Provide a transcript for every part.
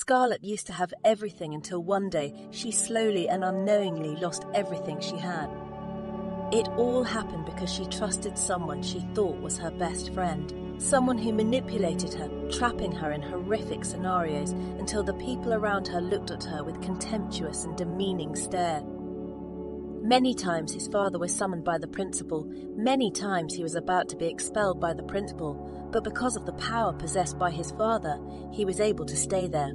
Scarlett used to have everything until one day she slowly and unknowingly lost everything she had. It all happened because she trusted someone she thought was her best friend, someone who manipulated her, trapping her in horrific scenarios until the people around her looked at her with contemptuous and demeaning stare. Many times his father was summoned by the principal, many times he was about to be expelled by the principal, but because of the power possessed by his father, he was able to stay there.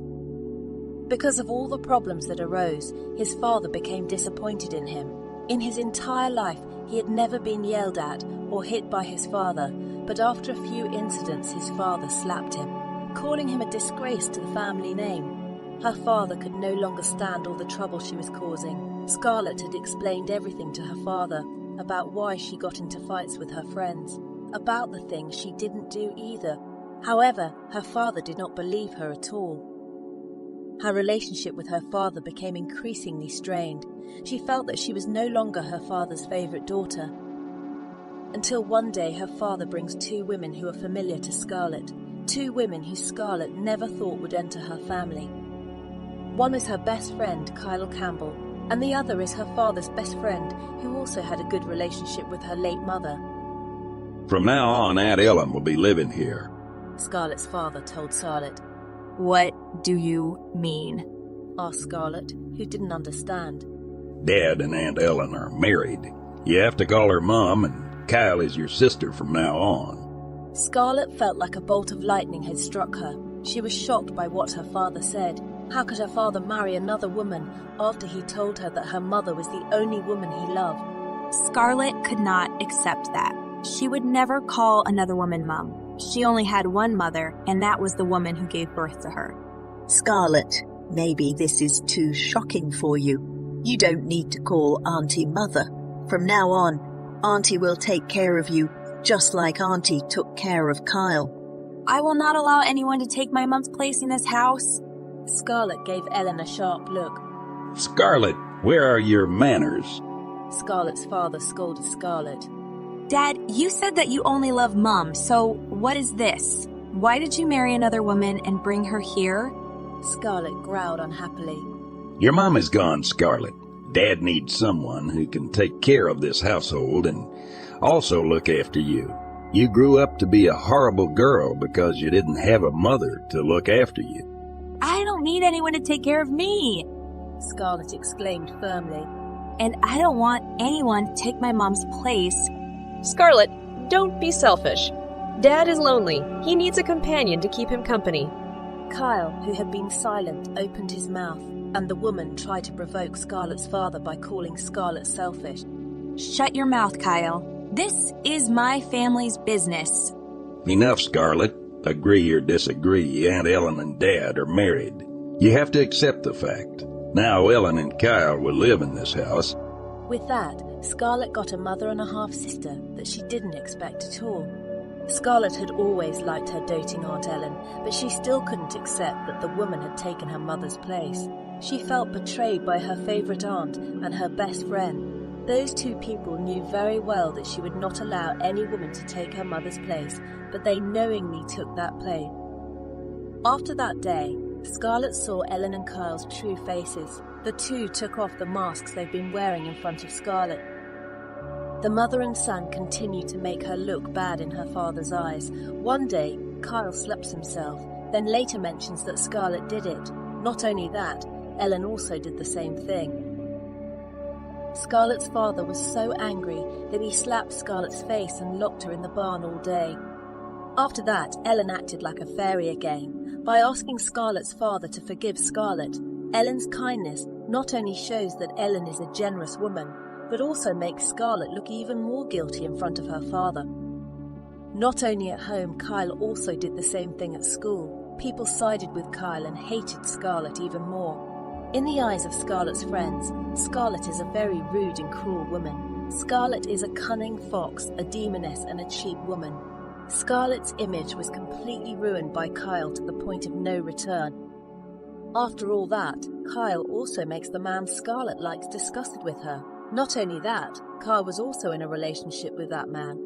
Because of all the problems that arose, his father became disappointed in him. In his entire life, he had never been yelled at or hit by his father, but after a few incidents his father slapped him, calling him a disgrace to the family name. Her father could no longer stand all the trouble she was causing. Scarlett had explained everything to her father about why she got into fights with her friends, about the things she didn't do either. However, her father did not believe her at all. Her relationship with her father became increasingly strained. She felt that she was no longer her father's favourite daughter. Until one day her father brings two women who are familiar to Scarlett, two women who Scarlett never thought would enter her family. One is her best friend, Kyle Campbell, and the other is her father's best friend, who also had a good relationship with her late mother. From now on, Aunt Ellen will be living here, Scarlett's father told Scarlett. What do you mean? Asked Scarlett, who didn't understand. Dad and Aunt Ellen are married. You have to call her Mom, and Kyle is your sister from now on. Scarlett felt like a bolt of lightning had struck her. She was shocked by what her father said. How could her father marry another woman after he told her that her mother was the only woman he loved? Scarlett could not accept that. She would never call another woman Mom. She only had one mother, and that was the woman who gave birth to her. Scarlett, maybe this is too shocking for you. You don't need to call Auntie Mother. From now on, Auntie will take care of you, just like Auntie took care of Kyle. I will not allow anyone to take my mom's place in this house. Scarlett gave Ellen a sharp look. Scarlett, where are your manners? Scarlett's father scolded Scarlett. Dad, you said that you only love Mom, so what is this? Why did you marry another woman and bring her here? Scarlett growled unhappily. Your mom is gone, Scarlett. Dad needs someone who can take care of this household and also look after you. You grew up to be a horrible girl because you didn't have a mother to look after you. I don't need anyone to take care of me, Scarlett exclaimed firmly. And I don't want anyone to take my mom's place. Scarlett, don't be selfish. Dad is lonely. He needs a companion to keep him company. Kyle, who had been silent, opened his mouth, and the woman tried to provoke Scarlett's father by calling Scarlett selfish. Shut your mouth, Kyle. This is my family's business. Enough, Scarlett. Agree or disagree, Aunt Ellen and Dad are married. You have to accept the fact. Now Ellen and Kyle will live in this house. With that, Scarlett got a mother and a half-sister that she didn't expect at all. Scarlett had always liked her doting Aunt Ellen, but she still couldn't accept that the woman had taken her mother's place. She felt betrayed by her favourite aunt and her best friend. Those two people knew very well that she would not allow any woman to take her mother's place, but they knowingly took that place. After that day, Scarlett saw Ellen and Kyle's true faces. The two took off the masks they'd been wearing in front of Scarlett. The mother and son continued to make her look bad in her father's eyes. One day, Kyle slaps himself, then later mentions that Scarlett did it. Not only that, Ellen also did the same thing. Scarlett's father was so angry that he slapped Scarlett's face and locked her in the barn all day. After that, Ellen acted like a fairy again. By asking Scarlett's father to forgive Scarlett, Ellen's kindness not only shows that Ellen is a generous woman, but also makes Scarlett look even more guilty in front of her father. Not only at home, Kyle also did the same thing at school. People sided with Kyle and hated Scarlett even more. In the eyes of Scarlett's friends, Scarlett is a very rude and cruel woman. Scarlett is a cunning fox, a demoness, and a cheap woman. Scarlett's image was completely ruined by Kyle to the point of no return. After all that, Kyle also makes the man Scarlett likes disgusted with her. Not only that, Kyle was also in a relationship with that man.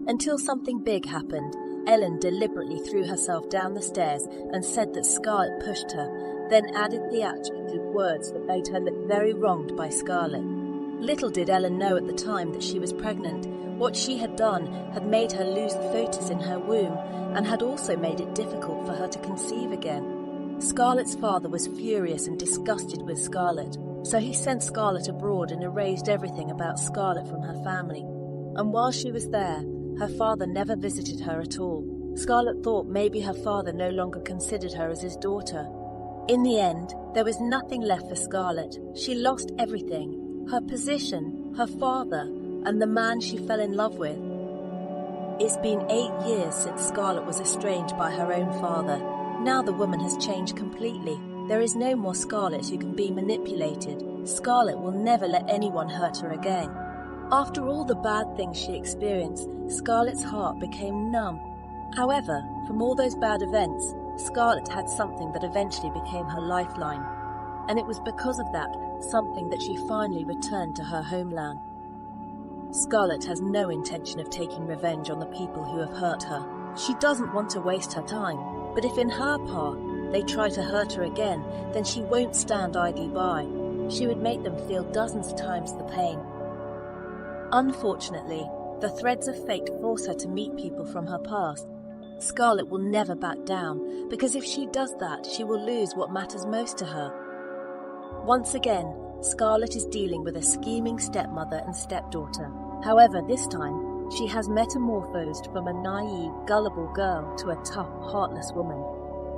Until something big happened. Ellen deliberately threw herself down the stairs and said that Scarlett pushed her, then added theatrically words that made her look very wronged by Scarlett. Little did Ellen know at the time that she was pregnant. What she had done had made her lose the foetus in her womb and had also made it difficult for her to conceive again. Scarlett's father was furious and disgusted with Scarlett, so he sent Scarlett abroad and erased everything about Scarlett from her family. And while she was there, her father never visited her at all. Scarlett thought maybe her father no longer considered her as his daughter. In the end, there was nothing left for Scarlett. She lost everything: her position, her father, and the man she fell in love with. It's been 8 years since Scarlett was estranged by her own father. Now the woman has changed completely. There is no more Scarlett who can be manipulated. Scarlett will never let anyone hurt her again. After all the bad things she experienced, Scarlett's heart became numb. However, from all those bad events, Scarlett had something that eventually became her lifeline. And it was because of that something that she finally returned to her homeland. Scarlett has no intention of taking revenge on the people who have hurt her. She doesn't want to waste her time, but if in her part they try to hurt her again, then she won't stand idly by. She would make them feel dozens of times the pain. Unfortunately, the threads of fate force her to meet people from her past. Scarlett will never back down, because if she does that, she will lose what matters most to her. Once again, Scarlett is dealing with a scheming stepmother and stepdaughter. However, this time, she has metamorphosed from a naive, gullible girl to a tough, heartless woman.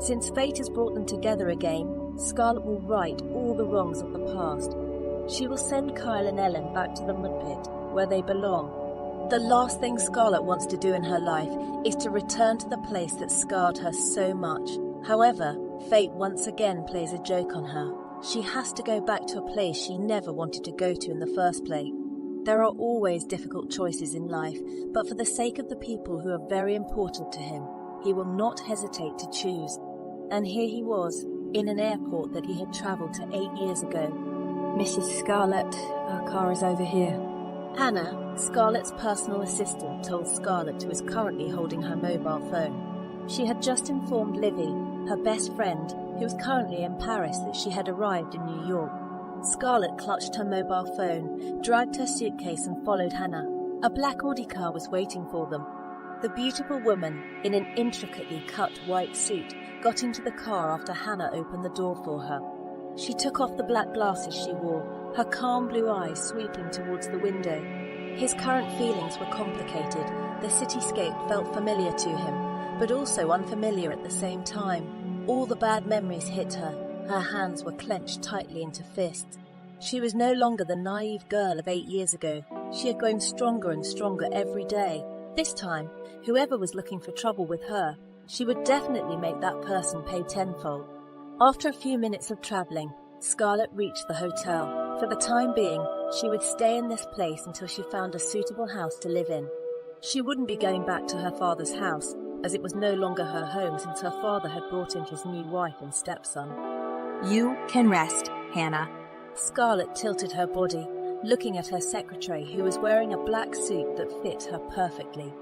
Since fate has brought them together again, Scarlett will right all the wrongs of the past. She will send Kyle and Ellen back to the mud pit, where they belong. The last thing Scarlett wants to do in her life is to return to the place that scarred her so much. However, fate once again plays a joke on her. She has to go back to a place she never wanted to go to in the first place. There are always difficult choices in life, but for the sake of the people who are very important to him, he will not hesitate to choose. And here he was, in an airport that he had travelled to 8 years ago. Mrs. Scarlett, our car is over here. Hannah, Scarlett's personal assistant, told Scarlett, who was currently holding her mobile phone. She had just informed Livy, her best friend, who was currently in Paris, that she had arrived in New York. Scarlett clutched her mobile phone, dragged her suitcase and followed Hannah. A black Audi car was waiting for them. The beautiful woman, in an intricately cut white suit, got into the car after Hannah opened the door for her. She took off the black glasses she wore, her calm blue eyes sweeping towards the window. His current feelings were complicated. The cityscape felt familiar to him, but also unfamiliar at the same time. All the bad memories hit her. Her hands were clenched tightly into fists. She was no longer the naive girl of 8 years ago. She had grown stronger and stronger every day. This time, whoever was looking for trouble with her, she would definitely make that person pay tenfold. After a few minutes of travelling, Scarlett reached the hotel. For the time being, she would stay in this place until she found a suitable house to live in. She wouldn't be going back to her father's house, as it was no longer her home since her father had brought in his new wife and stepson. You can rest, Hannah. Scarlett tilted her body, looking at her secretary, who was wearing a black suit that fit her perfectly.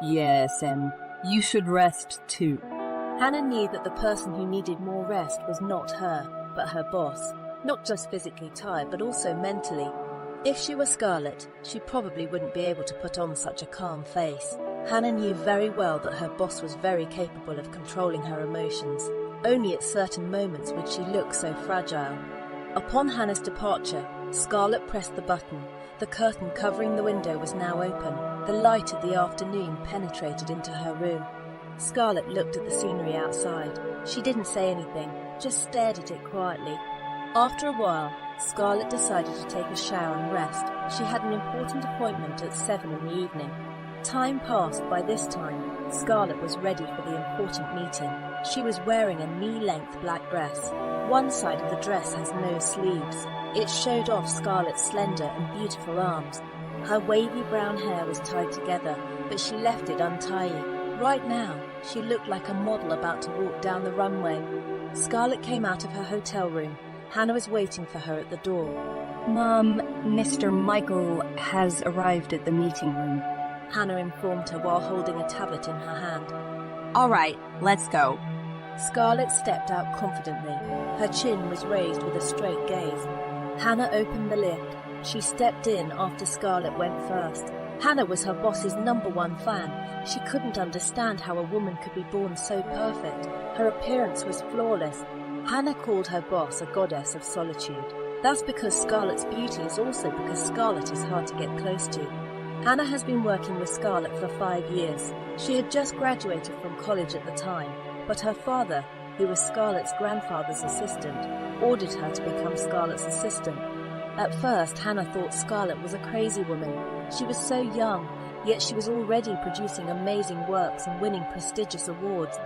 Yes, and you should rest too. Hannah knew that the person who needed more rest was not her, but her boss. Not just physically tired, but also mentally. If she were Scarlett, she probably wouldn't be able to put on such a calm face. Hannah knew very well that her boss was very capable of controlling her emotions. Only at certain moments would she look so fragile. Upon Hannah's departure, Scarlett pressed the button. The curtain covering the window was now open. The light of the afternoon penetrated into her room. Scarlett looked at the scenery outside. She didn't say anything, just stared at it quietly. After a while, Scarlett decided to take a shower and rest. She had an important appointment at 7 in the evening. Time passed. By this time, Scarlett was ready for the important meeting. She was wearing a knee-length black dress. One side of the dress has no sleeves. It showed off Scarlett's slender and beautiful arms. Her wavy brown hair was tied together, but she left it untidy. Right now, she looked like a model about to walk down the runway. Scarlett came out of her hotel room. Hannah was waiting for her at the door. Mom, Mr. Michael has arrived at the meeting room. Hannah informed her while holding a tablet in her hand. All right, let's go. Scarlett stepped out confidently. Her chin was raised with a straight gaze. Hannah opened the lift. She stepped in after Scarlett went first. Hannah was her boss's #1 fan. She couldn't understand how a woman could be born so perfect. Her appearance was flawless. Hannah called her boss a goddess of solitude. That's because Scarlett's beauty is also because Scarlett is hard to get close to. Hannah has been working with Scarlett for 5 years. She had just graduated from college at the time, but her father, who was Scarlett's grandfather's assistant, ordered her to become Scarlett's assistant. At first, Hannah thought Scarlett was a crazy woman. She was so young, yet she was already producing amazing works and winning prestigious awards.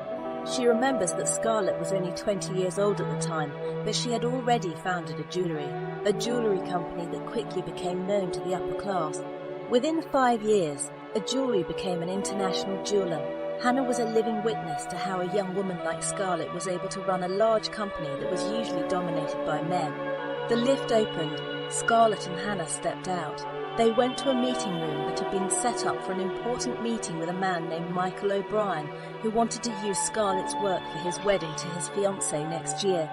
She remembers that Scarlett was only 20 years old at the time, but she had already founded a jewellery company that quickly became known to the upper class. Within 5 years, a jewellery became an international jeweller. Hannah was a living witness to how a young woman like Scarlett was able to run a large company that was usually dominated by men. The lift opened. Scarlett and Hannah stepped out. They went to a meeting room that had been set up for an important meeting with a man named Michael O'Brien, who wanted to use Scarlett's work for his wedding to his fiancée next year.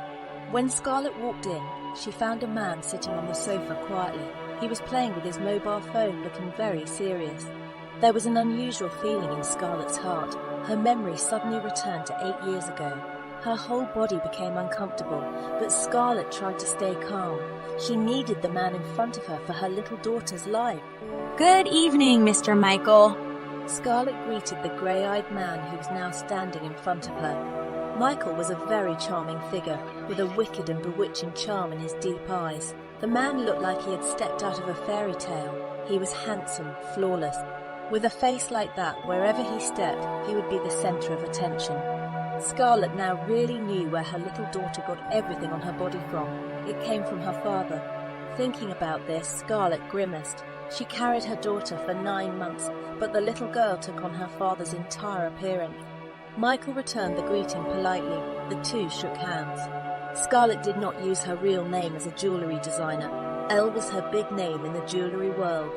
When Scarlett walked in, she found a man sitting on the sofa quietly. He was playing with his mobile phone, looking very serious. There was an unusual feeling in Scarlett's heart. Her memory suddenly returned to 8 years ago. Her whole body became uncomfortable, but Scarlett tried to stay calm. She needed the man in front of her for her little daughter's life. Good evening, Mr. Michael. Scarlett greeted the grey-eyed man who was now standing in front of her. Michael was a very charming figure, with a wicked and bewitching charm in his deep eyes. The man looked like he had stepped out of a fairy tale. He was handsome, flawless. With a face like that, wherever he stepped, he would be the centre of attention. Scarlett now really knew where her little daughter got everything on her body from. It came from her father. Thinking about this, Scarlett grimaced. She carried her daughter for 9 months, but the little girl took on her father's entire appearance. Michael returned the greeting politely. The two shook hands. Scarlett did not use her real name as a jewellery designer. Elle was her big name in the jewellery world.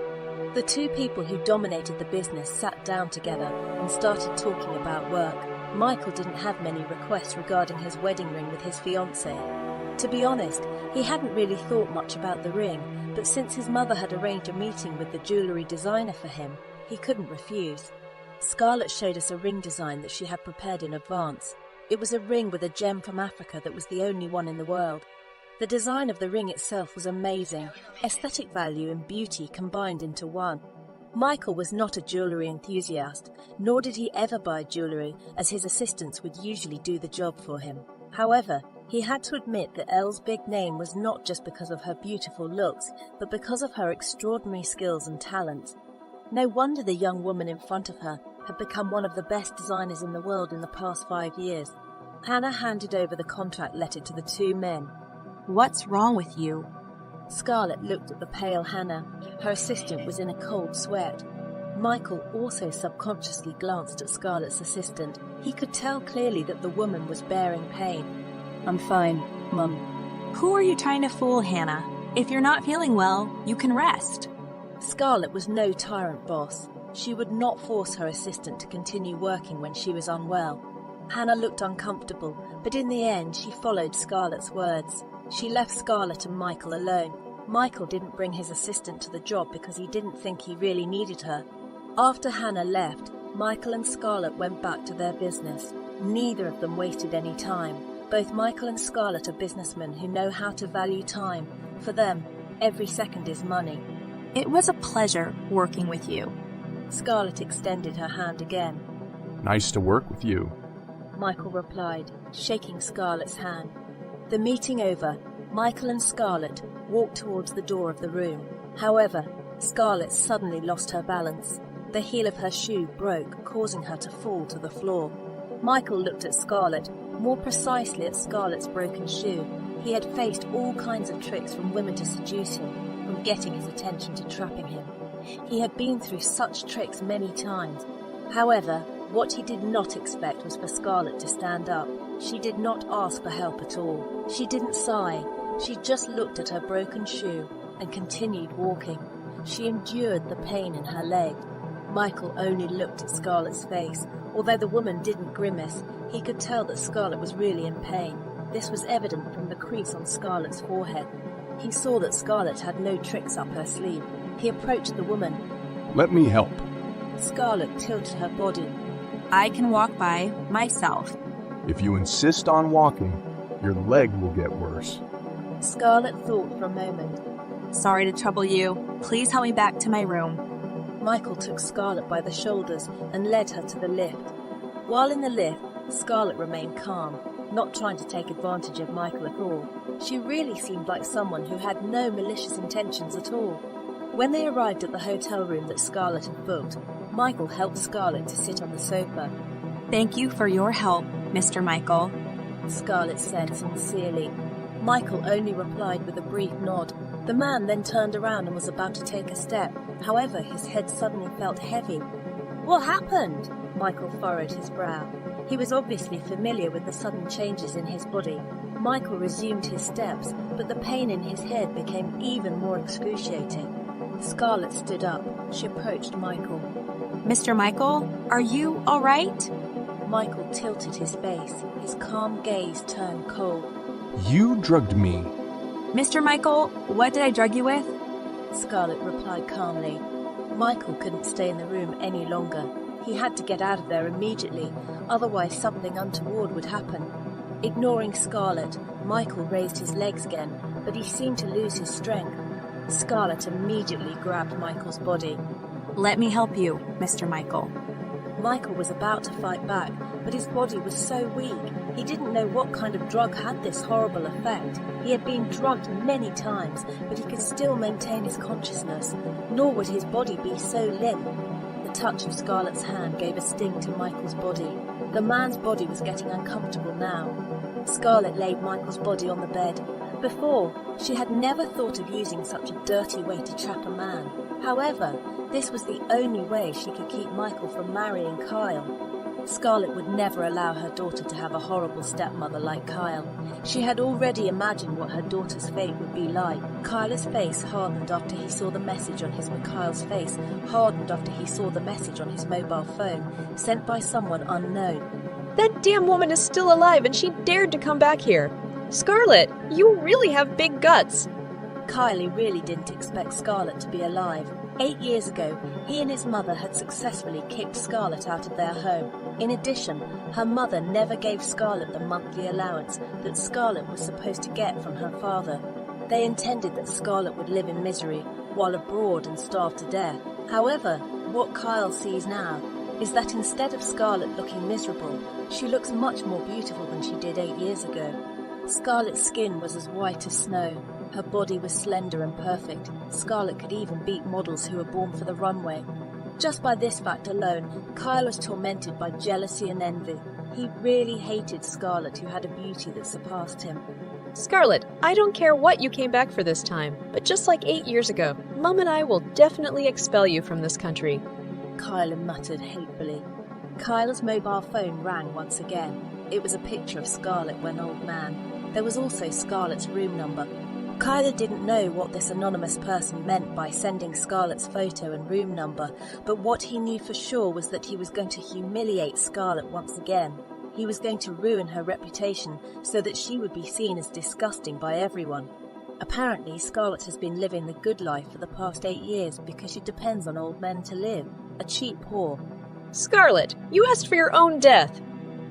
The two people who dominated the business sat down together and started talking about work. Michael didn't have many requests regarding his wedding ring with his fiancée. To be honest, he hadn't really thought much about the ring, but since his mother had arranged a meeting with the jewellery designer for him, he couldn't refuse. Scarlett showed us a ring design that she had prepared in advance. It was a ring with a gem from Africa that was the only one in the world. The design of the ring itself was amazing, aesthetic value and beauty combined into one. Michael was not a jewellery enthusiast, nor did he ever buy jewellery, as his assistants would usually do the job for him. However, he had to admit that Elle's big name was not just because of her beautiful looks, but because of her extraordinary skills and talents. No wonder the young woman in front of her had become one of the best designers in the world in the past 5 years. Hannah handed over the contract letter to the two men. What's wrong with you? Scarlett looked at the pale Hannah. Her assistant was in a cold sweat. Michael also subconsciously glanced at Scarlett's assistant. He could tell clearly that the woman was bearing pain. I'm fine, Mum. Who are you trying to fool, Hannah? If you're not feeling well, you can rest. Scarlett was no tyrant boss. She would not force her assistant to continue working when she was unwell. Hannah looked uncomfortable, but in the end she followed Scarlett's words. She left Scarlett and Michael alone. Michael didn't bring his assistant to the job because he didn't think he really needed her. After Hannah left, Michael and Scarlett went back to their business. Neither of them wasted any time. Both Michael and Scarlett are businessmen who know how to value time. For them, every second is money. It was a pleasure working with you. Scarlett extended her hand again. Nice to work with you, Michael replied, shaking Scarlett's hand. The meeting over, Michael and Scarlett walked towards the door of the room. However, Scarlett suddenly lost her balance. The heel of her shoe broke, causing her to fall to the floor. Michael looked at Scarlett, more precisely at Scarlett's broken shoe. He had faced all kinds of tricks from women to seduce him, from getting his attention to trapping him. He had been through such tricks many times. However, what he did not expect was for Scarlett to stand up. She did not ask for help at all. She didn't sigh. She just looked at her broken shoe and continued walking. She endured the pain in her leg. Michael only looked at Scarlett's face. Although the woman didn't grimace, he could tell that Scarlett was really in pain. This was evident from the crease on Scarlett's forehead. He saw that Scarlett had no tricks up her sleeve. He approached the woman. Let me help. Scarlett tilted her body. I can walk by myself. If you insist on walking, your leg will get worse. Scarlett thought for a moment. Sorry to trouble you. Please help me back to my room. Michael took Scarlett by the shoulders and led her to the lift. While in the lift, Scarlett remained calm, not trying to take advantage of Michael at all. She really seemed like someone who had no malicious intentions at all. When they arrived at the hotel room that Scarlett had booked, Michael helped Scarlett to sit on the sofa. Thank you for your help, Mr. Michael, Scarlett said sincerely. Michael only replied with a brief nod. The man then turned around and was about to take a step. However, his head suddenly felt heavy. What happened? Michael furrowed his brow. He was obviously familiar with the sudden changes in his body. Michael resumed his steps, but the pain in his head became even more excruciating. Scarlett stood up. She approached Michael. Mr. Michael, are you all right? Michael tilted his face. His calm gaze turned cold. You drugged me. Mr. Michael, what did I drug you with? Scarlett replied calmly. Michael couldn't stay in the room any longer. He had to get out of there immediately, otherwise something untoward would happen. Ignoring Scarlett, Michael raised his legs again, but he seemed to lose his strength. Scarlett immediately grabbed Michael's body. Let me help you, Mr. Michael. Michael was about to fight back, but his body was so weak. He didn't know what kind of drug had this horrible effect. He had been drugged many times, but he could still maintain his consciousness, nor would his body be so limp. The touch of Scarlett's hand gave a sting to Michael's body. The man's body was getting uncomfortable now. Scarlett laid Michael's body on the bed. Before, she had never thought of using such a dirty way to trap a man. However, this was the only way she could keep Michael from marrying Kyle. Scarlett would never allow her daughter to have a horrible stepmother like Kyle. She had already imagined what her daughter's fate would be like. Kyle's face hardened after he saw the message on his Kyle's face hardened after he saw the message on his mobile phone, sent by someone unknown. That damn woman is still alive and she dared to come back here. Scarlett, you really have big guts. Kylie really didn't expect Scarlett to be alive. 8 years ago, he and his mother had successfully kicked Scarlett out of their home. In addition, her mother never gave Scarlett the monthly allowance that Scarlett was supposed to get from her father. They intended that Scarlett would live in misery while abroad and starve to death. However, what Kyle sees now is that instead of Scarlett looking miserable, she looks much more beautiful than she did 8 years ago. Scarlett's skin was as white as snow. Her body was slender and perfect. Scarlett could even beat models who were born for the runway. Just by this fact alone, Kyle was tormented by jealousy and envy. He really hated Scarlett, who had a beauty that surpassed him. Scarlett, I don't care what you came back for this time, but just like 8 years ago, Mom and I will definitely expel you from this country. Kyle muttered hatefully. Kyle's mobile phone rang once again. It was a picture of Scarlett when old man. There was also Scarlett's room number. Kyla didn't know what this anonymous person meant by sending Scarlett's photo and room number, but what he knew for sure was that he was going to humiliate Scarlett once again. He was going to ruin her reputation so that she would be seen as disgusting by everyone. Apparently, Scarlett has been living the good life for the past 8 years because she depends on old men to live. A cheap whore. Scarlett, you asked for your own death.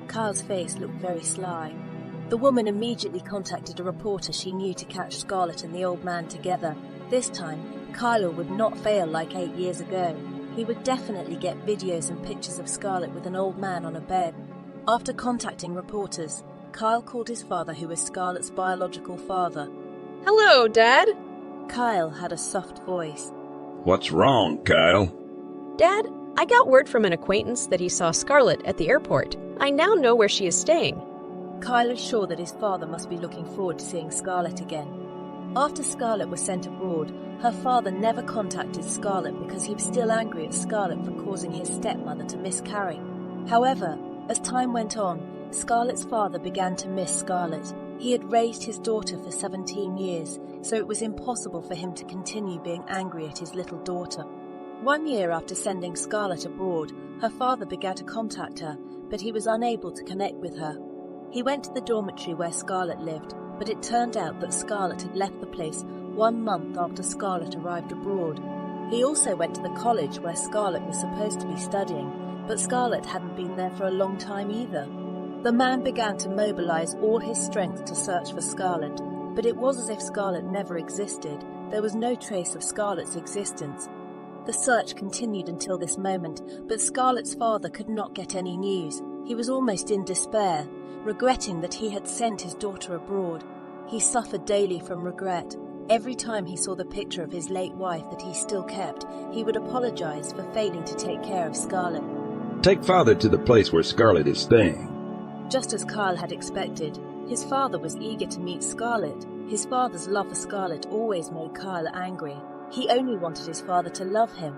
Kyle's face looked very sly. The woman immediately contacted a reporter she knew to catch Scarlett and the old man together. This time, Kyle would not fail like 8 years ago. He would definitely get videos and pictures of Scarlett with an old man on a bed. After contacting reporters, Kyle called his father, who was Scarlett's biological father. Hello, Dad. Kyle had a soft voice. What's wrong, Kyle? Dad, I got word from an acquaintance that he saw Scarlett at the airport. I now know where she is staying. Kyle was sure that his father must be looking forward to seeing Scarlett again. After Scarlett was sent abroad, her father never contacted Scarlett because he was still angry at Scarlett for causing his stepmother to miscarry. However, as time went on, Scarlett's father began to miss Scarlett. He had raised his daughter for 17 years, so it was impossible for him to continue being angry at his little daughter. 1 year after sending Scarlett abroad, her father began to contact her, but he was unable to connect with her. He went to the dormitory where Scarlett lived, but it turned out that Scarlett had left the place 1 month after Scarlett arrived abroad. He also went to the college where Scarlett was supposed to be studying, but Scarlett hadn't been there for a long time either. The man began to mobilize all his strength to search for Scarlett, but it was as if Scarlett never existed. There was no trace of Scarlett's existence. The search continued until this moment, but Scarlett's father could not get any news. He was almost in despair, regretting that he had sent his daughter abroad. He suffered daily from regret. Every time he saw the picture of his late wife that he still kept, he would apologize for failing to take care of Scarlett. Take father to the place where Scarlett is staying. Just as Kyle had expected, his father was eager to meet Scarlett. His father's love for Scarlett always made Kyle angry. He only wanted his father to love him.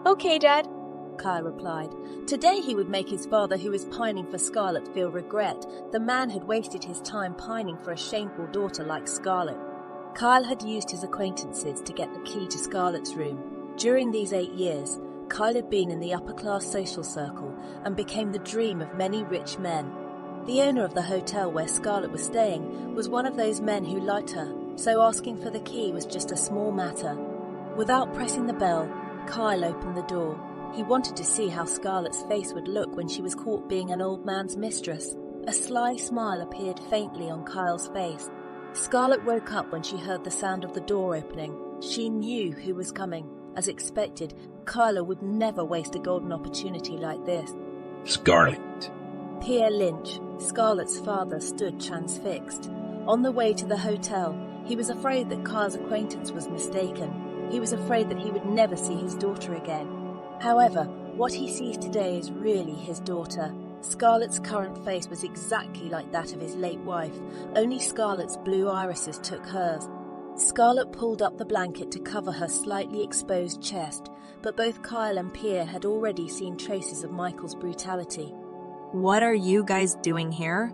Okay, Dad. Kyle replied. Today he would make his father, who was pining for Scarlett, feel regret. The man had wasted his time pining for a shameful daughter like Scarlett. Kyle had used his acquaintances to get the key to Scarlett's room. During these 8 years, Kyle had been in the upper-class social circle and became the dream of many rich men. The owner of the hotel where Scarlett was staying was one of those men who liked her, so asking for the key was just a small matter. Without pressing the bell, Kyle opened the door. He wanted to see how Scarlett's face would look when she was caught being an old man's mistress. A sly smile appeared faintly on Kyle's face. Scarlett woke up when she heard the sound of the door opening. She knew who was coming. As expected, Kyle would never waste a golden opportunity like this. Scarlett. Pierre Lynch, Scarlett's father, stood transfixed. On the way to the hotel, he was afraid that Kyle's acquaintance was mistaken. He was afraid that he would never see his daughter again. However, what he sees today is really his daughter. Scarlett's current face was exactly like that of his late wife, only Scarlett's blue irises took hers. Scarlett pulled up the blanket to cover her slightly exposed chest, but both Kyle and Pierre had already seen traces of Michael's brutality. What are you guys doing here?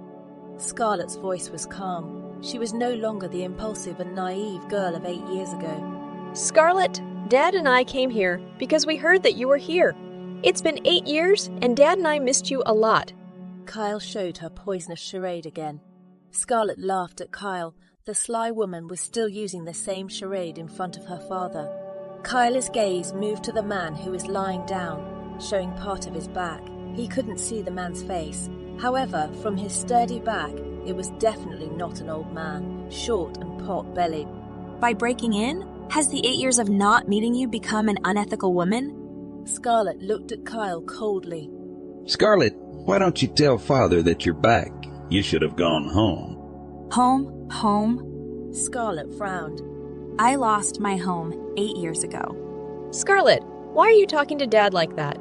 Scarlett's voice was calm. She was no longer the impulsive and naive girl of 8 years ago. Scarlett, Dad and I came here because we heard that you were here. It's been 8 years, and Dad and I missed you a lot. Kyle showed her poisonous charade again. Scarlett laughed at Kyle. The sly woman was still using the same charade in front of her father. Kyle's gaze moved to the man who was lying down, showing part of his back. He couldn't see the man's face. However, from his sturdy back, it was definitely not an old man, short and pot-bellied. By breaking in? Has the 8 years of not meeting you become an unethical woman? Scarlett looked at Kyle coldly. Scarlett, why don't you tell father that you're back? You should have gone home. Home? Scarlett frowned. I lost my home 8 years ago. Scarlett, why are you talking to Dad like that?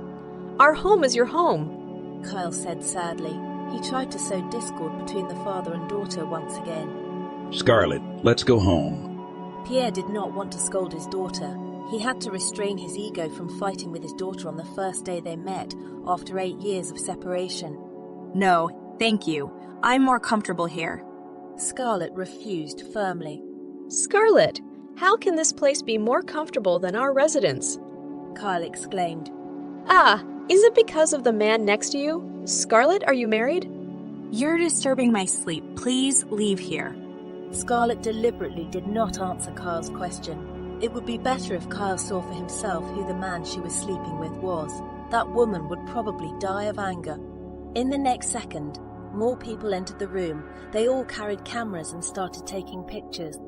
Our home is your home, Kyle said sadly. He tried to sow discord between the father and daughter once again. Scarlett, let's go home. Pierre did not want to scold his daughter. He had to restrain his ego from fighting with his daughter on the first day they met, after 8 years of separation. No, thank you. I'm more comfortable here. Scarlett refused firmly. Scarlett, how can this place be more comfortable than our residence? Kyle exclaimed. Ah, is it because of the man next to you? Scarlett, are you married? You're disturbing my sleep. Please leave here. Scarlett deliberately did not answer Kyle's question. It would be better if Kyle saw for himself who the man she was sleeping with was. That woman would probably die of anger. In the next second, more people entered the room. They all carried cameras and started taking pictures.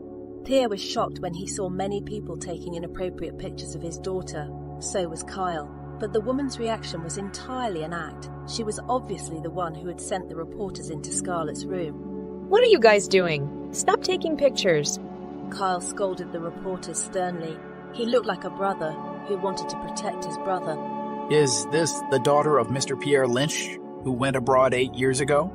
Pierre was shocked when he saw many people taking inappropriate pictures of his daughter. So was Kyle. But the woman's reaction was entirely an act. She was obviously the one who had sent the reporters into Scarlett's room. What are you guys doing? Stop taking pictures. Kyle scolded the reporters sternly. He looked like a brother who wanted to protect his brother. Is this the daughter of Mr. Pierre Lynch, who went abroad 8 years ago?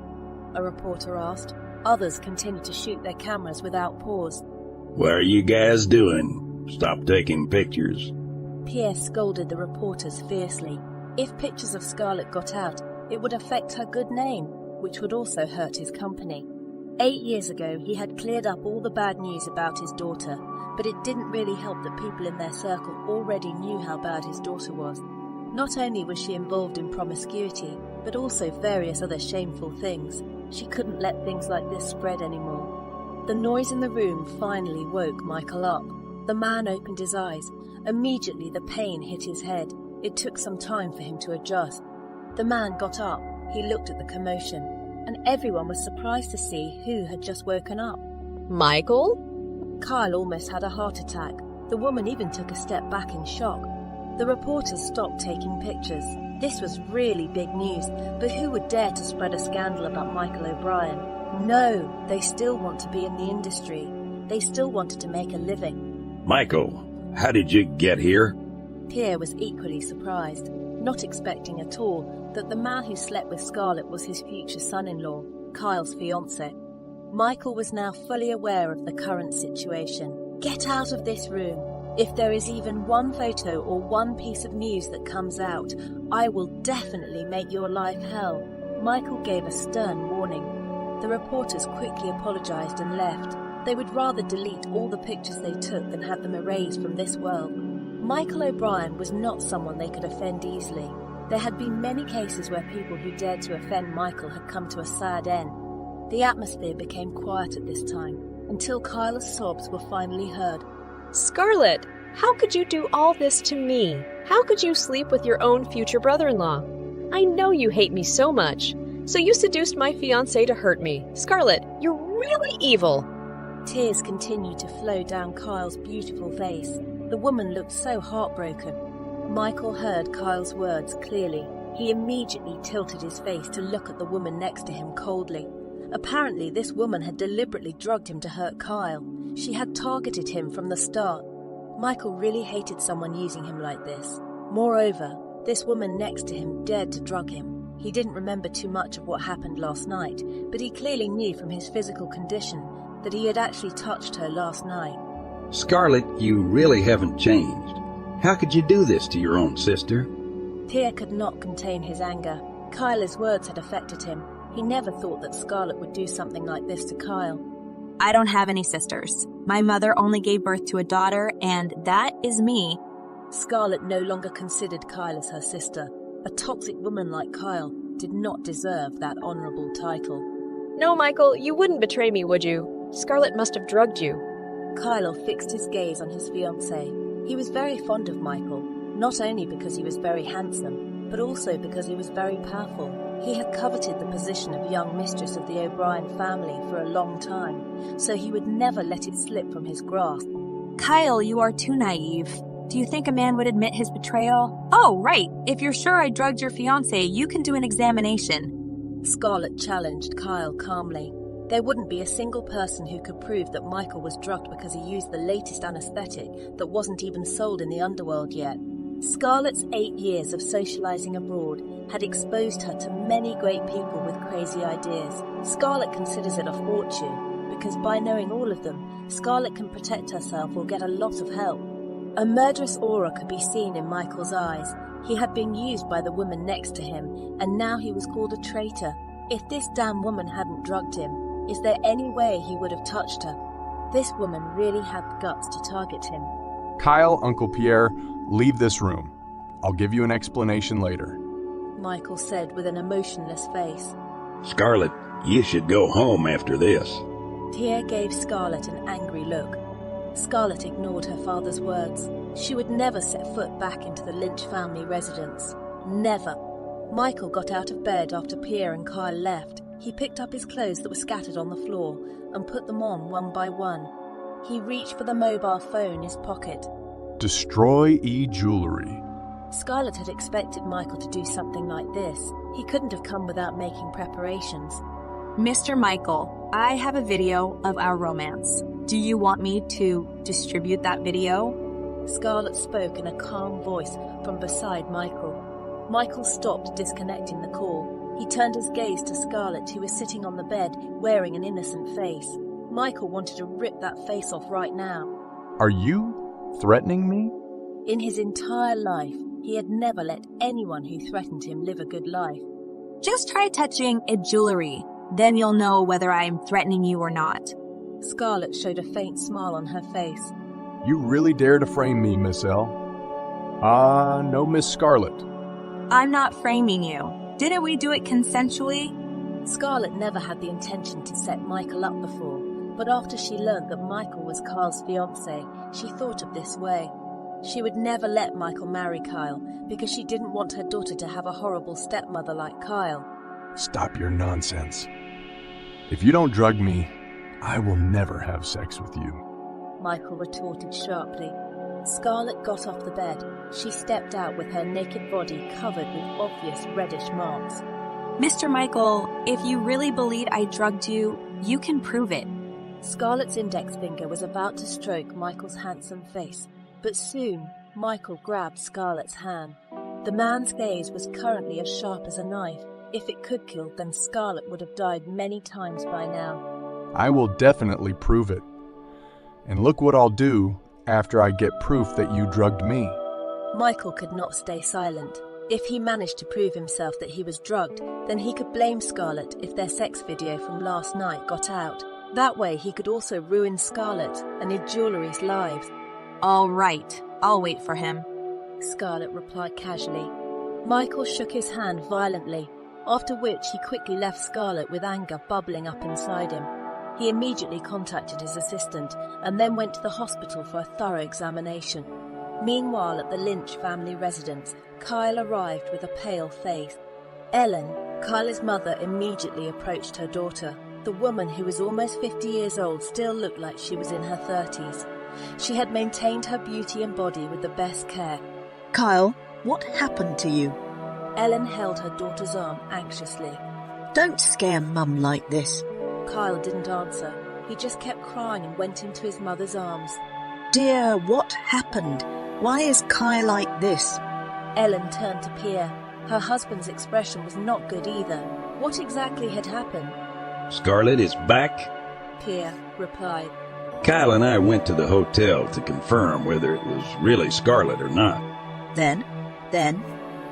A reporter asked. Others continued to shoot their cameras without pause. What are you guys doing? Stop taking pictures. Pierre scolded the reporters fiercely. If pictures of Scarlett got out, it would affect her good name, which would also hurt his company. 8 years ago, he had cleared up all the bad news about his daughter, but it didn't really help that people in their circle already knew how bad his daughter was. Not only was she involved in promiscuity, but also various other shameful things. She couldn't let things like this spread anymore. The noise in the room finally woke Michael up. The man opened his eyes. Immediately the pain hit his head. It took some time for him to adjust. The man got up. He looked at the commotion, and everyone was surprised to see who had just woken up. Michael? Kyle almost had a heart attack. The woman even took a step back in shock. The reporters stopped taking pictures. This was really big news, but who would dare to spread a scandal about Michael O'Brien? No, they still want to be in the industry. They still wanted to make a living. Michael, how did you get here? Pierre was equally surprised, not expecting at all that the man who slept with Scarlett was his future son-in-law, Kyle's fiancé. Michael was now fully aware of the current situation. Get out of this room. If there is even one photo or one piece of news that comes out, I will definitely make your life hell. Michael gave a stern warning. The reporters quickly apologized and left. They would rather delete all the pictures they took than have them erased from this world. Michael O'Brien was not someone they could offend easily. There had been many cases where people who dared to offend Michael had come to a sad end. The atmosphere became quiet at this time, until Kyle's sobs were finally heard. Scarlett, how could you do all this to me? How could you sleep with your own future brother-in-law? I know you hate me so much. So you seduced my fiancé to hurt me. Scarlett, you're really evil. Tears continued to flow down Kyle's beautiful face. The woman looked so heartbroken. Michael heard Kyle's words clearly. He immediately tilted his face to look at the woman next to him coldly. Apparently, this woman had deliberately drugged him to hurt Kyle. She had targeted him from the start. Michael really hated someone using him like this. Moreover, this woman next to him dared to drug him. He didn't remember too much of what happened last night, but he clearly knew from his physical condition that he had actually touched her last night. Scarlett, you really haven't changed. How could you do this to your own sister? Pierre could not contain his anger. Kyle's words had affected him. He never thought that Scarlett would do something like this to Kyle. I don't have any sisters. My mother only gave birth to a daughter, and that is me. Scarlett no longer considered Kyle as her sister. A toxic woman like Kyle did not deserve that honorable title. No, Michael, you wouldn't betray me, would you? Scarlett must have drugged you. Kyle fixed his gaze on his fiancée. He was very fond of Michael, not only because he was very handsome, but also because he was very powerful. He had coveted the position of young mistress of the O'Brien family for a long time, so he would never let it slip from his grasp. Kyle, you are too naive. Do you think a man would admit his betrayal? Oh, right. If you're sure I drugged your fiancé, you can do an examination. Scarlett challenged Kyle calmly. There wouldn't be a single person who could prove that Michael was drugged because he used the latest anesthetic that wasn't even sold in the underworld yet. Scarlett's 8 years of socializing abroad had exposed her to many great people with crazy ideas. Scarlett considers it a fortune, because by knowing all of them, Scarlett can protect herself or get a lot of help. A murderous aura could be seen in Michael's eyes. He had been used by the woman next to him, and now he was called a traitor. If this damn woman hadn't drugged him, is there any way he would have touched her? This woman really had the guts to target him. Kyle, Uncle Pierre, leave this room. I'll give you an explanation later. Michael said with an emotionless face. Scarlett, you should go home after this. Pierre gave Scarlett an angry look. Scarlett ignored her father's words. She would never set foot back into the Lynch family residence. Never. Michael got out of bed after Pierre and Kyle left. He picked up his clothes that were scattered on the floor and put them on one by one. He reached for the mobile phone in his pocket. Destroy e-jewelry. Scarlett had expected Michael to do something like this. He couldn't have come without making preparations. Mr. Michael, I have a video of our romance. Do you want me to distribute that video? Scarlett spoke in a calm voice from beside Michael. Michael stopped disconnecting the call. He turned his gaze to Scarlett, who was sitting on the bed wearing an innocent face. Michael wanted to rip that face off right now. Are you threatening me? In his entire life, he had never let anyone who threatened him live a good life. Just try touching a jewelry. Then you'll know whether I'm threatening you or not. Scarlett showed a faint smile on her face. You really dare to frame me, Miss L. No, Miss Scarlett. I'm not framing you. Didn't we do it consensually? Scarlett never had the intention to set Michael up before, but after she learned that Michael was Kyle's fiancé, she thought of this way. She would never let Michael marry Kyle because she didn't want her daughter to have a horrible stepmother like Kyle. Stop your nonsense. If you don't drug me, I will never have sex with you. Michael retorted sharply. Scarlett got off the bed. She stepped out with her naked body covered with obvious reddish marks. Mr. Michael, if you really believe I drugged you, you can prove it. Scarlett's index finger was about to stroke Michael's handsome face, but soon Michael grabbed Scarlett's hand. The man's gaze was currently as sharp as a knife. If it could kill, then Scarlett would have died many times by now. I will definitely prove it. And look what I'll do after I get proof that you drugged me. Michael could not stay silent. If he managed to prove himself that he was drugged, then he could blame Scarlett if their sex video from last night got out. That way he could also ruin Scarlett and Ijulary's lives. All right, I'll wait for him, Scarlett replied casually. Michael shook his hand violently, after which he quickly left Scarlett with anger bubbling up inside him. He immediately contacted his assistant and then went to the hospital for a thorough examination. Meanwhile, at the Lynch family residence, Kyle arrived with a pale face. Ellen, Kyle's mother, immediately approached her daughter. The woman, who was almost 50 years old, still looked like she was in her 30s. She had maintained her beauty and body with the best care. Kyle, what happened to you? Ellen held her daughter's arm anxiously. Don't scare Mum like this. Kyle didn't answer. He just kept crying and went into his mother's arms. Dear, what happened? Why is Kyle like this? Ellen turned to Pierre. Her husband's expression was not good either. What exactly had happened? Scarlett is back? Pierre replied. Kyle and I went to the hotel to confirm whether it was really Scarlett or not. Then?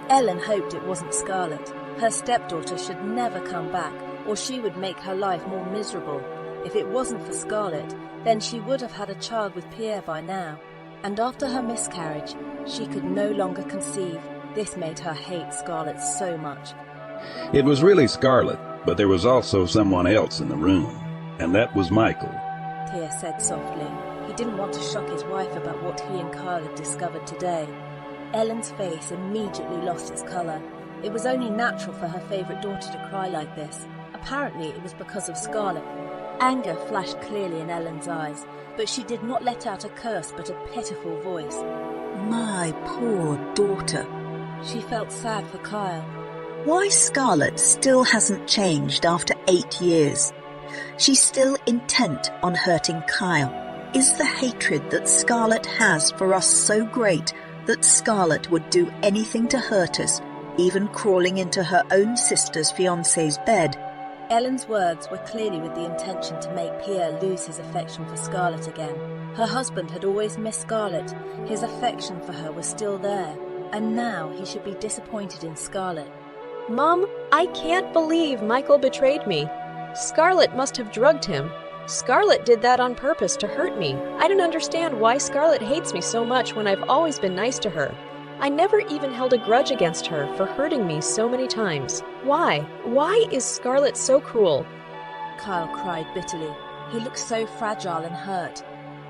Ellen hoped it wasn't Scarlett. Her stepdaughter should never come back, or she would make her life more miserable. If it wasn't for Scarlett, then she would have had a child with Pierre by now. And after her miscarriage, she could no longer conceive. This made her hate Scarlett so much. It was really Scarlett, but there was also someone else in the room, and that was Michael. Pierre said softly. He didn't want to shock his wife about what he and Kyle had discovered today. Ellen's face immediately lost its colour. It was only natural for her favourite daughter to cry like this. Apparently it was because of Scarlett. Anger flashed clearly in Ellen's eyes, but she did not let out a curse but a pitiful voice. My poor daughter. She felt sad for Kyle. Why Scarlett still hasn't changed after 8 years? She's still intent on hurting Kyle. Is the hatred that Scarlett has for us so great that Scarlett would do anything to hurt us, even crawling into her own sister's fiancé's bed? Ellen's words were clearly with the intention to make Pierre lose his affection for Scarlett again. Her husband had always missed Scarlett. His affection for her was still there, and now he should be disappointed in Scarlett. Mom, I can't believe Michael betrayed me. Scarlett must have drugged him. Scarlett did that on purpose to hurt me. I don't understand why Scarlett hates me so much when I've always been nice to her. I never even held a grudge against her for hurting me so many times. Why? Why is Scarlett so cruel? Kyle cried bitterly. He looked so fragile and hurt.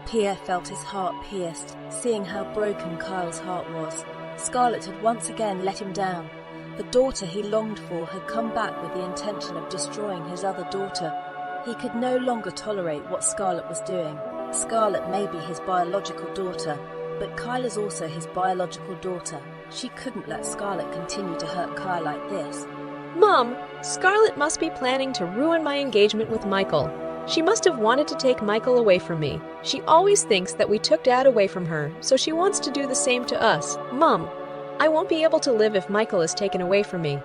Pierre felt his heart pierced, seeing how broken Kyle's heart was. Scarlett had once again let him down. The daughter he longed for had come back with the intention of destroying his other daughter. He could no longer tolerate what Scarlett was doing. Scarlett may be his biological daughter, but Kyle is also his biological daughter. She couldn't let Scarlett continue to hurt Kyle like this. Mom, Scarlett must be planning to ruin my engagement with Michael. She must have wanted to take Michael away from me. She always thinks that we took Dad away from her, so she wants to do the same to us. Mom, I won't be able to live if Michael is taken away from me.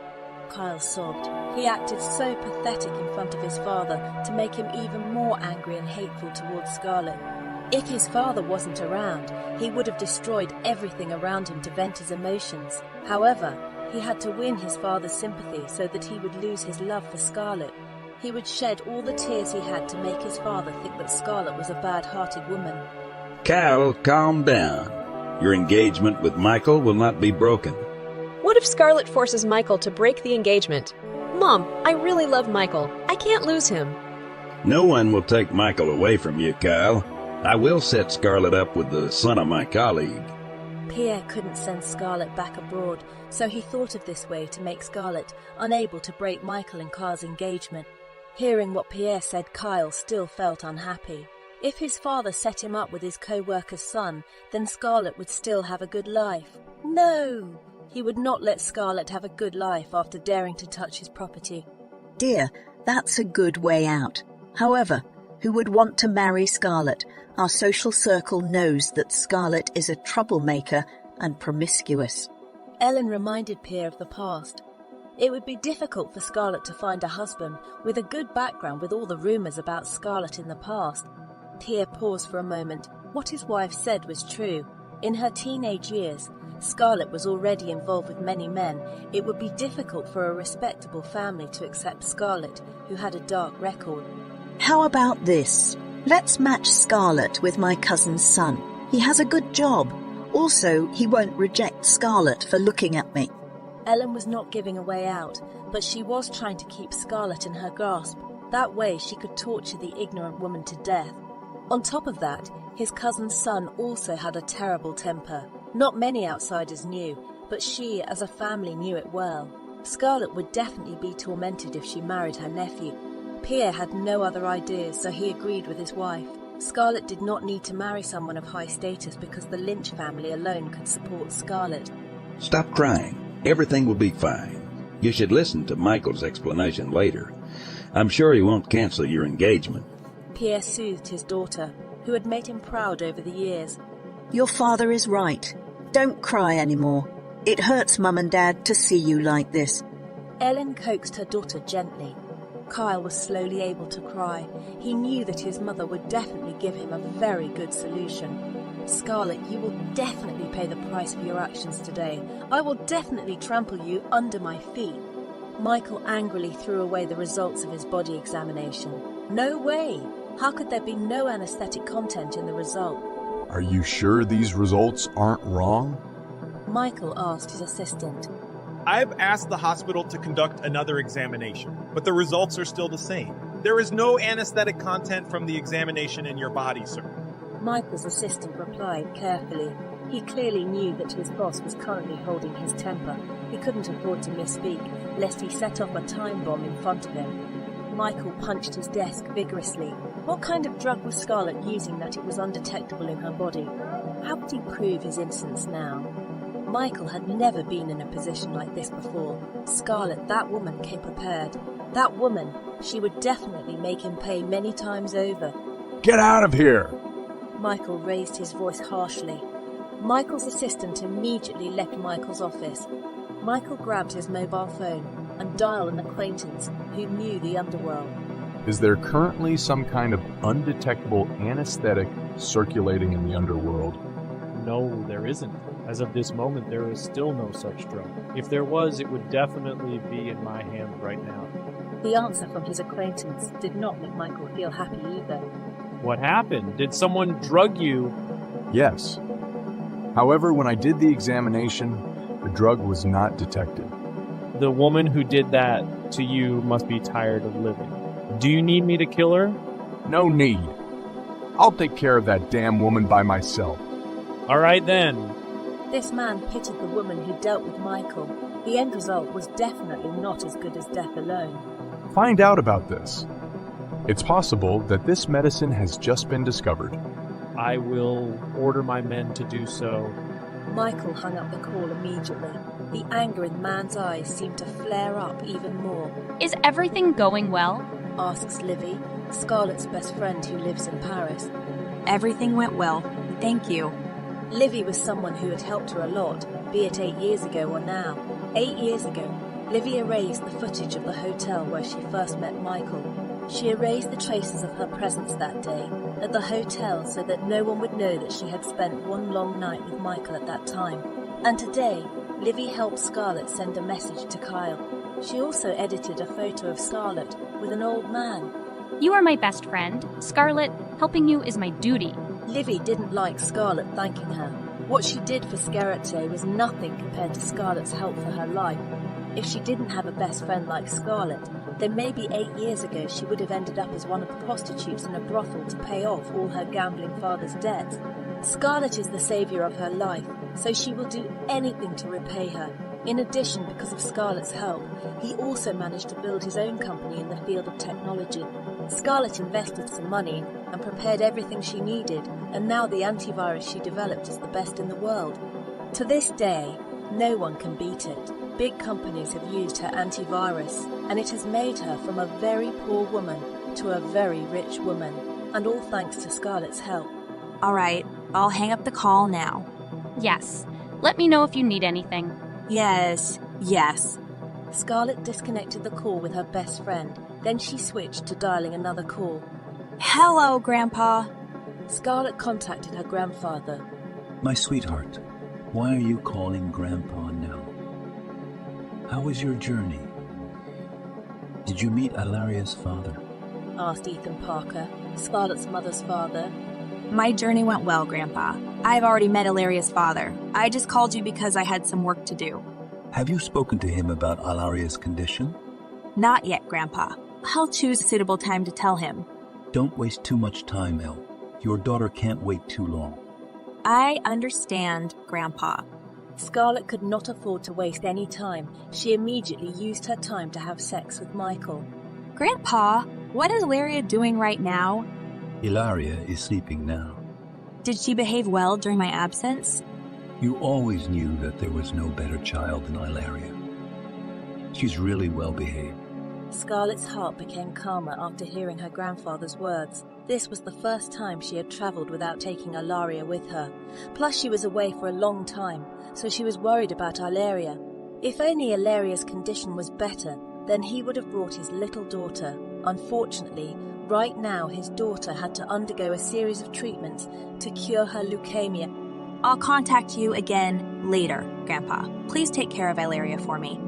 Kyle sobbed. He acted so pathetic in front of his father to make him even more angry and hateful towards Scarlett. If his father wasn't around, he would have destroyed everything around him to vent his emotions. However, he had to win his father's sympathy so that he would lose his love for Scarlett. He would shed all the tears he had to make his father think that Scarlett was a bad-hearted woman. Kyle, calm down. Your engagement with Michael will not be broken. What if Scarlett forces Michael to break the engagement? Mom, I really love Michael. I can't lose him. No one will take Michael away from you, Kyle. I will set Scarlett up with the son of my colleague. Pierre couldn't send Scarlett back abroad, so he thought of this way to make Scarlett unable to break Michael and Kyle's engagement. Hearing what Pierre said, Kyle still felt unhappy. If his father set him up with his co-worker's son, then Scarlett would still have a good life. No! He would not let Scarlett have a good life after daring to touch his property. Dear, that's a good way out. However, who would want to marry Scarlett? Our social circle knows that Scarlett is a troublemaker and promiscuous. Ellen reminded Pierre of the past. It would be difficult for Scarlett to find a husband with a good background with all the rumours about Scarlett in the past. Pierre paused for a moment. What his wife said was true. In her teenage years, Scarlett was already involved with many men. It would be difficult for a respectable family to accept Scarlett, who had a dark record. How about this? Let's match Scarlett with my cousin's son. He has a good job. Also, he won't reject Scarlett for looking at me. Ellen was not giving a way out, but she was trying to keep Scarlett in her grasp. That way she could torture the ignorant woman to death. On top of that, his cousin's son also had a terrible temper. Not many outsiders knew, but she, as a family, knew it well. Scarlett would definitely be tormented if she married her nephew. Pierre had no other ideas, so he agreed with his wife. Scarlett did not need to marry someone of high status because the Lynch family alone could support Scarlett. Stop crying. Everything will be fine. You should listen to Michael's explanation later. I'm sure he won't cancel your engagement. Pierre soothed his daughter, who had made him proud over the years. Your father is right. Don't cry anymore. It hurts Mum and Dad to see you like this. Ellen coaxed her daughter gently. Kyle was slowly able to cry. He knew that his mother would definitely give him a very good solution. Scarlett, you will definitely pay the price for your actions today. I will definitely trample you under my feet. Michael angrily threw away the results of his body examination. No way! How could there be no anesthetic content in the result? Are you sure these results aren't wrong? Michael asked his assistant. I've asked the hospital to conduct another examination, but the results are still the same. There is no anesthetic content from the examination in your body, sir. Michael's assistant replied carefully. He clearly knew that his boss was currently holding his temper. He couldn't afford to misspeak, lest he set off a time bomb in front of him. Michael punched his desk vigorously. What kind of drug was Scarlett using that it was undetectable in her body? How could he prove his innocence now? Michael had never been in a position like this before. Scarlett, that woman, came prepared. That woman, she would definitely make him pay many times over. Get out of here! Michael raised his voice harshly. Michael's assistant immediately left Michael's office. Michael grabbed his mobile phone and dialed an acquaintance who knew the underworld. Is there currently some kind of undetectable anesthetic circulating in the underworld? No, there isn't. As of this moment, there is still no such drug. If there was, it would definitely be in my hand right now. The answer from his acquaintance did not make Michael feel happy either. What happened? Did someone drug you? Yes. However, when I did the examination, the drug was not detected. The woman who did that to you must be tired of living. Do you need me to kill her? No need. I'll take care of that damn woman by myself. All right then. This man pitied the woman who dealt with Michael. The end result was definitely not as good as death alone. Find out about this. It's possible that this medicine has just been discovered. I will order my men to do so. Michael hung up the call immediately. The anger in the man's eyes seemed to flare up even more. Is everything going well? Asks Livy, Scarlett's best friend who lives in Paris. Everything went well. Thank you. Livy was someone who had helped her a lot, be it 8 years ago or now. 8 years ago, Livy erased the footage of the hotel where she first met Michael. She erased the traces of her presence that day at the hotel so that no one would know that she had spent one long night with Michael at that time. And today, Livy helped Scarlett send a message to Kyle. She also edited a photo of Scarlett with an old man. You are my best friend. Scarlett, helping you is my duty. Livy didn't like Scarlett thanking her. What she did for Scarlett was nothing compared to Scarlett's help for her life. If she didn't have a best friend like Scarlett, then maybe 8 years ago she would have ended up as one of the prostitutes in a brothel to pay off all her gambling father's debts. Scarlett is the saviour of her life, so she will do anything to repay her. In addition, because of Scarlett's help, he also managed to build his own company in the field of technology. Scarlett invested some money and prepared everything she needed, and now the antivirus she developed is the best in the world. To this day, no one can beat it. Big companies have used her antivirus, and it has made her from a very poor woman to a very rich woman, and all thanks to Scarlett's help. All right, I'll hang up the call now. Yes. Let me know if you need anything. Yes. Scarlett disconnected the call with her best friend, then she switched to dialing another call. Hello, Grandpa. Scarlett contacted her grandfather. My sweetheart, why are you calling Grandpa now? How was your journey? Did you meet Alaria's father? Asked Ethan Parker, Scarlett's mother's father. My journey went well, Grandpa. I've already met Alaria's father. I just called you because I had some work to do. Have you spoken to him about Alaria's condition? Not yet, Grandpa. I'll choose a suitable time to tell him. Don't waste too much time, Elle. Your daughter can't wait too long. I understand, Grandpa. Scarlett could not afford to waste any time. She immediately used her time to have sex with Michael. Grandpa, what is Ilaria doing right now? Ilaria is sleeping now. Did she behave well during my absence? You always knew that there was no better child than Ilaria. She's really well behaved. Scarlett's heart became calmer after hearing her grandfather's words. This was the first time she had travelled without taking Ilaria with her. Plus she was away for a long time, so she was worried about Ilaria. If only Ilaria's condition was better, then he would have brought his little daughter. Unfortunately, right now his daughter had to undergo a series of treatments to cure her leukemia. I'll contact you again later, Grandpa. Please take care of Ilaria for me.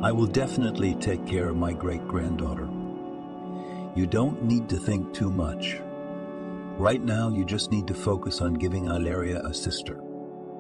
I will definitely take care of my great-granddaughter. You don't need to think too much. Right now, you just need to focus on giving Ilaria a sister.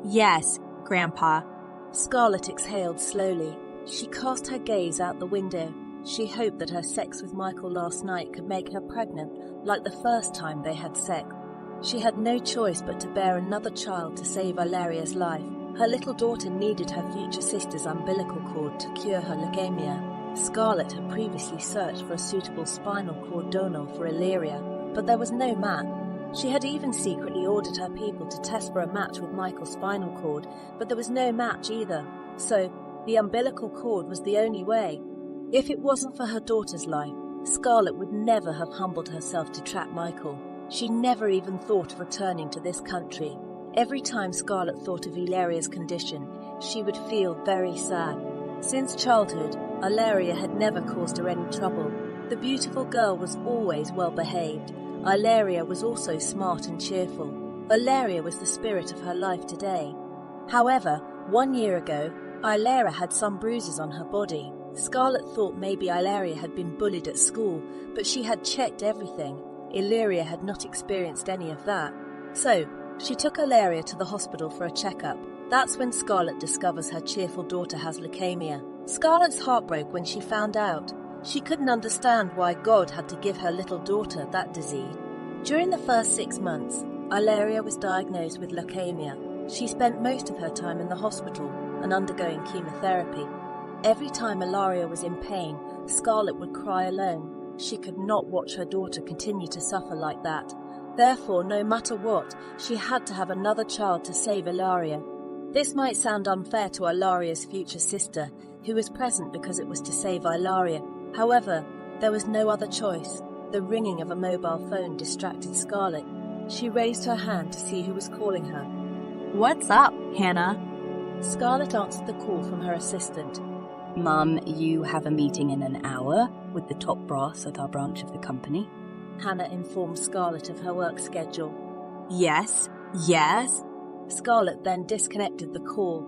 Yes, Grandpa. Scarlett exhaled slowly. She cast her gaze out the window. She hoped that her sex with Michael last night could make her pregnant, like the first time they had sex. She had no choice but to bear another child to save Ilaria's life. Her little daughter needed her future sister's umbilical cord to cure her leukemia. Scarlett had previously searched for a suitable spinal cord donor for Ilaria, but there was no match. She had even secretly ordered her people to test for a match with Michael's spinal cord, but there was no match either. So, the umbilical cord was the only way. If it wasn't for her daughter's life, Scarlett would never have humbled herself to trap Michael. She never even thought of returning to this country. Every time Scarlett thought of Ilaria's condition, she would feel very sad. Since childhood, Ilaria had never caused her any trouble. The beautiful girl was always well behaved. Ilaria was also smart and cheerful. Ilaria was the spirit of her life today. However, 1 year ago, Ilaria had some bruises on her body. Scarlett thought maybe Ilaria had been bullied at school, but she had checked everything. Ilaria had not experienced any of that. So, she took Ilaria to the hospital for a checkup. That's when Scarlett discovers her cheerful daughter has leukemia. Scarlett's heart broke when she found out. She couldn't understand why God had to give her little daughter that disease. During the first 6 months, Ilaria was diagnosed with leukemia. She spent most of her time in the hospital and undergoing chemotherapy. Every time Ilaria was in pain, Scarlett would cry alone. She could not watch her daughter continue to suffer like that. Therefore, no matter what, she had to have another child to save Ilaria. This might sound unfair to Ilaria's future sister, who was present because it was to save Ilaria. However, there was no other choice. The ringing of a mobile phone distracted Scarlett. She raised her hand to see who was calling her. What's up, Hannah? Scarlett answered the call from her assistant. Mum, you have a meeting in an hour with the top brass at our branch of the company. Hannah informed Scarlett of her work schedule. Yes. Scarlett then disconnected the call.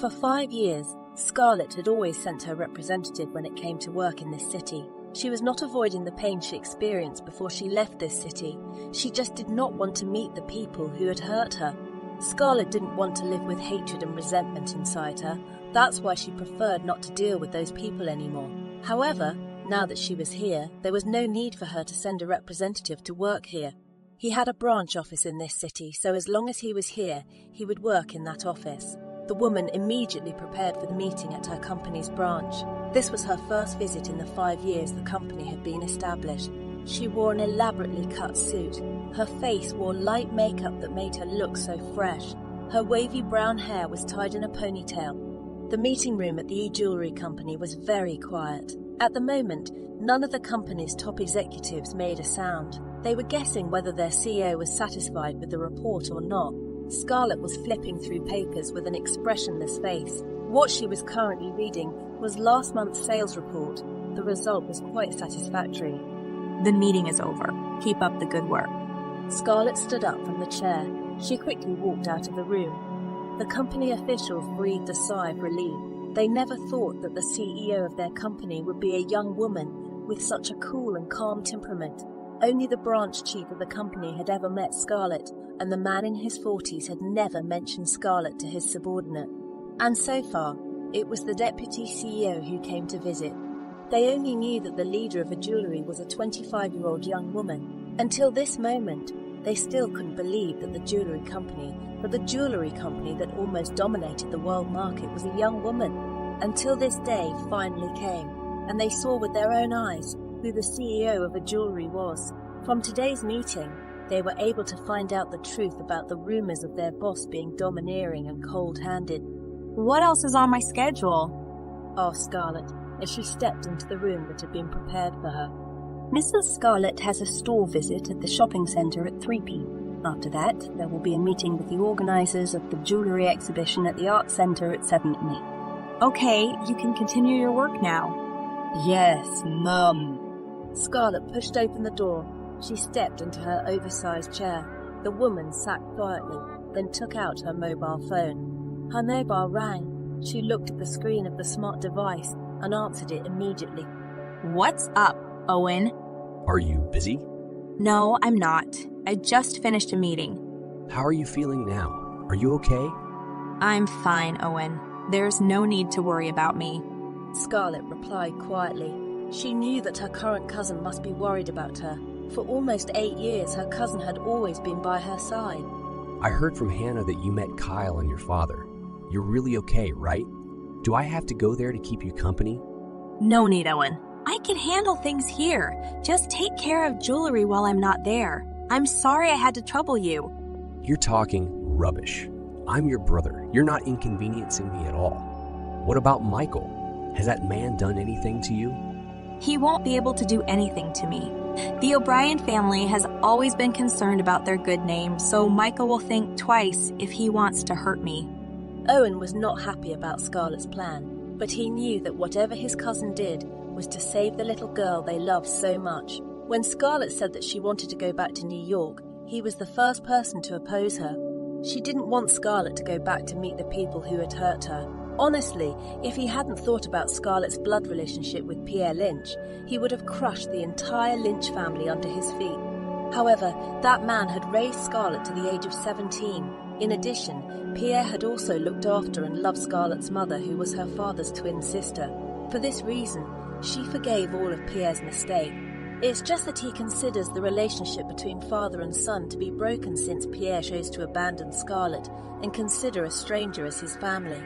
For 5 years, Scarlett had always sent her representative when it came to work in this city. She was not avoiding the pain she experienced before she left this city. She just did not want to meet the people who had hurt her. Scarlett didn't want to live with hatred and resentment inside her. That's why she preferred not to deal with those people anymore. However, now that she was here, there was no need for her to send a representative to work here. He had a branch office in this city, so as long as he was here, he would work in that office. The woman immediately prepared for the meeting at her company's branch. This was her first visit in the 5 years the company had been established. She wore an elaborately cut suit. Her face wore light makeup that made her look so fresh. Her wavy brown hair was tied in a ponytail. The meeting room at the e-jewelry company was very quiet. At the moment, none of the company's top executives made a sound. They were guessing whether their CEO was satisfied with the report or not. Scarlett was flipping through papers with an expressionless face. What she was currently reading was last month's sales report. The result was quite satisfactory. The meeting is over. Keep up the good work. Scarlett stood up from the chair. She quickly walked out of the room. The company officials breathed a sigh of relief. They never thought that the CEO of their company would be a young woman with such a cool and calm temperament. Only the branch chief of the company had ever met Scarlett, and the man in his 40s had never mentioned Scarlett to his subordinate. And so far, it was the deputy CEO who came to visit. They only knew that the leader of a jewellery was a 25-year-old young woman. Until this moment, they still couldn't believe that the jewellery company that almost dominated the world market was a young woman. Until this day finally came, and they saw with their own eyes who the CEO of a jewellery was. From today's meeting, they were able to find out the truth about the rumours of their boss being domineering and cold-handed. What else is on my schedule? Asked Scarlett as she stepped into the room that had been prepared for her. Mrs. Scarlett has a store visit at the shopping centre at 3 p.m. After that, there will be a meeting with the organisers of the jewellery exhibition at the art centre at 7 p.m. Okay, you can continue your work now. Yes, Mum. Scarlett pushed open the door. She stepped into her oversized chair. The woman sat quietly, then took out her mobile phone. Her mobile rang. She looked at the screen of the smart device and answered it immediately. What's up, Owen? Are you busy? No, I'm not. I just finished a meeting. How are you feeling now? Are you okay? I'm fine, Owen. There's no need to worry about me. Scarlett replied quietly. She knew that her current cousin must be worried about her. For almost 8 years, her cousin had always been by her side. I heard from Hannah that you met Kyle and your father. You're really okay, right? Do I have to go there to keep you company? No need, Owen. I can handle things here. Just take care of jewelry while I'm not there. I'm sorry I had to trouble you. You're talking rubbish. I'm your brother. You're not inconveniencing me at all. What about Michael? Has that man done anything to you? He won't be able to do anything to me. The O'Brien family has always been concerned about their good name, so Michael will think twice if he wants to hurt me. Owen was not happy about Scarlett's plan, but he knew that whatever his cousin did was to save the little girl they loved so much. When Scarlett said that she wanted to go back to New York, he was the first person to oppose her. She didn't want Scarlett to go back to meet the people who had hurt her. Honestly, if he hadn't thought about Scarlett's blood relationship with Pierre Lynch, he would have crushed the entire Lynch family under his feet. However, that man had raised Scarlett to the age of 17. In addition, Pierre had also looked after and loved Scarlett's mother, who was her father's twin sister. For this reason, she forgave all of Pierre's mistakes. It's just that he considers the relationship between father and son to be broken since Pierre chose to abandon Scarlett and consider a stranger as his family.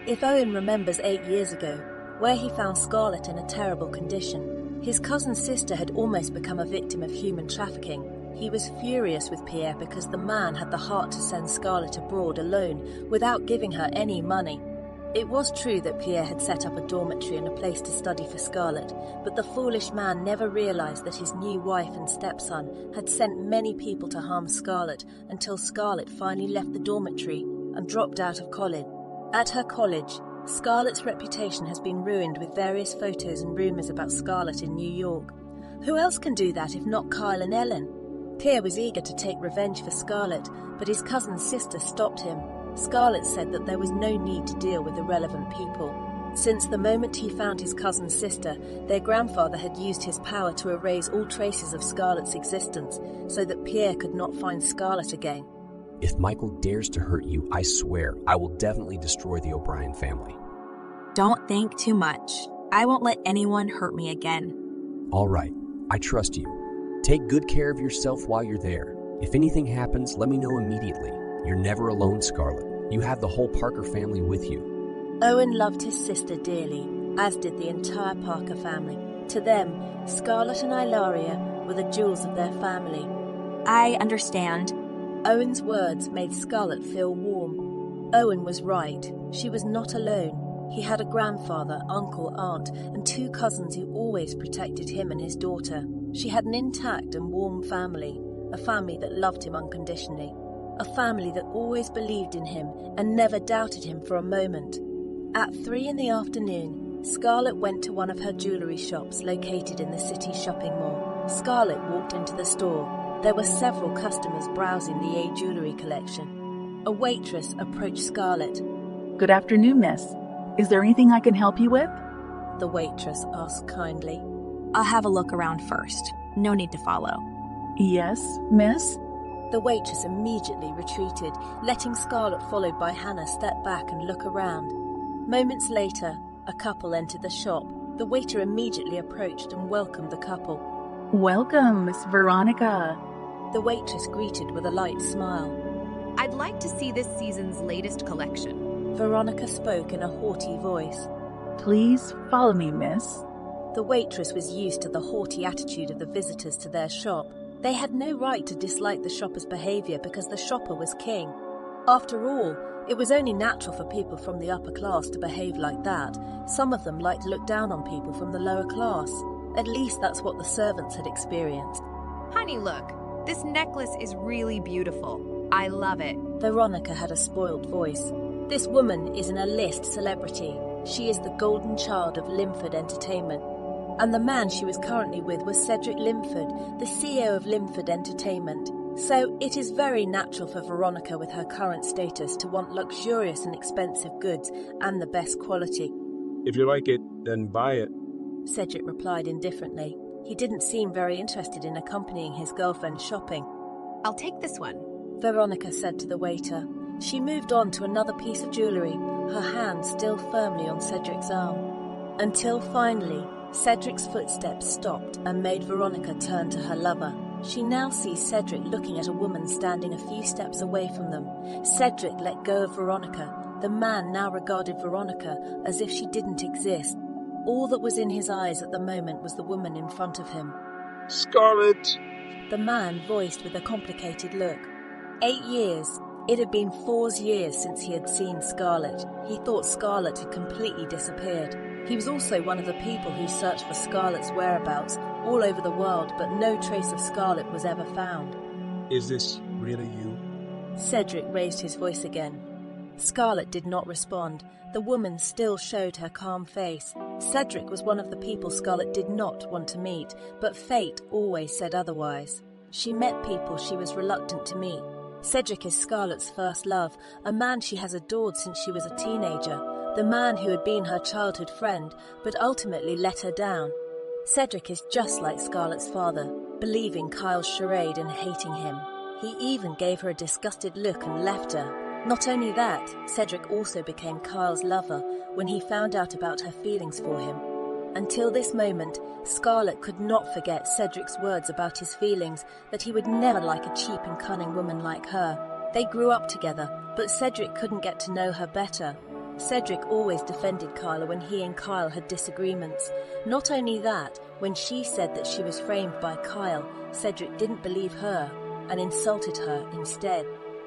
If Owen remembers 8 years ago, where he found Scarlett in a terrible condition, his cousin's sister had almost become a victim of human trafficking. He was furious with Pierre because the man had the heart to send Scarlett abroad alone without giving her any money. It was true that Pierre had set up a dormitory and a place to study for Scarlett, but the foolish man never realized that his new wife and stepson had sent many people to harm Scarlett until Scarlett finally left the dormitory and dropped out of college. At her college, Scarlett's reputation has been ruined with various photos and rumors about Scarlett in New York. Who else can do that if not Kyle and Ellen? Pierre was eager to take revenge for Scarlett, but his cousin's sister stopped him. Scarlett said that there was no need to deal with irrelevant people. Since the moment he found his cousin's sister, their grandfather had used his power to erase all traces of Scarlett's existence so that Pierre could not find Scarlett again. If Michael dares to hurt you, I swear I will definitely destroy the O'Brien family. Don't think too much. I won't let anyone hurt me again. All right, I trust you. Take good care of yourself while you're there. If anything happens, let me know immediately. You're never alone, Scarlett. You have the whole Parker family with you. Owen loved his sister dearly, as did the entire Parker family. To them, Scarlett and Ilaria were the jewels of their family. I understand. Owen's words made Scarlett feel warm. Owen was right. She was not alone. He had a grandfather, uncle, aunt, and 2 cousins who always protected him and his daughter. She had an intact and warm family, a family that loved him unconditionally, a family that always believed in him and never doubted him for a moment. At 3 in the afternoon, Scarlett went to one of her jewellery shops located in the city shopping mall. Scarlett walked into the store. There were several customers browsing the A jewellery collection. A waitress approached Scarlett. Good afternoon, miss. Is there anything I can help you with? The waitress asked kindly. I'll have a look around first. No need to follow. Yes, miss? The waitress immediately retreated, letting Scarlett, followed by Hannah, step back and look around. Moments later, a couple entered the shop. The waiter immediately approached and welcomed the couple. Welcome, Miss Veronica. The waitress greeted with a light smile. I'd like to see this season's latest collection. Veronica spoke in a haughty voice. Please follow me, miss. The waitress was used to the haughty attitude of the visitors to their shop. They had no right to dislike the shopper's behaviour because the shopper was king. After all, it was only natural for people from the upper class to behave like that. Some of them liked to look down on people from the lower class. At least that's what the servants had experienced. Honey, look. This necklace is really beautiful. I love it. Veronica had a spoiled voice. This woman is an A-list celebrity. She is the golden child of Limford Entertainment. And the man she was currently with was Cedric Limford, the CEO of Limford Entertainment. So it is very natural for Veronica, with her current status, to want luxurious and expensive goods and the best quality. If you like it, then buy it, Cedric replied indifferently. He didn't seem very interested in accompanying his girlfriend shopping. I'll take this one, Veronica said to the waiter. She moved on to another piece of jewellery, her hand still firmly on Cedric's arm. Until finally, Cedric's footsteps stopped and made Veronica turn to her lover. She now sees Cedric looking at a woman standing a few steps away from them. Cedric let go of Veronica. The man now regarded Veronica as if she didn't exist. All that was in his eyes at the moment was the woman in front of him. Scarlett! The man voiced with a complicated look. 8 years. It had been 4 years since he had seen Scarlett. He thought Scarlett had completely disappeared. He was also one of the people who searched for Scarlett's whereabouts all over the world, but no trace of Scarlett was ever found. Is this really you? Cedric raised his voice again. Scarlett did not respond. The woman still showed her calm face. Cedric was one of the people Scarlett did not want to meet, but fate always said otherwise. She met people she was reluctant to meet. Cedric is Scarlett's first love, a man she has adored since she was a teenager, the man who had been her childhood friend, but ultimately let her down. Cedric is just like Scarlett's father, believing Kyle's charade and hating him. He even gave her a disgusted look and left her. Not only that, Cedric also became Kyle's lover when he found out about her feelings for him. Until this moment, Scarlett could not forget Cedric's words about his feelings, that he would never like a cheap and cunning woman like her. They grew up together, but Cedric couldn't get to know her better. Cedric always defended Kyla when he and Kyle had disagreements. Not only that, when she said that she was framed by Kyle, Cedric didn't believe her and insulted her instead.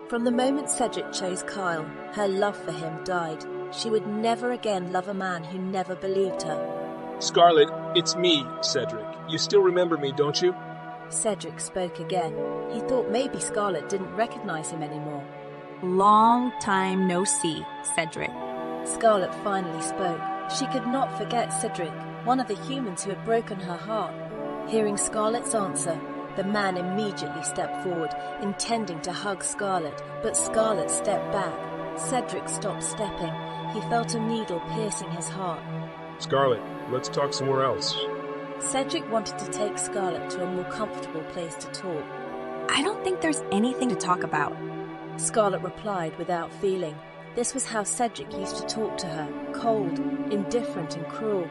From the moment Cedric chose Kyle, her love for him died. She would never again love a man who never believed her. Scarlett, it's me, Cedric. You still remember me, don't you? Cedric spoke again. He thought maybe Scarlett didn't recognize him anymore. Long time no see, Cedric. Scarlett finally spoke. She could not forget Cedric, one of the humans who had broken her heart. Hearing Scarlett's answer, the man immediately stepped forward, intending to hug Scarlett, but Scarlett stepped back. Cedric stopped stepping. He felt a needle piercing his heart. Scarlet, let's talk somewhere else. Cedric wanted to take Scarlet to a more comfortable place to talk. I don't think there's anything to talk about. Scarlet replied without feeling. This was how Cedric used to talk to her, cold, indifferent and cruel.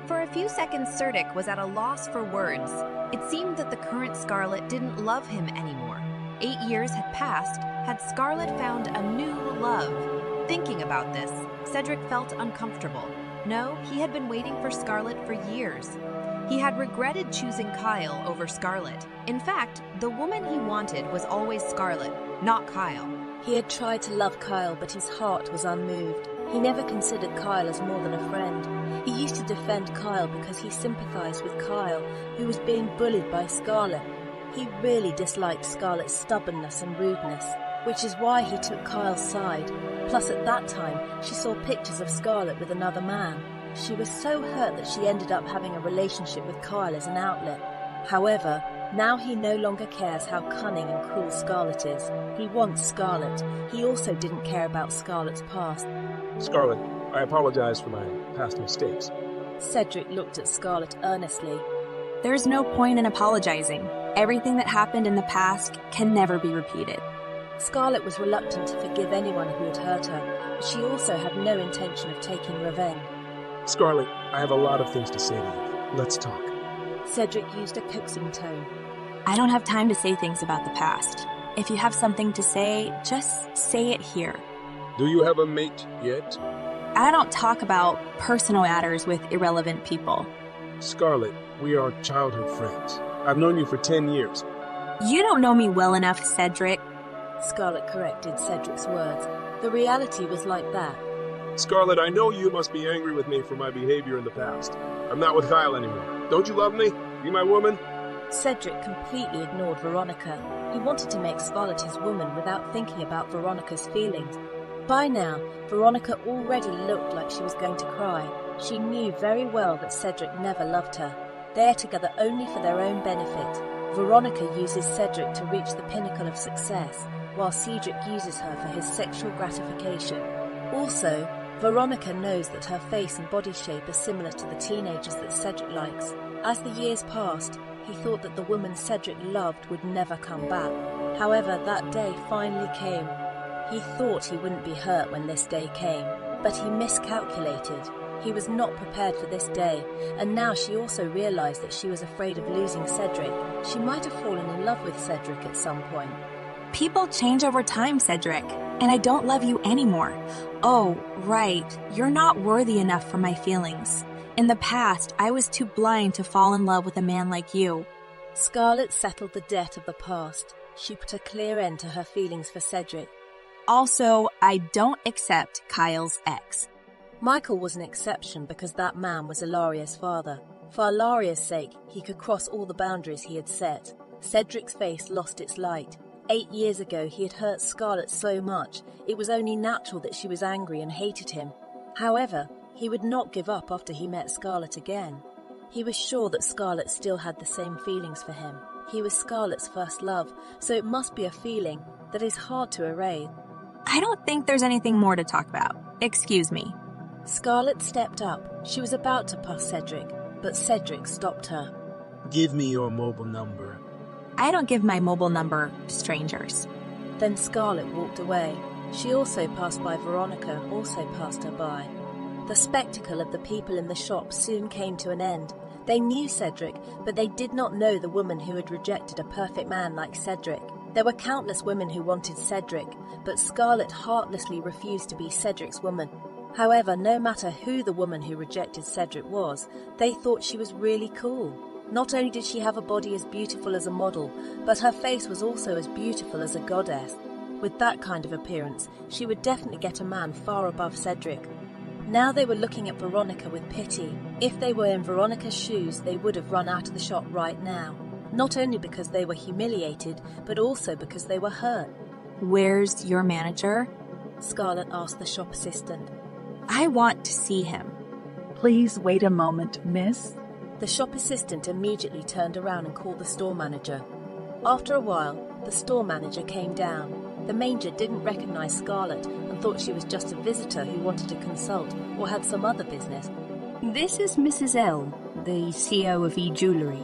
For a few seconds, Cedric was at a loss for words. It seemed that the current Scarlet didn't love him anymore. 8 years had passed. Had Scarlet found a new love? Thinking about this, Cedric felt uncomfortable. No, he had been waiting for Scarlet for years. He had regretted choosing Kyle over Scarlet. In fact, the woman he wanted was always Scarlet, not Kyle. He had tried to love Kyle, but his heart was unmoved. He never considered Kyle as more than a friend. He used to defend Kyle because he sympathized with Kyle, who was being bullied by Scarlet. He really disliked Scarlet's stubbornness and rudeness, which is why he took Kyle's side. Plus, at that time, she saw pictures of Scarlet with another man. She was so hurt that she ended up having a relationship with Kyle as an outlet. However, now he no longer cares how cunning and cruel Scarlet is. He wants Scarlet. He also didn't care about Scarlet's past. Scarlet, I apologize for my past mistakes. Cedric looked at Scarlet earnestly. There's no point in apologizing. Everything that happened in the past can never be repeated. Scarlet was reluctant to forgive anyone who had hurt her, but she also had no intention of taking revenge. Scarlet, I have a lot of things to say to you. Let's talk. Cedric used a coaxing tone. I don't have time to say things about the past. If you have something to say, just say it here. Do you have a mate yet? I don't talk about personal matters with irrelevant people. Scarlet, we are childhood friends. I've known you for 10 years. You don't know me well enough, Cedric. Scarlet corrected Cedric's words. The reality was like that. Scarlet, I know you must be angry with me for my behavior in the past. I'm not with Kyle anymore. Don't you love me? Be my woman? Cedric completely ignored Veronica. He wanted to make Scarlet his woman without thinking about Veronica's feelings. By now, Veronica already looked like she was going to cry. She knew very well that Cedric never loved her. They are together only for their own benefit. Veronica uses Cedric to reach the pinnacle of success, while Cedric uses her for his sexual gratification. Also, Veronica knows that her face and body shape are similar to the teenagers that Cedric likes. As the years passed, he thought that the woman Cedric loved would never come back. However, that day finally came. He thought he wouldn't be hurt when this day came, but he miscalculated. He was not prepared for this day, and now she also realized that she was afraid of losing Cedric. She might have fallen in love with Cedric at some point. People change over time, Cedric, and I don't love you anymore. Oh, right, you're not worthy enough for my feelings. In the past, I was too blind to fall in love with a man like you. Scarlet settled the debt of the past. She put a clear end to her feelings for Cedric. Also, I don't accept Kyle's ex. Michael was an exception because that man was Ilaria's father. For Ilaria's sake, he could cross all the boundaries he had set. Cedric's face lost its light. 8 years ago, he had hurt Scarlet so much, it was only natural that she was angry and hated him. However, he would not give up after he met Scarlet again. He was sure that Scarlet still had the same feelings for him. He was Scarlet's first love, so it must be a feeling that is hard to erase. I don't think there's anything more to talk about. Excuse me. Scarlet stepped up. She was about to pass Cedric, but Cedric stopped her. Give me your mobile number. I don't give my mobile number to strangers. Then Scarlet walked away. She also passed by Veronica, also passed her by. The spectacle of the people in the shop soon came to an end. They knew Cedric, but they did not know the woman who had rejected a perfect man like Cedric. There were countless women who wanted Cedric, but Scarlet heartlessly refused to be Cedric's woman. However, no matter who the woman who rejected Cedric was, they thought she was really cool. Not only did she have a body as beautiful as a model, but her face was also as beautiful as a goddess. With that kind of appearance, she would definitely get a man far above Cedric. Now they were looking at Veronica with pity. If they were in Veronica's shoes, they would have run out of the shop right now. Not only because they were humiliated, but also because they were hurt. Where's your manager? Scarlet asked the shop assistant. I want to see him. Please wait a moment, miss. The shop assistant immediately turned around and called the store manager. After a while, the store manager came down. The manger didn't recognize Scarlett and thought she was just a visitor who wanted to consult or had some other business. This is Mrs. L, the CEO of E-Jewelry.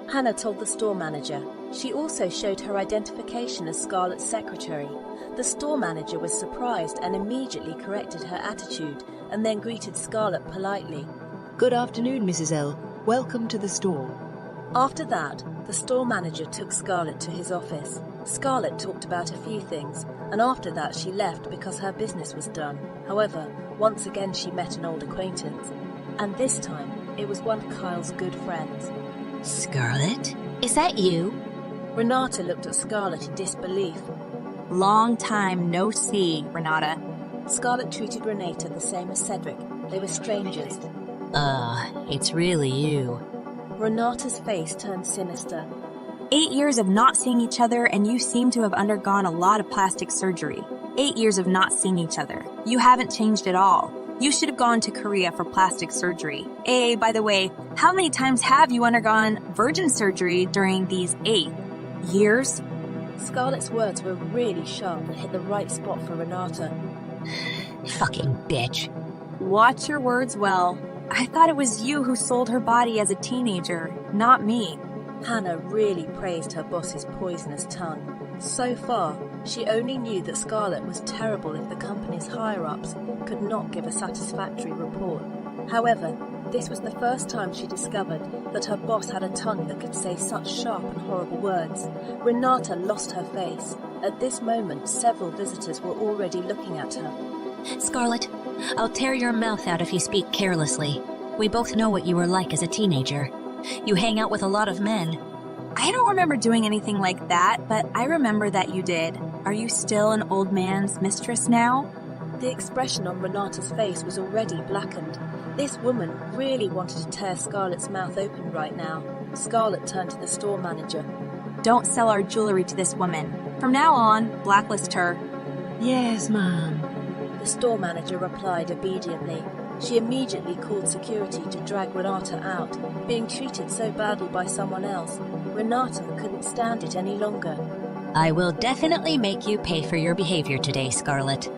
Hannah told the store manager. She also showed her identification as Scarlett's secretary. The store manager was surprised and immediately corrected her attitude and then greeted Scarlett politely. Good afternoon, Mrs. L. Welcome to the store. After that, the store manager took Scarlett to his office. Scarlett talked about a few things, and after that she left because her business was done. However, once again she met an old acquaintance, and this time it was one of Kyle's good friends. Scarlett? Is that you? Renata looked at Scarlett in disbelief. Long time no see, Renata. Scarlett treated Renata the same as Cedric. They were strangers. It's really you. Renata's face turned sinister. 8 years of not seeing each other, and you seem to have undergone a lot of plastic surgery. 8 years of not seeing each other. You haven't changed at all. You should have gone to Korea for plastic surgery. Hey, by the way, how many times have you undergone virgin surgery during these 8 years? Scarlett's words were really sharp and hit the right spot for Renata. Fucking bitch. Watch your words well. I thought it was you who sold her body as a teenager, not me. Hannah really praised her boss's poisonous tongue. So far, she only knew that Scarlett was terrible if the company's higher-ups could not give a satisfactory report. However, this was the first time she discovered that her boss had a tongue that could say such sharp and horrible words. Renata lost her face. At this moment, several visitors were already looking at her. Scarlett, I'll tear your mouth out if you speak carelessly. We both know what you were like as a teenager. You hang out with a lot of men. I don't remember doing anything like that, but I remember that you did. Are you still an old man's mistress now? The expression on Renata's face was already blackened. This woman really wanted to tear Scarlett's mouth open right now. Scarlett turned to the store manager. Don't sell our jewelry to this woman. From now on, blacklist her. Yes, ma'am. The store manager replied obediently. She immediately called security to drag Renata out, being treated so badly by someone else. Renata couldn't stand it any longer. I will definitely make you pay for your behavior today, Scarlett.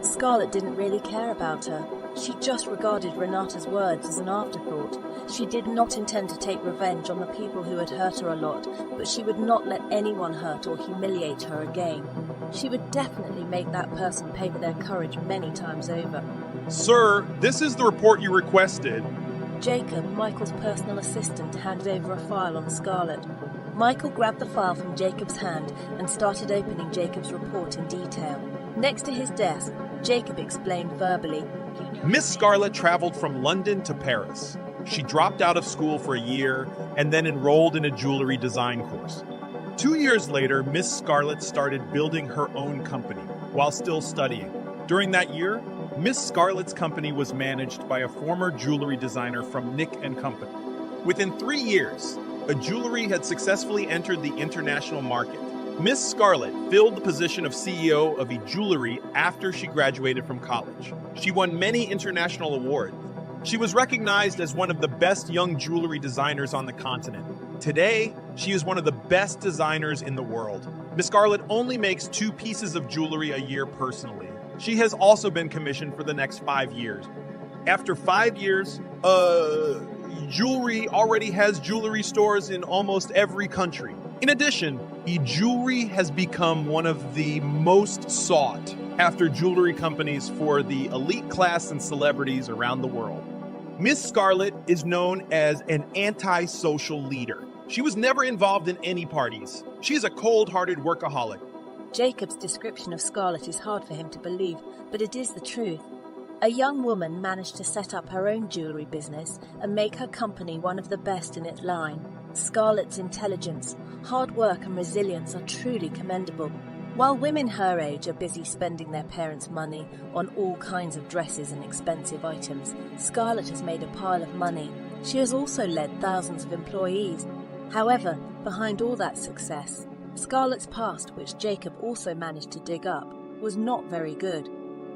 Scarlett didn't really care about her. She just regarded Renata's words as an afterthought. She did not intend to take revenge on the people who had hurt her a lot, but she would not let anyone hurt or humiliate her again. She would definitely make that person pay for their courage many times over. Sir, this is the report you requested. Jacob, Michael's personal assistant, handed over a file on Scarlett. Michael grabbed the file from Jacob's hand and started opening Jacob's report in detail. Next to his desk, Jacob explained verbally. Miss Scarlett traveled from London to Paris. She dropped out of school for a year and then enrolled in a jewelry design course. 2 years later, Miss Scarlett started building her own company while still studying. During that year, Miss Scarlett's company was managed by a former jewelry designer from Nick & Company. Within 3 years, a jewelry had successfully entered the international market. Miss Scarlett filled the position of CEO of E-Jewelry after she graduated from college. She won many international awards. She was recognized as one of the best young jewelry designers on the continent. Today, she is one of the best designers in the world. Miss Scarlett only makes 2 pieces of jewelry a year personally. She has also been commissioned for the next 5 years. After 5 years, Jewelry already has jewelry stores in almost every country. In addition, E-Jewelry has become one of the most sought after jewelry companies for the elite class and celebrities around the world. Miss Scarlett is known as an anti-social leader. She was never involved in any parties. She is a cold-hearted workaholic. Jacob's description of Scarlett is hard for him to believe, but it is the truth. A young woman managed to set up her own jewelry business and make her company one of the best in its line. Scarlett's intelligence, hard work and resilience are truly commendable. While women her age are busy spending their parents' money on all kinds of dresses and expensive items, Scarlett has made a pile of money. She has also led thousands of employees. However, behind all that success, Scarlett's past, which Jacob also managed to dig up, was not very good.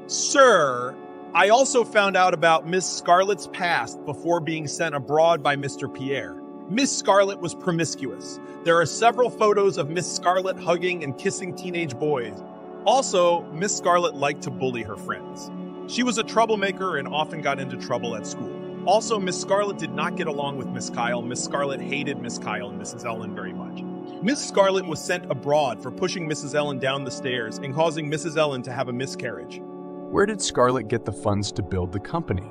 Sir, I also found out about Miss Scarlett's past before being sent abroad by Mr. Pierre. Miss Scarlett was promiscuous. There are several photos of Miss Scarlett hugging and kissing teenage boys. Also, Miss Scarlet liked to bully her friends. She was a troublemaker and often got into trouble at school. Also, Miss Scarlet did not get along with Miss Kyle. Miss Scarlet hated Miss Kyle and Mrs. Ellen very much. Miss Scarlet was sent abroad for pushing Mrs. Ellen down the stairs and causing Mrs. Ellen to have a miscarriage. Where did Scarlet get the funds to build the company?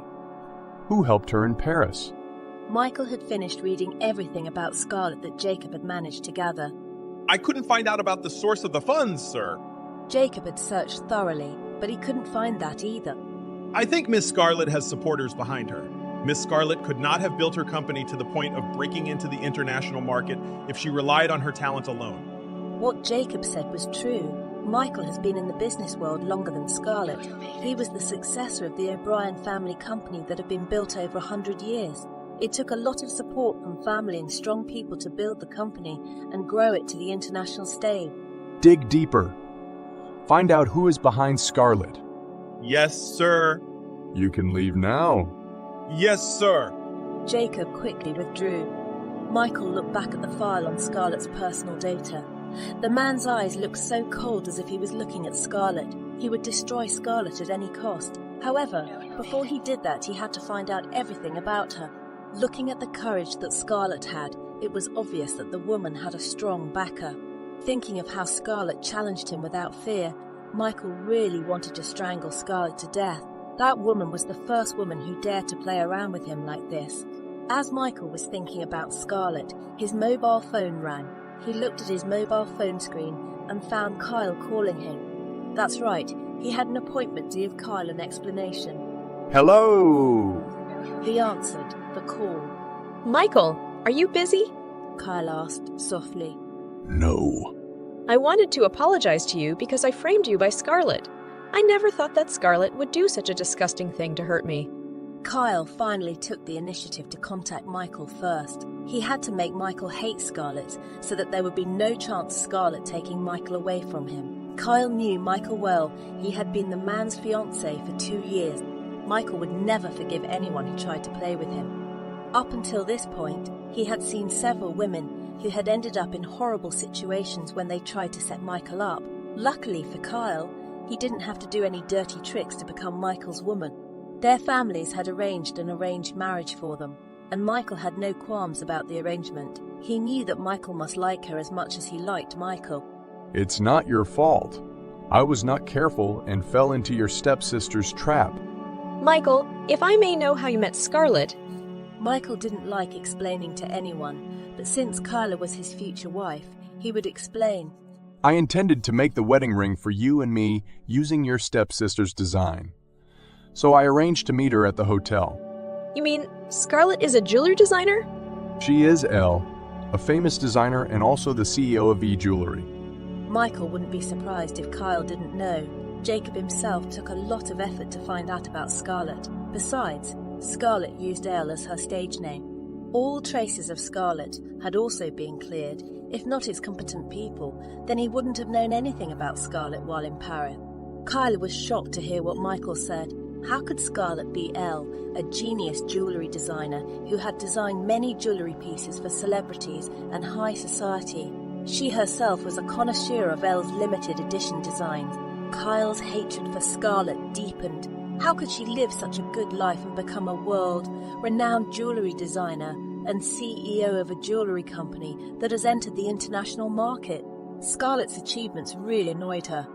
Who helped her in Paris? Michael had finished reading everything about Scarlet that Jacob had managed to gather. I couldn't find out about the source of the funds, sir. Jacob had searched thoroughly, but he couldn't find that either. I think Miss Scarlet has supporters behind her. Miss Scarlet could not have built her company to the point of breaking into the international market if she relied on her talent alone. What Jacob said was true. Michael has been in the business world longer than Scarlet. He was the successor of the O'Brien family company that had been built over 100 years. It took a lot of support from family and strong people to build the company and grow it to the international stage. Dig deeper. Find out who is behind Scarlet. Yes, sir. You can leave now. Yes, sir. Jacob quickly withdrew. Michael looked back at the file on Scarlet's personal data. The man's eyes looked so cold, as if he was looking at Scarlet. He would destroy Scarlet at any cost. However, before he did that, he had to find out everything about her. Looking at the courage that Scarlet had, it was obvious that the woman had a strong backer. Thinking of how Scarlet challenged him without fear, Michael really wanted to strangle Scarlet to death. That woman was the first woman who dared to play around with him like this. As Michael was thinking about Scarlet, his mobile phone rang. He looked at his mobile phone screen and found Kyle calling him. That's right, he had an appointment to give Kyle an explanation. Hello! He answered the call. Michael, are you busy? Kyle asked softly. No. I wanted to apologize to you because I framed you by Scarlet. I never thought that Scarlet would do such a disgusting thing to hurt me. Kyle finally took the initiative to contact Michael first. He had to make Michael hate Scarlet so that there would be no chance of Scarlet taking Michael away from him. Kyle knew Michael well. He had been the man's fiancé for 2 years. Michael would never forgive anyone who tried to play with him. Up until this point, he had seen several women who had ended up in horrible situations when they tried to set Michael up. Luckily for Kyle, he didn't have to do any dirty tricks to become Michael's woman. Their families had arranged an arranged marriage for them, and Michael had no qualms about the arrangement. He knew that Michael must like her as much as he liked Michael. It's not your fault. I was not careful and fell into your stepsister's trap. Michael, if I may know how you met Scarlet. Michael didn't like explaining to anyone, but since Kyla was his future wife, he would explain. I intended to make the wedding ring for you and me using your stepsister's design. So I arranged to meet her at the hotel. You mean Scarlet is a jewelry designer? She is Elle, a famous designer and also the CEO of E-Jewelry. Michael wouldn't be surprised if Kyle didn't know. Jacob himself took a lot of effort to find out about Scarlet. Besides, Scarlet used Elle as her stage name. All traces of Scarlet had also been cleared. If not his competent people, then he wouldn't have known anything about Scarlet while in Paris. Kyle was shocked to hear what Michael said. How could Scarlet be Elle, a genius jewellery designer who had designed many jewellery pieces for celebrities and high society? She herself was a connoisseur of Elle's limited edition designs. Kyle's hatred for Scarlet deepened. How could she live such a good life and become a world-renowned jewellery designer and CEO of a jewellery company that has entered the international market? Scarlet's achievements really annoyed her.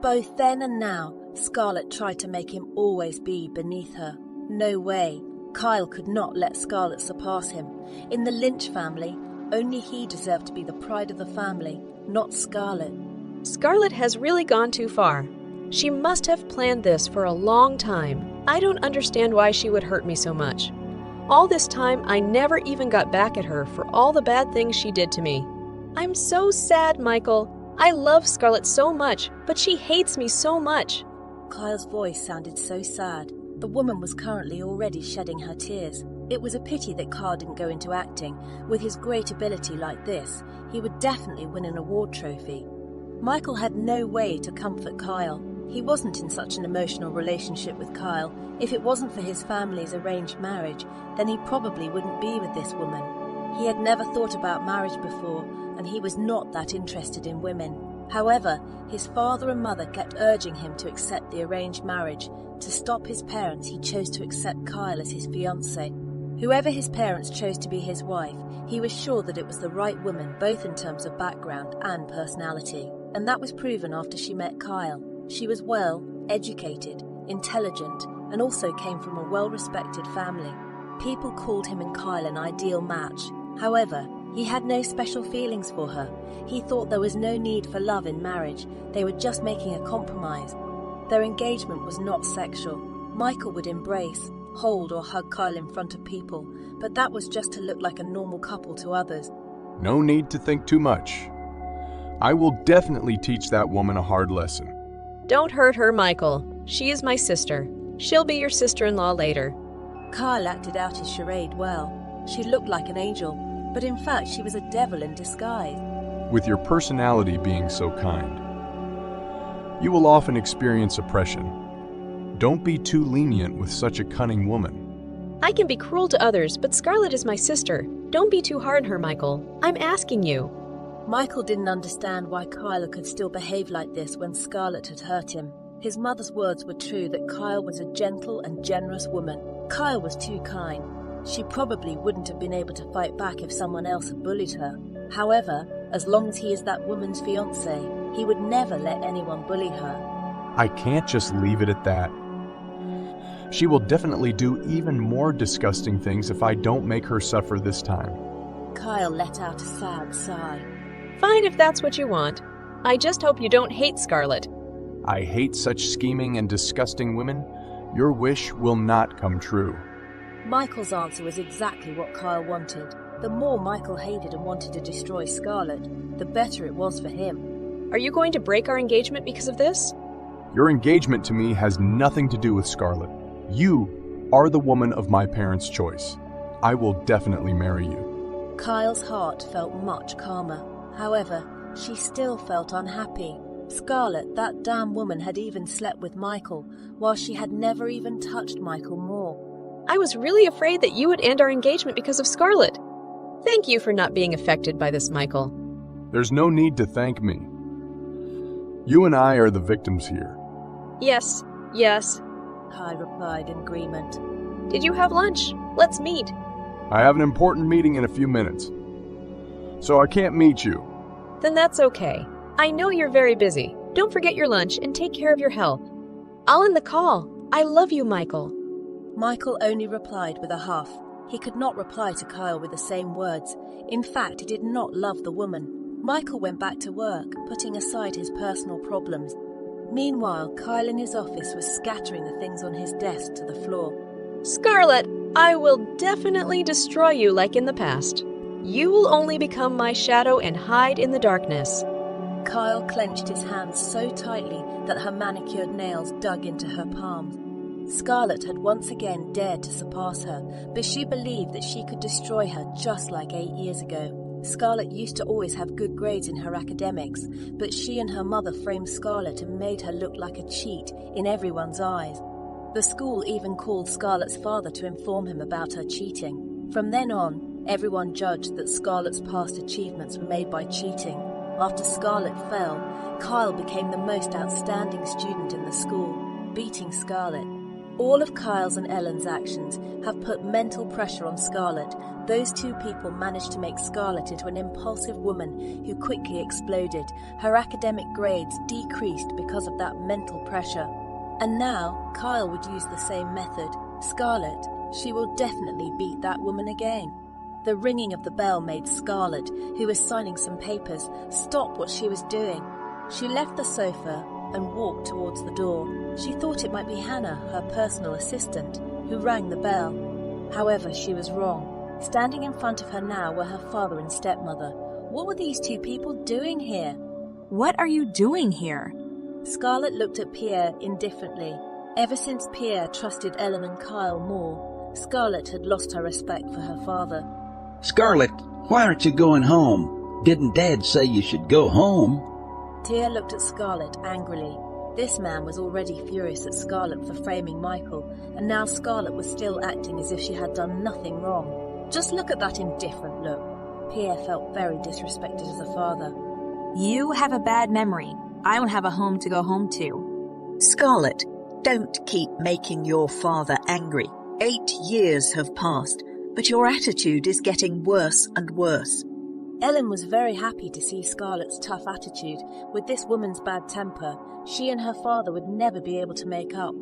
Both then and now, Scarlet tried to make him always be beneath her. No way. Kyle could not let Scarlet surpass him. In the Lynch family, only he deserved to be the pride of the family, not Scarlet. Scarlet has really gone too far. She must have planned this for a long time. I don't understand why she would hurt me so much. All this time, I never even got back at her for all the bad things she did to me. I'm so sad, Michael. I love Scarlet so much, but she hates me so much. Kyle's voice sounded so sad. The woman was currently already shedding her tears. It was a pity that Kyle didn't go into acting. With his great ability like this, he would definitely win an award trophy. Michael had no way to comfort Kyle. He wasn't in such an emotional relationship with Kyle. If it wasn't for his family's arranged marriage, then he probably wouldn't be with this woman. He had never thought about marriage before, and he was not that interested in women. However, his father and mother kept urging him to accept the arranged marriage. To stop his parents, he chose to accept Kyle as his fiancée. Whoever his parents chose to be his wife, he was sure that it was the right woman, both in terms of background and personality. And that was proven after she met Kyle. She was well, educated, intelligent, and also came from a well-respected family. People called him and Kyle an ideal match. However, he had no special feelings for her. He thought there was no need for love in marriage. They were just making a compromise. Their engagement was not sexual. Michael would embrace, hold or hug Kyle in front of people, but that was just to look like a normal couple to others. No need to think too much. I will definitely teach that woman a hard lesson. Don't hurt her, Michael. She is my sister. She'll be your sister-in-law later. Kyle acted out his charade well. She looked like an angel, but in fact she was a devil in disguise. With your personality being so kind, you will often experience oppression. Don't be too lenient with such a cunning woman. I can be cruel to others, but Scarlett is my sister. Don't be too hard on her, Michael. I'm asking you. Michael didn't understand why Kyle could still behave like this when Scarlett had hurt him. His mother's words were true that Kyle was a gentle and generous woman. Kyle was too kind. She probably wouldn't have been able to fight back if someone else had bullied her. However, as long as he is that woman's fiancé, he would never let anyone bully her. I can't just leave it at that. She will definitely do even more disgusting things if I don't make her suffer this time. Kyle let out a sad sigh. Fine if that's what you want. I just hope you don't hate Scarlett. I hate such scheming and disgusting women. Your wish will not come true. Michael's answer was exactly what Kyle wanted. The more Michael hated and wanted to destroy Scarlett, the better it was for him. Are you going to break our engagement because of this? Your engagement to me has nothing to do with Scarlett. You are the woman of my parents' choice. I will definitely marry you. Kyle's heart felt much calmer. However, she still felt unhappy. Scarlett, that damn woman, had even slept with Michael, while she had never even touched Michael more. I was really afraid that you would end our engagement because of Scarlett. Thank you for not being affected by this, Michael. There's no need to thank me. You and I are the victims here. Yes, Kyle replied in agreement. Did you have lunch? Let's meet. I have an important meeting in a few minutes, so I can't meet you. Then that's okay. I know you're very busy. Don't forget your lunch and take care of your health. I'll end the call. I love you, Michael. Michael only replied with a huff. He could not reply to Kyle with the same words. In fact, he did not love the woman. Michael went back to work, putting aside his personal problems. Meanwhile, Kyle in his office was scattering the things on his desk to the floor. Scarlett, I will definitely destroy you like in the past. You will only become my shadow and hide in the darkness. Kyle clenched his hands so tightly that her manicured nails dug into her palms. Scarlett had once again dared to surpass her, but she believed that she could destroy her just like 8 years ago. Scarlett used to always have good grades in her academics, but she and her mother framed Scarlett and made her look like a cheat in everyone's eyes. The school even called Scarlett's father to inform him about her cheating. From then on, everyone judged that Scarlett's past achievements were made by cheating. After Scarlett fell, Kyle became the most outstanding student in the school, beating Scarlett. All of Kyle's and Ellen's actions have put mental pressure on Scarlett. Those two people managed to make Scarlett into an impulsive woman who quickly exploded. Her academic grades decreased because of that mental pressure. And now, Kyle would use the same method. Scarlett, she will definitely beat that woman again. The ringing of the bell made Scarlett, who was signing some papers, stop what she was doing. She left the sofa and walked towards the door. She thought it might be Hannah, her personal assistant, who rang the bell. However, she was wrong. Standing in front of her now were her father and stepmother. What were these two people doing here? What are you doing here? Scarlett looked at Pierre indifferently. Ever since Pierre trusted Ellen and Kyle more, Scarlett had lost her respect for her father. Scarlett, why aren't you going home? Didn't Dad say you should go home? Pierre looked at Scarlett angrily. This man was already furious at Scarlett for framing Michael, and now Scarlett was still acting as if she had done nothing wrong. Just look at that indifferent look. Pierre felt very disrespected as a father. You have a bad memory. I don't have a home to go home to. Scarlett, don't keep making your father angry. 8 years have passed, but your attitude is getting worse and worse. Ellen was very happy to see Scarlett's tough attitude. With this woman's bad temper, she and her father would never be able to make up.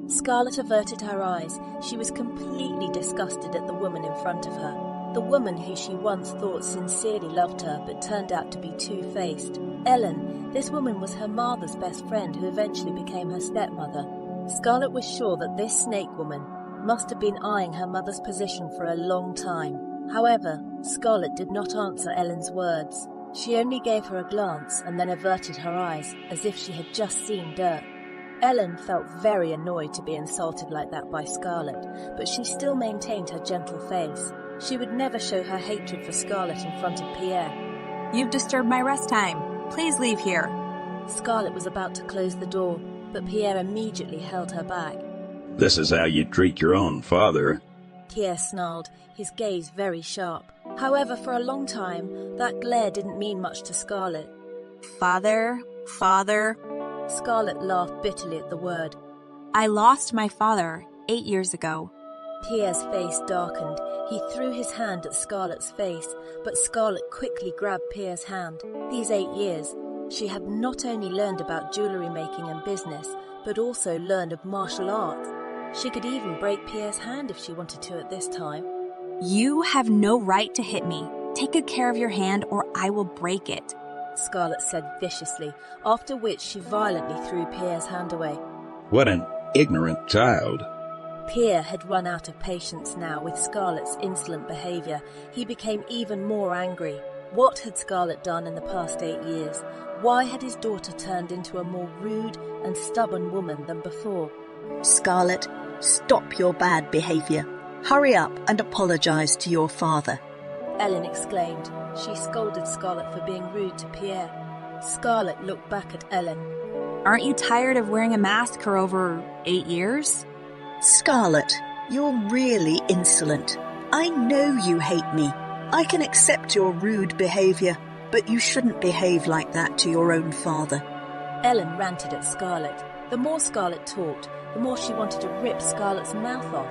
Scarlett averted her eyes. She was completely disgusted at the woman in front of her. The woman who she once thought sincerely loved her but turned out to be two-faced. Ellen, this woman was her mother's best friend who eventually became her stepmother. Scarlett was sure that this snake woman must have been eyeing her mother's position for a long time. However, Scarlett did not answer Ellen's words. She only gave her a glance and then averted her eyes as if she had just seen dirt. Ellen felt very annoyed to be insulted like that by Scarlett, but she still maintained her gentle face. She would never show her hatred for Scarlett in front of Pierre. You've disturbed my rest time. Please leave here. Scarlett was about to close the door, but Pierre immediately held her back. This is how you treat your own father. Pierre snarled, his gaze very sharp. However, for a long time, that glare didn't mean much to Scarlett. Father? Scarlett laughed bitterly at the word. I lost my father 8 years ago. Pierre's face darkened. He threw his hand at Scarlett's face, but Scarlett quickly grabbed Pierre's hand. These 8 years, she had not only learned about jewellery making and business, but also learned of martial arts. She could even break Pierre's hand if she wanted to at this time. You have no right to hit me. Take good care of your hand or I will break it, Scarlett said viciously, after which she violently threw Pierre's hand away. What an ignorant child. Pierre had run out of patience now with Scarlett's insolent behaviour. He became even more angry. What had Scarlett done in the past 8 years? Why had his daughter turned into a more rude and stubborn woman than before? Scarlett, stop your bad behaviour. Hurry up and apologise to your father. Ellen exclaimed. She scolded Scarlett for being rude to Pierre. Scarlett looked back at Ellen. Aren't you tired of wearing a mask for over 8 years? Scarlett, you're really insolent. I know you hate me. I can accept your rude behaviour, but you shouldn't behave like that to your own father. Ellen ranted at Scarlett. The more Scarlett talked, the more she wanted to rip Scarlett's mouth off.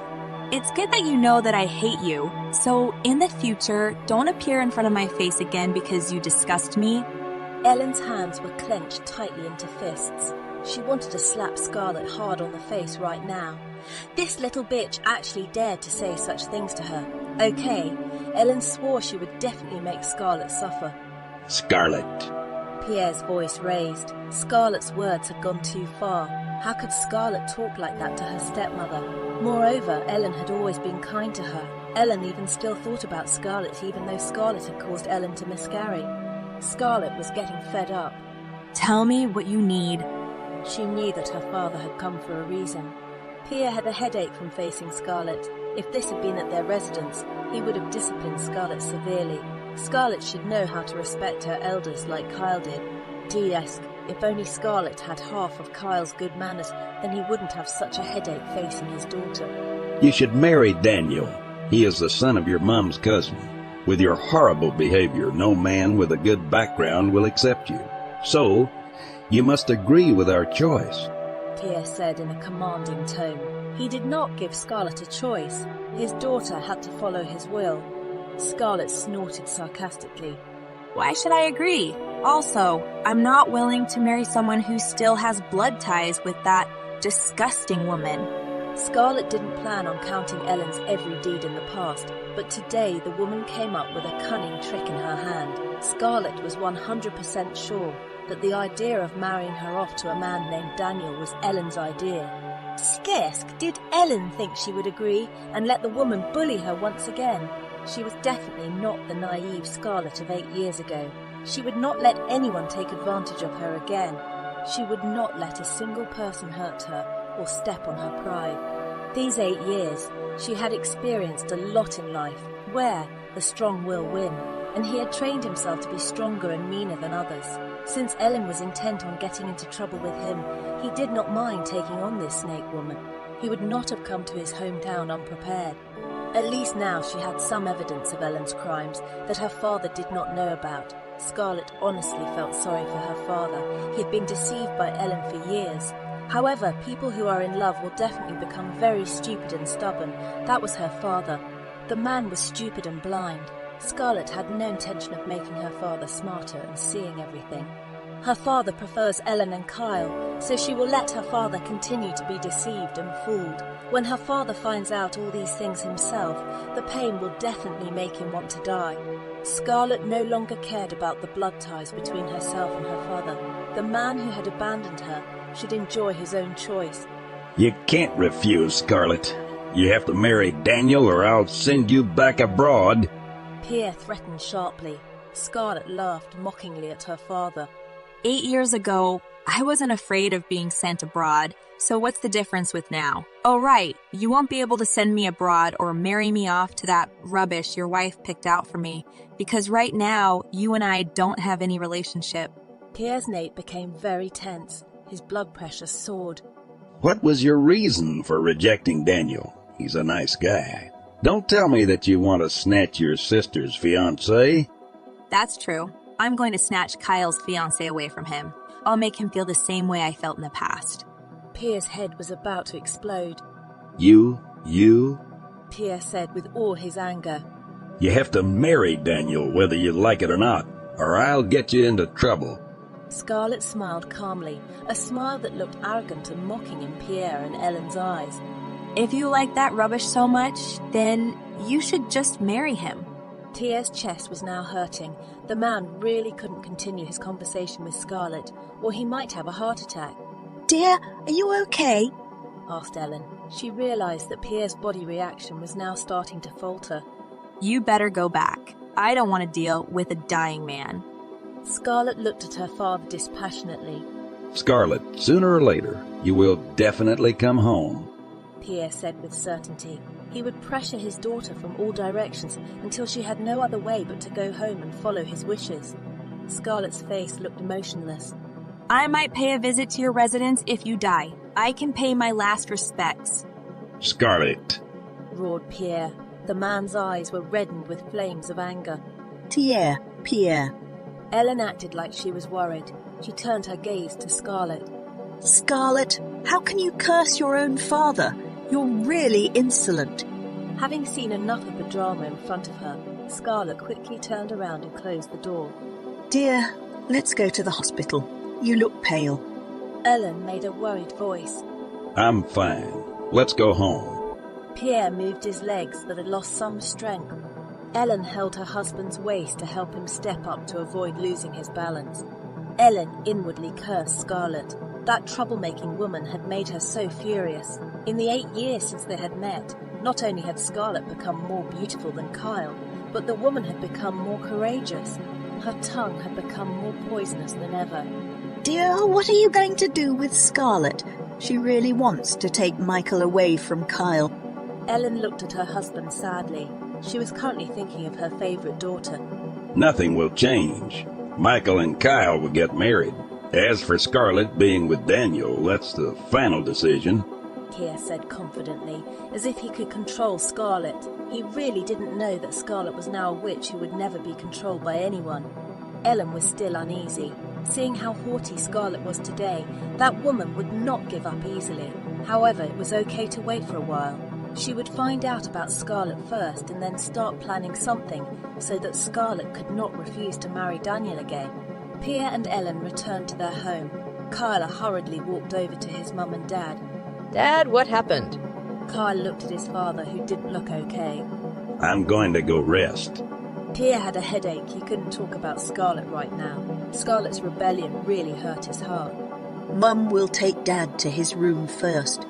It's good that you know that I hate you, so in the future, don't appear in front of my face again because you disgust me. Ellen's hands were clenched tightly into fists. She wanted to slap Scarlett hard on the face right now. This little bitch actually dared to say such things to her. Okay, Ellen swore she would definitely make Scarlett suffer. Scarlett. Pierre's voice raised. Scarlett's words had gone too far. How could Scarlett talk like that to her stepmother? Moreover, Ellen had always been kind to her. Ellen even still thought about Scarlett even though Scarlett had caused Ellen to miscarry. Scarlett was getting fed up. Tell me what you need. She knew that her father had come for a reason. Pierre had a headache from facing Scarlett. If this had been at their residence, he would have disciplined Scarlett severely. Scarlett should know how to respect her elders like Kyle did. D.S. If only Scarlett had half of Kyle's good manners, then he wouldn't have such a headache facing his daughter. You should marry Daniel. He is the son of your mom's cousin. With your horrible behavior, no man with a good background will accept you. So, you must agree with our choice, Pierre said in a commanding tone. He did not give Scarlett a choice. His daughter had to follow his will. Scarlett snorted sarcastically. Why should I agree? Also, I'm not willing to marry someone who still has blood ties with that disgusting woman. Scarlett didn't plan on counting Ellen's every deed in the past, but today the woman came up with a cunning trick in her hand. Scarlett was 100% sure that the idea of marrying her off to a man named Daniel was Ellen's idea. Scarce did Ellen think she would agree and let the woman bully her once again. She was definitely not the naive Scarlett of 8 years ago. She would not let anyone take advantage of her again. She would not let a single person hurt her or step on her pride. These 8 years, she had experienced a lot in life where the strong will win, and he had trained himself to be stronger and meaner than others. Since Ellen was intent on getting into trouble with him, he did not mind taking on this snake woman. He would not have come to his hometown unprepared. At least now she had some evidence of Ellen's crimes that her father did not know about. Scarlett honestly felt sorry for her father. He had been deceived by Ellen for years. However, people who are in love will definitely become very stupid and stubborn. That was her father. The man was stupid and blind. Scarlett had no intention of making her father smarter and seeing everything. Her father prefers Ellen and Kyle, so she will let her father continue to be deceived and fooled. When her father finds out all these things himself, the pain will definitely make him want to die. Scarlett no longer cared about the blood ties between herself and her father. The man who had abandoned her should enjoy his own choice. You can't refuse, Scarlett. You have to marry Daniel or I'll send you back abroad. Pierre threatened sharply. Scarlett laughed mockingly at her father. 8 years ago, I wasn't afraid of being sent abroad, so what's the difference with now? Oh right, you won't be able to send me abroad or marry me off to that rubbish your wife picked out for me, because right now, you and I don't have any relationship. Pierre's nape became very tense. His blood pressure soared. What was your reason for rejecting Daniel? He's a nice guy. Don't tell me that you want to snatch your sister's fiancé. That's true. I'm going to snatch Kyle's fiancé away from him. I'll make him feel the same way I felt in the past. Pierre's head was about to explode. You? Pierre said with all his anger. You have to marry Daniel whether you like it or not, or I'll get you into trouble. Scarlett smiled calmly, a smile that looked arrogant and mocking in Pierre and Ellen's eyes. If you like that rubbish so much, then you should just marry him. Pierre's chest was now hurting. The man really couldn't continue his conversation with Scarlett, or he might have a heart attack. Dear, are you okay? Asked Ellen. She realized that Pierre's body reaction was now starting to falter. You better go back. I don't want to deal with a dying man. Scarlett looked at her father dispassionately. Scarlett, sooner or later, you will definitely come home, Pierre said with certainty. He would pressure his daughter from all directions until she had no other way but to go home and follow his wishes. Scarlett's face looked motionless. I might pay a visit to your residence if you die. I can pay my last respects. Scarlett, roared Pierre. The man's eyes were reddened with flames of anger. Pierre. Ellen acted like she was worried. She turned her gaze to Scarlett. Scarlett, how can you curse your own father? You're really insolent. Having seen enough of the drama in front of her, Scarlett quickly turned around and closed the door. Dear, let's go to the hospital. You look pale. Ellen made a worried voice. I'm fine. Let's go home. Pierre moved his legs that had lost some strength. Ellen held her husband's waist to help him step up to avoid losing his balance. Ellen inwardly cursed Scarlett. That troublemaking woman had made her so furious. In the 8 years since they had met, not only had Scarlett become more beautiful than Kyle, but the woman had become more courageous. Her tongue had become more poisonous than ever. Dear, what are you going to do with Scarlett? She really wants to take Michael away from Kyle. Ellen looked at her husband sadly. She was currently thinking of her favourite daughter. Nothing will change. Michael and Kyle will get married. As for Scarlett being with Daniel, that's the final decision, Pierre said confidently, as if he could control Scarlett. He really didn't know that Scarlett was now a witch who would never be controlled by anyone. Ellen was still uneasy. Seeing how haughty Scarlett was today, that woman would not give up easily. However, it was okay to wait for a while. She would find out about Scarlett first and then start planning something so that Scarlett could not refuse to marry Daniel again. Pierre and Ellen returned to their home. Kyle hurriedly walked over to his mum and dad. Dad, what happened? Kyle looked at his father, who didn't look okay. I'm going to go rest. Pierre had a headache. He couldn't talk about Scarlett right now. Scarlett's rebellion really hurt his heart. Mum will take Dad to his room first.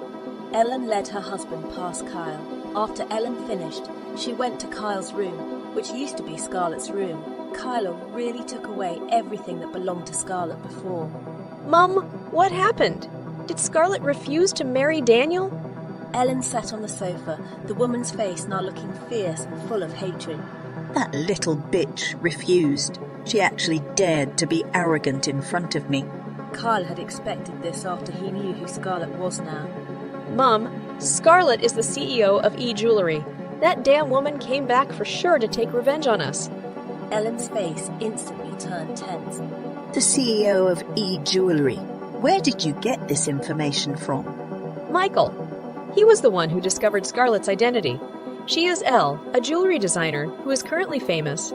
Ellen led her husband past Kyle. After Ellen finished, she went to Kyle's room, which used to be Scarlett's room. Kyle really took away everything that belonged to Scarlett before. Mum, what happened? Did Scarlett refuse to marry Daniel? Ellen sat on the sofa, the woman's face now looking fierce and full of hatred. That little bitch refused. She actually dared to be arrogant in front of me. Kyle had expected this after he knew who Scarlett was now. Mum, Scarlett is the CEO of E-Jewelry. That damn woman came back for sure to take revenge on us. Ellen's face instantly turned tense. The CEO of E-Jewelry. Where did you get this information from? Michael. He was the one who discovered Scarlett's identity. She is Elle, a jewelry designer who is currently famous.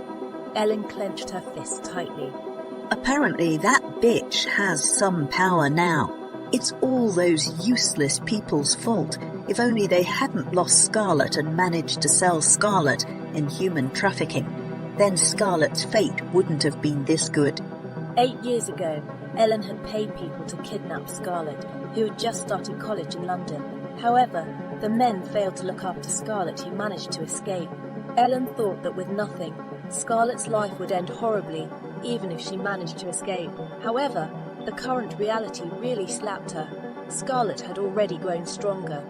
Ellen clenched her fist tightly. Apparently that bitch has some power now. It's all those useless people's fault. If only they hadn't lost Scarlett and managed to sell Scarlett in human trafficking, then Scarlett's fate wouldn't have been this good. 8 years ago, Ellen had paid people to kidnap Scarlett, who had just started college in London. However, the men failed to look after Scarlett, who managed to escape. Ellen thought that with nothing, Scarlett's life would end horribly, even if she managed to escape. However, the current reality really slapped her. Scarlett had already grown stronger.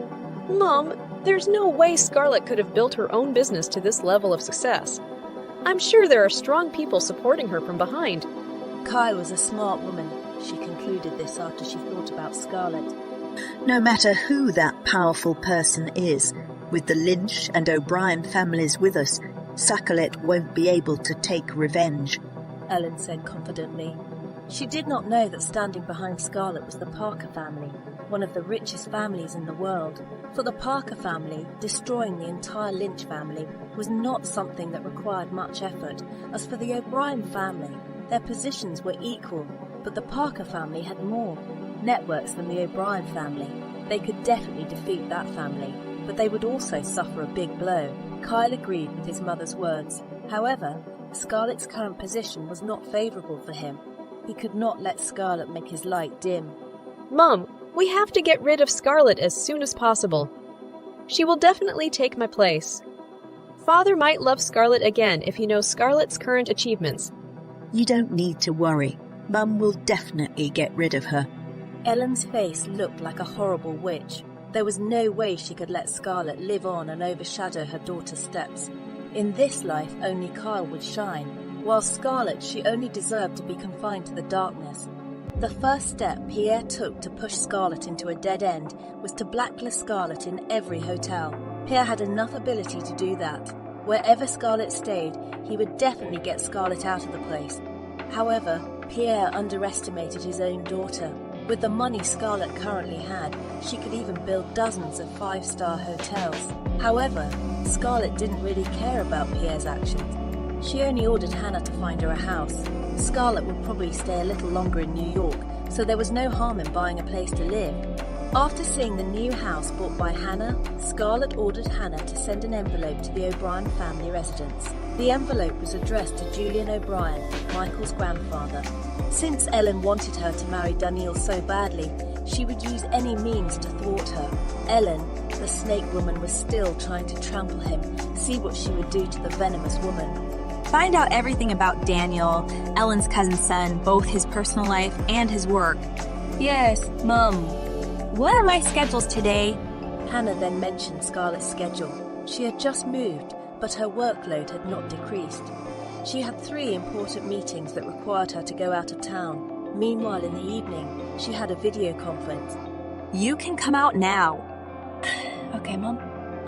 Mom, there's no way Scarlett could have built her own business to this level of success. I'm sure there are strong people supporting her from behind. Kyle was a smart woman. She concluded this after she thought about Scarlett. No matter who that powerful person is, with the Lynch and O'Brien families with us, Scarlett won't be able to take revenge, Ellen said confidently. She did not know that standing behind Scarlett was the Parker family, one of the richest families in the world. For the Parker family, destroying the entire Lynch family was not something that required much effort. As for the O'Brien family, their positions were equal, but the Parker family had more networks than the O'Brien family. They could definitely defeat that family, but they would also suffer a big blow. Kyle agreed with his mother's words. However, Scarlett's current position was not favourable for him. He could not let Scarlett make his light dim. Mom, we have to get rid of Scarlett as soon as possible. She will definitely take my place. Father might love Scarlett again if he knows Scarlett's current achievements. You don't need to worry. Mum will definitely get rid of her. Ellen's face looked like a horrible witch. There was no way she could let Scarlett live on and overshadow her daughter's steps. In this life, only Kyle would shine. While Scarlett, she only deserved to be confined to the darkness. The first step Pierre took to push Scarlett into a dead end was to blacklist Scarlett in every hotel. Pierre had enough ability to do that. Wherever Scarlett stayed, he would definitely get Scarlett out of the place. However, Pierre underestimated his own daughter. With the money Scarlett currently had, she could even build dozens of 5-star hotels. However, Scarlett didn't really care about Pierre's actions. She only ordered Hannah to find her a house. Scarlett would probably stay a little longer in New York, so there was no harm in buying a place to live. After seeing the new house bought by Hannah, Scarlett ordered Hannah to send an envelope to the O'Brien family residence. The envelope was addressed to Julian O'Brien, Michael's grandfather. Since Ellen wanted her to marry Daniil so badly, she would use any means to thwart her. Ellen, the snake woman, was still trying to trample him, see what she would do to the venomous woman. Find out everything about Daniel, Ellen's cousin's son, both his personal life and his work. Yes, Mum. What are my schedules today? Hannah then mentioned Scarlett's schedule. She had just moved, but her workload had not decreased. She had 3 important meetings that required her to go out of town. Meanwhile, in the evening, she had a video conference. You can come out now. Okay, Mum.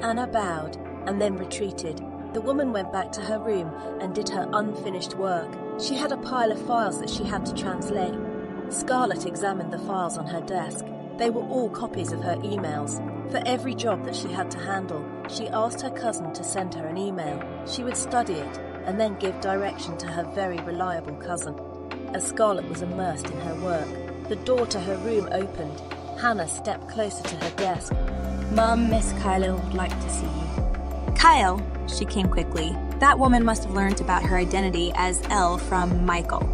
Anna bowed and then retreated. The woman went back to her room and did her unfinished work. She had a pile of files that she had to translate. Scarlett examined the files on her desk. They were all copies of her emails. For every job that she had to handle, she asked her cousin to send her an email. She would study it and then give direction to her very reliable cousin. As Scarlett was immersed in her work, the door to her room opened. Hannah stepped closer to her desk. Mum, Miss Kylo would like to see you. Kyle, she came quickly. That woman must have learned about her identity as Elle from Michael.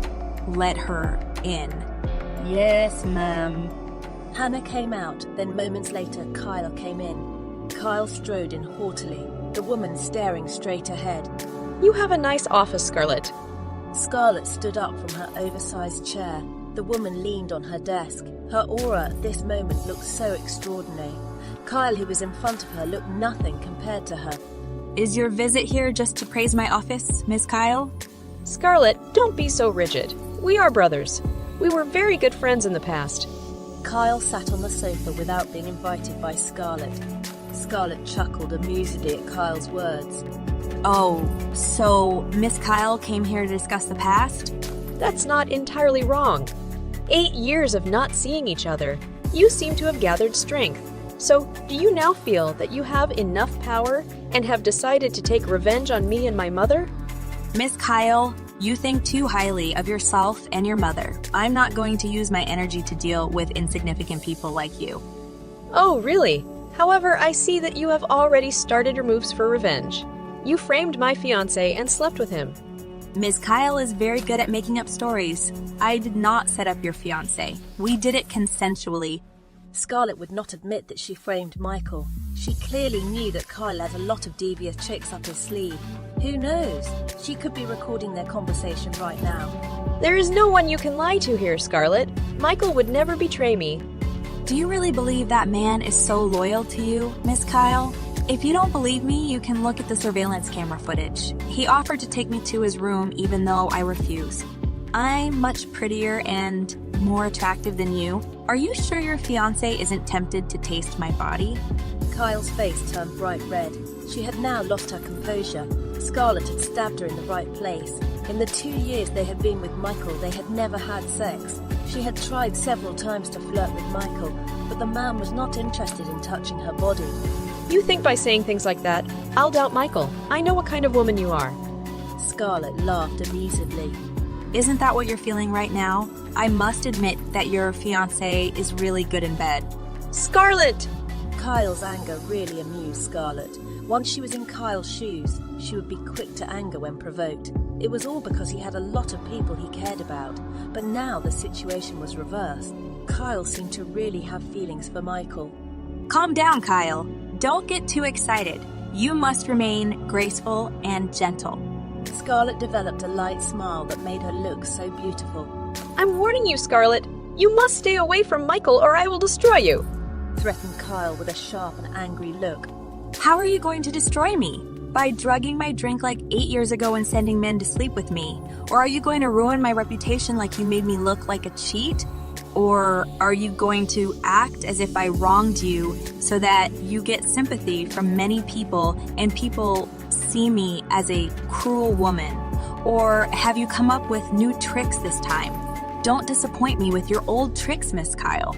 Let her in. Yes, ma'am. Hannah came out, then moments later Kyle came in. Kyle strode in haughtily, the woman staring straight ahead. You have a nice office, Scarlett. Scarlett stood up from her oversized chair. The woman leaned on her desk. Her aura at this moment looked so extraordinary. Kyle, who was in front of her, looked nothing compared to her. Is your visit here just to praise my office, Miss Kyle? Scarlett, don't be so rigid. We are brothers. We were very good friends in the past. Kyle sat on the sofa without being invited by Scarlett. Scarlett chuckled amusedly at Kyle's words. Oh, so Miss Kyle came here to discuss the past? That's not entirely wrong. 8 years of not seeing each other, you seem to have gathered strength. So, do you now feel that you have enough power and have decided to take revenge on me and my mother? Miss Kyle, you think too highly of yourself and your mother. I'm not going to use my energy to deal with insignificant people like you. Oh, really? However, I see that you have already started your moves for revenge. You framed my fiancé and slept with him. Ms. Kyle is very good at making up stories. I did not set up your fiancé. We did it consensually. Scarlett would not admit that she framed Michael. She clearly knew that Kyle had a lot of devious tricks up his sleeve. Who knows? She could be recording their conversation right now. There is no one you can lie to here, Scarlett. Michael would never betray me. Do you really believe that man is so loyal to you, Miss Kyle? If you don't believe me, you can look at the surveillance camera footage. He offered to take me to his room even though I refused. I'm much prettier and more attractive than you. Are you sure your fiancé isn't tempted to taste my body? Kyle's face turned bright red. She had now lost her composure. Scarlett had stabbed her in the right place. In the 2 years they had been with Michael, they had never had sex. She had tried several times to flirt with Michael, but the man was not interested in touching her body. You think by saying things like that, I'll doubt Michael. I know what kind of woman you are. Scarlett laughed amusedly. Isn't that what you're feeling right now? I must admit that your fiancé is really good in bed. Scarlett! Kyle's anger really amused Scarlett. Once she was in Kyle's shoes, she would be quick to anger when provoked. It was all because he had a lot of people he cared about, but now the situation was reversed. Kyle seemed to really have feelings for Michael. Calm down, Kyle. Don't get too excited. You must remain graceful and gentle. Scarlett developed a light smile that made her look so beautiful. I'm warning you, Scarlett. You must stay away from Michael or I will destroy you, threatened Kyle with a sharp and angry look. How are you going to destroy me? By drugging my drink like 8 years ago and sending men to sleep with me? Or are you going to ruin my reputation like you made me look like a cheat? Or are you going to act as if I wronged you so that you get sympathy from many people and people see me as a cruel woman? Or have you come up with new tricks this time? Don't disappoint me with your old tricks, Miss Kyle.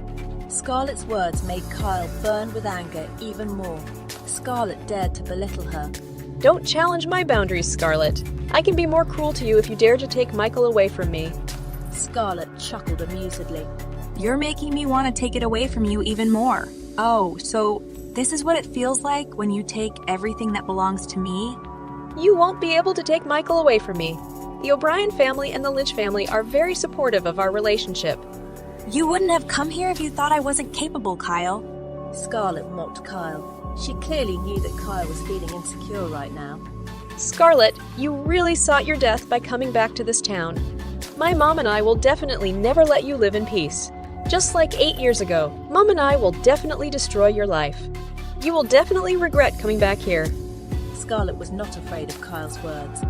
Scarlett's words made Kyle burn with anger even more. Scarlett dared to belittle her. Don't challenge my boundaries, Scarlett. I can be more cruel to you if you dare to take Michael away from me. Scarlett chuckled amusedly. You're making me want to take it away from you even more. Oh, so this is what it feels like when you take everything that belongs to me? You won't be able to take Michael away from me. The O'Brien family and the Lynch family are very supportive of our relationship. You wouldn't have come here if you thought I wasn't capable, Kyle. Scarlett mocked Kyle. She clearly knew that Kyle was feeling insecure right now. Scarlett, you really sought your death by coming back to this town. My mom and I will definitely never let you live in peace. Just like 8 years ago, Mom and I will definitely destroy your life. You will definitely regret coming back here. Scarlett was not afraid of Kyle's words.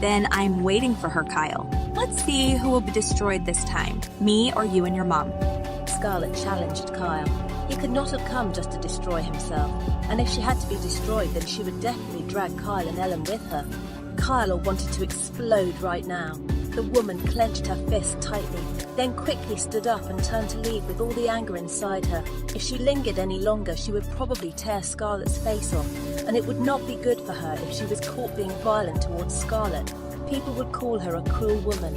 Then I'm waiting for her, Kyle. Let's see who will be destroyed this time, me or you and your mom. Scarlett challenged Kyle. He could not have come just to destroy himself, and if she had to be destroyed, then she would definitely drag Kyle and Ellen with her. Kyle wanted to explode right now. The woman clenched her fist tightly, then quickly stood up and turned to leave with all the anger inside her. If she lingered any longer, she would probably tear Scarlett's face off, and it would not be good for her if she was caught being violent towards Scarlett. People would call her a cruel woman.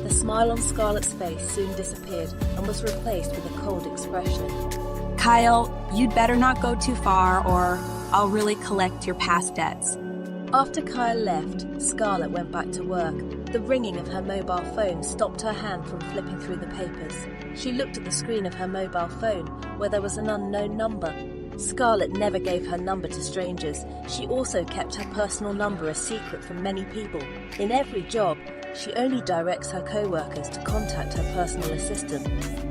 The smile on Scarlett's face soon disappeared and was replaced with a cold expression. Kyle, you'd better not go too far or I'll really collect your past debts. After Kyle left, Scarlett went back to work. The ringing of her mobile phone stopped her hand from flipping through the papers. She looked at the screen of her mobile phone, where there was an unknown number. Scarlett never gave her number to strangers. She also kept her personal number a secret from many people. In every job, she only directs her co-workers to contact her personal assistant.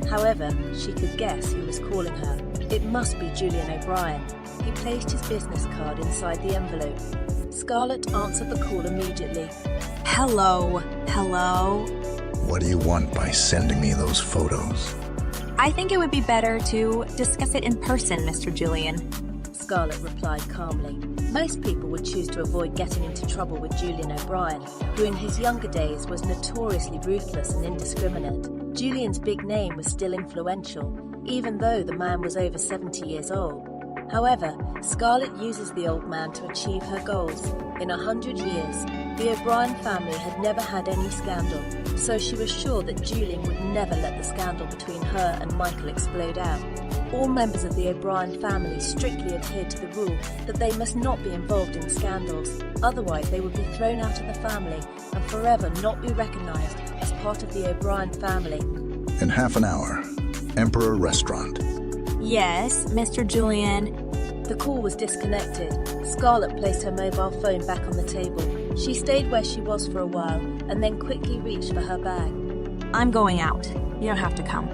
However, she could guess who was calling her. It must be Julian O'Brien. He placed his business card inside the envelope. Scarlett answered the call immediately. Hello? What do you want by sending me those photos? I think it would be better to discuss it in person, Mr. Julian. Scarlett replied calmly. Most people would choose to avoid getting into trouble with Julian O'Brien, who in his younger days was notoriously ruthless and indiscriminate. Julian's big name was still influential, even though the man was over 70 years old. However, Scarlett uses the old man to achieve her goals. In 100 years, the O'Brien family had never had any scandal, so she was sure that Julian would never let the scandal between her and Michael explode out. All members of the O'Brien family strictly adhered to the rule that they must not be involved in scandals, otherwise they would be thrown out of the family and forever not be recognised as part of the O'Brien family. In half an hour, Emperor Restaurant. Yes, Mr. Julian. The call was disconnected. Scarlett placed her mobile phone back on the table. She stayed where she was for a while and then quickly reached for her bag. I'm going out. You don't have to come.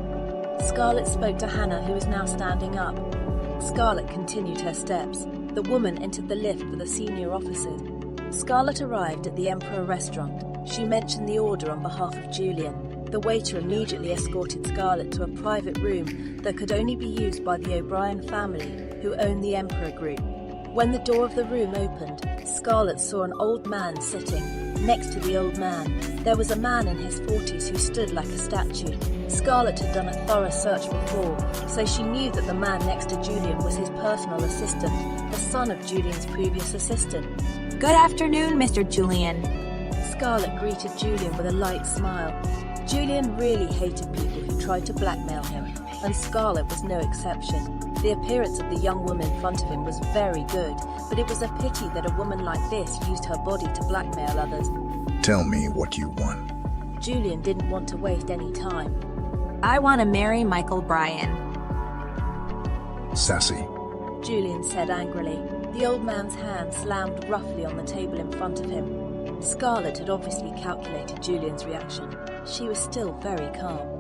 Scarlett spoke to Hannah, who was now standing up. Scarlett continued her steps. The woman entered the lift with the senior officers. Scarlett arrived at the Emperor Restaurant. She mentioned the order on behalf of Julian. The waiter immediately escorted Scarlett to a private room that could only be used by the O'Brien family, who owned the Emperor Group. When the door of the room opened, Scarlett saw an old man sitting. Next to the old man, there was a man in his 40s who stood like a statue. Scarlett had done a thorough search before, so she knew that the man next to Julian was his personal assistant, the son of Julian's previous assistant. Good afternoon, Mr. Julian. Scarlett greeted Julian with a light smile. Julian really hated people who tried to blackmail him, and Scarlett was no exception. The appearance of the young woman in front of him was very good, but it was a pity that a woman like this used her body to blackmail others. Tell me what you want. Julian didn't want to waste any time. I want to marry Michael Bryan. Sassy, Julian said angrily. The old man's hand slammed roughly on the table in front of him. Scarlett had obviously calculated Julian's reaction. She was still very calm.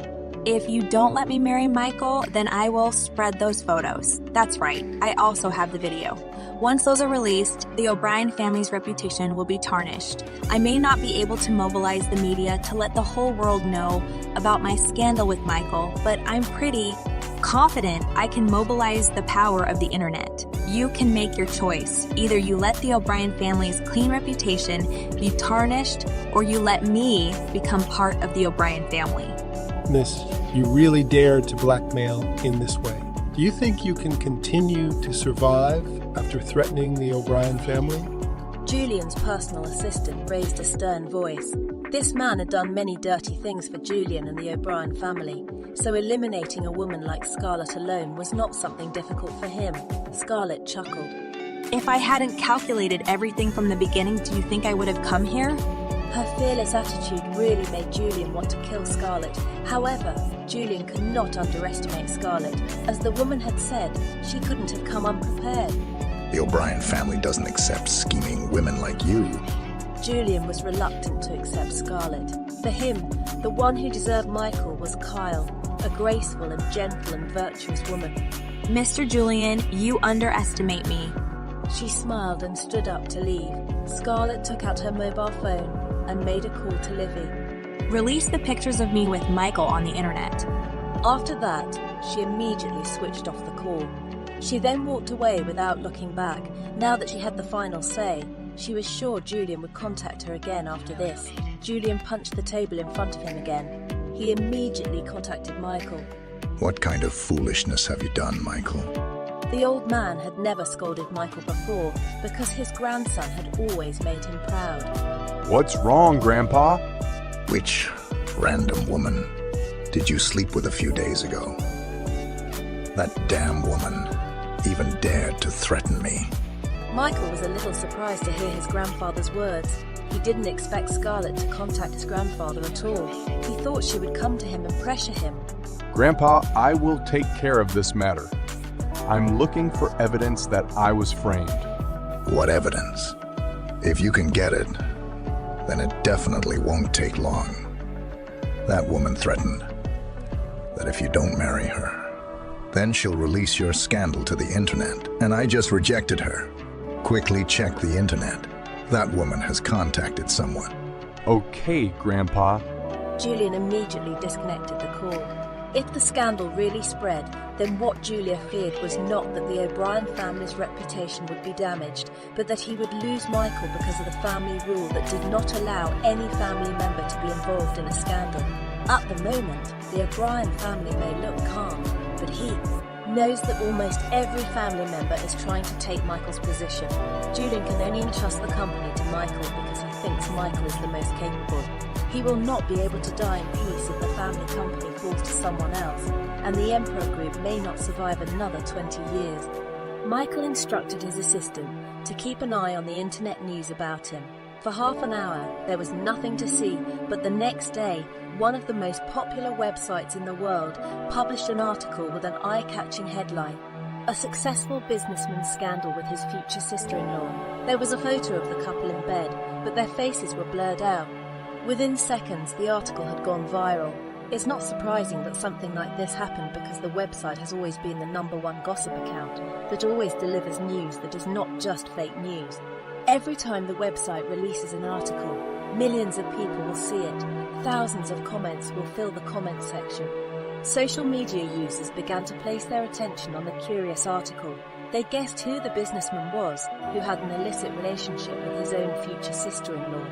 If you don't let me marry Michael, then I will spread those photos. That's right, I also have the video. Once those are released, the O'Brien family's reputation will be tarnished. I may not be able to mobilize the media to let the whole world know about my scandal with Michael, but I'm pretty confident I can mobilize the power of the internet. You can make your choice. Either you let the O'Brien family's clean reputation be tarnished, or you let me become part of the O'Brien family. Miss, you really dared to blackmail in this way. Do you think you can continue to survive after threatening the O'Brien family? Julian's personal assistant raised a stern voice. This man had done many dirty things for Julian and the O'Brien family, so eliminating a woman like Scarlett alone was not something difficult for him. Scarlett chuckled. If I hadn't calculated everything from the beginning, do you think I would have come here? Her fearless attitude really made Julian want to kill Scarlett. However, Julian could not underestimate Scarlett. As the woman had said, she couldn't have come unprepared. the O'Brien family doesn't accept scheming women like you. Julian was reluctant to accept Scarlett. For him, the one who deserved Michael was Kyle, a graceful and gentle and virtuous woman. Mr. Julian, you underestimate me. She smiled and stood up to leave. Scarlett took out her mobile phone and made a call to Livy. Release the pictures of me with Michael on the internet. After that, she immediately switched off the call. She then walked away without looking back. Now that she had the final say, she was sure Julian would contact her again after this. Julian punched the table in front of him again. He immediately contacted Michael. What kind of foolishness have you done, Michael? The old man had never scolded Michael before because his grandson had always made him proud. What's wrong, Grandpa? Which random woman did you sleep with a few days ago? That damn woman even dared to threaten me. Michael was a little surprised to hear his grandfather's words. He didn't expect Scarlett to contact his grandfather at all. He thought she would come to him and pressure him. Grandpa, I will take care of this matter. I'm looking for evidence that I was framed. What evidence? If you can get it, then it definitely won't take long. That woman threatened that if you don't marry her, then she'll release your scandal to the internet, and I just rejected her. Quickly check the internet. That woman has contacted someone. Okay, Grandpa. Julian immediately disconnected the call. If the scandal really spread, then what Julia feared was not that the O'Brien family's reputation would be damaged, but that he would lose Michael because of the family rule that did not allow any family member to be involved in a scandal. At the moment, the O'Brien family may look calm, but he knows that almost every family member is trying to take Michael's position. Julian can only entrust the company to Michael because he thinks Michael is the most capable. He will not be able to die in peace if the family company falls to someone else, and the Emperor Group may not survive another 20 years. Michael instructed his assistant to keep an eye on the internet news about him. For half an hour, there was nothing to see, but the next day, one of the most popular websites in the world published an article with an eye-catching headline: "A successful businessman's scandal with his future sister-in-law." There was a photo of the couple in bed, but their faces were blurred out. Within seconds, the article had gone viral. It's not surprising that something like this happened because the website has always been the #1 gossip account that always delivers news that is not just fake news. Every time the website releases an article, millions of people will see it. Thousands of comments will fill the comment section. Social media users began to place their attention on the curious article. They guessed who the businessman was who had an illicit relationship with his own future sister-in-law.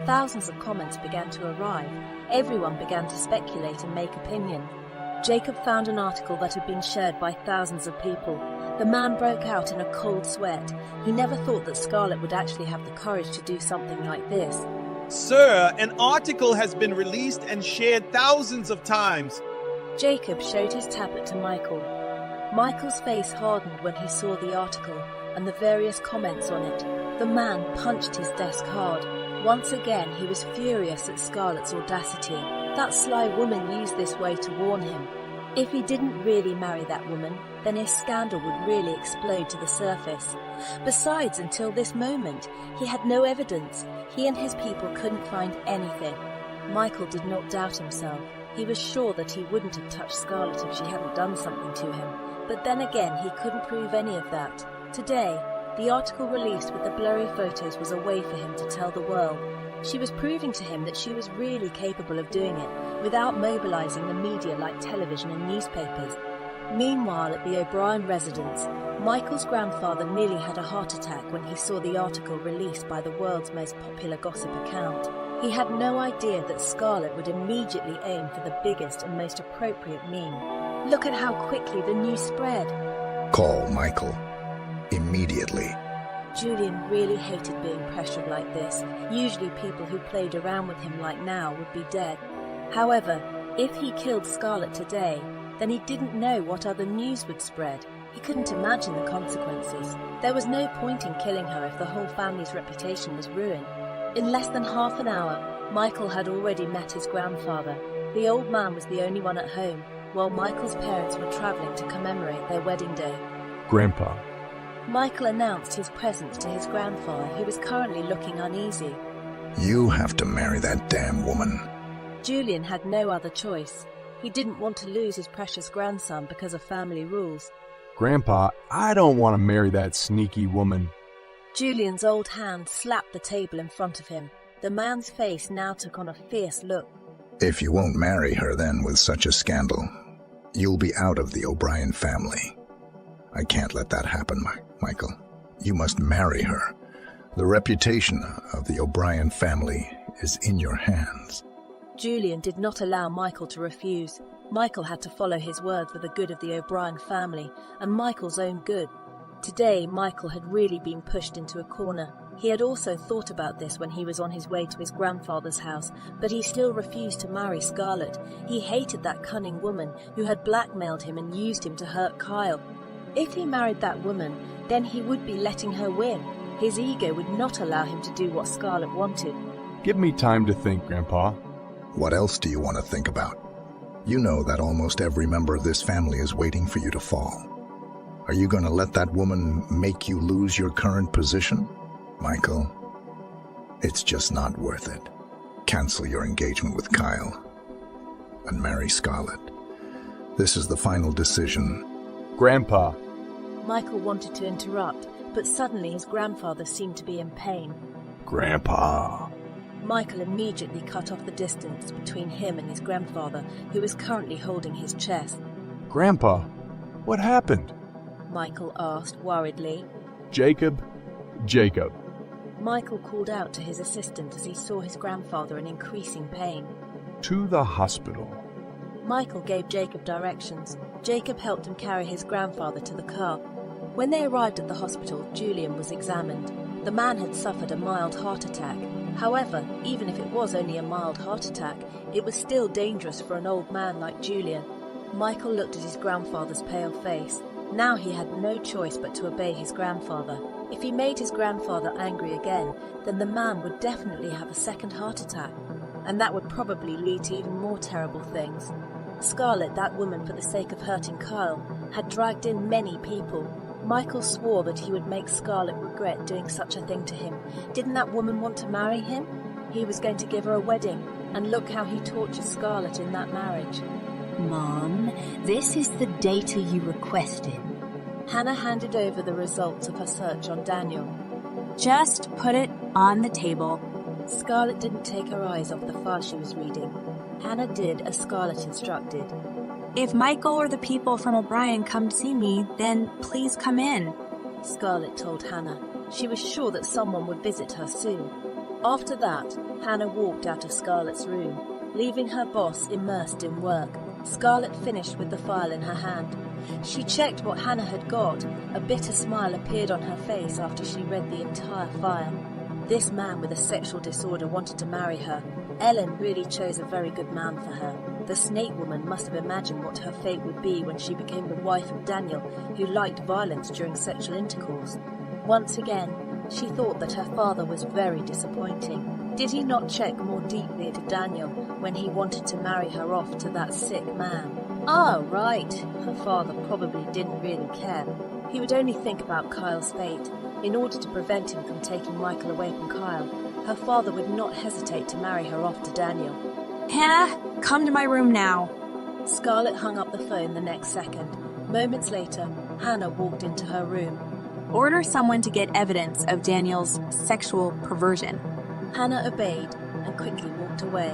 Thousands of comments began to arrive. Everyone began to speculate and make opinion. Jacob found an article that had been shared by thousands of people. The man broke out in a cold sweat. He never thought that Scarlett would actually have the courage to do something like this. "Sir, an article has been released and shared thousands of times." Jacob showed his tablet to Michael. Michael's face hardened when he saw the article and the various comments on it. The man punched his desk hard. Once again, he was furious at Scarlett's audacity. That sly woman used this way to warn him. If he didn't really marry that woman, then his scandal would really explode to the surface. Besides, until this moment, he had no evidence. He and his people couldn't find anything. Michael did not doubt himself. He was sure that he wouldn't have touched Scarlett if she hadn't done something to him. But then again, he couldn't prove any of that. Today, the article released with the blurry photos was a way for him to tell the world. She was proving to him that she was really capable of doing it, without mobilizing the media like television and newspapers. Meanwhile, at the O'Brien residence, Michael's grandfather nearly had a heart attack when he saw the article released by the world's most popular gossip account. He had no idea that Scarlett would immediately aim for the biggest and most appropriate meme. Look at how quickly the news spread. Call Michael. Immediately. Julian really hated being pressured like this. Usually people who played around with him like now would be dead. However, if he killed Scarlett today, then he didn't know what other news would spread. He couldn't imagine the consequences. There was no point in killing her if the whole family's reputation was ruined. In less than half an hour, Michael had already met his grandfather. The old man was the only one at home, while Michael's parents were travelling to commemorate their wedding day. Grandpa. Michael announced his presence to his grandfather, who was currently looking uneasy. You have to marry that damn woman. Julian had no other choice. He didn't want to lose his precious grandson because of family rules. Grandpa, I don't want to marry that sneaky woman. Julian's old hand slapped the table in front of him. The man's face now took on a fierce look. If you won't marry her then with such a scandal, you'll be out of the O'Brien family. I can't let that happen, Michael. You must marry her. The reputation of the O'Brien family is in your hands. Julian did not allow Michael to refuse. Michael had to follow his word for the good of the O'Brien family and Michael's own good. Today, Michael had really been pushed into a corner. He had also thought about this when he was on his way to his grandfather's house, but he still refused to marry Scarlett. He hated that cunning woman who had blackmailed him and used him to hurt Kyle. If he married that woman, then he would be letting her win. His ego would not allow him to do what Scarlett wanted. Give me time to think, Grandpa. What else do you want to think about? You know that almost every member of this family is waiting for you to fall. Are you going to let that woman make you lose your current position? Michael, it's just not worth it. Cancel your engagement with Kyle and marry Scarlett. This is the final decision. Grandpa. Michael wanted to interrupt, but suddenly his grandfather seemed to be in pain. Grandpa. Michael immediately cut off the distance between him and his grandfather, who was currently holding his chest. Grandpa, what happened? Michael asked worriedly. Jacob. Michael called out to his assistant as he saw his grandfather in increasing pain. To the hospital. Michael gave Jacob directions. Jacob helped him carry his grandfather to the car. When they arrived at the hospital, Julian was examined. The man had suffered a mild heart attack. However, even if it was only a mild heart attack, it was still dangerous for an old man like Julian. Michael looked at his grandfather's pale face. Now he had no choice but to obey his grandfather. If he made his grandfather angry again, then the man would definitely have a second heart attack. And that would probably lead to even more terrible things. Scarlett, that woman for the sake of hurting Kyle, had dragged in many people. Michael swore that he would make Scarlett regret doing such a thing to him. Didn't that woman want to marry him? He was going to give her a wedding, and look how he tortured Scarlett in that marriage. Mom, this is the data you requested. Hannah handed over the results of her search on Daniel. Just put it on the table. Scarlett didn't take her eyes off the file she was reading. Hannah did as Scarlett instructed. If Michael or the people from O'Brien come to see me, then please come in, Scarlett told Hannah. She was sure that someone would visit her soon. After that, Hannah walked out of Scarlett's room, leaving her boss immersed in work. Scarlett finished with the file in her hand. She checked what Hannah had got. A bitter smile appeared on her face after she read the entire file. This man with a sexual disorder wanted to marry her. Ellen really chose a very good man for her. The snake woman must have imagined what her fate would be when she became the wife of Daniel, who liked violence during sexual intercourse. Once again, she thought that her father was very disappointing. Did he not check more deeply into Daniel when he wanted to marry her off to that sick man? Ah, right. Her father probably didn't really care. He would only think about Kyle's fate. In order to prevent him from taking Michael away from Kyle, her father would not hesitate to marry her off to Daniel. Hannah, come to my room now. Scarlett hung up the phone the next second. Moments later, Hannah walked into her room. Order someone to get evidence of Daniel's sexual perversion. Hannah obeyed and quickly walked away.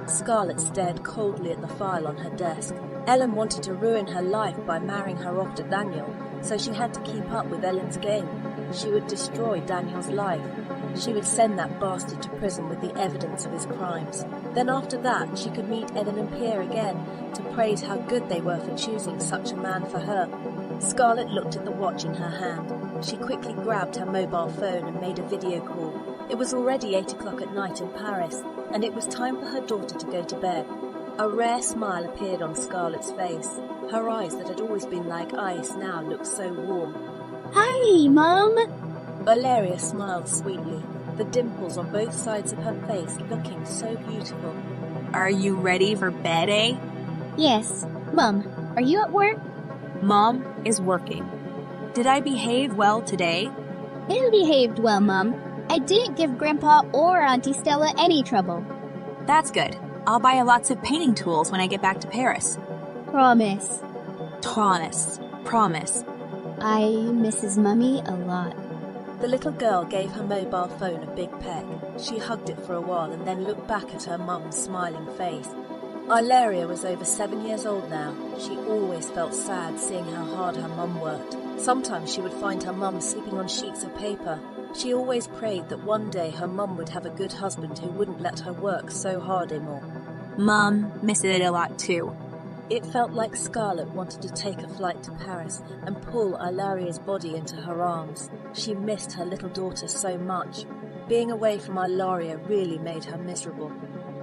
Scarlett stared coldly at the file on her desk. Ellen wanted to ruin her life by marrying her off to Daniel, so she had to keep up with Ellen's game. She would destroy Daniel's life. She would send that bastard to prison with the evidence of his crimes. Then after that, she could meet Ellen and Pierre again to praise how good they were for choosing such a man for her. Scarlett looked at the watch in her hand. She quickly grabbed her mobile phone and made a video call. It was already 8 o'clock at night in Paris, and it was time for her daughter to go to bed. A rare smile appeared on Scarlett's face. Her eyes that had always been like ice now looked so warm. Hi, Mom! Valeria smiled sweetly, the dimples on both sides of her face looking so beautiful. Are you ready for bed, eh? Yes. Mom, are you at work? Mom is working. Did I behave well today? You behaved well, Mom. I didn't give Grandpa or Auntie Stella any trouble. That's good. I'll buy you lots of painting tools when I get back to Paris. Promise. Promise. I misses Mummy a lot. The little girl gave her mobile phone a big peck. She hugged it for a while and then looked back at her mum's smiling face. Ilaria was over 7 years old now. She always felt sad seeing how hard her mum worked. Sometimes she would find her mum sleeping on sheets of paper. She always prayed that one day her mum would have a good husband who wouldn't let her work so hard anymore. Mom missed it a lot too. It felt like Scarlett wanted to take a flight to Paris and pull Ilaria's body into her arms. She missed her little daughter so much. Being away from Ilaria really made her miserable.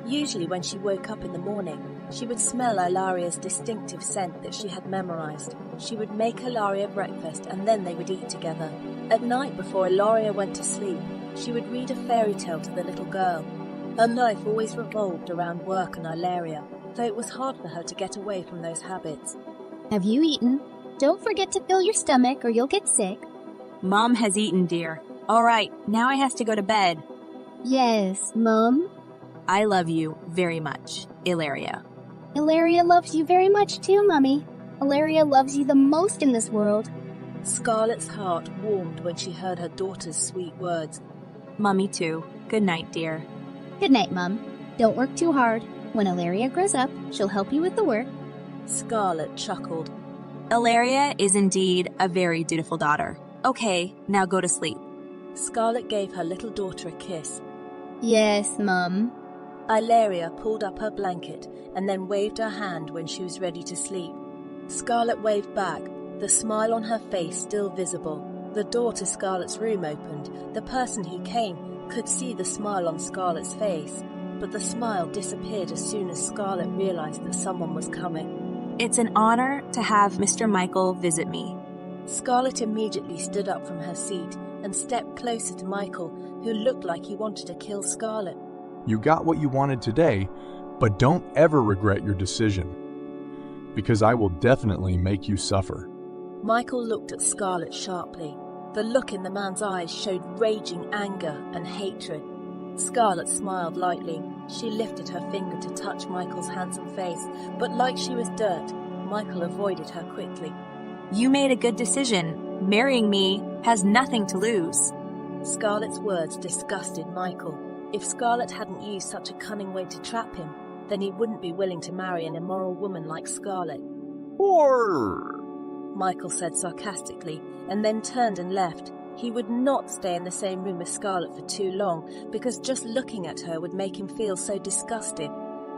Usually when she woke up in the morning, she would smell Ilaria's distinctive scent that she had memorized. She would make Ilaria breakfast and then they would eat together. At night before Ilaria went to sleep, she would read a fairy tale to the little girl. Her life always revolved around work and Ilaria, though it was hard for her to get away from those habits. Have you eaten? Don't forget to fill your stomach or you'll get sick. Mom has eaten, dear. All right, now I have to go to bed. Yes, Mom. I love you very much, Ilaria. Ilaria loves you very much too, Mummy. Ilaria loves you the most in this world. Scarlett's heart warmed when she heard her daughter's sweet words. Mummy too. Good night, dear. Good night, Mum. Don't work too hard. When Ilaria grows up, she'll help you with the work. Scarlet chuckled. Ilaria is indeed a very dutiful daughter. Okay, now go to sleep. Scarlet gave her little daughter a kiss. Yes, Mum. Ilaria pulled up her blanket and then waved her hand when she was ready to sleep. Scarlet waved back, the smile on her face still visible. The door to Scarlet's room opened. The person who came could see the smile on Scarlet's face, but the smile disappeared as soon as Scarlet realized that someone was coming. It's an honor to have Mr. Michael visit me. Scarlet immediately stood up from her seat and stepped closer to Michael, who looked like he wanted to kill Scarlet. You got what you wanted today, but don't ever regret your decision, because I will definitely make you suffer. Michael looked at Scarlet sharply. The look in the man's eyes showed raging anger and hatred. Scarlet smiled lightly. She lifted her finger to touch Michael's handsome face, but like she was dirt, Michael avoided her quickly. You made a good decision. Marrying me has nothing to lose. Scarlet's words disgusted Michael. If Scarlet hadn't used such a cunning way to trap him, then he wouldn't be willing to marry an immoral woman like Scarlet. Michael said sarcastically, and then turned and left. He would not stay in the same room with Scarlet for too long, because just looking at her would make him feel so disgusted.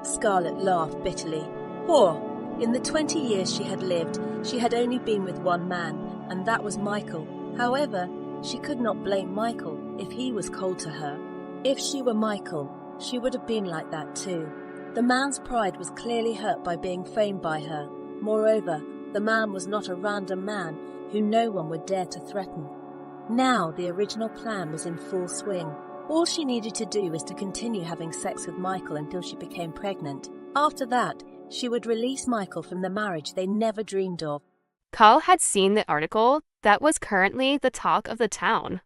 Scarlet laughed bitterly. Whore! In the 20 years she had lived, she had only been with one man, and that was Michael. However, she could not blame Michael if he was cold to her. If she were Michael, she would have been like that too. The man's pride was clearly hurt by being framed by her. Moreover, the man was not a random man who no one would dare to threaten. Now the original plan was in full swing. All she needed to do was to continue having sex with Michael until she became pregnant. After that, she would release Michael from the marriage they never dreamed of. Carl had seen the article that was currently the talk of the town.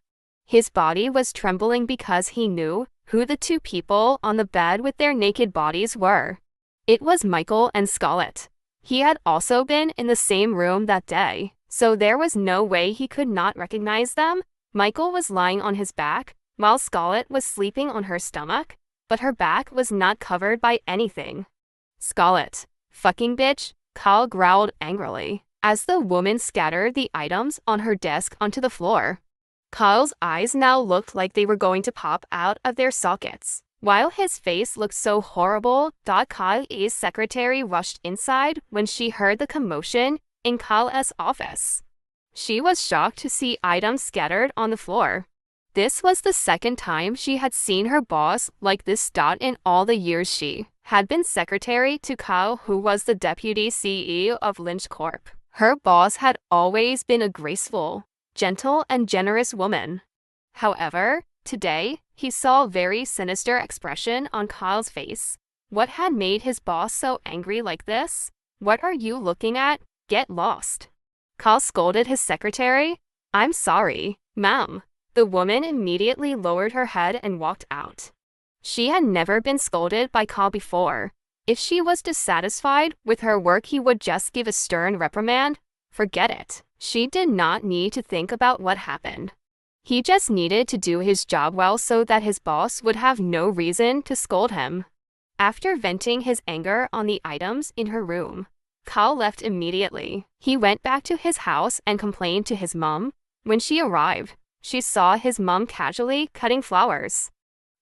His body was trembling because he knew who the two people on the bed with their naked bodies were. It was Michael and Scarlet. He had also been in the same room that day, so there was no way he could not recognize them. Michael was lying on his back, while Scarlet was sleeping on her stomach, but her back was not covered by anything. Scarlet, fucking bitch, Carl growled angrily, as the woman scattered the items on her desk onto the floor. Carl's eyes now looked like they were going to pop out of their sockets. While his face looked so horrible, Carl's secretary rushed inside when she heard the commotion in Carl's office. She was shocked to see items scattered on the floor. This was the second time she had seen her boss like this. In all the years she had been secretary to Carl, who was the deputy CEO of Lynch Corp. Her boss had always been a graceful, gentle and generous woman. However, today, he saw a very sinister expression on Carl's face. What had made his boss so angry like this? What are you looking at? Get lost. Carl scolded his secretary. I'm sorry, ma'am. The woman immediately lowered her head and walked out. She had never been scolded by Carl before. If she was dissatisfied with her work, he would just give a stern reprimand. Forget it. She did not need to think about what happened. He just needed to do his job well so that his boss would have no reason to scold him. After venting his anger on the items in her room, Carl left immediately. He went back to his house and complained to his mom. When she arrived, she saw his mom casually cutting flowers.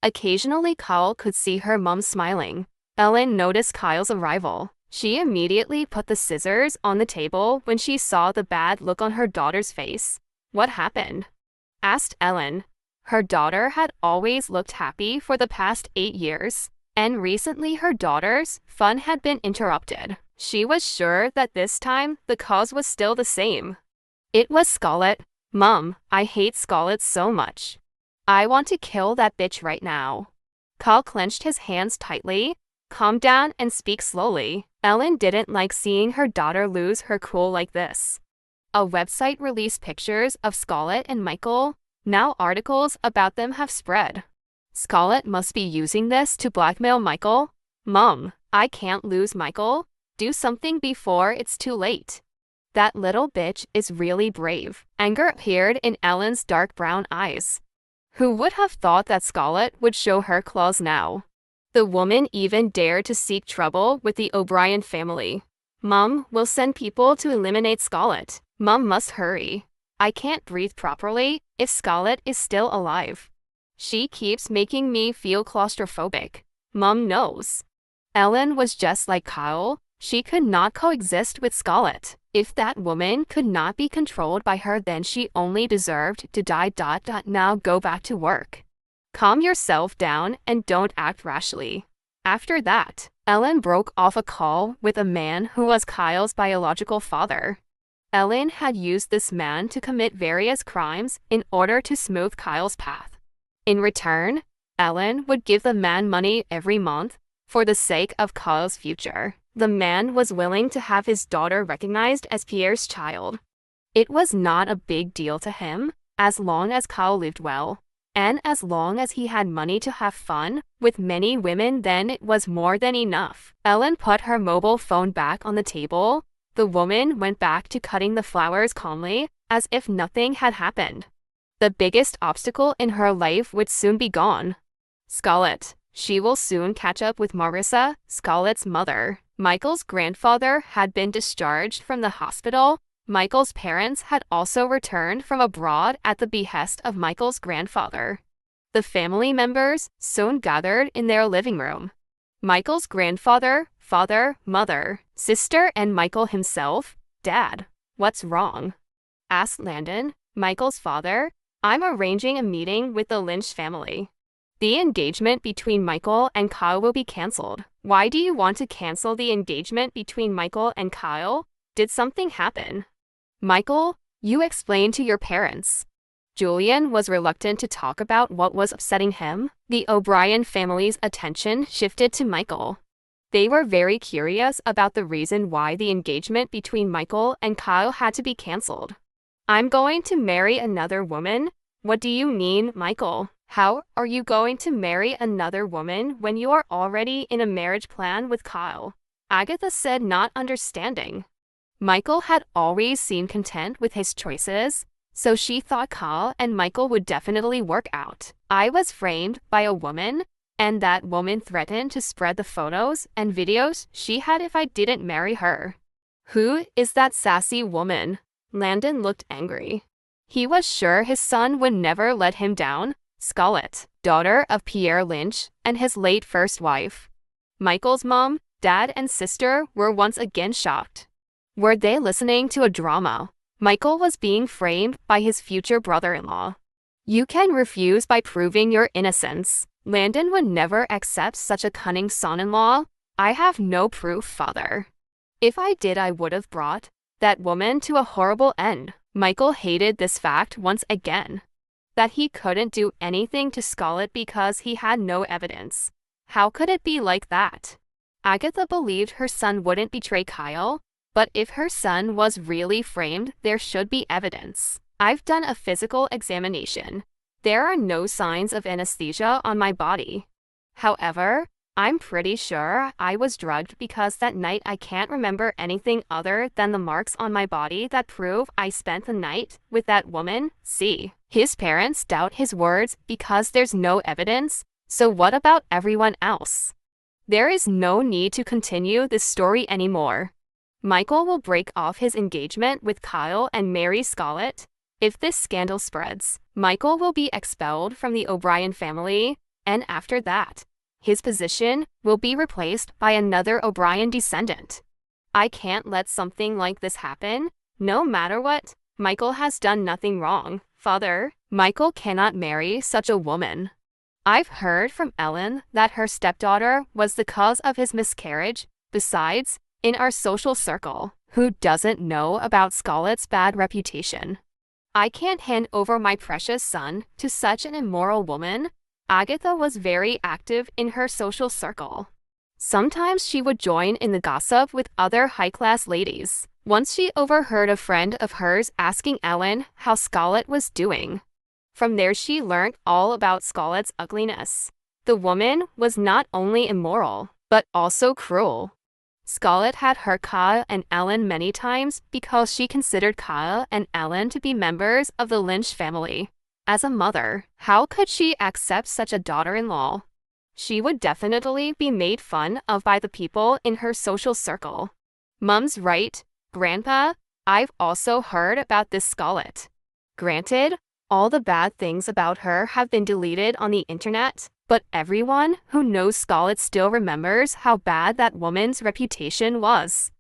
Occasionally, Carl could see her mom smiling. Ellen noticed Kyle's arrival. She immediately put the scissors on the table when she saw the bad look on her daughter's face. What happened? Asked Ellen. Her daughter had always looked happy for the past 8 years, and recently her daughter's fun had been interrupted. She was sure that this time the cause was still the same. It was Scarlet. Mom, I hate Scarlet so much. I want to kill that bitch right now. Carl clenched his hands tightly. Calm down and speak slowly. Ellen didn't like seeing her daughter lose her cool like this. A website released pictures of Scarlet and Michael. Now articles about them have spread. Scarlet must be using this to blackmail Michael. Mom, I can't lose Michael. Do something before it's too late. That little bitch is really brave. Anger appeared in Ellen's dark brown eyes. Who would have thought that Scarlett would show her claws now? The woman even dared to seek trouble with the O'Brien family. Mom will send people to eliminate Scarlett. Mom must hurry. I can't breathe properly if Scarlett is still alive. She keeps making me feel claustrophobic. Mom knows. Ellen was just like Kyle. She could not coexist with Scarlett. If that woman could not be controlled by her, then she only deserved to die. Now go back to work. Calm yourself down and don't act rashly. After that, Ellen broke off a call with a man who was Kyle's biological father. Ellen had used this man to commit various crimes in order to smooth Kyle's path. In return, Ellen would give the man money every month for the sake of Kyle's future. The man was willing to have his daughter recognized as Pierre's child. It was not a big deal to him, as long as Kyle lived well, and as long as he had money to have fun with many women, then it was more than enough. Ellen put her mobile phone back on the table. The woman went back to cutting the flowers calmly, as if nothing had happened. The biggest obstacle in her life would soon be gone. Scarlett. She will soon catch up with Marissa, Scarlett's mother. Michael's grandfather had been discharged from the hospital. Michael's parents had also returned from abroad at the behest of Michael's grandfather. The family members soon gathered in their living room. Michael's grandfather, father, mother, sister, and Michael himself. Dad, what's wrong? Asked Landon, Michael's father. I'm arranging a meeting with the Lynch family. The engagement between Michael and Kyle will be canceled. Why do you want to cancel the engagement between Michael and Kyle? Did something happen? Michael, you explain to your parents. Julian was reluctant to talk about what was upsetting him. The O'Brien family's attention shifted to Michael. They were very curious about the reason why the engagement between Michael and Kyle had to be canceled. I'm going to marry another woman. What do you mean, Michael? How are you going to marry another woman when you are already in a marriage plan with Kyle? Agatha said, not understanding. Michael had always seemed content with his choices, so she thought Kyle and Michael would definitely work out. I was framed by a woman, and that woman threatened to spread the photos and videos she had if I didn't marry her. Who is that sassy woman? Landon looked angry. He was sure his son would never let him down. Scarlett, daughter of Pierre Lynch and his late first wife. Michael's mom, dad, and sister were once again shocked. Were they listening to a drama? Michael was being framed by his future brother-in-law. You can refuse by proving your innocence. Landon would never accept such a cunning son-in-law. I have no proof, father. If I did, I would have brought that woman to a horrible end. Michael hated this fact once again. That he couldn't do anything to Scarlett because he had no evidence. How could it be like that? Agatha believed her son wouldn't betray Kyle, but if her son was really framed, there should be evidence. I've done a physical examination. There are no signs of anesthesia on my body. However, I'm pretty sure I was drugged because that night I can't remember anything other than the marks on my body that prove I spent the night with that woman. See, his parents doubt his words because there's no evidence, so what about everyone else? There is no need to continue this story anymore. Michael will break off his engagement with Kyle and marry Scarlett. If this scandal spreads, Michael will be expelled from the O'Brien family, and after that, his position will be replaced by another O'Brien descendant. I can't let something like this happen, no matter what. Michael has done nothing wrong, father. Michael cannot marry such a woman. I've heard from Ellen that her stepdaughter was the cause of his miscarriage. Besides, in our social circle, who doesn't know about Scarlett's bad reputation? I can't hand over my precious son to such an immoral woman. Agatha was very active in her social circle. Sometimes she would join in the gossip with other high-class ladies. Once she overheard a friend of hers asking Ellen how Scarlett was doing. From there she learned all about Scarlett's ugliness. The woman was not only immoral, but also cruel. Scarlett had hurt Kyle and Ellen many times because she considered Kyle and Ellen to be members of the Lynch family. As a mother, how could she accept such a daughter-in-law? She would definitely be made fun of by the people in her social circle. Mom's right, Grandpa. I've also heard about this Scarlett. Granted, all the bad things about her have been deleted on the internet, but everyone who knows Scarlett still remembers how bad that woman's reputation was.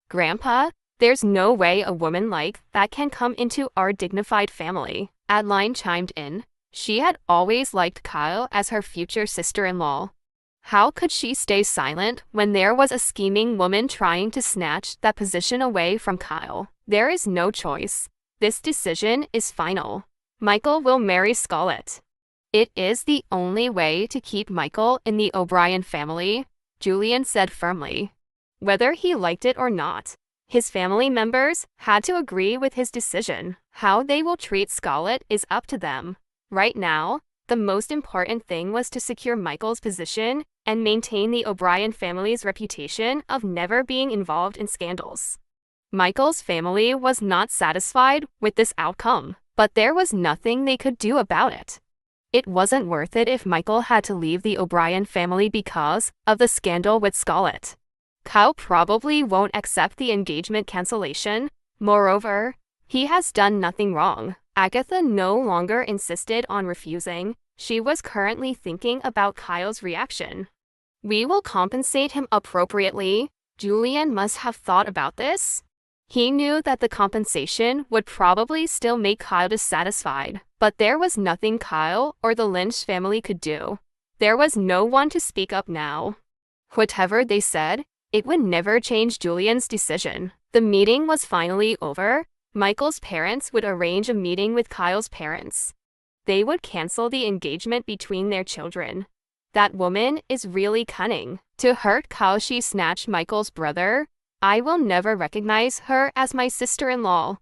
Grandpa, there's no way a woman like that can come into our dignified family. Adeline chimed in. She had always liked Kyle as her future sister-in-law. How could she stay silent when there was a scheming woman trying to snatch that position away from Kyle? There is no choice. This decision is final. Michael will marry Scarlett. It is the only way to keep Michael in the O'Brien family, Julian said firmly. Whether he liked it or not, his family members had to agree with his decision. How they will treat Scarlett is up to them. Right now, the most important thing was to secure Michael's position and maintain the O'Brien family's reputation of never being involved in scandals. Michael's family was not satisfied with this outcome, but there was nothing they could do about it. It wasn't worth it if Michael had to leave the O'Brien family because of the scandal with Scarlett. Kyle probably won't accept the engagement cancellation. Moreover, he has done nothing wrong. Agatha no longer insisted on refusing. She was currently thinking about Kyle's reaction. We will compensate him appropriately. Julian must have thought about this. He knew that the compensation would probably still make Kyle dissatisfied, but there was nothing Kyle or the Lynch family could do. There was no one to speak up now. Whatever they said, it would never change Julian's decision. The meeting was finally over. Michael's parents would arrange a meeting with Kyle's parents. They would cancel the engagement between their children. That woman is really cunning. To hurt Kyle, she snatched Michael's brother. I will never recognize her as my sister-in-law.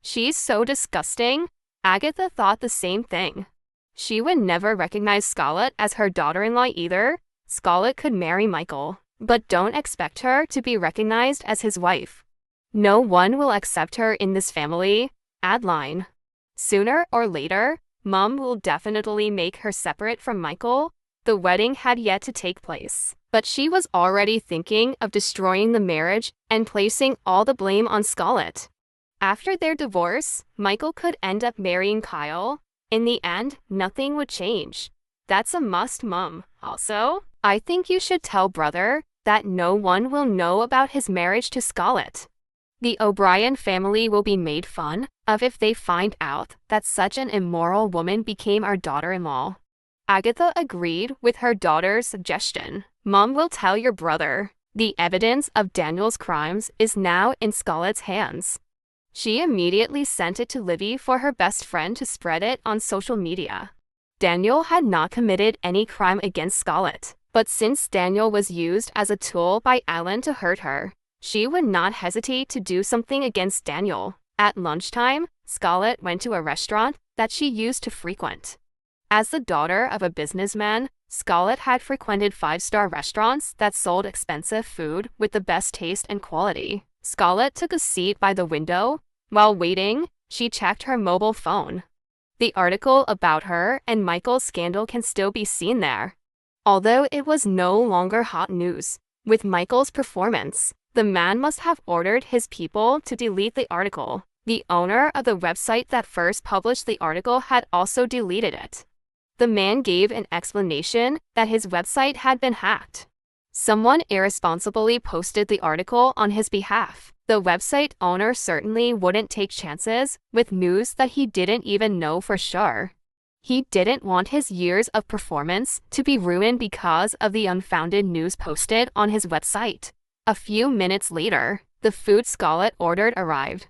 She's so disgusting. Agatha thought the same thing. She would never recognize Scarlett as her daughter-in-law either. Scarlett could marry Michael, but don't expect her to be recognized as his wife. No one will accept her in this family. Adeline. Sooner or later, Mom will definitely make her separate from Michael. The wedding had yet to take place, but she was already thinking of destroying the marriage and placing all the blame on Scarlett. After their divorce, Michael could end up marrying Kyle. In the end, nothing would change. That's a must, Mom. Also, I think you should tell brother that no one will know about his marriage to Scarlett. The O'Brien family will be made fun of if they find out that such an immoral woman became our daughter-in-law. Agatha agreed with her daughter's suggestion. Mom will tell your brother. The evidence of Daniel's crimes is now in Scarlett's hands. She immediately sent it to Libby for her best friend to spread it on social media. Daniel had not committed any crime against Scarlett, but since Daniel was used as a tool by Alan to hurt her, she would not hesitate to do something against Daniel. At lunchtime, Scarlett went to a restaurant that she used to frequent. As the daughter of a businessman, Scarlett had frequented five-star restaurants that sold expensive food with the best taste and quality. Scarlett took a seat by the window. While waiting, she checked her mobile phone. The article about her and Michael's scandal can still be seen there. Although it was no longer hot news, with Michael's performance, the man must have ordered his people to delete the article. The owner of the website that first published the article had also deleted it. The man gave an explanation that his website had been hacked. Someone irresponsibly posted the article on his behalf. The website owner certainly wouldn't take chances with news that he didn't even know for sure. He didn't want his years of performance to be ruined because of the unfounded news posted on his website. A few minutes later, the food Scarlett ordered arrived.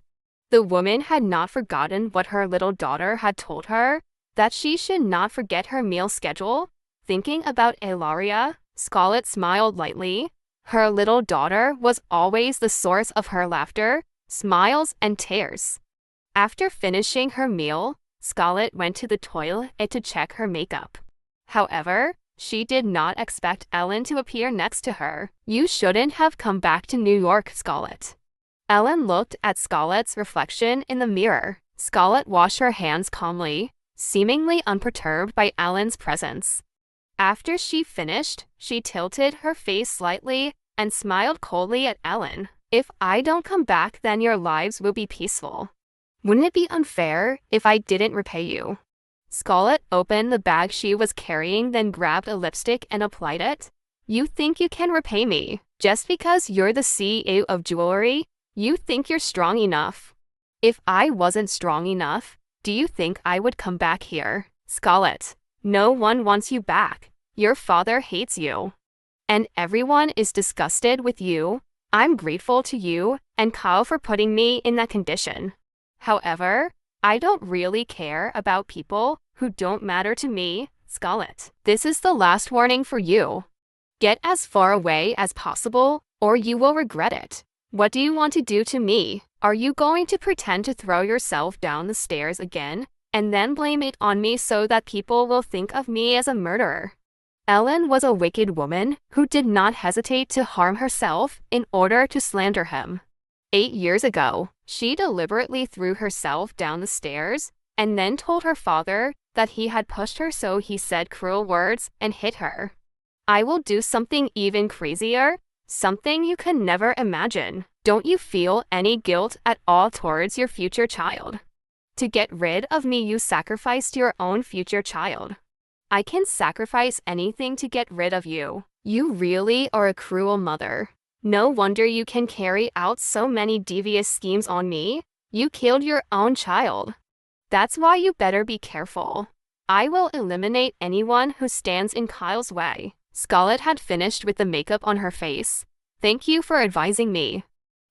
The woman had not forgotten what her little daughter had told her, that she should not forget her meal schedule. Thinking about Ilaria, Scarlett smiled lightly. Her little daughter was always the source of her laughter, smiles, and tears. After finishing her meal, Scarlett went to the toilet to check her makeup. However, she did not expect Ellen to appear next to her. You shouldn't have come back to New York, Scarlett. Ellen looked at Scarlett's reflection in the mirror. Scarlett washed her hands calmly. seemingly unperturbed by Alan's presence. After she finished, she tilted her face slightly and smiled coldly at Alan. If I don't come back, then your lives will be peaceful. Wouldn't it be unfair if I didn't repay you? Scarlett opened the bag she was carrying, then grabbed a lipstick and applied it. You think you can repay me? Just because you're the CEO of jewelry, you think you're strong enough. If I wasn't strong enough, do you think I would come back here? Scarlett, no one wants you back. Your father hates you. And everyone is disgusted with you. I'm grateful to you and Kyle for putting me in that condition. However, I don't really care about people who don't matter to me, Scarlett. This is the last warning for you. Get as far away as possible, or you will regret it. What do you want to do to me? Are you going to pretend to throw yourself down the stairs again, and then blame it on me so that people will think of me as a murderer? Ellen was a wicked woman who did not hesitate to harm herself in order to slander him. 8 years ago, she deliberately threw herself down the stairs and then told her father that he had pushed her, so he said cruel words and hit her. I will do something even crazier, something you can never imagine. Don't you feel any guilt at all towards your future child? To get rid of me, you sacrificed your own future child. I can sacrifice anything to get rid of you. You really are a cruel mother. No wonder you can carry out so many devious schemes on me. You killed your own child. That's why you better be careful. I will eliminate anyone who stands in Kyle's way. Scarlett had finished with the makeup on her face. Thank you for advising me.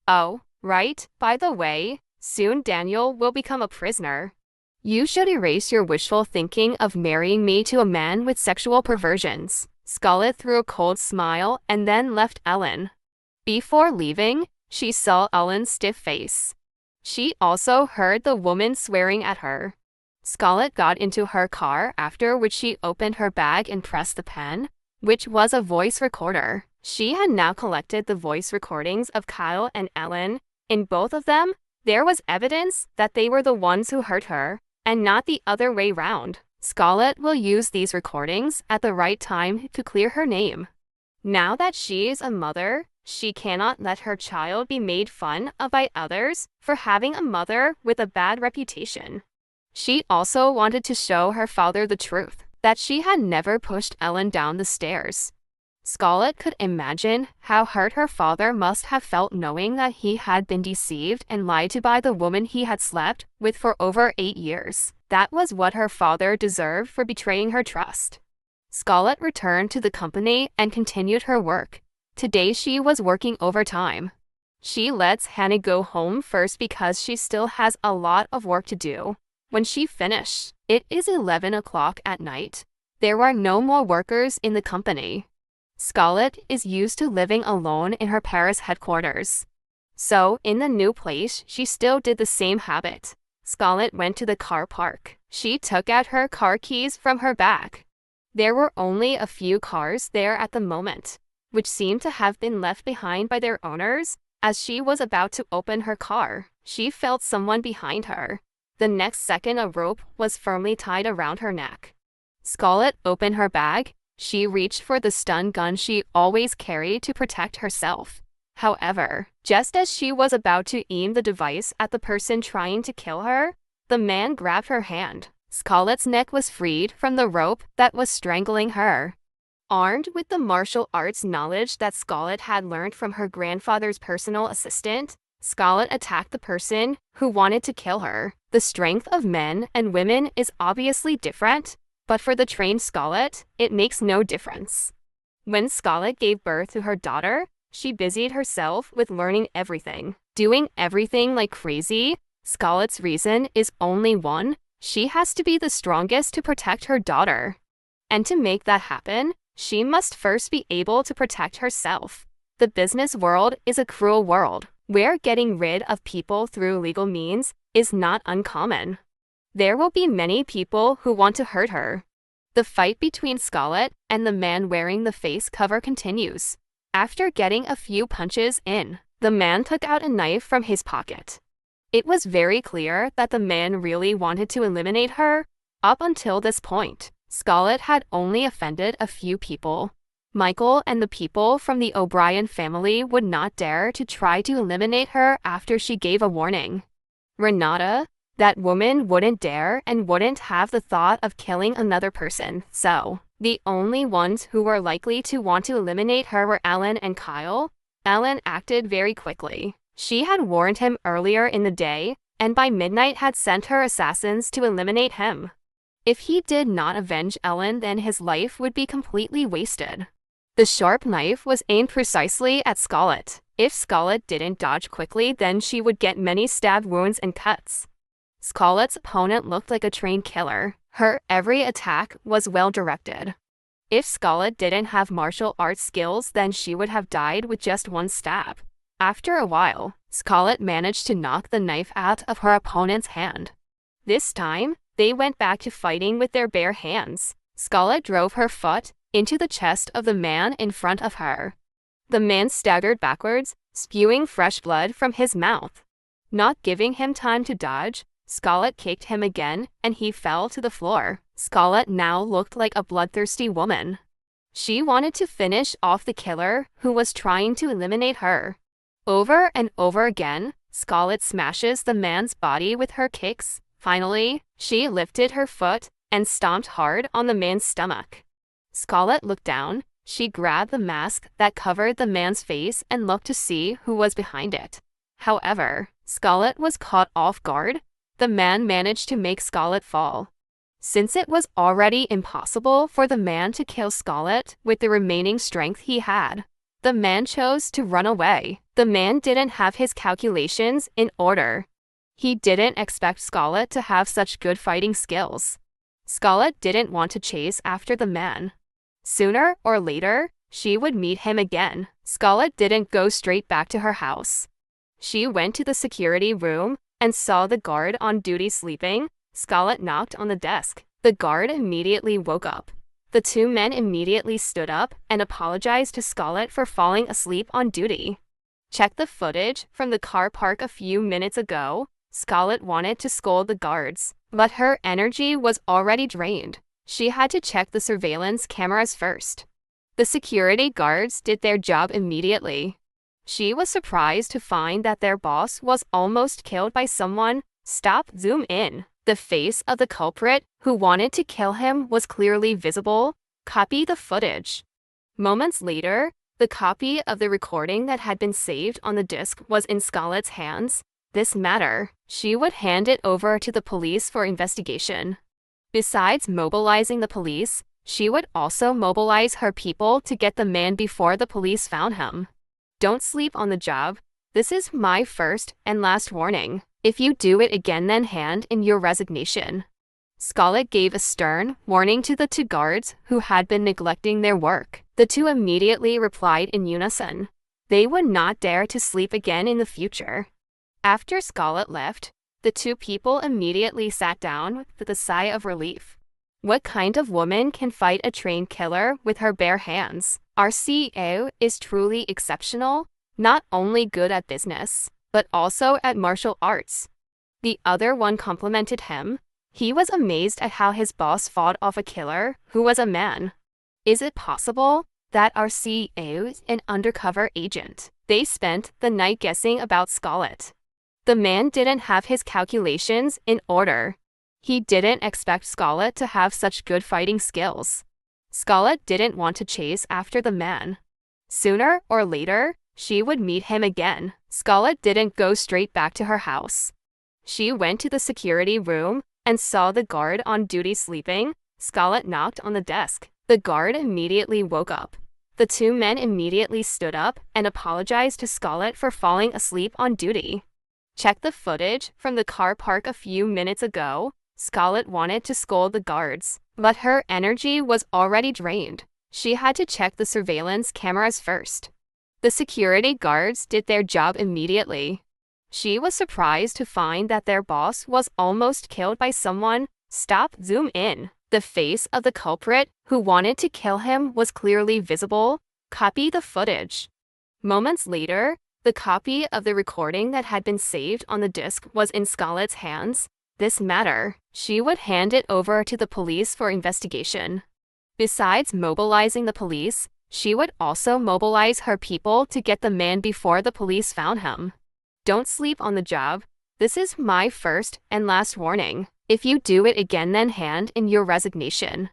Oh, right, by the way, soon Daniel will become a prisoner. You should erase your wishful thinking of marrying me to a man with sexual perversions. Scarlett threw a cold smile and then left Ellen. Before leaving, she saw Ellen's stiff face. She also heard the woman swearing at her. Scarlett got into her car, after which she opened her bag and pressed the pen, which was a voice recorder. She had now collected the voice recordings of Kyle and Ellen. In both of them, there was evidence that they were the ones who hurt her, and not the other way round. Scarlett will use these recordings at the right time to clear her name. Now that she is a mother, she cannot let her child be made fun of by others for having a mother with a bad reputation. She also wanted to show her father the truth, that she had never pushed Ellen down the stairs. Scarlett could imagine how hurt her father must have felt knowing that he had been deceived and lied to by the woman he had slept with for over 8 years. That was what her father deserved for betraying her trust. Scarlett returned to the company and continued her work. Today she was working overtime. She lets Hannah go home first because she still has a lot of work to do. When she finished, it is 11 o'clock at night. There were no more workers in the company. Scarlett is used to living alone in her Paris headquarters. So, in the new place, she still did the same habit. Scarlett went to the car park. She took out her car keys from her bag. There were only a few cars there at the moment, which seemed to have been left behind by their owners. As she was about to open her car, she felt someone behind her. The next second, a rope was firmly tied around her neck. Scarlett opened her bag. She reached for the stun gun she always carried to protect herself. However, just as she was about to aim the device at the person trying to kill her, the man grabbed her hand. Scarlett's neck was freed from the rope that was strangling her. Armed with the martial arts knowledge that Scarlett had learned from her grandfather's personal assistant, Scarlett attacked the person who wanted to kill her. The strength of men and women is obviously different, but for the trained Scarlett, it makes no difference. When Scarlett gave birth to her daughter, she busied herself with learning everything, doing everything like crazy. Scarlett's reason is only one: she has to be the strongest to protect her daughter. And to make that happen, she must first be able to protect herself. The business world is a cruel world, where getting rid of people through legal means is not uncommon. There will be many people who want to hurt her. The fight between Scarlett and the man wearing the face cover continues. After getting a few punches in, the man took out a knife from his pocket. It was very clear that the man really wanted to eliminate her. Up until this point, Scarlett had only offended a few people. Michael and the people from the O'Brien family would not dare to try to eliminate her after she gave a warning. Renata, that woman, wouldn't dare and wouldn't have the thought of killing another person, so the only ones who were likely to want to eliminate her were Ellen and Kyle. Ellen acted very quickly. She had warned him earlier in the day, and by midnight had sent her assassins to eliminate him. If he did not avenge Ellen, then his life would be completely wasted. The sharp knife was aimed precisely at Scarlett. If Scarlett didn't dodge quickly, then she would get many stab wounds and cuts. Scarlett's opponent looked like a trained killer. Her every attack was well directed. If Scarlett didn't have martial arts skills, then she would have died with just one stab. After a while, Scarlett managed to knock the knife out of her opponent's hand. This time, they went back to fighting with their bare hands. Scarlett drove her foot into the chest of the man in front of her. The man staggered backwards, spewing fresh blood from his mouth. Not giving him time to dodge, Scarlett kicked him again, and he fell to the floor. Scarlett now looked like a bloodthirsty woman. She wanted to finish off the killer who was trying to eliminate her. Over and over again, Scarlett smashes the man's body with her kicks. Finally, she lifted her foot and stomped hard on the man's stomach. Scarlett looked down. She grabbed the mask that covered the man's face and looked to see who was behind it. However, Scarlett was caught off guard. The man managed to make Scarlett fall. Since it was already impossible for the man to kill Scarlett with the remaining strength he had, the man chose to run away. The man didn't have his calculations in order. He didn't expect Scarlett to have such good fighting skills. Scarlett didn't want to chase after the man. Sooner or later, she would meet him again. Scarlett didn't go straight back to her house. She went to the security room and saw the guard on duty sleeping. Scarlett knocked on the desk. The guard immediately woke up. The two men immediately stood up and apologized to Scarlett for falling asleep on duty. Check the footage from the car park a few minutes ago. Scarlett wanted to scold the guards, but her energy was already drained. She had to check the surveillance cameras first. The security guards did their job immediately. She was surprised to find that their boss was almost killed by someone. Stop, zoom in. The face of the culprit who wanted to kill him was clearly visible. Copy the footage. Moments later, the copy of the recording that had been saved on the disc was in Scarlett's hands. This matter, she would hand it over to the police for investigation. Besides mobilizing the police, she would also mobilize her people to get the man before the police found him. Don't sleep on the job. This is my first and last warning. If you do it again, then hand in your resignation. Scarlett gave a stern warning to the two guards who had been neglecting their work. The two immediately replied in unison. They would not dare to sleep again in the future. After Scarlett left, the two people immediately sat down with a sigh of relief. What kind of woman can fight a trained killer with her bare hands? Our CEO is truly exceptional, not only good at business, but also at martial arts. The other one complimented him. He was amazed at how his boss fought off a killer who was a man. Is it possible that our CEO is an undercover agent? They spent the night guessing about Scarlett. The man didn't have his calculations in order. He didn't expect Scarlett to have such good fighting skills. Scarlett didn't want to chase after the man. Sooner or later, she would meet him again. Scarlett didn't go straight back to her house. She went to the security room and saw the guard on duty sleeping. Scarlett knocked on the desk. The guard immediately woke up. The two men immediately stood up and apologized to Scarlett for falling asleep on duty. Check the footage from the car park a few minutes ago. Scarlett wanted to scold the guards, but her energy was already drained. She had to check the surveillance cameras first. The security guards did their job immediately. She was surprised to find that their boss was almost killed by someone. Stop, zoom in. The face of the culprit who wanted to kill him was clearly visible. Copy the footage. Moments later, the copy of the recording that had been saved on the disc was in Scarlett's hands. this matter, she would hand it over to the police for investigation. Besides mobilizing the police, she would also mobilize her people to get the man before the police found him. Don't sleep on the job. This is my first and last warning. If you do it again, then hand in your resignation.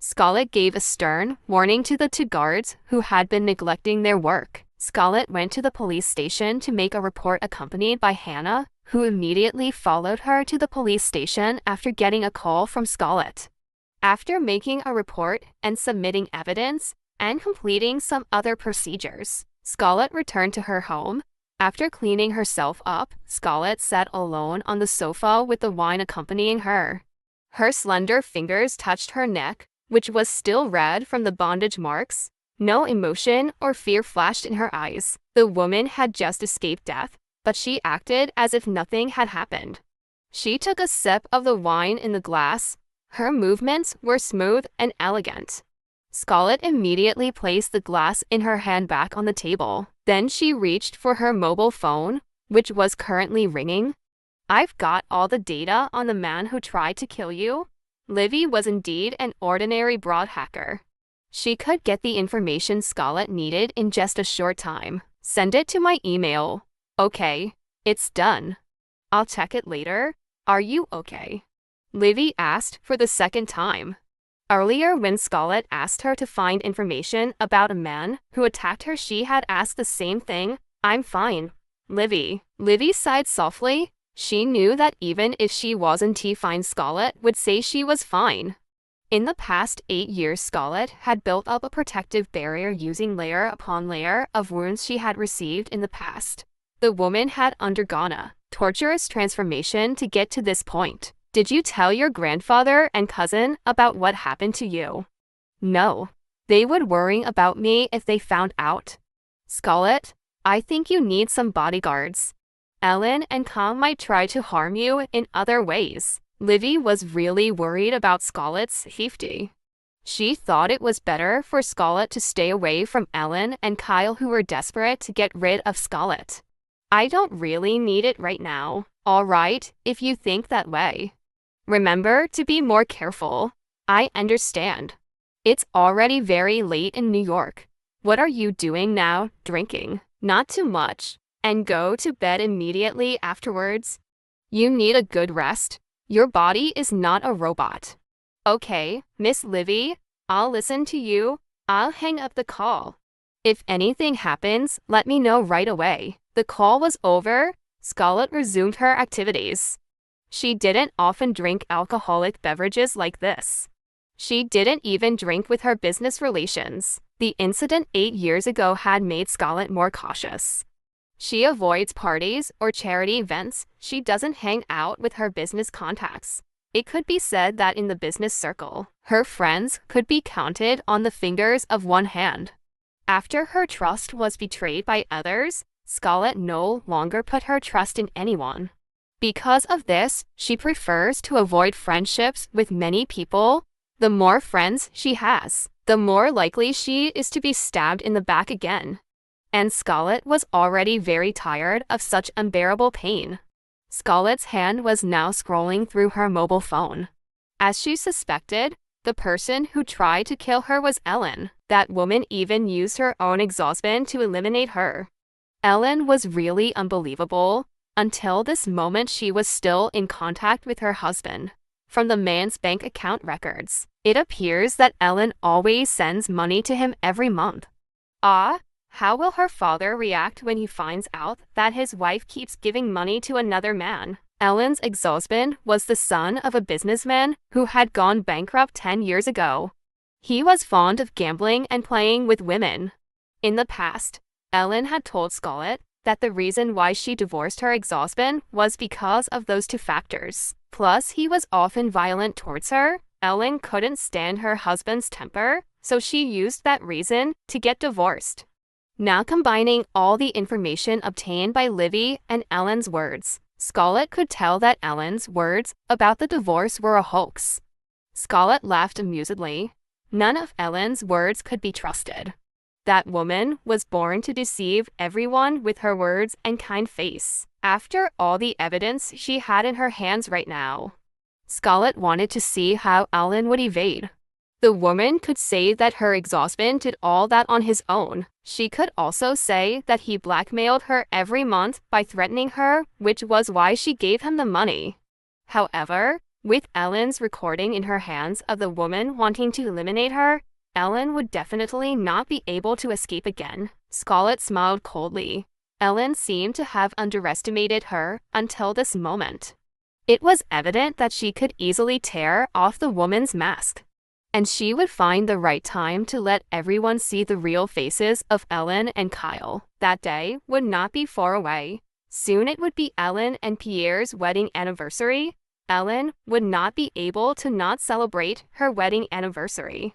Scarlett gave a stern warning to the two guards who had been neglecting their work. Scarlett went to the police station to make a report, accompanied by Hannah, who immediately followed her to the police station after getting a call from Scarlett. After making a report and submitting evidence and completing some other procedures, Scarlett returned to her home. After cleaning herself up, Scarlett sat alone on the sofa with the wine accompanying her. Her slender fingers touched her neck, which was still red from the bondage marks. No emotion or fear flashed in her eyes. The woman had just escaped death, but she acted as if nothing had happened. She took a sip of the wine in the glass. Her movements were smooth and elegant. Scarlett immediately placed the glass in her hand back on the table. Then she reached for her mobile phone, which was currently ringing. I've got all the data on the man who tried to kill you. Livy was indeed an ordinary broad hacker. She could get the information Scarlett needed in just a short time. Send it to my email. Okay, it's done. I'll check it later. Are you okay? Livy asked for the second time. Earlier, when Scarlett asked her to find information about a man who attacked her, she had asked the same thing. I'm fine, Livy. Livy sighed softly. She knew that even if she wasn't fine, Scarlett would say she was fine. In the past 8 years, Scarlett had built up a protective barrier using layer upon layer of wounds she had received in the past. The woman had undergone a torturous transformation to get to this point. Did you tell your grandfather and cousin about what happened to you? No. They would worry about me if they found out. Scarlett, I think you need some bodyguards. Ellen and Tom might try to harm you in other ways. Livy was really worried about Scarlett's safety. She thought it was better for Scarlett to stay away from Ellen and Kyle, who were desperate to get rid of Scarlett. I don't really need it right now. All right, if you think that way. Remember to be more careful. I understand. It's already very late in New York. What are you doing now? Drinking. Not too much. And go to bed immediately afterwards. You need a good rest. Your body is not a robot. Okay, Miss Livy, I'll listen to you. I'll hang up the call. If anything happens, let me know right away. The call was over. Scarlett resumed her activities. She didn't often drink alcoholic beverages like this. She didn't even drink with her business relations. The incident 8 years ago had made Scarlett more cautious. She avoids parties or charity events. She doesn't hang out with her business contacts. It could be said that in the business circle, her friends could be counted on the fingers of one hand. After her trust was betrayed by others, Scarlett no longer put her trust in anyone. Because of this, she prefers to avoid friendships with many people. The more friends she has, the more likely she is to be stabbed in the back again. And Scarlett was already very tired of such unbearable pain. Scarlett's hand was now scrolling through her mobile phone. As she suspected, the person who tried to kill her was Ellen. That woman even used her own ex-husband to eliminate her. Ellen was really unbelievable. Until this moment, she was still in contact with her husband. From the man's bank account records, it appears that Ellen always sends money to him every month. How will her father react when he finds out that his wife keeps giving money to another man? Ellen's ex-husband was the son of a businessman who had gone bankrupt 10 years ago. He was fond of gambling and playing with women. In the past, Ellen had told Scarlett that the reason why she divorced her ex-husband was because of those two factors. Plus, he was often violent towards her. Ellen couldn't stand her husband's temper, so she used that reason to get divorced. Now, combining all the information obtained by Livy and Ellen's words, Scarlett could tell that Ellen's words about the divorce were a hoax. Scarlett laughed amusedly. None of Ellen's words could be trusted. That woman was born to deceive everyone with her words and kind face. After all the evidence she had in her hands right now, Scarlett wanted to see how Ellen would evade. The woman could say that her ex-husband did all that on his own. She could also say that he blackmailed her every month by threatening her, which was why she gave him the money. However, with Ellen's recording in her hands of the woman wanting to eliminate her, Ellen would definitely not be able to escape again. Scarlett smiled coldly. Ellen seemed to have underestimated her until this moment. It was evident that she could easily tear off the woman's mask, and she would find the right time to let everyone see the real faces of Ellen and Kyle. That day would not be far away. Soon it would be Ellen and Pierre's wedding anniversary. Ellen would not be able to not celebrate her wedding anniversary.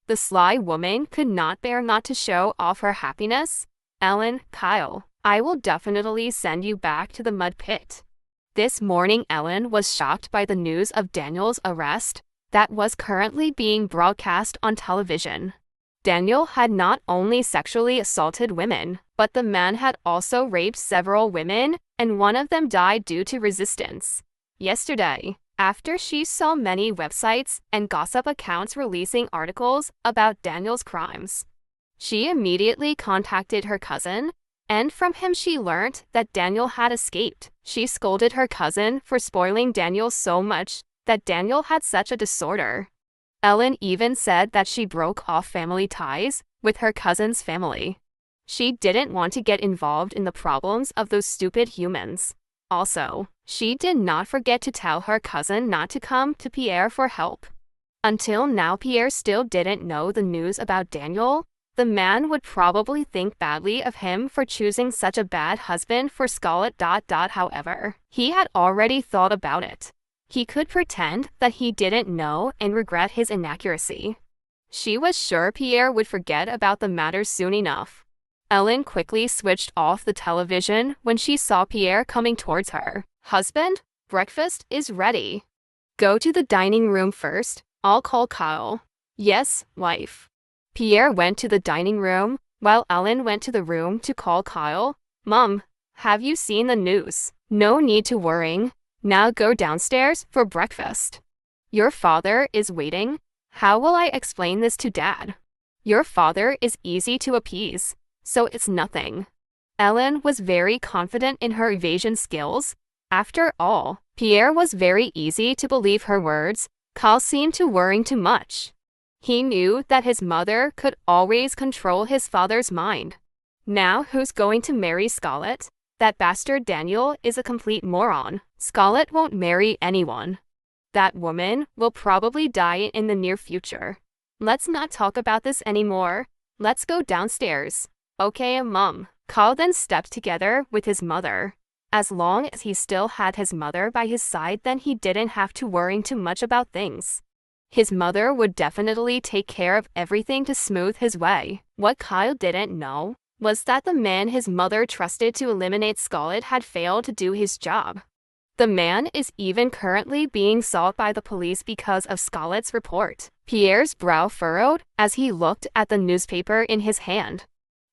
The sly woman could not bear not to show off her happiness. Ellen, Kyle, I will definitely send you back to the mud pit. This morning Ellen was shocked by the news of Daniel's arrest that was currently being broadcast on television. Daniel had not only sexually assaulted women, but the man had also raped several women, and one of them died due to resistance. Yesterday, after she saw many websites and gossip accounts releasing articles about Daniel's crimes, she immediately contacted her cousin, and from him she learned that Daniel had escaped. She scolded her cousin for spoiling Daniel so much that Daniel had such a disorder. Ellen even said that she broke off family ties with her cousin's family. She didn't want to get involved in the problems of those stupid humans. Also, she did not forget to tell her cousin not to come to Pierre for help. Until now, Pierre still didn't know the news about Daniel. The man would probably think badly of him for choosing such a bad husband for Scarlett. However, he had already thought about it. He could pretend that he didn't know and regret his inaccuracy. She was sure Pierre would forget about the matter soon enough. Ellen quickly switched off the television when she saw Pierre coming towards her. Husband, breakfast is ready. Go to the dining room first. I'll call Kyle. Yes, wife. Pierre went to the dining room, while Ellen went to the room to call Kyle. Mom, have you seen the news? No need to worry. Now go downstairs for breakfast. Your father is waiting. How will I explain this to Dad? Your father is easy to appease, so it's nothing. Ellen was very confident in her evasion skills. After all, Pierre was very easy to believe her words. Kyle seemed to worry too much. He knew that his mother could always control his father's mind. Now who's going to marry Scarlett? That bastard Daniel is a complete moron. Scarlett won't marry anyone. That woman will probably die in the near future. Let's not talk about this anymore. Let's go downstairs. Okay, Mom. Kyle then stepped together with his mother. As long as he still had his mother by his side, then he didn't have to worry too much about things. His mother would definitely take care of everything to smooth his way. What Kyle didn't know was that the man his mother trusted to eliminate Scarlett had failed to do his job. The man is even currently being sought by the police because of Scarlett's report. Pierre's brow furrowed as he looked at the newspaper in his hand.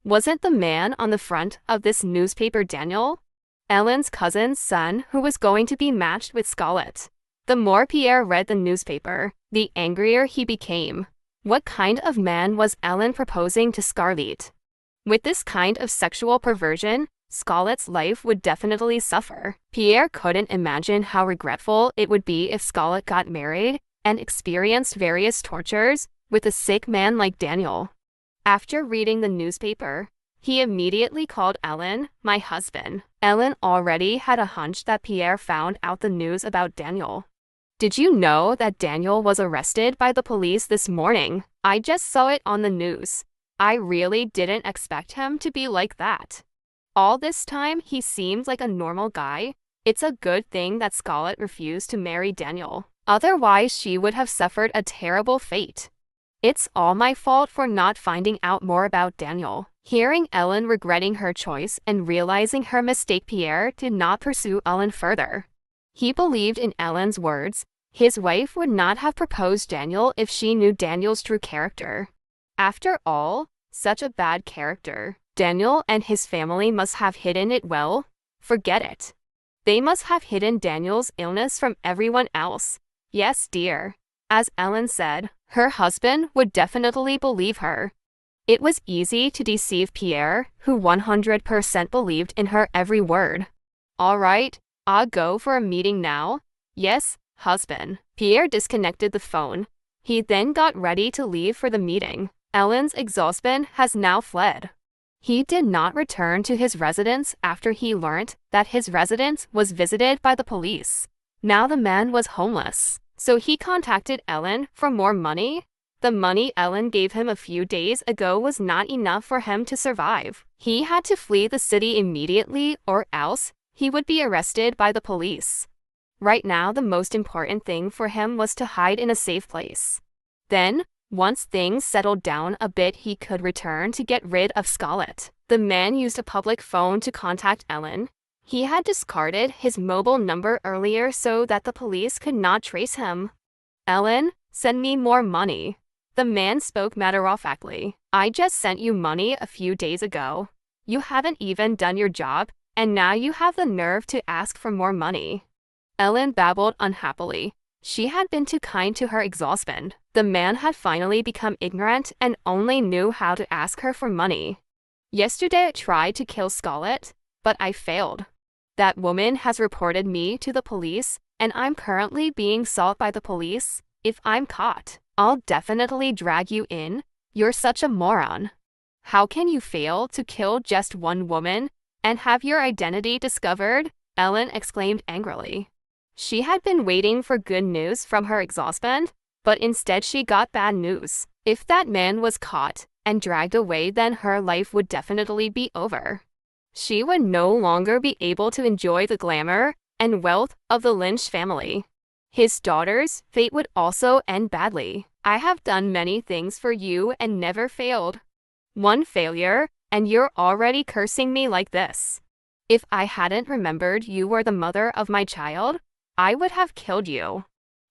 Wasn't the man on the front of this newspaper Daniel? Ellen's cousin's son, who was going to be matched with Scarlett. The more Pierre read the newspaper, the angrier he became. What kind of man was Ellen proposing to Scarlett? With this kind of sexual perversion, Scarlett's life would definitely suffer. Pierre couldn't imagine how regretful it would be if Scarlett got married and experienced various tortures with a sick man like Daniel. After reading the newspaper, he immediately called Ellen, my husband. Ellen already had a hunch that Pierre found out the news about Daniel. Did you know that Daniel was arrested by the police this morning? I just saw it on the news. I really didn't expect him to be like that. All this time, he seemed like a normal guy. It's a good thing that Scarlett refused to marry Daniel. Otherwise, she would have suffered a terrible fate. It's all my fault for not finding out more about Daniel. Hearing Ellen regretting her choice and realizing her mistake, Pierre did not pursue Ellen further. He believed in Ellen's words. His wife would not have proposed Daniel if she knew Daniel's true character. After all, such a bad character. Daniel and his family must have hidden it well. Forget it. They must have hidden Daniel's illness from everyone else. Yes, dear. As Ellen said, her husband would definitely believe her. It was easy to deceive Pierre, who 100% believed in her every word. All right, I'll go for a meeting now. Yes, husband. Pierre disconnected the phone. He then got ready to leave for the meeting. Ellen's ex-husband has now fled. He did not return to his residence after he learned that his residence was visited by the police. Now the man was homeless, so he contacted Ellen for more money. The money Ellen gave him a few days ago was not enough for him to survive. He had to flee the city immediately, or else he would be arrested by the police. Right now, the most important thing for him was to hide in a safe place. Then, once things settled down a bit, he could return to get rid of Scarlett. The man used a public phone to contact Ellen. He had discarded his mobile number earlier so that the police could not trace him. Ellen, send me more money. The man spoke matter-of-factly. I just sent you money a few days ago. You haven't even done your job, and now you have the nerve to ask for more money. Ellen babbled unhappily. She had been too kind to her ex-husband. The man had finally become ignorant and only knew how to ask her for money. Yesterday I tried to kill Scarlett, but I failed. That woman has reported me to the police, and I'm currently being sought by the police. If I'm caught, I'll definitely drag you in. You're such a moron. How can you fail to kill just one woman and have your identity discovered? Ellen exclaimed angrily. She had been waiting for good news from her ex-husband, but instead she got bad news. If that man was caught and dragged away, then her life would definitely be over. She would no longer be able to enjoy the glamour and wealth of the Lynch family. His daughter's fate would also end badly. I have done many things for you and never failed. One failure, and you're already cursing me like this. If I hadn't remembered you were the mother of my child, I would have killed you,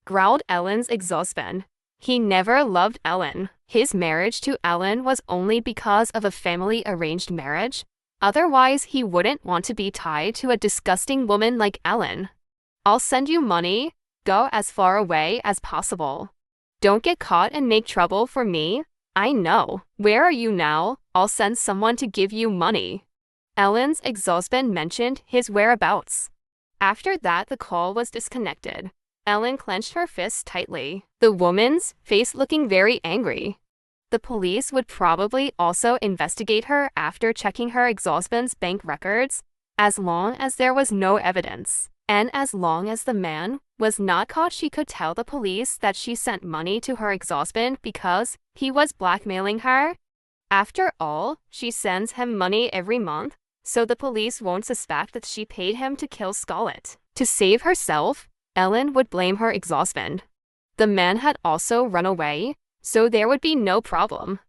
growled Ellen's ex-husband. He never loved Ellen. His marriage to Ellen was only because of a family-arranged marriage. Otherwise, he wouldn't want to be tied to a disgusting woman like Ellen. I'll send you money. Go as far away as possible. Don't get caught and make trouble for me. I know. Where are you now? I'll send someone to give you money. Ellen's ex-husband mentioned his whereabouts. After that, the call was disconnected. Ellen clenched her fists tightly, the woman's face looking very angry. The police would probably also investigate her after checking her ex-husband's bank records, as long as there was no evidence. And as long as the man was not caught, she could tell the police that she sent money to her ex-husband because he was blackmailing her. After all, she sends him money every month, so the police won't suspect that she paid him to kill Scarlett. To save herself, Ellen would blame her ex-husband. The man had also run away, so there would be no problem.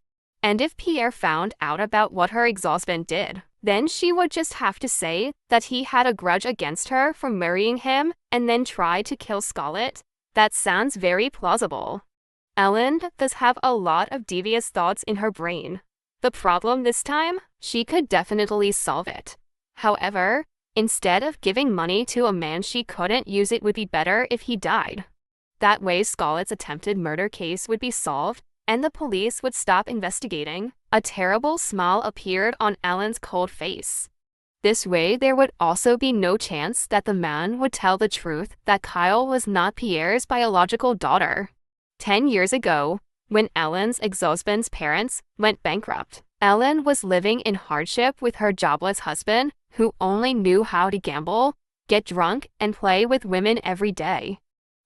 And if Pierre found out about what her ex-husband did, then she would just have to say that he had a grudge against her for marrying him and then try to kill Scarlett. That sounds very plausible. Ellen does have a lot of devious thoughts in her brain. The problem this time, she could definitely solve it. However, instead of giving money to a man she couldn't use, it would be better if he died. That way Scarlett's attempted murder case would be solved and the police would stop investigating. A terrible smile appeared on Ellen's cold face. This way there would also be no chance that the man would tell the truth that Kyle was not Pierre's biological daughter. 10 years ago, when Ellen's ex-husband's parents went bankrupt, Ellen was living in hardship with her jobless husband, who only knew how to gamble, get drunk, and play with women every day.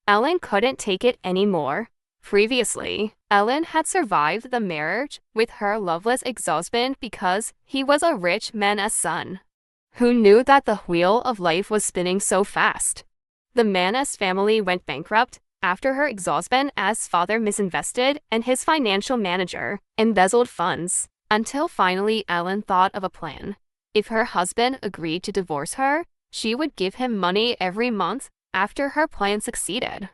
Ellen couldn't take it anymore. Previously, Ellen had survived the marriage with her loveless ex-husband because he was a rich man's son. Who knew that the wheel of life was spinning so fast? The man's family went bankrupt after her ex-husband's father misinvested and his financial manager embezzled funds, until finally Ellen thought of a plan. If her husband agreed to divorce her, she would give him money every month after her plan succeeded.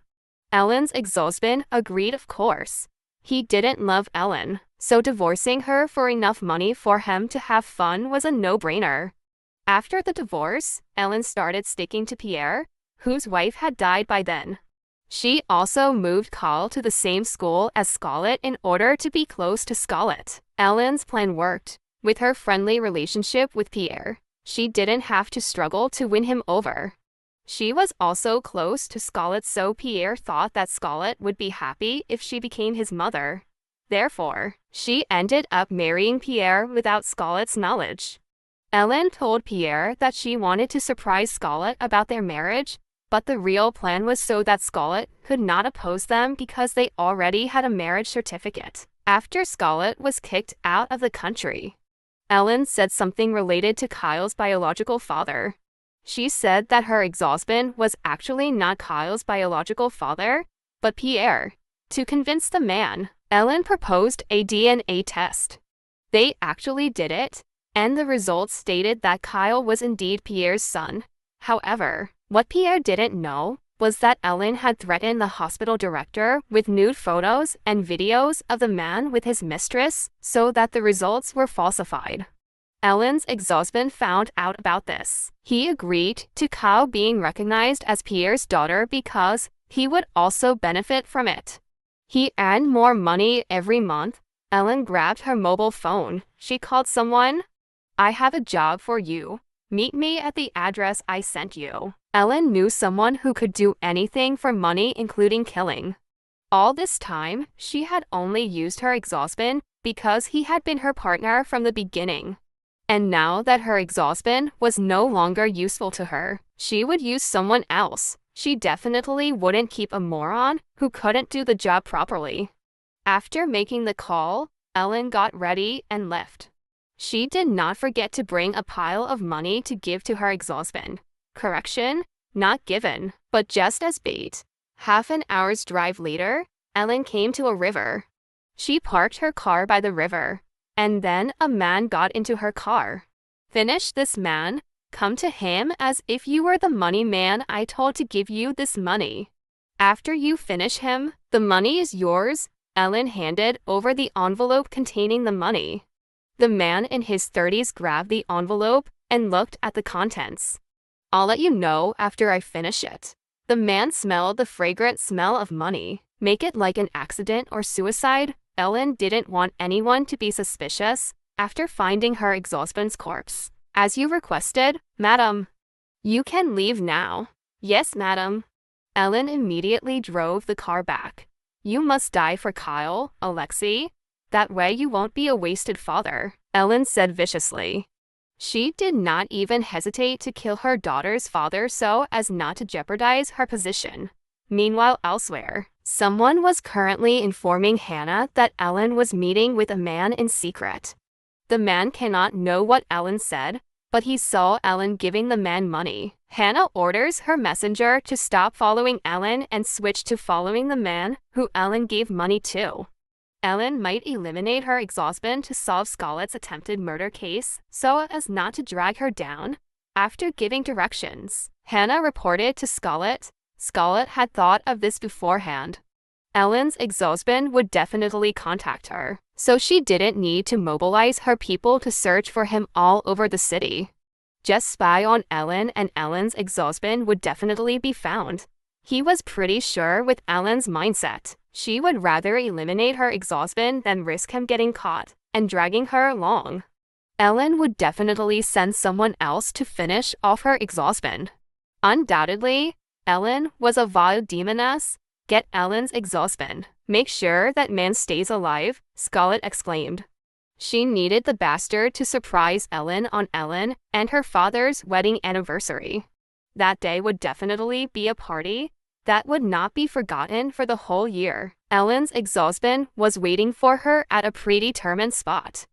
Ellen's ex-husband agreed, of course. He didn't love Ellen, so divorcing her for enough money for him to have fun was a no-brainer. After the divorce, Ellen started sticking to Pierre, whose wife had died by then. She also moved Kyle to the same school as Scarlett in order to be close to Scarlett. Ellen's plan worked. With her friendly relationship with Pierre, she didn't have to struggle to win him over. She was also close to Scarlett, so Pierre thought that Scarlett would be happy if she became his mother. Therefore, she ended up marrying Pierre without Scarlett's knowledge. Ellen told Pierre that she wanted to surprise Scarlett about their marriage, but the real plan was so that Scarlett could not oppose them because they already had a marriage certificate. After Scarlett was kicked out of the country, Ellen said something related to Kyle's biological father. She said that her ex-husband was actually not Kyle's biological father, but Pierre. To convince the man, Ellen proposed a DNA test. They actually did it, and the results stated that Kyle was indeed Pierre's son. However, what Pierre didn't know was that Ellen had threatened the hospital director with nude photos and videos of the man with his mistress so that the results were falsified. Ellen's ex-husband found out about this. He agreed to Kyle being recognized as Pierre's daughter because he would also benefit from it. He earned more money every month. Ellen grabbed her mobile phone. She called someone. "I have a job for you. Meet me at the address I sent you." Ellen knew someone who could do anything for money, including killing. All this time, she had only used her ex-husband because he had been her partner from the beginning. And now that her ex-husband was no longer useful to her, she would use someone else. She definitely wouldn't keep a moron who couldn't do the job properly. After making the call, Ellen got ready and left. She did not forget to bring a pile of money to give to her ex-husband. Correction, not given, but just as bait. Half an hour's drive later, Ellen came to a river. She parked her car by the river, and then a man got into her car. "Finish this man. Come to him as if you were the money man I told to give you this money. After you finish him, the money is yours." Ellen handed over the envelope containing the money. The man in his 30s grabbed the envelope and looked at the contents. "I'll let you know after I finish it." The man smelled the fragrant smell of money. Make it like an accident or suicide. Ellen didn't want anyone to be suspicious after finding her ex-husband's corpse. "As you requested, madam. You can leave now." "Yes, madam." Ellen immediately drove the car back. "You must die for Kyle, Alexei. That way you won't be a wasted father," Ellen said viciously. She did not even hesitate to kill her daughter's father so as not to jeopardize her position. Meanwhile, elsewhere, someone was currently informing Hannah that Ellen was meeting with a man in secret. The man cannot know what Ellen said, but he saw Ellen giving the man money. Hannah orders her messenger to stop following Ellen and switch to following the man who Ellen gave money to. Ellen might eliminate her ex-husband to solve Scarlett's attempted murder case so as not to drag her down. After giving directions, Hannah reported to Scarlett. Scarlett had thought of this beforehand. Ellen's ex-husband would definitely contact her, so she didn't need to mobilize her people to search for him all over the city. Just spy on Ellen and Ellen's ex-husband would definitely be found. He was pretty sure with Ellen's mindset. She would rather eliminate her ex-husband than risk him getting caught and dragging her along. Ellen would definitely send someone else to finish off her ex-husband. Undoubtedly, Ellen was a vile demoness. "Get Ellen's ex-husband. Make sure that man stays alive," Scarlett exclaimed. She needed the bastard to surprise Ellen on Ellen and her father's wedding anniversary. That day would definitely be a party that would not be forgotten for the whole year. Ellen's ex-husband was waiting for her at a predetermined spot.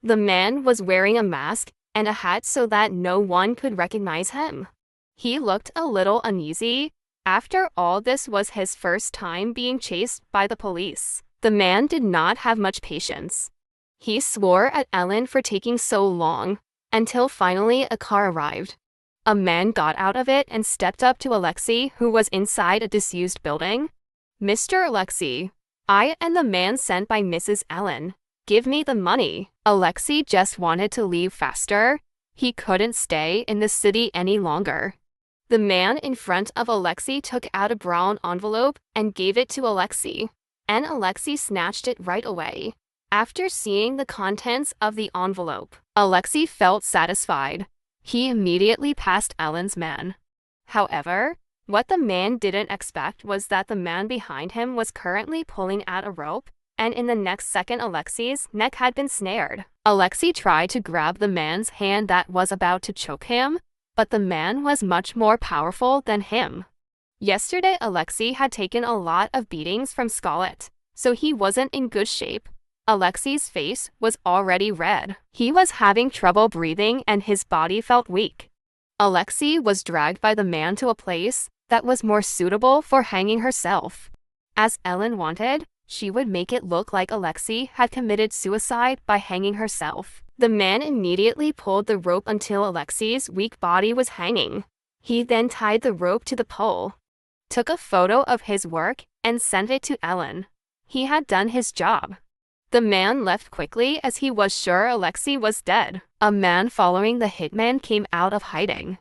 The man was wearing a mask and a hat so that no one could recognize him. He looked a little uneasy. After all, this was his first time being chased by the police. The man did not have much patience. He swore at Ellen for taking so long, until finally a car arrived. A man got out of it and stepped up to Alexei, who was inside a disused building. "Mr. Alexei, I am the man sent by Mrs. Ellen. Give me the money." Alexei just wanted to leave faster. He couldn't stay in the city any longer. The man in front of Alexei took out a brown envelope and gave it to Alexei, and Alexei snatched it right away. After seeing the contents of the envelope, Alexei felt satisfied. He immediately passed Ellen's man. However, what the man didn't expect was that the man behind him was currently pulling at a rope, and in the next second Alexei's neck had been snared. Alexei tried to grab the man's hand that was about to choke him, but the man was much more powerful than him. Yesterday Alexei had taken a lot of beatings from Scarlett, so he wasn't in good shape. Alexei's face was already red. He was having trouble breathing and his body felt weak. Alexei was dragged by the man to a place that was more suitable for hanging herself. As Ellen wanted, she would make it look like Alexei had committed suicide by hanging herself. The man immediately pulled the rope until Alexei's weak body was hanging. He then tied the rope to the pole, took a photo of his work, and sent it to Ellen. He had done his job. The man left quickly as he was sure Alexei was dead. A man following the hitman came out of hiding.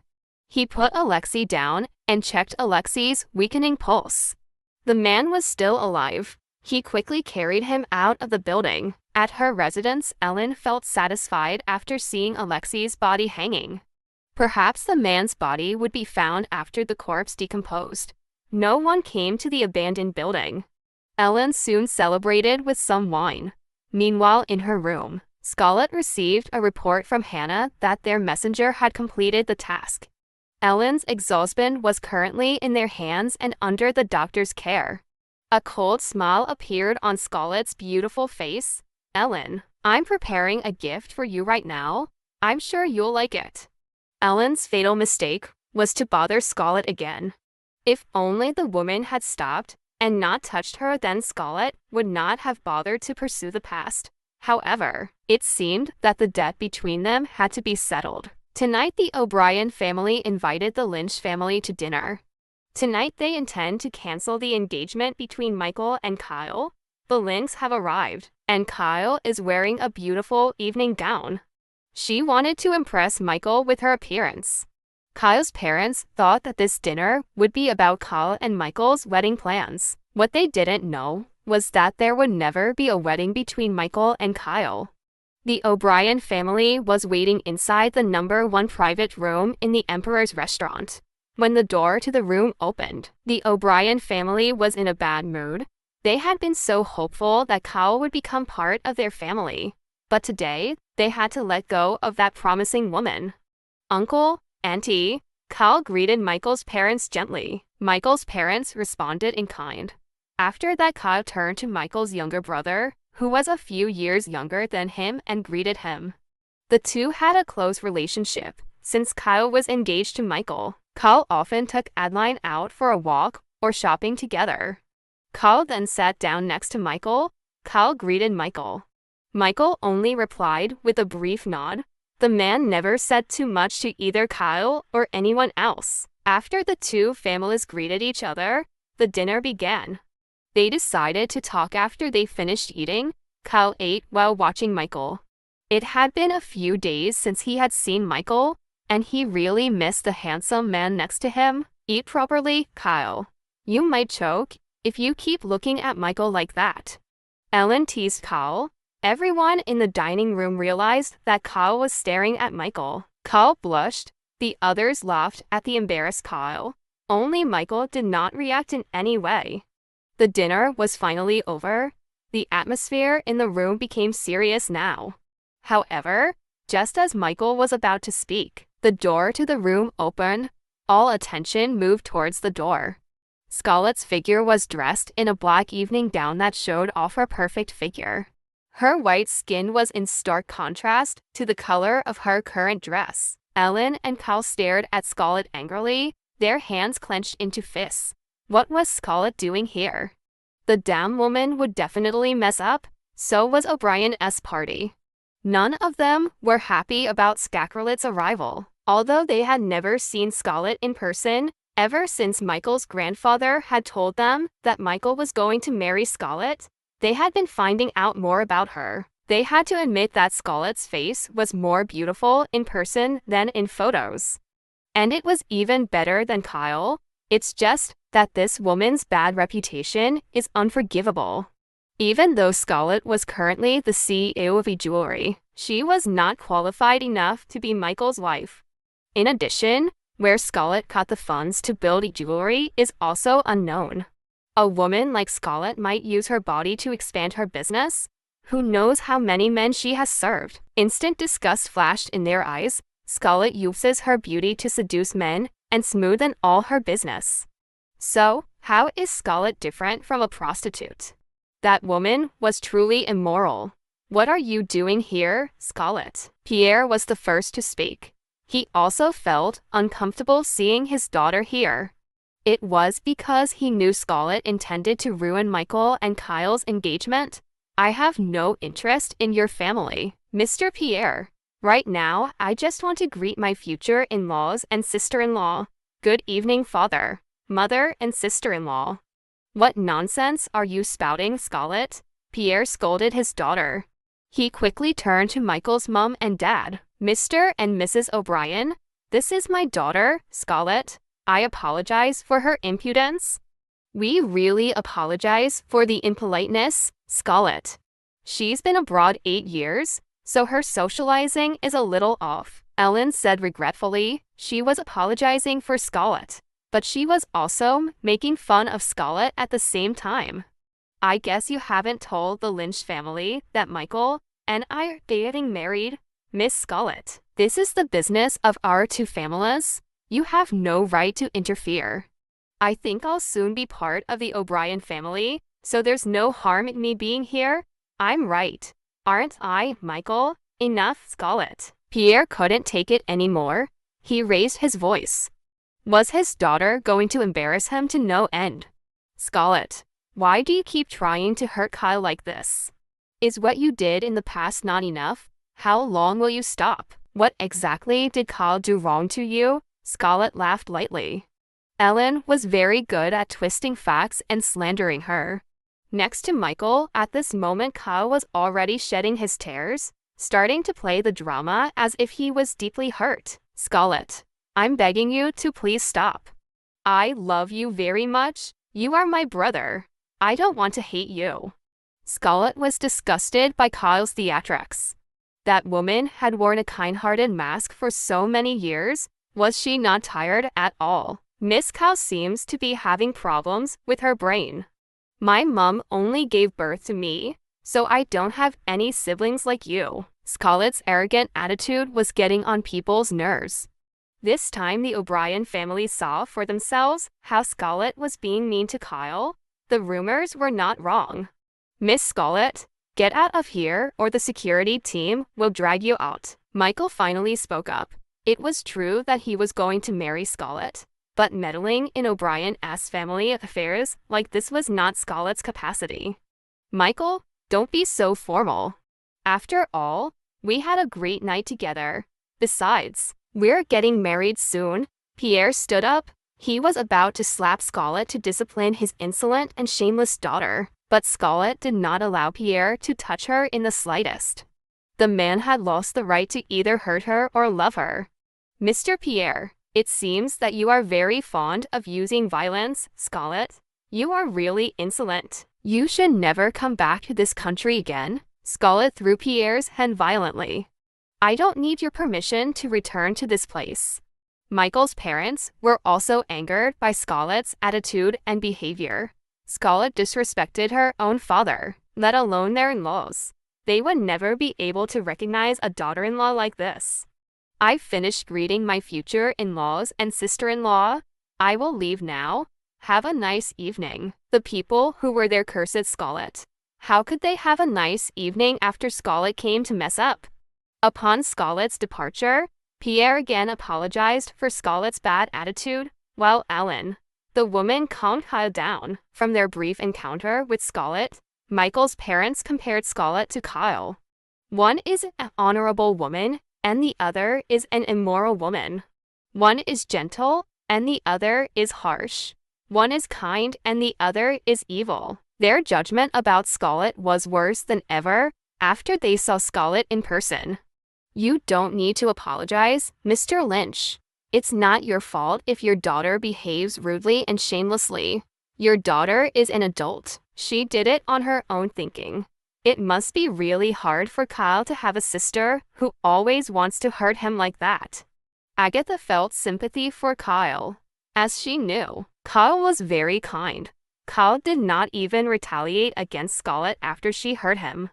He put Alexei down and checked Alexei's weakening pulse. The man was still alive. He quickly carried him out of the building. At her residence, Ellen felt satisfied after seeing Alexei's body hanging. Perhaps the man's body would be found after the corpse decomposed. No one came to the abandoned building. Ellen soon celebrated with some wine. Meanwhile, in her room, Scarlett received a report from Hannah that their messenger had completed the task. Ellen's ex-husband was currently in their hands and under the doctor's care. A cold smile appeared on Scarlett's beautiful face. Ellen, I'm preparing a gift for you right now. I'm sure you'll like it. Ellen's fatal mistake was to bother Scarlett again. If only the woman had stopped and not touched her, then Scarlett would not have bothered to pursue the past. However, it seemed that the debt between them had to be settled. Tonight the O'Brien family invited the Lynch family to dinner. Tonight they intend to cancel the engagement between Michael and Kyle. The Lynchs have arrived, and Kyle is wearing a beautiful evening gown. She wanted to impress Michael with her appearance. Kyle's parents thought that this dinner would be about Kyle and Michael's wedding plans. What they didn't know was that there would never be a wedding between Michael and Kyle. The O'Brien family was waiting inside the #1 private room in the Emperor's restaurant. When the door to the room opened, the O'Brien family was in a bad mood. They had been so hopeful that Kyle would become part of their family. But today, they had to let go of that promising woman. Uncle, Auntie, Kyle greeted Michael's parents gently. Michael's parents responded in kind. After that, Kyle turned to Michael's younger brother, who was a few years younger than him, and greeted him. The two had a close relationship, since Kyle was engaged to Michael. Kyle often took Adeline out for a walk or shopping together. Kyle then sat down next to Michael. Kyle greeted Michael. Michael only replied with a brief nod. The man never said too much to either Kyle or anyone else. After the two families greeted each other, the dinner began. They decided to talk after they finished eating. Kyle ate while watching Michael. It had been a few days since he had seen Michael, and he really missed the handsome man next to him. Eat properly, Kyle. You might choke if you keep looking at Michael like that. Ellen teased Kyle. Everyone in the dining room realized that Kyle was staring at Michael. Kyle blushed. The others laughed at the embarrassed Kyle. Only Michael did not react in any way. The dinner was finally over. The atmosphere in the room became serious now. However, just as Michael was about to speak, the door to the room opened. All attention moved towards the door. Scarlett's figure was dressed in a black evening gown that showed off her perfect figure. Her white skin was in stark contrast to the color of her current dress. Ellen and Kyle stared at Scarlett angrily, their hands clenched into fists. What was Scarlett doing here? The damn woman would definitely mess up. So was O'Brien's party. None of them were happy about Scarlett's arrival. Although they had never seen Scarlett in person, ever since Michael's grandfather had told them that Michael was going to marry Scarlett, they had been finding out more about her. They had to admit that Scarlett's face was more beautiful in person than in photos. And it was even better than Kyle. It's just that this woman's bad reputation is unforgivable. Even though Scarlett was currently the CEO of e-jewelry, she was not qualified enough to be Michael's wife. In addition, where Scarlett got the funds to build e-jewelry is also unknown. A woman like Scarlett might use her body to expand her business. Who knows how many men she has served? Instant disgust flashed in their eyes. Scarlett uses her beauty to seduce men and smoothen all her business. So, how is Scarlett different from a prostitute? That woman was truly immoral. What are you doing here, Scarlett? Pierre was the first to speak. He also felt uncomfortable seeing his daughter here. It was because he knew Scarlett intended to ruin Michael and Kyle's engagement. I have no interest in your family, Mr. Pierre. Right now, I just want to greet my future in-laws and sister-in-law. Good evening, father, mother, and sister-in-law. What nonsense are you spouting, Scarlett? Pierre scolded his daughter. He quickly turned to Michael's mom and dad. Mr. and Mrs. O'Brien, this is my daughter, Scarlett. I apologize for her impudence. We really apologize for the impoliteness, Scarlett. She's been abroad 8 years, so her socializing is a little off. Ellen said regretfully. She was apologizing for Scarlett, but she was also making fun of Scarlett at the same time. I guess you haven't told the Lynch family that Michael and I are getting married, Miss Scarlett. This is the business of our two families. You have no right to interfere. I think I'll soon be part of the O'Brien family, so there's no harm in me being here. I'm right. Aren't I, Michael? Enough, Scarlett. Pierre couldn't take it anymore. He raised his voice. Was his daughter going to embarrass him to no end? Scarlett, why do you keep trying to hurt Kyle like this? Is what you did in the past not enough? How long will you stop? What exactly did Kyle do wrong to you? Scarlett laughed lightly. Ellen was very good at twisting facts and slandering her. Next to Michael, at this moment Kyle was already shedding his tears, starting to play the drama as if he was deeply hurt. Scarlett, I'm begging you to please stop. I love you very much. You are my brother. I don't want to hate you. Scarlett was disgusted by Kyle's theatrics. That woman had worn a kind-hearted mask for so many years. Was she not tired at all? Miss Kyle seems to be having problems with her brain. My mom only gave birth to me, so I don't have any siblings like you. Scarlett's arrogant attitude was getting on people's nerves. This time the O'Brien family saw for themselves how Scarlett was being mean to Kyle. The rumors were not wrong. Miss Scarlett, get out of here or the security team will drag you out. Michael finally spoke up. It was true that he was going to marry Scarlett, but meddling in O'Brien-'s family affairs like this was not Scarlett's capacity. Michael, don't be so formal. After all, we had a great night together. Besides, we're getting married soon. Pierre stood up. He was about to slap Scarlett to discipline his insolent and shameless daughter, but Scarlett did not allow Pierre to touch her in the slightest. The man had lost the right to either hurt her or love her. Mr. Pierre, it seems that you are very fond of using violence, Scarlett. You are really insolent. You should never come back to this country again. Scarlett threw Pierre's hand violently. I don't need your permission to return to this place. Michael's parents were also angered by Scarlett's attitude and behavior. Scarlett disrespected her own father, let alone their in-laws. They would never be able to recognize a daughter-in-law like this. I've finished greeting my future in-laws and sister-in-law. I will leave now. Have a nice evening. The people who were there cursed Scarlett. How could they have a nice evening after Scarlett came to mess up? Upon Scarlett's departure, Pierre again apologized for Scarlett's bad attitude, while Ellen, the woman, calmed Kyle down. From their brief encounter with Scarlett, Michael's parents compared Scarlett to Kyle. One is an honorable woman, and the other is an immoral woman. One is gentle, and the other is harsh. One is kind, and the other is evil. Their judgment about Scarlett was worse than ever. after they saw Scarlett in person. You don't need to apologize, Mr. Lynch. It's not your fault if your daughter behaves rudely and shamelessly. Your daughter is an adult. She did it on her own thinking. It must be really hard for Kyle to have a sister who always wants to hurt him like that. Agatha felt sympathy for Kyle. As she knew, Kyle was very kind. Kyle did not even retaliate against Scarlett after she hurt him.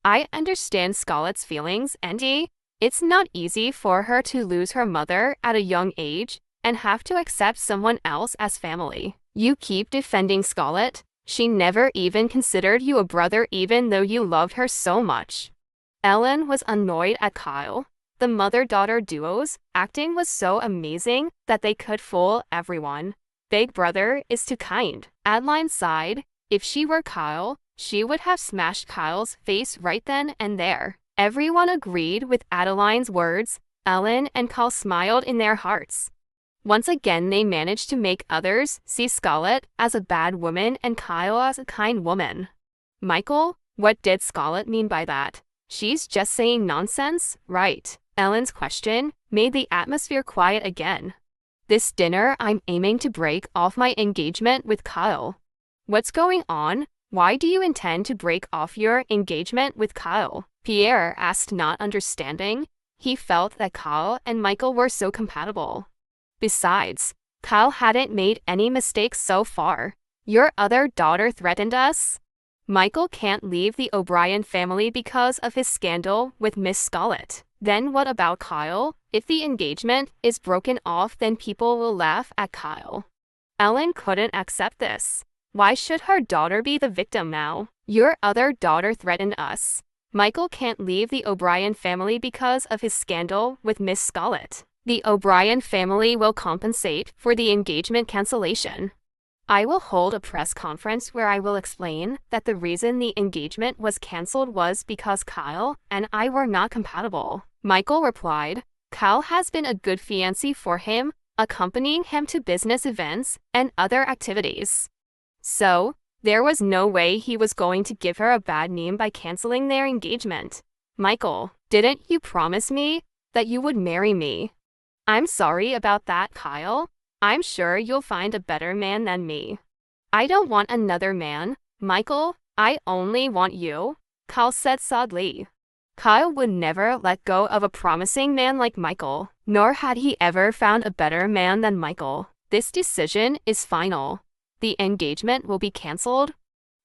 I understand Scarlett's feelings, Andy. It's not easy for her to lose her mother at a young age and have to accept someone else as family. You keep defending Scarlett. She never even considered you a brother even though you loved her so much. Ellen was annoyed at Kyle. The mother-daughter duo's acting was so amazing that they could fool everyone. Big brother is too kind. Adeline sighed. If she were Kyle, she would have smashed Kyle's face right then and there. Everyone agreed with Adeline's words. Ellen and Kyle smiled in their hearts. Once again, they managed to make others see Scarlett as a bad woman and Kyle as a kind woman. Michael, what did Scarlett mean by that? She's just saying nonsense, right? Ellen's question made the atmosphere quiet again. This dinner, I'm aiming to break off my engagement with Kyle. What's going on? Why do you intend to break off your engagement with Kyle? Pierre asked, not understanding. He felt that Kyle and Michael were so compatible. Besides, Kyle hadn't made any mistakes so far. Your other daughter threatened us. Michael can't leave the O'Brien family because of his scandal with Miss Scarlett. Then what about Kyle? If the engagement is broken off, then people will laugh at Kyle. Ellen couldn't accept this. Why should her daughter be the victim now? Your other daughter threatened us. Michael can't leave the O'Brien family because of his scandal with Miss Scarlett. The O'Brien family will compensate for the engagement cancellation. I will hold a press conference where I will explain that the reason the engagement was cancelled was because Kyle and I were not compatible. Michael replied, Kyle has been a good fiancé for him, accompanying him to business events and other activities. So, there was no way he was going to give her a bad name by cancelling their engagement. Michael, didn't you promise me that you would marry me? I'm sorry about that, Kyle. I'm sure you'll find a better man than me. I don't want another man, Michael. I only want you, Kyle said sadly. Kyle would never let go of a promising man like Michael, nor had he ever found a better man than Michael. This decision is final. The engagement will be cancelled.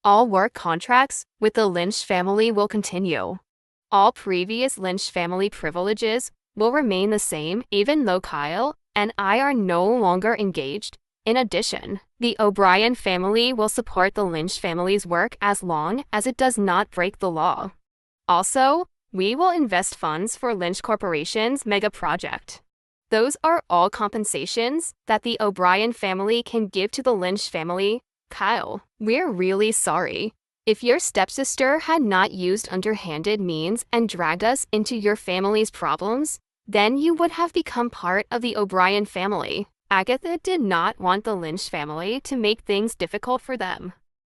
All work contracts with the Lynch family will continue. All previous Lynch family privileges will remain the same even though Kyle and I are no longer engaged. In addition, the O'Brien family will support the Lynch family's work as long as it does not break the law. Also, we will invest funds for Lynch Corporation's mega project. Those are all compensations that the O'Brien family can give to the Lynch family. Kyle, we're really sorry. If your stepsister had not used underhanded means and dragged us into your family's problems, then you would have become part of the O'Brien family. Agatha did not want the Lynch family to make things difficult for them.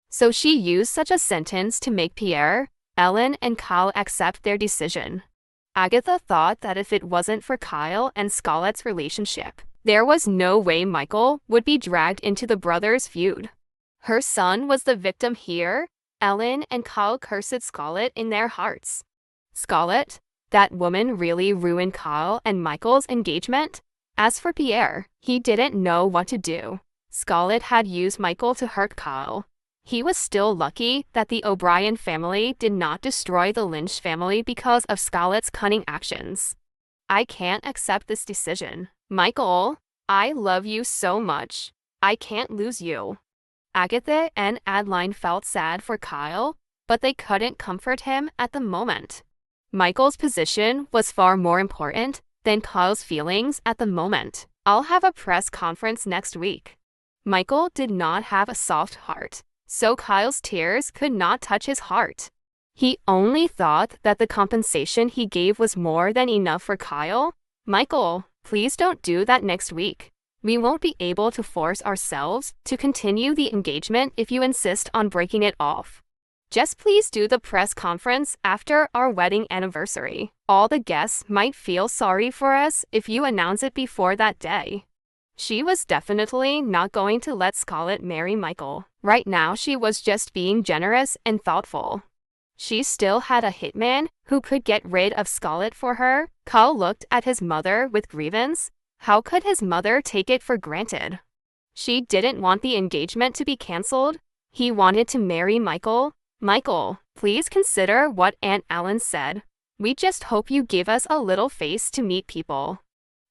So she used such a sentence to make Pierre, Ellen, and Kyle accept their decision. Agatha thought that if it wasn't for Kyle and Scarlett's relationship, there was no way Michael would be dragged into the brothers' feud. Her son was the victim here. Ellen and Kyle cursed Scarlett in their hearts. Scarlett, that woman really ruined Kyle and Michael's engagement. As for Pierre, he didn't know what to do. Scarlett had used Michael to hurt Kyle. He was still lucky that the O'Brien family did not destroy the Lynch family because of Scarlett's cunning actions. I can't accept this decision. Michael, I love you so much. I can't lose you. Agatha and Adeline felt sad for Kyle, but they couldn't comfort him at the moment. Michael's position was far more important than Kyle's feelings at the moment. I'll have a press conference next week. Michael did not have a soft heart, so Kyle's tears could not touch his heart. He only thought that the compensation he gave was more than enough for Kyle. Michael, please don't do that next week. We won't be able to force ourselves to continue the engagement if you insist on breaking it off. Just please do the press conference after our wedding anniversary. All the guests might feel sorry for us if you announce it before that day. She was definitely not going to let Scarlett marry Michael. Right now, she was just being generous and thoughtful. She still had a hitman who could get rid of Scarlett for her. Kyle looked at his mother with grievance. How could his mother take it for granted? She didn't want the engagement to be cancelled. He wanted to marry Michael. Michael, please consider what Aunt Ellen said. We just hope you give us a little face to meet people.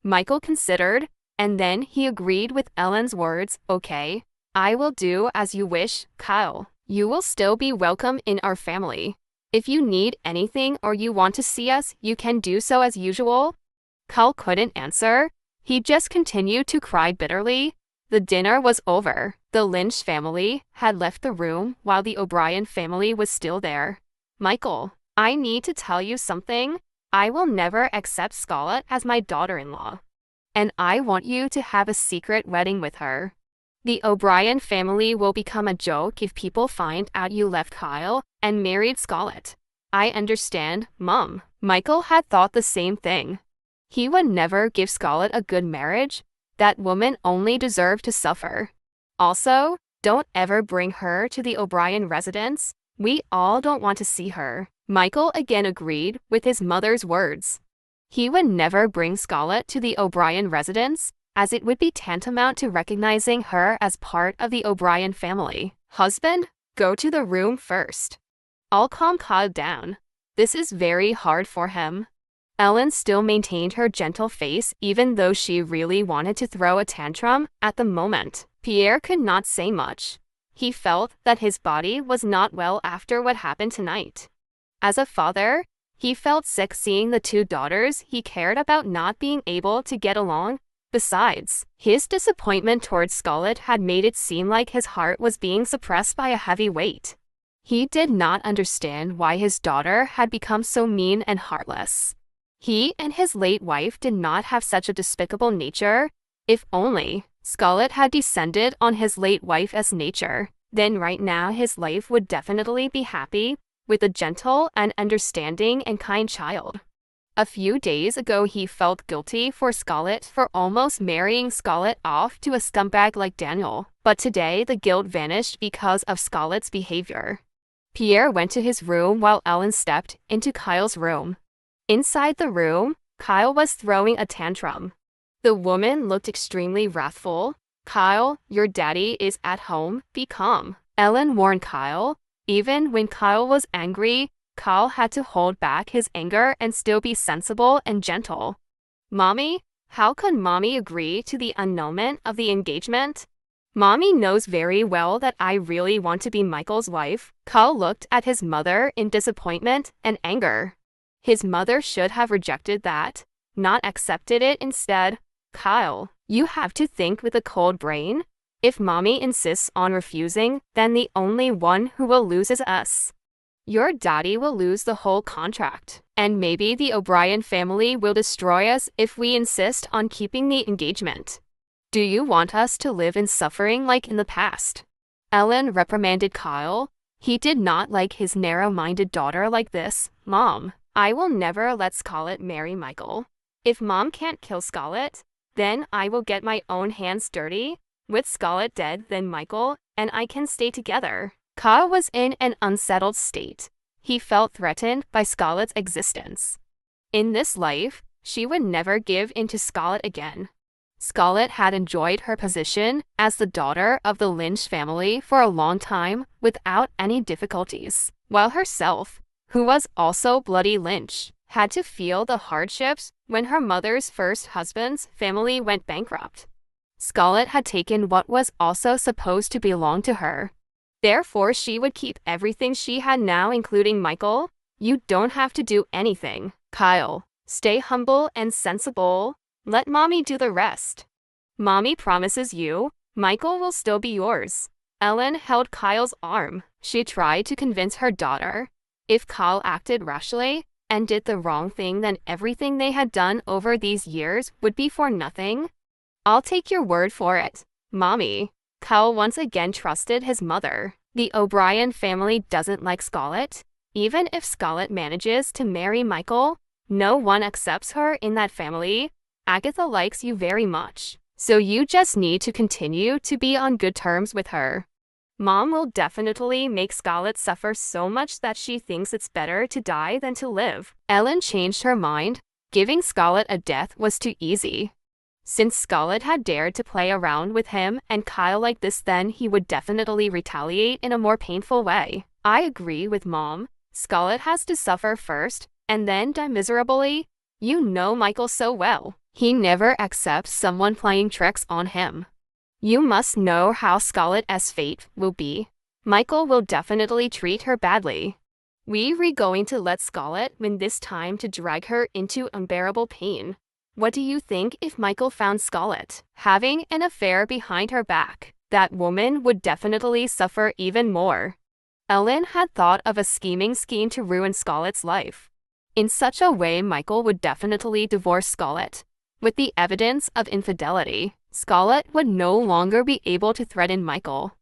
Michael considered, and then he agreed with Ellen's words. Okay, I will do as you wish, Kyle. You will still be welcome in our family. If you need anything or you want to see us, you can do so as usual. Kyle couldn't answer. He just continued to cry bitterly. The dinner was over. The Lynch family had left the room while the O'Brien family was still there. Michael, I need to tell you something. I will never accept Scarlett as my daughter-in-law. And I want you to have a secret wedding with her. The O'Brien family will become a joke if people find out you left Kyle and married Scarlett. I understand, Mom. Michael had thought the same thing. He would never give Scarlett a good marriage. That woman only deserved to suffer. Also, don't ever bring her to the O'Brien residence. We all don't want to see her. Michael again agreed with his mother's words. He would never bring Scarlett to the O'Brien residence, as it would be tantamount to recognizing her as part of the O'Brien family. Husband, go to the room first. I'll calm Kyle down. This is very hard for him. Ellen still maintained her gentle face even though she really wanted to throw a tantrum at the moment. Pierre could not say much. He felt that his body was not well after what happened tonight. As a father, he felt sick seeing the two daughters he cared about not being able to get along. Besides, his disappointment towards Scarlett had made it seem like his heart was being suppressed by a heavy weight. He did not understand why his daughter had become so mean and heartless. He and his late wife did not have such a despicable nature. If only Scarlett had descended on his late wife's nature, then right now his life would definitely be happy, with a gentle and understanding and kind child. A few days ago he felt guilty for Scarlett for almost marrying Scarlett off to a scumbag like Daniel, but today the guilt vanished because of Scarlett's behavior. Pierre went to his room while Ellen stepped into Kyle's room. Inside the room, Kyle was throwing a tantrum. The woman looked extremely wrathful. Kyle, your daddy is at home, be calm. Ellen warned Kyle. Even when Kyle was angry, Kyle had to hold back his anger and still be sensible and gentle. Mommy, how could Mommy agree to the annulment of the engagement? Mommy knows very well that I really want to be Michael's wife. Kyle looked at his mother in disappointment and anger. His mother should have rejected that, not accepted it instead. Kyle, you have to think with a cold brain. If Mommy insists on refusing, then the only one who will lose is us. Your daddy will lose the whole contract, and maybe the O'Brien family will destroy us if we insist on keeping the engagement. Do you want us to live in suffering like in the past? Ellen reprimanded Kyle. He did not like his narrow-minded daughter like this. Mom, I will never let Scarlett marry Michael. If Mom can't kill Scarlett, then I will get my own hands dirty. With Scarlett dead, then Michael and I can stay together. Kyle was in an unsettled state. He felt threatened by Scarlett's existence. In this life, she would never give in to Scarlett again. Scarlett had enjoyed her position as the daughter of the Lynch family for a long time without any difficulties, while herself, who was also bloody Lynch, had to feel the hardships when her mother's first husband's family went bankrupt. Scarlett had taken what was also supposed to belong to her. Therefore, she would keep everything she had now, including Michael. You don't have to do anything. Kyle, stay humble and sensible. Let Mommy do the rest. Mommy promises you, Michael will still be yours. Ellen held Kyle's arm. She tried to convince her daughter. If Kyle acted rashly and did the wrong thing, then everything they had done over these years would be for nothing. I'll take your word for it, Mommy. Kyle once again trusted his mother. The O'Brien family doesn't like Scarlett. Even if Scarlett manages to marry Michael, no one accepts her in that family. Agatha likes you very much, so you just need to continue to be on good terms with her. Mom will definitely make Scarlett suffer so much that she thinks it's better to die than to live. Ellen changed her mind. Giving Scarlett a death was too easy. Since Scarlett had dared to play around with him and Kyle like this, then he would definitely retaliate in a more painful way. I agree with Mom. Scarlett has to suffer first, and then die miserably. You know Michael so well. He never accepts someone playing tricks on him. You must know how Scarlett's fate will be. Michael will definitely treat her badly. We're going to let Scarlett win this time to drag her into unbearable pain. What do you think if Michael found Scarlett having an affair behind her back? That woman would definitely suffer even more. Ellen had thought of a scheme to ruin Scarlett's life. In such a way, Michael would definitely divorce Scarlett. With the evidence of infidelity, Scarlett would no longer be able to threaten Michael.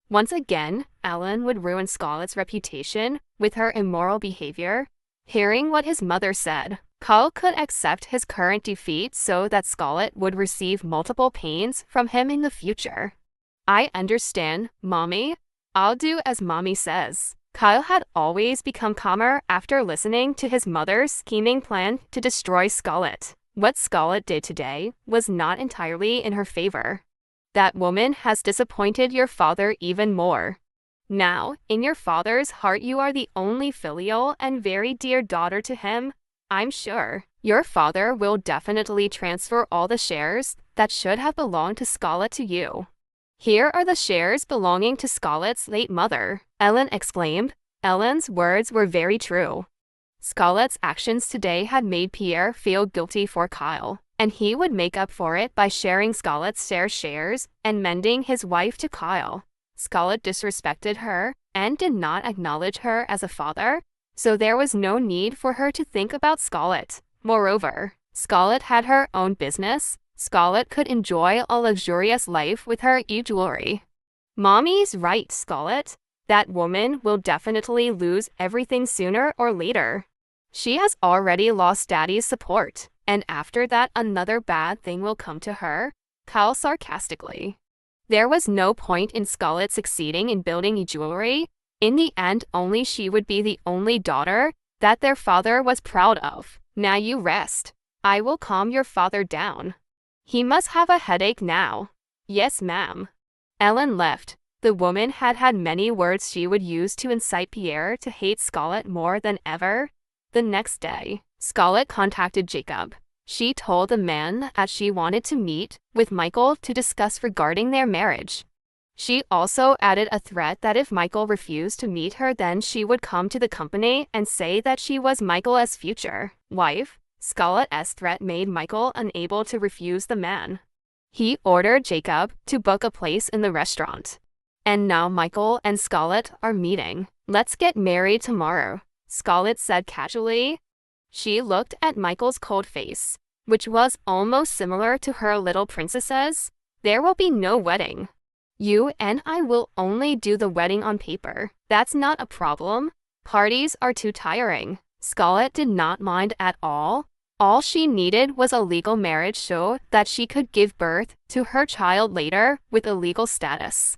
Once again, Ellen would ruin Scarlett's reputation with her immoral behavior. Hearing what his mother said, Kyle could accept his current defeat so that Scarlett would receive multiple pains from him in the future. I understand, Mommy. I'll do as Mommy says. Kyle had always become calmer after listening to his mother's scheming plan to destroy Scarlett. What Scarlett did today was not entirely in her favor. That woman has disappointed your father even more. Now, in your father's heart, you are the only filial and very dear daughter to him. I'm sure your father will definitely transfer all the shares that should have belonged to Scarlett to you. Here are the shares belonging to Scarlett's late mother, Ellen exclaimed. Ellen's words were very true. Scarlett's actions today had made Pierre feel guilty for Kyle, and he would make up for it by sharing Scarlett's shares and mending his wife to Kyle. Scarlett disrespected her and did not acknowledge her as a father, so there was no need for her to think about Scarlett. Moreover, Scarlett had her own business. Scarlett could enjoy a luxurious life with her e-jewelry. Mommy's right, Scarlett. That woman will definitely lose everything sooner or later. She has already lost Daddy's support, and after that another bad thing will come to her, Kyle sarcastically. There was no point in Scarlett succeeding in building e-jewelry. In the end, only she would be the only daughter that their father was proud of. Now you rest. I will calm your father down. He must have a headache now. Yes, ma'am. Ellen left. The woman had had many words she would use to incite Pierre to hate Scarlett more than ever. The next day, Scarlett contacted Jacob. She told the man that she wanted to meet with Michael to discuss regarding their marriage. She also added a threat that if Michael refused to meet her, then she would come to the company and say that she was Michael's future wife. Scarlett's threat made Michael unable to refuse the man. He ordered Jacob to book a place in the restaurant. And now Michael and Scarlett are meeting. Let's get married tomorrow, Scarlett said casually. She looked at Michael's cold face, which was almost similar to her little princess's. There will be no wedding. You and I will only do the wedding on paper. That's not a problem. Parties are too tiring. Scarlett did not mind at all. All she needed was a legal marriage so that she could give birth to her child later with a legal status.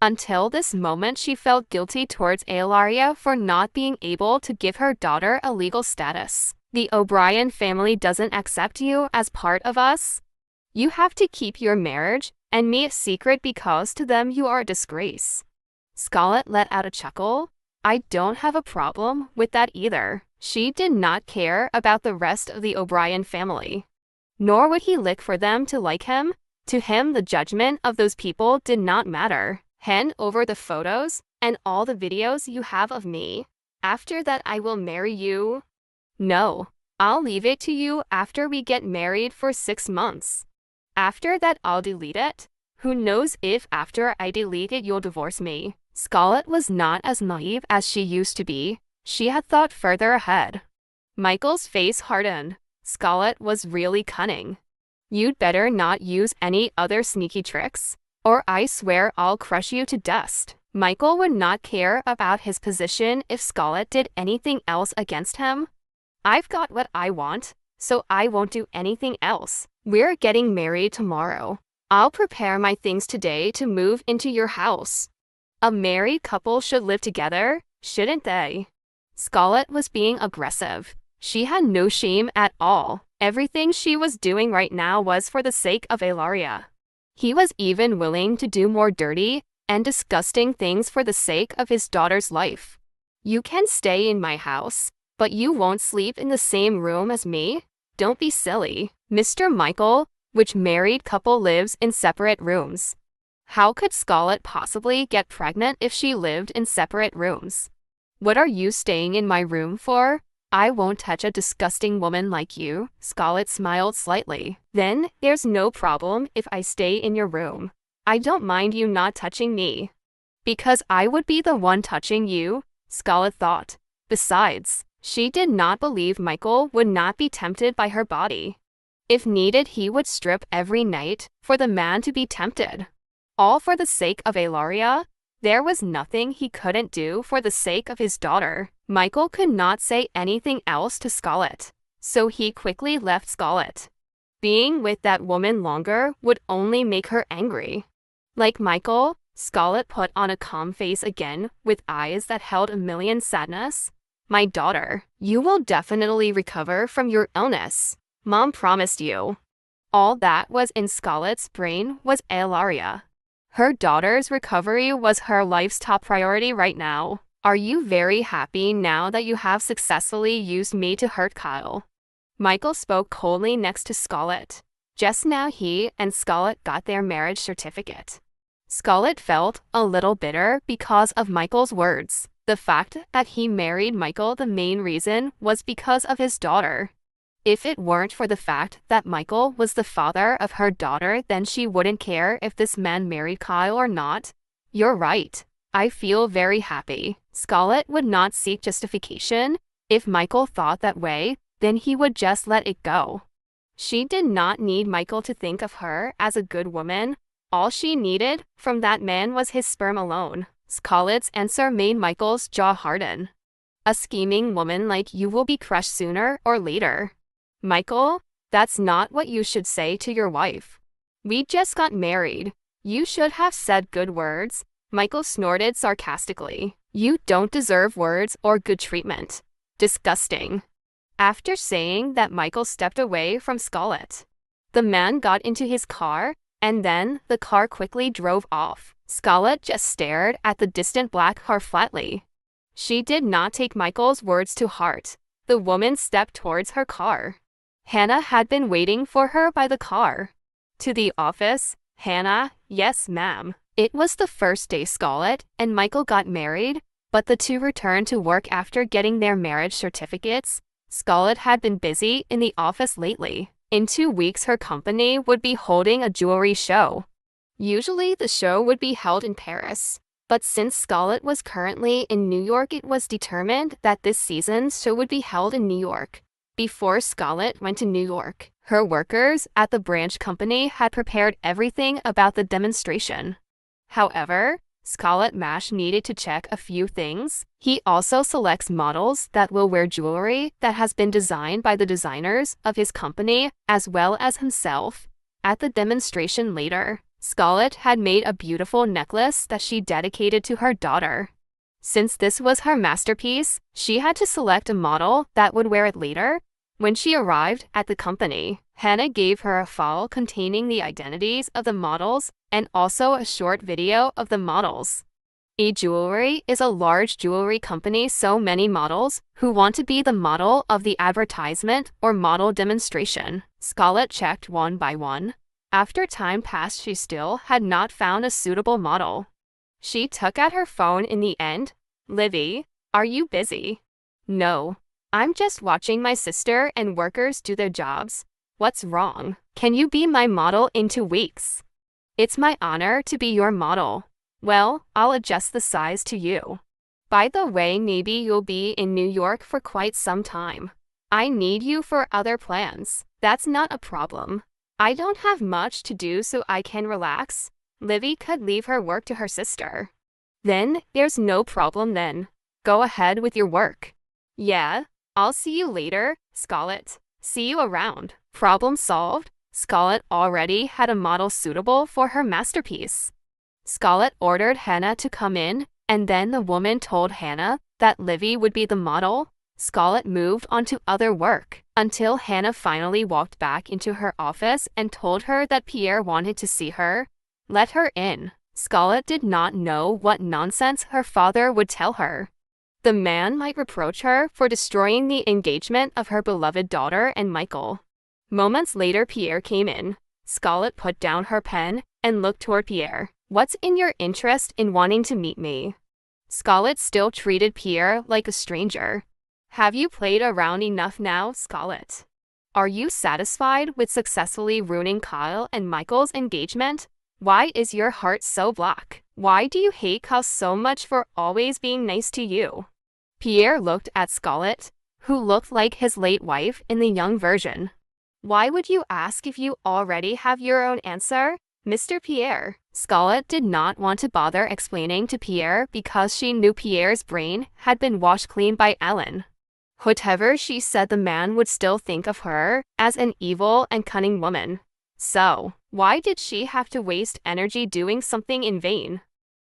Until this moment, she felt guilty towards Eularia for not being able to give her daughter a legal status. The O'Brien family doesn't accept you as part of us. You have to keep your marriage and me a secret because to them you are a disgrace. Scarlett let out a chuckle. I don't have a problem with that either. She did not care about the rest of the O'Brien family. Nor would he look for them to like him. To him, the judgment of those people did not matter. Hand over the photos and all the videos you have of me. After that, I will marry you. No, I'll leave it to you after we get married for 6 months. After that, I'll delete it. Who knows if after I delete it, you'll divorce me. Scarlett was not as naive as she used to be. She had thought further ahead. Michael's face hardened. Scarlett was really cunning. You'd better not use any other sneaky tricks, or I swear I'll crush you to dust. Michael would not care about his position if Scarlett did anything else against him. I've got what I want, so I won't do anything else. We're getting married tomorrow. I'll prepare my things today to move into your house. A married couple should live together, shouldn't they? Scarlett was being aggressive. She had no shame at all. Everything she was doing right now was for the sake of Ilaria. He was even willing to do more dirty and disgusting things for the sake of his daughter's life. You can stay in my house, but you won't sleep in the same room as me? Don't be silly. Mr. Michael, which married couple lives in separate rooms? How could Scarlett possibly get pregnant if she lived in separate rooms? What are you staying in my room for? I won't touch a disgusting woman like you. Scarlett smiled slightly. Then, there's no problem if I stay in your room. I don't mind you not touching me. Because I would be the one touching you, Scarlett thought. Besides, she did not believe Michael would not be tempted by her body. If needed, he would strip every night for the man to be tempted. All for the sake of Ilaria. There was nothing he couldn't do for the sake of his daughter. Michael could not say anything else to Scarlett, so he quickly left Scarlett. Being with that woman longer would only make her angry. Like Michael, Scarlett put on a calm face again with eyes that held a million sadness. My daughter, you will definitely recover from your illness. Mom promised you. All that was in Scarlett's brain was Ilaria. Her daughter's recovery was her life's top priority right now. Are you very happy now that you have successfully used me to hurt Kyle? Michael spoke coldly next to Scarlett. Just now he and Scarlett got their marriage certificate. Scarlett felt a little bitter because of Michael's words. The fact that he married Michael, the main reason was because of his daughter. If it weren't for the fact that Michael was the father of her daughter, then she wouldn't care if this man married Kyle or not. You're right. I feel very happy. Scarlett would not seek justification. If Michael thought that way, then he would just let it go. She did not need Michael to think of her as a good woman. All she needed from that man was his sperm alone. Scarlett's answer made Michael's jaw harden. A scheming woman like you will be crushed sooner or later. Michael, that's not what you should say to your wife. We just got married. You should have said good words. Michael snorted sarcastically. You don't deserve words or good treatment. Disgusting. After saying that, Michael stepped away from Scarlett. The man got into his car, and then the car quickly drove off. Scarlett just stared at the distant black car flatly. She did not take Michael's words to heart. The woman stepped towards her car. Hannah had been waiting for her by the car. To the office, Hannah, yes ma'am. It was the first day Scarlett and Michael got married, but the two returned to work after getting their marriage certificates. Scarlett had been busy in the office lately. In 2 weeks, her company would be holding a jewelry show. Usually the show would be held in Paris, but since Scarlett was currently in New York, it was determined that this season's show would be held in New York. Before Scarlett went to New York, her workers at the branch company had prepared everything about the demonstration. However, Scarlett Mash needed to check a few things. He also selects models that will wear jewelry that has been designed by the designers of his company as well as himself. At the demonstration later, Scarlett had made a beautiful necklace that she dedicated to her daughter. Since this was her masterpiece, she had to select a model that would wear it later. When she arrived at the company, Hannah gave her a file containing the identities of the models and also a short video of the models. E-Jewelry is a large jewelry company, so many models who want to be the model of the advertisement or model demonstration. Scarlett checked one by one. After time passed, she still had not found a suitable model. She took out her phone in the end. Livy, are you busy? No. I'm just watching my sister and workers do their jobs. What's wrong? Can you be my model in 2 weeks? It's my honor to be your model. Well, I'll adjust the size to you. By the way, maybe you'll be in New York for quite some time. I need you for other plans. That's not a problem. I don't have much to do, so I can relax. Livy could leave her work to her sister. Then there's no problem then. Go ahead with your work. Yeah, I'll see you later, Scarlett. See you around. Problem solved. Scarlett already had a model suitable for her masterpiece. Scarlett ordered Hannah to come in, and then the woman told Hannah that Livy would be the model. Scarlett moved on to other work until Hannah finally walked back into her office and told her that Pierre wanted to see her. Let her in. Scarlett did not know what nonsense her father would tell her. The man might reproach her for destroying the engagement of her beloved daughter and Michael. Moments later, Pierre came in. Scarlett put down her pen and looked toward Pierre. What's in your interest in wanting to meet me? Scarlett still treated Pierre like a stranger. Have you played around enough now, Scarlett? Are you satisfied with successfully ruining Kyle and Michael's engagement? Why is your heart so black? Why do you hate Kyle so much for always being nice to you? Pierre looked at Scarlett, who looked like his late wife in the young version. Why would you ask if you already have your own answer, Mr. Pierre? Scarlett did not want to bother explaining to Pierre because she knew Pierre's brain had been washed clean by Ellen. Whatever she said, the man would still think of her as an evil and cunning woman. So, why did she have to waste energy doing something in vain?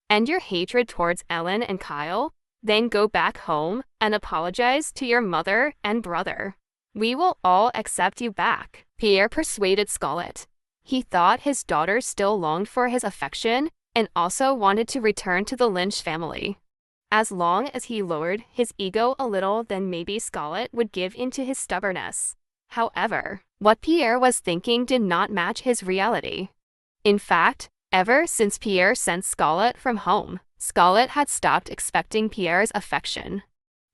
End your hatred towards Ellen and Kyle, then go back home and apologize to your mother and brother. We will all accept you back. Pierre persuaded Scarlett. He thought his daughter still longed for his affection and also wanted to return to the Lynch family. As long as he lowered his ego a little, then maybe Scarlett would give in to his stubbornness. However, what Pierre was thinking did not match his reality. In fact, ever since Pierre sent Scarlett from home, Scarlett had stopped expecting Pierre's affection.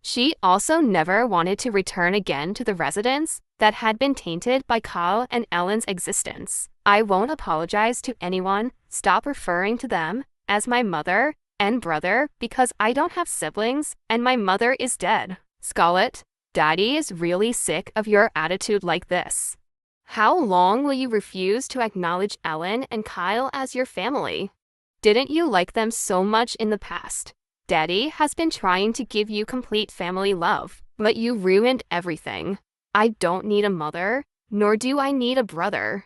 She also never wanted to return again to the residence that had been tainted by Kyle and Ellen's existence. I won't apologize to anyone. Stop referring to them as my mother and brother because I don't have siblings and my mother is dead. Scarlett, Daddy is really sick of your attitude like this. How long will you refuse to acknowledge Ellen and Kyle as your family? Didn't you like them so much in the past? Daddy has been trying to give you complete family love, but you ruined everything. I don't need a mother, nor do I need a brother.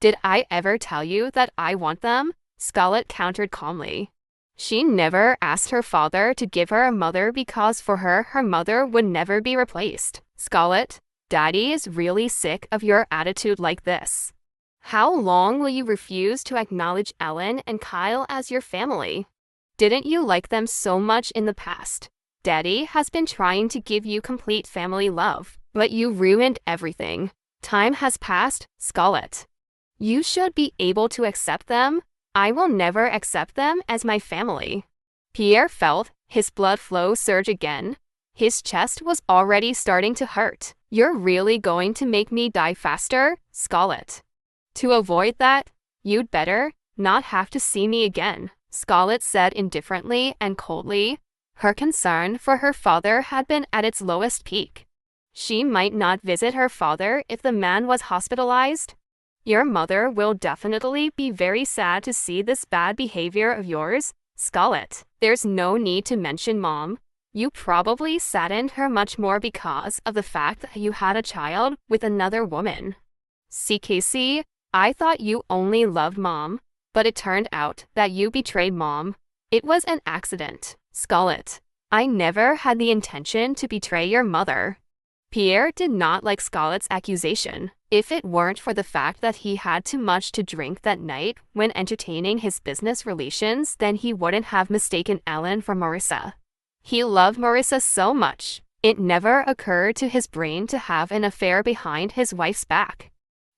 Did I ever tell you that I want them? Scarlett countered calmly. She never asked her father to give her a mother because for her, her mother would never be replaced. Scarlett, Daddy is really sick of your attitude like this. How long will you refuse to acknowledge Ellen and Kyle as your family? Didn't you like them so much in the past? Daddy has been trying to give you complete family love, but you ruined everything. Time has passed, Scarlett. You should be able to accept them. I will never accept them as my family. Pierre felt his blood flow surge again. His chest was already starting to hurt. You're really going to make me die faster, Scarlett. To avoid that, you'd better not have to see me again, Scarlett said indifferently and coldly. Her concern for her father had been at its lowest peak. She might not visit her father if the man was hospitalized. Your mother will definitely be very sad to see this bad behavior of yours, Scarlett. There's no need to mention Mom. You probably saddened her much more because of the fact that you had a child with another woman. CKC, I thought you only loved Mom, but it turned out that you betrayed Mom. It was an accident, Scarlett. I never had the intention to betray your mother. Pierre did not like Scarlett's accusation. If it weren't for the fact that he had too much to drink that night when entertaining his business relations, then he wouldn't have mistaken Ellen for Marissa. He loved Marissa so much, it never occurred to his brain to have an affair behind his wife's back.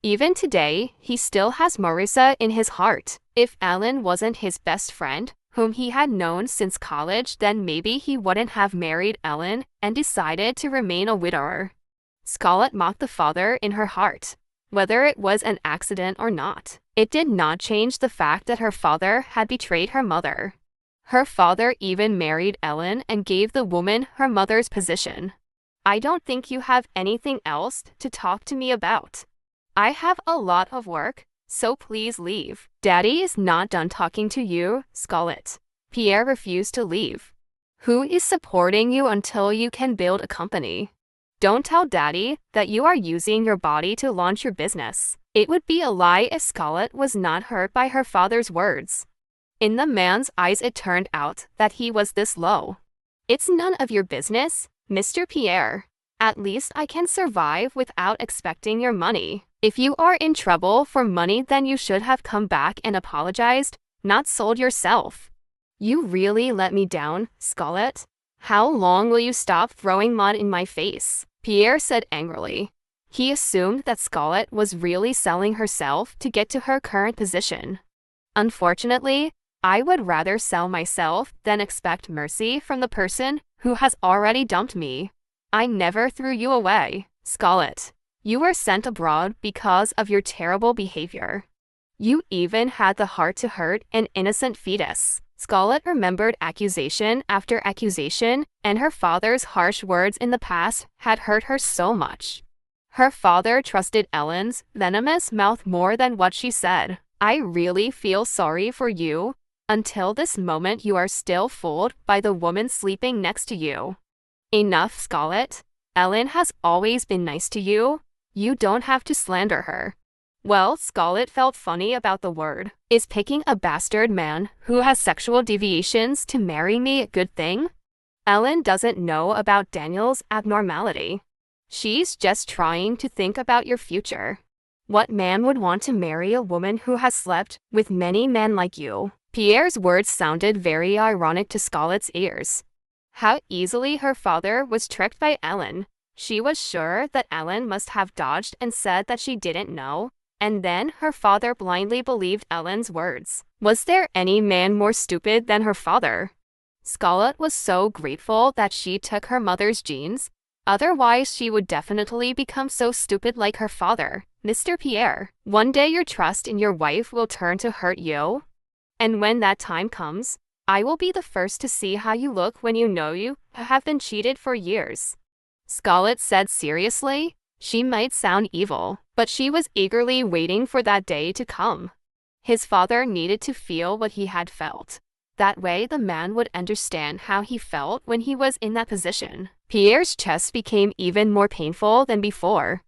Even today, he still has Marissa in his heart. If Ellen wasn't his best friend, whom he had known since college, then maybe he wouldn't have married Ellen and decided to remain a widower. Scarlett mocked the father in her heart. Whether it was an accident or not, it did not change the fact that her father had betrayed her mother. Her father even married Ellen and gave the woman her mother's position. I don't think you have anything else to talk to me about. I have a lot of work, so please leave. Daddy is not done talking to you, Scarlett. Pierre refused to leave. Who is supporting you until you can build a company? Don't tell Daddy that you are using your body to launch your business. It would be a lie if Scarlett was not hurt by her father's words. In the man's eyes, it turned out that he was this low. It's none of your business, Mr. Pierre. At least I can survive without expecting your money. If you are in trouble for money, then you should have come back and apologized, not sold yourself. You really let me down, Scarlett. How long will you stop throwing mud in my face? Pierre said angrily. He assumed that Scarlett was really selling herself to get to her current position. Unfortunately, I would rather sell myself than expect mercy from the person who has already dumped me. I never threw you away, Scarlett. You were sent abroad because of your terrible behavior. You even had the heart to hurt an innocent fetus. Scarlett remembered accusation after accusation, and her father's harsh words in the past had hurt her so much. Her father trusted Ellen's venomous mouth more than what she said. I really feel sorry for you. Until this moment, you are still fooled by the woman sleeping next to you. Enough, Scarlett. Ellen has always been nice to you. You don't have to slander her. Well, Scarlett felt funny about the word. Is picking a bastard man who has sexual deviations to marry me a good thing? Ellen doesn't know about Daniel's abnormality. She's just trying to think about your future. What man would want to marry a woman who has slept with many men like you? Pierre's words sounded very ironic to Scarlett's ears. How easily her father was tricked by Ellen. She was sure that Ellen must have dodged and said that she didn't know, and then her father blindly believed Ellen's words. Was there any man more stupid than her father? Scarlett was so grateful that she took her mother's genes. Otherwise, she would definitely become so stupid like her father. Mr. Pierre, one day your trust in your wife will turn to hurt you. And when that time comes, I will be the first to see how you look when you know you have been cheated for years. Scarlett said seriously. She might sound evil, but she was eagerly waiting for that day to come. His father needed to feel what he had felt. That way the man would understand how he felt when he was in that position. Pierre's chest became even more painful than before.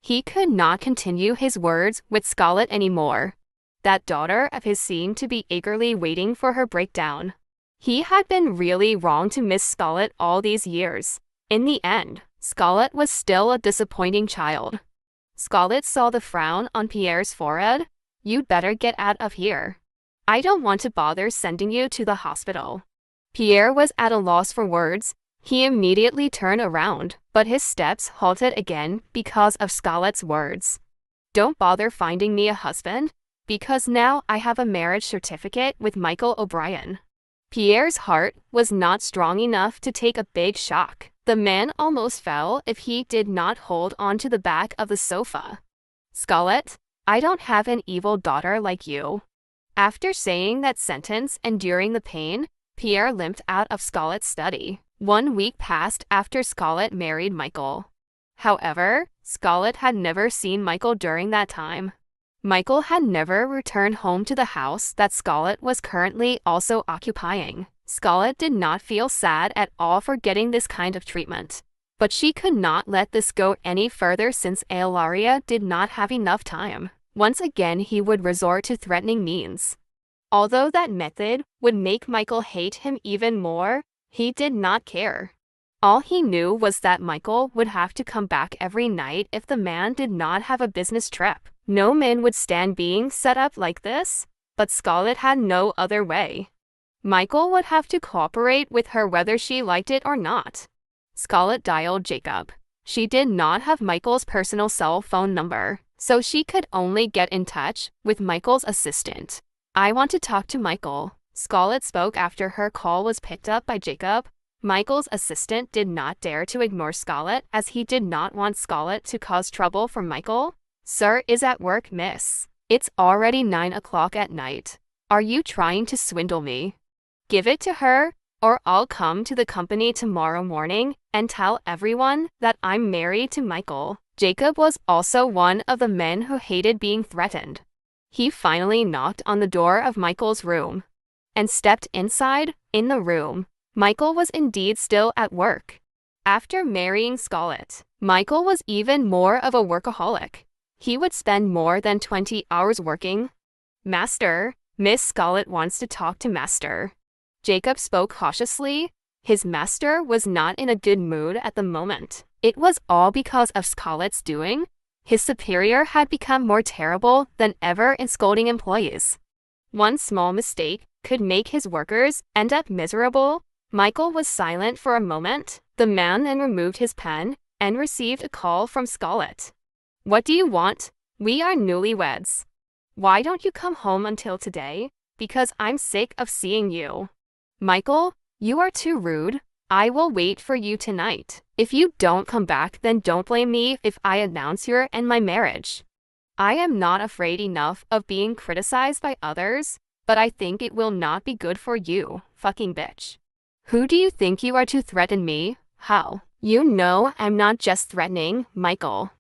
He could not continue his words with Scarlett anymore. That daughter of his seemed to be eagerly waiting for her breakdown. He had been really wrong to miss Scarlett all these years. In the end, Scarlett was still a disappointing child. Scarlett saw the frown on Pierre's forehead. You'd better get out of here. I don't want to bother sending you to the hospital. Pierre was at a loss for words. He immediately turned around, but his steps halted again because of Scarlett's words. Don't bother finding me a husband, because now I have a marriage certificate with Michael O'Brien. Pierre's heart was not strong enough to take a big shock. The man almost fell if he did not hold on to the back of the sofa. Scarlett, I don't have an evil daughter like you. After saying that sentence and during the pain, Pierre limped out of Scarlett's study. 1 week passed after Scarlett married Michael. However, Scarlett had never seen Michael during that time. Michael had never returned home to the house that Scarlett was currently also occupying. Scarlett did not feel sad at all for getting this kind of treatment. But she could not let this go any further since Eulalia did not have enough time. Once again, he would resort to threatening means. Although that method would make Michael hate him even more, he did not care. All he knew was that Michael would have to come back every night if the man did not have a business trip. No man would stand being set up like this, but Scarlett had no other way. Michael would have to cooperate with her whether she liked it or not. Scarlett dialed Jacob. She did not have Michael's personal cell phone number, so she could only get in touch with Michael's assistant. I want to talk to Michael. Scarlett spoke after her call was picked up by Jacob. Michael's assistant did not dare to ignore Scarlett as he did not want Scarlett to cause trouble for Michael. Sir is at work, miss. It's already 9 o'clock at night. Are you trying to swindle me? Give it to her, or I'll come to the company tomorrow morning and tell everyone that I'm married to Michael. Jacob was also one of the men who hated being threatened. He finally knocked on the door of Michael's room. and stepped inside. In the room, Michael was indeed still at work. After marrying Scarlett, Michael was even more of a workaholic. He would spend more than 20 hours working. Master, Miss Scarlett wants to talk to Master. Jacob spoke cautiously. His master was not in a good mood at the moment. It was all because of Scarlett's doing. His superior had become more terrible than ever in scolding employees. One small mistake could make his workers end up miserable. Michael was silent for a moment. The man then removed his pen and received a call from Scarlett. What do you want? We are newlyweds. Why don't you come home until today? Because I'm sick of seeing you. Michael, you are too rude. I will wait for you tonight. If you don't come back, then don't blame me if I announce your and my marriage. I am not afraid enough of being criticized by others, but I think it will not be good for you, fucking bitch. Who do you think you are to threaten me? How? You know I'm not just threatening, Michael.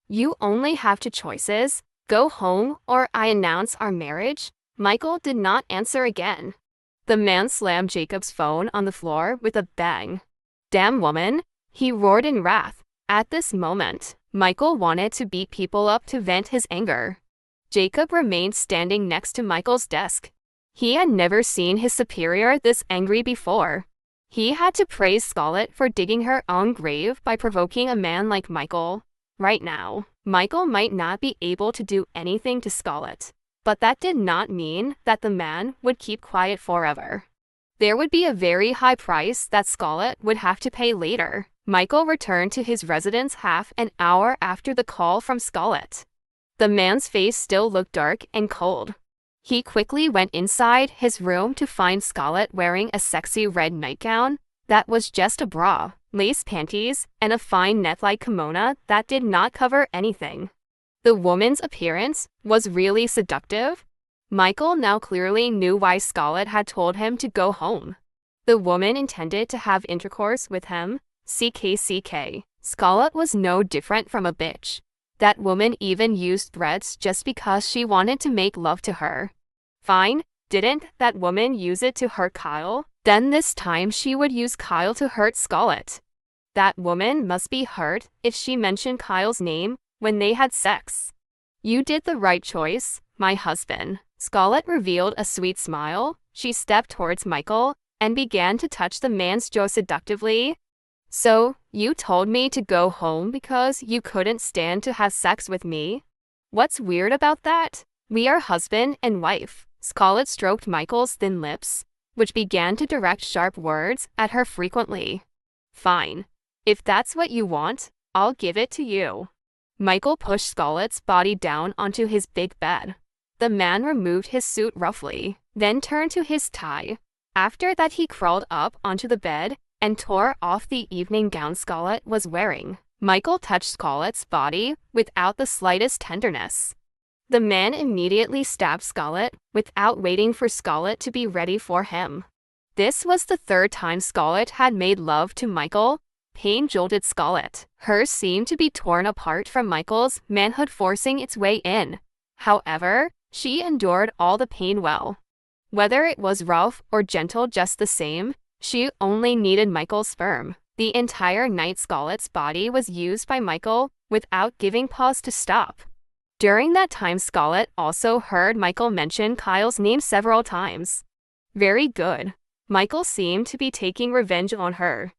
You only have two choices. Go home or I announce our marriage. Michael did not answer again. The man slammed Jacob's phone on the floor with a bang. Damn woman, he roared in wrath. At this moment, Michael wanted to beat people up to vent his anger. Jacob remained standing next to Michael's desk. He had never seen his superior this angry before. He had to praise Scarlett for digging her own grave by provoking a man like Michael. Right now, Michael might not be able to do anything to Scarlett, but that did not mean that the man would keep quiet forever. There would be a very high price that Scarlett would have to pay later. Michael returned to his residence half an hour after the call from Scarlett. The man's face still looked dark and cold. He quickly went inside his room to find Scarlett wearing a sexy red nightgown that was just a bra, lace panties, and a fine net-like kimono that did not cover anything. The woman's appearance was really seductive. Michael now clearly knew why Scarlett had told him to go home. The woman intended to have intercourse with him. CKCK. Scarlett was no different from a bitch. That woman even used threats just because she wanted to make love to her. Fine, didn't that woman use it to hurt Kyle? Then this time she would use Kyle to hurt Scarlett. That woman must be hurt if she mentioned Kyle's name when they had sex. You did the right choice, my husband. Scarlett revealed a sweet smile. She stepped towards Michael and began to touch the man's jaw seductively. So, you told me to go home because you couldn't stand to have sex with me? What's weird about that? We are husband and wife. Scarlett stroked Michael's thin lips, which began to direct sharp words at her frequently. Fine. If that's what you want, I'll give it to you. Michael pushed Scarlett's body down onto his big bed. The man removed his suit roughly, then turned to his tie. After that he crawled up onto the bed and tore off the evening gown Scarlett was wearing. Michael touched Scarlett's body without the slightest tenderness. The man immediately stabbed Scarlett without waiting for Scarlett to be ready for him. This was the third time Scarlett had made love to Michael. Pain jolted Scarlett. Hers seemed to be torn apart from Michael's manhood forcing its way in. However, she endured all the pain well. Whether it was rough or gentle just the same, she only needed Michael's sperm. The entire night Scarlett's body was used by Michael without giving pause to stop. During that time Scarlett also heard Michael mention Kyle's name several times. Very good. Michael seemed to be taking revenge on her.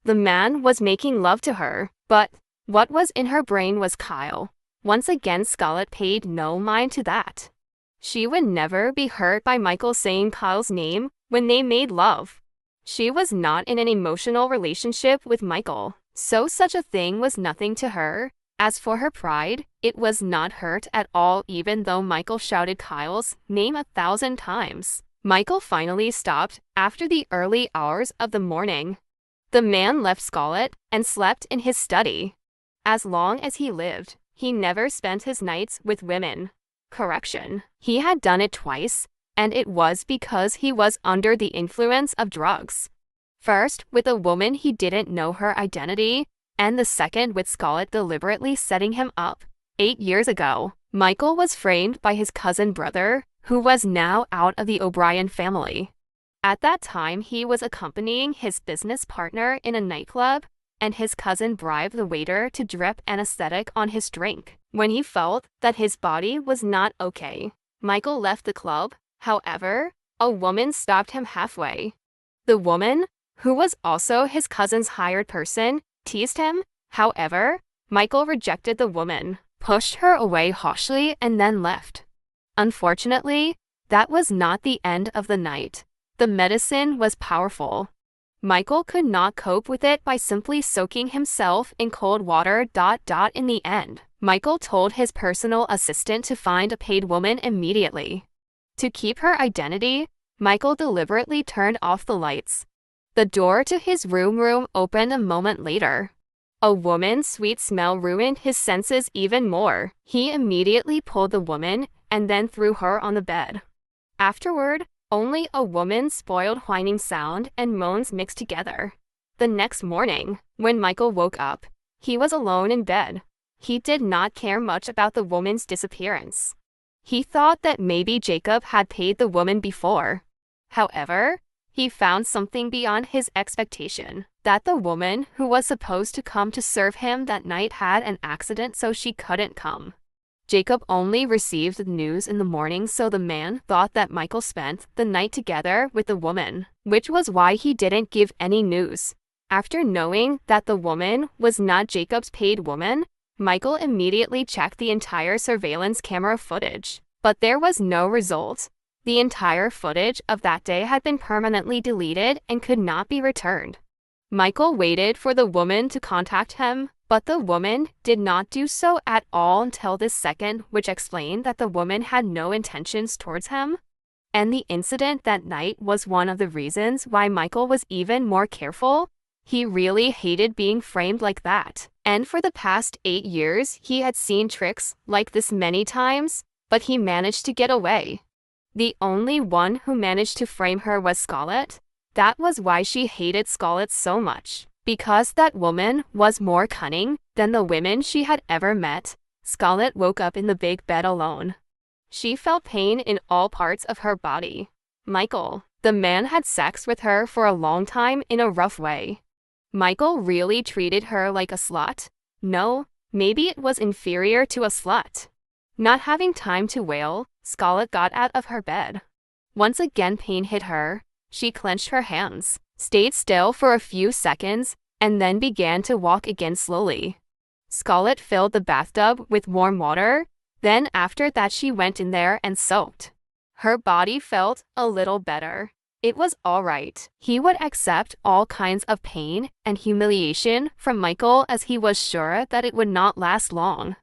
The man was making love to her, but what was in her brain was Kyle. Once again Scarlett paid no mind to that. She would never be hurt by Michael saying Kyle's name when they made love. She was not in an emotional relationship with Michael, so such a thing was nothing to her. As for her pride, it was not hurt at all even though Michael shouted Kyle's name 1,000 times. Michael finally stopped after the early hours of the morning. The man left Scarlett and slept in his study. As long as he lived, he never spent his nights with women. Correction, he had done it twice, and it was because he was under the influence of drugs. First, with a woman he didn't know her identity, and the second with Scarlett deliberately setting him up. 8 years ago, Michael was framed by his cousin brother, who was now out of the O'Brien family. At that time, he was accompanying his business partner in a nightclub, and his cousin bribed the waiter to drip anesthetic on his drink. When he felt that his body was not okay, Michael left the club. However, a woman stopped him halfway. The woman, who was also his cousin's hired person, teased him. However, Michael rejected the woman, pushed her away harshly, and then left. Unfortunately, that was not the end of the night. The medicine was powerful. Michael could not cope with it by simply soaking himself in cold water. In the end, Michael told his personal assistant to find a paid woman immediately. To keep her identity, Michael deliberately turned off the lights. The door to his room opened a moment later. A woman's sweet smell ruined his senses even more. He immediately pulled the woman and then threw her on the bed. Afterward, only a woman's spoiled whining sound and moans mixed together. The next morning, when Michael woke up, he was alone in bed. He did not care much about the woman's disappearance. He thought that maybe Jacob had paid the woman before. However, he found something beyond his expectation, that the woman who was supposed to come to serve him that night had an accident, so she couldn't come. Jacob only received the news in the morning, so the man thought that Michael spent the night together with the woman, which was why he didn't give any news. After knowing that the woman was not Jacob's paid woman, Michael immediately checked the entire surveillance camera footage, but there was no result. The entire footage of that day had been permanently deleted and could not be returned. Michael waited for the woman to contact him, but the woman did not do so at all until this second, which explained that the woman had no intentions towards him. And the incident that night was one of the reasons why Michael was even more careful. He really hated being framed like that. And for the past 8 years, he had seen tricks like this many times, but he managed to get away. The only one who managed to frame her was Scarlett. That was why she hated Scarlett so much. Because that woman was more cunning than the women she had ever met, Scarlett woke up in the big bed alone. She felt pain in all parts of her body. Michael, the man, had sex with her for a long time in a rough way. Michael really treated her like a slut. No, maybe it was inferior to a slut. Not having time to wail, Scarlett got out of her bed. Once again pain hit her. She clenched her hands, stayed still for a few seconds, and then began to walk again slowly. Scarlett filled the bathtub with warm water. Then after that she went in there and soaked. Her body felt a little better. It was all right. He would accept all kinds of pain and humiliation from Michael, as he was sure that it would not last long.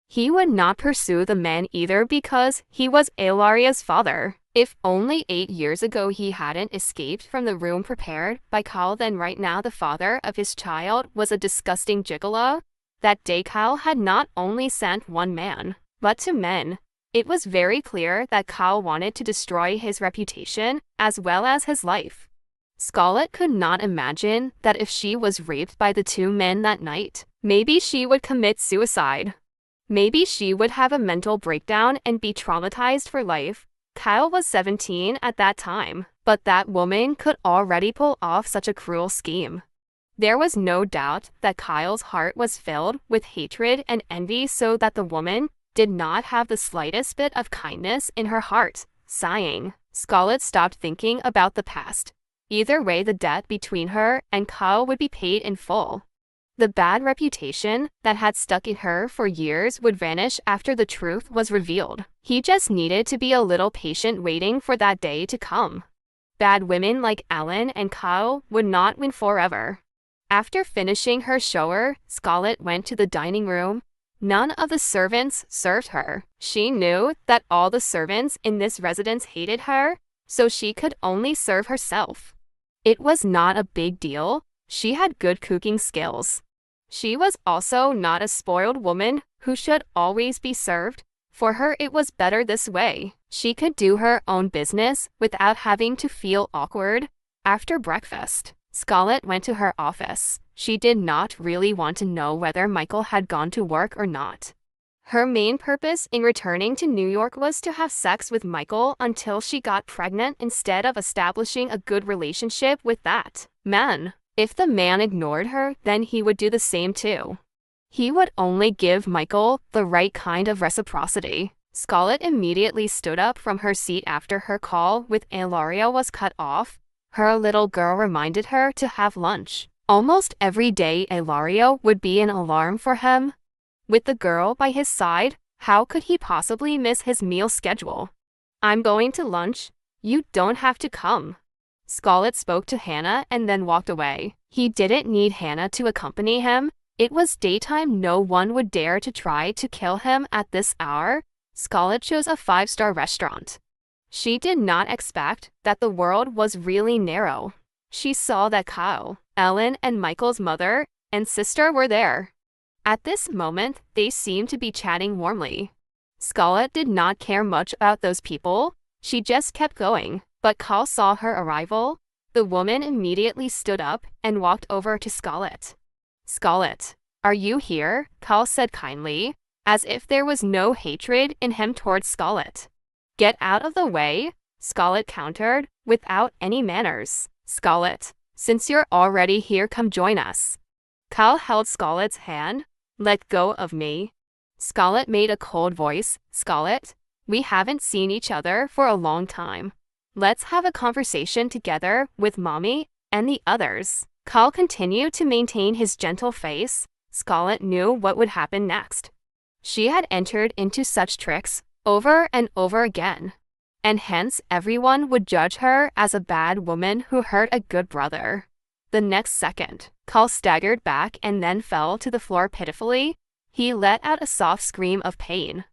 He would not pursue the man either because he was Ilaria's father. If only 8 years ago he hadn't escaped from the room prepared by Kyle, then right now the father of his child was a disgusting gigolo. That day Kyle had not only sent one man, but 2 men. It was very clear that Kyle wanted to destroy his reputation as well as his life. Scarlett could not imagine that if she was raped by the 2 men that night, maybe she would commit suicide. Maybe she would have a mental breakdown and be traumatized for life. Kyle was 17 at that time, but that woman could already pull off such a cruel scheme. There was no doubt that Kyle's heart was filled with hatred and envy, so that the woman did not have the slightest bit of kindness in her heart. Sighing, Scarlett stopped thinking about the past. Either way, the debt between her and Kyle would be paid in full. The bad reputation that had stuck in her for years would vanish after the truth was revealed. He just needed to be a little patient, waiting for that day to come. Bad women like Ellen and Kyle would not win forever. After finishing her shower, Scarlett went to the dining room. None of the servants served her. She knew that all the servants in this residence hated her, so she could only serve herself. It was not a big deal. She had good cooking skills. She was also not a spoiled woman who should always be served. For her, it was better this way. She could do her own business without having to feel awkward. After breakfast, Scarlett went to her office. She did not really want to know whether Michael had gone to work or not. Her main purpose in returning to New York was to have sex with Michael until she got pregnant instead of establishing a good relationship with that man. If the man ignored her, then he would do the same too. He would only give Michael the right kind of reciprocity. Scarlett immediately stood up from her seat after her call with Ilaria was cut off. Her little girl reminded her to have lunch. Almost every day Ilaria would be an alarm for him. With the girl by his side, how could he possibly miss his meal schedule? I'm going to lunch. You don't have to come. Scarlett spoke to Hannah and then walked away. He didn't need Hannah to accompany him. It was daytime. No one would dare to try to kill him at this hour. Scarlett chose a 5-star restaurant. She did not expect that the world was really narrow. She saw that Kyle, Ellen, and Michael's mother and sister were there. At this moment, they seemed to be chatting warmly. Scarlett did not care much about those people. She just kept going. But Kyle saw her arrival. The woman immediately stood up and walked over to Scarlett. Scarlett, are you here? Kyle said kindly, as if there was no hatred in him towards Scarlett. Get out of the way, Scarlett countered, without any manners. Scarlett, since you're already here, come join us. Kyle held Scarlett's hand. Let go of me. Scarlett made a cold voice. Scarlett, we haven't seen each other for a long time. Let's have a conversation together with Mommy and the others. Kyle continued to maintain his gentle face. Scarlett knew what would happen next. She had entered into such tricks over and over again, and hence everyone would judge her as a bad woman who hurt a good brother. The next second, Kyle staggered back and then fell to the floor pitifully. He let out a soft scream of pain.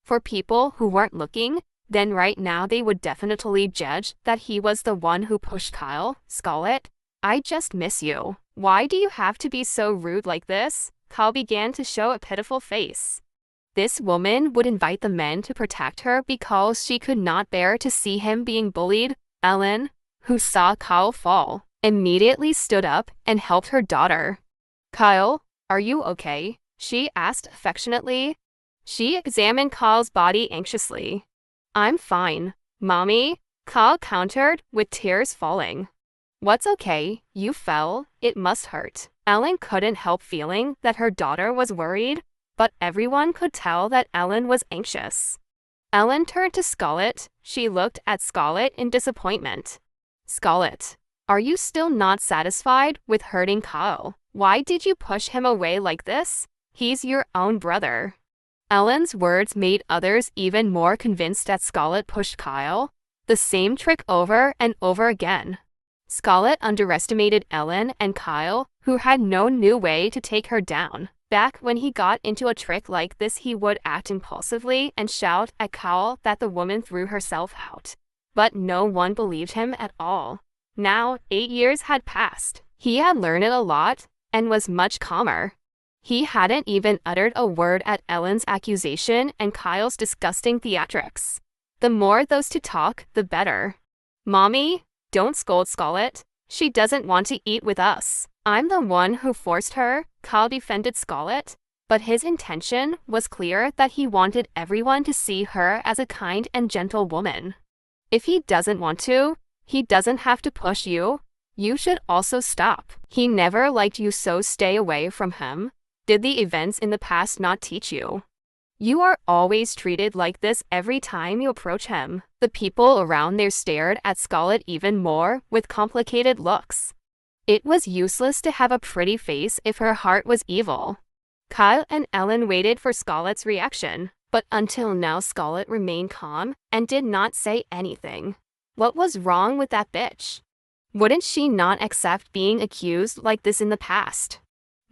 For people who weren't looking, then right now they would definitely judge that he was the one who pushed Kyle. Scarlett, I just miss you. Why do you have to be so rude like this? Kyle began to show a pitiful face. This woman would invite the men to protect her because she could not bear to see him being bullied. Ellen, who saw Kyle fall, immediately stood up and helped her daughter. Kyle, are you okay? She asked affectionately. She examined Kyle's body anxiously. I'm fine, Mommy, Kyle countered with tears falling. What's okay? You fell. It must hurt. Ellen couldn't help feeling that her daughter was worried, but everyone could tell that Ellen was anxious. Ellen turned to Scarlett. She looked at Scarlett in disappointment. Scarlett, are you still not satisfied with hurting Kyle? Why did you push him away like this? He's your own brother. Ellen's words made others even more convinced that Scarlett pushed Kyle. The same trick over and over again. Scarlett underestimated Ellen and Kyle, who had no new way to take her down. Back when he got into a trick like this, he would act impulsively and shout at Kyle that the woman threw herself out. But no one believed him at all. Now, 8 years had passed. He had learned a lot and was much calmer. He hadn't even uttered a word at Ellen's accusation and Kyle's disgusting theatrics. The more those two talk, the better. Mommy, don't scold Scarlett. She doesn't want to eat with us. I'm the one who forced her, Kyle defended Scarlett, but his intention was clear that he wanted everyone to see her as a kind and gentle woman. If he doesn't want to, he doesn't have to push you. You should also stop. He never liked you, so stay away from him. Did the events in the past not teach you? You are always treated like this every time you approach him. The people around there stared at Scarlett even more with complicated looks. It was useless to have a pretty face if her heart was evil. Kyle and Ellen waited for Scarlett's reaction, but until now Scarlett remained calm and did not say anything. What was wrong with that bitch? Wouldn't she not accept being accused like this in the past?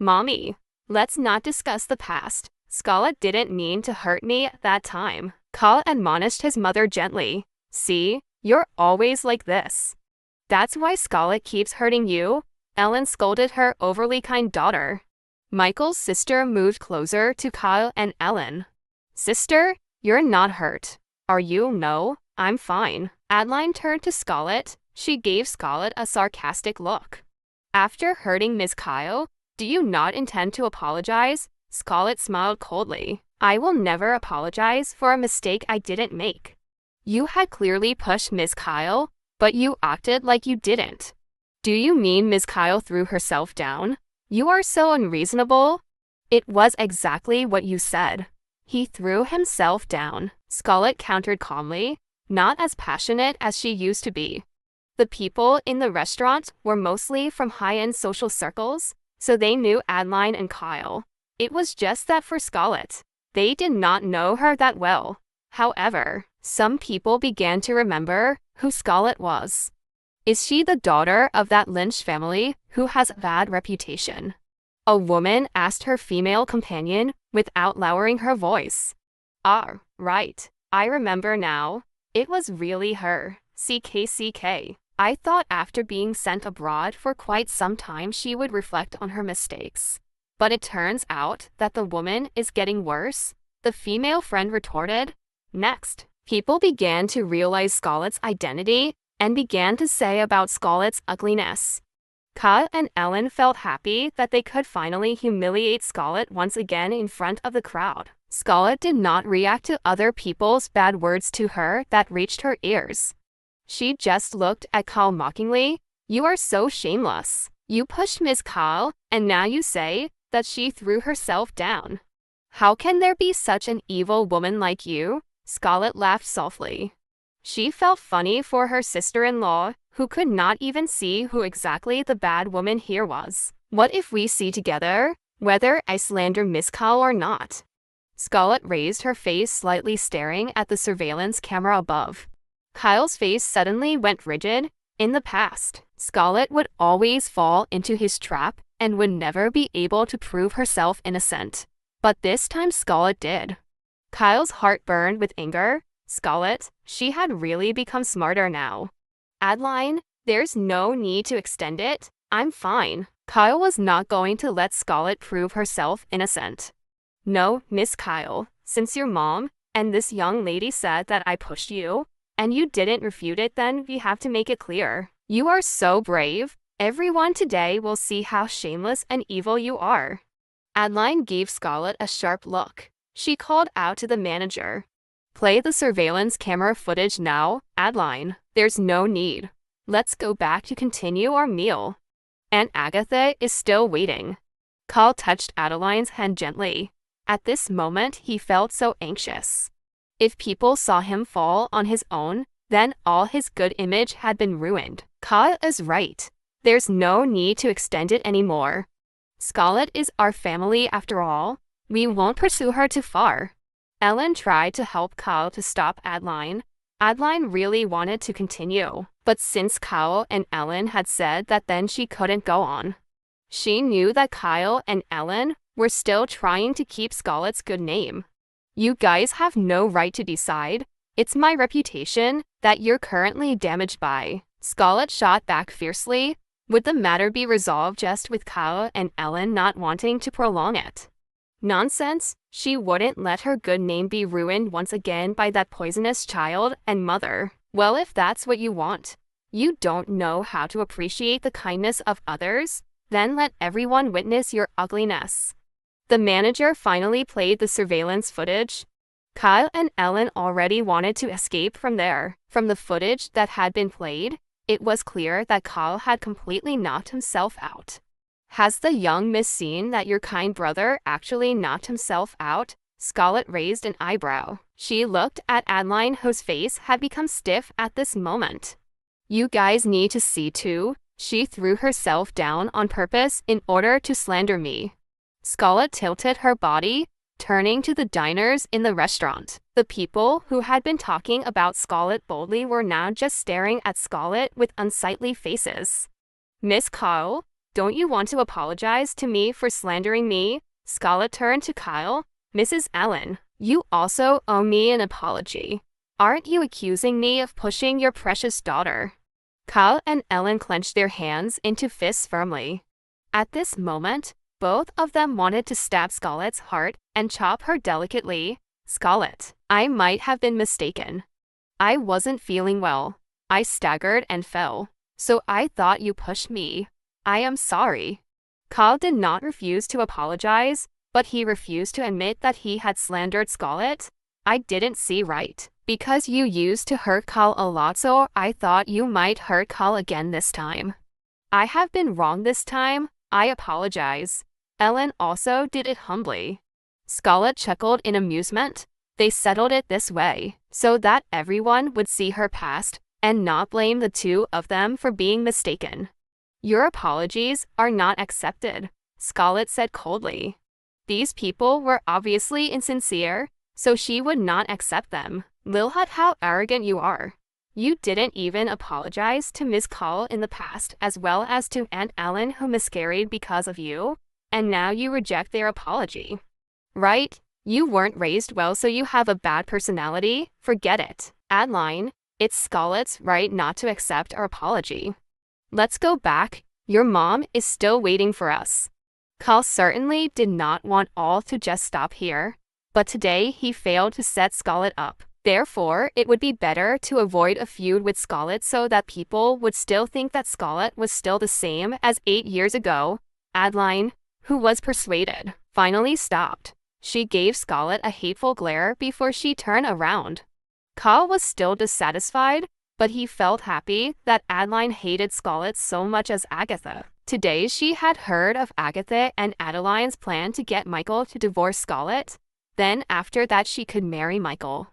Mommy, let's not discuss the past. Scarlett didn't mean to hurt me at that time. Kyle admonished his mother gently. See, you're always like this. That's why Scarlett keeps hurting you, Ellen scolded her overly kind daughter. Michael's sister moved closer to Kyle and Ellen. Sister, you're not hurt. Are you? No, I'm fine. Adeline turned to Scarlett. She gave Scarlett a sarcastic look. After hurting Miss Kyle, do you not intend to apologize? Scarlett smiled coldly. I will never apologize for a mistake I didn't make. You had clearly pushed Miss Kyle, but you acted like you didn't. Do you mean Miss Kyle threw herself down? You are so unreasonable. It was exactly what you said. He threw himself down, Scarlett countered calmly, not as passionate as she used to be. The people in the restaurant were mostly from high-end social circles, so they knew Adeline and Kyle. It was just that for Scarlett, they did not know her that well. However, some people began to remember who Scarlett was. Is she the daughter of that Lynch family who has a bad reputation? A woman asked her female companion without lowering her voice. Ah, right. I remember now. It was really her. CKCK. I thought after being sent abroad for quite some time she would reflect on her mistakes. But it turns out that the woman is getting worse, the female friend retorted. Next, people began to realize Scarlett's identity and began to say about Scarlett's ugliness. Kyle and Ellen felt happy that they could finally humiliate Scarlett once again in front of the crowd. Scarlett did not react to other people's bad words to her that reached her ears. She just looked at Kyle mockingly. You are so shameless. You pushed Miss Kyle, and now you say that she threw herself down. How can there be such an evil woman like you? Scarlett laughed softly. She felt funny for her sister-in-law, who could not even see who exactly the bad woman here was. What if we see together, whether I slander Miss Kyle or not? Scarlett raised her face slightly, staring at the surveillance camera above. Kyle's face suddenly went rigid. In the past, Scarlett would always fall into his trap and would never be able to prove herself innocent. But this time Scarlett did. Kyle's heart burned with anger. Scarlett, she had really become smarter now. Adeline, there's no need to extend it. I'm fine. Kyle was not going to let Scarlett prove herself innocent. No, Miss Kyle, since your mom and this young lady said that I pushed you, and you didn't refute it, then we have to make it clear. You are so brave. Everyone today will see how shameless and evil you are. Adeline gave Scarlett a sharp look. She called out to the manager. Play the surveillance camera footage now, Adeline. There's no need. Let's go back to continue our meal. Aunt Agatha is still waiting. Kyle touched Adeline's hand gently. At this moment he felt so anxious. If people saw him fall on his own, then all his good image had been ruined. Kyle is right. There's no need to extend it anymore. Scarlett is our family after all. We won't pursue her too far. Ellen tried to help Kyle to stop Adeline. Adeline really wanted to continue, but since Kyle and Ellen had said that, then she couldn't go on. She knew that Kyle and Ellen were still trying to keep Scarlett's good name. You guys have no right to decide. It's my reputation that you're currently damaged by. Scarlett shot back fiercely. Would the matter be resolved just with Kyle and Ellen not wanting to prolong it? Nonsense. She wouldn't let her good name be ruined once again by that poisonous child and mother. Well, if that's what you want, you don't know how to appreciate the kindness of others, then let everyone witness your ugliness. The manager finally played the surveillance footage. Kyle and Ellen already wanted to escape from there. From the footage that had been played, it was clear that Kyle had completely knocked himself out. Has the young miss seen that your kind brother actually knocked himself out? Scarlett raised an eyebrow. She looked at Adeline, whose face had become stiff at this moment. You guys need to see too. She threw herself down on purpose in order to slander me. Scarlett tilted her body, turning to the diners in the restaurant. The people who had been talking about Scarlett boldly were now just staring at Scarlett with unsightly faces. Miss Kyle, don't you want to apologize to me for slandering me? Scarlett turned to Kyle. Mrs. Ellen, you also owe me an apology. Aren't you accusing me of pushing your precious daughter? Kyle and Ellen clenched their hands into fists firmly. At this moment, both of them wanted to stab Scarlett's heart and chop her delicately. Scarlett, I might have been mistaken. I wasn't feeling well. I staggered and fell. So I thought you pushed me. I am sorry. Kyle did not refuse to apologize, but he refused to admit that he had slandered Scarlett. I didn't see right. Because you used to hurt Kyle a lot, so I thought you might hurt Kyle again this time. I have been wrong this time. I apologize. Ellen also did it humbly. Scarlett chuckled in amusement. They settled it this way, so that everyone would see her past and not blame the two of them for being mistaken. Your apologies are not accepted, Scarlett said coldly. These people were obviously insincere, so she would not accept them. Lilhut, how arrogant you are. You didn't even apologize to Miss Call in the past, as well as to Aunt Ellen, who miscarried because of you, and now you reject their apology. Right? You weren't raised well, so you have a bad personality. Forget it. Adeline, it's Scarlett's right not to accept our apology. Let's go back. Your mom is still waiting for us. Carl certainly did not want all to just stop here, but today he failed to set Scarlett up. Therefore, it would be better to avoid a feud with Scarlett so that people would still think that Scarlett was still the same as 8 years ago. Adeline, who was persuaded, finally stopped. She gave Scarlett a hateful glare before she turned around. Carl was still dissatisfied, but he felt happy that Adeline hated Scarlett so much as Agatha. Today she had heard of Agatha and Adeline's plan to get Michael to divorce Scarlett. Then after that she could marry Michael.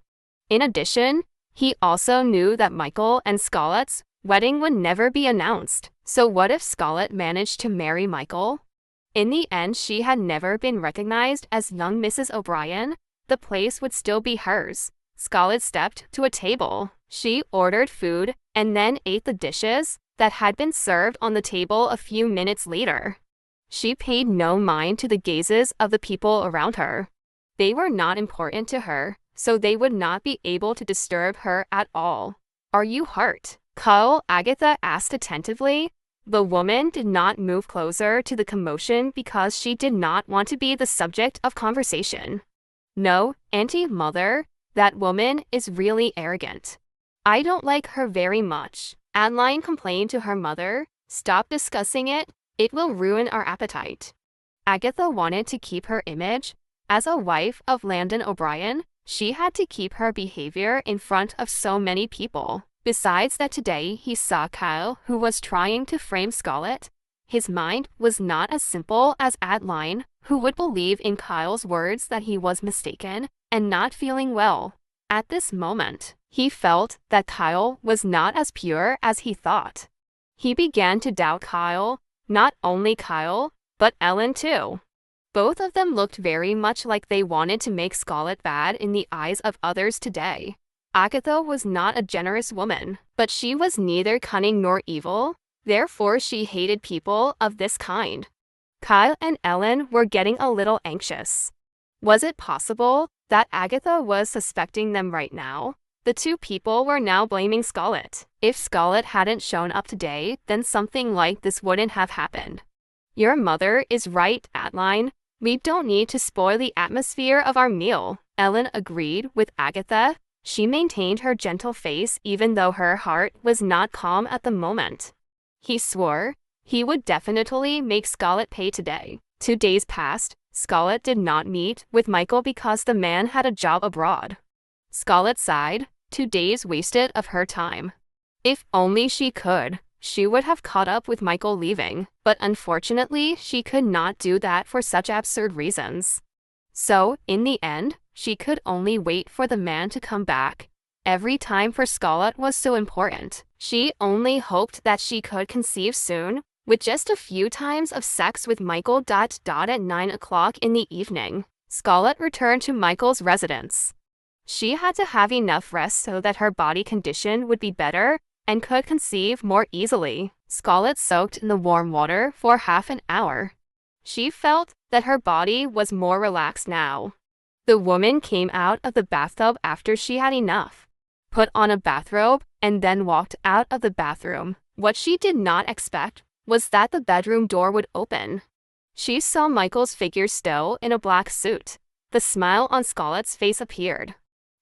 In addition, he also knew that Michael and Scarlett's wedding would never be announced. So what if Scarlett managed to marry Michael? In the end, she had never been recognized as young Mrs. O'Brien. The place would still be hers. Scarlett stepped to a table. She ordered food and then ate the dishes that had been served on the table a few minutes later. She paid no mind to the gazes of the people around her. They were not important to her, so they would not be able to disturb her at all. Are you hurt? Carl, Agatha asked attentively. The woman did not move closer to the commotion because she did not want to be the subject of conversation. No, Auntie Mother, that woman is really arrogant. I don't like her very much. Adeline complained to her mother. Stop discussing it. It will ruin our appetite. Agatha wanted to keep her image. As a wife of Landon O'Brien, she had to keep her behavior in front of so many people. Besides that, today he saw Kyle, who was trying to frame Scarlett. His mind was not as simple as Adeline, who would believe in Kyle's words that he was mistaken and not feeling well. At this moment, he felt that Kyle was not as pure as he thought. He began to doubt Kyle, not only Kyle, but Ellen too. Both of them looked very much like they wanted to make Scarlett bad in the eyes of others today. Agatha was not a generous woman, but she was neither cunning nor evil. Therefore, she hated people of this kind. Kyle and Ellen were getting a little anxious. Was it possible that Agatha was suspecting them right now? The two people were now blaming Scarlett. If Scarlett hadn't shown up today, then something like this wouldn't have happened. Your mother is right, Adeline. We don't need to spoil the atmosphere of our meal. Ellen agreed with Agatha. She maintained her gentle face even though her heart was not calm at the moment. He swore he would definitely make Scarlett pay today. 2 days passed. Scarlett did not meet with Michael because the man had a job abroad. Scarlett sighed. 2 days wasted of her time. If only she could, she would have caught up with Michael leaving, but unfortunately she could not do that for such absurd reasons. So, in the end, she could only wait for the man to come back. Every time for Scarlett was so important. She only hoped that she could conceive soon, with just a few times of sex with Michael. At 9 o'clock in the evening, Scarlett returned to Michael's residence. She had to have enough rest so that her body condition would be better and could conceive more easily. Scarlett soaked in the warm water for half an hour. She felt that her body was more relaxed now. The woman came out of the bathtub after she had enough, put on a bathrobe, and then walked out of the bathroom. What she did not expect was that the bedroom door would open. She saw Michael's figure still in a black suit. The smile on Scarlett's face appeared.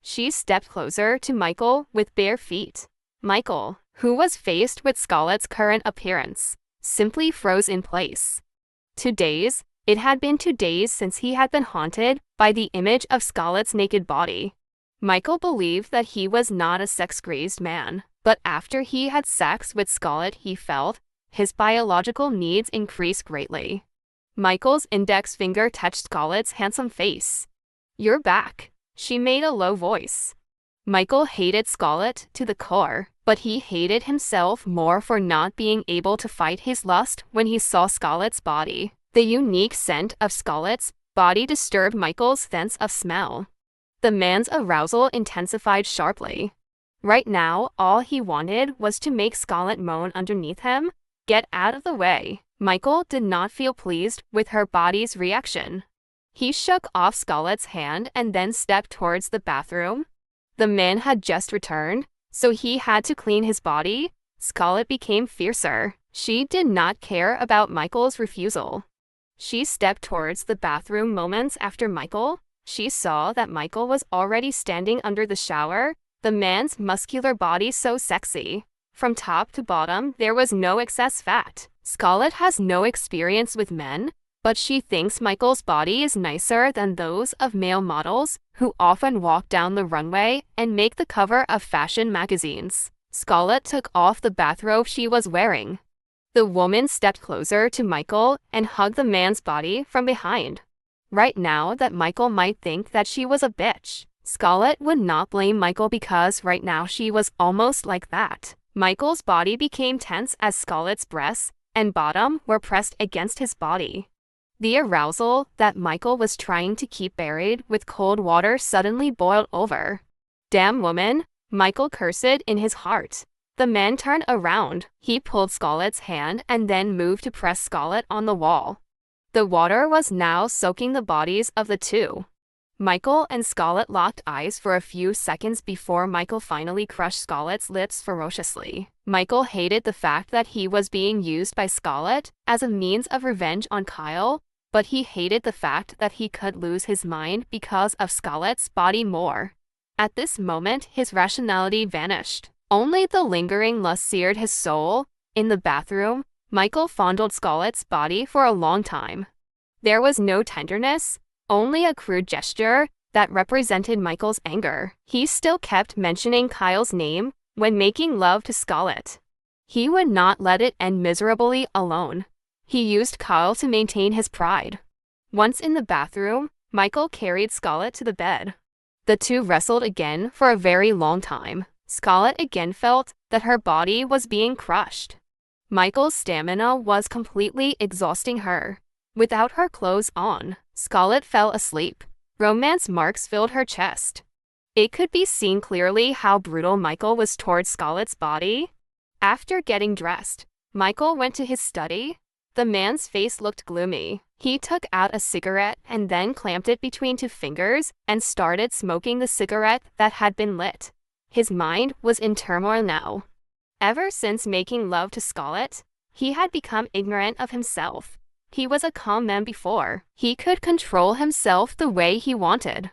She stepped closer to Michael with bare feet. Michael, who was faced with Scarlett's current appearance, simply froze in place. 2 days, It had been 2 days since he had been haunted by the image of Scarlett's naked body. Michael believed that he was not a sex-crazed man, but after he had sex with Scarlett, he felt his biological needs increased greatly. Michael's index finger touched Scarlett's handsome face. "You're back," she made a low voice. Michael hated Scarlett to the core, but he hated himself more for not being able to fight his lust when he saw Scarlett's body. The unique scent of Scarlett's body disturbed Michael's sense of smell. The man's arousal intensified sharply. Right now, all he wanted was to make Scarlett moan underneath him. Get out of the way. Michael did not feel pleased with her body's reaction. He shook off Scarlett's hand and then stepped towards the bathroom. The man had just returned, so he had to clean his body. Scarlett became fiercer. She did not care about Michael's refusal. She stepped towards the bathroom moments after Michael. She saw that Michael was already standing under the shower, the man's muscular body so sexy. From top to bottom, there was no excess fat. Scarlett has no experience with men, but she thinks Michael's body is nicer than those of male models who often walk down the runway and make the cover of fashion magazines. Scarlett took off the bathrobe she was wearing. The woman stepped closer to Michael and hugged the man's body from behind. Right now that Michael might think that she was a bitch, Scarlett would not blame Michael because right now she was almost like that. Michael's body became tense as Scarlett's breasts and bottom were pressed against his body. The arousal that Michael was trying to keep buried with cold water suddenly boiled over. "Damn woman," Michael cursed in his heart. The man turned around. He pulled Scarlett's hand and then moved to press Scarlett on the wall. The water was now soaking the bodies of the two. Michael and Scarlett locked eyes for a few seconds before Michael finally crushed Scarlett's lips ferociously. Michael hated the fact that he was being used by Scarlett as a means of revenge on Kyle, but he hated the fact that he could lose his mind because of Scarlett's body more. At this moment, his rationality vanished. Only the lingering lust seared his soul. In the bathroom, Michael fondled Scarlett's body for a long time. There was no tenderness, only a crude gesture that represented Michael's anger. He still kept mentioning Kyle's name when making love to Scarlett. He would not let it end miserably alone. He used Kyle to maintain his pride. Once in the bathroom, Michael carried Scarlett to the bed. The two wrestled again for a very long time. Scarlett again felt that her body was being crushed. Michael's stamina was completely exhausting her. Without her clothes on, Scarlett fell asleep. Romance marks filled her chest. It could be seen clearly how brutal Michael was towards Scarlett's body. After getting dressed, Michael went to his study. The man's face looked gloomy. He took out a cigarette and then clamped it between 2 fingers and started smoking the cigarette that had been lit. His mind was in turmoil now. Ever since making love to Scarlett, he had become ignorant of himself. He was a calm man before. He could control himself the way he wanted.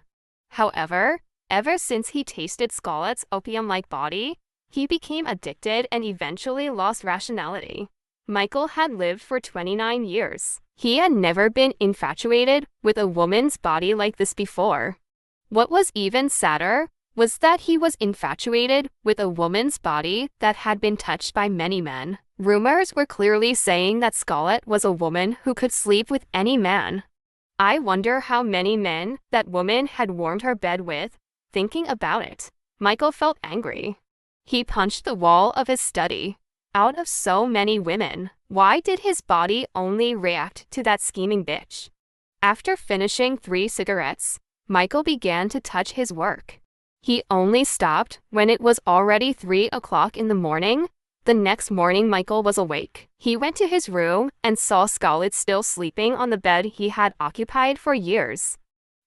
However, ever since he tasted Scarlett's opium-like body, he became addicted and eventually lost rationality. Michael had lived for 29 years. He had never been infatuated with a woman's body like this before. What was even sadder was that he was infatuated with a woman's body that had been touched by many men. Rumors were clearly saying that Scarlett was a woman who could sleep with any man. I wonder how many men that woman had warmed her bed with. Thinking about it, Michael felt angry. He punched the wall of his study. Out of so many women, why did his body only react to that scheming bitch? After finishing 3 cigarettes, Michael began to touch his work. He only stopped when it was already 3 o'clock in the morning. The next morning, Michael was awake. He went to his room and saw Scarlett still sleeping on the bed he had occupied for years.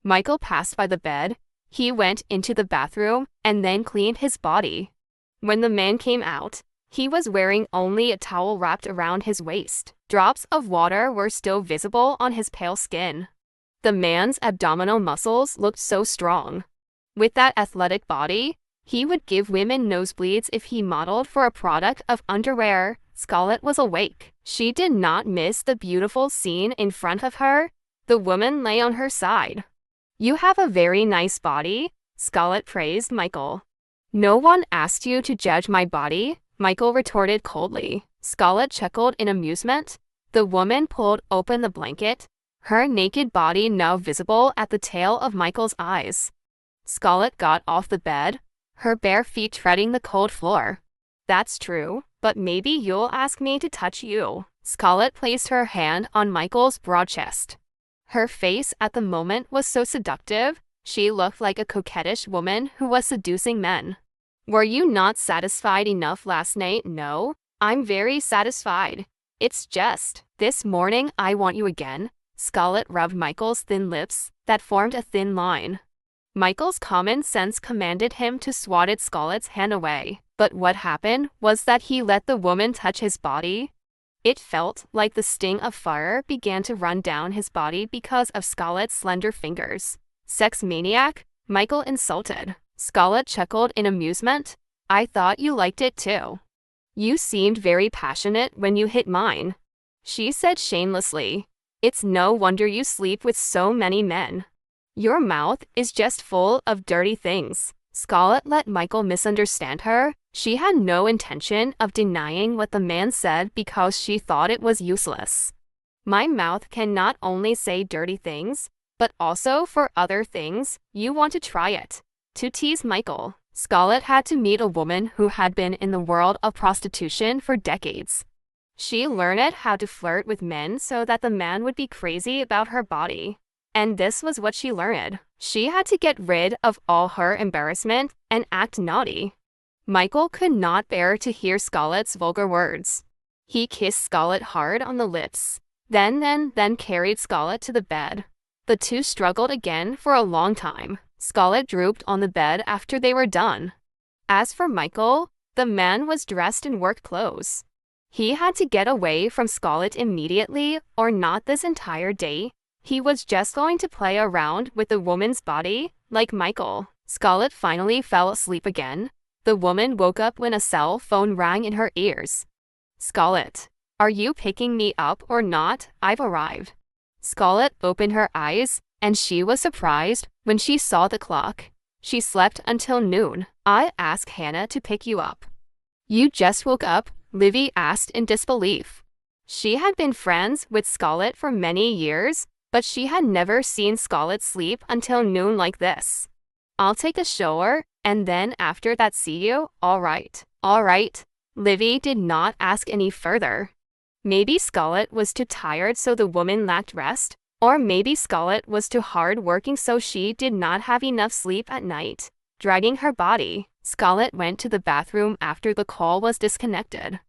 Michael passed by the bed. He went into the bathroom and then cleaned his body. When the man came out, he was wearing only a towel wrapped around his waist. Drops of water were still visible on his pale skin. The man's abdominal muscles looked so strong. With that athletic body, he would give women nosebleeds if he modeled for a product of underwear. Scarlett was awake. She did not miss the beautiful scene in front of her. The woman lay on her side. "You have a very nice body," Scarlett praised Michael. "No one asked you to judge my body," Michael retorted coldly. Scarlett chuckled in amusement. The woman pulled open the blanket, her naked body now visible at the tail of Michael's eyes. Scarlett got off the bed, her bare feet treading the cold floor. "That's true, but maybe you'll ask me to touch you." Scarlett placed her hand on Michael's broad chest. Her face at the moment was so seductive, she looked like a coquettish woman who was seducing men. "Were you not satisfied enough last night?" "No, I'm very satisfied. It's just, this morning I want you again." Scarlett rubbed Michael's thin lips that formed a thin line. Michael's common sense commanded him to swat at Scarlett's hand away, but what happened was that he let the woman touch his body. It felt like the sting of fire began to run down his body because of Scarlett's slender fingers. "Sex maniac?" Michael insulted. Scarlett chuckled in amusement. "I thought you liked it too. You seemed very passionate when you hit mine," she said shamelessly. "It's no wonder you sleep with so many men. Your mouth is just full of dirty things." Scarlett let Michael misunderstand her. She had no intention of denying what the man said because she thought it was useless. "My mouth can not only say dirty things, but also for other things. You want to try it?" To tease Michael, Scarlett had to meet a woman who had been in the world of prostitution for decades. She learned how to flirt with men so that the man would be crazy about her body. And this was what she learned. She had to get rid of all her embarrassment and act naughty. Michael could not bear to hear Scarlett's vulgar words. He kissed Scarlett hard on the lips, then carried Scarlett to the bed. The two struggled again for a long time. Scarlett drooped on the bed after they were done. As for Michael, the man was dressed in work clothes. He had to get away from Scarlett immediately, or not this entire day. He was just going to play around with the woman's body, like Michael. Scarlett finally fell asleep again. The woman woke up when a cell phone rang in her ears. "Scarlett, are you picking me up or not? I've arrived." Scarlett opened her eyes, and she was surprised when she saw the clock. She slept until noon. "I asked Hannah to pick you up." "You just woke up?" Livy asked in disbelief. She had been friends with Scarlett for many years, but she had never seen Scarlett sleep until noon like this. "I'll take a shower, and then after that see you." All right. Livy did not ask any further. Maybe Scarlett was too tired so the woman lacked rest, or maybe Scarlett was too hard-working so she did not have enough sleep at night. Dragging her body, Scarlett went to the bathroom after the call was disconnected.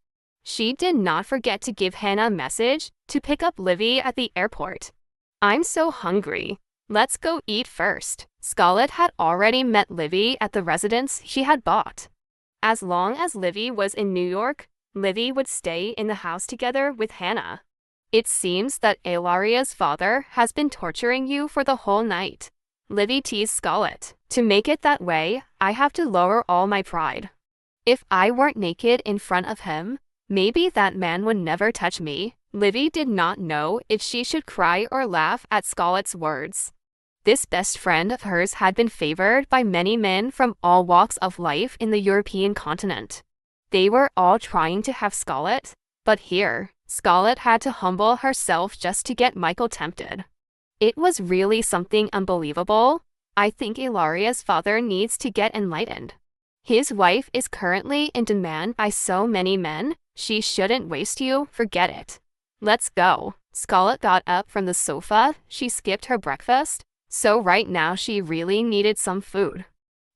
She did not forget to give Hannah a message to pick up Livy at the airport. "I'm so hungry. Let's go eat first." Scarlett had already met Livy at the residence she had bought. As long as Livy was in New York, Livy would stay in the house together with Hannah. "It seems that Ilaria's father has been torturing you for the whole night," Livy teased Scarlett. "To make it that way, I have to lower all my pride. If I weren't naked in front of him, maybe that man would never touch me." Livy did not know if she should cry or laugh at Scarlett's words. This best friend of hers had been favored by many men from all walks of life in the European continent. They were all trying to have Scarlett, but here, Scarlett had to humble herself just to get Michael tempted. It was really something unbelievable. "I think Ilaria's father needs to get enlightened. His wife is currently in demand by so many men. She shouldn't waste you. Forget it. Let's go." Scarlett got up from the sofa. She skipped her breakfast, so right now she really needed some food.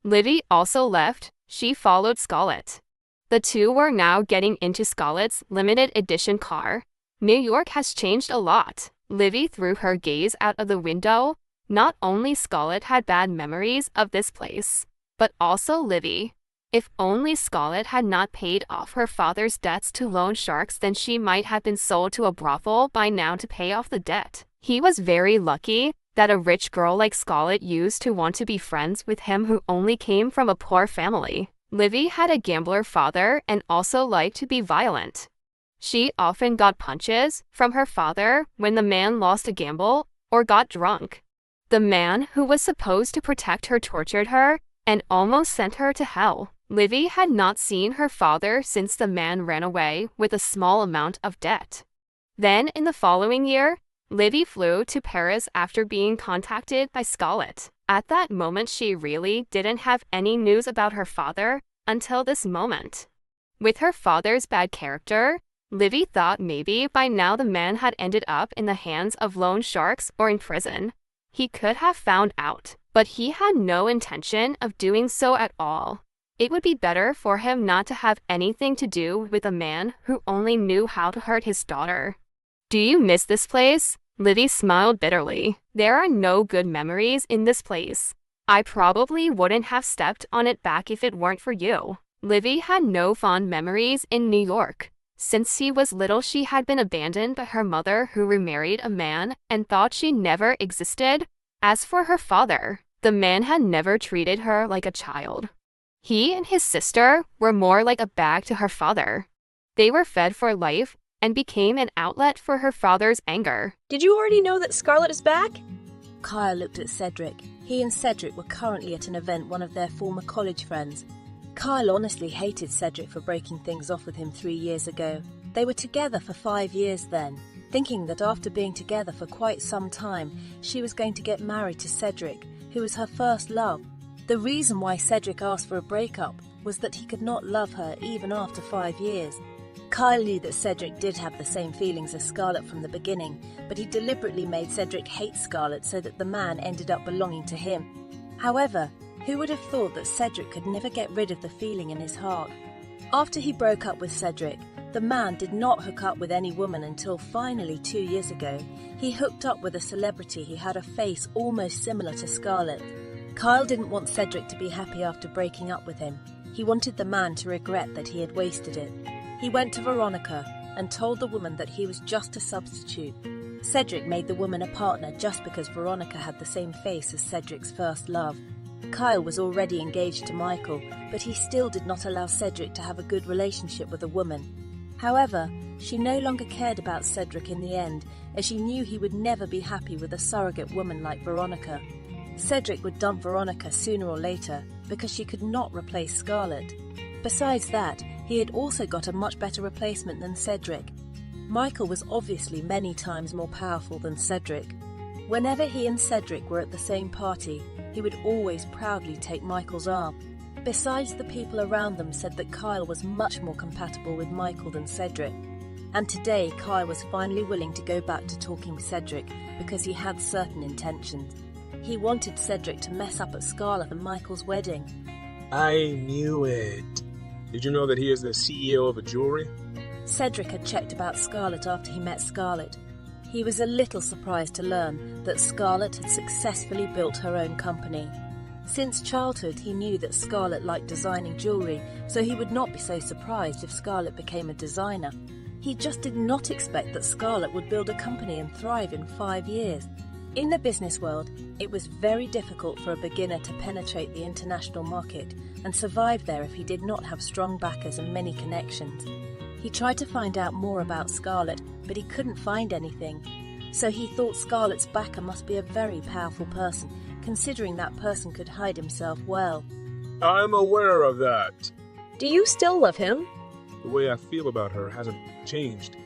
Livy also left. She followed Scarlett. The two were now getting into Scarlett's limited edition car. New York has changed a lot. Livy threw her gaze out of the window. Not only Scarlett had bad memories of this place, but also Livy. If only Scarlett had not paid off her father's debts to loan sharks, then she might have been sold to a brothel by now to pay off the debt. He was very lucky that a rich girl like Scarlett used to want to be friends with him who only came from a poor family. Livy had a gambler father and also liked to be violent. She often got punches from her father when the man lost a gamble, or got drunk. The man who was supposed to protect her tortured her and almost sent her to hell. Livy had not seen her father since the man ran away with a small amount of debt. Then, in the following year, Livy flew to Paris after being contacted by Scarlett. At that moment, she really didn't have any news about her father until this moment. With her father's bad character, Livy thought maybe by now the man had ended up in the hands of loan sharks or in prison. He could have found out, but he had no intention of doing so at all. It would be better for him not to have anything to do with a man who only knew how to hurt his daughter. Do you miss this place? Livy smiled bitterly. There are no good memories in this place. I probably wouldn't have stepped on it back if it weren't for you. Livy had no fond memories in New York. Since she was little, she had been abandoned by her mother, who remarried a man and thought she never existed. As for her father, the man had never treated her like a child. He and his sister were more like a bag to her father. They were fed for life and became an outlet for her father's anger. Did you already know that Scarlett is back? Kyle looked at Cedric. He and Cedric were currently at an event one of their former college friends. Kyle honestly hated Cedric for breaking things off with him 3 years ago. They were together for 5 years then, thinking that after being together for quite some time, she was going to get married to Cedric, who was her first love. The reason why Cedric asked for a breakup was that he could not love her even after 5 years. Kyle knew that Cedric did have the same feelings as Scarlett from the beginning, but he deliberately made Cedric hate Scarlett so that the man ended up belonging to him. However, who would have thought that Cedric could never get rid of the feeling in his heart? After he broke up with Cedric, the man did not hook up with any woman until finally 2 years ago. He hooked up with a celebrity who had a face almost similar to Scarlett. Kyle didn't want Cedric to be happy after breaking up with him. He wanted the man to regret that he had wasted it. He went to Veronica and told the woman that he was just a substitute. Cedric made the woman a partner just because Veronica had the same face as Cedric's first love. Kyle was already engaged to Michael, but he still did not allow Cedric to have a good relationship with a woman. However, she no longer cared about Cedric in the end, as she knew he would never be happy with a surrogate woman like Veronica. Cedric would dump Veronica sooner or later because she could not replace Scarlett. Besides that, he had also got a much better replacement than Cedric. Michael was obviously many times more powerful than Cedric. Whenever he and Cedric were at the same party, he would always proudly take Michael's arm. Besides, the people around them said that Kyle was much more compatible with Michael than Cedric. And today, Kyle was finally willing to go back to talking with Cedric because he had certain intentions. He wanted Cedric to mess up at Scarlett and Michael's wedding. I knew it. Did you know that he is the CEO of a jewelry? Cedric had checked about Scarlett after he met Scarlett. He was a little surprised to learn that Scarlett had successfully built her own company. Since childhood, he knew that Scarlett liked designing jewelry, so he would not be so surprised if Scarlett became a designer. He just did not expect that Scarlett would build a company and thrive in 5 years. In the business world, it was very difficult for a beginner to penetrate the international market and survive there if he did not have strong backers and many connections. He tried to find out more about Scarlett, but he couldn't find anything. So he thought Scarlett's backer must be a very powerful person, considering that person could hide himself well. I'm aware of that. Do you still love him? The way I feel about her hasn't changed.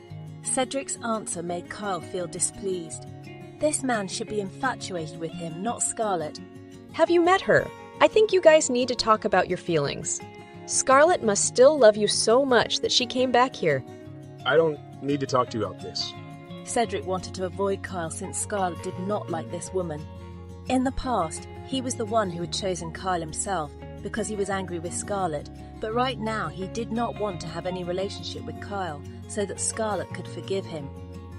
Cedric's answer made Kyle feel displeased. This man should be infatuated with him, not Scarlett. Have you met her? I think you guys need to talk about your feelings. Scarlett must still love you so much that she came back here. I don't need to talk to you about this. Cedric wanted to avoid Kyle since Scarlett did not like this woman. In the past, he was the one who had chosen Kyle himself because he was angry with Scarlett, but right now he did not want to have any relationship with Kyle so that Scarlett could forgive him.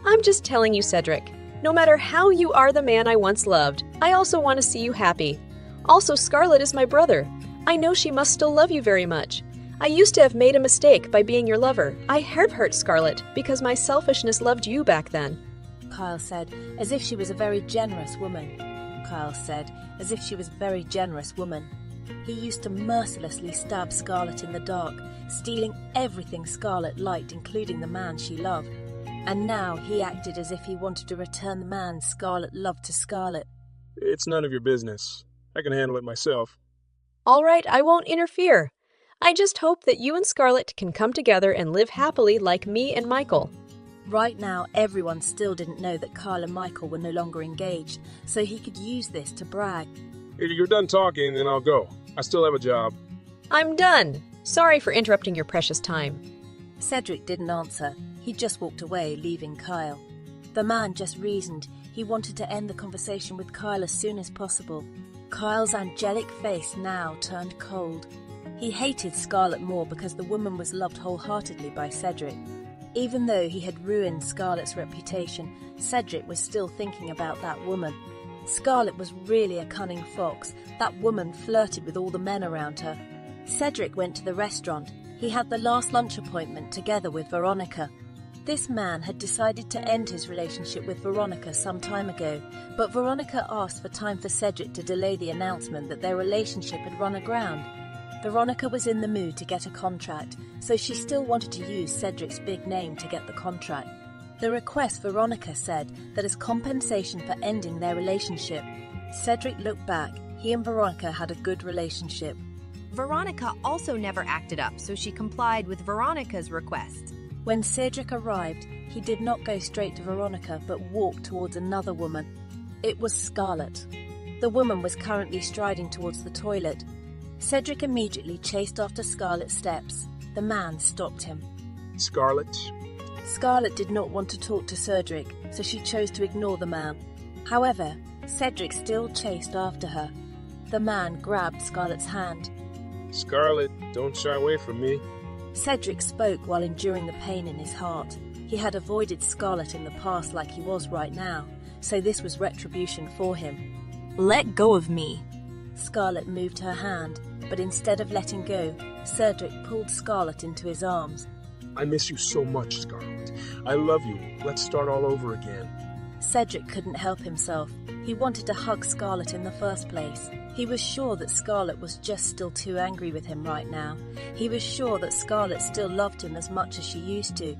I'm just telling you, Cedric. No matter how you are the man I once loved, I also want to see you happy. Also, Scarlett is my brother. I know she must still love you very much. I used to have made a mistake by being your lover. I have hurt Scarlett because my selfishness loved you back then. Kyle said, as if she was a very generous woman. Kyle said, as if she was a very generous woman. He used to mercilessly stab Scarlett in the dark, stealing everything Scarlett liked, including the man she loved. And now he acted as if he wanted to return the man Scarlet loved to Scarlet. It's none of your business. I can handle it myself. All right, I won't interfere. I just hope that you and Scarlet can come together and live happily like me and Michael. Right now, everyone still didn't know that Kyle and Michael were no longer engaged, so he could use this to brag. If you're done talking, then I'll go. I still have a job. I'm done. Sorry for interrupting your precious time. Cedric didn't answer. He just walked away, leaving Kyle. The man just reasoned he wanted to end the conversation with Kyle as soon as possible. Kyle's angelic face now turned cold. He hated Scarlet more because the woman was loved wholeheartedly by Cedric. Even though he had ruined Scarlet's reputation, Cedric was still thinking about that woman. Scarlet was really a cunning fox. That woman flirted with all the men around her. Cedric went to the restaurant. He had the last lunch appointment together with Veronica. This man had decided to end his relationship with Veronica some time ago, but Veronica asked for time for Cedric to delay the announcement that their relationship had run aground. Veronica was in the mood to get a contract, so she still wanted to use Cedric's big name to get the contract. The request, Veronica said, that as compensation for ending their relationship. Cedric looked back. He and Veronica had a good relationship. Veronica also never acted up, so she complied with Veronica's request. When Cedric arrived, he did not go straight to Veronica, but walked towards another woman. It was Scarlet. The woman was currently striding towards the toilet. Cedric immediately chased after Scarlet's steps. The man stopped him. Scarlet? Scarlet did not want to talk to Cedric, so she chose to ignore the man. However, Cedric still chased after her. The man grabbed Scarlet's hand. Scarlet, don't shy away from me. Cedric spoke while enduring the pain in his heart. He had avoided Scarlet in the past like he was right now, so this was retribution for him. Let go of me. Scarlet moved her hand, but instead of letting go, Cedric pulled Scarlet into his arms. I miss you so much, Scarlet. I love you. Let's start all over again. Cedric couldn't help himself. He wanted to hug Scarlet in the first place. He was sure that Scarlet was just still too angry with him right now. He was sure that Scarlet still loved him as much as she used to.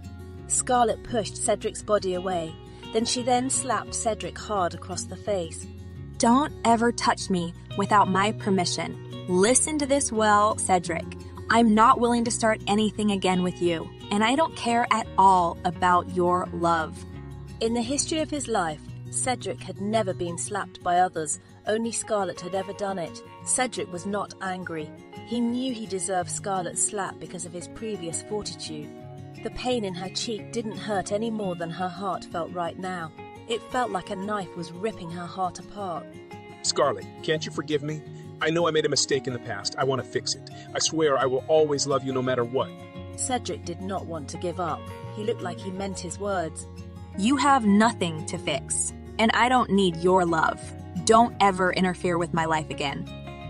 Scarlet pushed Cedric's body away. Then she slapped Cedric hard across the face. Don't ever touch me without my permission. Listen to this well, Cedric. I'm not willing to start anything again with you, and I don't care at all about your love. In the history of his life, Cedric had never been slapped by others. Only Scarlet had ever done it. Cedric was not angry. He knew he deserved Scarlet's slap because of his previous fortitude. The pain in her cheek didn't hurt any more than her heart felt right now. It felt like a knife was ripping her heart apart. Scarlet, can't you forgive me? I know I made a mistake in the past. I want to fix it. I swear I will always love you no matter what. Cedric did not want to give up. He looked like he meant his words. You have nothing to fix, and I don't need your love. Don't ever interfere with my life again.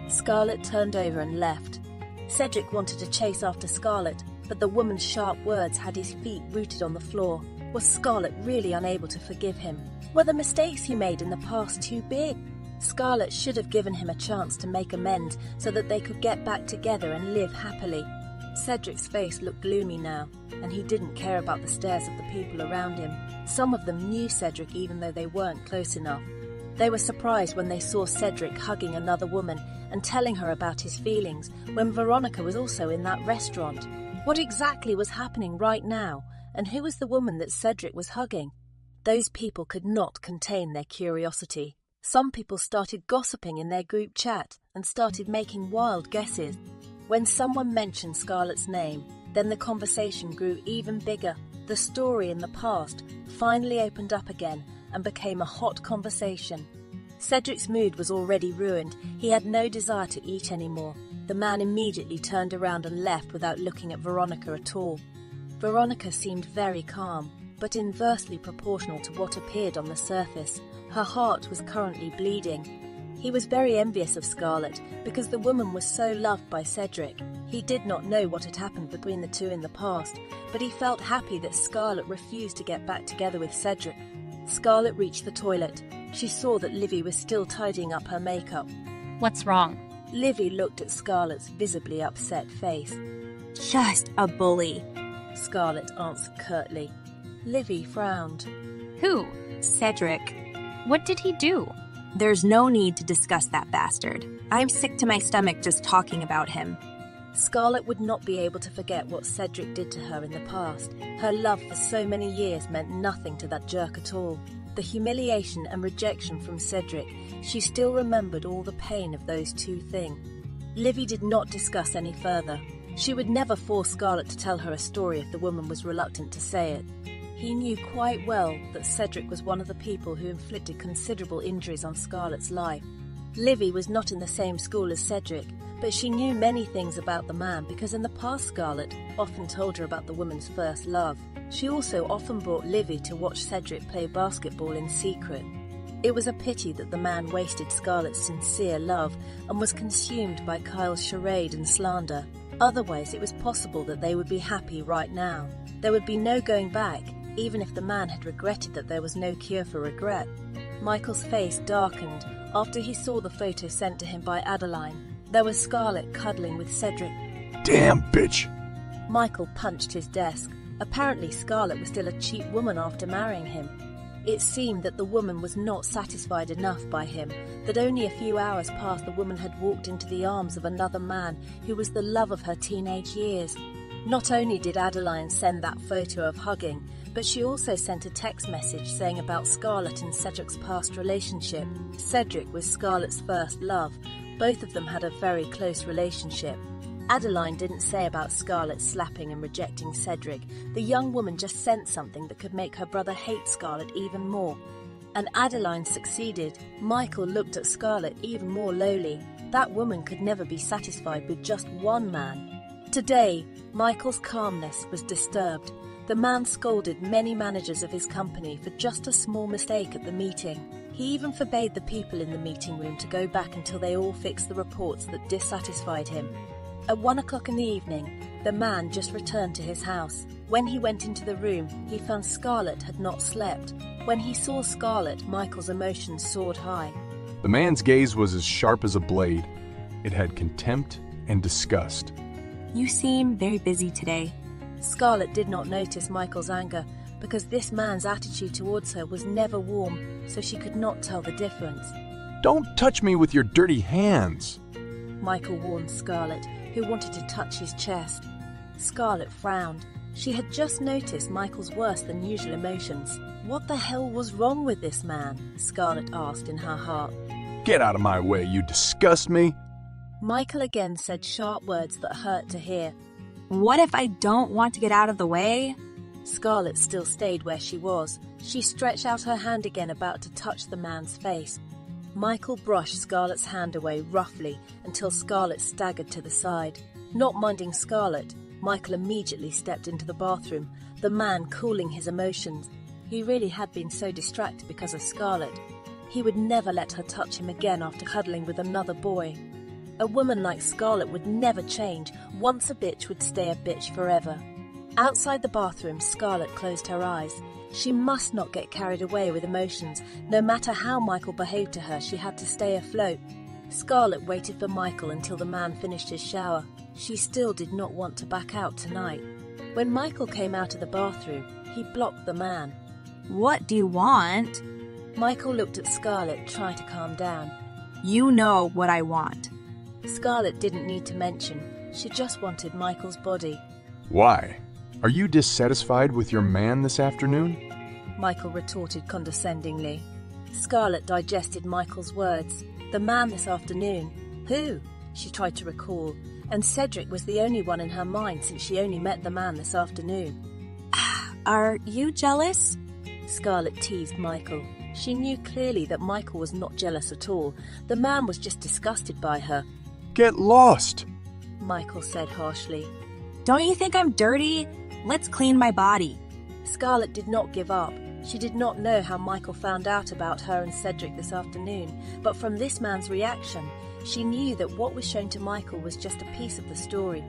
Scarlet turned over and left. Cedric wanted to chase after Scarlet, but the woman's sharp words had his feet rooted on the floor. Was Scarlet really unable to forgive him? Were the mistakes he made in the past too big? Scarlet should have given him a chance to make amends so that they could get back together and live happily. Cedric's face looked gloomy now, and he didn't care about the stares of the people around him. Some of them knew Cedric even though they weren't close enough. They were surprised when they saw Cedric hugging another woman and telling her about his feelings when Veronica was also in that restaurant. What exactly was happening right now, and who was the woman that Cedric was hugging? Those people could not contain their curiosity. Some people started gossiping in their group chat and started making wild guesses. When someone mentioned Scarlet's name, then the conversation grew even bigger. The story in the past finally opened up again and became a hot conversation. Cedric's mood was already ruined. He had no desire to eat anymore. The man immediately turned around and left without looking at Veronica at all. Veronica seemed very calm, but inversely proportional to what appeared on the surface. Her heart was currently bleeding. He was very envious of Scarlet because the woman was so loved by Cedric. He did not know what had happened between the two in the past, but he felt happy that Scarlet refused to get back together with Cedric. Scarlet reached the toilet. She saw that Livy was still tidying up her makeup. What's wrong? Livy looked at Scarlet's visibly upset face. Just a bully, Scarlet answered curtly. Livy frowned. Who? Cedric. What did he do? There's no need to discuss that bastard. I'm sick to my stomach just talking about him. Scarlett would not be able to forget what Cedric did to her in the past. Her love for so many years meant nothing to that jerk at all. The humiliation and rejection from Cedric, she still remembered all the pain of those two things. Livy did not discuss any further. She would never force Scarlett to tell her a story if the woman was reluctant to say it. He knew quite well that Cedric was one of the people who inflicted considerable injuries on Scarlett's life. Livy was not in the same school as Cedric, but she knew many things about the man because in the past Scarlett often told her about the woman's first love. She also often brought Livy to watch Cedric play basketball in secret. It was a pity that the man wasted Scarlett's sincere love and was consumed by Kyle's charade and slander. Otherwise, it was possible that they would be happy right now. There would be no going back, even if the man had regretted that there was no cure for regret. Michael's face darkened after he saw the photo sent to him by Adeline. There was Scarlett cuddling with Cedric. Damn bitch! Michael punched his desk. Apparently Scarlett was still a cheap woman after marrying him. It seemed that the woman was not satisfied enough by him, that only a few hours past the woman had walked into the arms of another man who was the love of her teenage years. Not only did Adeline send that photo of hugging, but she also sent a text message saying about Scarlett and Cedric's past relationship. Cedric was Scarlett's first love. Both of them had a very close relationship. Adeline didn't say about Scarlett slapping and rejecting Cedric. The young woman just sent something that could make her brother hate Scarlett even more. And Adeline succeeded. Michael looked at Scarlett even more lowly. That woman could never be satisfied with just one man. Today, Michael's calmness was disturbed. The man scolded many managers of his company for just a small mistake at the meeting. He even forbade the people in the meeting room to go back until they all fixed the reports that dissatisfied him. At 1 o'clock in the evening, the man just returned to his house. When he went into the room, he found Scarlett had not slept. When he saw Scarlett, Michael's emotions soared high. The man's gaze was as sharp as a blade. It had contempt and disgust. You seem very busy today. Scarlett did not notice Michael's anger because this man's attitude towards her was never warm, so she could not tell the difference. Don't touch me with your dirty hands, Michael warned Scarlett, who wanted to touch his chest. Scarlett frowned. She had just noticed Michael's worse than usual emotions. What the hell was wrong with this man? Scarlett asked in her heart. Get out of my way, you disgust me. Michael again said sharp words that hurt to hear. What if I don't want to get out of the way? Scarlett still stayed where she was. She stretched out her hand again, about to touch the man's face. Michael brushed Scarlett's hand away roughly until Scarlett staggered to the side. Not minding Scarlett, Michael immediately stepped into the bathroom, the man cooling his emotions. He really had been so distracted because of Scarlett. He would never let her touch him again after cuddling with another boy. A woman like Scarlett would never change. Once a bitch would stay a bitch forever. Outside the bathroom, Scarlett closed her eyes. She must not get carried away with emotions. No matter how Michael behaved to her, she had to stay afloat. Scarlett waited for Michael until the man finished his shower. She still did not want to back out tonight. When Michael came out of the bathroom, he blocked the man. What do you want? Michael looked at Scarlett, trying to calm down. You know what I want. Scarlett didn't need to mention. She just wanted Michael's body. Why? Are you dissatisfied with your man this afternoon? Michael retorted condescendingly. Scarlett digested Michael's words. The man this afternoon. Who? She tried to recall, and Cedric was the only one in her mind since she only met the man this afternoon. Are you jealous? Scarlett teased Michael. She knew clearly that Michael was not jealous at all. The man was just disgusted by her. Get lost, Michael said harshly. Don't you think I'm dirty? Let's clean my body. Scarlett did not give up. She did not know how Michael found out about her and Cedric this afternoon, but from this man's reaction, she knew that what was shown to Michael was just a piece of the story.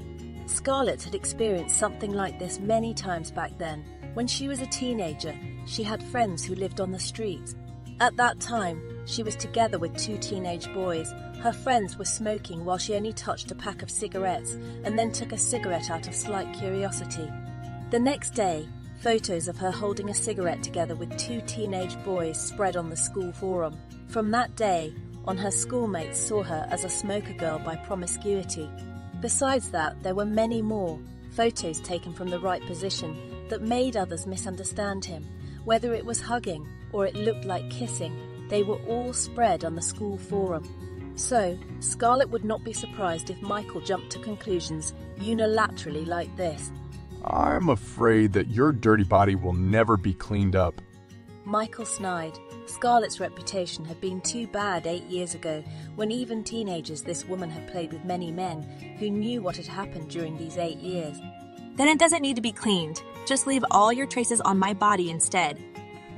Scarlett had experienced something like this many times back then. When she was a teenager, she had friends who lived on the streets. At that time, she was together with 2 teenage boys. Her friends were smoking while she only touched a pack of cigarettes and then took a cigarette out of slight curiosity. The next day, Photos of her holding a cigarette together with 2 teenage boys spread on the school forum. From that day on, her schoolmates saw her as a smoker girl by promiscuity. Besides that, there were many more photos taken from the right position that made others misunderstand him. Whether it was hugging or it looked like kissing, they were all spread on the school forum. So, Scarlett would not be surprised if Michael jumped to conclusions unilaterally like this. I'm afraid that your dirty body will never be cleaned up. Michael snide. Scarlett's reputation had been too bad 8 years ago, when even teenagers this woman had played with many men who knew what had happened during these 8 years. Then it doesn't need to be cleaned. Just leave all your traces on my body instead.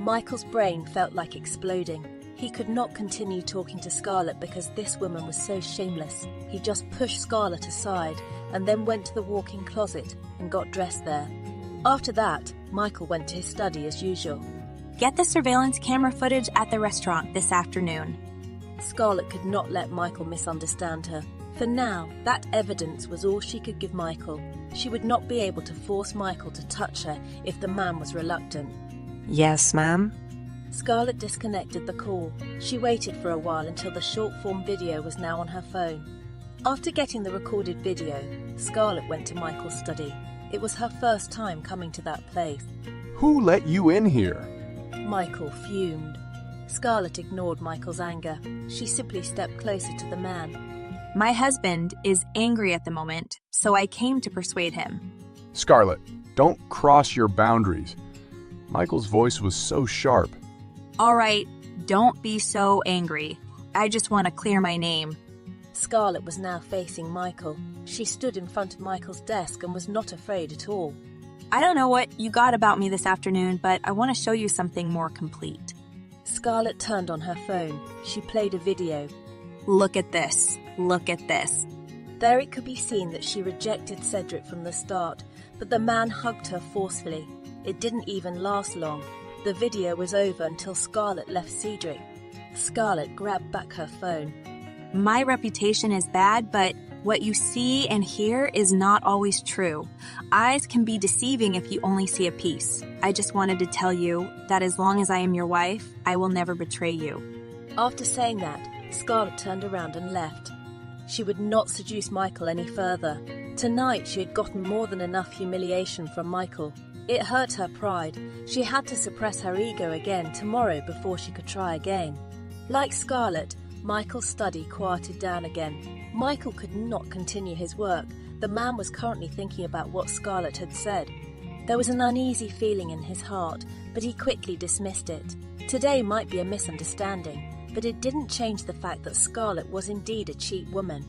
Michael's brain felt like exploding. He could not continue talking to Scarlett because this woman was so shameless. He just pushed Scarlett aside and then went to the walk-in closet and got dressed there. After that, Michael went to his study as usual. Get the surveillance camera footage at the restaurant this afternoon. Scarlett could not let Michael misunderstand her. For now, that evidence was all she could give Michael. She would not be able to force Michael to touch her if the man was reluctant. Yes, ma'am? Scarlett disconnected the call. She waited for a while until the short-form video was now on her phone. After getting the recorded video, Scarlett went to Michael's study. It was her first time coming to that place. Who let you in here? Michael fumed. Scarlett ignored Michael's anger. She simply stepped closer to the man. My husband is angry at the moment, so I came to persuade him. Scarlett, don't cross your boundaries. Michael's voice was so sharp. All right, don't be so angry. I just want to clear my name. Scarlett was now facing Michael. She stood in front of Michael's desk and was not afraid at all. I don't know what you got about me this afternoon, but I want to show you something more complete. Scarlett turned on her phone. She played a video. Look at this. Look at this. There it could be seen that she rejected Cedric from the start, but the man hugged her forcefully. It didn't even last long. The video was over until Scarlett left Cedric. Scarlett grabbed back her phone. My reputation is bad, but what you see and hear is not always true. Eyes can be deceiving if you only see a piece. I just wanted to tell you that as long as I am your wife, I will never betray you. After saying that, Scarlett turned around and left. She would not seduce Michael any further. Tonight she had gotten more than enough humiliation from Michael. It hurt her pride. She had to suppress her ego again tomorrow before she could try again. Like Scarlett, Michael's study quieted down again. Michael could not continue his work. The man was currently thinking about what Scarlett had said. There was an uneasy feeling in his heart, but he quickly dismissed it. Today might be a misunderstanding, but it didn't change the fact that Scarlett was indeed a cheat woman.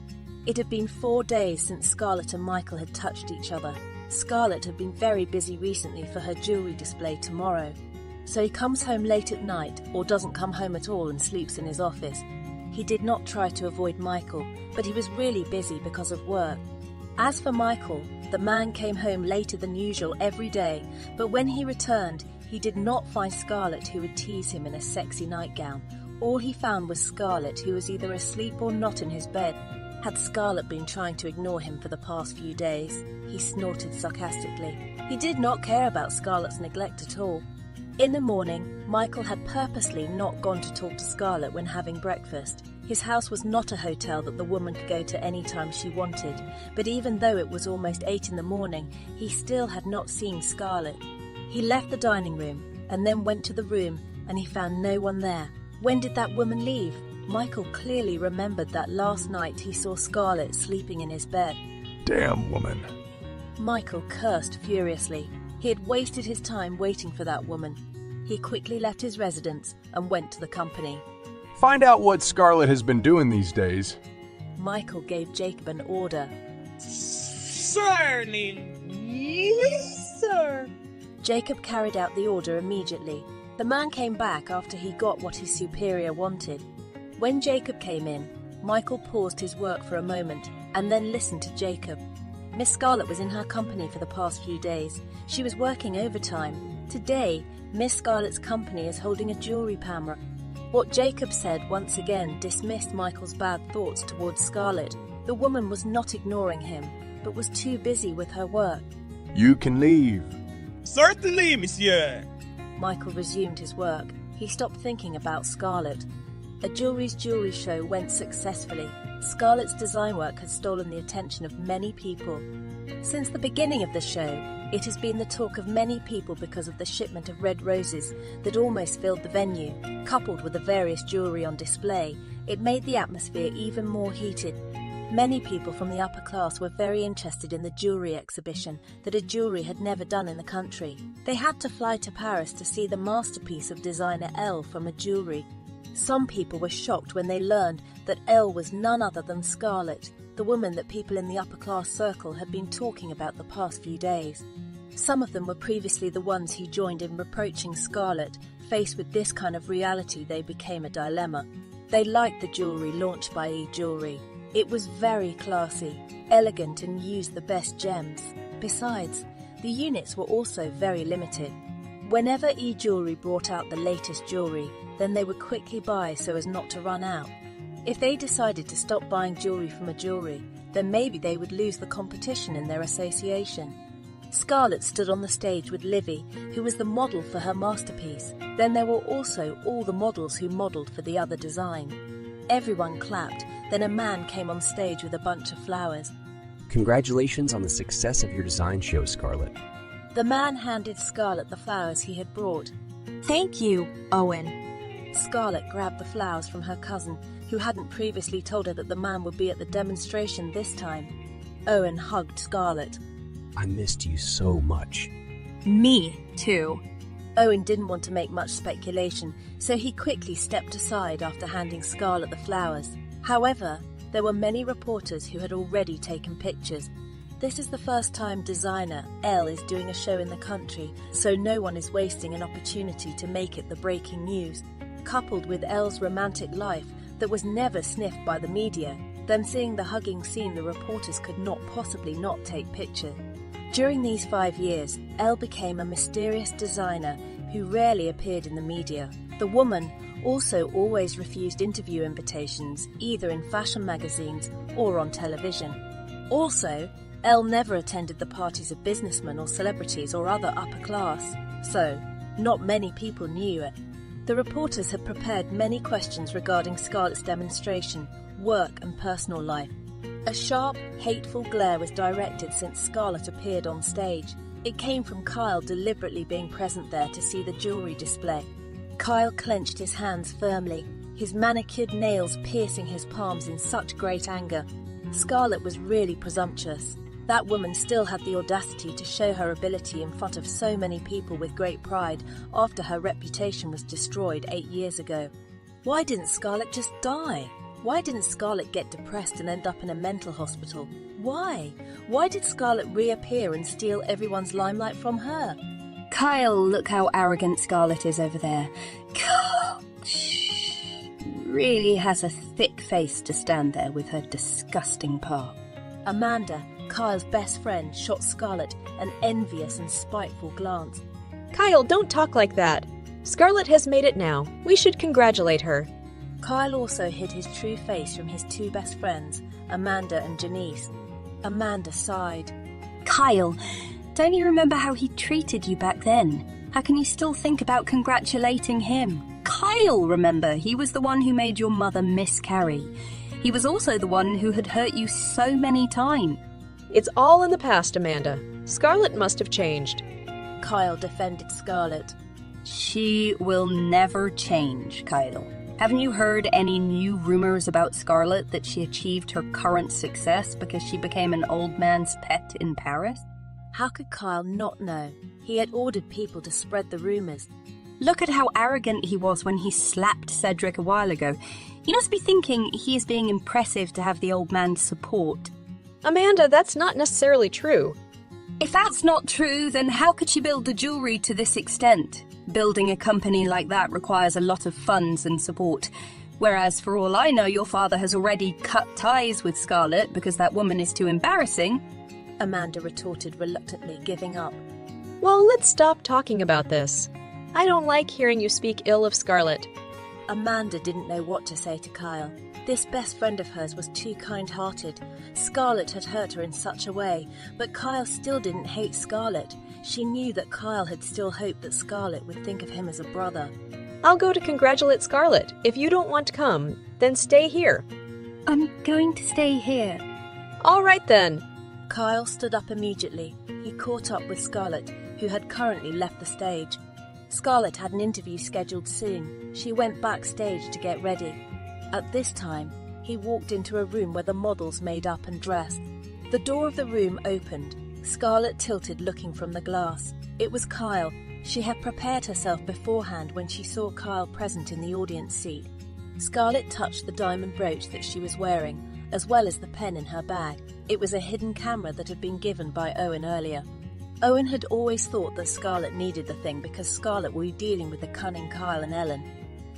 It had been 4 days since Scarlett and Michael had touched each other. Scarlett had been very busy recently for her jewellery display tomorrow. So he comes home late at night, or doesn't come home at all and sleeps in his office. He did not try to avoid Michael, but he was really busy because of work. As for Michael, the man came home later than usual every day, but when he returned, he did not find Scarlett, who would tease him in a sexy nightgown. All he found was Scarlett, who was either asleep or not in his bed. Had Scarlett been trying to ignore him for the past few days? He snorted sarcastically. He did not care about Scarlett's neglect at all. In the morning, Michael had purposely not gone to talk to Scarlett when having breakfast. His house was not a hotel that the woman could go to any time she wanted, but even though it was almost 8 in the morning, he still had not seen Scarlett. He left the dining room and then went to the room, and he found no one there. When did that woman leave? Michael clearly remembered that last night he saw Scarlett sleeping in his bed. Damn woman. Michael cursed furiously. He had wasted his time waiting for that woman. He quickly left his residence and went to the company. Find out what Scarlett has been doing these days. Michael gave Jacob an order. Certainly, yes, sir. Jacob carried out the order immediately. The man came back after he got what his superior wanted. When Jacob came in, Michael paused his work for a moment and then listened to Jacob. Miss Scarlett was in her company for the past few days. She was working overtime. Today, Miss Scarlett's company is holding a jewellery camera. What Jacob said once again dismissed Michael's bad thoughts towards Scarlett. The woman was not ignoring him, but was too busy with her work. You can leave. Certainly, monsieur. Michael resumed his work. He stopped thinking about Scarlett. A jewelry show went successfully. Scarlett's design work had stolen the attention of many people. Since the beginning of the show, it has been the talk of many people because of the shipment of red roses that almost filled the venue. Coupled with the various jewelry on display, it made the atmosphere even more heated. Many people from the upper class were very interested in the jewelry exhibition that a jewelry had never done in the country. They had to fly to Paris to see the masterpiece of designer Elle from a jewelry. Some people were shocked when they learned that Elle was none other than Scarlett, the woman that people in the upper class circle had been talking about the past few days. Some of them were previously the ones he joined in reproaching Scarlett. Faced with this kind of reality, they became a dilemma. They liked the jewelry launched by E-Jewelry. It was very classy, elegant, and used the best gems. Besides, the units were also very limited. Whenever E-Jewelry brought out the latest jewelry, then they would quickly buy so as not to run out. If they decided to stop buying jewelry from a jewelry, then maybe they would lose the competition in their association. Scarlett stood on the stage with Livy, who was the model for her masterpiece. Then there were also all the models who modelled for the other design. Everyone clapped, then a man came on stage with a bunch of flowers. Congratulations on the success of your design show, Scarlett. The man handed Scarlett the flowers he had brought. Thank you, Owen. Scarlett grabbed the flowers from her cousin, who hadn't previously told her that the man would be at the demonstration this time. Owen hugged Scarlett. I missed you so much. Me, too. Owen didn't want to make much speculation, so he quickly stepped aside after handing Scarlett the flowers. However, there were many reporters who had already taken pictures. This is the first time designer Elle is doing a show in the country, so no one is wasting an opportunity to make it the breaking news. Coupled with Elle's romantic life that was never sniffed by the media, then seeing the hugging scene, the reporters could not possibly not take pictures. During these 5 years, Elle became a mysterious designer who rarely appeared in the media. The woman also always refused interview invitations, either in fashion magazines or on television. Also, Elle never attended the parties of businessmen or celebrities or other upper class, so not many people knew it. The reporters had prepared many questions regarding Scarlett's demonstration, work and personal life. A sharp, hateful glare was directed since Scarlett appeared on stage. It came from Kyle deliberately being present there to see the jewelry display. Kyle clenched his hands firmly, his manicured nails piercing his palms in such great anger. Scarlett was really presumptuous. That woman still had the audacity to show her ability in front of so many people with great pride after her reputation was destroyed 8 years ago. Why didn't Scarlett just die? Why didn't Scarlett get depressed and end up in a mental hospital? Why? Why did Scarlett reappear and steal everyone's limelight from her? Kyle, look how arrogant Scarlett is over there. Really has a thick face to stand there with her disgusting part. Amanda, Kyle's best friend, shot Scarlett an envious and spiteful glance. Kyle, don't talk like that. Scarlett has made it now. We should congratulate her. Kyle also hid his true face from his 2 best friends, Amanda and Janice. Amanda sighed. Kyle, don't you remember how he treated you back then? How can you still think about congratulating him? Kyle, remember, he was the one who made your mother miscarry. He was also the one who had hurt you so many times. It's all in the past, Amanda. Scarlett must have changed. Kyle defended Scarlett. She will never change, Kyle. Haven't you heard any new rumors about Scarlett that she achieved her current success because she became an old man's pet in Paris? How could Kyle not know? He had ordered people to spread the rumors. Look at how arrogant he was when he slapped Cedric a while ago. He must be thinking he is being impressive to have the old man's support. Amanda, that's not necessarily true. If that's not true, then how could she build the jewelry to this extent? Building a company like that requires a lot of funds and support. Whereas, for all I know, your father has already cut ties with Scarlett because that woman is too embarrassing. Amanda retorted reluctantly, giving up. Well, let's stop talking about this. I don't like hearing you speak ill of Scarlett. Amanda didn't know what to say to Kyle. This best friend of hers was too kind-hearted. Scarlett had hurt her in such a way, but Kyle still didn't hate Scarlett. She knew that Kyle had still hoped that Scarlett would think of him as a brother. I'll go to congratulate Scarlett. If you don't want to come, then stay here. I'm going to stay here. All right then. Kyle stood up immediately. He caught up with Scarlett, who had currently left the stage. Scarlett had an interview scheduled soon. She went backstage to get ready. At this time, he walked into a room where the models made up and dressed. The door of the room opened. Scarlett tilted, looking from the glass. It was Kyle. She had prepared herself beforehand when she saw Kyle present in the audience seat. Scarlett touched the diamond brooch that she was wearing, as well as the pen in her bag. It was a hidden camera that had been given by Owen earlier. Owen had always thought that Scarlett needed the thing because Scarlett would be dealing with the cunning Kyle and Ellen.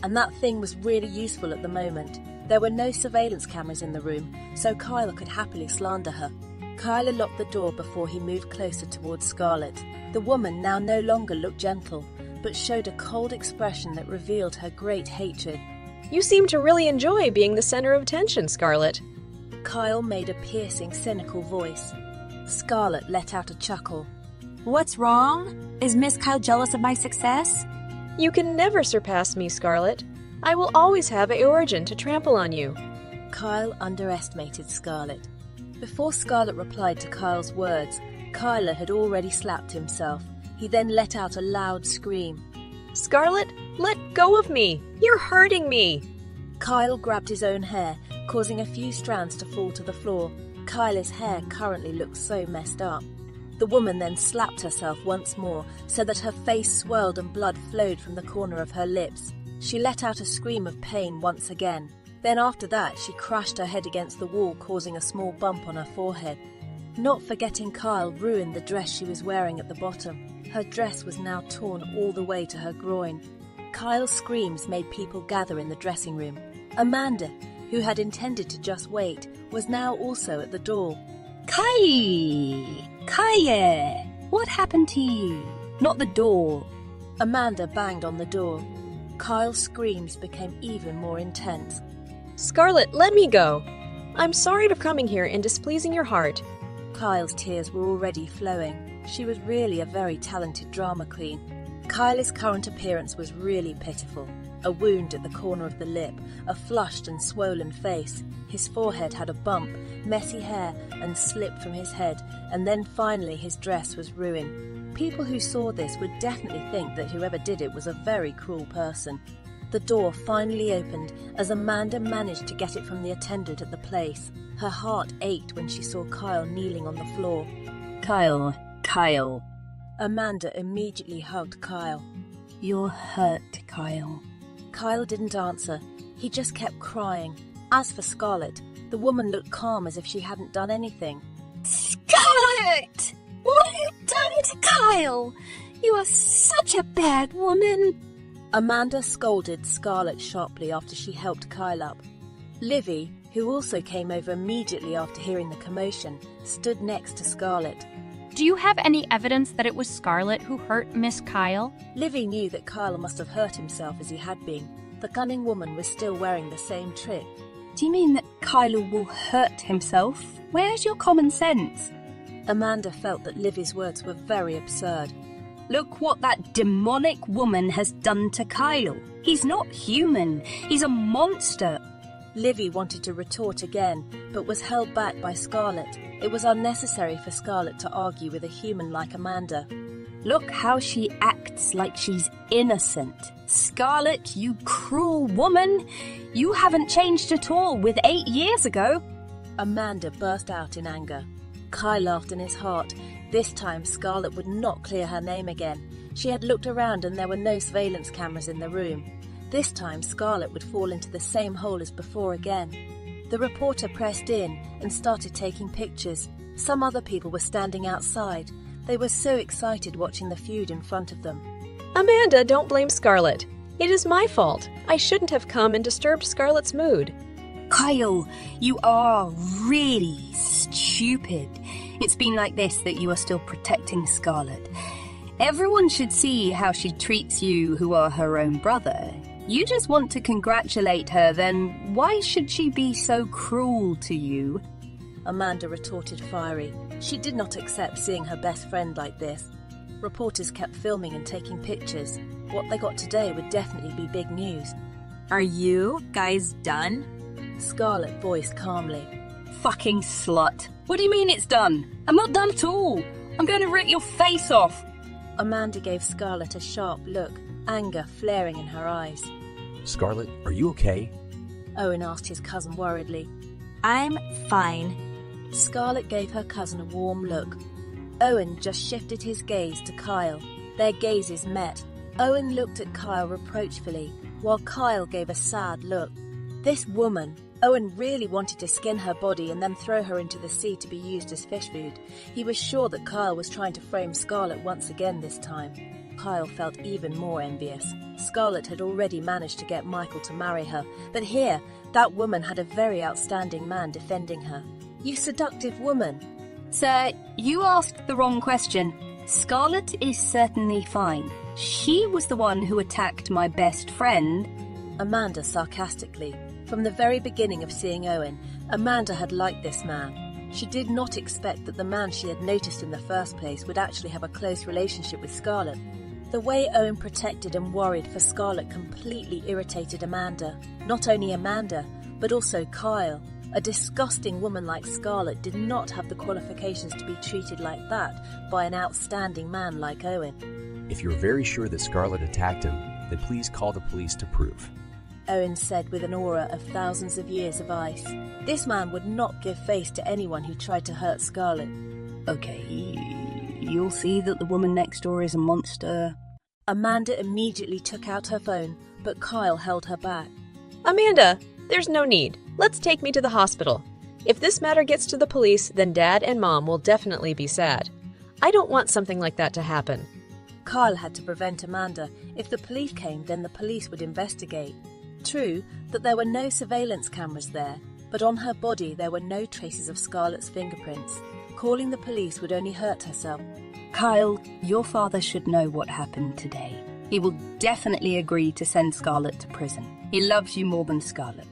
And that thing was really useful at the moment. There were no surveillance cameras in the room, so Kyle could happily slander her. Kyle locked the door before he moved closer towards Scarlett. The woman now no longer looked gentle, but showed a cold expression that revealed her great hatred. You seem to really enjoy being the center of attention, Scarlett. Kyle made a piercing, cynical voice. Scarlett let out a chuckle. What's wrong? Is Miss Kyle jealous of my success? You can never surpass me, Scarlett. I will always have a origin to trample on you. Kyle underestimated Scarlett. Before Scarlett replied to Kyle's words, Kyle had already slapped himself. He then let out a loud scream. Scarlett, let go of me! You're hurting me! Kyle grabbed his own hair, causing a few strands to fall to the floor. Kyle's hair currently looked so messed up. The woman then slapped herself once more, so that her face swelled and blood flowed from the corner of her lips. She let out a scream of pain once again. Then after that, she crashed her head against the wall, causing a small bump on her forehead. Not forgetting Kyle ruined the dress she was wearing at the bottom. Her dress was now torn all the way to her groin. Kyle's screams made people gather in the dressing room. Amanda, who had intended to just wait, was now also at the door. Kaya, what happened to you? Not the door. Amanda banged on the door. Kyle's screams became even more intense. Scarlett, let me go. I'm sorry for coming here and displeasing your heart. Kyle's tears were already flowing. She was really a very talented drama queen. Kyle's current appearance was really pitiful. A wound at the corner of the lip, a flushed and swollen face. His forehead had a bump, messy hair, and slipped from his head, and then finally his dress was ruined. People who saw this would definitely think that whoever did it was a very cruel person. The door finally opened as Amanda managed to get it from the attendant at the place. Her heart ached when she saw Kyle kneeling on the floor. Kyle. Amanda immediately hugged Kyle. You're hurt, Kyle. Kyle didn't answer. He just kept crying. As for Scarlett, the woman looked calm as if she hadn't done anything. Scarlett! What have you done to Kyle? You are such a bad woman. Amanda scolded Scarlett sharply after she helped Kyle up. Livy, who also came over immediately after hearing the commotion, stood next to Scarlett. Do you have any evidence that it was Scarlett who hurt Miss Kyle? Livy knew that Kyle must have hurt himself as he had been. The cunning woman was still wearing the same trick. Do you mean that Kyle will hurt himself? Where's your common sense? Amanda felt that Livy's words were very absurd. Look what that demonic woman has done to Kyle. He's not human. He's a monster. Livy wanted to retort again, but was held back by Scarlett. It was unnecessary for Scarlett to argue with a human like Amanda. Look how she acts like she's innocent. Scarlett, you cruel woman. You haven't changed at all with 8 years ago. Amanda burst out in anger. Kyle laughed in his heart. This time Scarlett would not clear her name again. She had looked around and there were no surveillance cameras in the room. This time Scarlett would fall into the same hole as before again. The reporter pressed in and started taking pictures. Some other people were standing outside. They were so excited watching the feud in front of them. Amanda, don't blame Scarlett. It is my fault. I shouldn't have come and disturbed Scarlett's mood. Kyle, you are really stupid. It's been like this that you are still protecting Scarlett. Everyone should see how she treats you who are her own brother. you just want to congratulate her, then why should she be so cruel to you? Amanda retorted fiery. She did not accept seeing her best friend like this. Reporters kept filming and taking pictures. What they got today would definitely be big news. Are you guys done? Scarlett voiced calmly. Fucking slut. What do you mean it's done? I'm not done at all. I'm going to rip your face off. Amanda gave Scarlett a sharp look, anger flaring in her eyes. Scarlett, are you okay? Owen asked his cousin worriedly. I'm fine. Scarlett gave her cousin a warm look. Owen just shifted his gaze to Kyle. Their gazes met. Owen looked at Kyle reproachfully, while Kyle gave a sad look. This woman, Owen really wanted to skin her body and then throw her into the sea to be used as fish food. He was sure that Kyle was trying to frame Scarlett once again this time. Kyle felt even more envious. Scarlett had already managed to get Michael to marry her, but here, that woman had a very outstanding man defending her. You seductive woman. Sir, you asked the wrong question. Scarlett is certainly fine. She was the one who attacked my best friend. Amanda sarcastically. From the very beginning of seeing Owen, Amanda had liked this man. She did not expect that the man she had noticed in the first place would actually have a close relationship with Scarlett. The way Owen protected and worried for Scarlett completely irritated Amanda. Not only Amanda, but also Kyle. A disgusting woman like Scarlett did not have the qualifications to be treated like that by an outstanding man like Owen. If you're very sure that Scarlett attacked him, then please call the police to prove. Owen said with an aura of thousands of years of ice. This man would not give face to anyone who tried to hurt Scarlett. Okay, you'll see that the woman next door is a monster. Amanda immediately took out her phone, but Kyle held her back. Amanda, there's no need. Let's take me to the hospital. If this matter gets to the police, then Dad and Mom will definitely be sad. I don't want something like that to happen. Kyle had to prevent Amanda. If the police came, then the police would investigate. True that there were no surveillance cameras there, but on her body there were no traces of Scarlett's fingerprints. Calling the police would only hurt herself. Kyle, your father should know what happened today. He will definitely agree to send Scarlett to prison. He loves you more than Scarlett.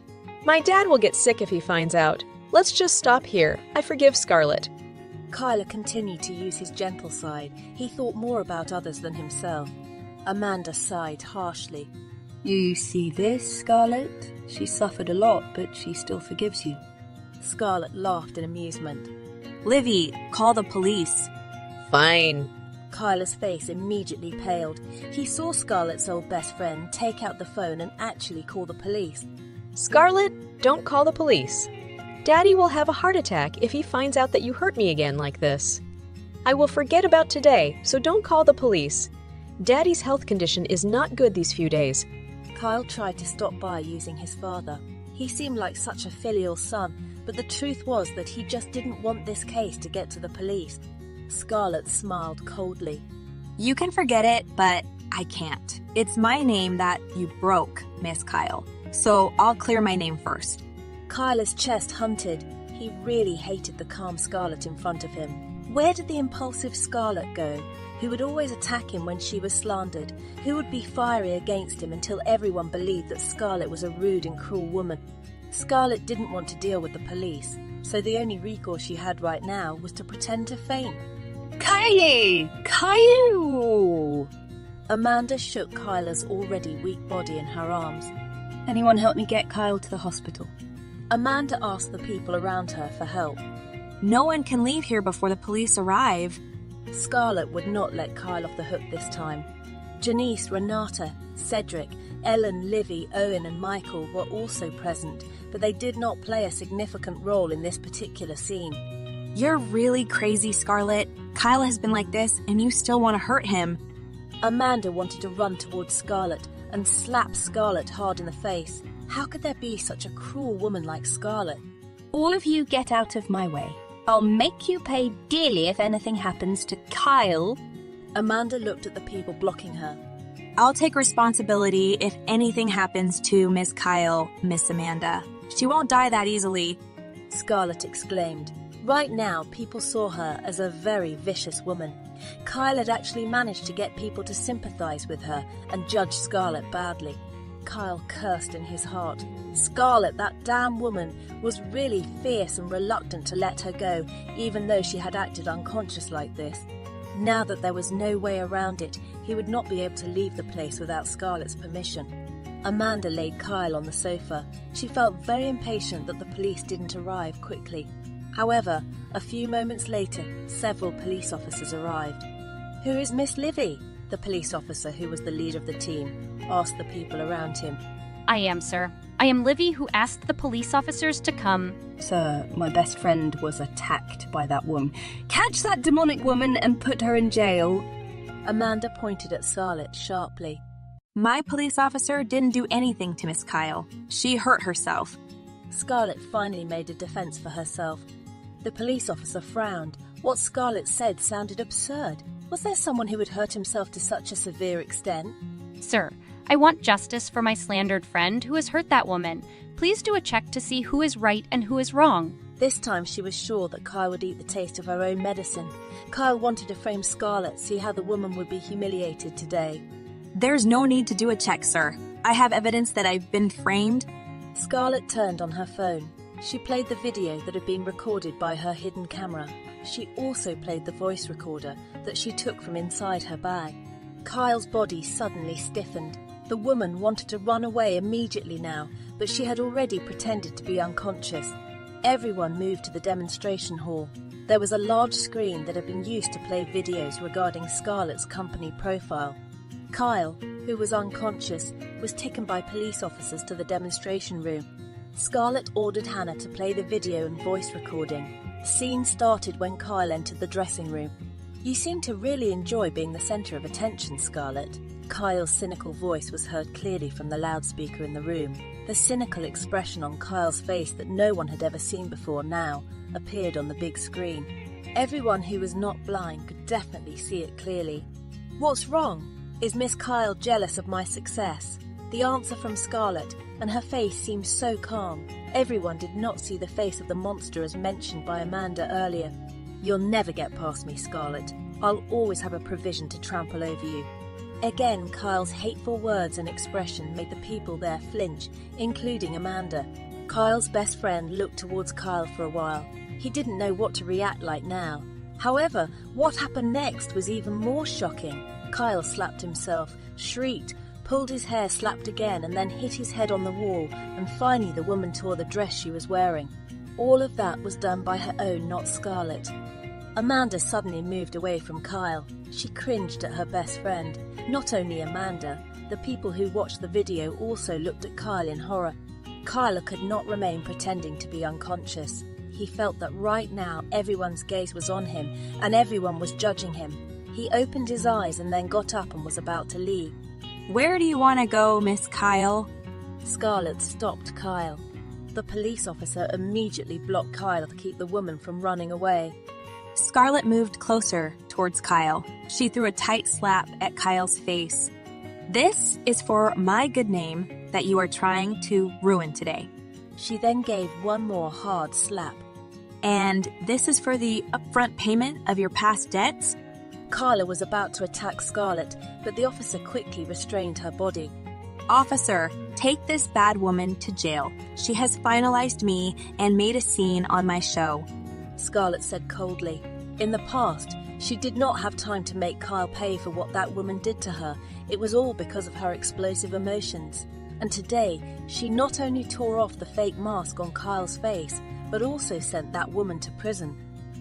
My dad will get sick if he finds out. Let's just stop here. I forgive Scarlett. Kyle continued to use his gentle side. He thought more about others than himself. Amanda sighed harshly. You see this, Scarlett? She suffered a lot, but she still forgives you. Scarlett laughed in amusement. Livy, call the police. Fine. Kyla's face immediately paled. He saw Scarlett's old best friend take out the phone and actually call the police. Scarlett, don't call the police. Daddy will have a heart attack if he finds out that you hurt me again like this. I will forget about today, so don't call the police. Daddy's health condition is not good these few days. Kyle tried to stop by using his father. He seemed like such a filial son, but the truth was that he just didn't want this case to get to the police. Scarlett smiled coldly. You can forget it, but I can't. It's my name that you broke, Miss Kyle. So I'll clear my name first. Kyla's chest hunted. He really hated the calm Scarlett in front of him. Where did the impulsive Scarlett go? Who would always attack him when she was slandered? Who would be fiery against him until everyone believed that Scarlett was a rude and cruel woman? Scarlett didn't want to deal with the police, so the only recourse she had right now was to pretend to faint. Kyle! Amanda shook Kyla's already weak body in her arms. Anyone help me get Kyle to the hospital? Amanda asked the people around her for help. No one can leave here before the police arrive. Scarlett would not let Kyle off the hook this time. Janice, Renata, Cedric, Ellen, Livy, Owen and Michael were also present, but they did not play a significant role in this particular scene. You're really crazy, Scarlett. Kyle has been like this, and you still want to hurt him. Amanda wanted to run towards Scarlett and slap Scarlett hard in the face. How could there be such a cruel woman like Scarlett? All of you get out of my way. I'll make you pay dearly if anything happens to Kyle. Amanda looked at the people blocking her. I'll take responsibility if anything happens to Miss Kyle, Miss Amanda. She won't die that easily. Scarlett exclaimed. Right now, people saw her as a very vicious woman. Kyle had actually managed to get people to sympathize with her and judge Scarlett badly. Kyle cursed in his heart. Scarlett, that damn woman, was really fierce and reluctant to let her go, even though she had acted unconscious like this. Now that there was no way around it, he would not be able to leave the place without Scarlett's permission. Amanda laid Kyle on the sofa. She felt very impatient that the police didn't arrive quickly. However, a few moments later, several police officers arrived. "Who is Miss Livy?" the police officer, who was the leader of the team, asked the people around him. I am, sir. I am Livy, who asked the police officers to come. Sir, my best friend was attacked by that woman. Catch that demonic woman and put her in jail. Amanda pointed at Scarlett sharply. My police officer didn't do anything to Miss Kyle. She hurt herself. Scarlett finally made a defense for herself. The police officer frowned. What Scarlett said sounded absurd. Was there someone who would hurt himself to such a severe extent? Sir, I want justice for my slandered friend who has hurt that woman. Please do a check to see who is right and who is wrong. This time she was sure that Kyle would eat the taste of her own medicine. Kyle wanted to frame Scarlett, see how the woman would be humiliated today. There's no need to do a check, sir. I have evidence that I've been framed. Scarlett turned on her phone. She played the video that had been recorded by her hidden camera. She also played the voice recorder that she took from inside her bag. Kyle's body suddenly stiffened. The woman wanted to run away immediately now, but she had already pretended to be unconscious. Everyone moved to the demonstration hall. There was a large screen that had been used to play videos regarding Scarlett's company profile. Kyle, who was unconscious, was taken by police officers to the demonstration room. Scarlett ordered Hannah to play the video and voice recording. The scene started when Kyle entered the dressing room. "You seem to really enjoy being the centre of attention, Scarlett." Kyle's cynical voice was heard clearly from the loudspeaker in the room. The cynical expression on Kyle's face that no one had ever seen before now appeared on the big screen. Everyone who was not blind could definitely see it clearly. "What's wrong? Is Miss Kyle jealous of my success?" The answer from Scarlett, and her face seemed so calm. Everyone did not see the face of the monster as mentioned by Amanda earlier. "You'll never get past me, Scarlett. I'll always have a provision to trample over you." Again, Kyle's hateful words and expression made the people there flinch, including Amanda. Kyle's best friend looked towards Kyle for a while. He didn't know what to react like now. However, what happened next was even more shocking. Kyle slapped himself, shrieked, pulled his hair, slapped again, and then hit his head on the wall, and finally the woman tore the dress she was wearing. All of that was done by her own, not Scarlett. Amanda suddenly moved away from Kyle. She cringed at her best friend. Not only Amanda, the people who watched the video also looked at Kyle in horror. Kyle could not remain pretending to be unconscious. He felt that right now everyone's gaze was on him, and everyone was judging him. He opened his eyes and then got up and was about to leave. Where do you want to go, Miss Kyle? Scarlett stopped Kyle. The police officer immediately blocked Kyle to keep the woman from running away. Scarlett moved closer towards Kyle. She threw a tight slap at Kyle's face. This is for my good name that you are trying to ruin today. She then gave one more hard slap. And this is for the upfront payment of your past debts? Carla was about to attack Scarlett, but the officer quickly restrained her body. Officer, take this bad woman to jail. She has finalized me and made a scene on my show. Scarlett said coldly. In the past, she did not have time to make Kyle pay for what that woman did to her. It was all because of her explosive emotions. And today, she not only tore off the fake mask on Kyle's face, but also sent that woman to prison.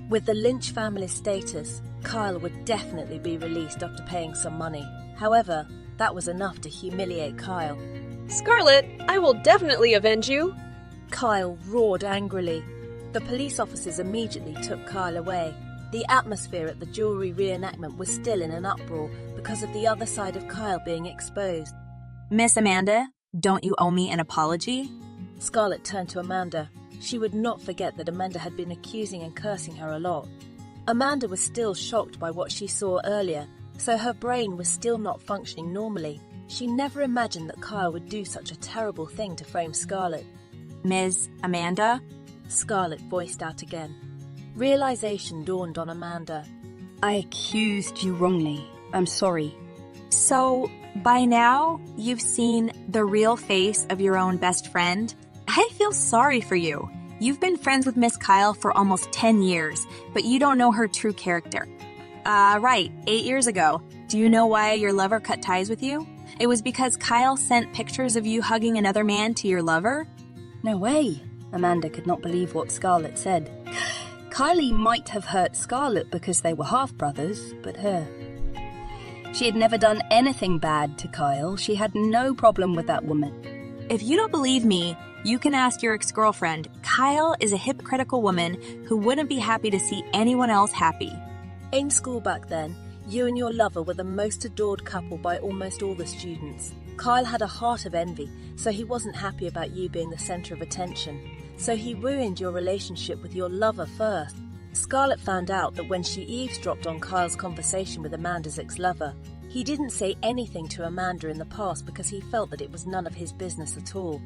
With the Lynch family's status, Kyle would definitely be released after paying some money. However, that was enough to humiliate Kyle. Scarlett, I will definitely avenge you! Kyle roared angrily. The police officers immediately took Kyle away. The atmosphere at the jewelry reenactment was still in an uproar because of the other side of Kyle being exposed. Miss Amanda, don't you owe me an apology? Scarlett turned to Amanda. She would not forget that Amanda had been accusing and cursing her a lot. Amanda was still shocked by what she saw earlier, so her brain was still not functioning normally. She never imagined that Kyle would do such a terrible thing to frame Scarlett. Ms. Amanda? Scarlett voiced out again. Realization dawned on Amanda. I accused you wrongly. I'm sorry. So, By now, you've seen the real face of your own best friend. I feel sorry for you. You've been friends with Miss Kyle for almost 10 years, but you don't know her true character. Right, 8 years ago. Do you know why your lover cut ties with you? It was because Kyle sent pictures of you hugging another man to your lover? No way. Amanda could not believe what Scarlett said. Kylie might have hurt Scarlett because they were half-brothers, but her. She had never done anything bad to Kyle. She had no problem with that woman. If you don't believe me, you can ask your ex-girlfriend. Kyle is a hypocritical woman who wouldn't be happy to see anyone else happy. In school back then, you and your lover were the most adored couple by almost all the students. Kyle had a heart of envy, so he wasn't happy about you being the center of attention. So he ruined your relationship with your lover first. Scarlett found out that when she eavesdropped on Kyle's conversation with Amanda's ex-lover, he didn't say anything to Amanda in the past because he felt that it was none of his business at all.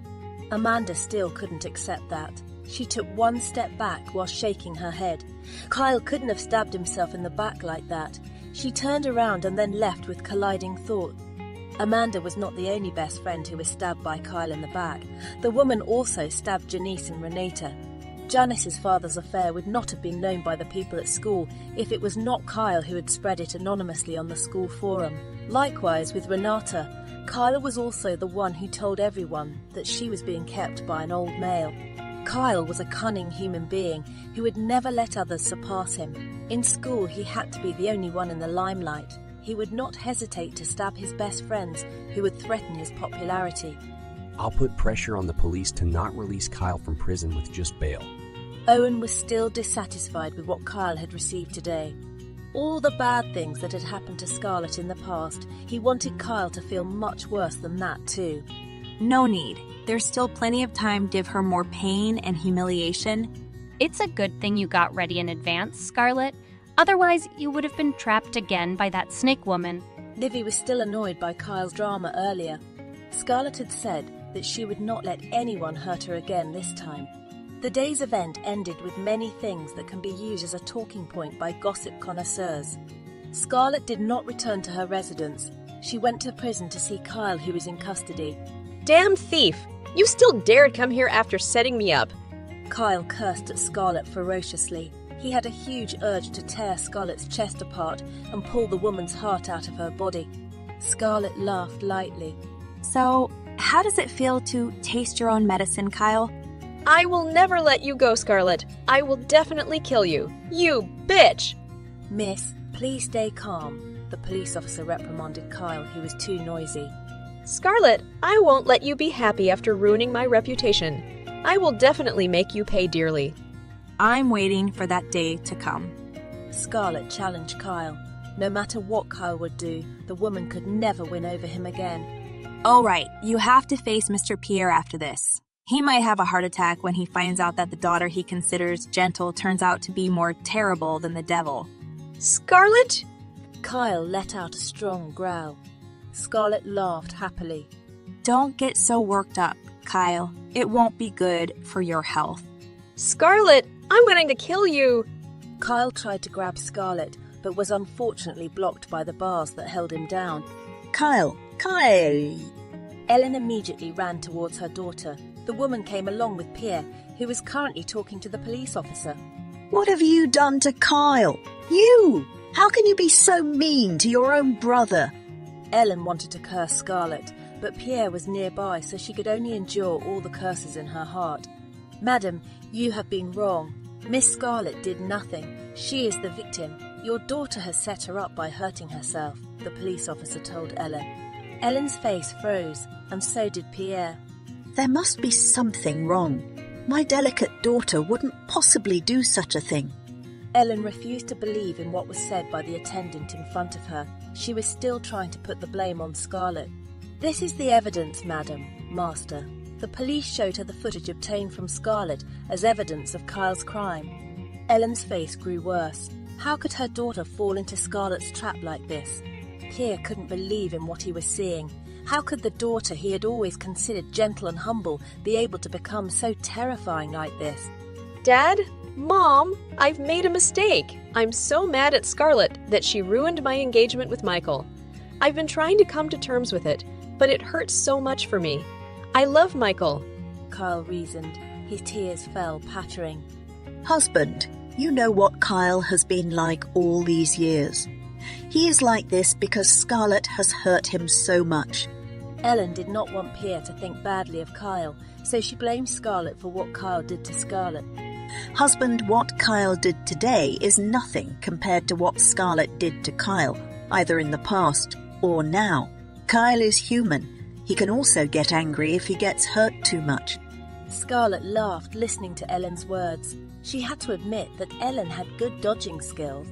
Amanda still couldn't accept that. She took one step back while shaking her head. Kyle couldn't have stabbed himself in the back like that. She turned around and then left with colliding thought. Amanda was not the only best friend who was stabbed by Kyle in the back. The woman also stabbed Janice and Renata. Janice's father's affair would not have been known by the people at school if it was not Kyle who had spread it anonymously on the school forum. Likewise with Renata, Kyle was also the one who told everyone that she was being kept by an old male. Kyle was a cunning human being who would never let others surpass him. In school, he had to be the only one in the limelight. He would not hesitate to stab his best friends who would threaten his popularity. I'll put pressure on the police to not release Kyle from prison with just bail. Owen was still dissatisfied with what Kyle had received today. All the bad things that had happened to Scarlett in the past, he wanted Kyle to feel much worse than that too. No need. There's still plenty of time to give her more pain and humiliation. It's a good thing you got ready in advance, Scarlett. Otherwise, you would have been trapped again by that snake woman. Livy was still annoyed by Kyle's drama earlier. Scarlett had said that she would not let anyone hurt her again this time. The day's event ended with many things that can be used as a talking point by gossip connoisseurs. Scarlett did not return to her residence. She went to prison to see Kyle, who was in custody. Damn thief! You still dared come here after setting me up. Kyle cursed at Scarlett ferociously. He had a huge urge to tear Scarlett's chest apart and pull the woman's heart out of her body. Scarlett laughed lightly. So, how does it feel to taste your own medicine, Kyle? I will never let you go, Scarlett. I will definitely kill you. You bitch! Miss, please stay calm. The police officer reprimanded Kyle, who was too noisy. Scarlett, I won't let you be happy after ruining my reputation. I will definitely make you pay dearly. I'm waiting for that day to come. Scarlett challenged Kyle. No matter what Kyle would do, the woman could never win over him again. All right, you have to face Mr. Pierre after this. He might have a heart attack when he finds out that the daughter he considers gentle turns out to be more terrible than the devil. Scarlett? Kyle let out a strong growl. Scarlett laughed happily. Don't get so worked up, Kyle. It won't be good for your health. Scarlett, I'm going to kill you. Kyle tried to grab Scarlett, but was unfortunately blocked by the bars that held him down. Kyle! Ellen immediately ran towards her daughter. The woman came along with Pierre, who was currently talking to the police officer. What have you done to Kyle? You! How can you be so mean to your own brother? Ellen wanted to curse Scarlett, but Pierre was nearby, so she could only endure all the curses in her heart. Madam, you have been wrong. Miss Scarlett did nothing. She is the victim. Your daughter has set her up by hurting herself, the police officer told Ellen. Ellen's face froze, and so did Pierre. There must be something wrong. My delicate daughter wouldn't possibly do such a thing. Ellen refused to believe in what was said by the attendant in front of her. She was still trying to put the blame on Scarlett. This is the evidence, madam, master. The police showed her the footage obtained from Scarlett as evidence of Kyle's crime. Ellen's face grew worse. How could her daughter fall into Scarlett's trap like this? Pierre couldn't believe in what he was seeing. How could the daughter he had always considered gentle and humble be able to become so terrifying like this? Dad? Mom, I've made a mistake. I'm so mad at Scarlett that she ruined my engagement with Michael. I've been trying to come to terms with it, but it hurts so much for me. I love Michael, Kyle reasoned. His tears fell pattering. Husband, you know what Kyle has been like all these years. He is like this because Scarlett has hurt him so much. Ellen did not want Pierre to think badly of Kyle, so she blamed Scarlett for what Kyle did to Scarlett. Husband, what Kyle did today is nothing compared to what Scarlett did to Kyle, either in the past or now. Kyle is human. He can also get angry if he gets hurt too much. Scarlett laughed, listening to Ellen's words. She had to admit that Ellen had good dodging skills.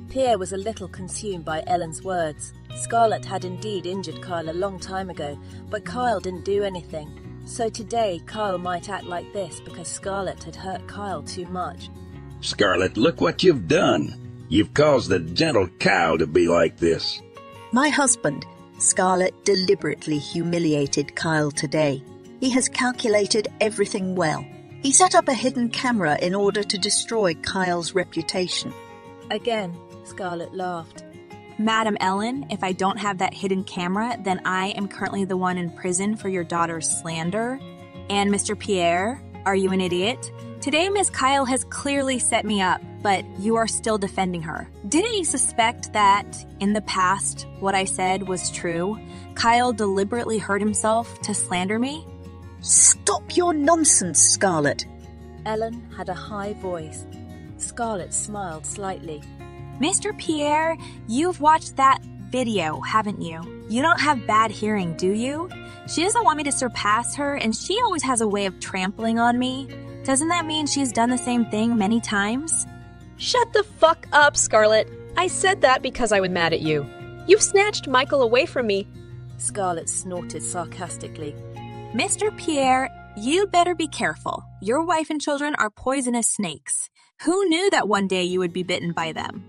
Pierre was a little consumed by Ellen's words. Scarlett had indeed injured Kyle a long time ago, but Kyle didn't do anything. So today, Kyle might act like this because Scarlett had hurt Kyle too much. Scarlett, look what you've done. You've caused the gentle Kyle to be like this. My husband, Scarlett deliberately humiliated Kyle today. He has calculated everything well. He set up a hidden camera in order to destroy Kyle's reputation. Again, Scarlett laughed. Madam Ellen, if I don't have that hidden camera, then I am currently the one in prison for your daughter's slander. And Mr. Pierre, are you an idiot? Today, Miss Kyle has clearly set me up, but you are still defending her. Didn't you suspect that, in the past, what I said was true? Kyle deliberately hurt himself to slander me? Stop your nonsense, Scarlett. Ellen had a high voice. Scarlett smiled slightly. Mr. Pierre, you've watched that video, haven't you? You don't have bad hearing, do you? She doesn't want me to surpass her, and she always has a way of trampling on me. Doesn't that mean she's done the same thing many times? Shut the fuck up, Scarlett. I said that because I was mad at you. You've snatched Michael away from me. Scarlett snorted sarcastically. Mr. Pierre, you'd better be careful. Your wife and children are poisonous snakes. Who knew that one day you would be bitten by them?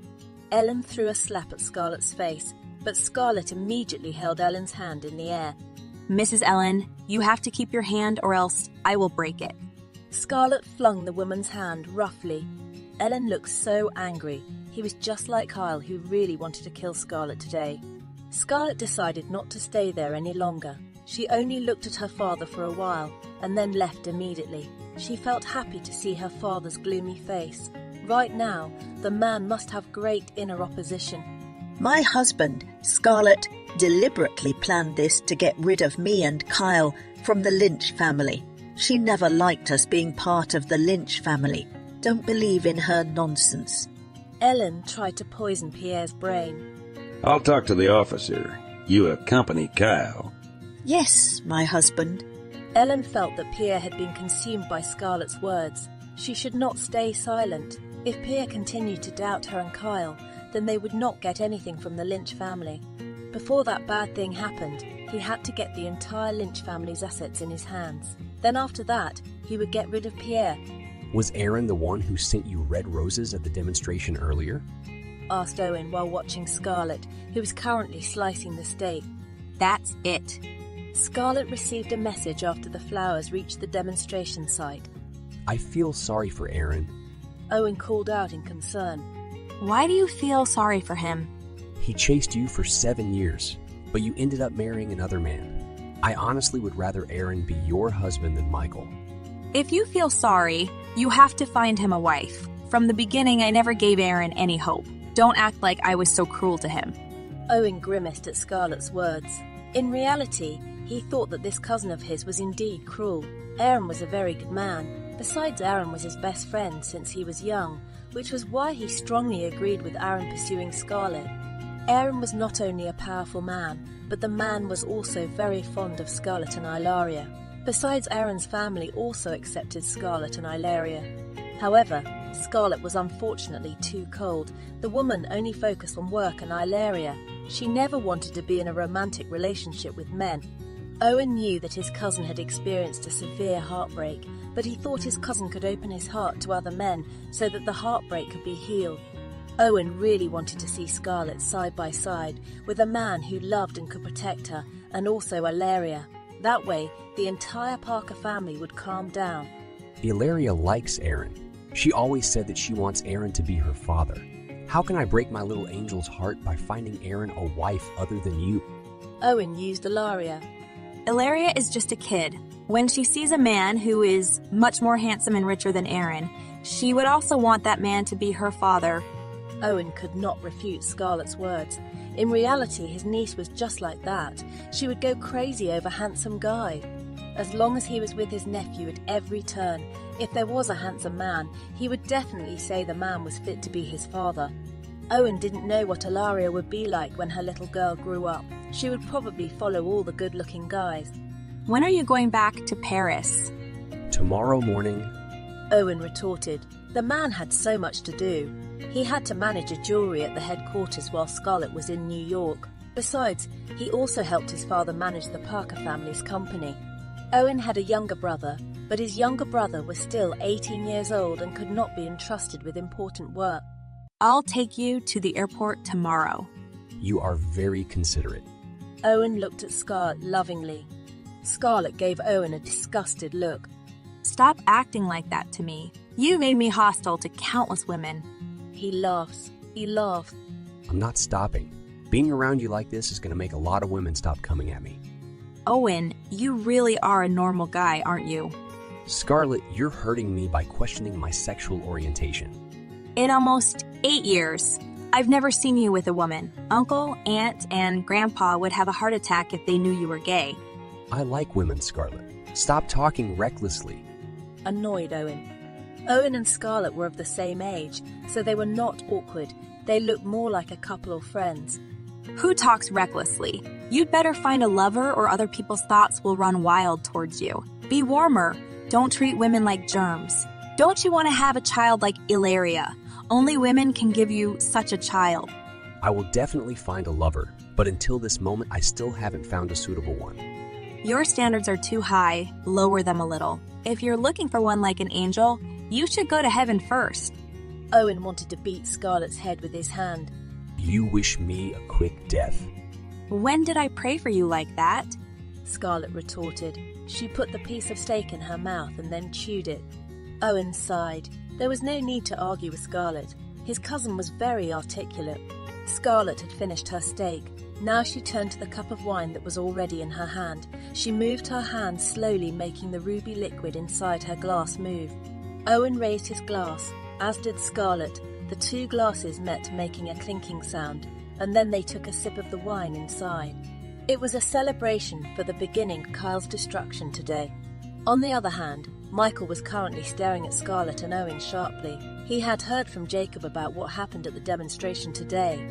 Ellen threw a slap at Scarlett's face, but Scarlett immediately held Ellen's hand in the air. Mrs. Ellen, you have to keep your hand or else I will break it. Scarlett flung the woman's hand roughly. Ellen looked so angry. He was just like Kyle, who really wanted to kill Scarlett today. Scarlett decided not to stay there any longer. She only looked at her father for a while and then left immediately. She felt happy to see her father's gloomy face. Right now, the man must have great inner opposition. My husband, Scarlett, deliberately planned this to get rid of me and Kyle from the Lynch family. She never liked us being part of the Lynch family. Don't believe in her nonsense. Ellen tried to poison Pierre's brain. I'll talk to the officer. You accompany Kyle. Yes, my husband. Ellen felt that Pierre had been consumed by Scarlett's words. She should not stay silent. If Pierre continued to doubt her and Kyle, then they would not get anything from the Lynch family. Before that bad thing happened, he had to get the entire Lynch family's assets in his hands. Then after that, he would get rid of Pierre. Was Aaron the one who sent you red roses at the demonstration earlier? Asked Owen while watching Scarlett, who was currently slicing the steak. That's it. Scarlett received a message after the flowers reached the demonstration site. I feel sorry for Aaron. Owen called out in concern. Why do you feel sorry for him? He chased you for 7 years, but you ended up marrying another man. I honestly would rather Aaron be your husband than Michael. If you feel sorry, you have to find him a wife. From the beginning, I never gave Aaron any hope. Don't act like I was so cruel to him. Owen grimaced at Scarlett's words. In reality, he thought that this cousin of his was indeed cruel. Aaron was a very good man. Besides, Aaron was his best friend since he was young, which was why he strongly agreed with Aaron pursuing Scarlett. Aaron was not only a powerful man, but the man was also very fond of Scarlett and Ilaria. Besides, Aaron's family also accepted Scarlett and Ilaria. However, Scarlett was unfortunately too cold. The woman only focused on work and Ilaria. She never wanted to be in a romantic relationship with men. Owen knew that his cousin had experienced a severe heartbreak, but he thought his cousin could open his heart to other men so that the heartbreak could be healed. Owen really wanted to see Scarlett side by side with a man who loved and could protect her, and also Ilaria. That way, the entire Parker family would calm down. Ilaria likes Aaron. She always said that she wants Aaron to be her father. How can I break my little angel's heart by finding Aaron a wife other than you? Owen used Ilaria. Ilaria is just a kid. When she sees a man who is much more handsome and richer than Aaron, she would also want that man to be her father. Owen could not refute Scarlett's words. In reality, his niece was just like that. She would go crazy over handsome guy. As long as he was with his nephew at every turn, if there was a handsome man, he would definitely say the man was fit to be his father. Owen didn't know what Ilaria would be like when her little girl grew up. She would probably follow all the good-looking guys. When are you going back to Paris? Tomorrow morning. Owen retorted. The man had so much to do. He had to manage a jewelry at the headquarters while Scarlett was in New York. Besides, he also helped his father manage the Parker family's company. Owen had a younger brother, but his younger brother was still 18 years old and could not be entrusted with important work. I'll take you to the airport tomorrow. You are very considerate. Owen looked at Scarlett lovingly. Scarlett gave Owen a disgusted look. Stop acting like that to me. You made me hostile to countless women. He laughs. He laughed. I'm not stopping. Being around you like this is going to make a lot of women stop coming at me. Owen, you really are a normal guy, aren't you? Scarlett, you're hurting me by questioning my sexual orientation. In almost 8 years, I've never seen you with a woman. Uncle, aunt, and grandpa would have a heart attack if they knew you were gay. I like women, Scarlett. Stop talking recklessly. Annoyed Owen. Owen and Scarlett were of the same age, so they were not awkward. They looked more like a couple of friends. Who talks recklessly? You'd better find a lover or other people's thoughts will run wild towards you. Be warmer. Don't treat women like germs. Don't you want to have a child like Ilaria? Only women can give you such a child. I will definitely find a lover, but until this moment, I still haven't found a suitable one. Your standards are too high. Lower them a little. If you're looking for one like an angel, you should go to heaven first. Owen wanted to beat Scarlett's head with his hand. You wish me a quick death. When did I pray for you like that? Scarlett retorted. She put the piece of steak in her mouth and then chewed it. Owen sighed. There was no need to argue with Scarlett. His cousin was very articulate. Scarlett had finished her steak. Now she turned to the cup of wine that was already in her hand. She moved her hand slowly, making the ruby liquid inside her glass move. Owen raised his glass, as did Scarlett. The two glasses met, making a clinking sound, and then they took a sip of the wine inside. It was a celebration for the beginning of Kyle's destruction today. On the other hand, Michael was currently staring at Scarlett and Owen sharply. He had heard from Jacob about what happened at the demonstration today.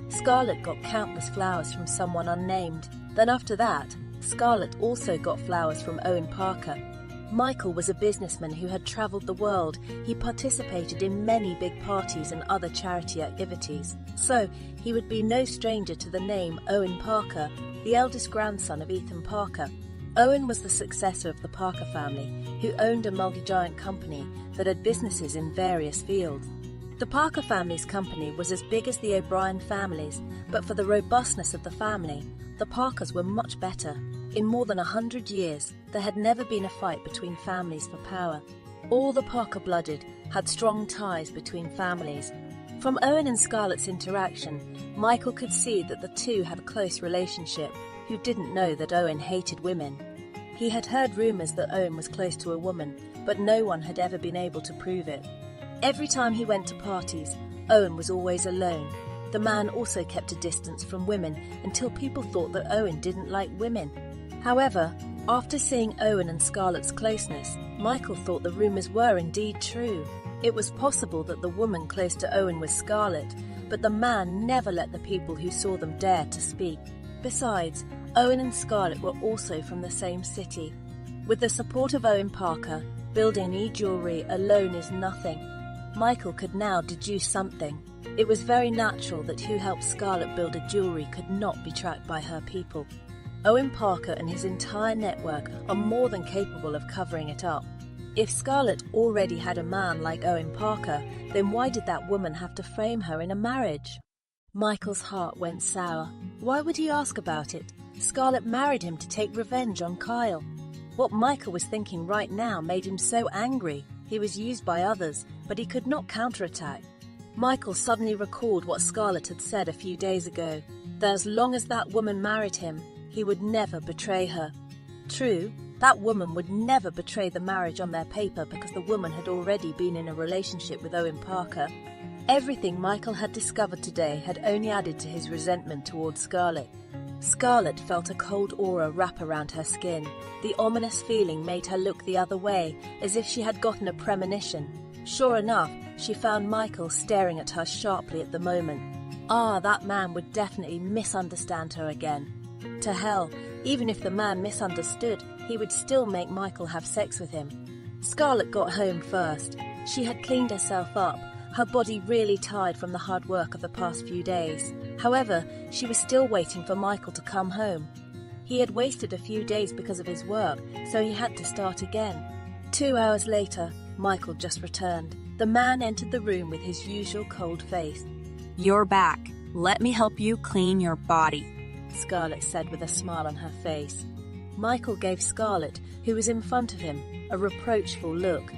Scarlett got countless flowers from someone unnamed. Then after that, Scarlett also got flowers from Owen Parker. Michael was a businessman who had travelled the world. He participated in many big parties and other charity activities. So, he would be no stranger to the name Owen Parker, the eldest grandson of Ethan Parker. Owen was the successor of the Parker family, who owned a multi-giant company that had businesses in various fields. The Parker family's company was as big as the O'Brien family's, but for the robustness of the family, the Parkers were much better. In more than 100 years, there had never been a fight between families for power. All the Parker-blooded had strong ties between families. From Owen and Scarlett's interaction, Michael could see that the two had a close relationship, who didn't know that Owen hated women. He had heard rumours that Owen was close to a woman, but no one had ever been able to prove it. Every time he went to parties, Owen was always alone. The man also kept a distance from women until people thought that Owen didn't like women. However, after seeing Owen and Scarlett's closeness, Michael thought the rumours were indeed true. It was possible that the woman close to Owen was Scarlett, but the man never let the people who saw them dare to speak. Besides, Owen and Scarlett were also from the same city. With the support of Owen Parker, building e-jewelry alone is nothing. Michael could now deduce something. It was very natural that who helped Scarlett build a jewelry could not be tracked by her people. Owen Parker and his entire network are more than capable of covering it up. If Scarlett already had a man like Owen Parker, then why did that woman have to frame her in a marriage? Michael's heart went sour. Why would he ask about it? Scarlett married him to take revenge on Kyle. What Michael was thinking right now made him so angry. He was used by others, but he could not counterattack. Michael suddenly recalled what Scarlett had said a few days ago, that as long as that woman married him, he would never betray her. True, that woman would never betray the marriage on their paper because the woman had already been in a relationship with Owen Parker. Everything Michael had discovered today had only added to his resentment towards Scarlett. Scarlett felt a cold aura wrap around her skin. The ominous feeling made her look the other way, as if she had gotten a premonition. Sure enough, she found Michael staring at her sharply at the moment. That man would definitely misunderstand her again. To hell, even if the man misunderstood, he would still make Michael have sex with him. Scarlett got home first. She had cleaned herself up, her body really tired from the hard work of the past few days. However, she was still waiting for Michael to come home. He had wasted a few days because of his work, so he had to start again. 2 hours later, Michael just returned. The man entered the room with his usual cold face. "You're back. Let me help you clean your body," Scarlett said with a smile on her face. Michael gave Scarlett, who was in front of him, a reproachful look.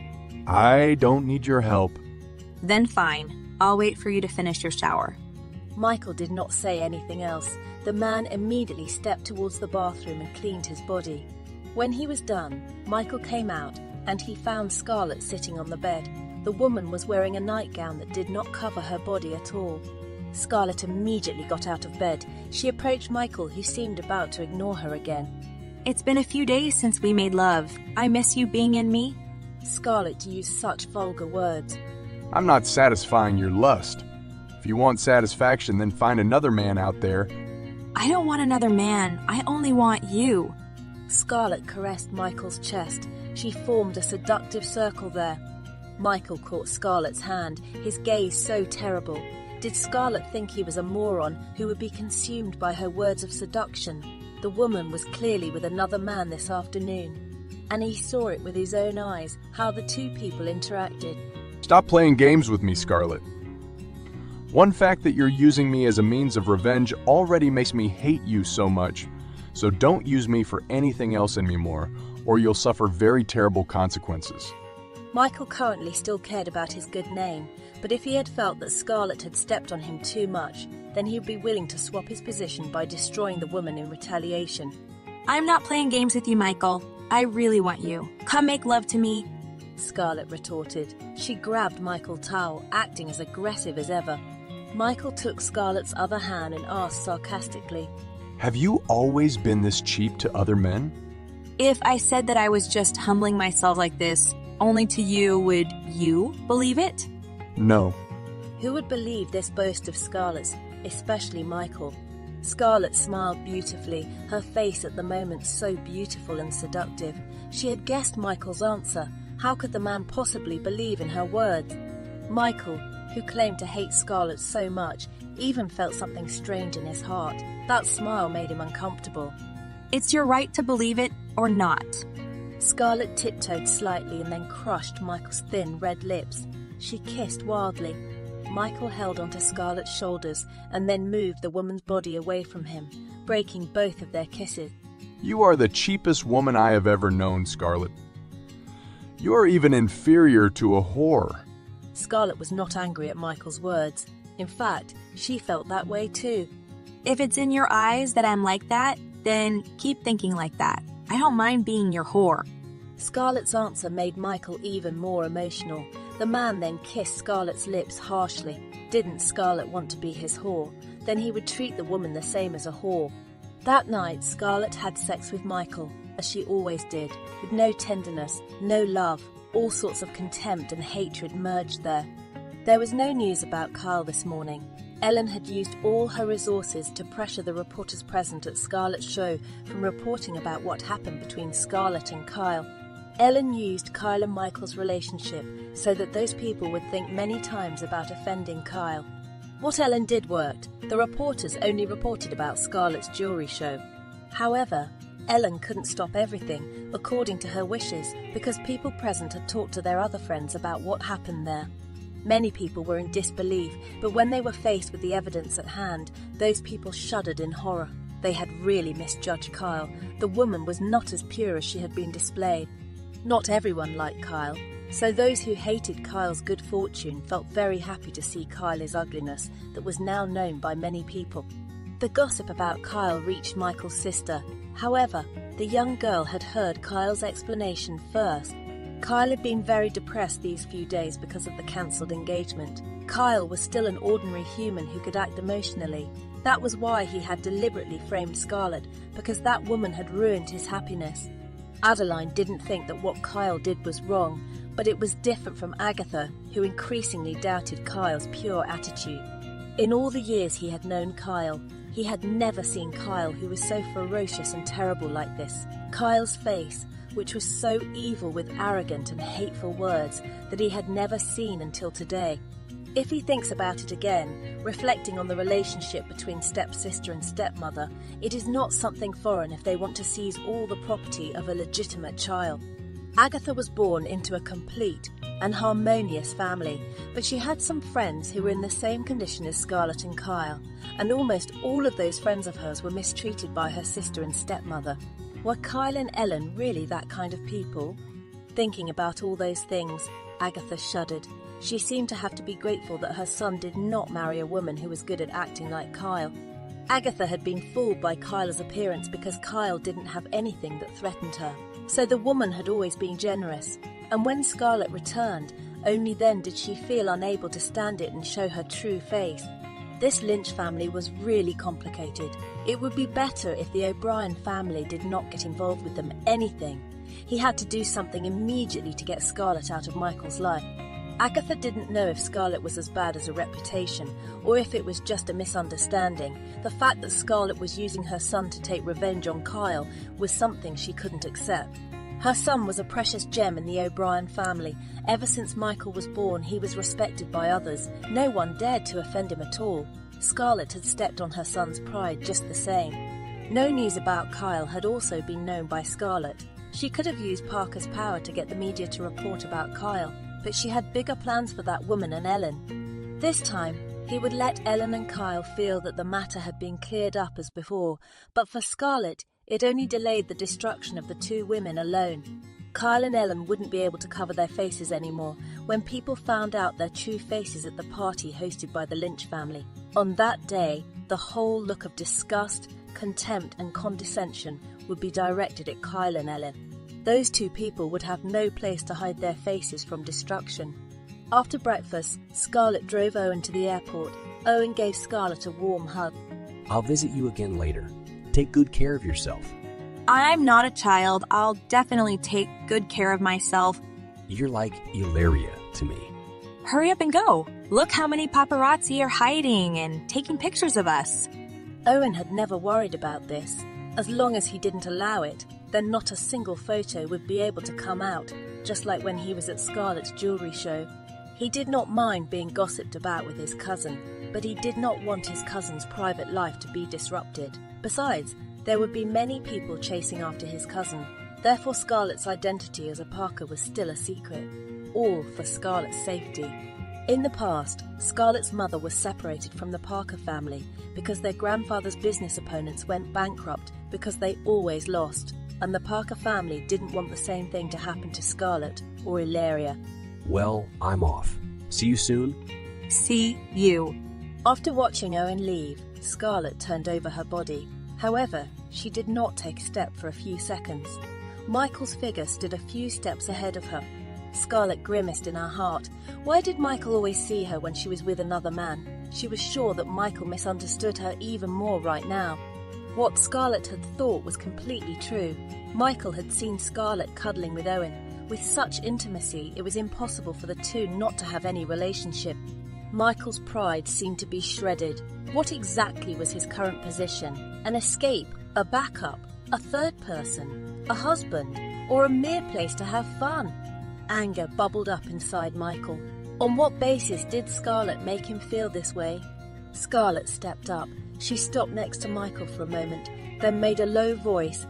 "I don't need your help." "Then fine. I'll wait for you to finish your shower." Michael did not say anything else. The man immediately stepped towards the bathroom and cleaned his body. When he was done, Michael came out and he found Scarlett sitting on the bed. The woman was wearing a nightgown that did not cover her body at all. Scarlett immediately got out of bed. She approached Michael, who seemed about to ignore her again. "It's been a few days since we made love. I miss you being in me." Scarlett used such vulgar words. "I'm not satisfying your lust. If you want satisfaction, then find another man out there." "I don't want another man. I only want you." Scarlett caressed Michael's chest. She formed a seductive circle there. Michael caught Scarlett's hand, his gaze so terrible. Did Scarlett think he was a moron who would be consumed by her words of seduction? The woman was clearly with another man this afternoon, and he saw it with his own eyes, how the two people interacted. "Stop playing games with me, Scarlett. One fact that you're using me as a means of revenge already makes me hate you so much, so don't use me for anything else anymore, or you'll suffer very terrible consequences." Michael currently still cared about his good name, but if he had felt that Scarlett had stepped on him too much, then he would be willing to swap his position by destroying the woman in retaliation. "I'm not playing games with you, Michael. I really want you. Come make love to me," Scarlett retorted. She grabbed Michael's towel, acting as aggressive as ever. Michael took Scarlett's other hand and asked sarcastically, "Have you always been this cheap to other men?" "If I said that I was just humbling myself like this, only to you, would you believe it?" "No." Who would believe this boast of Scarlett's, especially Michael? Scarlett smiled beautifully, her face at the moment so beautiful and seductive. She had guessed Michael's answer. How could the man possibly believe in her words? Michael, who claimed to hate Scarlett so much, even felt something strange in his heart. That smile made him uncomfortable. "It's your right to believe it or not." Scarlett tiptoed slightly and then crushed Michael's thin red lips. She kissed wildly. Michael held onto Scarlett's shoulders and then moved the woman's body away from him, breaking both of their kisses. "You are the cheapest woman I have ever known, Scarlett. You are even inferior to a whore." Scarlett was not angry at Michael's words. In fact, she felt that way too. "If it's in your eyes that I'm like that, then keep thinking like that. I don't mind being your whore." Scarlett's answer made Michael even more emotional. The man then kissed Scarlett's lips harshly. Didn't Scarlett want to be his whore? Then he would treat the woman the same as a whore. That night, Scarlett had sex with Michael, as she always did, with no tenderness, no love. All sorts of contempt and hatred merged there. There was no news about Kyle this morning. Ellen had used all her resources to pressure the reporters present at Scarlett's show from reporting about what happened between Scarlett and Kyle. Ellen used Kyle and Michael's relationship so that those people would think many times about offending Kyle. What Ellen did worked. The reporters only reported about Scarlett's jewelry show. However, Ellen couldn't stop everything, according to her wishes, because people present had talked to their other friends about what happened there. Many people were in disbelief, but when they were faced with the evidence at hand, those people shuddered in horror. They had really misjudged Kyle. The woman was not as pure as she had been displayed. Not everyone liked Kyle. So those who hated Kyle's good fortune felt very happy to see Kylie's ugliness that was now known by many people. The gossip about Kyle reached Michael's sister. However, the young girl had heard Kyle's explanation first. Kyle had been very depressed these few days because of the cancelled engagement. Kyle was still an ordinary human who could act emotionally. That was why he had deliberately framed Scarlett, because that woman had ruined his happiness. Adeline didn't think that what Kyle did was wrong, but it was different from Agatha, who increasingly doubted Kyle's pure attitude. In all the years he had known Kyle, he had never seen Kyle who was so ferocious and terrible like this. Kyle's face, which was so evil with arrogant and hateful words that he had never seen until today. If he thinks about it again, reflecting on the relationship between stepsister and stepmother, it is not something foreign if they want to seize all the property of a legitimate child. Agatha was born into a complete and harmonious family, but she had some friends who were in the same condition as Scarlett and Kyle, and almost all of those friends of hers were mistreated by her sister and stepmother. Were Kyle and Ellen really that kind of people? Thinking about all those things, Agatha shuddered. She seemed to have to be grateful that her son did not marry a woman who was good at acting like Kyle. Agatha had been fooled by Kyle's appearance because Kyle didn't have anything that threatened her. So the woman had always been generous, and when Scarlett returned, only then did she feel unable to stand it and show her true face. This Lynch family was really complicated. It would be better if the O'Brien family did not get involved with them anything. He had to do something immediately to get Scarlett out of Michael's life. Agatha didn't know if Scarlett was as bad as a reputation, or if it was just a misunderstanding. The fact that Scarlett was using her son to take revenge on Kyle was something she couldn't accept. Her son was a precious gem in the O'Brien family. Ever since Michael was born, he was respected by others. No one dared to offend him at all. Scarlett had stepped on her son's pride just the same. No news about Kyle had also been known by Scarlett. She could have used Parker's power to get the media to report about Kyle, but she had bigger plans for that woman and Ellen. This time, he would let Ellen and Kyle feel that the matter had been cleared up as before, but for Scarlett, it only delayed the destruction of the two women alone. Kyle and Ellen wouldn't be able to cover their faces anymore when people found out their true faces at the party hosted by the Lynch family. On that day, the whole look of disgust, contempt and condescension would be directed at Kyle and Ellen. Those two people would have no place to hide their faces from destruction. After breakfast, Scarlett drove Owen to the airport. Owen gave Scarlett a warm hug. I'll visit you again later. Take good care of yourself. I'm not a child. I'll definitely take good care of myself. You're like Ilaria to me. Hurry up and go. Look how many paparazzi are hiding and taking pictures of us. Owen had never worried about this. As long as he didn't allow it, then not a single photo would be able to come out, just like when he was at Scarlett's jewelry show. He did not mind being gossiped about with his cousin, but he did not want his cousin's private life to be disrupted. Besides, there would be many people chasing after his cousin. Therefore, Scarlett's identity as a Parker was still a secret, all for Scarlett's safety. In the past, Scarlett's mother was separated from the Parker family because their grandfather's business opponents went bankrupt because they always lost, and the Parker family didn't want the same thing to happen to Scarlett or Ilaria. Well, I'm off. See you soon? See you. After watching Owen leave, Scarlett turned over her body. However, she did not take a step for a few seconds. Michael's figure stood a few steps ahead of her. Scarlett grimaced in her heart. Why did Michael always see her when she was with another man? She was sure that Michael misunderstood her even more right now. What Scarlett had thought was completely true. Michael had seen Scarlett cuddling with Owen. With such intimacy, it was impossible for the two not to have any relationship. Michael's pride seemed to be shredded. What exactly was his current position? An escape? A backup? A third person? A husband? Or a mere place to have fun? Anger bubbled up inside Michael. On what basis did Scarlett make him feel this way? Scarlett stepped up. She stopped next to Michael for a moment, then made a low voice.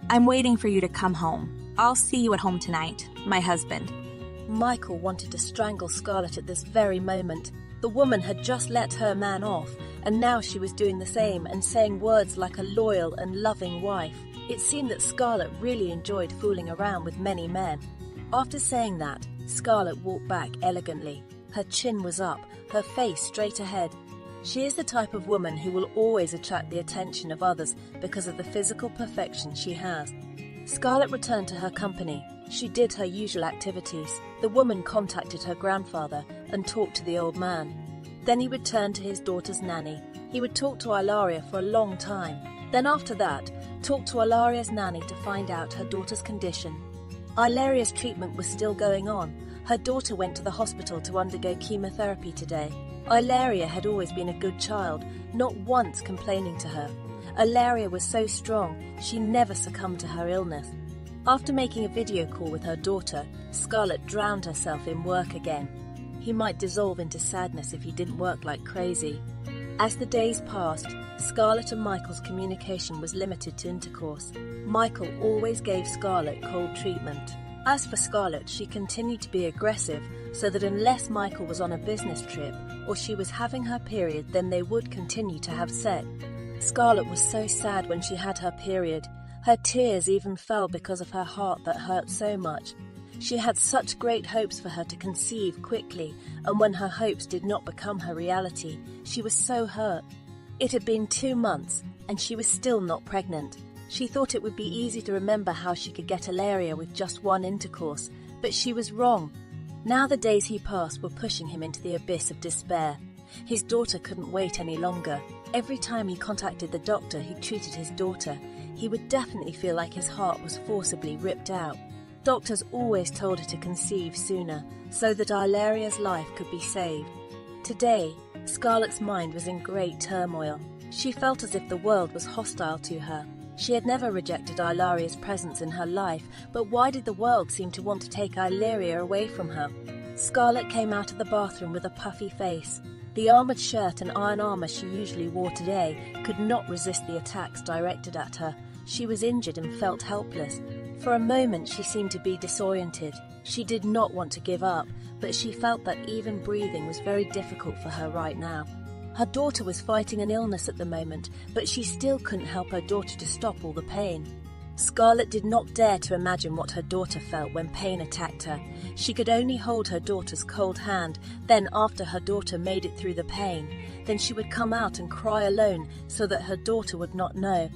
I'm waiting for you to come home. I'll see you at home tonight, my husband. Michael wanted to strangle Scarlett at this very moment. The woman had just let her man off, and now she was doing the same and saying words like a loyal and loving wife. It seemed that Scarlett really enjoyed fooling around with many men. After saying that, Scarlett walked back elegantly. Her chin was up, her face straight ahead. She is the type of woman who will always attract the attention of others because of the physical perfection she has. Scarlett returned to her company. She did her usual activities. The woman contacted her grandfather and talked to the old man. Then he would turn to his daughter's nanny. He would talk to Ilaria for a long time. Then after that, talk to Ilaria's nanny to find out her daughter's condition. Ilaria's treatment was still going on. Her daughter went to the hospital to undergo chemotherapy today. Ilaria had always been a good child, not once complaining to her. Ilaria was so strong, she never succumbed to her illness. After making a video call with her daughter, Scarlett drowned herself in work again. He might dissolve into sadness if he didn't work like crazy. As the days passed, Scarlett and Michael's communication was limited to intercourse. Michael always gave Scarlett cold treatment. As for Scarlett, she continued to be aggressive, so that unless Michael was on a business trip or she was having her period, then they would continue to have sex. Scarlett was so sad when she had her period. Her tears even fell because of her heart that hurt so much. She had such great hopes for her to conceive quickly, and when her hopes did not become her reality, she was so hurt. It had been 2 months, and she was still not pregnant. She thought it would be easy to remember how she could get Ilaria with just one intercourse, but she was wrong. Now the days he passed were pushing him into the abyss of despair. His daughter couldn't wait any longer. Every time he contacted the doctor who treated his daughter, he would definitely feel like his heart was forcibly ripped out. Doctors always told her to conceive sooner, so that Ilaria's life could be saved. Today, Scarlett's mind was in great turmoil. She felt as if the world was hostile to her. She had never rejected Ilaria's presence in her life, but why did the world seem to want to take Ilaria away from her? Scarlett came out of the bathroom with a puffy face. The armoured shirt and iron armour she usually wore today could not resist the attacks directed at her. She was injured and felt helpless. For a moment she seemed to be disoriented. She did not want to give up, but she felt that even breathing was very difficult for her right now. Her daughter was fighting an illness at the moment, but she still couldn't help her daughter to stop all the pain. Scarlett did not dare to imagine what her daughter felt when pain attacked her. She could only hold her daughter's cold hand, then after her daughter made it through the pain, then she would come out and cry alone so that her daughter would not know.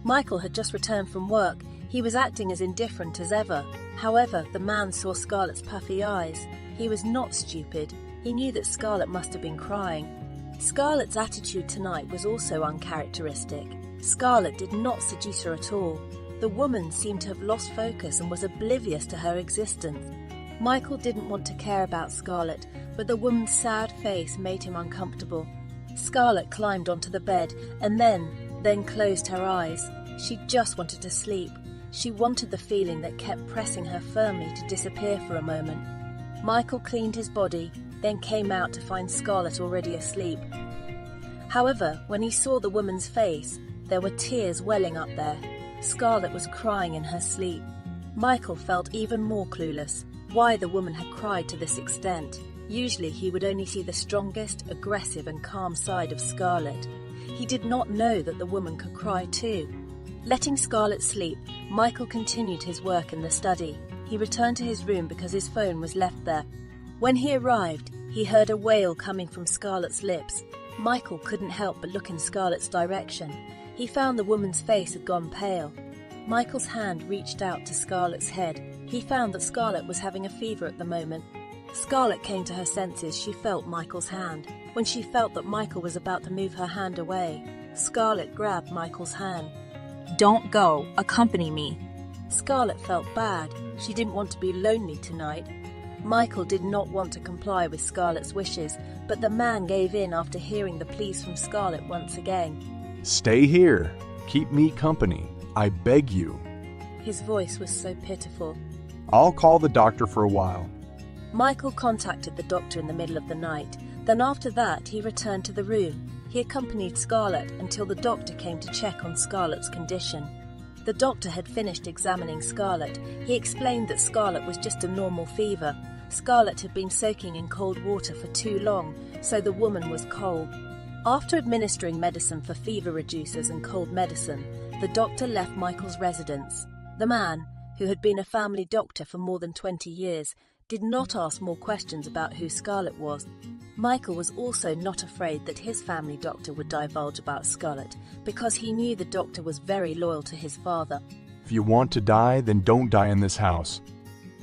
Michael had just returned from work. He was acting as indifferent as ever. However, the man saw Scarlett's puffy eyes. He was not stupid. He knew that Scarlett must have been crying. Scarlett's attitude tonight was also uncharacteristic. Scarlett did not seduce her at all. The woman seemed to have lost focus and was oblivious to her existence. Michael didn't want to care about Scarlett, but the woman's sad face made him uncomfortable. Scarlett climbed onto the bed and then closed her eyes. She just wanted to sleep. She wanted the feeling that kept pressing her firmly to disappear for a moment. Michael cleaned his body, then came out to find Scarlett already asleep. However, when he saw the woman's face, there were tears welling up there. Scarlett was crying in her sleep. Michael felt even more clueless why the woman had cried to this extent. Usually he would only see the strongest, aggressive and calm side of Scarlett. He did not know that the woman could cry too. Letting Scarlett sleep, Michael continued his work in the study. He returned to his room because his phone was left there. When he arrived, he heard a wail coming from Scarlett's lips. Michael couldn't help but look in Scarlett's direction. He found the woman's face had gone pale. Michael's hand reached out to Scarlett's head. He found that Scarlett was having a fever at the moment. Scarlett came to her senses. She felt Michael's hand. When she felt that Michael was about to move her hand away, Scarlett grabbed Michael's hand. "Don't go. Accompany me." Scarlett felt bad. She didn't want to be lonely tonight. Michael did not want to comply with Scarlett's wishes, but the man gave in after hearing the pleas from Scarlett once again. "Stay here. Keep me company. I beg you." His voice was so pitiful. "I'll call the doctor for a while." Michael contacted the doctor in the middle of the night. Then after that, he returned to the room. He accompanied Scarlett until the doctor came to check on Scarlett's condition. The doctor had finished examining Scarlett. He explained that Scarlett was just a normal fever. Scarlett had been soaking in cold water for too long, so the woman was cold. After administering medicine for fever reducers and cold medicine, the doctor left Michael's residence. The man, who had been a family doctor for more than 20 years, did not ask more questions about who Scarlett was. Michael was also not afraid that his family doctor would divulge about Scarlett, because he knew the doctor was very loyal to his father. If you want to die, then don't die in this house.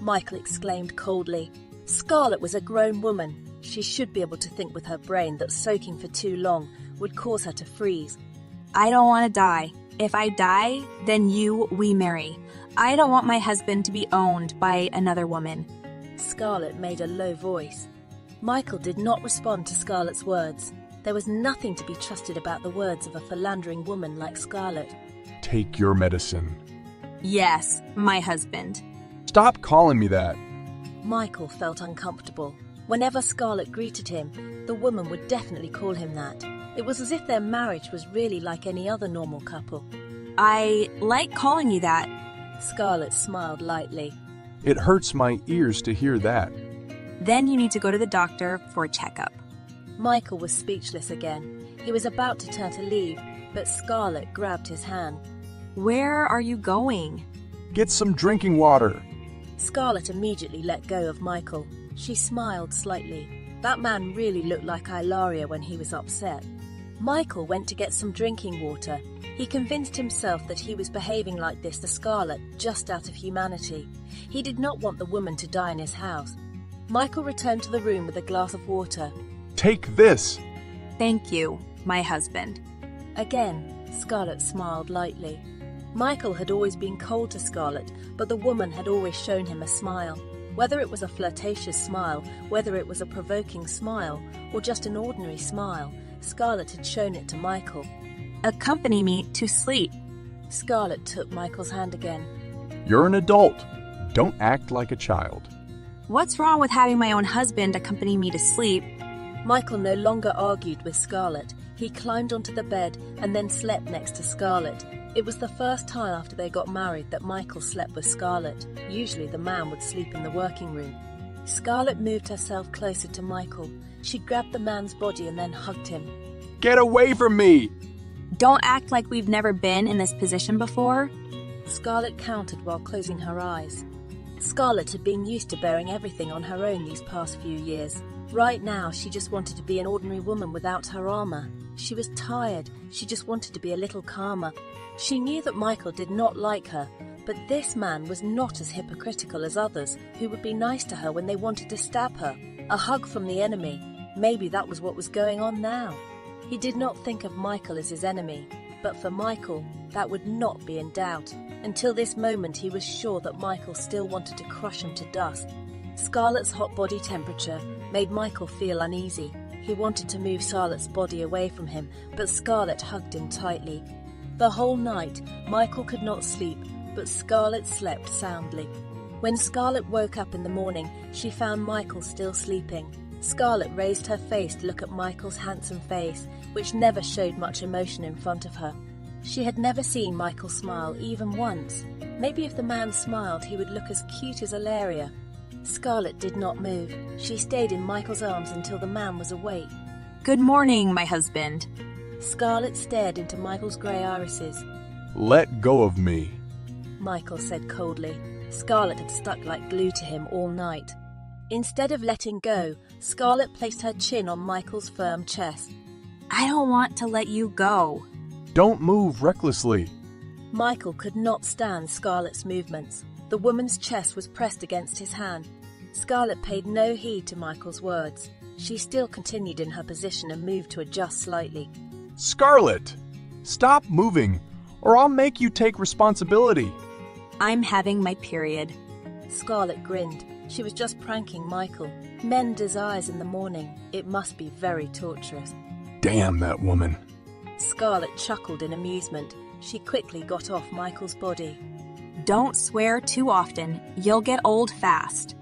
Michael exclaimed coldly. Scarlett was a grown woman. She should be able to think with her brain that soaking for too long would cause her to freeze. I don't want to die. If I die, then we marry. I don't want my husband to be owned by another woman. Scarlett made a low voice. Michael did not respond to Scarlett's words. There was nothing to be trusted about the words of a philandering woman like Scarlett. Take your medicine. Yes, my husband. Stop calling me that. Michael felt uncomfortable. Whenever Scarlett greeted him, the woman would definitely call him that. It was as if their marriage was really like any other normal couple. I like calling you that. Scarlett smiled lightly. It hurts my ears to hear that. Then you need to go to the doctor for a checkup. Michael was speechless again. He was about to turn to leave, but Scarlett grabbed his hand. Where are you going? Get some drinking water. Scarlett immediately let go of Michael. She smiled slightly. That man really looked like Ilaria when he was upset. Michael went to get some drinking water. He convinced himself that he was behaving like this to Scarlett just out of humanity. He did not want the woman to die in his house. Michael returned to the room with a glass of water. Take this. Thank you, my husband. Again, Scarlett smiled lightly. Michael had always been cold to Scarlett, but the woman had always shown him a smile. Whether it was a flirtatious smile, whether it was a provoking smile, or just an ordinary smile, Scarlett had shown it to Michael. Accompany me to sleep. Scarlett took Michael's hand again. You're an adult. Don't act like a child. What's wrong with having my own husband accompany me to sleep? Michael no longer argued with Scarlett. He climbed onto the bed and then slept next to Scarlett. It was the first time after they got married that Michael slept with Scarlett. Usually the man would sleep in the working room. Scarlett moved herself closer to Michael. She grabbed the man's body and then hugged him. Get away from me! Don't act like we've never been in this position before. Scarlett counted while closing her eyes. Scarlett had been used to bearing everything on her own these past few years. Right now, she just wanted to be an ordinary woman without her armor. She was tired. She just wanted to be a little calmer. She knew that Michael did not like her, but this man was not as hypocritical as others who would be nice to her when they wanted to stab her. A hug from the enemy. Maybe that was what was going on now. He did not think of Michael as his enemy, but for Michael, that would not be in doubt. Until this moment, he was sure that Michael still wanted to crush him to dust. Scarlett's hot body temperature made Michael feel uneasy. He wanted to move Scarlett's body away from him, but Scarlett hugged him tightly. The whole night, Michael could not sleep, but Scarlett slept soundly. When Scarlett woke up in the morning, she found Michael still sleeping. Scarlett raised her face to look at Michael's handsome face, which never showed much emotion in front of her. She had never seen Michael smile even once. Maybe if the man smiled, he would look as cute as Ilaria. Scarlett did not move. She stayed in Michael's arms until the man was awake. Good morning, my husband. Scarlett stared into Michael's grey irises. Let go of me, Michael said coldly. Scarlett had stuck like glue to him all night. Instead of letting go, Scarlett placed her chin on Michael's firm chest. I don't want to let you go. Don't move recklessly. Michael could not stand Scarlett's movements. The woman's chest was pressed against his hand. Scarlett paid no heed to Michael's words. She still continued in her position and moved to adjust slightly. Scarlett, stop moving, or I'll make you take responsibility. I'm having my period. Scarlett grinned. She was just pranking Michael. Men desires in the morning. It must be very torturous. Damn that woman. Scarlett chuckled in amusement. She quickly got off Michael's body. Don't swear too often. You'll get old fast.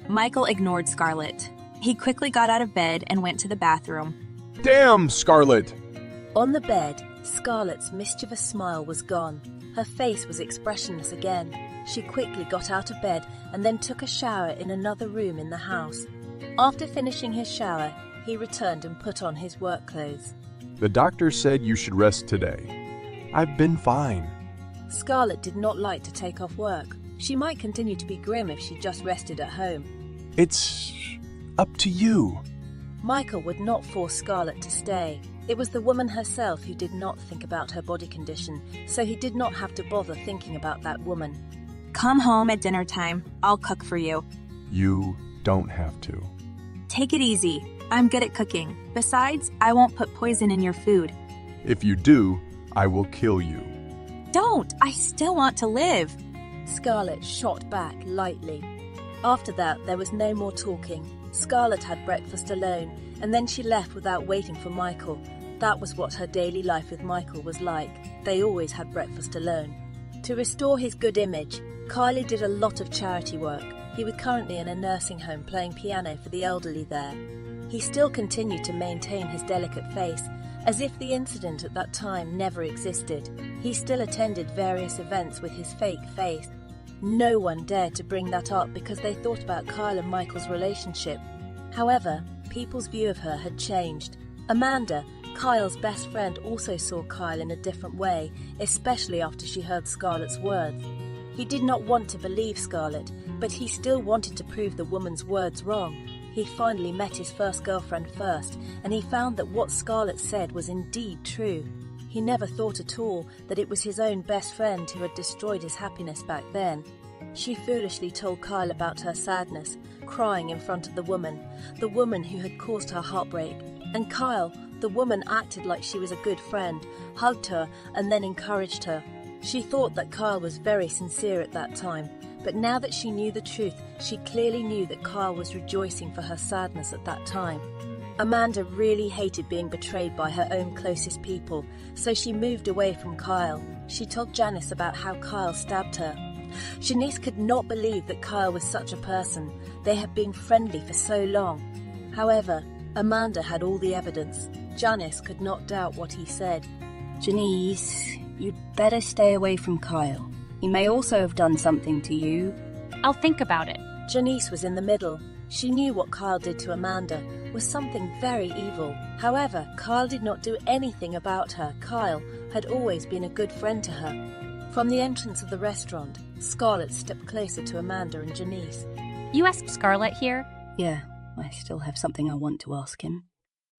Michael ignored Scarlett. He quickly got out of bed and went to the bathroom. Damn, Scarlett! On the bed, Scarlett's mischievous smile was gone. Her face was expressionless again. She quickly got out of bed and then took a shower in another room in the house. After finishing his shower, he returned and put on his work clothes. The doctor said you should rest today. I've been fine. Scarlett did not like to take off work. She might continue to be grim if she just rested at home. It's up to you. Michael would not force Scarlett to stay. It was the woman herself who did not think about her body condition, so he did not have to bother thinking about that woman. Come home at dinner time. I'll cook for you. You don't have to. Take it easy. I'm good at cooking. Besides, I won't put poison in your food. If you do, I will kill you. Don't! I still want to live. Scarlett shot back lightly. After that, there was no more talking. Scarlett had breakfast alone, and then she left without waiting for Michael. That was what her daily life with Michael was like. They always had breakfast alone. To restore his good image, Kylie did a lot of charity work. He was currently in a nursing home playing piano for the elderly there. He still continued to maintain his delicate face, as if the incident at that time never existed. He still attended various events with his fake face. No one dared to bring that up because they thought about Kyle and Michael's relationship. However, people's view of her had changed. Amanda, Kyle's best friend, also saw Kyle in a different way, especially after she heard Scarlett's words. He did not want to believe Scarlett, but he still wanted to prove the woman's words wrong. He finally met his first girlfriend first, and he found that what Scarlett said was indeed true. He never thought at all that it was his own best friend who had destroyed his happiness back then. She foolishly told Kyle about her sadness, crying in front of the woman who had caused her heartbreak. And Kyle, the woman, acted like she was a good friend, hugged her, and then encouraged her. She thought that Kyle was very sincere at that time, but now that she knew the truth, she clearly knew that Kyle was rejoicing for her sadness at that time. Amanda really hated being betrayed by her own closest people, so she moved away from Kyle. She told Janice about how Kyle stabbed her. Janice could not believe that Kyle was such a person. They had been friendly for so long. However, Amanda had all the evidence. Janice could not doubt what he said. Janice, you'd better stay away from Kyle. He may also have done something to you. I'll think about it. Janice was in the middle. She knew what Kyle did to Amanda was something very evil. However, Kyle did not do anything about her. Kyle had always been a good friend to her. From the entrance of the restaurant, Scarlett stepped closer to Amanda and Janice. You asked Scarlett here? Yeah, I still have something I want to ask him.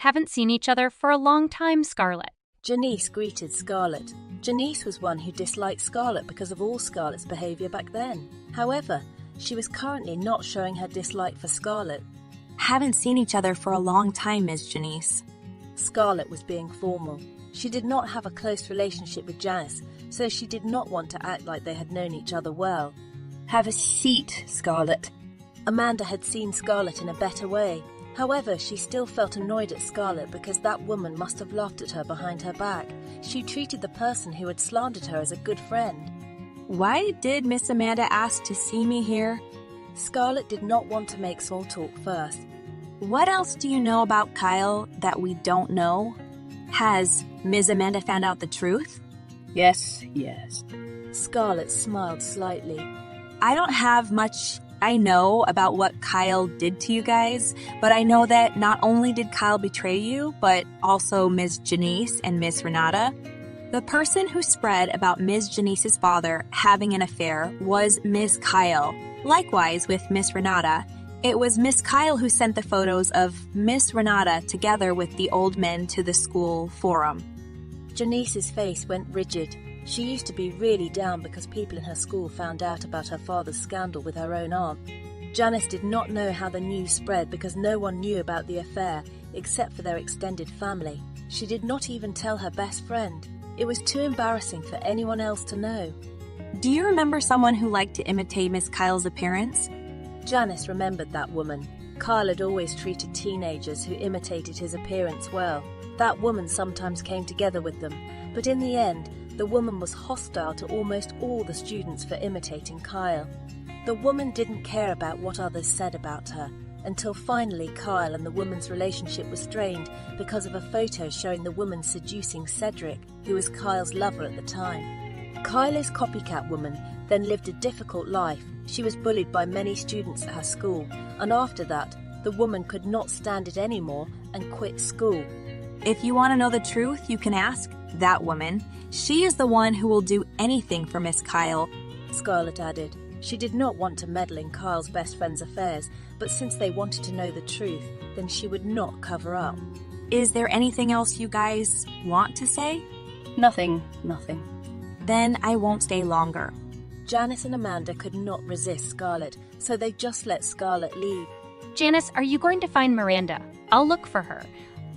Haven't seen each other for a long time, Scarlett. Janice greeted Scarlett. Janice was one who disliked Scarlett because of all Scarlett's behaviour back then. However, she was currently not showing her dislike for Scarlett. Haven't seen each other for a long time, Ms. Janice. Scarlett was being formal. She did not have a close relationship with Janice, so she did not want to act like they had known each other well. Have a seat, Scarlett. Amanda had seen Scarlett in a better way. However, she still felt annoyed at Scarlett because that woman must have laughed at her behind her back. She treated the person who had slandered her as a good friend. Why did Miss Amanda ask to see me here? Scarlett did not want to make small talk first. What else do you know about Kyle that we don't know? Has Ms. Amanda found out the truth? Yes. Scarlett smiled slightly. I don't have much I know about what Kyle did to you guys, but I know that not only did Kyle betray you, but also Ms. Janice and Miss Renata. The person who spread about Ms. Janice's father having an affair was Ms. Kyle. Likewise with Miss Renata, it was Miss Kyle who sent the photos of Miss Renata together with the old men to the school forum. Janice's face went rigid. She used to be really down because people in her school found out about her father's scandal with her own aunt. Janice did not know how the news spread because no one knew about the affair except for their extended family. She did not even tell her best friend. It was too embarrassing for anyone else to know. Do you remember someone who liked to imitate Miss Kyle's appearance? Janice remembered that woman. Kyle had always treated teenagers who imitated his appearance well. That woman sometimes came together with them, but in the end, the woman was hostile to almost all the students for imitating Kyle. The woman didn't care about what others said about her, until finally Kyle and the woman's relationship was strained because of a photo showing the woman seducing Cedric, who was Kyle's lover at the time. Kyle's copycat woman then lived a difficult life. She was bullied by many students at her school, and after that, the woman could not stand it anymore and quit school. If you want to know the truth, you can ask that woman. She is the one who will do anything for Miss Kyle, Scarlett added. She did not want to meddle in Kyle's best friend's affairs, but since they wanted to know the truth, then she would not cover up. Is there anything else you guys want to say? Nothing. Then I won't stay longer. Janice and Amanda could not resist Scarlett, so they just let Scarlett leave. Janice, are you going to find Miranda? I'll look for her.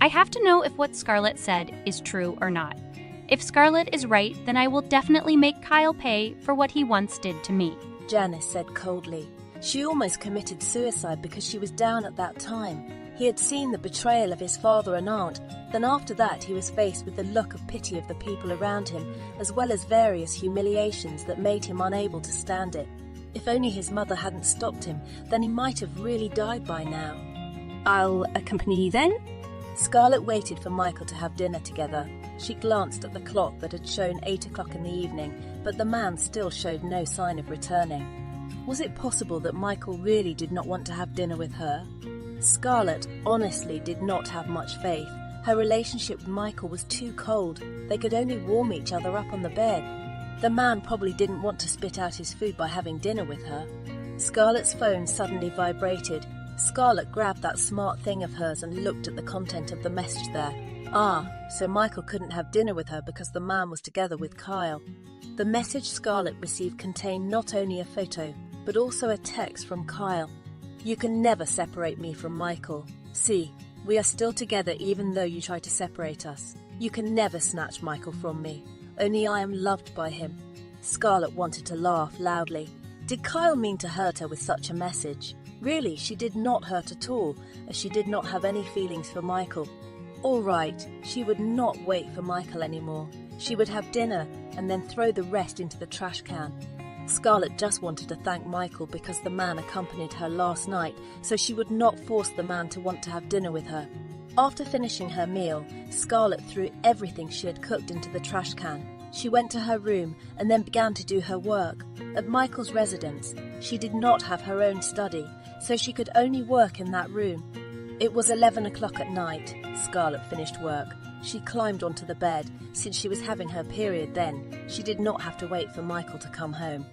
I have to know if what Scarlett said is true or not. If Scarlett is right, then I will definitely make Kyle pay for what he once did to me. Janice said coldly. She almost committed suicide because she was down at that time. He had seen the betrayal of his father and aunt. Then after that he was faced with the look of pity of the people around him, as well as various humiliations that made him unable to stand it. If only his mother hadn't stopped him, then he might have really died by now. I'll accompany you then. Scarlett waited for Michael to have dinner together. She glanced at the clock that had shown 8 o'clock in the evening, but the man still showed no sign of returning. Was it possible that Michael really did not want to have dinner with her? Scarlett honestly did not have much faith. Her relationship with Michael was too cold. They could only warm each other up on the bed. The man probably didn't want to spit out his food by having dinner with her. Scarlett's phone suddenly vibrated. Scarlett grabbed that smart thing of hers and looked at the content of the message there. So Michael couldn't have dinner with her because the man was together with Kyle. The message Scarlett received contained not only a photo, but also a text from Kyle. "You can never separate me from Michael. See, we are still together even though you try to separate us. You can never snatch Michael from me. Only I am loved by him." Scarlett wanted to laugh loudly. Did Kyle mean to hurt her with such a message? Really, she did not hurt at all, as she did not have any feelings for Michael. All right, she would not wait for Michael anymore. She would have dinner and then throw the rest into the trash can. Scarlett just wanted to thank Michael because the man accompanied her last night, so she would not force the man to want to have dinner with her. After finishing her meal, Scarlett threw everything she had cooked into the trash can. She went to her room and then began to do her work. At Michael's residence, she did not have her own study, so she could only work in that room. It was 11 o'clock at night. Scarlett finished work. She climbed onto the bed. Since she was having her period then, she did not have to wait for Michael to come home.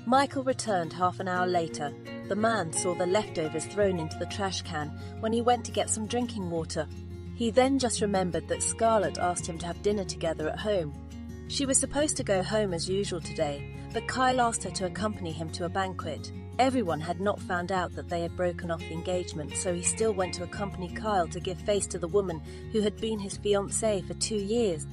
Michael returned half an hour later. The man saw the leftovers thrown into the trash can when he went to get some drinking water. He then just remembered that Scarlett asked him to have dinner together at home. She was supposed to go home as usual today, but Kyle asked her to accompany him to a banquet. Everyone had not found out that they had broken off the engagement, so he still went to accompany Kyle to give face to the woman who had been his fiancée for 2 years.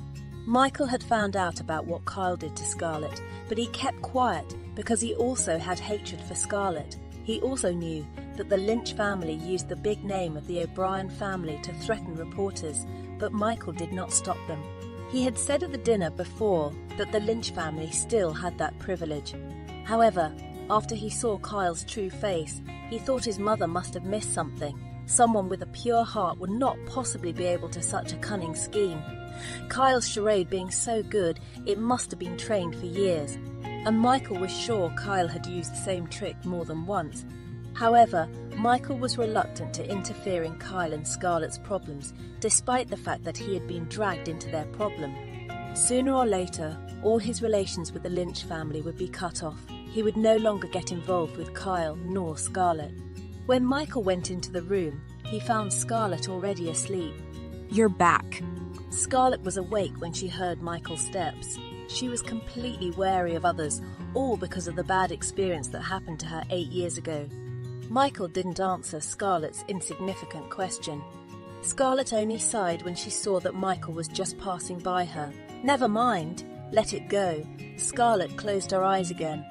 Michael had found out about what Kyle did to Scarlett, but he kept quiet because he also had hatred for Scarlett. He also knew that the Lynch family used the big name of the O'Brien family to threaten reporters, but Michael did not stop them. He had said at the dinner before that the Lynch family still had that privilege. However, after he saw Kyle's true face, he thought his mother must have missed something. Someone with a pure heart would not possibly be able to such a cunning scheme. Kyle's charade being so good, it must have been trained for years, and Michael was sure Kyle had used the same trick more than once. However, Michael was reluctant to interfere in Kyle and Scarlett's problems, despite the fact that he had been dragged into their problem. Sooner or later, all his relations with the Lynch family would be cut off. He would no longer get involved with Kyle nor Scarlett. When Michael went into the room, he found Scarlett already asleep. "You're back." Scarlett was awake when she heard Michael's steps. She was completely wary of others, all because of the bad experience that happened to her 8 years ago. Michael didn't answer Scarlett's insignificant question. Scarlett only sighed when she saw that Michael was just passing by her. Never mind, let it go. Scarlett closed her eyes again.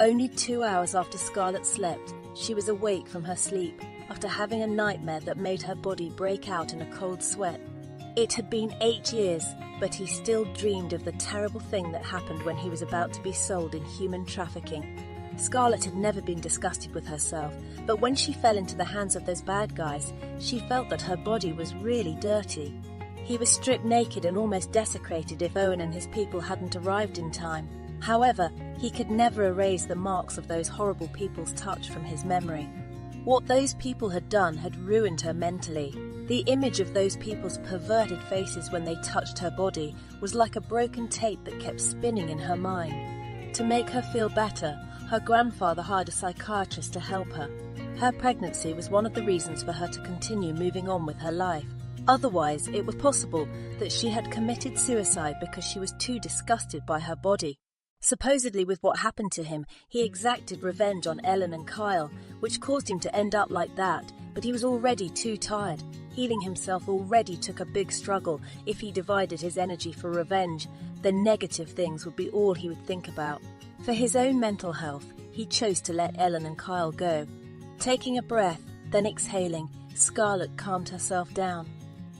Only 2 hours after Scarlett slept, she was awake from her sleep after having a nightmare that made her body break out in a cold sweat. It had been 8 years, but he still dreamed of the terrible thing that happened when he was about to be sold in human trafficking. Scarlett had never been disgusted with herself, but when she fell into the hands of those bad guys, she felt that her body was really dirty. He was stripped naked and almost desecrated if Owen and his people hadn't arrived in time. However, he could never erase the marks of those horrible people's touch from his memory. What those people had done had ruined her mentally. The image of those people's perverted faces when they touched her body was like a broken tape that kept spinning in her mind. To make her feel better, Her grandfather hired a psychiatrist to help her. Her pregnancy was one of the reasons for her to continue moving on with her life. Otherwise, it was possible that she had committed suicide because she was too disgusted by her body. Supposedly, with what happened to him, he exacted revenge on Ellen and Kyle, which caused him to end up like that, but he was already too tired. Healing himself already took a big struggle. If he divided his energy for revenge, then negative things would be all he would think about. For his own mental health, he chose to let Ellen and Kyle go. Taking a breath, then exhaling, Scarlett calmed herself down.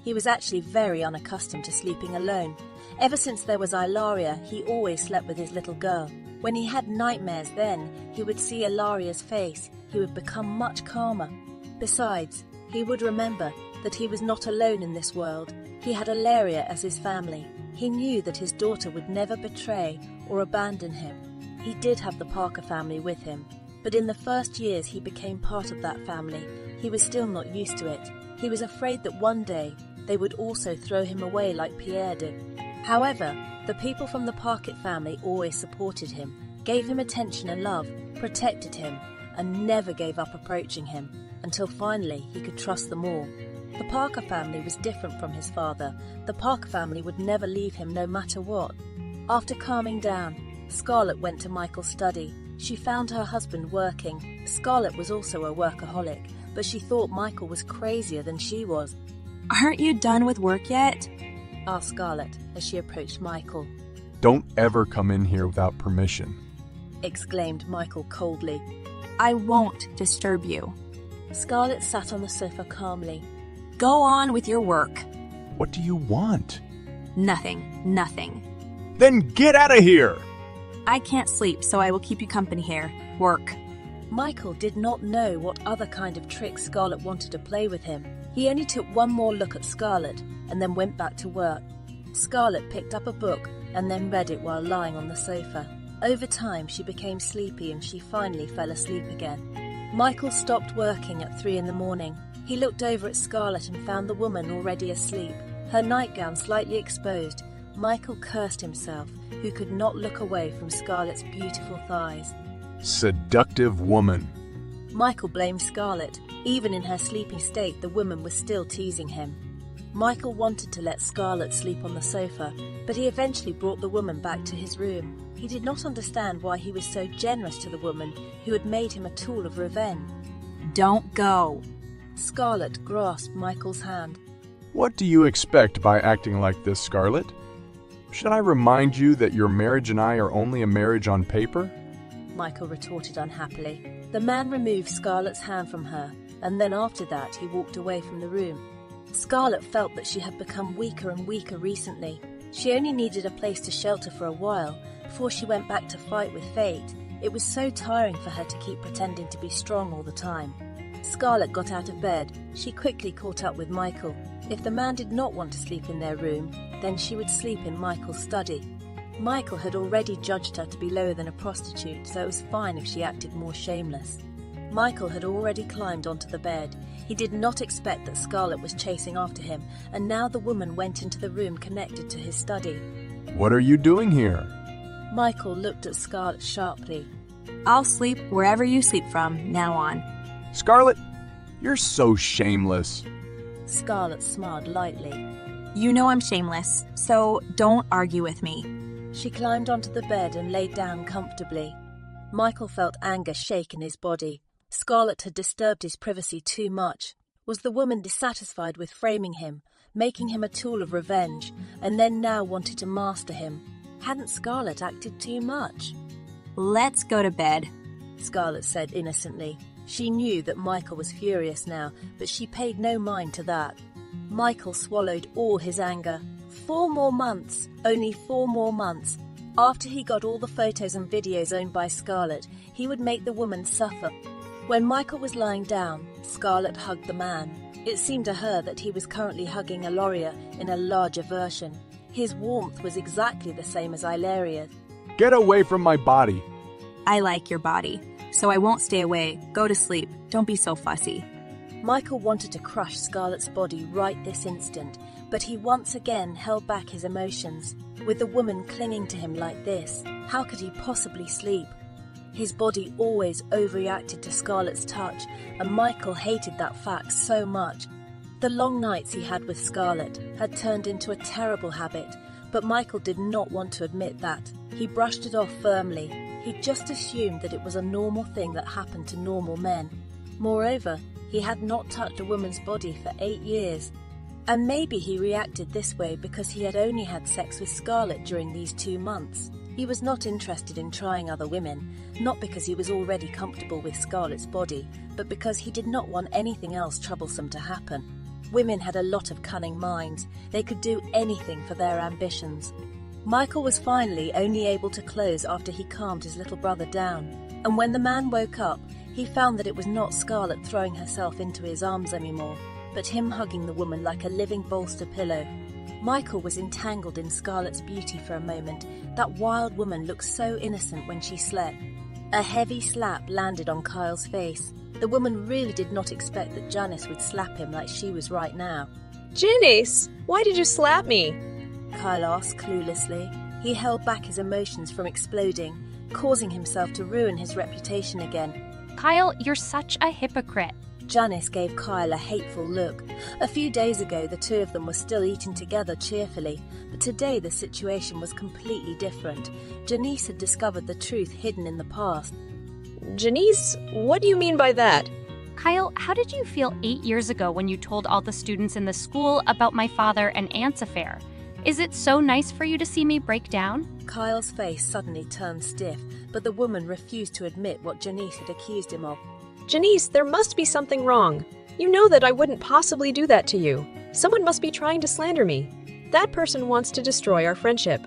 He was actually very unaccustomed to sleeping alone. Ever since there was Ilaria, he always slept with his little girl. When he had nightmares then, he would see Ilaria's face. He would become much calmer. Besides, he would remember that he was not alone in this world. He had Ilaria as his family. He knew that his daughter would never betray or abandon him. He did have the Parker family with him, but in the first years he became part of that family. He was still not used to it. He was afraid that one day they would also throw him away like Pierre did. However, the people from the Parker family always supported him, gave him attention and love, protected him, and never gave up approaching him, until finally he could trust them all. The Parker family was different from his father. The Parker family would never leave him no matter what. After calming down, Scarlett went to Michael's study. She found her husband working. Scarlett was also a workaholic, but she thought Michael was crazier than she was. Aren't you done with work yet? Asked Scarlett as she approached Michael. Don't ever come in here without permission, exclaimed Michael coldly. I won't disturb you. Scarlett sat on the sofa calmly. Go on with your work. What do you want? Nothing. Then get out of here! I can't sleep, so I will keep you company here. Work. Michael did not know what other kind of tricks Scarlett wanted to play with him. He only took one more look at Scarlett and then went back to work. Scarlett picked up a book and then read it while lying on the sofa. Over time, she became sleepy and she finally fell asleep again. Michael stopped working at 3 a.m. He looked over at Scarlett and found the woman already asleep, her nightgown slightly exposed. Michael cursed himself, who could not look away from Scarlett's beautiful thighs. Seductive woman. Michael blamed Scarlett. Even in her sleeping state, the woman was still teasing him. Michael wanted to let Scarlett sleep on the sofa, but he eventually brought the woman back to his room. He did not understand why he was so generous to the woman who had made him a tool of revenge. Don't go. Scarlett grasped Michael's hand. What do you expect by acting like this, Scarlett? Should I remind you that your marriage and I are only a marriage on paper? Michael retorted unhappily. The man removed Scarlett's hand from her, and then after that he walked away from the room. Scarlett felt that she had become weaker and weaker recently. She only needed a place to shelter for a while before she went back to fight with fate. It was so tiring for her to keep pretending to be strong all the time. Scarlett got out of bed. She quickly caught up with Michael. If the man did not want to sleep in their room, then she would sleep in Michael's study. Michael had already judged her to be lower than a prostitute, so it was fine if she acted more shameless. Michael had already climbed onto the bed. He did not expect that Scarlett was chasing after him, and now the woman went into the room connected to his study. What are you doing here? Michael looked at Scarlett sharply. I'll sleep wherever you sleep from now on. Scarlett, you're so shameless. Scarlett smiled lightly. You know I'm shameless, so don't argue with me. She climbed onto the bed and lay down comfortably. Michael felt anger shake in his body. Scarlett had disturbed his privacy too much. Was the woman dissatisfied with framing him, making him a tool of revenge, and then now wanted to master him? Hadn't Scarlett acted too much? Let's go to bed, Scarlett said innocently. She knew that Michael was furious now, but she paid no mind to that. Michael swallowed all his anger. 4 more months, only 4 more months. After he got all the photos and videos owned by Scarlett, he would make the woman suffer. When Michael was lying down, Scarlett hugged the man. It seemed to her that he was currently hugging Ilaria in a larger version. His warmth was exactly the same as Ilaria's. Get away from my body. I like your body, so I won't stay away. Go to sleep. Don't be so fussy. Michael wanted to crush Scarlett's body right this instant, but he once again held back his emotions. With the woman clinging to him like this, how could he possibly sleep? His body always overreacted to Scarlett's touch, and Michael hated that fact so much. The long nights he had with Scarlett had turned into a terrible habit, but Michael did not want to admit that. He brushed it off firmly. He just assumed that it was a normal thing that happened to normal men. Moreover, he had not touched a woman's body for 8 years. And maybe he reacted this way because he had only had sex with Scarlett during these 2 months. He was not interested in trying other women, not because he was already comfortable with Scarlett's body, but because he did not want anything else troublesome to happen. Women had a lot of cunning minds. They could do anything for their ambitions. Michael was finally only able to close after he calmed his little brother down. And when the man woke up, he found that it was not Scarlett throwing herself into his arms anymore, but him hugging the woman like a living bolster pillow. Michael was entangled in Scarlett's beauty for a moment. That wild woman looked so innocent when she slept. A heavy slap landed on Kyle's face. The woman really did not expect that Janice would slap him like she was right now. Janice, why did you slap me? Kyle asked cluelessly. He held back his emotions from exploding, causing himself to ruin his reputation again. Kyle, you're such a hypocrite. Janice gave Kyle a hateful look. A few days ago, the two of them were still eating together cheerfully, but today the situation was completely different. Janice had discovered the truth hidden in the past. Janice, what do you mean by that? Kyle, how did you feel 8 years ago when you told all the students in the school about my father and aunt's affair? Is it so nice for you to see me break down? Kyle's face suddenly turned stiff, but the woman refused to admit what Janice had accused him of. Janice, there must be something wrong. You know that I wouldn't possibly do that to you. Someone must be trying to slander me. That person wants to destroy our friendship.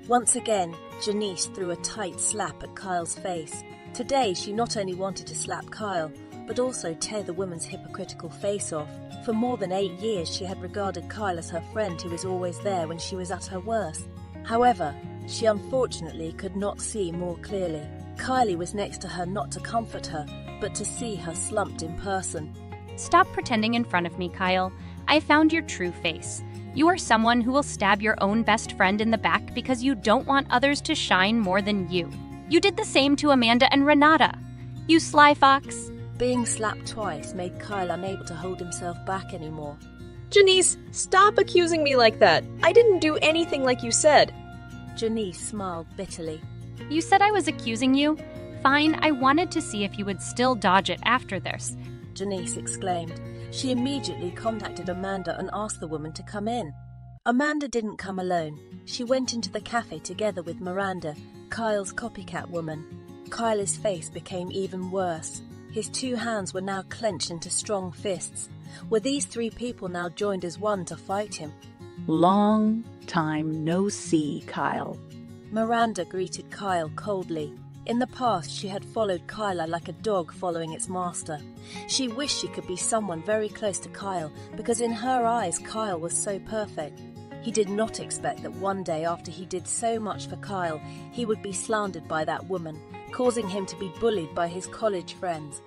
Once again, Janice threw a tight slap at Kyle's face. Today, she not only wanted to slap Kyle, but also tear the woman's hypocritical face off. For more than 8 years, she had regarded Kyle as her friend who was always there when she was at her worst. However, she unfortunately could not see more clearly. Kylie was next to her not to comfort her, but to see her slumped in person. Stop pretending in front of me, Kyle. I found your true face. You are someone who will stab your own best friend in the back because you don't want others to shine more than you. You did the same to Amanda and Renata. You sly fox. Being slapped twice made Kyle unable to hold himself back anymore. Janice, stop accusing me like that. I didn't do anything like you said. Janice smiled bitterly. You said I was accusing you? Fine, I wanted to see if you would still dodge it after this. Janice exclaimed. She immediately contacted Amanda and asked the woman to come in. Amanda didn't come alone. She went into the cafe together with Miranda, Kyle's copycat woman. Kyle's face became even worse. His 2 hands were now clenched into strong fists. Were these 3 people now joined as one to fight him? Long time no see, Kyle. Miranda greeted Kyle coldly. In the past, she had followed Kyla like a dog following its master. She wished she could be someone very close to Kyle, because in her eyes, Kyle was so perfect. He did not expect that one day after he did so much for Kyle, he would be slandered by that woman, causing him to be bullied by his college friends.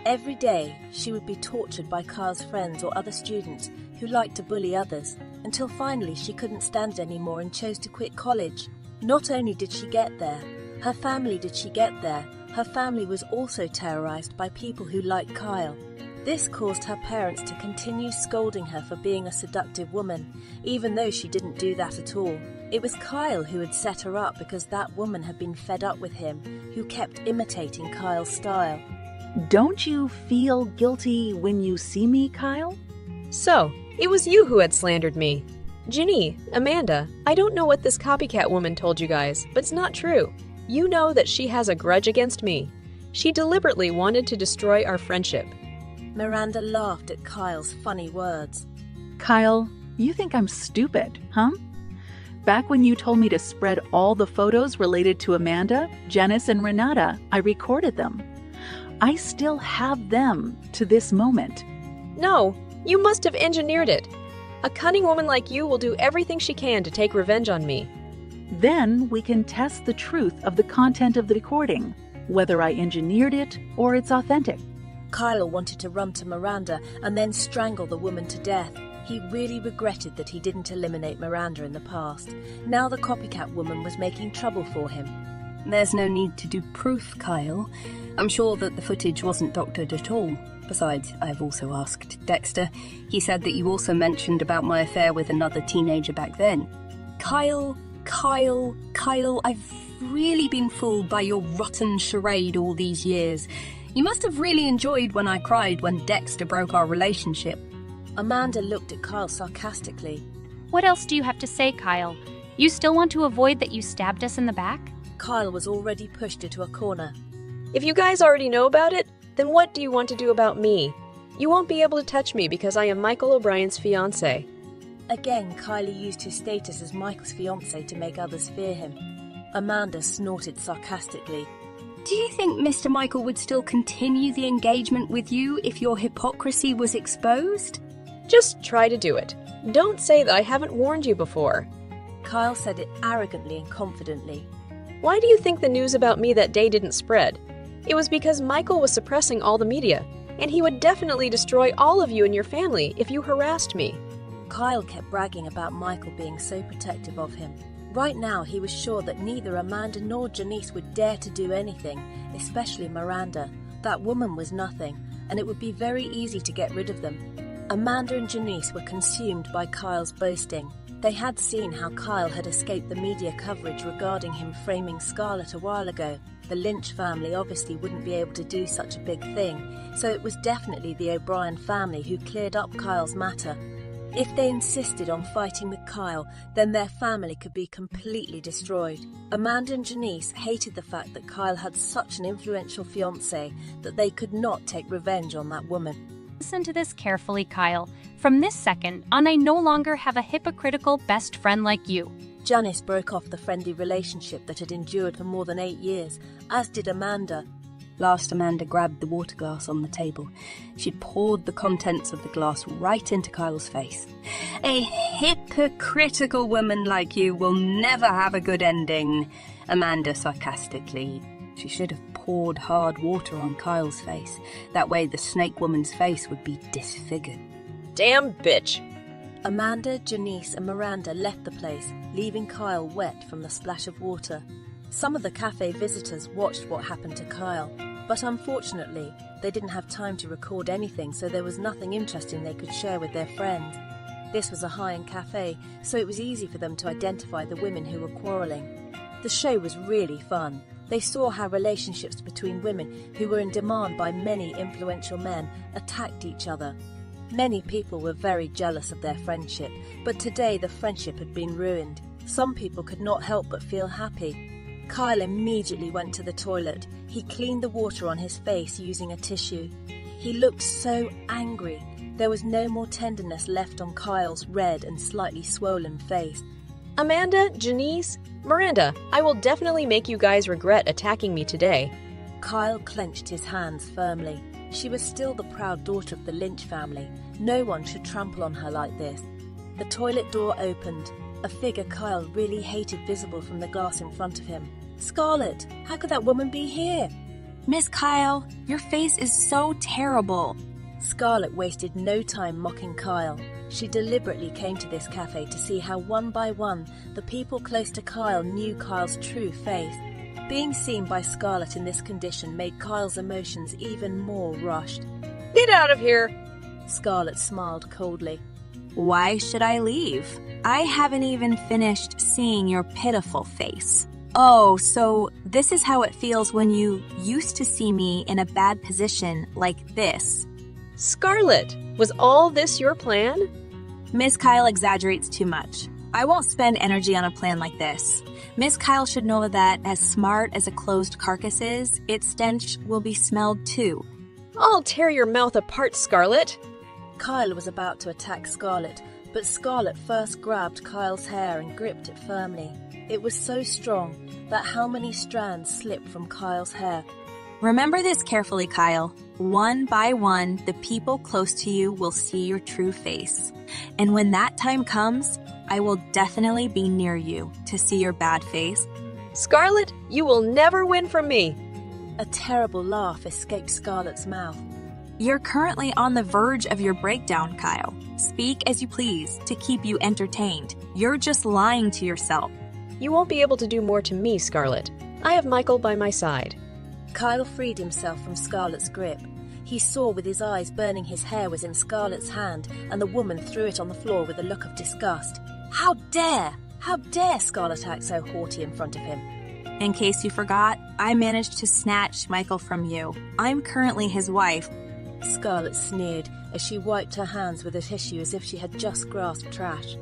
Every day, she would be tortured by Kyle's friends or other students who liked to bully others, until finally she couldn't stand it anymore and chose to quit college. Not only did she get there, her family was also terrorized by people who liked Kyle. This caused her parents to continue scolding her for being a seductive woman, even though she didn't do that at all. It was Kyle who had set her up because that woman had been fed up with him, who kept imitating Kyle's style. Don't you feel guilty when you see me, Kyle? So, it was you who had slandered me. Ginny, Amanda, I don't know what this copycat woman told you guys, but it's not true. You know that she has a grudge against me. She deliberately wanted to destroy our friendship. Miranda laughed at Kyle's funny words. Kyle, you think I'm stupid, huh? Back when you told me to spread all the photos related to Amanda, Janice, and Renata, I recorded them. I still have them to this moment. No, you must have engineered it. A cunning woman like you will do everything she can to take revenge on me. Then we can test the truth of the content of the recording, whether I engineered it or it's authentic. Kyle wanted to run to Miranda and then strangle the woman to death. He really regretted that he didn't eliminate Miranda in the past. Now the copycat woman was making trouble for him. There's no need to do proof, Kyle. I'm sure that the footage wasn't doctored at all. Besides, I've also asked Dexter. He said that you also mentioned about my affair with another teenager back then. Kyle, I've really been fooled by your rotten charade all these years. You must have really enjoyed when I cried when Dexter broke our relationship. Amanda looked at Kyle sarcastically. What else do you have to say, Kyle? You still want to avoid that you stabbed us in the back? Kyle was already pushed into a corner. If you guys already know about it, then what do you want to do about me? You won't be able to touch me because I am Michael O'Brien's fiancé. Again, Kylie used his status as Michael's fiancé to make others fear him. Amanda snorted sarcastically. Do you think Mr. Michael would still continue the engagement with you if your hypocrisy was exposed? Just try to do it. Don't say that I haven't warned you before. Kyle said it arrogantly and confidently. Why do you think the news about me that day didn't spread? It was because Michael was suppressing all the media, and he would definitely destroy all of you and your family if you harassed me. Kyle kept bragging about Michael being so protective of him. Right now, he was sure that neither Amanda nor Janice would dare to do anything, especially Miranda. That woman was nothing, and it would be very easy to get rid of them. Amanda and Janice were consumed by Kyle's boasting. They had seen how Kyle had escaped the media coverage regarding him framing Scarlett a while ago. The Lynch family obviously wouldn't be able to do such a big thing, so it was definitely the O'Brien family who cleared up Kyle's matter. If they insisted on fighting with Kyle, then their family could be completely destroyed. Amanda and Janice hated the fact that Kyle had such an influential fiancé that they could not take revenge on that woman. Listen to this carefully, Kyle. From this second on, I no longer have a hypocritical best friend like you. Janice broke off the friendly relationship that had endured for more than 8 years, as did Amanda. Last, Amanda grabbed the water glass on the table. She poured the contents of the glass right into Kyle's face. A hypocritical woman like you will never have a good ending, Amanda sarcastically. She should have poured hard water on Kyle's face. That way the snake woman's face would be disfigured. Damn bitch. Amanda, Janice and Miranda left the place, leaving Kyle wet from the splash of water. Some of the cafe visitors watched what happened to Kyle, but unfortunately, they didn't have time to record anything, so there was nothing interesting they could share with their friends. This was a high-end cafe, so it was easy for them to identify the women who were quarrelling. The show was really fun. They saw how relationships between women who were in demand by many influential men attacked each other. Many people were very jealous of their friendship, but today the friendship had been ruined. Some people could not help but feel happy. Kyle immediately went to the toilet. He cleaned the water on his face using a tissue. He looked so angry. There was no more tenderness left on Kyle's red and slightly swollen face. Amanda, Janice, Miranda, I will definitely make you guys regret attacking me today. Kyle clenched his hands firmly. She was still the proud daughter of the Lynch family. No one should trample on her like this. The toilet door opened. A figure Kyle really hated visible from the glass in front of him. Scarlett, how could that woman be here? Miss Kyle, your face is so terrible. Scarlett wasted no time mocking Kyle. She deliberately came to this cafe to see how one by one the people close to Kyle knew Kyle's true face. Being seen by Scarlett in this condition made Kyle's emotions even more rushed. Get out of here! Scarlett smiled coldly. Why should I leave? I haven't even finished seeing your pitiful face. Oh, so this is how it feels when you used to see me in a bad position like this. Scarlett, was all this your plan? Miss Kyle exaggerates too much. I won't spend energy on a plan like this. Miss Kyle should know that as smart as a closed carcass is, its stench will be smelled too. I'll tear your mouth apart, Scarlett. Kyle was about to attack Scarlett, but Scarlett first grabbed Kyle's hair and gripped it firmly. It was so strong that how many strands slipped from Kyle's hair. Remember this carefully, Kyle. One by one, the people close to you will see your true face. And when that time comes, I will definitely be near you to see your bad face. Scarlett, you will never win from me. A terrible laugh escaped Scarlett's mouth. You're currently on the verge of your breakdown, Kyle. Speak as you please to keep you entertained. You're just lying to yourself. You won't be able to do more to me, Scarlett. I have Michael by my side. Kyle freed himself from Scarlett's grip. He saw with his eyes burning his hair was in Scarlett's hand, and the woman threw it on the floor with a look of disgust. How dare Scarlett act so haughty in front of him? In case you forgot, I managed to snatch Michael from you. I'm currently his wife. Scarlett sneered as she wiped her hands with a tissue as if she had just grasped trash.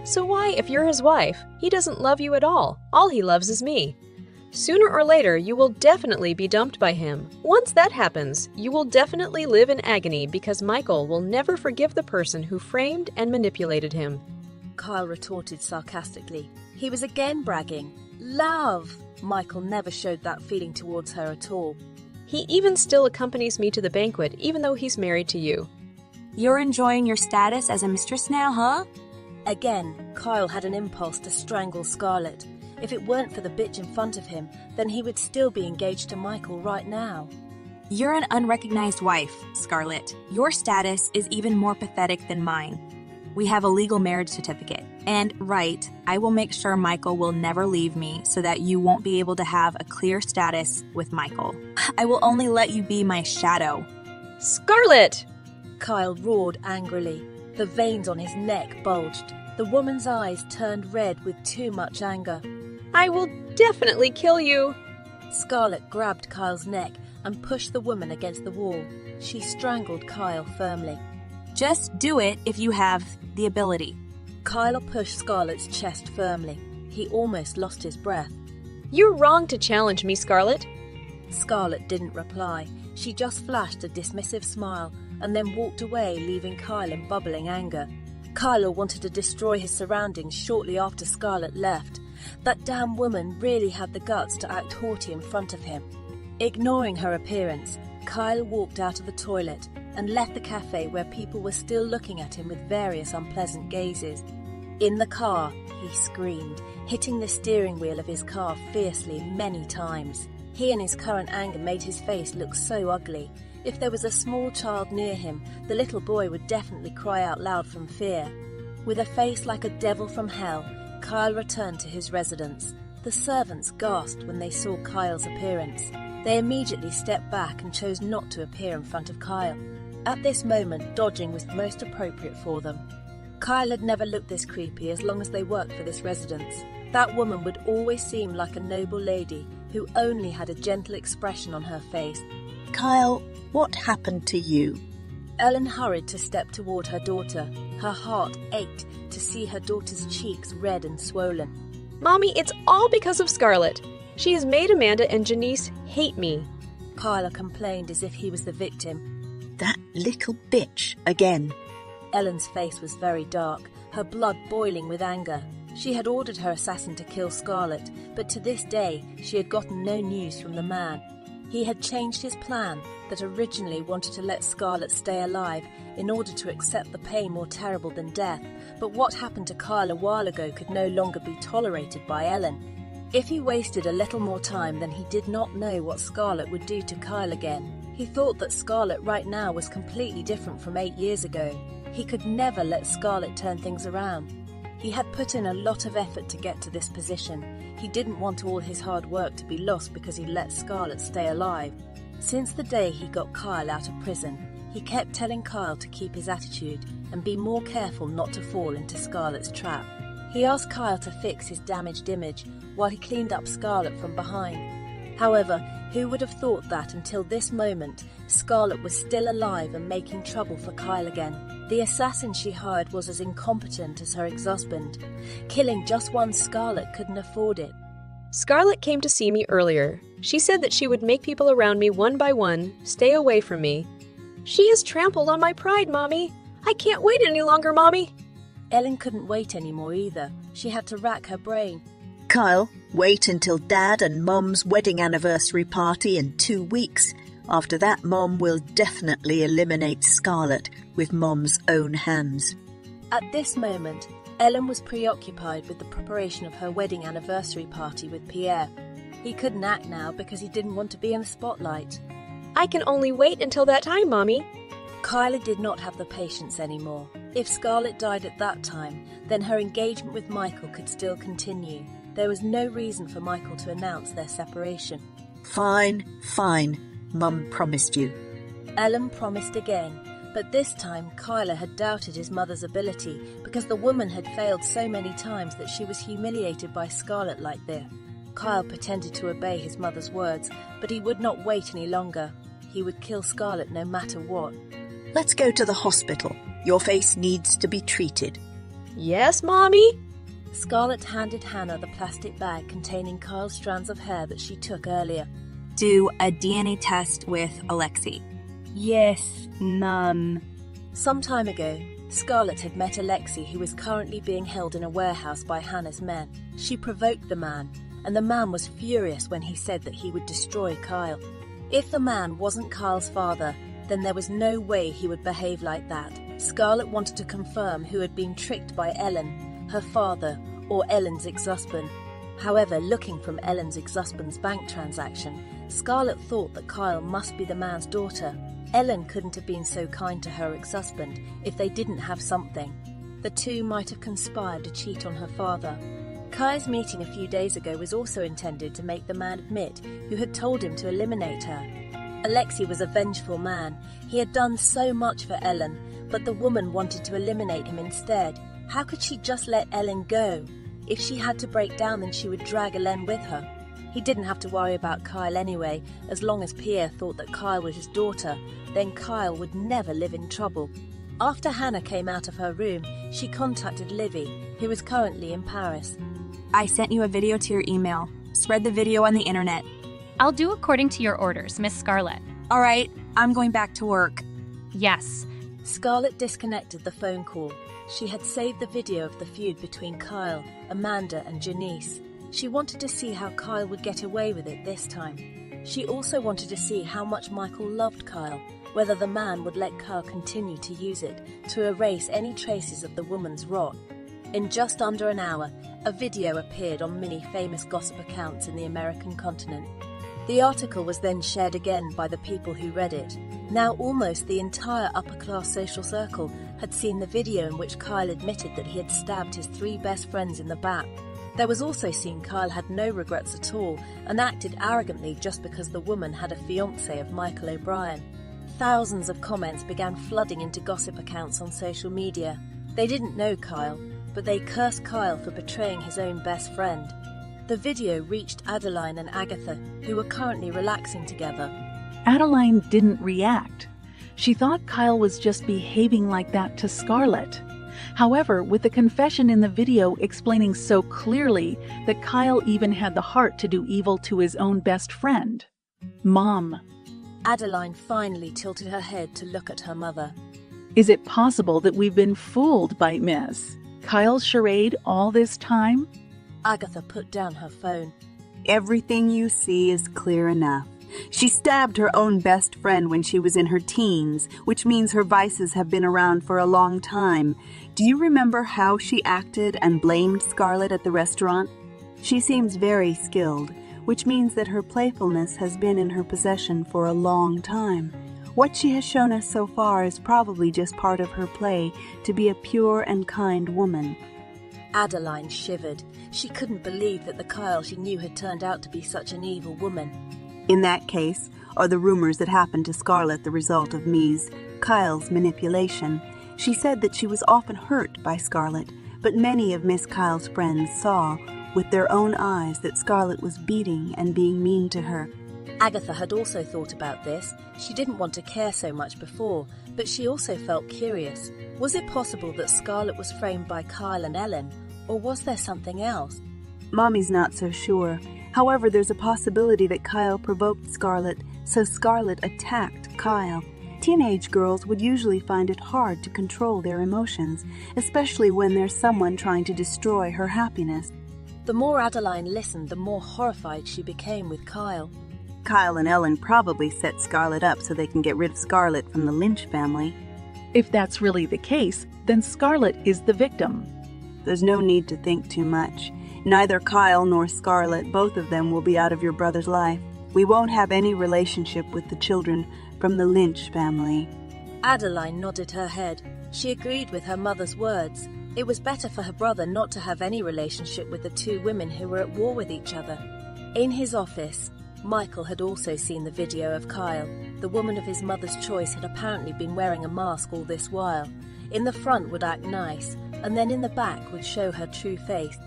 So why, if you're his wife, he doesn't love you at all? All he loves is me. Sooner or later, you will definitely be dumped by him. Once that happens, you will definitely live in agony because Michael will never forgive the person who framed and manipulated him. Kyle retorted sarcastically. He was again bragging. Love! Michael never showed that feeling towards her at all. He even still accompanies me to the banquet, even though he's married to you. You're enjoying your status as a mistress now, huh? Again, Kyle had an impulse to strangle Scarlett. If it weren't for the bitch in front of him, then he would still be engaged to Michael right now. You're an unrecognized wife, Scarlett. Your status is even more pathetic than mine. We have a legal marriage certificate. And right, I will make sure Michael will never leave me so that you won't be able to have a clear status with Michael. I will only let you be my shadow. Scarlett! Kyle roared angrily. The veins on his neck bulged. The woman's eyes turned red with too much anger. I will definitely kill you! Scarlett grabbed Kyle's neck and pushed the woman against the wall. She strangled Kyle firmly. Just do it if you have the ability. Kyle pushed Scarlett's chest firmly. He almost lost his breath. You're wrong to challenge me, Scarlett. Scarlett didn't reply. She just flashed a dismissive smile and then walked away, leaving Kyle in bubbling anger. Kyle wanted to destroy his surroundings shortly after Scarlett left. That damn woman really had the guts to act haughty in front of him. Ignoring her appearance, Kyle walked out of the toilet and left the cafe where people were still looking at him with various unpleasant gazes. In the car, he screamed, hitting the steering wheel of his car fiercely many times. He and his current anger made his face look so ugly. If there was a small child near him, the little boy would definitely cry out loud from fear. With a face like a devil from hell, Kyle returned to his residence. The servants gasped when they saw Kyle's appearance. They immediately stepped back and chose not to appear in front of Kyle. At this moment, dodging was most appropriate for them. Kyle had never looked this creepy as long as they worked for this residence. That woman would always seem like a noble lady who only had a gentle expression on her face. Kyle, what happened to you? Ellen hurried to step toward her daughter. Her heart ached to see her daughter's cheeks red and swollen. Mommy, it's all because of Scarlett. She has made Amanda and Janice hate me. Kyla complained as if he was the victim. That little bitch again. Ellen's face was very dark, her blood boiling with anger. She had ordered her assassin to kill Scarlett, but to this day she had gotten no news from the man. He had changed his plan that originally wanted to let Scarlett stay alive in order to accept the pain more terrible than death, but what happened to Kyle a while ago could no longer be tolerated by Ellen. If he wasted a little more time, then he did not know what Scarlett would do to Kyle again. He thought that Scarlett right now was completely different from 8 years ago. He could never let Scarlett turn things around. He had put in a lot of effort to get to this position. He didn't want all his hard work to be lost because he let Scarlett stay alive. Since the day he got Kyle out of prison, he kept telling Kyle to keep his attitude and be more careful not to fall into Scarlett's trap. He asked Kyle to fix his damaged image while he cleaned up Scarlett from behind. However, who would have thought that until this moment, Scarlett was still alive and making trouble for Kyle again? The assassin she hired was as incompetent as her ex-husband. Killing just one Scarlett couldn't afford it. Scarlett came to see me earlier. She said that she would make people around me one by one stay away from me. She has trampled on my pride, Mommy. I can't wait any longer, Mommy. Ellen couldn't wait anymore either. She had to rack her brain. Kyle, wait until Dad and Mom's wedding anniversary party in 2 weeks. After that, Mom will definitely eliminate Scarlett with Mom's own hands. At this moment, Ellen was preoccupied with the preparation of her wedding anniversary party with Pierre. He couldn't act now because he didn't want to be in the spotlight. I can only wait until that time, Mommy. Kyla did not have the patience anymore. If Scarlett died at that time, then her engagement with Michael could still continue. There was no reason for Michael to announce their separation. Fine, fine. Mum promised you. Ellen promised again, but this time Kyler had doubted his mother's ability because the woman had failed so many times that she was humiliated by Scarlett like this. Kyle pretended to obey his mother's words, but he would not wait any longer. He would kill Scarlett no matter what. Let's go to the hospital. Your face needs to be treated. Yes, Mommy? Scarlett handed Hannah the plastic bag containing Kyle's strands of hair that she took earlier. Do a DNA test with Alexei. Yes, Mum. Some time ago, Scarlett had met Alexei, who was currently being held in a warehouse by Hannah's men. She provoked the man, and the man was furious when he said that he would destroy Kyle. If the man wasn't Kyle's father, then there was no way he would behave like that. Scarlett wanted to confirm who had been tricked by Ellen, her father, or Ellen's ex-husband. However, looking from Ellen's ex-husband's bank transaction, Scarlett thought that Kyle must be the man's daughter. Ellen couldn't have been so kind to her ex-husband if they didn't have something. The two might have conspired to cheat on her father. Kyle's meeting a few days ago was also intended to make the man admit who had told him to eliminate her. Alexei was a vengeful man. He had done so much for Ellen, but the woman wanted to eliminate him instead. How could she just let Ellen go? If she had to break down, then she would drag Ellen with her. He didn't have to worry about Kyle anyway, as long as Pierre thought that Kyle was his daughter, then Kyle would never live in trouble. After Hannah came out of her room, she contacted Livy, who was currently in Paris. I sent you a video to your email. Spread the video on the internet. I'll do according to your orders, Miss Scarlett. All right, I'm going back to work. Yes. Scarlett disconnected the phone call. She had saved the video of the feud between Kyle, Amanda, and Janice. She wanted to see how Kyle would get away with it this time. She also wanted to see how much Michael loved Kyle, whether the man would let Kyle continue to use it to erase any traces of the woman's rot. In just under an hour, a video appeared on many famous gossip accounts in the American continent. The article was then shared again by the people who read it. Now almost the entire upper-class social circle had seen the video in which Kyle admitted that he had stabbed his 3 best friends in the back. There was also seen Kyle had no regrets at all and acted arrogantly just because the woman had a fiancé of Michael O'Brien. Thousands of comments began flooding into gossip accounts on social media. They didn't know Kyle, but they cursed Kyle for betraying his own best friend. The video reached Adeline and Agatha, who were currently relaxing together. Adeline didn't react. She thought Kyle was just behaving like that to Scarlett. However, with the confession in the video explaining so clearly that Kyle even had the heart to do evil to his own best friend. Mom. Adeline finally tilted her head to look at her mother. Is it possible that we've been fooled by Miss Kyle's charade all this time? Agatha put down her phone. Everything you see is clear enough. She stabbed her own best friend when she was in her teens, which means her vices have been around for a long time. Do you remember how she acted and blamed Scarlett at the restaurant? She seems very skilled, which means that her playfulness has been in her possession for a long time. What she has shown us so far is probably just part of her play to be a pure and kind woman. Adeline shivered. She couldn't believe that the Kyle she knew had turned out to be such an evil woman. In that case, are the rumors that happened to Scarlett the result of Kyle's manipulation? She said that she was often hurt by Scarlett, but many of Miss Kyle's friends saw with their own eyes that Scarlett was beating and being mean to her. Agatha had also thought about this. She didn't want to care so much before, but she also felt curious. Was it possible that Scarlett was framed by Kyle and Ellen, or was there something else? Mommy's not so sure. However, there's a possibility that Kyle provoked Scarlett, so Scarlett attacked Kyle. Teenage girls would usually find it hard to control their emotions, especially when there's someone trying to destroy her happiness. The more Adeline listened, the more horrified she became with Kyle. Kyle and Ellen probably set Scarlett up so they can get rid of Scarlett from the Lynch family. If that's really the case, then Scarlett is the victim. There's no need to think too much. Neither Kyle nor Scarlett, both of them, will be out of your brother's life. We won't have any relationship with the children from the Lynch family. Adeline nodded her head. She agreed with her mother's words. It was better for her brother not to have any relationship with the two women who were at war with each other. In his office, Michael had also seen the video of Kyle. The woman of his mother's choice had apparently been wearing a mask all this while. In the front would act nice, and then in the back would show her true face.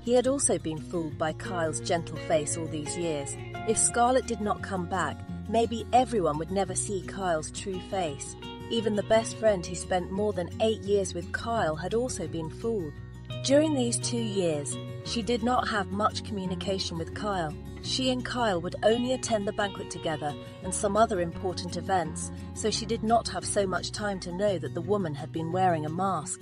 He had also been fooled by Kyle's gentle face all these years. If Scarlett did not come back, maybe everyone would never see Kyle's true face. Even the best friend who spent more than 8 years with Kyle had also been fooled. During these 2 years, she did not have much communication with Kyle. She and Kyle would only attend the banquet together and some other important events, so she did not have so much time to know that the woman had been wearing a mask.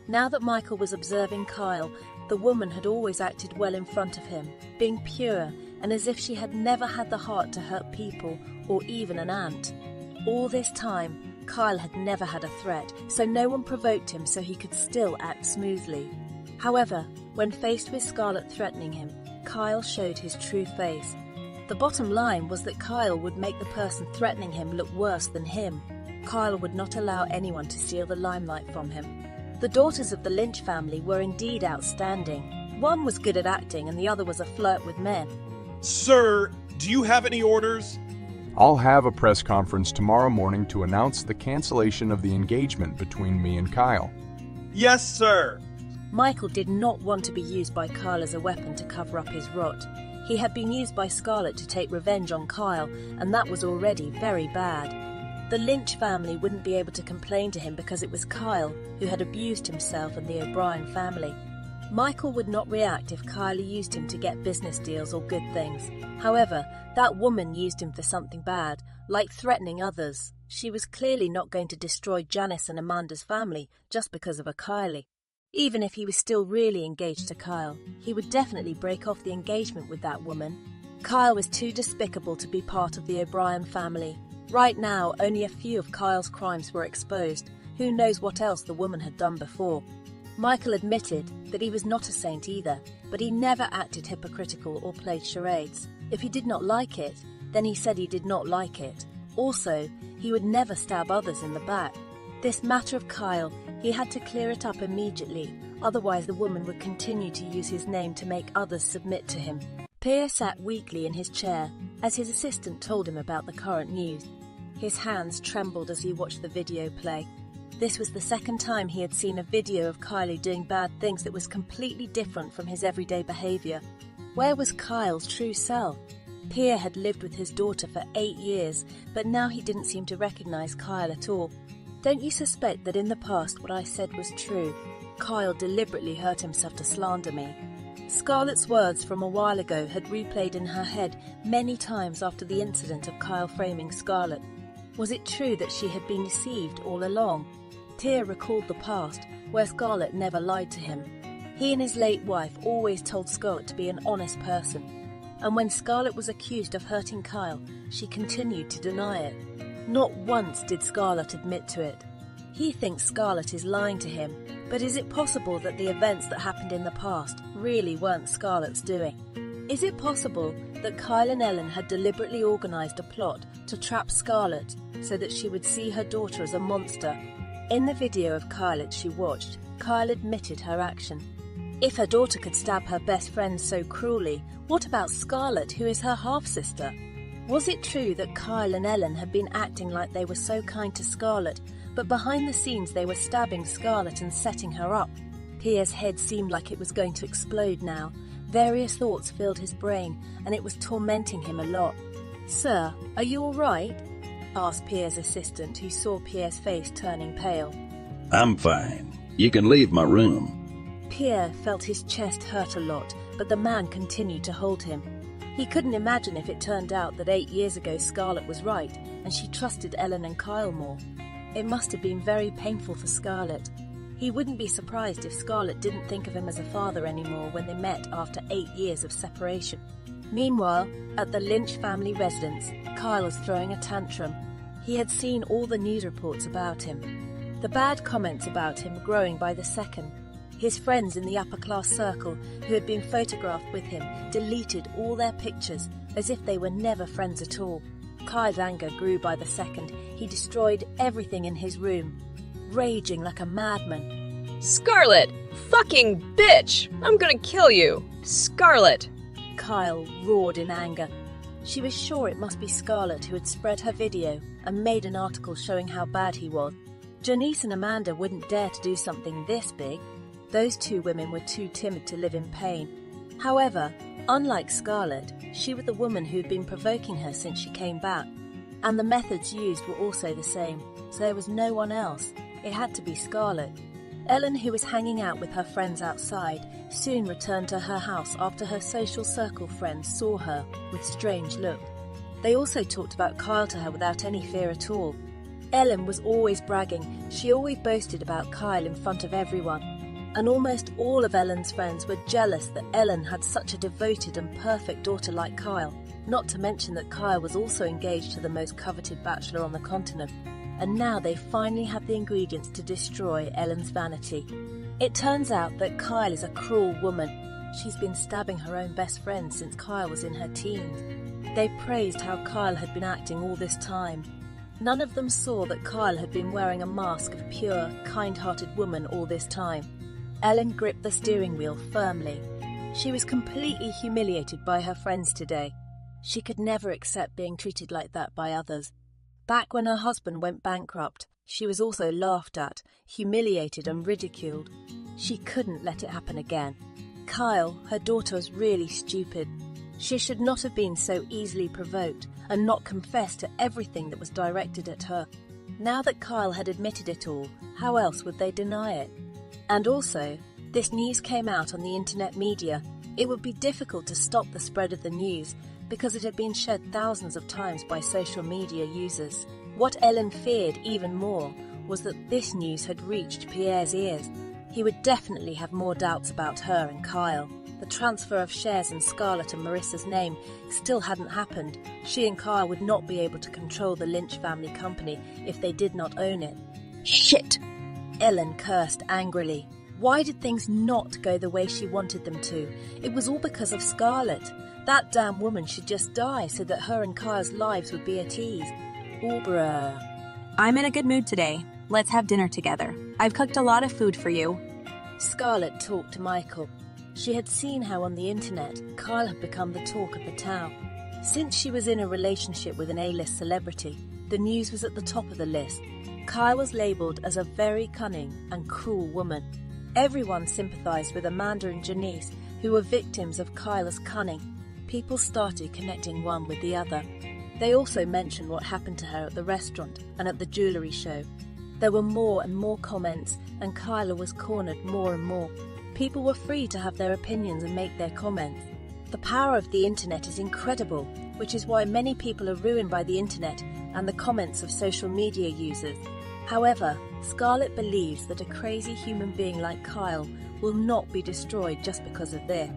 Now that Michael was observing Kyle, the woman had always acted well in front of him, being pure and as if she had never had the heart to hurt people or even an ant. All this time, Kyle had never had a threat, so no one provoked him so he could still act smoothly. However, when faced with Scarlett threatening him, Kyle showed his true face. The bottom line was that Kyle would make the person threatening him look worse than him. Kyle would not allow anyone to steal the limelight from him. The daughters of the Lynch family were indeed outstanding. One was good at acting and the other was a flirt with men. Sir, do you have any orders? I'll have a press conference tomorrow morning to announce the cancellation of the engagement between me and Kyle. Yes, sir. Michael did not want to be used by Kyle as a weapon to cover up his rot. He had been used by Scarlett to take revenge on Kyle, and that was already very bad. The Lynch family wouldn't be able to complain to him because it was Kyle who had abused himself and the O'Brien family. Michael would not react if Kyle used him to get business deals or good things. However, that woman used him for something bad, like threatening others. She was clearly not going to destroy Janice and Amanda's family just because of a Kylie. Even if he was still really engaged to Kyle, he would definitely break off the engagement with that woman. Kyle was too despicable to be part of the O'Brien family. Right now, only a few of Kyle's crimes were exposed. Who knows what else the woman had done before? Michael admitted that he was not a saint either, but he never acted hypocritical or played charades. If he did not like it, then he said he did not like it. Also, he would never stab others in the back. This matter of Kyle, he had to clear it up immediately, otherwise the woman would continue to use his name to make others submit to him. Pierre sat weakly in his chair as his assistant told him about the current news. His hands trembled as he watched the video play. This was the second time he had seen a video of Kylie doing bad things that was completely different from his everyday behaviour. Where was Kyle's true self? Pierre had lived with his daughter for 8 years, but now he didn't seem to recognise Kyle at all. Don't you suspect that in the past what I said was true? Kyle deliberately hurt himself to slander me. Scarlett's words from a while ago had replayed in her head many times after the incident of Kyle framing Scarlett. Was it true that she had been deceived all along? Pierre recalled the past, where Scarlett never lied to him. He and his late wife always told Scarlett to be an honest person. And when Scarlett was accused of hurting Kyle, she continued to deny it. Not once did Scarlett admit to it. He thinks Scarlett is lying to him, but is it possible that the events that happened in the past really weren't Scarlett's doing? Is it possible that Kyle and Ellen had deliberately organised a plot to trap Scarlett so that she would see her daughter as a monster? In the video of Kyle she watched, Kyle admitted her action. If her daughter could stab her best friend so cruelly, what about Scarlett, who is her half-sister? Was it true that Kyle and Ellen had been acting like they were so kind to Scarlett, but behind the scenes they were stabbing Scarlett and setting her up? Pierre's head seemed like it was going to explode now. Various thoughts filled his brain, and it was tormenting him a lot. "Sir, are you all right?" asked Pierre's assistant, who saw Pierre's face turning pale. I'm fine. You can leave my room. Pierre felt his chest hurt a lot, but the man continued to hold him. He couldn't imagine if it turned out that 8 years ago Scarlett was right, and she trusted Ellen and Kyle more. It must have been very painful for Scarlett. He wouldn't be surprised if Scarlett didn't think of him as a father anymore when they met after 8 years of separation. Meanwhile, at the Lynch family residence, Kyle was throwing a tantrum. He had seen all the news reports about him. The bad comments about him growing by the second. His friends in the upper-class circle, who had been photographed with him, deleted all their pictures as if they were never friends at all. Kyle's anger grew by the second. He destroyed everything in his room, raging like a madman. Scarlett, Fucking bitch! I'm gonna kill you! Scarlet! Kyle roared in anger. She was sure it must be Scarlett who had spread her video and made an article showing how bad he was. Janice and Amanda wouldn't dare to do something this big. Those two women were too timid to live in pain. However, unlike Scarlett, she was the woman who had been provoking her since she came back. And the methods used were also the same, so there was no one else. It had to be Scarlett. Ellen, who was hanging out with her friends outside, soon returned to her house after her social circle friends saw her with strange looks. They also talked about Kyle to her without any fear at all. Ellen was always bragging. She always boasted about Kyle in front of everyone. And almost all of Ellen's friends were jealous that Ellen had such a devoted and perfect daughter like Kyle, not to mention that Kyle was also engaged to the most coveted bachelor on the continent. And now they finally had the ingredients to destroy Ellen's vanity. It turns out that Kyle is a cruel woman. She's been stabbing her own best friend since Kyle was in her teens. They praised how Kyle had been acting all this time. None of them saw that Kyle had been wearing a mask of pure, kind-hearted woman all this time. Ellen gripped the steering wheel firmly. She was completely humiliated by her friends today. She could never accept being treated like that by others. Back when her husband went bankrupt, she was also laughed at, humiliated and ridiculed. She couldn't let it happen again. Kyle, her daughter, was really stupid. She should not have been so easily provoked and not confessed to everything that was directed at her. Now that Kyle had admitted it all, how else would they deny it? And also, this news came out on the internet media. It would be difficult to stop the spread of the news because it had been shared thousands of times by social media users. What Ellen feared even more was that this news had reached Pierre's ears. He would definitely have more doubts about her and Kyle. The transfer of shares in Scarlett and Marissa's name still hadn't happened. She and Kyle would not be able to control the Lynch family company if they did not own it. Shit! Ellen cursed angrily. Why did things not go the way she wanted them to? It was all because of Scarlett. That damn woman should just die so that her and Kyle's lives would be at ease. Oh, bruh. I'm in a good mood today. Let's have dinner together. I've cooked a lot of food for you. Scarlett talked to Michael. She had seen how on the internet Kyle had become the talk of the town. Since she was in a relationship with an A-list celebrity, the news was at the top of the list. Kyle was labelled as a very cunning and cruel woman. Everyone sympathised with Amanda and Janice, who were victims of Kyle's cunning. People started connecting one with the other. They also mentioned what happened to her at the restaurant and at the jewellery show. There were more and more comments, and Kyla was cornered more and more. People were free to have their opinions and make their comments. The power of the internet is incredible, which is why many people are ruined by the internet and the comments of social media users. However, Scarlett believes that a crazy human being like Kyle will not be destroyed just because of this.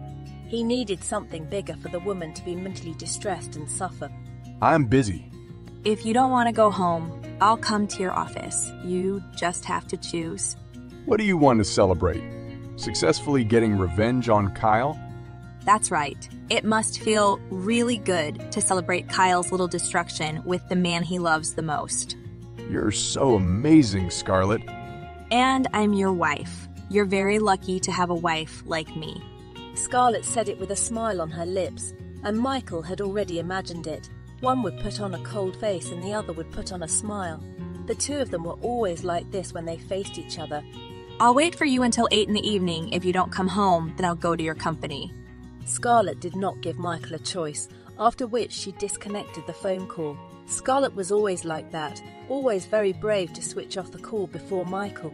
He needed something bigger for the woman to be mentally distressed and suffer. I'm busy. If you don't want to go home, I'll come to your office. You just have to choose. What do you want to celebrate? Successfully getting revenge on Kyle? That's right. It must feel really good to celebrate Kyle's little destruction with the man he loves the most. You're so amazing, Scarlett. And I'm your wife. You're very lucky to have a wife like me. Scarlett said it with a smile on her lips, and Michael had already imagined it. One would put on a cold face and the other would put on a smile. The two of them were always like this when they faced each other. I'll wait for you until 8 in the evening. If you don't come home, then I'll go to your company. Scarlett did not give Michael a choice, after which she disconnected the phone call. Scarlett was always like that, always very brave to switch off the call before Michael.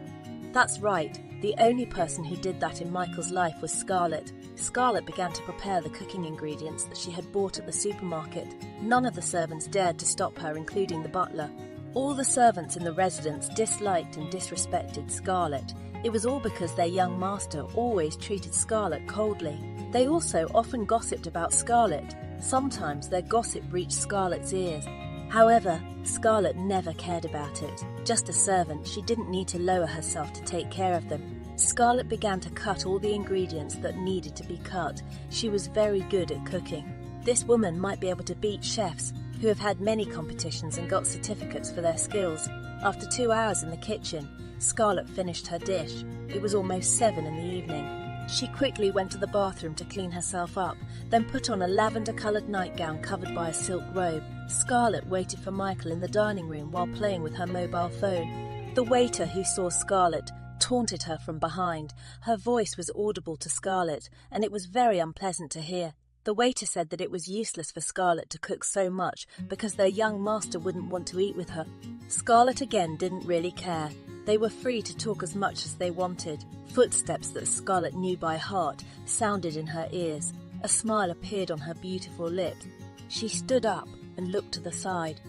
That's right, the only person who did that in Michael's life was Scarlett. Scarlett began to prepare the cooking ingredients that she had bought at the supermarket. None of the servants dared to stop her, including the butler. All the servants in the residence disliked and disrespected Scarlett. It was all because their young master always treated Scarlett coldly. They also often gossiped about Scarlett. Sometimes their gossip reached Scarlett's ears. However, Scarlett never cared about it. Just a servant, she didn't need to lower herself to take care of them. Scarlett began to cut all the ingredients that needed to be cut. She was very good at cooking. This woman might be able to beat chefs who have had many competitions and got certificates for their skills. After 2 hours in the kitchen, Scarlett finished her dish. It was almost 7 in the evening. She quickly went to the bathroom to clean herself up, then put on a lavender-coloured nightgown covered by a silk robe. Scarlett waited for Michael in the dining room while playing with her mobile phone. The waiter who saw Scarlett taunted her from behind. Her voice was audible to Scarlett, and it was very unpleasant to hear. The waiter said that it was useless for Scarlett to cook so much because their young master wouldn't want to eat with her. Scarlett again didn't really care. They were free to talk as much as they wanted. Footsteps that Scarlett knew by heart sounded in her ears. A smile appeared on her beautiful lips. She stood up and looked to the side.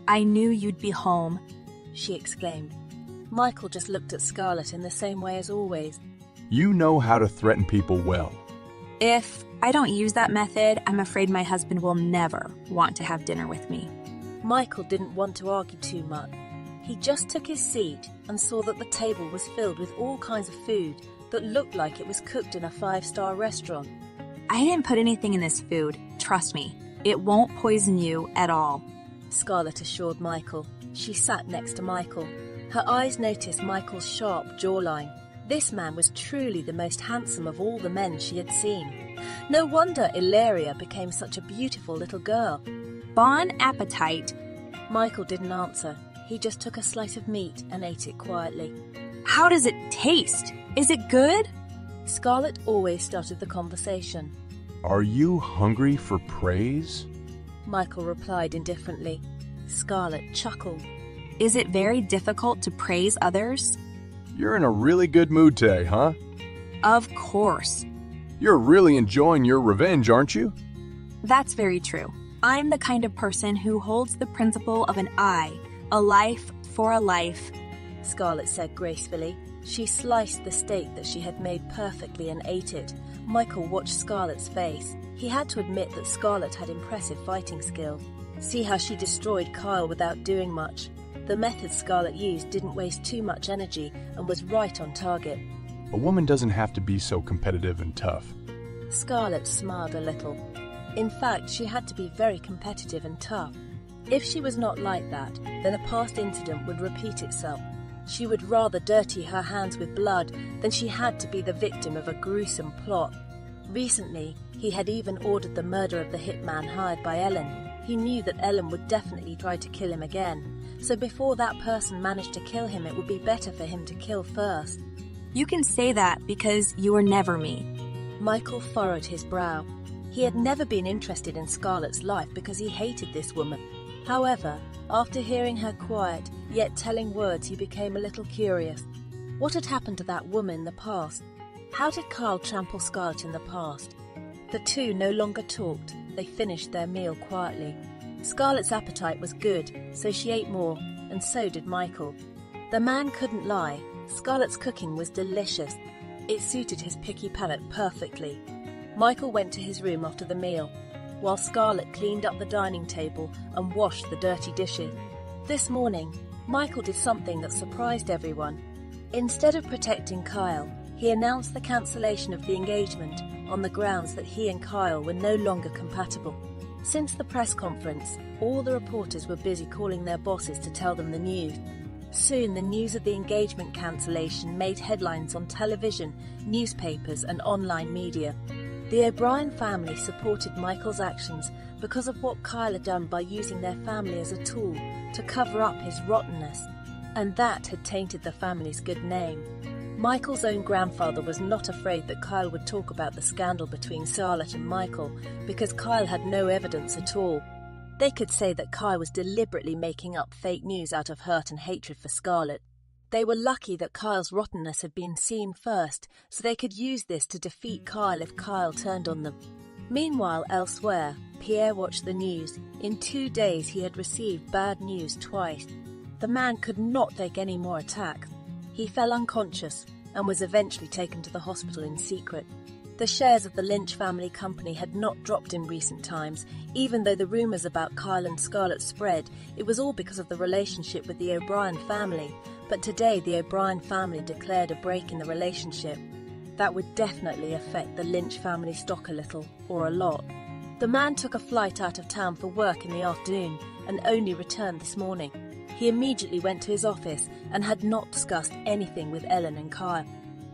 "I knew you'd be home," she exclaimed. Michael just looked at Scarlett in the same way as always. You know how to threaten people well. "If I don't use that method, I'm afraid my husband will never want to have dinner with me." Michael didn't want to argue too much. He just took his seat and saw that the table was filled with all kinds of food that looked like it was cooked in a 5-star restaurant. "I didn't put anything in this food. Trust me, it won't poison you at all," Scarlett assured Michael. She sat next to Michael. Her eyes noticed Michael's sharp jawline. This man was truly the most handsome of all the men she had seen. No wonder Ilaria became such a beautiful little girl. "Bon appetit." Michael didn't answer. He just took a slice of meat and ate it quietly. "How does it taste? Is it good?" Scarlett always started the conversation. Are you hungry for praise? Michael replied indifferently. Scarlett chuckled. "Is it very difficult to praise others?" You're in a really good mood today, huh? "Of course." You're really enjoying your revenge, aren't you? "That's very true. I'm the kind of person who holds the principle of an eye, a life for a life," Scarlett said gracefully. She sliced the steak that she had made perfectly and ate it. Michael watched Scarlett's face. He had to admit that Scarlett had impressive fighting skill. See how she destroyed Kyle without doing much. The method Scarlett used didn't waste too much energy and was right on target. A woman doesn't have to be so competitive and tough. Scarlett smiled a little. In fact, she had to be very competitive and tough. If she was not like that, then a past incident would repeat itself. She would rather dirty her hands with blood than she had to be the victim of a gruesome plot. Recently, he had even ordered the murder of the hitman hired by Ellen. He knew that Ellen would definitely try to kill him again, so before that person managed to kill him, it would be better for him to kill first. "You can say that because you were never me." Michael furrowed his brow. He had never been interested in Scarlett's life because he hated this woman. However, after hearing her quiet, yet telling words, he became a little curious. What had happened to that woman in the past? How did Kyle trample Scarlett in the past? The two no longer talked. They finished their meal quietly. Scarlett's appetite was good, so she ate more, and so did Michael. The man couldn't lie. Scarlett's cooking was delicious. It suited his picky palate perfectly. Michael went to his room after the meal, while Scarlett cleaned up the dining table and washed the dirty dishes. This morning, Michael did something that surprised everyone. Instead of protecting Kyle, he announced the cancellation of the engagement on the grounds that he and Kyle were no longer compatible. Since the press conference, all the reporters were busy calling their bosses to tell them the news. Soon the news of the engagement cancellation made headlines on television, newspapers and online media. The O'Brien family supported Michael's actions because of what Kyle had done by using their family as a tool to cover up his rottenness, and that had tainted the family's good name. Michael's own grandfather was not afraid that Kyle would talk about the scandal between Scarlett and Michael because Kyle had no evidence at all. They could say that Kyle was deliberately making up fake news out of hurt and hatred for Scarlett. They were lucky that Kyle's rottenness had been seen first, so they could use this to defeat Kyle if Kyle turned on them. Meanwhile, elsewhere, Pierre watched the news. In 2 days he had received bad news twice. The man could not take any more attacks. He fell unconscious and was eventually taken to the hospital in secret. The shares of the Lynch family company had not dropped in recent times. Even though the rumours about Kyle and Scarlett spread, it was all because of the relationship with the O'Brien family. But today the O'Brien family declared a break in the relationship. That would definitely affect the Lynch family stock a little, or a lot. The man took a flight out of town for work in the afternoon and only returned this morning. He immediately went to his office and had not discussed anything with Ellen and Kyle.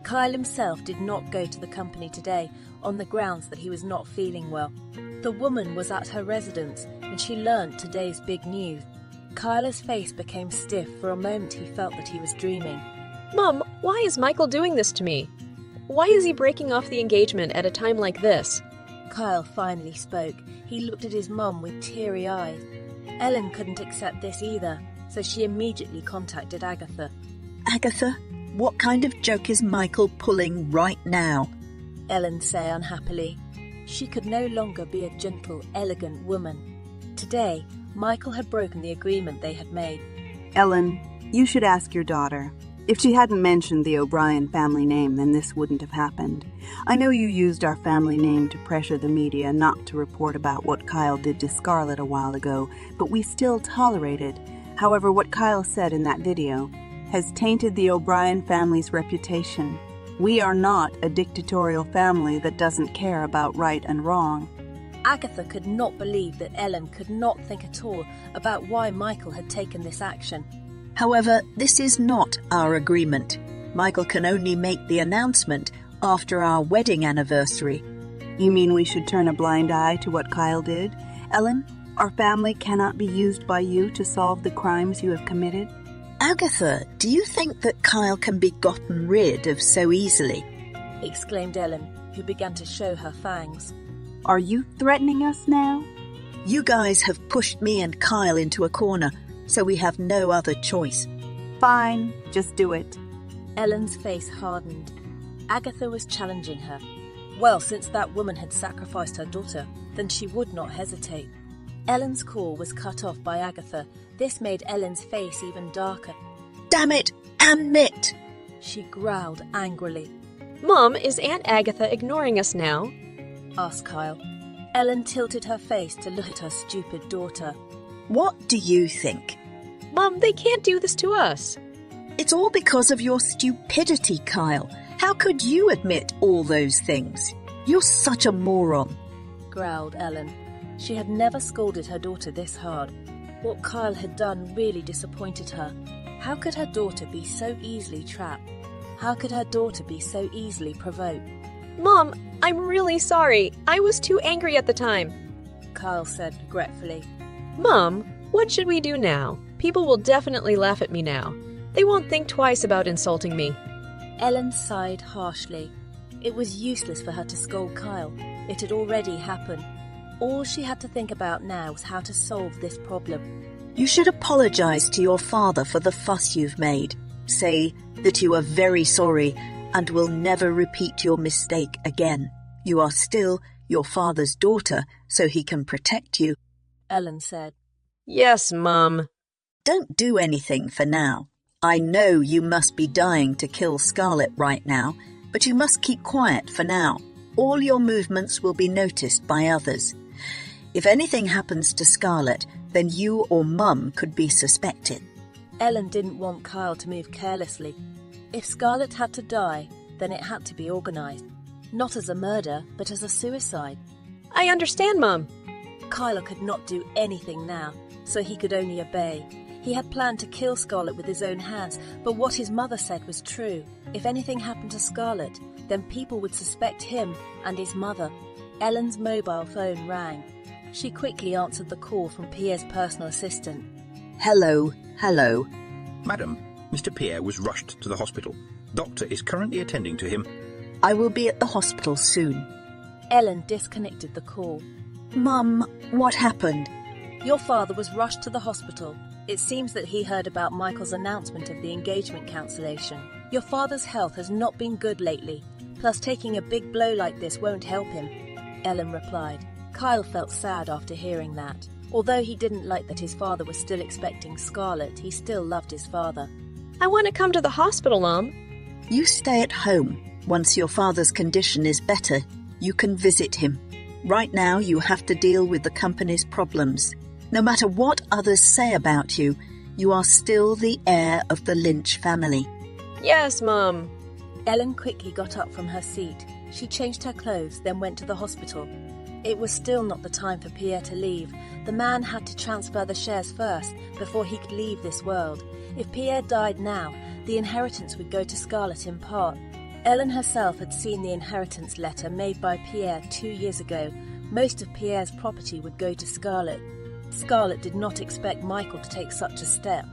Kyle himself did not go to the company today on the grounds that he was not feeling well. The woman was at her residence and she learnt today's big news. Kyle's face became stiff. For a moment he felt that he was dreaming. Mom, why is Michael doing this to me? Why is he breaking off the engagement at a time like this? Kyle finally spoke. He looked at his mum with teary eyes. Ellen couldn't accept this either, so she immediately contacted Agatha. Agatha, what kind of joke is Michael pulling right now? Ellen said unhappily. She could no longer be a gentle, elegant woman. Today, Michael had broken the agreement they had made. Ellen, you should ask your daughter. If she hadn't mentioned the O'Brien family name, then this wouldn't have happened. I know you used our family name to pressure the media not to report about what Kyle did to Scarlett a while ago, but we still tolerated. However, what Kyle said in that video has tainted the O'Brien family's reputation. We are not a dictatorial family that doesn't care about right and wrong. Agatha could not believe that Ellen could not think at all about why Michael had taken this action. However, this is not our agreement. Michael can only make the announcement after our wedding anniversary. You mean we should turn a blind eye to what Kyle did? Ellen, our family cannot be used by you to solve the crimes you have committed? Agatha, do you think that Kyle can be gotten rid of so easily? Exclaimed Ellen, who began to show her fangs. Are you threatening us now? You guys have pushed me and Kyle into a corner, so we have no other choice. Fine, just do it. Ellen's face hardened. Agatha was challenging her. Well, since that woman had sacrificed her daughter, then she would not hesitate. Ellen's call was cut off by Agatha. This made Ellen's face even darker. Damn it! Admit! She growled angrily. Mom, is Aunt Agatha ignoring us now? Asked Kyle. Ellen tilted her face to look at her stupid daughter. What do you think? Mom, they can't do this to us. It's all because of your stupidity, Kyle. How could you admit all those things? You're such a moron. Growled Ellen. She had never scolded her daughter this hard. What Kyle had done really disappointed her. How could her daughter be so easily trapped? How could her daughter be so easily provoked? Mom, I'm really sorry. I was too angry at the time. Kyle said regretfully. Mom, what should we do now? People will definitely laugh at me now. They won't think twice about insulting me. Ellen sighed harshly. It was useless for her to scold Kyle. It had already happened. All she had to think about now was how to solve this problem. You should apologize to your father for the fuss you've made. Say that you are very sorry and will never repeat your mistake again. You are still your father's daughter, so he can protect you. Ellen said. Yes, Mum. Don't do anything for now. I know you must be dying to kill Scarlett right now, but you must keep quiet for now. All your movements will be noticed by others. If anything happens to Scarlett, then you or Mum could be suspected. Ellen didn't want Kyle to move carelessly. If Scarlett had to die, then it had to be organised. Not as a murder, but as a suicide. I understand, Mum. Kyle could not do anything now, so he could only obey. He had planned to kill Scarlett with his own hands, but what his mother said was true. If anything happened to Scarlett, then people would suspect him and his mother. Ellen's mobile phone rang. She quickly answered the call from Pierre's personal assistant. Hello. Madam, Mr. Pierre was rushed to the hospital. Doctor is currently attending to him. I will be at the hospital soon. Ellen disconnected the call. Mum, what happened? Your father was rushed to the hospital. It seems that he heard about Michael's announcement of the engagement cancellation. Your father's health has not been good lately, plus taking a big blow like this won't help him, Ellen replied. Kyle felt sad after hearing that. Although he didn't like that his father was still expecting Scarlett, he still loved his father. I want to come to the hospital, Mom. You stay at home. Once your father's condition is better, you can visit him. Right now, you have to deal with the company's problems. No matter what others say about you, you are still the heir of the Lynch family. Yes, Mum. Ellen quickly got up from her seat. She changed her clothes, then went to the hospital. It was still not the time for Pierre to leave. The man had to transfer the shares first before he could leave this world. If Pierre died now, the inheritance would go to Scarlett in part. Ellen herself had seen the inheritance letter made by Pierre 2 years ago. Most of Pierre's property would go to Scarlett. Scarlett did not expect Michael to take such a step.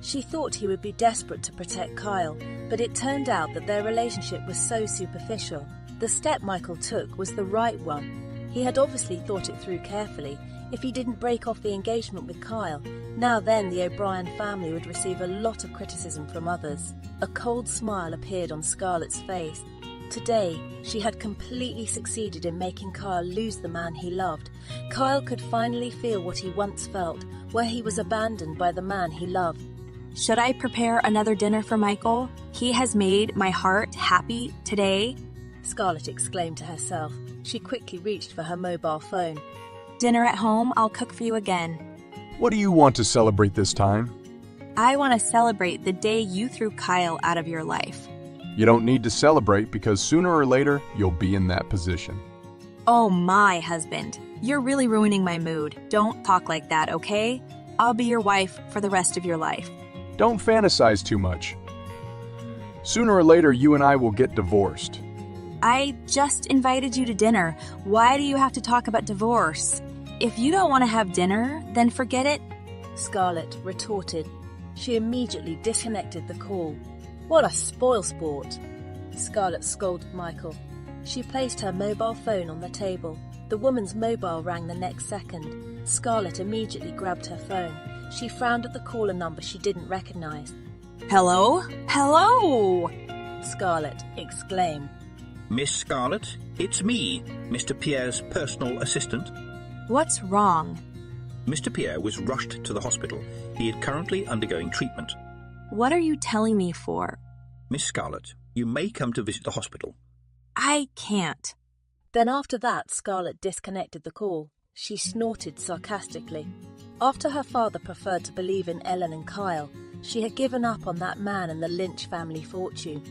She thought he would be desperate to protect Kyle, but it turned out that their relationship was so superficial. The step Michael took was the right one. He had obviously thought it through carefully. If he didn't break off the engagement with Kyle, now then the O'Brien family would receive a lot of criticism from others. A cold smile appeared on Scarlett's face. Today, she had completely succeeded in making Kyle lose the man he loved. Kyle could finally feel what he once felt, where he was abandoned by the man he loved. Should I prepare another dinner for Michael? He has made my heart happy today. Scarlett exclaimed to herself. She quickly reached for her mobile phone. Dinner at home, I'll cook for you again. What do you want to celebrate this time? I want to celebrate the day you threw Kyle out of your life. You don't need to celebrate because sooner or later you'll be in that position. Oh my husband, you're really ruining my mood. Don't talk like that, okay? I'll be your wife for the rest of your life. Don't fantasize too much. Sooner or later you and I will get divorced. I just invited you to dinner. Why do you have to talk about divorce? If you don't want to have dinner, then forget it. Scarlett retorted. She immediately disconnected the call. What a spoilsport! Scarlett scolded Michael. She placed her mobile phone on the table. The woman's mobile rang the next second. Scarlett immediately grabbed her phone. She frowned at the caller number she didn't recognize. Hello? Hello! Scarlett exclaimed. Miss Scarlett, it's me, Mr. Pierre's personal assistant. What's wrong? Mr. Pierre was rushed to the hospital. He is currently undergoing treatment. What are you telling me for? Miss Scarlett, you may come to visit the hospital. I can't. Then after that, Scarlett disconnected the call. She snorted sarcastically. After her father preferred to believe in Ellen and Kyle, she had given up on that man and the Lynch family fortune.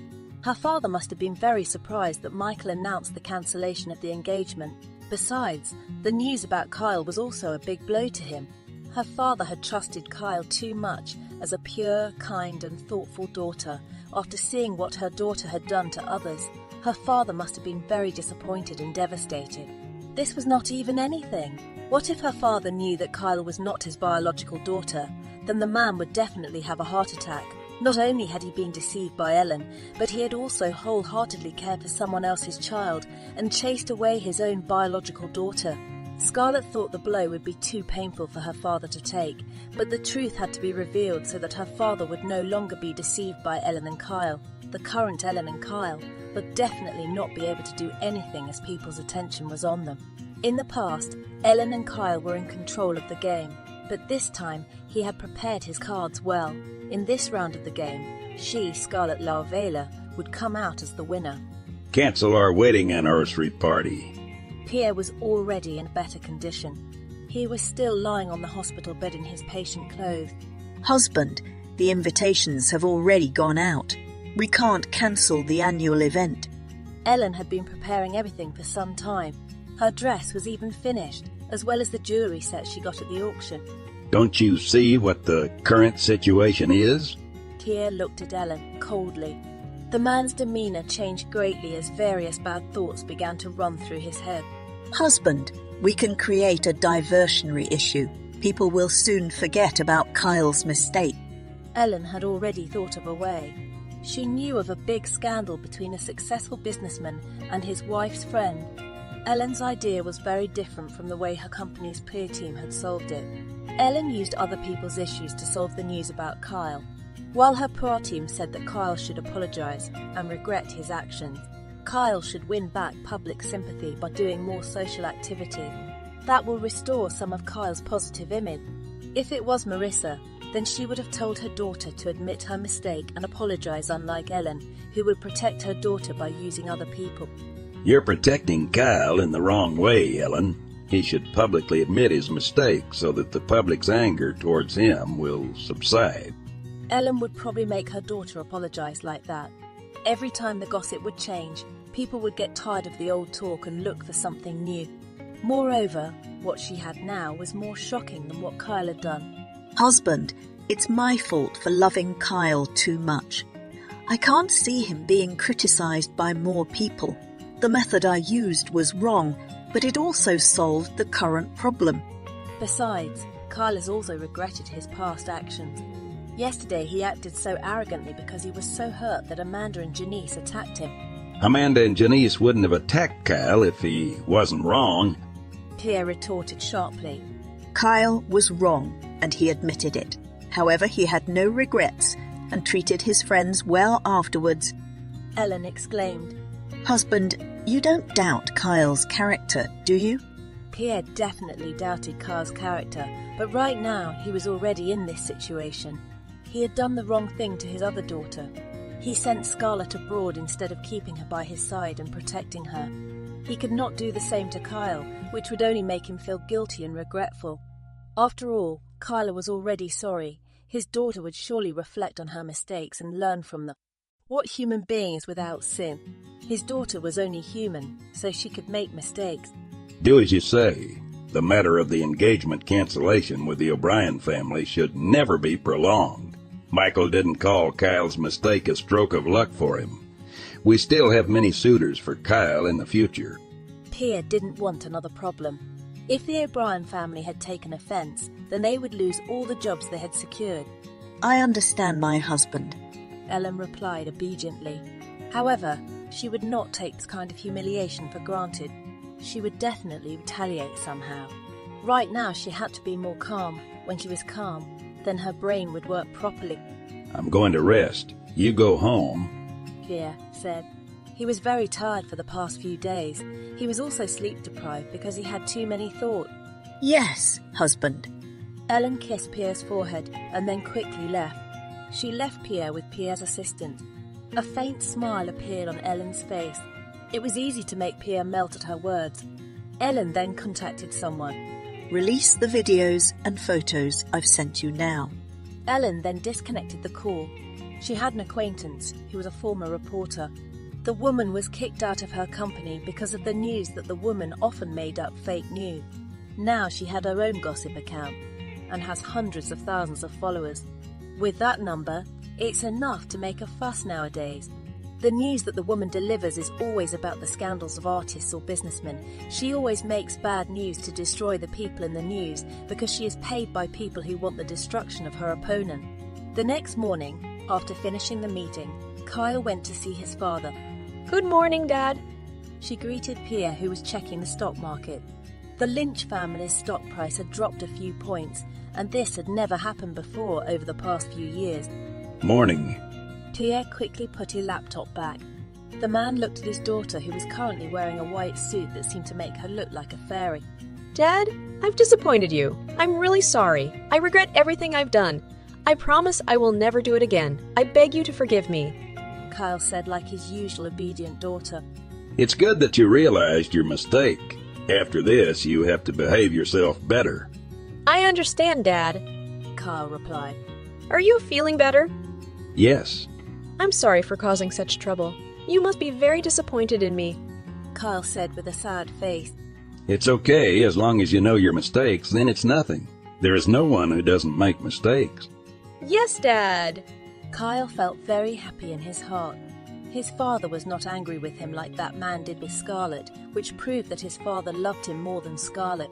Her father must have been very surprised that Michael announced the cancellation of the engagement. Besides, the news about Kyle was also a big blow to him. Her father had trusted Kyle too much as a pure, kind and thoughtful daughter. After seeing what her daughter had done to others, her father must have been very disappointed and devastated. This was not even anything. What if her father knew that Kyle was not his biological daughter? Then the man would definitely have a heart attack. Not only had he been deceived by Ellen, but he had also wholeheartedly cared for someone else's child and chased away his own biological daughter. Scarlett thought the blow would be too painful for her father to take, but the truth had to be revealed so that her father would no longer be deceived by Ellen and Kyle. The current Ellen and Kyle would definitely not be able to do anything as people's attention was on them. In the past, Ellen and Kyle were in control of the game, but this time he had prepared his cards well. In this round of the game, she, Scarlett Larvela, would come out as the winner. Cancel our wedding anniversary party. Pierre was already in better condition. He was still lying on the hospital bed in his patient clothes. Husband, the invitations have already gone out. We can't cancel the annual event. Ellen had been preparing everything for some time. Her dress was even finished, as well as the jewellery set she got at the auction. Don't you see what the current situation is? Pierre looked at Ellen coldly. The man's demeanour changed greatly as various bad thoughts began to run through his head. Husband, we can create a diversionary issue. People will soon forget about Kyle's mistake. Ellen had already thought of a way. She knew of a big scandal between a successful businessman and his wife's friend. Ellen's idea was very different from the way her company's PR team had solved it. Ellen used other people's issues to solve the news about Kyle. While her PR team said that Kyle should apologise and regret his actions, Kyle should win back public sympathy by doing more social activity. That will restore some of Kyle's positive image. If it was Marissa, then she would have told her daughter to admit her mistake and apologise, unlike Ellen, who would protect her daughter by using other people. You're protecting Kyle in the wrong way, Ellen. He should publicly admit his mistake so that the public's anger towards him will subside. Ellen would probably make her daughter apologise like that. Every time the gossip would change, people would get tired of the old talk and look for something new. Moreover, what she had now was more shocking than what Kyle had done. Husband, it's my fault for loving Kyle too much. I can't see him being criticised by more people. The method I used was wrong, but it also solved the current problem. Besides, Kyle has also regretted his past actions. Yesterday he acted so arrogantly because he was so hurt that Amanda and Janice attacked him. Amanda and Janice wouldn't have attacked Kyle if he wasn't wrong, Pierre retorted sharply. Kyle was wrong, and he admitted it. However, he had no regrets and treated his friends well afterwards. Ellen exclaimed. Husband, you don't doubt Kyle's character, do you? Pierre definitely doubted Kyle's character, but right now he was already in this situation. He had done the wrong thing to his other daughter. He sent Scarlett abroad instead of keeping her by his side and protecting her. He could not do the same to Kyle, which would only make him feel guilty and regretful. After all, Kyla was already sorry. His daughter would surely reflect on her mistakes and learn from them. What human being is without sin? His daughter was only human, so she could make mistakes. Do as you say. The matter of the engagement cancellation with the O'Brien family should never be prolonged. Michael didn't call Kyle's mistake a stroke of luck for him. We still have many suitors for Kyle in the future. Pierre didn't want another problem. If the O'Brien family had taken offence, then they would lose all the jobs they had secured. I understand my husband, Ellen replied obediently. However, she would not take this kind of humiliation for granted. She would definitely retaliate somehow. Right now she had to be more calm. When she was calm, then her brain would work properly. I'm going to rest. You go home, Pierre said. He was very tired for the past few days. He was also sleep-deprived because he had too many thoughts. Yes, husband. Ellen kissed Pierre's forehead and then quickly left. She left Pierre with Pierre's assistant. A faint smile appeared on Ellen's face. It was easy to make Pierre melt at her words. Ellen then contacted someone. Release the videos and photos I've sent you now. Ellen then disconnected the call. She had an acquaintance who was a former reporter. The woman was kicked out of her company because of the news that the woman often made up fake news. Now she had her own gossip account and has hundreds of thousands of followers. With that number, it's enough to make a fuss nowadays. The news that the woman delivers is always about the scandals of artists or businessmen. She always makes bad news to destroy the people in the news because she is paid by people who want the destruction of her opponent. The next morning, after finishing the meeting, Kyle went to see his father. Good morning, Dad. She greeted Pierre, who was checking the stock market. The Lynch family's stock price had dropped a few points, and this had never happened before over the past few years. Morning. Pierre quickly put his laptop back. The man looked at his daughter, who was currently wearing a white suit that seemed to make her look like a fairy. Dad, I've disappointed you. I'm really sorry. I regret everything I've done. I promise I will never do it again. I beg you to forgive me, Kyle said like his usual obedient daughter. It's good that you realized your mistake. After this, you have to behave yourself better. I understand, Dad, Kyle replied. Are you feeling better? Yes. I'm sorry for causing such trouble. You must be very disappointed in me, Kyle said with a sad face. It's okay, as long as you know your mistakes, then it's nothing. There is no one who doesn't make mistakes. Yes, Dad. Kyle felt very happy in his heart. His father was not angry with him like that man did with Scarlett, which proved that his father loved him more than Scarlett.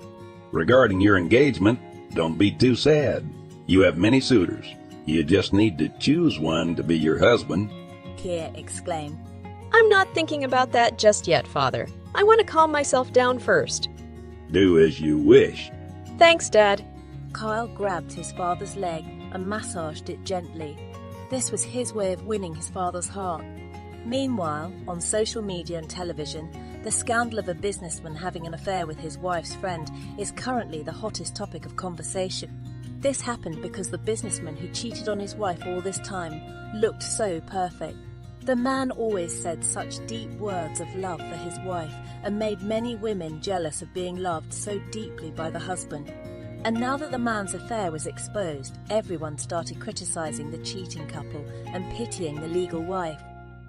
Regarding your engagement, don't be too sad. You have many suitors. You just need to choose one to be your husband, Pierre exclaimed. I'm not thinking about that just yet, Father. I want to calm myself down first. Do as you wish. Thanks, Dad. Kyle grabbed his father's leg and massaged it gently. This was his way of winning his father's heart. Meanwhile, on social media and television, the scandal of a businessman having an affair with his wife's friend is currently the hottest topic of conversation. This happened because the businessman who cheated on his wife all this time looked so perfect. The man always said such deep words of love for his wife and made many women jealous of being loved so deeply by the husband. And now that the man's affair was exposed, everyone started criticizing the cheating couple and pitying the legal wife.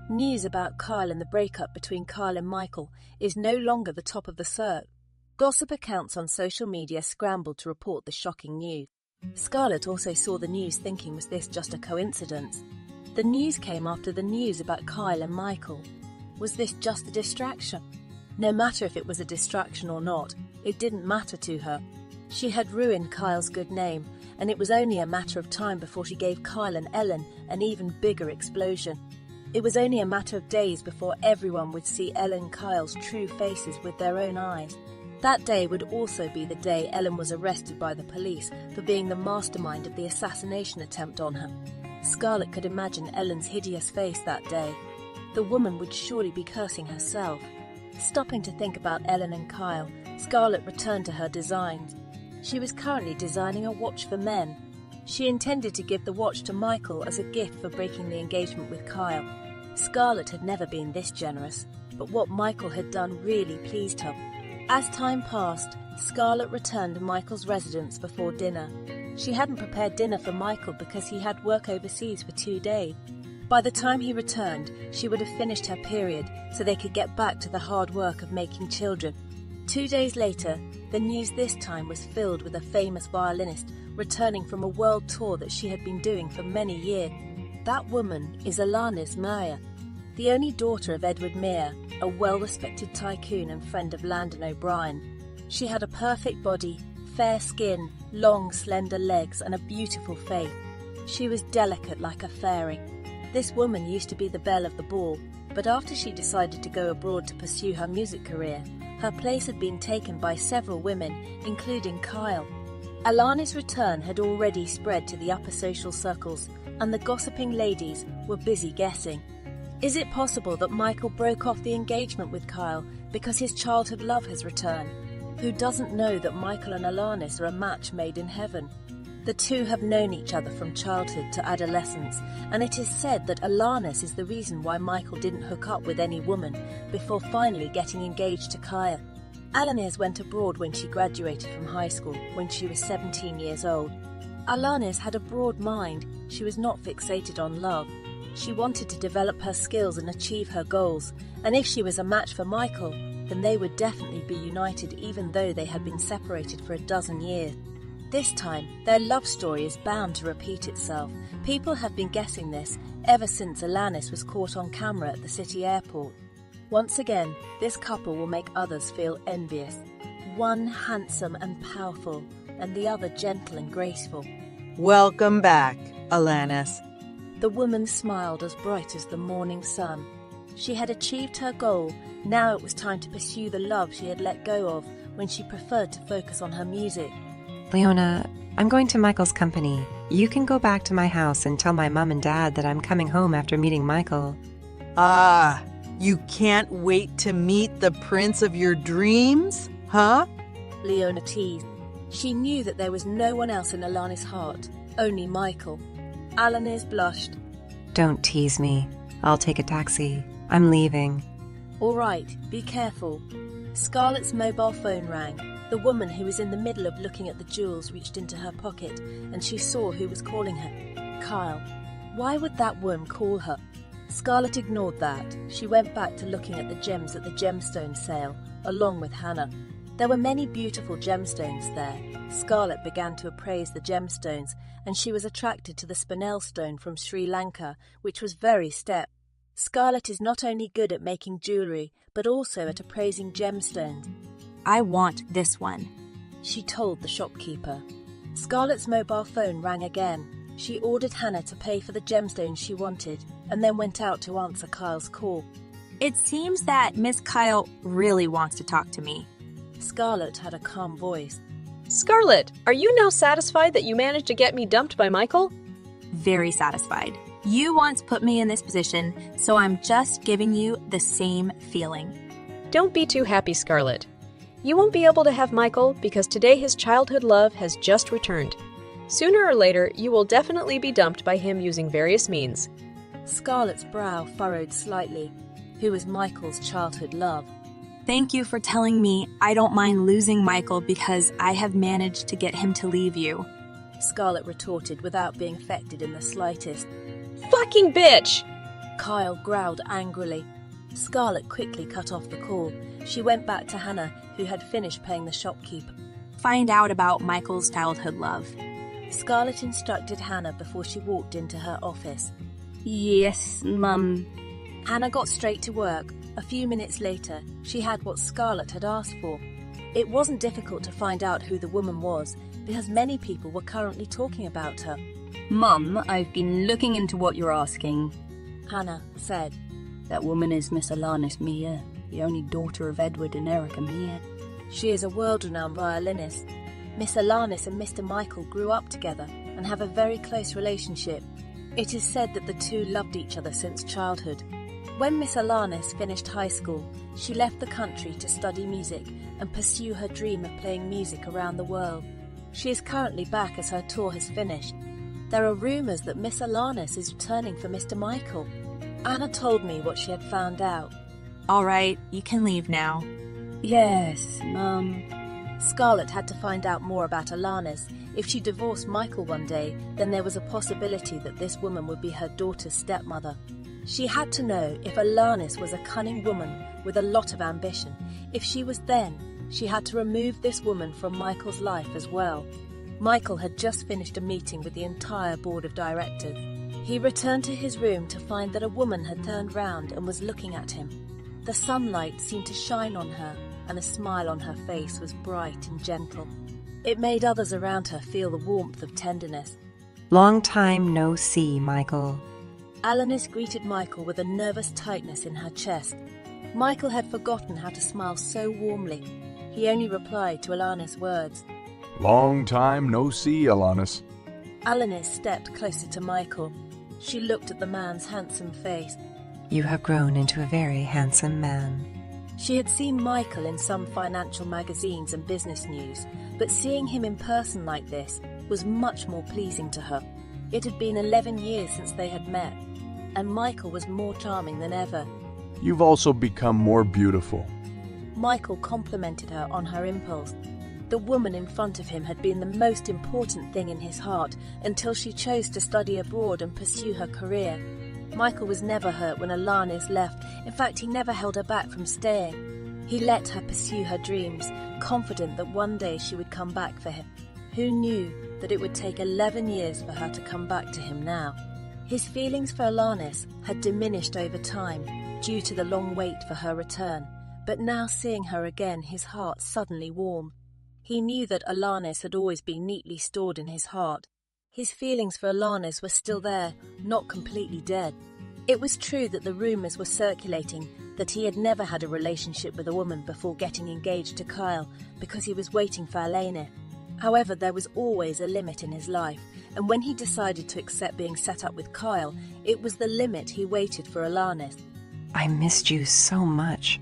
News about Kyle and the breakup between Kyle and Michael is no longer the top of the search. Gossip accounts on social media scrambled to report the shocking news. Scarlett also saw the news thinking, was this just a coincidence? The news came after the news about Kyle and Michael. Was this just a distraction? No matter if it was a distraction or not, it didn't matter to her. She had ruined Kyle's good name, and it was only a matter of time before she gave Kyle and Ellen an even bigger explosion. It was only a matter of days before everyone would see Ellen and Kyle's true faces with their own eyes. That day would also be the day Ellen was arrested by the police for being the mastermind of the assassination attempt on her. Scarlett could imagine Ellen's hideous face that day. The woman would surely be cursing herself. Stopping to think about Ellen and Kyle, Scarlett returned to her designs. She was currently designing a watch for men. She intended to give the watch to Michael as a gift for breaking the engagement with Kyle. Scarlett had never been this generous, but what Michael had done really pleased her. As time passed, Scarlett returned to Michael's residence before dinner. She hadn't prepared dinner for Michael because he had work overseas for 2 days. By the time he returned, she would have finished her period so they could get back to the hard work of making children. 2 days later, the news this time was filled with a famous violinist returning from a world tour that she had been doing for many years. That woman is Alanis Meyer, the only daughter of Edward Meyer, a well-respected tycoon and friend of Landon O'Brien. She had a perfect body, fair skin, long, slender legs, and a beautiful face. She was delicate like a fairy. This woman used to be the belle of the ball, but after she decided to go abroad to pursue her music career, her place had been taken by several women, including Kyle. Alani's return had already spread to the upper social circles, and the gossiping ladies were busy guessing. Is it possible that Michael broke off the engagement with Kyle because his childhood love has returned? Who doesn't know that Michael and Alanis are a match made in heaven? The two have known each other from childhood to adolescence, and it is said that Alanis is the reason why Michael didn't hook up with any woman before finally getting engaged to Kyle. Alanis went abroad when she graduated from high school when she was 17 years old. Alanis had a broad mind. She was not fixated on love. She wanted to develop her skills and achieve her goals, and if she was a match for Michael, then they would definitely be united even though they had been separated for a dozen years. This time, their love story is bound to repeat itself. People have been guessing this ever since Alanis was caught on camera at the city airport. Once again, this couple will make others feel envious. One handsome and powerful, and the other gentle and graceful. Welcome back, Alanis. The woman smiled as bright as the morning sun. She had achieved her goal. Now it was time to pursue the love she had let go of when she preferred to focus on her music. Leona, I'm going to Michael's company. You can go back to my house and tell my mom and dad that I'm coming home after meeting Michael. Ah, you can't wait to meet the prince of your dreams, huh? Leona teased. She knew that there was no one else in Alani's heart, only Michael. Alanis blushed. Don't tease me. I'll take a taxi. I'm leaving. All right, be careful. Scarlett's mobile phone rang. The woman who was in the middle of looking at the jewels reached into her pocket, and she saw who was calling her. Kyle. Why would that woman call her? Scarlett ignored that. She went back to looking at the gems at the gemstone sale, along with Hannah. There were many beautiful gemstones there. Scarlett began to appraise the gemstones, and she was attracted to the spinel stone from Sri Lanka, which was very step. Scarlett is not only good at making jewellery, but also at appraising gemstones. I want this one, she told the shopkeeper. Scarlett's mobile phone rang again. She ordered Hannah to pay for the gemstones she wanted, and then went out to answer Kyle's call. It seems that Miss Kyle really wants to talk to me. Scarlett had a calm voice. Scarlett, are you now satisfied that you managed to get me dumped by Michael? Very satisfied. You once put me in this position, so I'm just giving you the same feeling. Don't be too happy, Scarlett. You won't be able to have Michael because today his childhood love has just returned. Sooner or later, you will definitely be dumped by him using various means. Scarlett's brow furrowed slightly. Who was Michael's childhood love? Thank you for telling me I don't mind losing Michael because I have managed to get him to leave you. Scarlett retorted without being affected in the slightest. Fucking bitch! Kyle growled angrily. Scarlett quickly cut off the call. She went back to Hannah, who had finished paying the shopkeeper. Find out about Michael's childhood love. Scarlett instructed Hannah before she walked into her office. Yes, Mum. Hannah got straight to work. A few minutes later, she had what Scarlett had asked for. It wasn't difficult to find out who the woman was, because many people were currently talking about her. Mum, I've been looking into what you're asking, Hannah said. That woman is Miss Alanis Mia, the only daughter of Edward and Erica Mia. She is a world-renowned violinist. Miss Alanis and Mr. Michael grew up together and have a very close relationship. It is said that the two loved each other since childhood. When Miss Alanis finished high school, she left the country to study music and pursue her dream of playing music around the world. She is currently back as her tour has finished. There are rumours that Miss Alanis is returning for Mr. Michael. Anna told me what she had found out. All right, you can leave now. Yes, Mum. Scarlett had to find out more about Alanis. If she divorced Michael one day, then there was a possibility that this woman would be her daughter's stepmother. She had to know if Alanis was a cunning woman with a lot of ambition. If she was, then she had to remove this woman from Michael's life as well. Michael had just finished a meeting with the entire board of directors. He returned to his room to find that a woman had turned round and was looking at him. The sunlight seemed to shine on her, and the smile on her face was bright and gentle. It made others around her feel the warmth of tenderness. Long time no see, Michael. Alanis greeted Michael with a nervous tightness in her chest. Michael had forgotten how to smile so warmly. He only replied to Alanis' words. Long time no see, Alanis. Alanis stepped closer to Michael. She looked at the man's handsome face. You have grown into a very handsome man. She had seen Michael in some financial magazines and business news, but seeing him in person like this was much more pleasing to her. It had been 11 years since they had met, and Michael was more charming than ever. You've also become more beautiful. Michael complimented her on her impulse. The woman in front of him had been the most important thing in his heart until she chose to study abroad and pursue her career. Michael was never hurt when Alanis left. In fact, he never held her back from staying. He let her pursue her dreams, confident that one day she would come back for him. Who knew that it would take 11 years for her to come back to him now? His feelings for Alanis had diminished over time due to the long wait for her return, but now seeing her again, his heart suddenly warmed. He knew that Alanis had always been neatly stored in his heart. His feelings for Alanis were still there, not completely dead. It was true that the rumours were circulating that he had never had a relationship with a woman before getting engaged to Kyle because he was waiting for Alanis. However, there was always a limit in his life, and when he decided to accept being set up with Kyle, it was the limit he waited for Alanis. I missed you so much.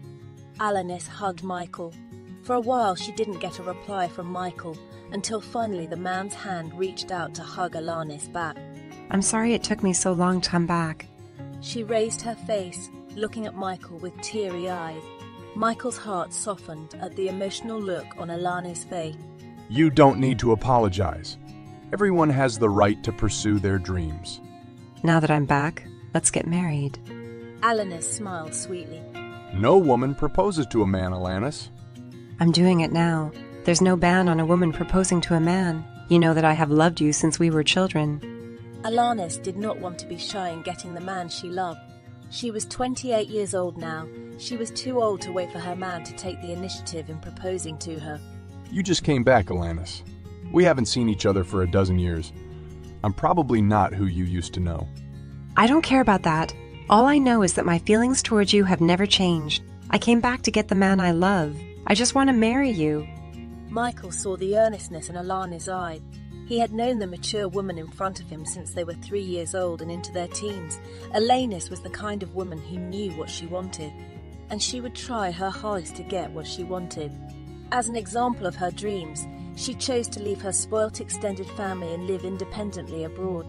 Alanis hugged Michael. For a while she didn't get a reply from Michael, until finally the man's hand reached out to hug Alanis back. I'm sorry it took me so long to come back. She raised her face, looking at Michael with teary eyes. Michael's heart softened at the emotional look on Alanis' face. You don't need to apologize. Everyone has the right to pursue their dreams. Now that I'm back, let's get married. Alanis smiled sweetly. No woman proposes to a man, Alanis. I'm doing it now. There's no ban on a woman proposing to a man. You know that I have loved you since we were children. Alanis did not want to be shy in getting the man she loved. She was 28 years old now. She was too old to wait for her man to take the initiative in proposing to her. You just came back, Alanis. We haven't seen each other for a dozen years. I'm probably not who you used to know. I don't care about that. All I know is that my feelings towards you have never changed. I came back to get the man I love. I just want to marry you. Michael saw the earnestness in Alanis' eyes. He had known the mature woman in front of him since they were 3 years old and into their teens. Alanis was the kind of woman who knew what she wanted, and she would try her hardest to get what she wanted. As an example of her dreams, she chose to leave her spoilt extended family and live independently abroad.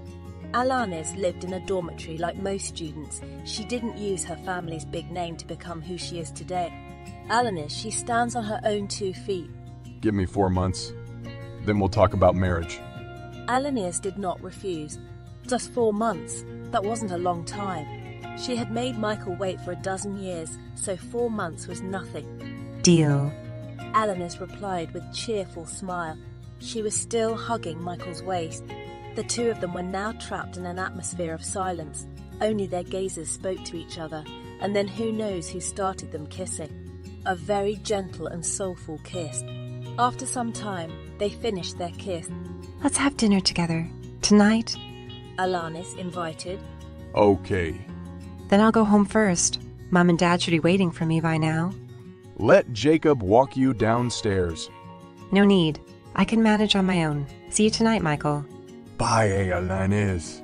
Alanis lived in a dormitory like most students. She didn't use her family's big name to become who she is today. Alanis, she stands on her own 2 feet. Give me 4 months. Then we'll talk about marriage. Alanis did not refuse. Just 4 months. That wasn't a long time. She had made Michael wait for 12 years, so 4 months was nothing. Deal. Alanis replied with cheerful smile. She was still hugging Michael's waist. The two of them were now trapped in an atmosphere of silence. Only their gazes spoke to each other, and then who knows who started them kissing. A very gentle and soulful kiss. After some time, they finished their kiss. Let's have dinner together. Tonight? Alanis invited. Okay. Then I'll go home first. Mom and Dad should be waiting for me by now. Let Jacob walk you downstairs. No need. I can manage on my own. See you tonight, Michael. Bye, Alanis.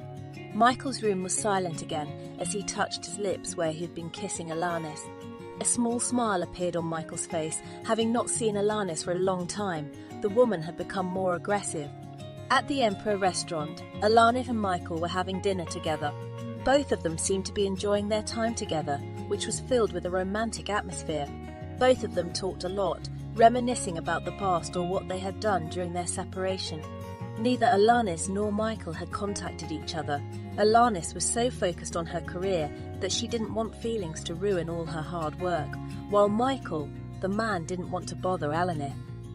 Michael's room was silent again as he touched his lips where he had been kissing Alanis. A small smile appeared on Michael's face. Having not seen Alanis for a long time, the woman had become more aggressive. At the Emperor restaurant, Alanis and Michael were having dinner together. Both of them seemed to be enjoying their time together, which was filled with a romantic atmosphere. Both of them talked a lot, reminiscing about the past or what they had done during their separation. Neither Alanis nor Michael had contacted each other. Alanis was so focused on her career that she didn't want feelings to ruin all her hard work, while Michael, the man, didn't want to bother Alanis.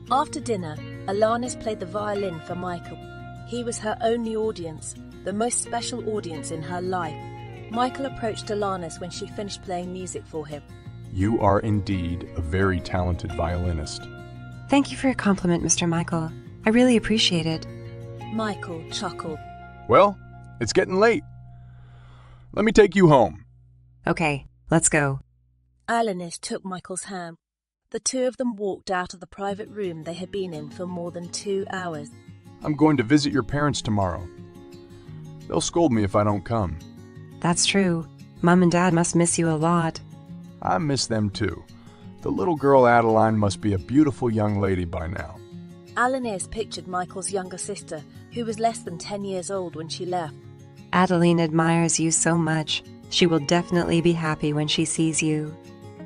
After dinner, Alanis played the violin for Michael. He was her only audience, the most special audience in her life. Michael approached Alanis when she finished playing music for him. You are indeed a very talented violinist. Thank you for your compliment, Mr. Michael. I really appreciate it. Michael chuckled. Well, it's getting late. Let me take you home. Okay, let's go. Alanis took Michael's hand. The two of them walked out of the private room they had been in for more than 2 hours. I'm going to visit your parents tomorrow. They'll scold me if I don't come. That's true. Mom and Dad must miss you a lot. I miss them too. The little girl Adeline must be a beautiful young lady by now. Alanis pictured Michael's younger sister, who was less than 10 years old when she left. Adeline admires you so much. She will definitely be happy when she sees you.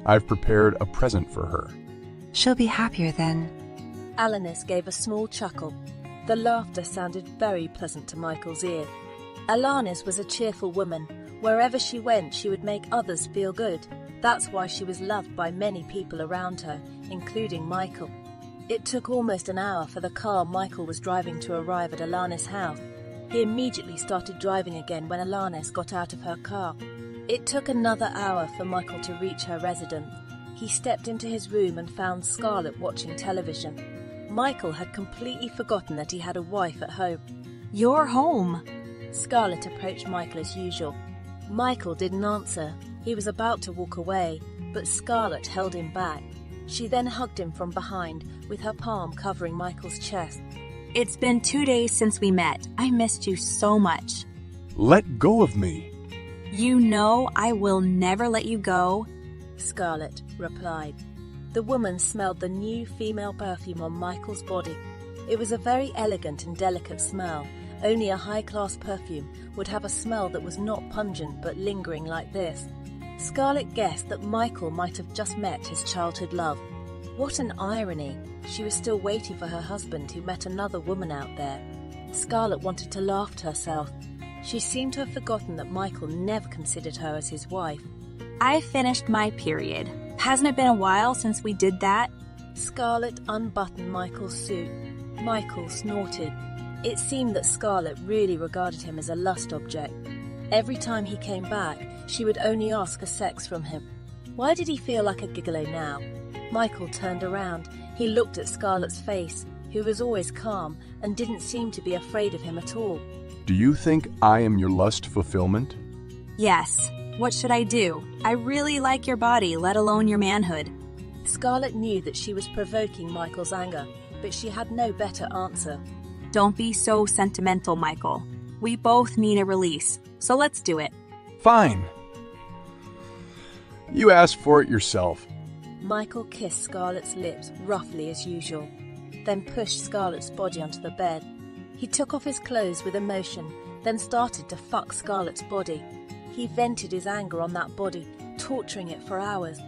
I've prepared a present for her. She'll be happier then. Alanis gave a small chuckle. The laughter sounded very pleasant to Michael's ear. Alanis was a cheerful woman. Wherever she went, she would make others feel good. That's why she was loved by many people around her, including Michael. It took almost an hour for the car Michael was driving to arrive at Alanis' house. He immediately started driving again when Alanis got out of her car. It took another hour for Michael to reach her residence. He stepped into his room and found Scarlett watching television. Michael had completely forgotten that he had a wife at home. You're home. Scarlett approached Michael as usual. Michael didn't answer. He was about to walk away, but Scarlett held him back. She then hugged him from behind, with her palm covering Michael's chest. It's been 2 days since we met. I missed you so much. Let go of me. You know I will never let you go, Scarlett replied. The woman smelled the new female perfume on Michael's body. It was a very elegant and delicate smell. Only a high-class perfume would have a smell that was not pungent but lingering like this. Scarlett guessed that Michael might have just met his childhood love. What an irony! She was still waiting for her husband who met another woman out there. Scarlett wanted to laugh to herself. She seemed to have forgotten that Michael never considered her as his wife. I finished my period. Hasn't it been a while since we did that? Scarlett unbuttoned Michael's suit. Michael snorted. It seemed that Scarlett really regarded him as a lust object. Every time he came back, she would only ask for sex from him. Why did he feel like a gigolo now? Michael turned around. He looked at Scarlett's face, who was always calm and didn't seem to be afraid of him at all. Do you think I am your lust fulfillment? Yes. What should I do? I really like your body, let alone your manhood. Scarlett knew that she was provoking Michael's anger, but she had no better answer. Don't be so sentimental, Michael. We both need a release, so let's do it. Fine. You asked for it yourself. Michael kissed Scarlett's lips roughly as usual, then pushed Scarlett's body onto the bed. He took off his clothes with emotion, then started to fuck Scarlett's body. He vented his anger on that body, torturing it for hours.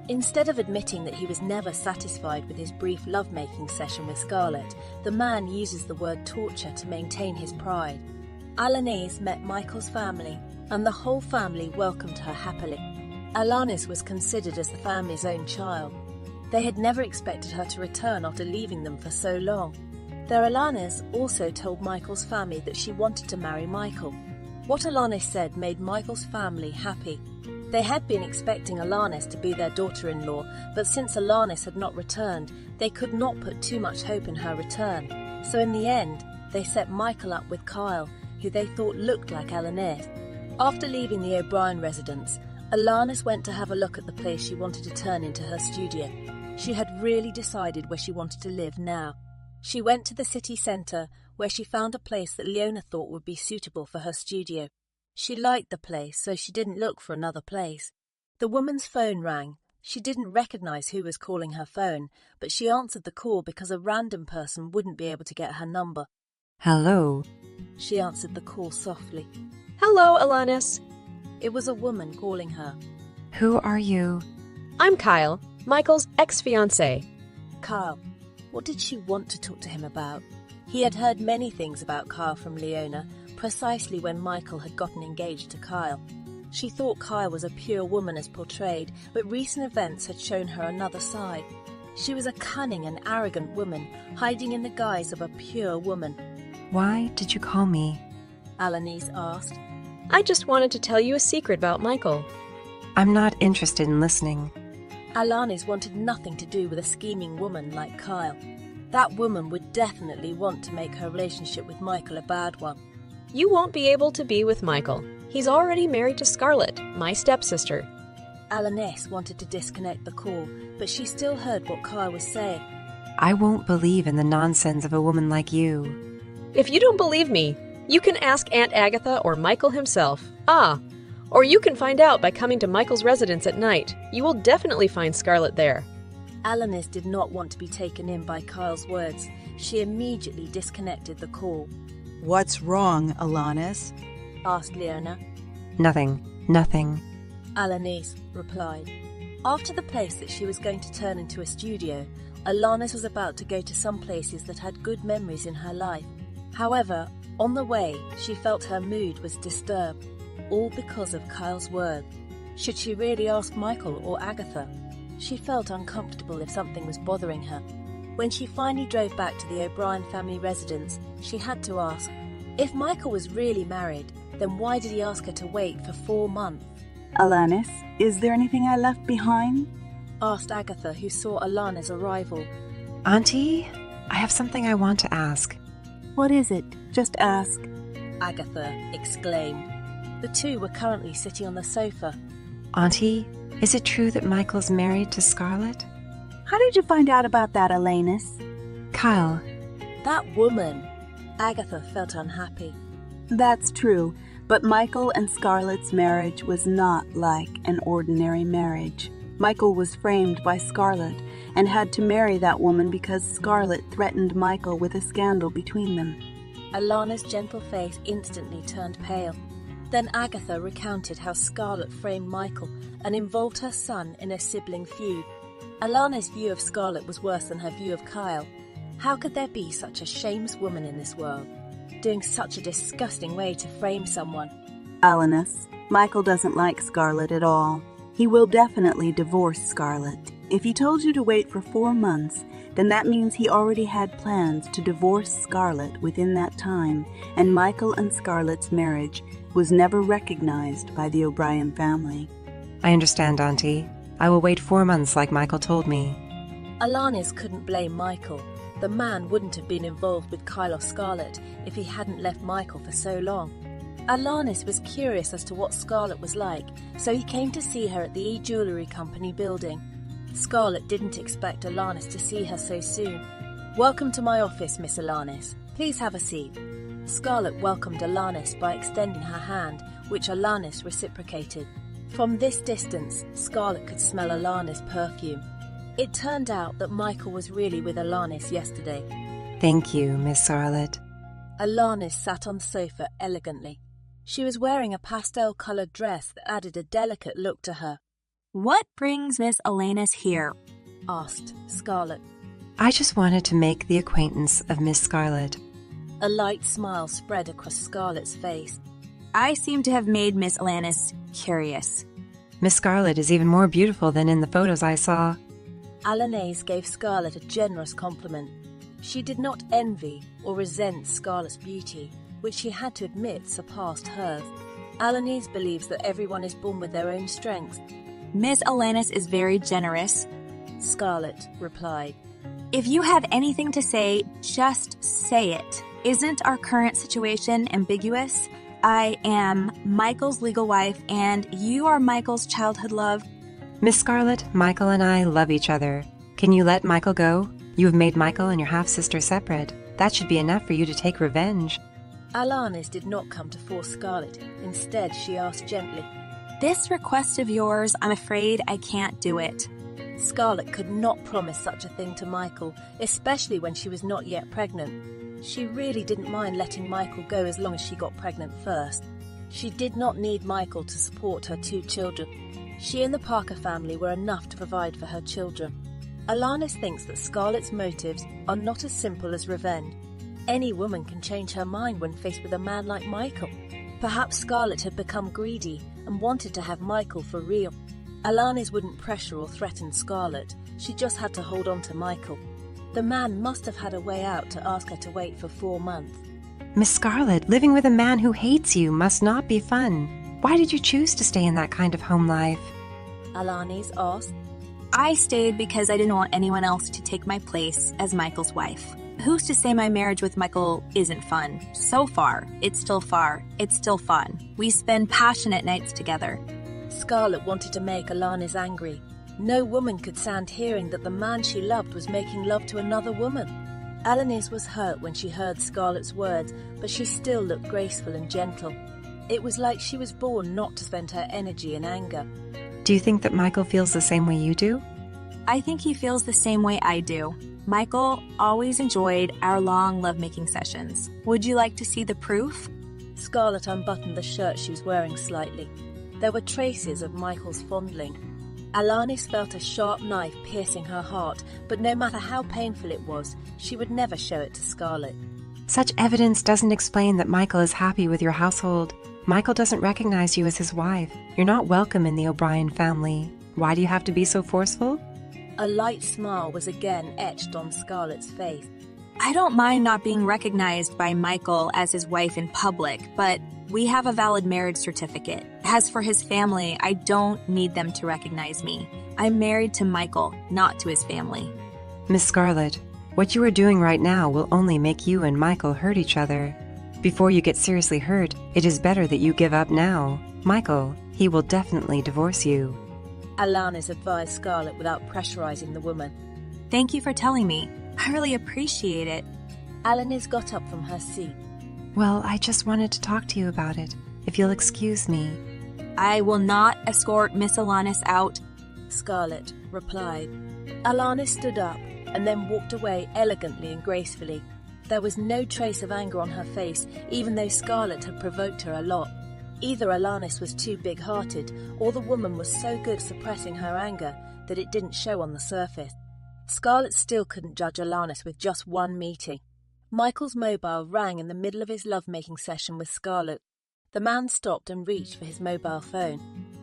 Instead of admitting that he was never satisfied with his brief lovemaking session with Scarlett, the man uses the word torture to maintain his pride. Alanis met Michael's family. and the whole family welcomed her happily. Alanis was considered as the family's own child. They had never expected her to return after leaving them for so long. Their Alanis also told Michael's family that she wanted to marry Michael. What Alanis said made Michael's family happy. They had been expecting Alanis to be their daughter-in-law, but since Alanis had not returned, they could not put too much hope in her return. So in the end, they set Michael up with Kyle, who they thought looked like Alanis. After leaving the O'Brien residence, Alanis went to have a look at the place she wanted to turn into her studio. She had really decided where she wanted to live now. She went to the city centre, where she found a place that Leona thought would be suitable for her studio. She liked the place, so she didn't look for another place. The woman's phone rang. She didn't recognise who was calling her phone, but she answered the call because a random person wouldn't be able to get her number. Hello. She answered the call softly. Hello, Alanis. It was a woman calling her. Who are you? I'm Kyle, Michael's ex-fiancé. Kyle. What did she want to talk to him about? He had heard many things about Kyle from Leona, precisely when Michael had gotten engaged to Kyle. She thought Kyle was a pure woman as portrayed, but recent events had shown her another side. She was a cunning and arrogant woman, hiding in the guise of a pure woman. Why did you call me? Alanis asked. I just wanted to tell you a secret about Michael. I'm not interested in listening. Alanis wanted nothing to do with a scheming woman like Kyle. That woman would definitely want to make her relationship with Michael a bad one. You won't be able to be with Michael. He's already married to Scarlett, my stepsister. Alanis wanted to disconnect the call, but she still heard what Kyle was saying. I won't believe in the nonsense of a woman like you. If you don't believe me, you can ask Aunt Agatha or Michael himself. Or you can find out by coming to Michael's residence at night. You will definitely find Scarlett there. Alanis did not want to be taken in by Kyle's words. She immediately disconnected the call. What's wrong, Alanis? Asked Leona. Nothing. Alanis replied. After the place that she was going to turn into a studio, Alanis was about to go to some places that had good memories in her life. However, on the way, she felt her mood was disturbed, all because of Kyle's words. Should she really ask Michael or Agatha? She felt uncomfortable if something was bothering her. When she finally drove back to the O'Brien family residence, she had to ask, if Michael was really married, then why did he ask her to wait for 4 months? Alanis, is there anything I left behind? Asked Agatha, who saw Alanis' arrival. Auntie, I have something I want to ask. What is it? Just ask. Agatha exclaimed. The two were currently sitting on the sofa. Auntie, is it true that Michael's married to Scarlett? How did you find out about that, Alanis? Kyle. That woman. Agatha felt unhappy. That's true, but Michael and Scarlett's marriage was not like an ordinary marriage. Michael was framed by Scarlett and had to marry that woman because Scarlett threatened Michael with a scandal between them. Alana's gentle face instantly turned pale. Then Agatha recounted how Scarlett framed Michael and involved her son in a sibling feud. Alana's view of Scarlett was worse than her view of Kyle. How could there be such a shameless woman in this world, doing such a disgusting way to frame someone? Alanis, Michael doesn't like Scarlett at all. He will definitely divorce Scarlett. If he told you to wait for 4 months, then that means he already had plans to divorce Scarlett within that time, and Michael and Scarlett's marriage was never recognized by the O'Brien family. I understand, Auntie. I will wait 4 months like Michael told me. Alanis couldn't blame Michael. The man wouldn't have been involved with Kyle or Scarlett if he hadn't left Michael for so long. Alanis was curious as to what Scarlett was like, so he came to see her at the e-jewellery company building. Scarlett didn't expect Alanis to see her so soon. "Welcome to my office, Miss Alanis. Please have a seat." Scarlett welcomed Alanis by extending her hand, which Alanis reciprocated. From this distance, Scarlett could smell Alanis' perfume. It turned out that Michael was really with Alanis yesterday. Thank you, Miss Scarlett. Alanis sat on the sofa elegantly. She was wearing a pastel-coloured dress that added a delicate look to her. What brings Miss Alanis here? Asked Scarlett. I just wanted to make the acquaintance of Miss Scarlett. A light smile spread across Scarlett's face. I seem to have made Miss Alanis curious. Miss Scarlet is even more beautiful than in the photos I saw. Alanis gave Scarlet a generous compliment. She did not envy or resent Scarlet's beauty, which she had to admit surpassed hers. Alanis believes that everyone is born with their own strengths. Miss Alanis is very generous, Scarlet replied. If you have anything to say, just say it. Isn't our current situation ambiguous? I am Michael's legal wife, and you are Michael's childhood love. Miss Scarlet, Michael and I love each other. Can you let Michael go? You have made Michael and your half-sister separate. That should be enough for you to take revenge. Alanis did not come to force Scarlet. Instead, she asked gently, This request of yours, I'm afraid I can't do it. Scarlet could not promise such a thing to Michael, especially when she was not yet pregnant. She really didn't mind letting Michael go as long as she got pregnant first. She did not need Michael to support her 2 children. She and the Parker family were enough to provide for her children. Alanis thinks that Scarlet's motives are not as simple as revenge. Any woman can change her mind when faced with a man like Michael. Perhaps Scarlet had become greedy and wanted to have Michael for real. Alanis wouldn't pressure or threaten Scarlet. She just had to hold on to Michael. The man must have had a way out to ask her to wait for 4 months. Miss Scarlet, living with a man who hates you must not be fun. Why did you choose to stay in that kind of home life? Alanis asked. I stayed because I didn't want anyone else to take my place as Michael's wife. Who's to say my marriage with Michael isn't fun? So far, it's still fun. We spend passionate nights together. Scarlet wanted to make Alanis angry. No woman could stand hearing that the man she loved was making love to another woman. Alanis was hurt when she heard Scarlet's words, but she still looked graceful and gentle. It was like she was born not to spend her energy in anger. Do you think that Michael feels the same way you do? I think he feels the same way I do. Michael always enjoyed our long lovemaking sessions. Would you like to see the proof? Scarlet unbuttoned the shirt she was wearing slightly. There were traces of Michael's fondling. Alanis felt a sharp knife piercing her heart, but no matter how painful it was, she would never show it to Scarlet. Such evidence doesn't explain that Michael is happy with your household. Michael doesn't recognize you as his wife. You're not welcome in the O'Brien family. Why do you have to be so forceful? A light smile was again etched on Scarlet's face. I don't mind not being recognized by Michael as his wife in public, but we have a valid marriage certificate. As for his family, I don't need them to recognize me. I'm married to Michael, not to his family. Miss Scarlet, what you are doing right now will only make you and Michael hurt each other. Before you get seriously hurt, it is better that you give up now. Michael, he will definitely divorce you. Alanis advised Scarlet without pressurizing the woman. Thank you for telling me. I really appreciate it. Alanis got up from her seat. Well, I just wanted to talk to you about it, if you'll excuse me. I will not escort Miss Alanis out, Scarlet replied. Alanis stood up and then walked away elegantly and gracefully. There was no trace of anger on her face, even though Scarlet had provoked her a lot. Either Alanis was too big-hearted, or the woman was so good at suppressing her anger that it didn't show on the surface. Scarlet still couldn't judge Alanis with just one meeting. Michael's mobile rang in the middle of his lovemaking session with Scarlet. The man stopped and reached for his mobile phone.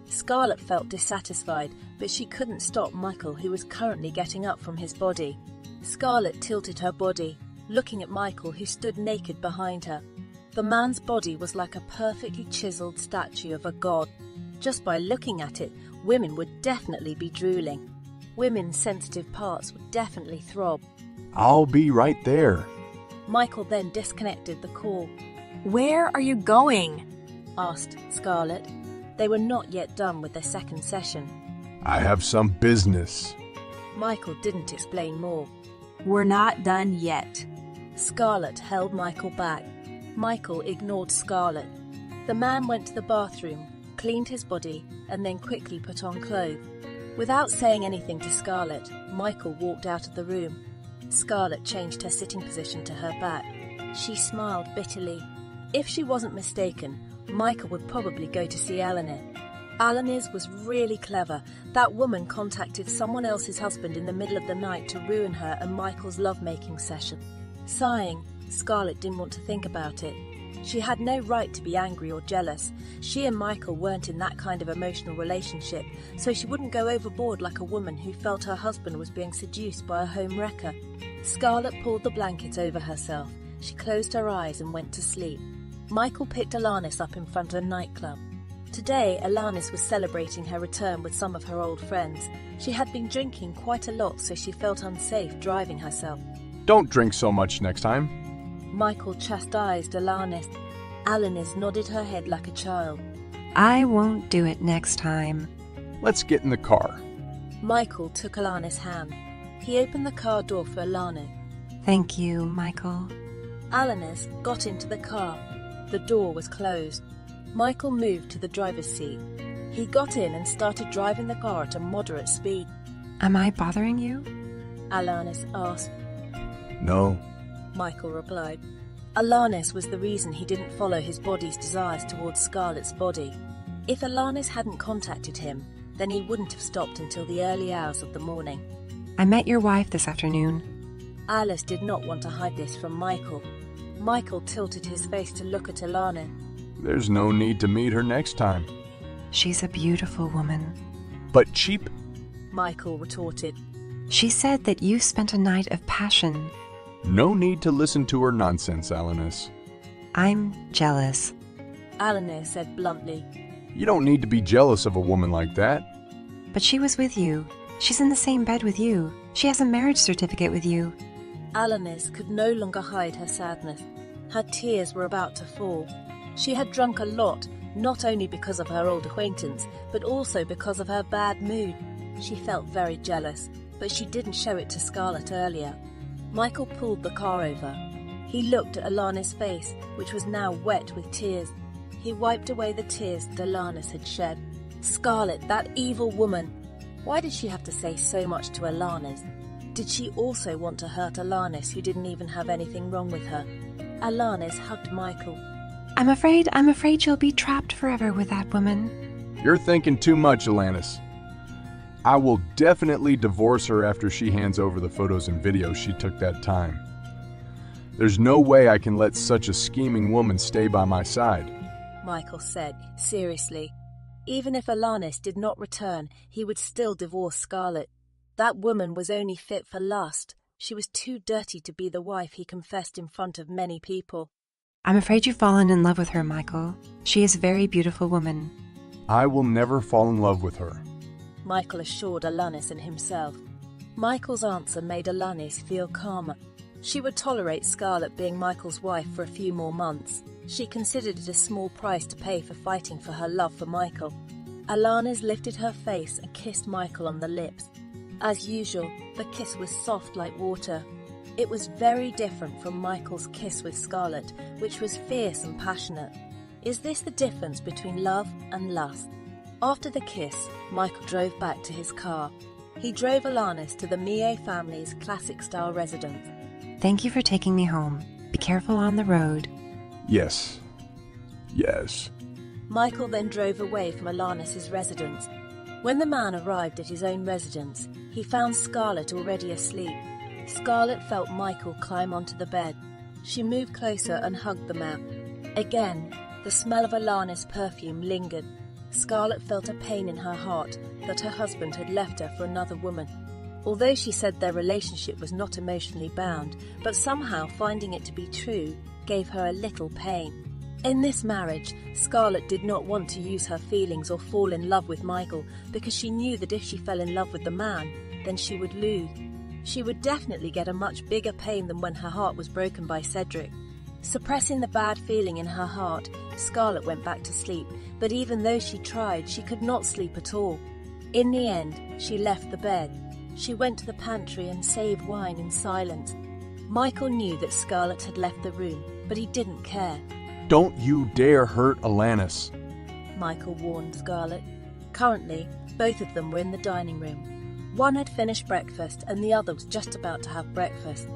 Scarlet felt dissatisfied, but she couldn't stop Michael, who was currently getting up from his body. Scarlet tilted her body, looking at Michael, who stood naked behind her. The man's body was like a perfectly chiseled statue of a god. Just by looking at it, women would definitely be drooling. Women's sensitive parts would definitely throb. I'll be right there. Michael then disconnected the call. Where are you going? Asked Scarlet. They were not yet done with their second session. I have some business. Michael didn't explain more. We're not done yet. Scarlet held Michael back. Michael ignored Scarlet. The man went to the bathroom, cleaned his body, and then quickly put on clothes. Without saying anything to Scarlet, Michael walked out of the room. Scarlet changed her sitting position to her back. She smiled bitterly. If she wasn't mistaken, Michael would probably go to see Alanis. Alanis was really clever. That woman contacted someone else's husband in the middle of the night to ruin her and Michael's lovemaking session. Sighing, Scarlet didn't want to think about it. She had no right to be angry or jealous. She and Michael weren't in that kind of emotional relationship, so she wouldn't go overboard like a woman who felt her husband was being seduced by a home wrecker. Scarlett pulled the blanket over herself. She closed her eyes and went to sleep. Michael picked Alanis up in front of a nightclub. Today, Alanis was celebrating her return with some of her old friends. She had been drinking quite a lot, so she felt unsafe driving herself. Don't drink so much next time. Michael chastised Alanis. Alanis nodded her head like a child. I won't do it next time. Let's get in the car. Michael took Alanis' hand. He opened the car door for Alanis. Thank you, Michael. Alanis got into the car. The door was closed. Michael moved to the driver's seat. He got in and started driving the car at a moderate speed. Am I bothering you? Alanis asked. No. Michael replied. Alanis was the reason he didn't follow his body's desires towards Scarlett's body. If Alanis hadn't contacted him, then he wouldn't have stopped until the early hours of the morning. I met your wife this afternoon. Alice did not want to hide this from Michael. Michael tilted his face to look at Alanis. There's no need to meet her next time. She's a beautiful woman. But cheap? Michael retorted. She said that you spent a night of passion. No need to listen to her nonsense, Alanis. I'm jealous. Alanis said bluntly. You don't need to be jealous of a woman like that. But she was with you. She's in the same bed with you. She has a marriage certificate with you. Alanis could no longer hide her sadness. Her tears were about to fall. She had drunk a lot, not only because of her old acquaintance, but also because of her bad mood. She felt very jealous, but she didn't show it to Scarlett earlier. Michael pulled the car over. He looked at Alanis' face, which was now wet with tears. He wiped away the tears that Alanis had shed. Scarlett, that evil woman! Why did she have to say so much to Alanis? Did she also want to hurt Alanis, who didn't even have anything wrong with her? Alanis hugged Michael. I'm afraid you'll be trapped forever with that woman. You're thinking too much, Alanis. I will definitely divorce her after she hands over the photos and videos she took that time. There's no way I can let such a scheming woman stay by my side. Michael said, seriously. Even if Alanis did not return, he would still divorce Scarlett. That woman was only fit for lust. She was too dirty to be the wife he confessed in front of many people. I'm afraid you've fallen in love with her, Michael. She is a very beautiful woman. I will never fall in love with her. Michael assured Alanis and himself. Michael's answer made Alanis feel calmer. She would tolerate Scarlett being Michael's wife for a few more months. She considered it a small price to pay for fighting for her love for Michael. Alanis lifted her face and kissed Michael on the lips. As usual, the kiss was soft like water. It was very different from Michael's kiss with Scarlett, which was fierce and passionate. Is this the difference between love and lust? After the kiss, Michael drove back to his car. He drove Alanis to the Millet family's classic-style residence. Thank you for taking me home. Be careful on the road. Yes. Yes. Michael then drove away from Alanis' residence. When the man arrived at his own residence, he found Scarlett already asleep. Scarlett felt Michael climb onto the bed. She moved closer and hugged the man. Again, the smell of Alanis' perfume lingered. Scarlett felt a pain in her heart that her husband had left her for another woman. Although she said their relationship was not emotionally bound, but somehow finding it to be true gave her a little pain. In this marriage, Scarlett did not want to use her feelings or fall in love with Michael because she knew that if she fell in love with the man, then she would lose. She would definitely get a much bigger pain than when her heart was broken by Cedric. Suppressing the bad feeling in her heart, Scarlett went back to sleep, but even though she tried, she could not sleep at all. In the end, she left the bed. She went to the pantry and saved wine in silence. Michael knew that Scarlett had left the room, but he didn't care. Don't you dare hurt Alanis, Michael warned Scarlett. Currently, both of them were in the dining room. One had finished breakfast and the other was just about to have breakfast.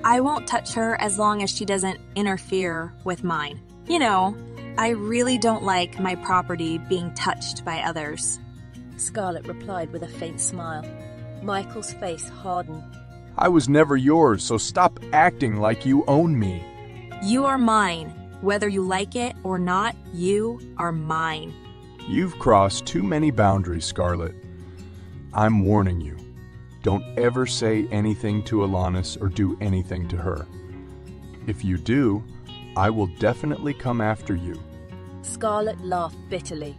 I won't touch her as long as she doesn't interfere with mine. You know, I really don't like my property being touched by others. Scarlett replied with a faint smile. Michael's face hardened. I was never yours, so stop acting like you own me. You are mine. Whether you like it or not, you are mine. You've crossed too many boundaries, Scarlett. I'm warning you. Don't ever say anything to Alanis or do anything to her. If you do, I will definitely come after you. Scarlett laughed bitterly.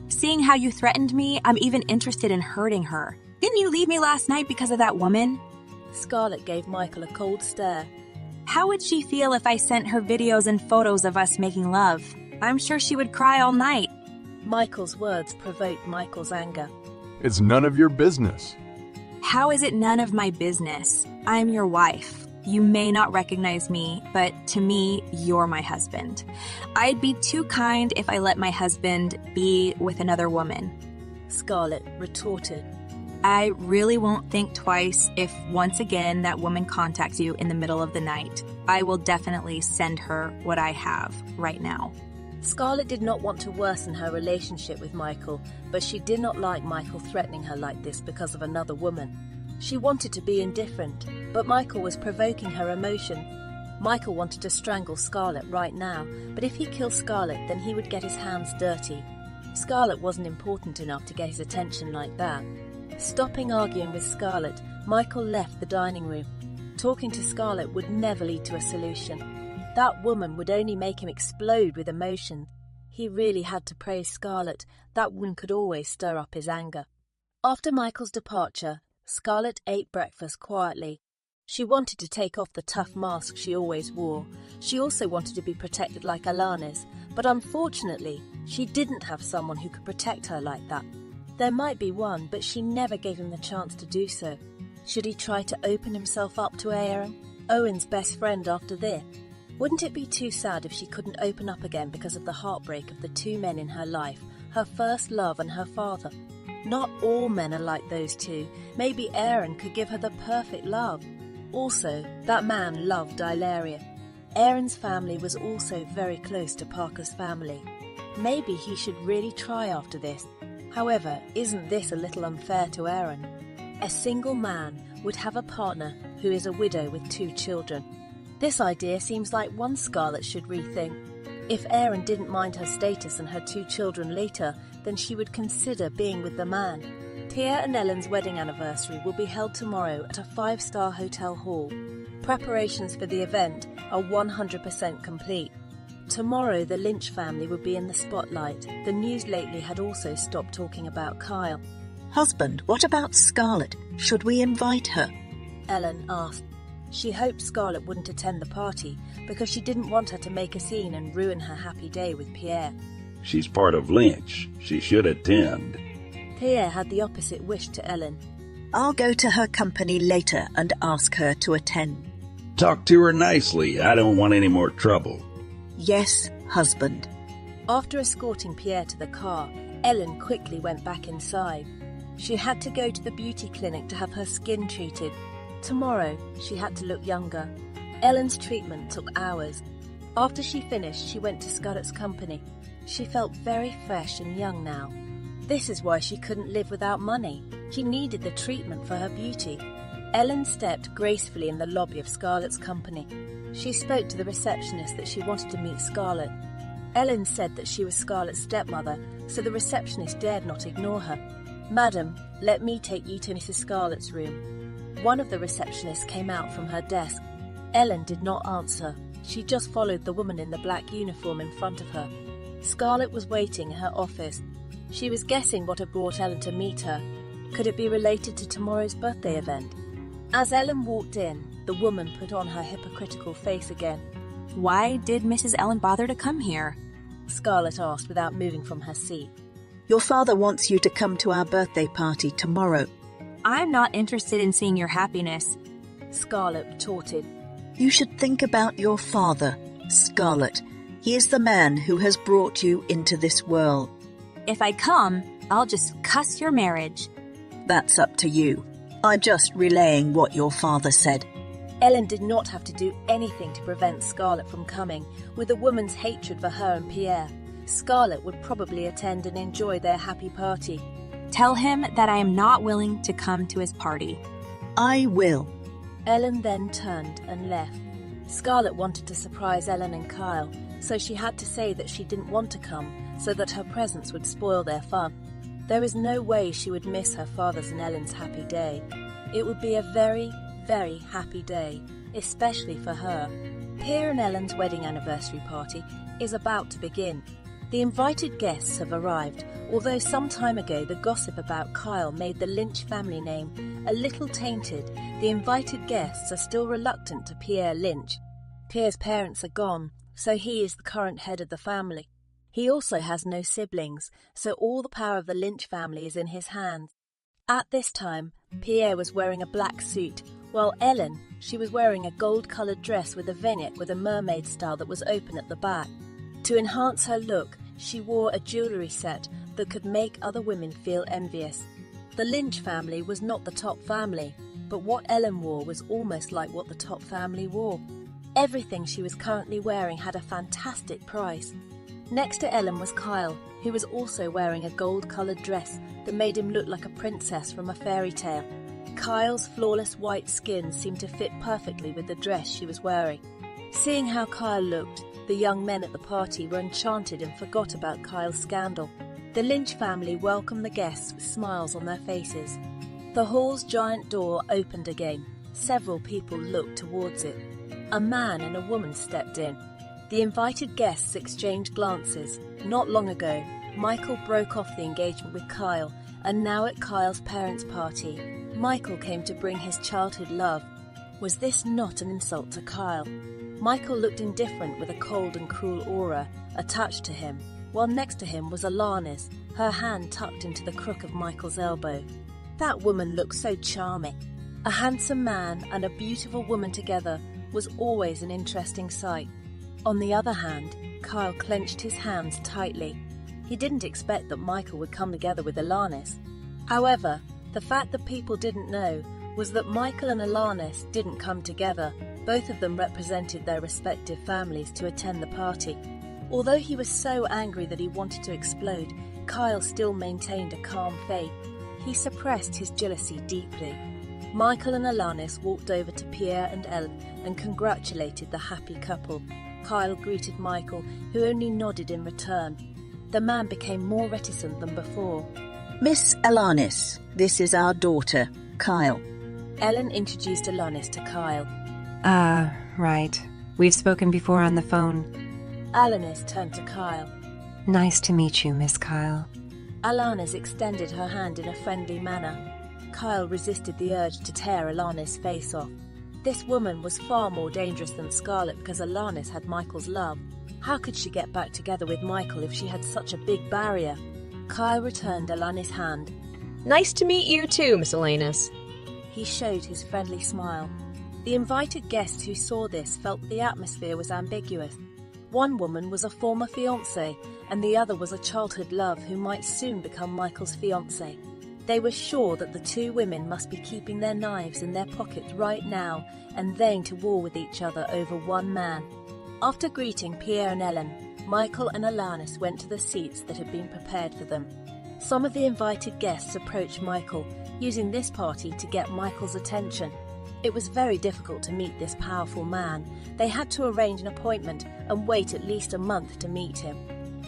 Seeing how you threatened me, I'm even interested in hurting her. Didn't you leave me last night because of that woman? Scarlett gave Michael a cold stare. How would she feel if I sent her videos and photos of us making love? I'm sure she would cry all night. Michael's words provoked Michael's anger. It's none of your business. How is it none of my business? I'm your wife. You may not recognize me, but to me, you're my husband. I'd be too kind if I let my husband be with another woman. Scarlett retorted. I really won't think twice if once again that woman contacts you in the middle of the night. I will definitely send her what I have right now. Scarlett did not want to worsen her relationship with Michael, but she did not like Michael threatening her like this because of another woman. She wanted to be indifferent, but Michael was provoking her emotion. Michael wanted to strangle Scarlett right now, but if he killed Scarlett, then he would get his hands dirty. Scarlett wasn't important enough to get his attention like that. Stopping arguing with Scarlett, Michael left the dining room. Talking to Scarlett would never lead to a solution. That woman would only make him explode with emotion. He really had to praise Scarlett. That woman could always stir up his anger. After Michael's departure, Scarlett ate breakfast quietly. She wanted to take off the tough mask she always wore. She also wanted to be protected like Alanis, but unfortunately, she didn't have someone who could protect her like that. There might be one, but she never gave him the chance to do so. Should he try to open himself up to Aaron, Owen's best friend after this? Wouldn't it be too sad if she couldn't open up again because of the heartbreak of the two men in her life, her first love and her father? Not all men are like those two. Maybe Aaron could give her the perfect love. Also, that man loved Ilaria. Aaron's family was also very close to Parker's family. Maybe he should really try after this. However, isn't this a little unfair to Aaron? A single man would have a partner who is a widow with 2 children. This idea seems like one Scarlett should rethink. If Aaron didn't mind her status and her 2 children later, then she would consider being with the man. Pierre and Ellen's wedding anniversary will be held tomorrow at a 5-star hotel hall. Preparations for the event are 100% complete. Tomorrow the Lynch family will be in the spotlight. The news lately had also stopped talking about Kyle. Husband, what about Scarlett? Should we invite her? Ellen asked. She hoped Scarlett wouldn't attend the party because she didn't want her to make a scene and ruin her happy day with Pierre. She's part of Lynch. She should attend. Pierre had the opposite wish to Ellen. I'll go to her company later and ask her to attend. Talk to her nicely. I don't want any more trouble. Yes, husband. After escorting Pierre to the car, Ellen quickly went back inside. She had to go to the beauty clinic to have her skin treated. Tomorrow, she had to look younger. Ellen's treatment took hours. After she finished, she went to Scarlett's company. She felt very fresh and young now. This is why she couldn't live without money. She needed the treatment for her beauty. Ellen stepped gracefully in the lobby of Scarlett's company. She spoke to the receptionist that she wanted to meet Scarlett. Ellen said that she was Scarlett's stepmother, so the receptionist dared not ignore her. "Madam, let me take you to Mrs. Scarlett's room." One of the receptionists came out from her desk. Ellen did not answer. She just followed the woman in the black uniform in front of her. Scarlett was waiting in her office. She was guessing what had brought Ellen to meet her. Could it be related to tomorrow's birthday event? As Ellen walked in, the woman put on her hypocritical face again. Why did Mrs. Ellen bother to come here? Scarlett asked without moving from her seat. Your father wants you to come to our birthday party tomorrow. I'm not interested in seeing your happiness, Scarlett retorted. You should think about your father, Scarlett. He is the man who has brought you into this world. If I come, I'll just cuss your marriage. That's up to you. I'm just relaying what your father said. Ellen did not have to do anything to prevent Scarlett from coming. With a woman's hatred for her and Pierre, Scarlett would probably attend and enjoy their happy party. Tell him that I am not willing to come to his party. I will. Ellen then turned and left. Scarlett wanted to surprise Ellen and Kyle, so she had to say that she didn't want to come so that her presence would spoil their fun. There is no way she would miss her father's and Ellen's happy day. It would be a very, very happy day, especially for her. Pierre and Ellen's wedding anniversary party is about to begin. The invited guests have arrived, although some time ago the gossip about Kyle made the Lynch family name a little tainted. The invited guests are still reluctant to Pierre Lynch. Pierre's parents are gone, so he is the current head of the family. He also has no siblings, so all the power of the Lynch family is in his hands. At this time, Pierre was wearing a black suit, while Ellen, she was wearing a gold-coloured dress with a vignette with a mermaid style that was open at the back. To enhance her look, she wore a jewellery set that could make other women feel envious. The Lynch family was not the top family, but what Ellen wore was almost like what the top family wore. Everything she was currently wearing had a fantastic price. Next to Ellen was Kyle, who was also wearing a gold-coloured dress that made him look like a princess from a fairy tale. Kyle's flawless white skin seemed to fit perfectly with the dress she was wearing. Seeing how Kyle looked, the young men at the party were enchanted and forgot about Kyle's scandal. The Lynch family welcomed the guests with smiles on their faces. The hall's giant door opened again. Several people looked towards it. A man and a woman stepped in. The invited guests exchanged glances. Not long ago, Michael broke off the engagement with Kyle, and now at Kyle's parents' party, Michael came to bring his childhood love. Was this not an insult to Kyle? Michael looked indifferent with a cold and cruel aura attached to him, while next to him was Alanis, her hand tucked into the crook of Michael's elbow. That woman looked so charming. A handsome man and a beautiful woman together was always an interesting sight. On the other hand, Kyle clenched his hands tightly. He didn't expect that Michael would come together with Alanis. However, the fact that people didn't know was that Michael and Alanis didn't come together. Both of them represented their respective families to attend the party. Although he was so angry that he wanted to explode, Kyle still maintained a calm face. He suppressed his jealousy deeply. Michael and Alanis walked over to Pierre and Ellen and congratulated the happy couple. Kyle greeted Michael, who only nodded in return. The man became more reticent than before. Miss Alanis, this is our daughter, Kyle. Ellen introduced Alanis to Kyle. Right. We've spoken before on the phone. Alanis turned to Kyle. Nice to meet you, Miss Kyle. Alanis extended her hand in a friendly manner. Kyle resisted the urge to tear Alanis' face off. This woman was far more dangerous than Scarlett because Alanis had Michael's love. How could she get back together with Michael if she had such a big barrier? Kyle returned Alanis' hand. Nice to meet you too, Miss Alanis. He showed his friendly smile. The invited guests who saw this felt the atmosphere was ambiguous. One woman was a former fiancé, and the other was a childhood love who might soon become Michael's fiancé. They were sure that the two women must be keeping their knives in their pockets right now and going to war with each other over one man. After greeting Pierre and Ellen, Michael and Alanis went to the seats that had been prepared for them. Some of the invited guests approached Michael, using this party to get Michael's attention. It was very difficult to meet this powerful man. They had to arrange an appointment and wait at least a month to meet him.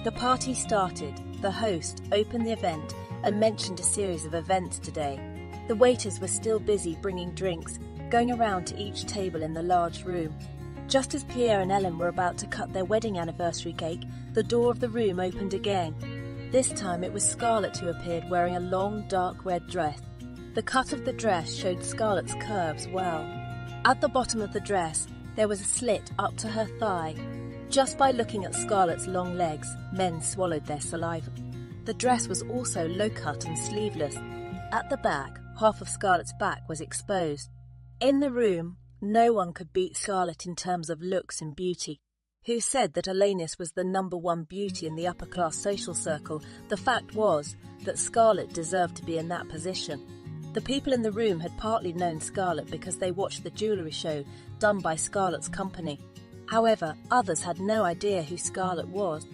The party started. The host opened the event and mentioned a series of events today. The waiters were still busy bringing drinks, going around to each table in the large room. Just as Pierre and Ellen were about to cut their wedding anniversary cake, the door of the room opened again. This time it was Scarlett who appeared wearing a long, dark red dress. The cut of the dress showed Scarlett's curves well. At the bottom of the dress, there was a slit up to her thigh. Just by looking at Scarlett's long legs, men swallowed their saliva. The dress was also low-cut and sleeveless. At the back, half of Scarlett's back was exposed. In the room, no one could beat Scarlett in terms of looks and beauty. Who said that Alanis was the #1 beauty in the upper-class social circle? The fact was that Scarlett deserved to be in that position. The people in the room had partly known Scarlett because they watched the jewellery show done by Scarlett's company. However, others had no idea who Scarlett was.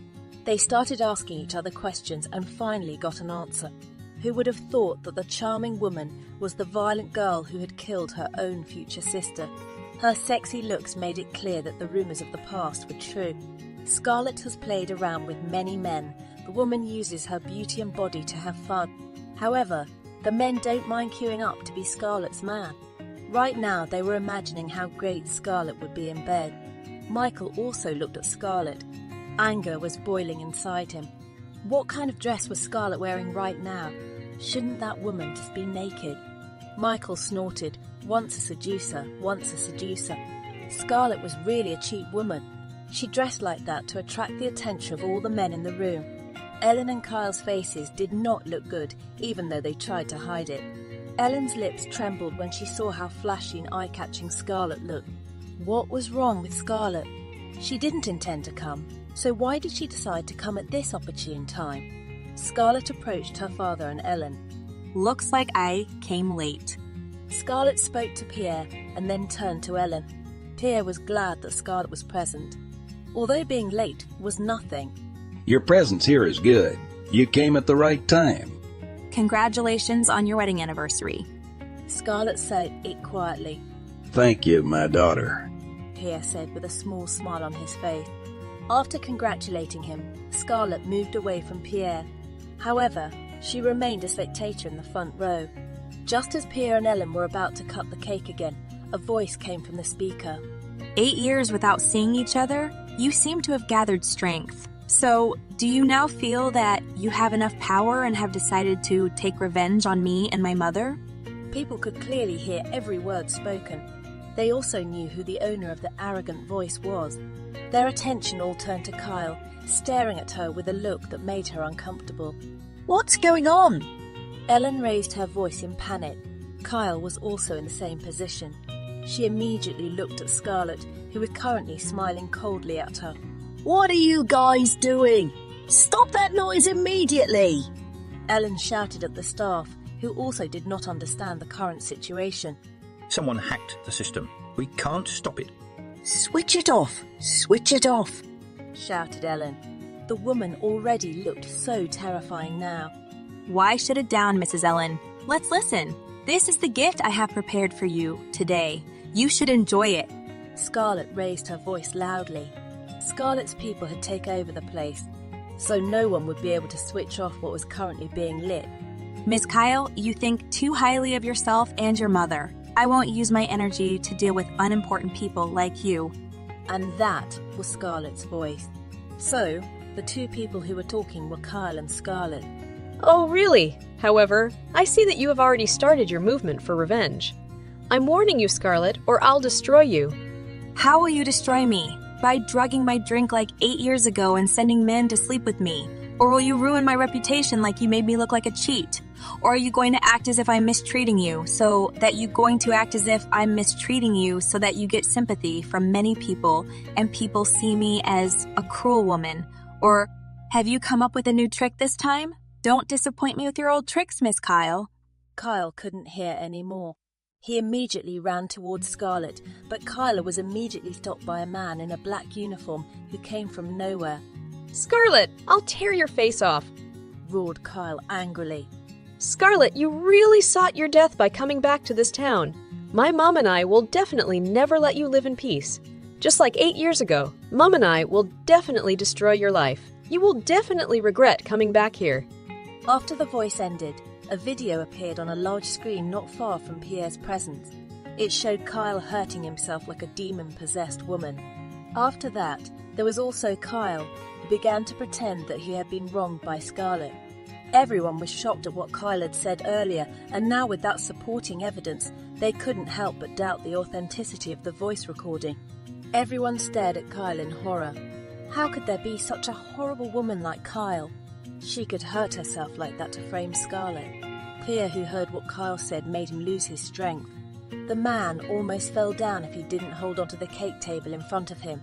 They started asking each other questions and finally got an answer. Who would have thought that the charming woman was the violent girl who had killed her own future sister? Her sexy looks made it clear that the rumours of the past were true. Scarlett has played around with many men. The woman uses her beauty and body to have fun. However, the men don't mind queuing up to be Scarlett's man. Right now, they were imagining how great Scarlett would be in bed. Michael also looked at Scarlett. Anger was boiling inside him. What kind of dress was Scarlett wearing right now? Shouldn't that woman just be naked? Michael snorted, once a seducer, once a seducer. Scarlett was really a cheap woman. She dressed like that to attract the attention of all the men in the room. Ellen and Kyle's faces did not look good, even though they tried to hide it. Ellen's lips trembled when she saw how flashy and eye-catching Scarlett looked. What was wrong with Scarlett? She didn't intend to come, so why did she decide to come at this opportune time? Scarlett approached her father and Ellen. Looks like I came late. Scarlett spoke to Pierre and then turned to Ellen. Pierre was glad that Scarlett was present. Although being late was nothing. Your presence here is good. You came at the right time. Congratulations on your wedding anniversary. Scarlett said it quietly. Thank you, my daughter, Pierre said with a small smile on his face. After congratulating him, Scarlett moved away from Pierre. However, she remained a spectator in the front row. Just as Pierre and Ellen were about to cut the cake again, a voice came from the speaker. 8 years without seeing each other? You seem to have gathered strength. So, do you now feel that you have enough power and have decided to take revenge on me and my mother? People could clearly hear every word spoken. They also knew who the owner of the arrogant voice was. Their attention all turned to Kyle, staring at her with a look that made her uncomfortable. What's going on? Ellen raised her voice in panic. Kyle was also in the same position. She immediately looked at Scarlett, who was currently smiling coldly at her. What are you guys doing? Stop that noise immediately! Ellen shouted at the staff, who also did not understand the current situation. Someone hacked the system. We can't stop it. Switch it off! Switch it off! Shouted Ellen. The woman already looked so terrifying now. Why shut it down, Mrs. Ellen? Let's listen. This is the gift I have prepared for you today. You should enjoy it. Scarlett raised her voice loudly. Scarlett's people had taken over the place, so no one would be able to switch off what was currently being lit. Miss Kyle, you think too highly of yourself and your mother. I won't use my energy to deal with unimportant people like you. And that was Scarlett's voice. So, the two people who were talking were Kyle and Scarlett. Oh, really? However, I see that you have already started your movement for revenge. I'm warning you, Scarlett, or I'll destroy you. How will you destroy me? By drugging my drink like 8 years ago and sending men to sleep with me? Or will you ruin my reputation like you made me look like a cheat? Or are you going to act as if I'm mistreating you, so that you're going to act as if I'm mistreating you so that you get sympathy from many people and people see me as a cruel woman? Or have you come up with a new trick this time? Don't disappoint me with your old tricks, Miss Kyle. Kyle couldn't hear any more. He immediately ran towards Scarlett, but Kyla was immediately stopped by a man in a black uniform who came from nowhere. Scarlett, I'll tear your face off, roared Kyle angrily. Scarlett, you really sought your death by coming back to this town. My mom and I will definitely never let you live in peace. Just like 8 years ago, Mom and I will definitely destroy your life. You will definitely regret coming back here. After the voice ended, a video appeared on a large screen not far from Pierre's presence. It showed Kyle hurting himself like a demon-possessed woman. After that, there was also Kyle, who began to pretend that he had been wronged by Scarlett. Everyone was shocked at what Kyle had said earlier, and now with that supporting evidence, they couldn't help but doubt the authenticity of the voice recording. Everyone stared at Kyle in horror. How could there be such a horrible woman like Kyle? She could hurt herself like that to frame Scarlett. Pierre, who heard what Kyle said, made him lose his strength. The man almost fell down if he didn't hold onto the cake table in front of him.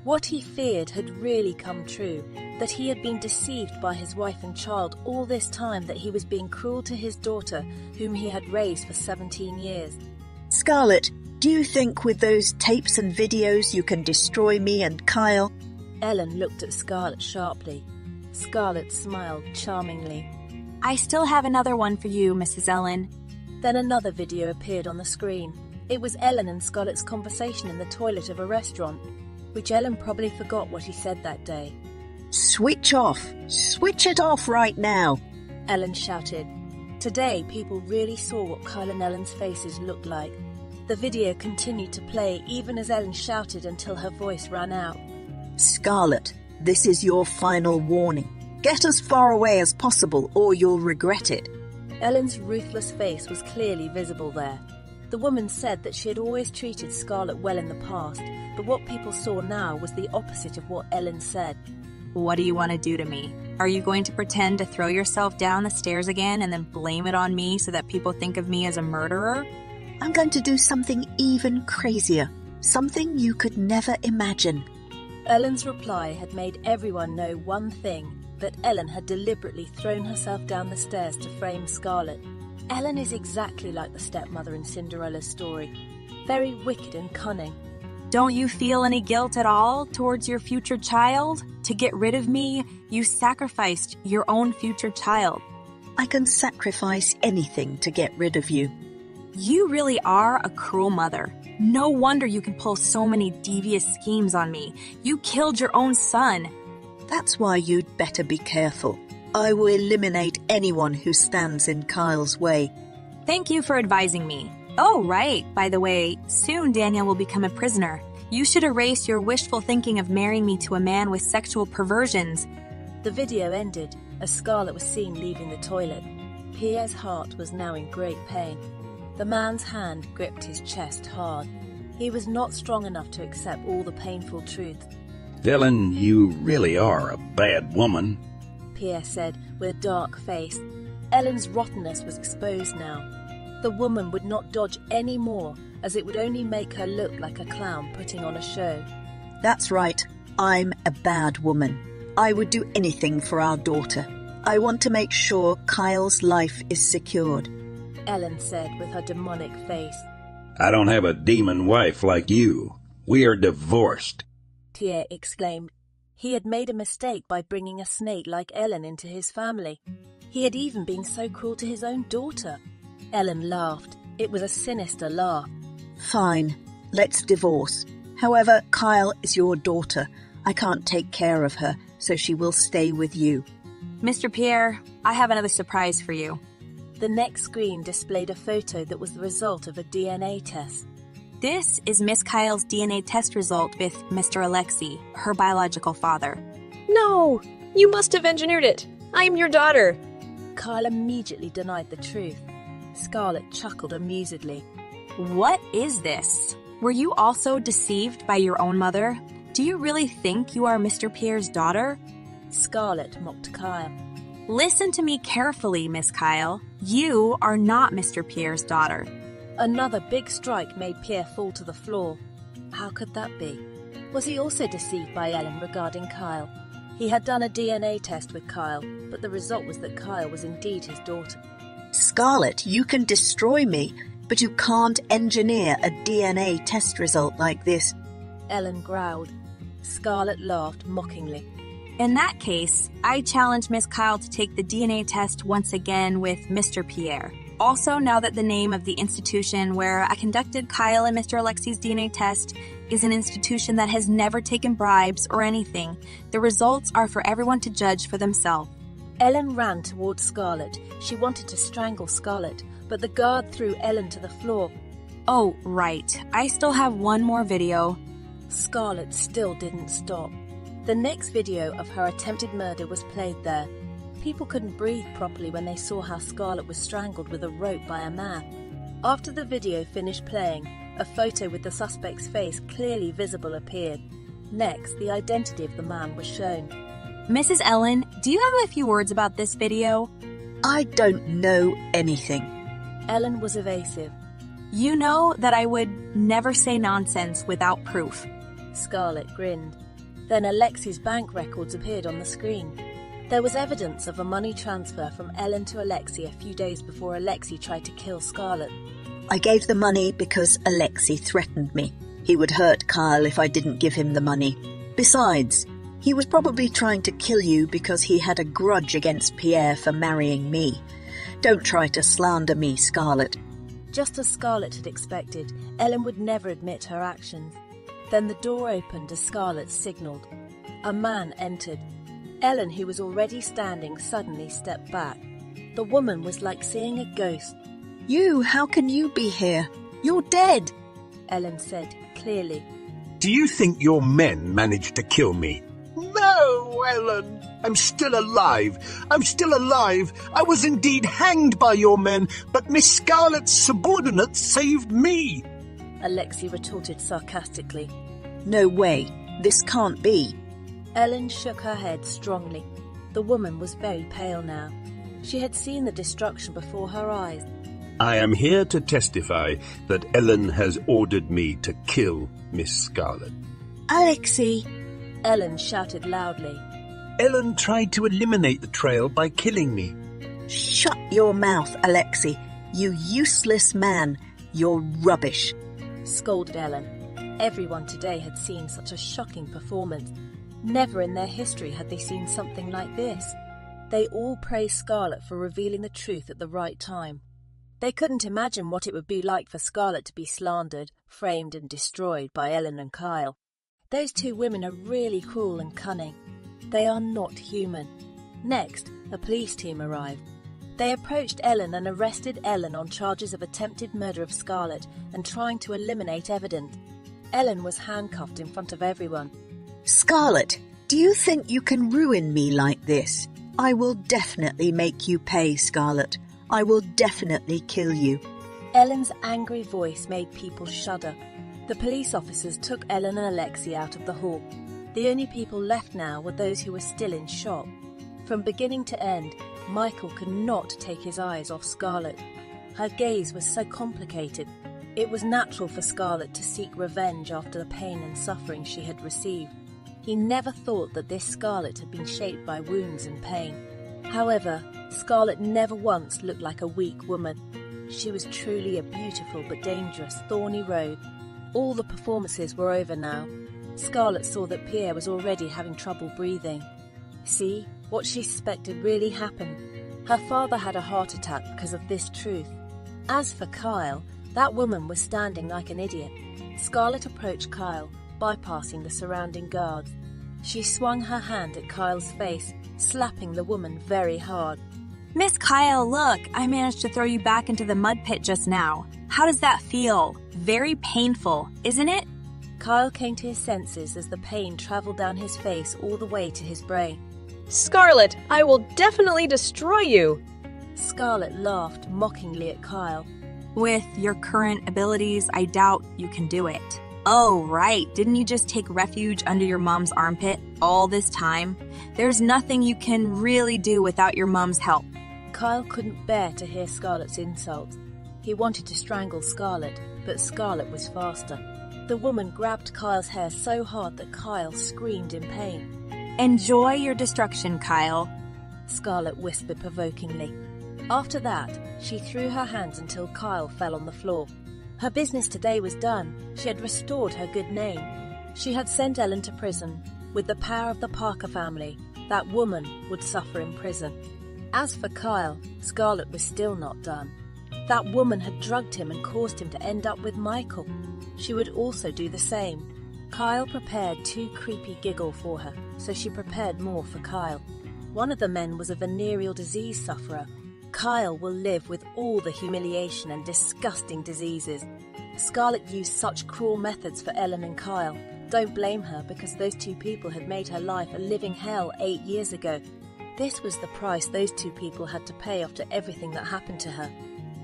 What he feared had really come true, that he had been deceived by his wife and child all this time, that he was being cruel to his daughter, whom he had raised for 17 years. Scarlett, do you think with those tapes and videos you can destroy me and Kyle? Ellen looked at Scarlett sharply. Scarlett smiled charmingly. I still have another one for you, Mrs. Ellen. Then another video appeared on the screen. It was Ellen and Scarlett's conversation in the toilet of a restaurant. which Ellen probably forgot what he said that day. Switch off! Switch it off right now! Ellen shouted. Today, people really saw what Kyle and Ellen's faces looked like. The video continued to play even as Ellen shouted until her voice ran out. Scarlett, this is your final warning. Get as far away as possible or you'll regret it. Ellen's ruthless face was clearly visible there. The woman said that she had always treated Scarlett well in the past, but what people saw now was the opposite of what Ellen said. What do you want to do to me? Are you going to pretend to throw yourself down the stairs again and then blame it on me so that people think of me as a murderer? I'm going to do something even crazier. Something you could never imagine. Ellen's reply had made everyone know one thing, that Ellen had deliberately thrown herself down the stairs to frame Scarlett. Ellen is exactly like the stepmother in Cinderella's story. Very wicked and cunning. Don't you feel any guilt at all towards your future child? To get rid of me, you sacrificed your own future child. I can sacrifice anything to get rid of you. You really are a cruel mother. No wonder you can pull so many devious schemes on me. You killed your own son. That's why you'd better be careful. I will eliminate anyone who stands in Kyle's way. Thank you for advising me. Oh, right. By the way, soon Daniel will become a prisoner. You should erase your wishful thinking of marrying me to a man with sexual perversions. The video ended as Scarlett was seen leaving the toilet. Pierre's heart was now in great pain. The man's hand gripped his chest hard. He was not strong enough to accept all the painful truth. Ellen, you really are a bad woman, Pierre said with a dark face. Ellen's rottenness was exposed now. The woman would not dodge any more, as it would only make her look like a clown putting on a show. That's right. I'm a bad woman. I would do anything for our daughter. I want to make sure Kyle's life is secured, Ellen said with her demonic face. I don't have a demon wife like you. We are divorced, Pierre exclaimed. He had made a mistake by bringing a snake like Ellen into his family. He had even been so cruel to his own daughter. Ellen laughed. It was a sinister laugh. Fine, let's divorce. However, Kyle is your daughter. I can't take care of her, so she will stay with you. Mr. Pierre, I have another surprise for you. The next screen displayed a photo that was the result of a DNA test. This is Miss Kyle's DNA test result with Mr. Alexei, her biological father. No! You must have engineered it! I'm your daughter! Kyle immediately denied the truth. Scarlett chuckled amusedly. What is this? Were you also deceived by your own mother? Do you really think you are Mr. Pierre's daughter? Scarlett mocked Kyle. Listen to me carefully, Miss Kyle. You are not Mr. Pierre's daughter. Another big strike made Pierre fall to the floor. How could that be? Was he also deceived by Ellen regarding Kyle? He had done a DNA test with Kyle, but the result was that Kyle was indeed his daughter. Scarlett, you can destroy me, but you can't engineer a DNA test result like this. Ellen growled. Scarlett laughed mockingly. In that case, I challenge Miss Kyle to take the DNA test once again with Mr. Pierre. Also, now that the name of the institution where I conducted Kyle and Mr. Alexei's DNA test is an institution that has never taken bribes or anything, the results are for everyone to judge for themselves. Ellen ran towards Scarlett. She wanted to strangle Scarlett, but the guard threw Ellen to the floor. Oh, right. I still have one more video. Scarlett still didn't stop. The next video of her attempted murder was played there. People couldn't breathe properly when they saw how Scarlett was strangled with a rope by a man. After the video finished playing, a photo with the suspect's face clearly visible appeared. Next, the identity of the man was shown. Mrs. Ellen, do you have a few words about this video? I don't know anything. Ellen was evasive. You know that I would never say nonsense without proof. Scarlett grinned. Then Alexei's bank records appeared on the screen. There was evidence of a money transfer from Ellen to Alexei a few days before Alexei tried to kill Scarlett. I gave the money because Alexei threatened me. He would hurt Kyle if I didn't give him the money. Besides, he was probably trying to kill you because he had a grudge against Pierre for marrying me. Don't try to slander me, Scarlett. Just as Scarlett had expected, Ellen would never admit her actions. Then the door opened as Scarlett signalled. A man entered. Ellen, who was already standing, suddenly stepped back. The woman was like seeing a ghost. How can you be here? You're dead, Ellen said, clearly. Do you think your men managed to kill me? No, Ellen. I'm still alive. I'm still alive. I was indeed hanged by your men, but Miss Scarlett's subordinates saved me. Alexei retorted sarcastically. No way. This can't be. Ellen shook her head strongly. The woman was very pale now. She had seen the destruction before her eyes. I am here to testify that Ellen has ordered me to kill Miss Scarlett. Alexei! Ellen shouted loudly. Ellen tried to eliminate the trail by killing me. Shut your mouth, Alexei. You useless man. You're rubbish, scolded Ellen. Everyone today had seen such a shocking performance. Never in their history had they seen something like this. They all praised Scarlett for revealing the truth at the right time. They couldn't imagine what it would be like for Scarlett to be slandered, framed and destroyed by Ellen and Kyle. Those two women are really cruel and cunning. They are not human. Next, a police team arrived. They approached Ellen and arrested Ellen on charges of attempted murder of Scarlett and trying to eliminate evidence. Ellen was handcuffed in front of everyone. Scarlett, do you think you can ruin me like this? I will definitely make you pay, Scarlett. I will definitely kill you. Ellen's angry voice made people shudder. The police officers took Ellen and Alexei out of the hall. The only people left now were those who were still in shock. From beginning to end, Michael could not take his eyes off Scarlett. Her gaze was so complicated. It was natural for Scarlett to seek revenge after the pain and suffering she had received. He never thought that this Scarlett had been shaped by wounds and pain. However, Scarlett never once looked like a weak woman. She was truly a beautiful but dangerous, thorny road. All the performances were over now. Scarlett saw that Pierre was already having trouble breathing. See, what she suspected really happened. Her father had a heart attack because of this truth. As for Kyle, that woman was standing like an idiot. Scarlett approached Kyle, bypassing the surrounding guards. She swung her hand at Kyle's face, slapping the woman very hard. Miss Kyle, look, I managed to throw you back into the mud pit just now. How does that feel? Very painful, isn't it? Kyle came to his senses as the pain traveled down his face all the way to his brain. Scarlett, I will definitely destroy you. Scarlett laughed mockingly at Kyle. With your current abilities, I doubt you can do it. Oh, right. Didn't you just take refuge under your mom's armpit all this time? There's nothing you can really do without your mom's help. Kyle couldn't bear to hear Scarlett's insults. He wanted to strangle Scarlett, but Scarlett was faster. The woman grabbed Kyle's hair so hard that Kyle screamed in pain. Enjoy your destruction, Kyle, Scarlett whispered provokingly. After that, she threw her hands until Kyle fell on the floor. Her business today was done. She had restored her good name. She had sent Ellen to prison. With the power of the Parker family, that woman would suffer in prison. As for Kyle, Scarlett was still not done. That woman had drugged him and caused him to end up with Michael. She would also do the same. Kyle prepared too creepy giggle for her, so she prepared more for Kyle. One of the men was a venereal disease sufferer. Kyle will live with all the humiliation and disgusting diseases. Scarlett used such cruel methods for Ellen and Kyle. Don't blame her, because those two people had made her life a living hell 8 years ago. This was the price those two people had to pay after everything that happened to her.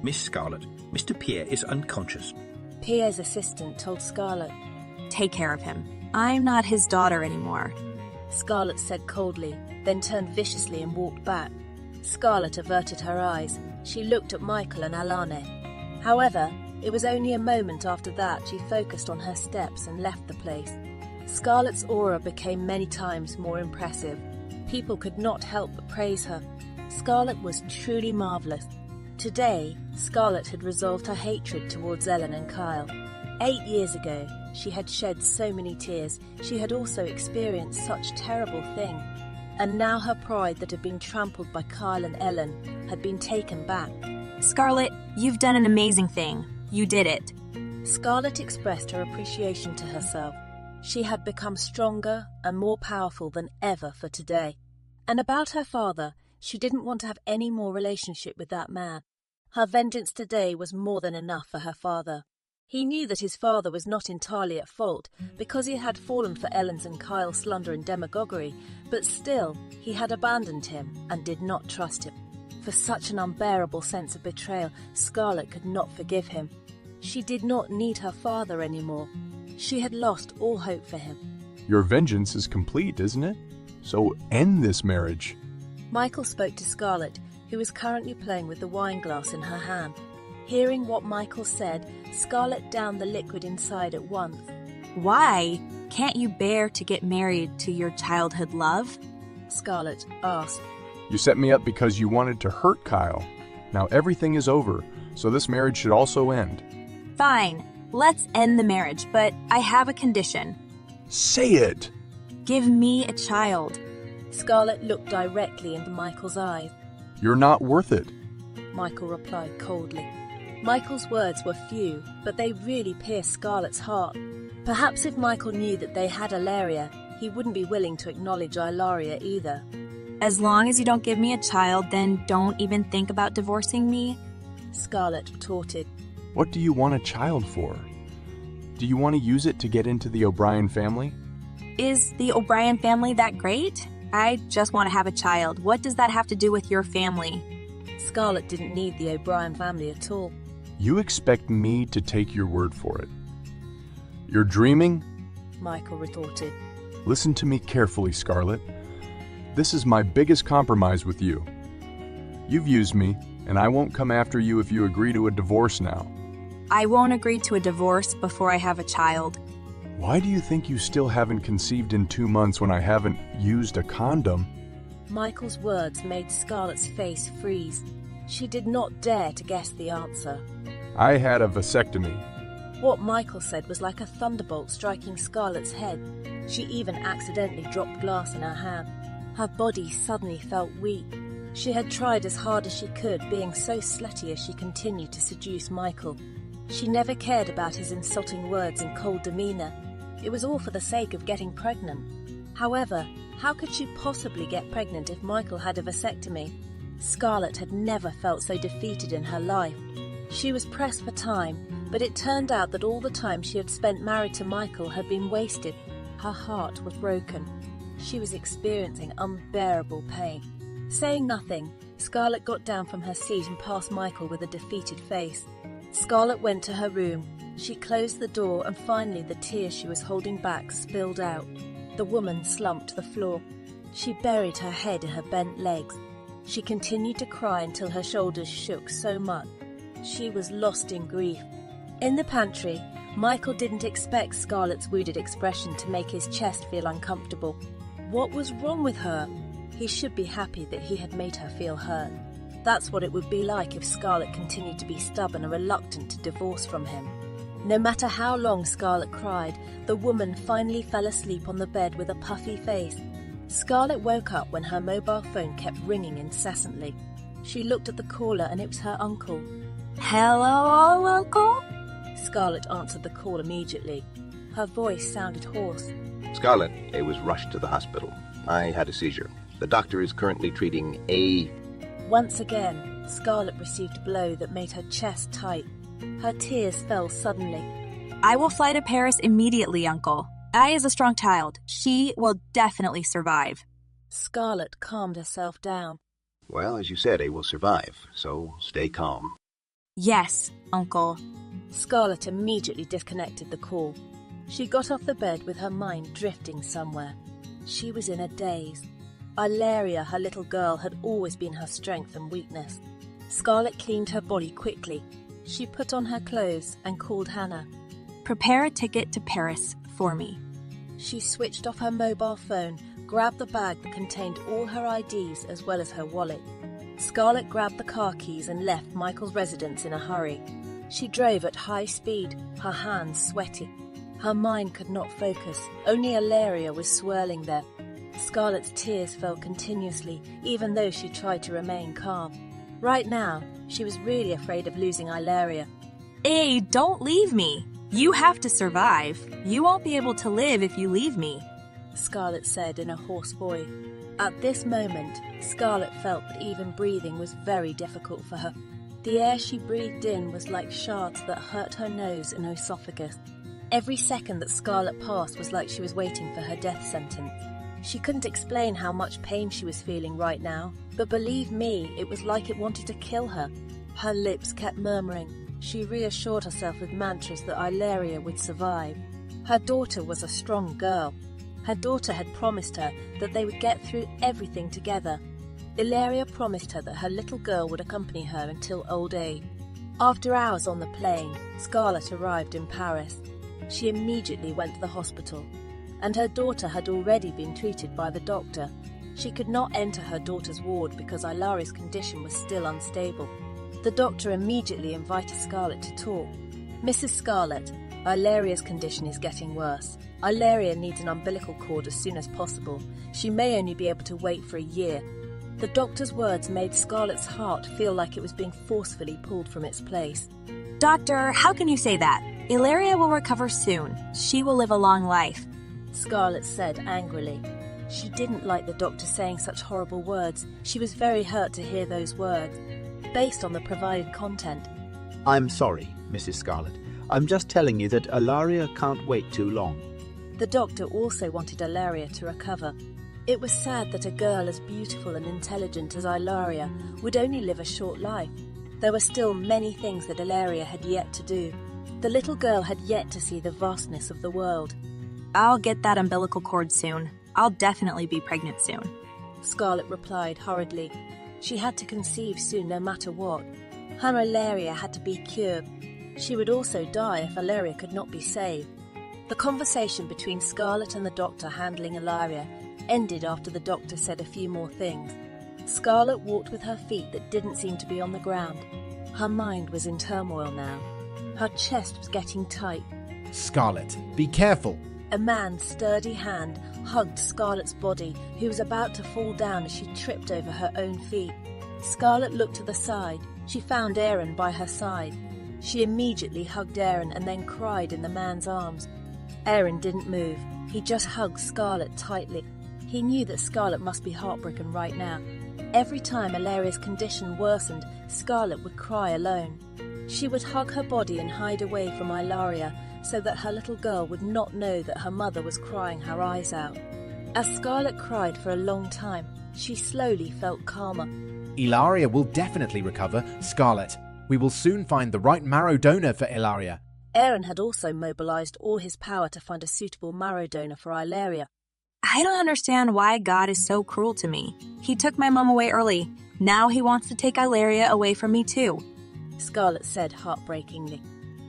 Miss Scarlett, Mr. Pierre is unconscious. Pierre's assistant told Scarlett. Take care of him. I'm not his daughter anymore. Scarlett said coldly, then turned viciously and walked back. Scarlett averted her eyes. She looked at Michael and Alane. However, it was only a moment after that she focused on her steps and left the place. Scarlett's aura became many times more impressive. People could not help but praise her. Scarlett was truly marvellous. Today, Scarlett had resolved her hatred towards Ellen and Kyle. 8 years ago, she had shed so many tears. She had also experienced such terrible things. And now her pride that had been trampled by Kyle and Ellen had been taken back. Scarlett, you've done an amazing thing. You did it. Scarlett expressed her appreciation to herself. She had become stronger and more powerful than ever for today. And about her father, she didn't want to have any more relationship with that man. Her vengeance today was more than enough for her father. He knew that his father was not entirely at fault because he had fallen for Ellen's and Kyle's slander and demagoguery, but still he had abandoned him and did not trust him. For such an unbearable sense of betrayal, Scarlett could not forgive him. She did not need her father anymore. She had lost all hope for him. Your vengeance is complete, isn't it? So end this marriage. Michael spoke to Scarlett, who was currently playing with the wine glass in her hand. Hearing what Michael said, Scarlett downed the liquid inside at once. Why? Can't you bear to get married to your childhood love? Scarlett asked. You set me up because you wanted to hurt Kyle. Now everything is over, so this marriage should also end. Fine, let's end the marriage, but I have a condition. Say it! Give me a child. Scarlett looked directly into Michael's eyes. You're not worth it. Michael replied coldly. Michael's words were few, but they really pierced Scarlett's heart. Perhaps if Michael knew that they had Ilaria, he wouldn't be willing to acknowledge Ilaria either. As long as you don't give me a child, then don't even think about divorcing me? Scarlett retorted. What do you want a child for? Do you want to use it to get into the O'Brien family? Is the O'Brien family that great? I just want to have a child. What does that have to do with your family? Scarlett didn't need the O'Brien family at all. You expect me to take your word for it. You're dreaming? Michael retorted. Listen to me carefully, Scarlett. This is my biggest compromise with you. You've used me, and I won't come after you if you agree to a divorce now. I won't agree to a divorce before I have a child. Why do you think you still haven't conceived in 2 months when I haven't used a condom? Michael's words made Scarlett's face freeze. She did not dare to guess the answer. I had a vasectomy. What Michael said was like a thunderbolt striking Scarlett's head. She even accidentally dropped glass in her hand. Her body suddenly felt weak. She had tried as hard as she could, being so slutty as she continued to seduce Michael. She never cared about his insulting words and cold demeanour. It was all for the sake of getting pregnant. However, how could she possibly get pregnant if Michael had a vasectomy? Scarlett had never felt so defeated in her life. She was pressed for time, but it turned out that all the time she had spent married to Michael had been wasted. Her heart was broken. She was experiencing unbearable pain. Saying nothing, Scarlett got down from her seat and passed Michael with a defeated face. Scarlett went to her room. She closed the door and finally the tears she was holding back spilled out. The woman slumped to the floor. She buried her head in her bent legs. She continued to cry until her shoulders shook so much. She was lost in grief. In the pantry, Michael didn't expect Scarlett's wounded expression to make his chest feel uncomfortable. What was wrong with her? He should be happy that he had made her feel hurt. That's what it would be like if Scarlett continued to be stubborn and reluctant to divorce from him. No matter how long Scarlett cried, the woman finally fell asleep on the bed with a puffy face. Scarlett woke up when her mobile phone kept ringing incessantly. She looked at the caller and it was her uncle. Hello, Uncle? Scarlett answered the call immediately. Her voice sounded hoarse. Scarlett, I was rushed to the hospital. I had a seizure. The doctor is currently treating a... Once again, Scarlett received a blow that made her chest tight. Her tears fell suddenly. I will fly to Paris immediately, Uncle. I is a strong child. She will definitely survive. Scarlett calmed herself down. Well, as you said, I will survive, so stay calm. Yes, Uncle. Scarlett immediately disconnected the call. She got off the bed with her mind drifting somewhere. She was in a daze. Ilaria, her little girl, had always been her strength and weakness. Scarlett cleaned her body quickly. She put on her clothes and called Hannah. Prepare a ticket to Paris for me. She switched off her mobile phone, grabbed the bag that contained all her IDs as well as her wallet. Scarlett grabbed the car keys and left Michael's residence in a hurry. She drove at high speed, her hands sweaty. Her mind could not focus, only Ilaria was swirling there. Scarlett's tears fell continuously, even though she tried to remain calm. Right now, she was really afraid of losing Ilaria. Hey, don't leave me! You have to survive. You won't be able to live if you leave me, Scarlett said in a hoarse voice. At this moment, Scarlett felt that even breathing was very difficult for her. The air she breathed in was like shards that hurt her nose and esophagus. Every second that Scarlett passed was like she was waiting for her death sentence. She couldn't explain how much pain she was feeling right now, but believe me, it was like it wanted to kill her. Her lips kept murmuring. She reassured herself with mantras that Ilaria would survive. Her daughter was a strong girl. Her daughter had promised her that they would get through everything together. Ilaria promised her that her little girl would accompany her until old age. After hours on the plane, Scarlett arrived in Paris. She immediately went to the hospital, and her daughter had already been treated by the doctor. She could not enter her daughter's ward because Ilaria's condition was still unstable. The doctor immediately invited Scarlett to talk. Mrs. Scarlett, Ilaria's condition is getting worse. Ilaria needs an umbilical cord as soon as possible. She may only be able to wait for a year. The doctor's words made Scarlett's heart feel like it was being forcefully pulled from its place. Doctor, how can you say that? Ilaria will recover soon. She will live a long life, Scarlett said angrily. She didn't like the doctor saying such horrible words. She was very hurt to hear those words, based on the provided content. I'm sorry, Mrs. Scarlett. I'm just telling you that Ilaria can't wait too long. The doctor also wanted Ilaria to recover. It was sad that a girl as beautiful and intelligent as Ilaria would only live a short life. There were still many things that Ilaria had yet to do. The little girl had yet to see the vastness of the world. I'll get that umbilical cord soon. I'll definitely be pregnant soon, Scarlett replied hurriedly. She had to conceive soon no matter what. Her Ilaria had to be cured. She would also die if Ilaria could not be saved. The conversation between Scarlett and the doctor handling Ilaria ended after the doctor said a few more things. Scarlett walked with her feet that didn't seem to be on the ground. Her mind was in turmoil now. Her chest was getting tight. Scarlett, be careful. A man's sturdy hand hugged Scarlett's body, who was about to fall down as she tripped over her own feet. Scarlett looked to the side. She found Aaron by her side. She immediately hugged Aaron and then cried in the man's arms. Aaron didn't move. He just hugged Scarlett tightly. He knew that Scarlett must be heartbroken right now. Every time Ilaria's condition worsened, Scarlett would cry alone. She would hug her body and hide away from Ilaria so that her little girl would not know that her mother was crying her eyes out. As Scarlett cried for a long time, she slowly felt calmer. Ilaria will definitely recover, Scarlett. We will soon find the right marrow donor for Ilaria. Aaron had also mobilized all his power to find a suitable marrow donor for Ilaria. I don't understand why God is so cruel to me. He took my mom away early. Now he wants to take Ilaria away from me too, Scarlett said heartbreakingly.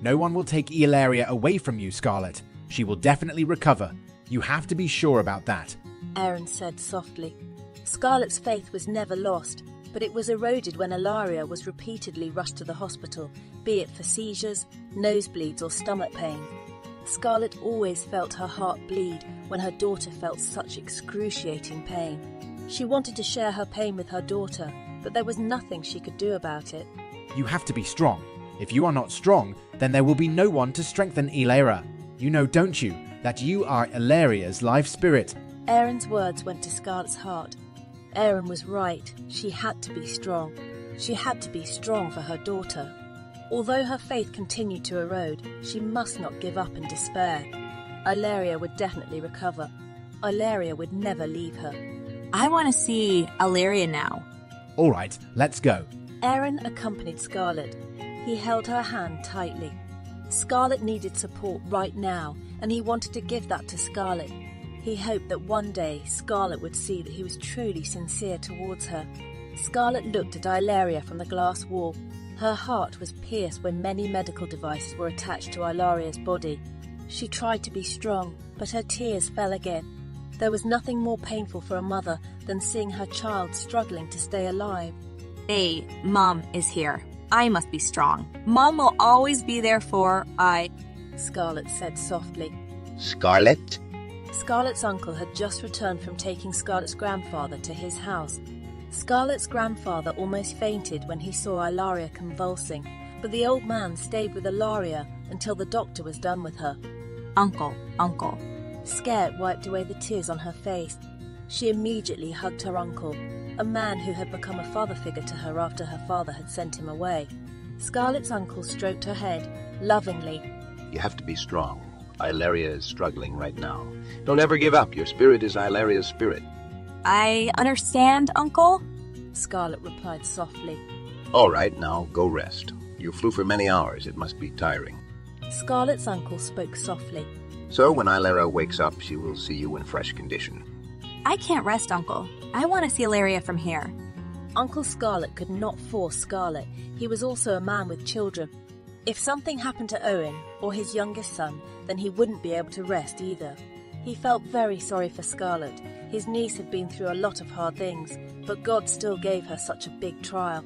No one will take Ilaria away from you, Scarlett. She will definitely recover. You have to be sure about that, Aaron said softly. Scarlett's faith was never lost, but it was eroded when Ilaria was repeatedly rushed to the hospital, be it for seizures, nosebleeds or stomach pain. Scarlett always felt her heart bleed when her daughter felt such excruciating pain. She wanted to share her pain with her daughter, but there was nothing she could do about it. You have to be strong. If you are not strong, then there will be no one to strengthen Ilaria. You know, don't you, that you are Ilaria's life spirit? Aaron's words went to Scarlett's heart. Aaron was right. She had to be strong. She had to be strong for her daughter. Although her faith continued to erode, she must not give up in despair. Ilaria would definitely recover. Ilaria would never leave her. I want to see Ilaria now. All right, let's go. Aaron accompanied Scarlett. He held her hand tightly. Scarlett needed support right now, and he wanted to give that to Scarlett. He hoped that one day Scarlett would see that he was truly sincere towards her. Scarlett looked at Ilaria from the glass wall. Her heart was pierced when many medical devices were attached to Ilaria's body. She tried to be strong, but her tears fell again. There was nothing more painful for a mother than seeing her child struggling to stay alive. Hey, Mom is here. I must be strong. Mom will always be there for Scarlett said softly. Scarlett? Scarlett's uncle had just returned from taking Scarlett's grandfather to his house. Scarlett's grandfather almost fainted when he saw Ilaria convulsing, but the old man stayed with Ilaria until the doctor was done with her. Uncle. Scared wiped away the tears on her face. She immediately hugged her uncle, a man who had become a father figure to her after her father had sent him away. Scarlett's uncle stroked her head, lovingly. You have to be strong. Ilaria is struggling right now. Don't ever give up. Your spirit is Ilaria's spirit. I understand, Uncle. Scarlett replied softly. All right, now go rest. You flew for many hours. It must be tiring. Scarlett's uncle spoke softly. So when Ilaria wakes up, she will see you in fresh condition. I can't rest, Uncle. I want to see Ilaria from here. Uncle Scarlett could not force Scarlett. He was also a man with children. If something happened to Owen, or his youngest son, then he wouldn't be able to rest either. He felt very sorry for Scarlett. His niece had been through a lot of hard things, but God still gave her such a big trial.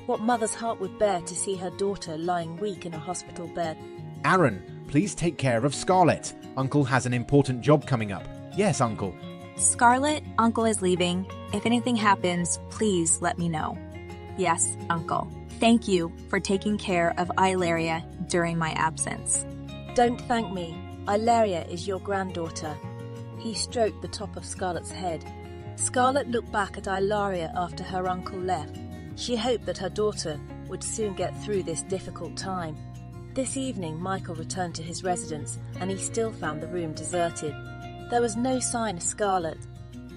What mother's heart would bear to see her daughter lying weak in a hospital bed? Aaron, please take care of Scarlett. Uncle has an important job coming up. Yes, Uncle. Scarlett, Uncle is leaving. If anything happens, please let me know. Yes, Uncle. Thank you for taking care of Ilaria during my absence. Don't thank me. Ilaria is your granddaughter. He stroked the top of Scarlett's head. Scarlett looked back at Ilaria after her uncle left. She hoped that her daughter would soon get through this difficult time. This evening, Michael returned to his residence, and he still found the room deserted. There was no sign of Scarlett.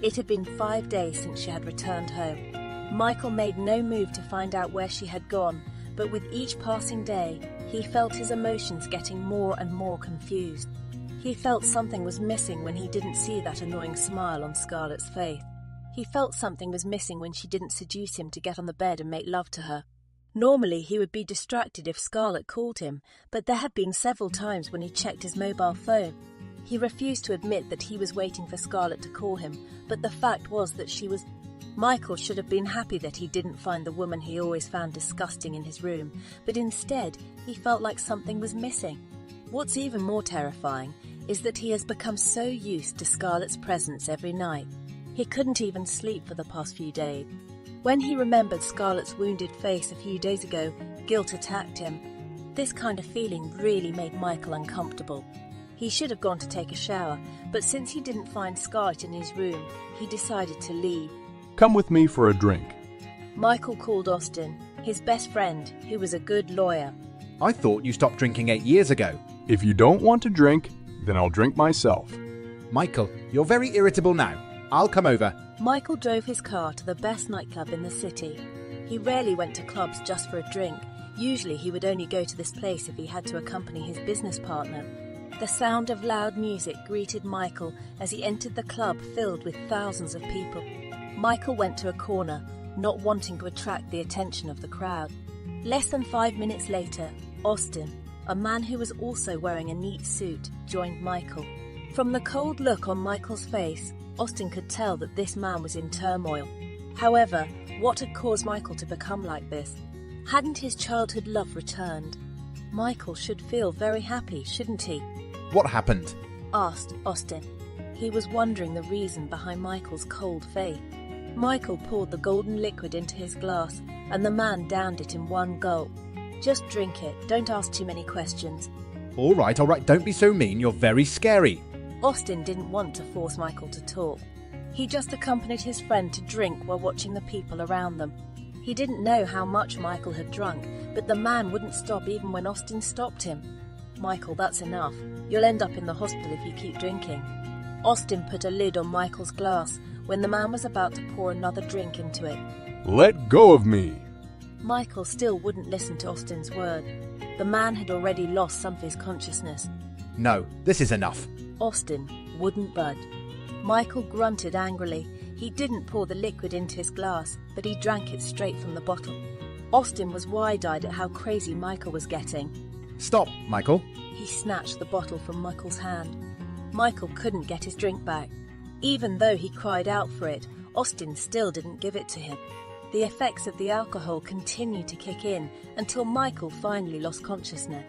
It had been 5 days since she had returned home. Michael made no move to find out where she had gone, but with each passing day, he felt his emotions getting more and more confused. He felt something was missing when he didn't see that annoying smile on Scarlett's face. He felt something was missing when she didn't seduce him to get on the bed and make love to her. Normally, he would be distracted if Scarlett called him, but there had been several times when he checked his mobile phone. He refused to admit that he was waiting for Scarlett to call him, but the fact was that she was... Michael should have been happy that he didn't find the woman he always found disgusting in his room, but instead, he felt like something was missing. What's even more terrifying is that he has become so used to Scarlett's presence every night. He couldn't even sleep for the past few days. When he remembered Scarlett's wounded face a few days ago, guilt attacked him. This kind of feeling really made Michael uncomfortable. He should have gone to take a shower, but since he didn't find Scarlett in his room, he decided to leave. Come with me for a drink. Michael called Austin, his best friend, who was a good lawyer. I thought you stopped drinking 8 years ago. If you don't want to drink, then I'll drink myself. Michael, you're very irritable now. I'll come over. Michael drove his car to the best nightclub in the city. He rarely went to clubs just for a drink. Usually he would only go to this place if he had to accompany his business partner. The sound of loud music greeted Michael as he entered the club filled with thousands of people. Michael went to a corner, not wanting to attract the attention of the crowd. Less than 5 minutes later, Austin, a man who was also wearing a neat suit, joined Michael. From the cold look on Michael's face, Austin could tell that this man was in turmoil. However, what had caused Michael to become like this? Hadn't his childhood love returned? Michael should feel very happy, shouldn't he? What happened? Asked Austin. He was wondering the reason behind Michael's cold face. Michael poured the golden liquid into his glass, and the man downed it in one gulp. Just drink it, don't ask too many questions. All right, don't be so mean, you're very scary. Austin didn't want to force Michael to talk. He just accompanied his friend to drink while watching the people around them. He didn't know how much Michael had drunk, but the man wouldn't stop even when Austin stopped him. Michael, that's enough. You'll end up in the hospital if you keep drinking. Austin put a lid on Michael's glass when the man was about to pour another drink into it. Let go of me. Michael still wouldn't listen to Austin's word. The man had already lost some of his consciousness. No, this is enough. Austin wouldn't budge. Michael grunted angrily. He didn't pour the liquid into his glass, but he drank it straight from the bottle. Austin was wide-eyed at how crazy Michael was getting. Stop, Michael. He snatched the bottle from Michael's hand. Michael couldn't get his drink back. Even though he cried out for it, Austin still didn't give it to him. The effects of the alcohol continued to kick in until Michael finally lost consciousness.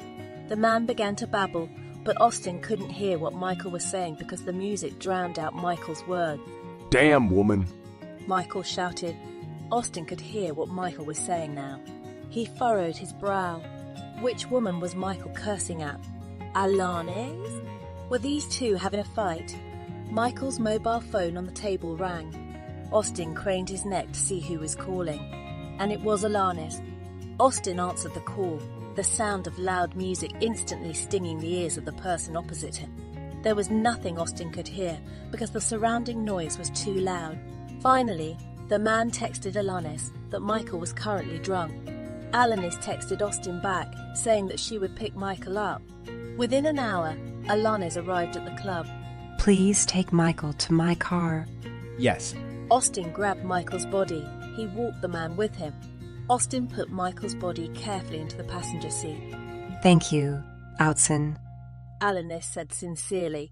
The man began to babble, but Austin couldn't hear what Michael was saying because the music drowned out Michael's words. Damn, woman. Michael shouted. Austin could hear what Michael was saying now. He furrowed his brow. Which woman was Michael cursing at? Alanis? Were these two having a fight? Michael's mobile phone on the table rang. Austin craned his neck to see who was calling, and it was Alanis. Austin answered the call, the sound of loud music instantly stinging the ears of the person opposite him. There was nothing Austin could hear because the surrounding noise was too loud. Finally, the man texted Alanis that Michael was currently drunk. Alanis texted Austin back, saying that she would pick Michael up. Within an hour, Alanis arrived at the club. Please take Michael to my car. Yes. Austin grabbed Michael's body. He walked the man with him. Austin put Michael's body carefully into the passenger seat. Thank you, Outson. Alanis said sincerely.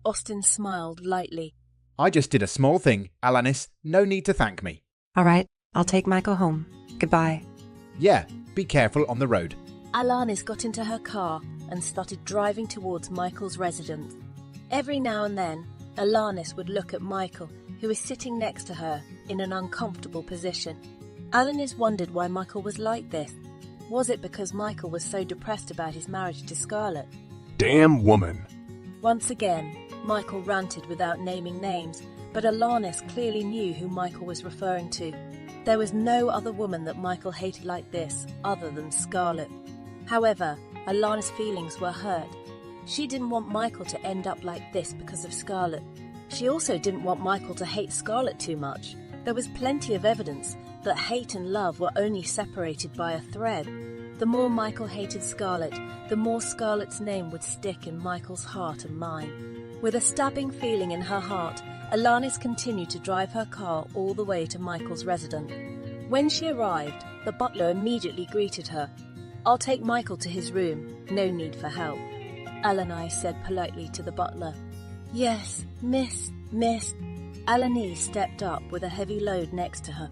Austin smiled lightly. I just did a small thing, Alanis. No need to thank me. All right, I'll take Michael home. Goodbye. Yeah, be careful on the road. Alanis got into her car and started driving towards Michael's residence. Every now and then, Alanis would look at Michael, who was sitting next to her in an uncomfortable position. Alanis wondered why Michael was like this. Was it because Michael was so depressed about his marriage to Scarlett? Damn woman. Once again, Michael ranted without naming names, but Alanis clearly knew who Michael was referring to. There was no other woman that Michael hated like this other than Scarlett. However, Alanis' feelings were hurt. She didn't want Michael to end up like this because of Scarlett. She also didn't want Michael to hate Scarlett too much. There was plenty of evidence that hate and love were only separated by a thread. The more Michael hated Scarlett, the more Scarlett's name would stick in Michael's heart and mind. With a stabbing feeling in her heart, Alanis continued to drive her car all the way to Michael's residence. When she arrived, the butler immediately greeted her. "I'll take Michael to his room. No need for help," Alanis said politely to the butler. "Yes, miss." Alanis stepped up with a heavy load next to her.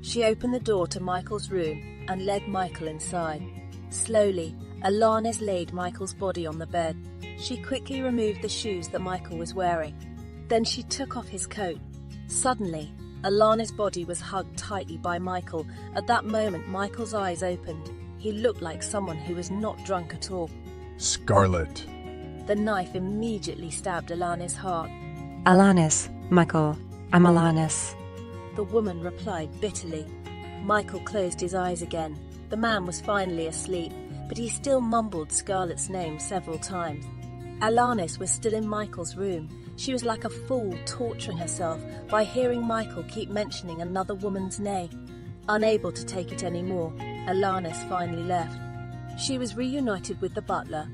She opened the door to Michael's room and led Michael inside. Slowly, Alanis laid Michael's body on the bed. She quickly removed the shoes that Michael was wearing. Then she took off his coat. Suddenly, Alanis' body was hugged tightly by Michael. At that moment, Michael's eyes opened. He looked like someone who was not drunk at all. Scarlett. The knife immediately stabbed Alanis' heart. Alanis, Michael, I'm Alanis. The woman replied bitterly. Michael closed his eyes again. The man was finally asleep, but he still mumbled Scarlett's name several times. Alanis was still in Michael's room. She was like a fool torturing herself by hearing Michael keep mentioning another woman's name. Unable to take it anymore, Alanis finally left. She was reunited with the butler.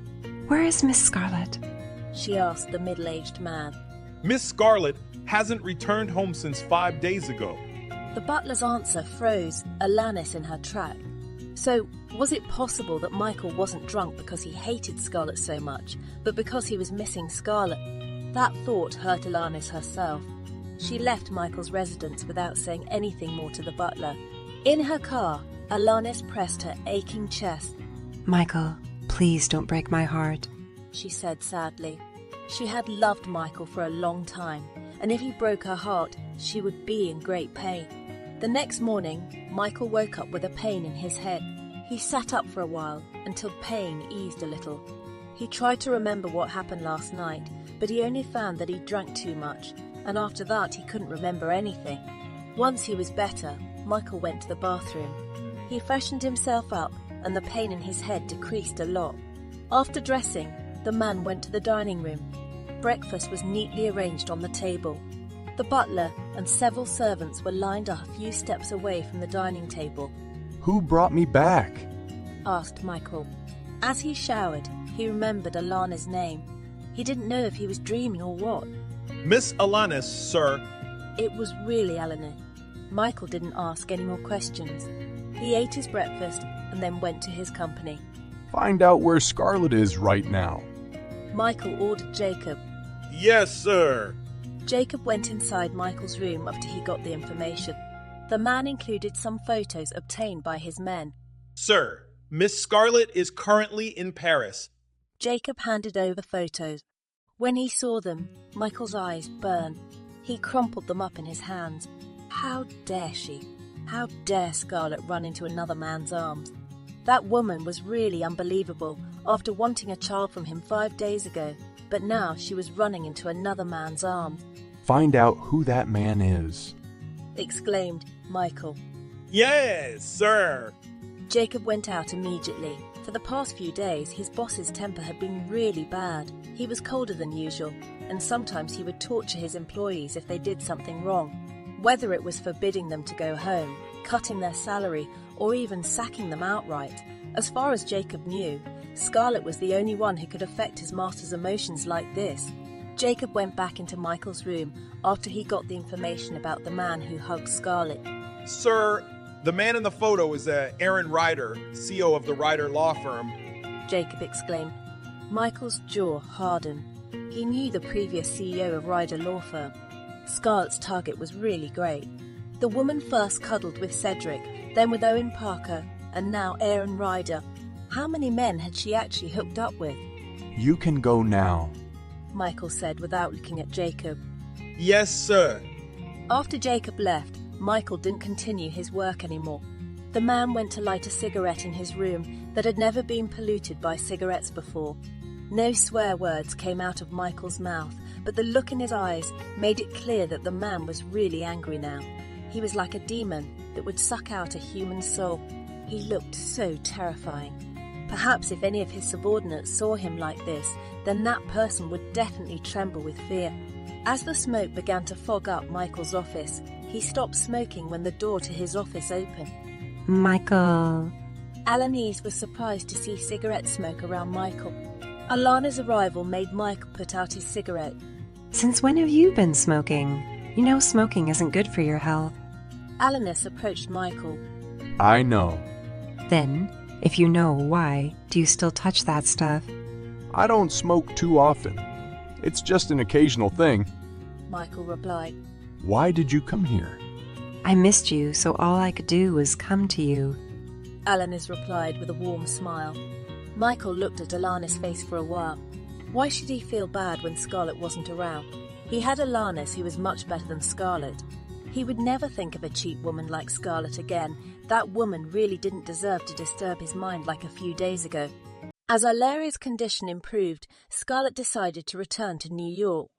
Where is Miss Scarlett? She asked the middle-aged man. Miss Scarlett hasn't returned home since 5 days ago. The butler's answer froze Alanis in her track. So, was it possible that Michael wasn't drunk because he hated Scarlett so much, but because he was missing Scarlett? That thought hurt Alanis herself. She left Michael's residence without saying anything more to the butler. In her car, Alanis pressed her aching chest. Michael, please don't break my heart, she said sadly. She had loved Michael for a long time, and if he broke her heart, she would be in great pain. The next morning, Michael woke up with a pain in his head. He sat up for a while until pain eased a little. He tried to remember what happened last night, but he only found that he drank too much, and after that he couldn't remember anything. Once he was better, Michael went to the bathroom. He freshened himself up, and the pain in his head decreased a lot. After dressing, the man went to the dining room. Breakfast was neatly arranged on the table. The butler and several servants were lined up a few steps away from the dining table. Who brought me back? Asked Michael. As he showered, he remembered Alana's name. He didn't know if he was dreaming or what. Miss Alanis, sir. It was really Alana. Michael didn't ask any more questions. He ate his breakfast and then went to his company. Find out where Scarlett is right now. Michael ordered Jacob. Yes, sir. Jacob went inside Michael's room after he got the information. The man included some photos obtained by his men. Sir, Miss Scarlett is currently in Paris. Jacob handed over the photos. When he saw them, Michael's eyes burned. He crumpled them up in his hands. How dare she? How dare Scarlett run into another man's arms? That woman was really unbelievable after wanting a child from him 5 days ago, but now she was running into another man's arms. Find out who that man is, Exclaimed Michael. Yes, sir. Jacob went out immediately. For the past few days, his boss's temper had been really bad. He was colder than usual, and sometimes he would torture his employees if they did something wrong. Whether it was forbidding them to go home, cutting their salary, or even sacking them outright. As far as Jacob knew, Scarlett was the only one who could affect his master's emotions like this. Jacob went back into Michael's room after he got the information about the man who hugged Scarlett. Sir, the man in the photo is Aaron Ryder, CEO of the Ryder law firm. Jacob exclaimed. Michael's jaw hardened. He knew the previous CEO of Ryder law firm. Scarlett's target was really great. The woman first cuddled with Cedric, then with Owen Parker, and now Aaron Ryder. How many men had she actually hooked up with? You can go now, Michael said without looking at Jacob. Yes, sir. After Jacob left, Michael didn't continue his work anymore. The man went to light a cigarette in his room that had never been polluted by cigarettes before. No swear words came out of Michael's mouth, but the look in his eyes made it clear that the man was really angry now. He was like a demon that would suck out a human soul. He looked so terrifying. Perhaps if any of his subordinates saw him like this, then that person would definitely tremble with fear. As the smoke began to fog up Michael's office, he stopped smoking when the door to his office opened. Michael. Alanis was surprised to see cigarette smoke around Michael. Alana's arrival made Michael put out his cigarette. Since when have you been smoking? You know smoking isn't good for your health. Alanis approached Michael. I know. Then, if you know why, do you still touch that stuff? I don't smoke too often. It's just an occasional thing. Michael replied. Why did you come here? I missed you, so all I could do was come to you. Alanis replied with a warm smile. Michael looked at Alanis' face for a while. Why should he feel bad when Scarlett wasn't around? He had Alanis who was much better than Scarlett. He would never think of a cheap woman like Scarlett again. That woman really didn't deserve to disturb his mind like a few days ago. As Ilaria's condition improved, Scarlett decided to return to New York.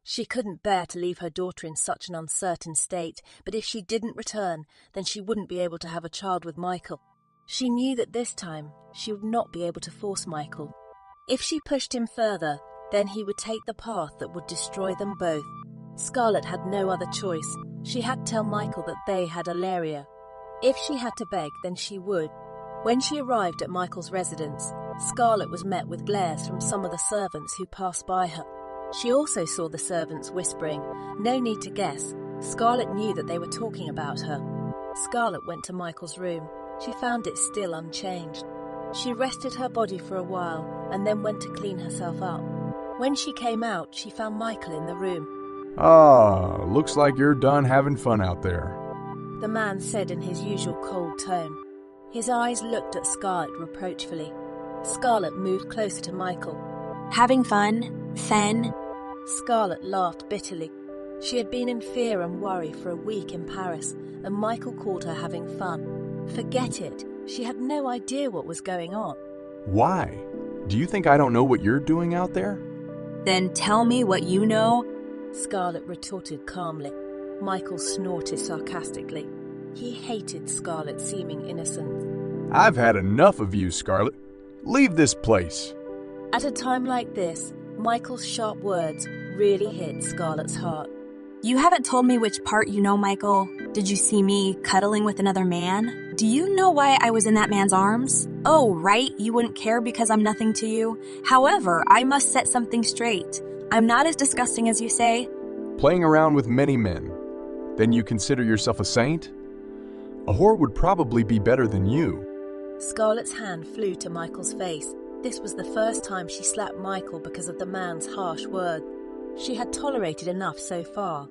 She couldn't bear to leave her daughter in such an uncertain state, but if she didn't return, then she wouldn't be able to have a child with Michael. She knew that this time she would not be able to force Michael. If she pushed him further, then he would take the path that would destroy them both. Scarlett had no other choice. She had to tell Michael that they had Ilaria. If she had to beg, then she would. When she arrived at Michael's residence, Scarlett was met with glares from some of the servants who passed by her. She also saw the servants whispering. No need to guess. Scarlett knew that they were talking about her. Scarlett went to Michael's room. She found it still unchanged. She rested her body for a while and then went to clean herself up. When she came out, she found Michael in the room. Ah, looks like you're done having fun out there, The man said in his usual cold tone. His eyes looked at Scarlett reproachfully. Scarlett moved closer to Michael. Having fun? Fen? Scarlett laughed bitterly. She had been in fear and worry for a week in Paris, and Michael called her having fun. Forget it. She had no idea what was going on. Why? Do you think I don't know what you're doing out there? Then tell me what you know. Scarlett retorted calmly. Michael snorted sarcastically. He hated Scarlett's seeming innocence. I've had enough of you, Scarlett. Leave this place. At a time like this, Michael's sharp words really hit Scarlett's heart. You haven't told me which part you know, Michael. Did you see me cuddling with another man? Do you know why I was in that man's arms? Oh, right, you wouldn't care because I'm nothing to you. However, I must set something straight. I'm not as disgusting as you say. Playing around with many men. Then you consider yourself a saint? A whore would probably be better than you. Scarlett's hand flew to Michael's face. This was the first time she slapped Michael because of the man's harsh word. She had tolerated enough so far.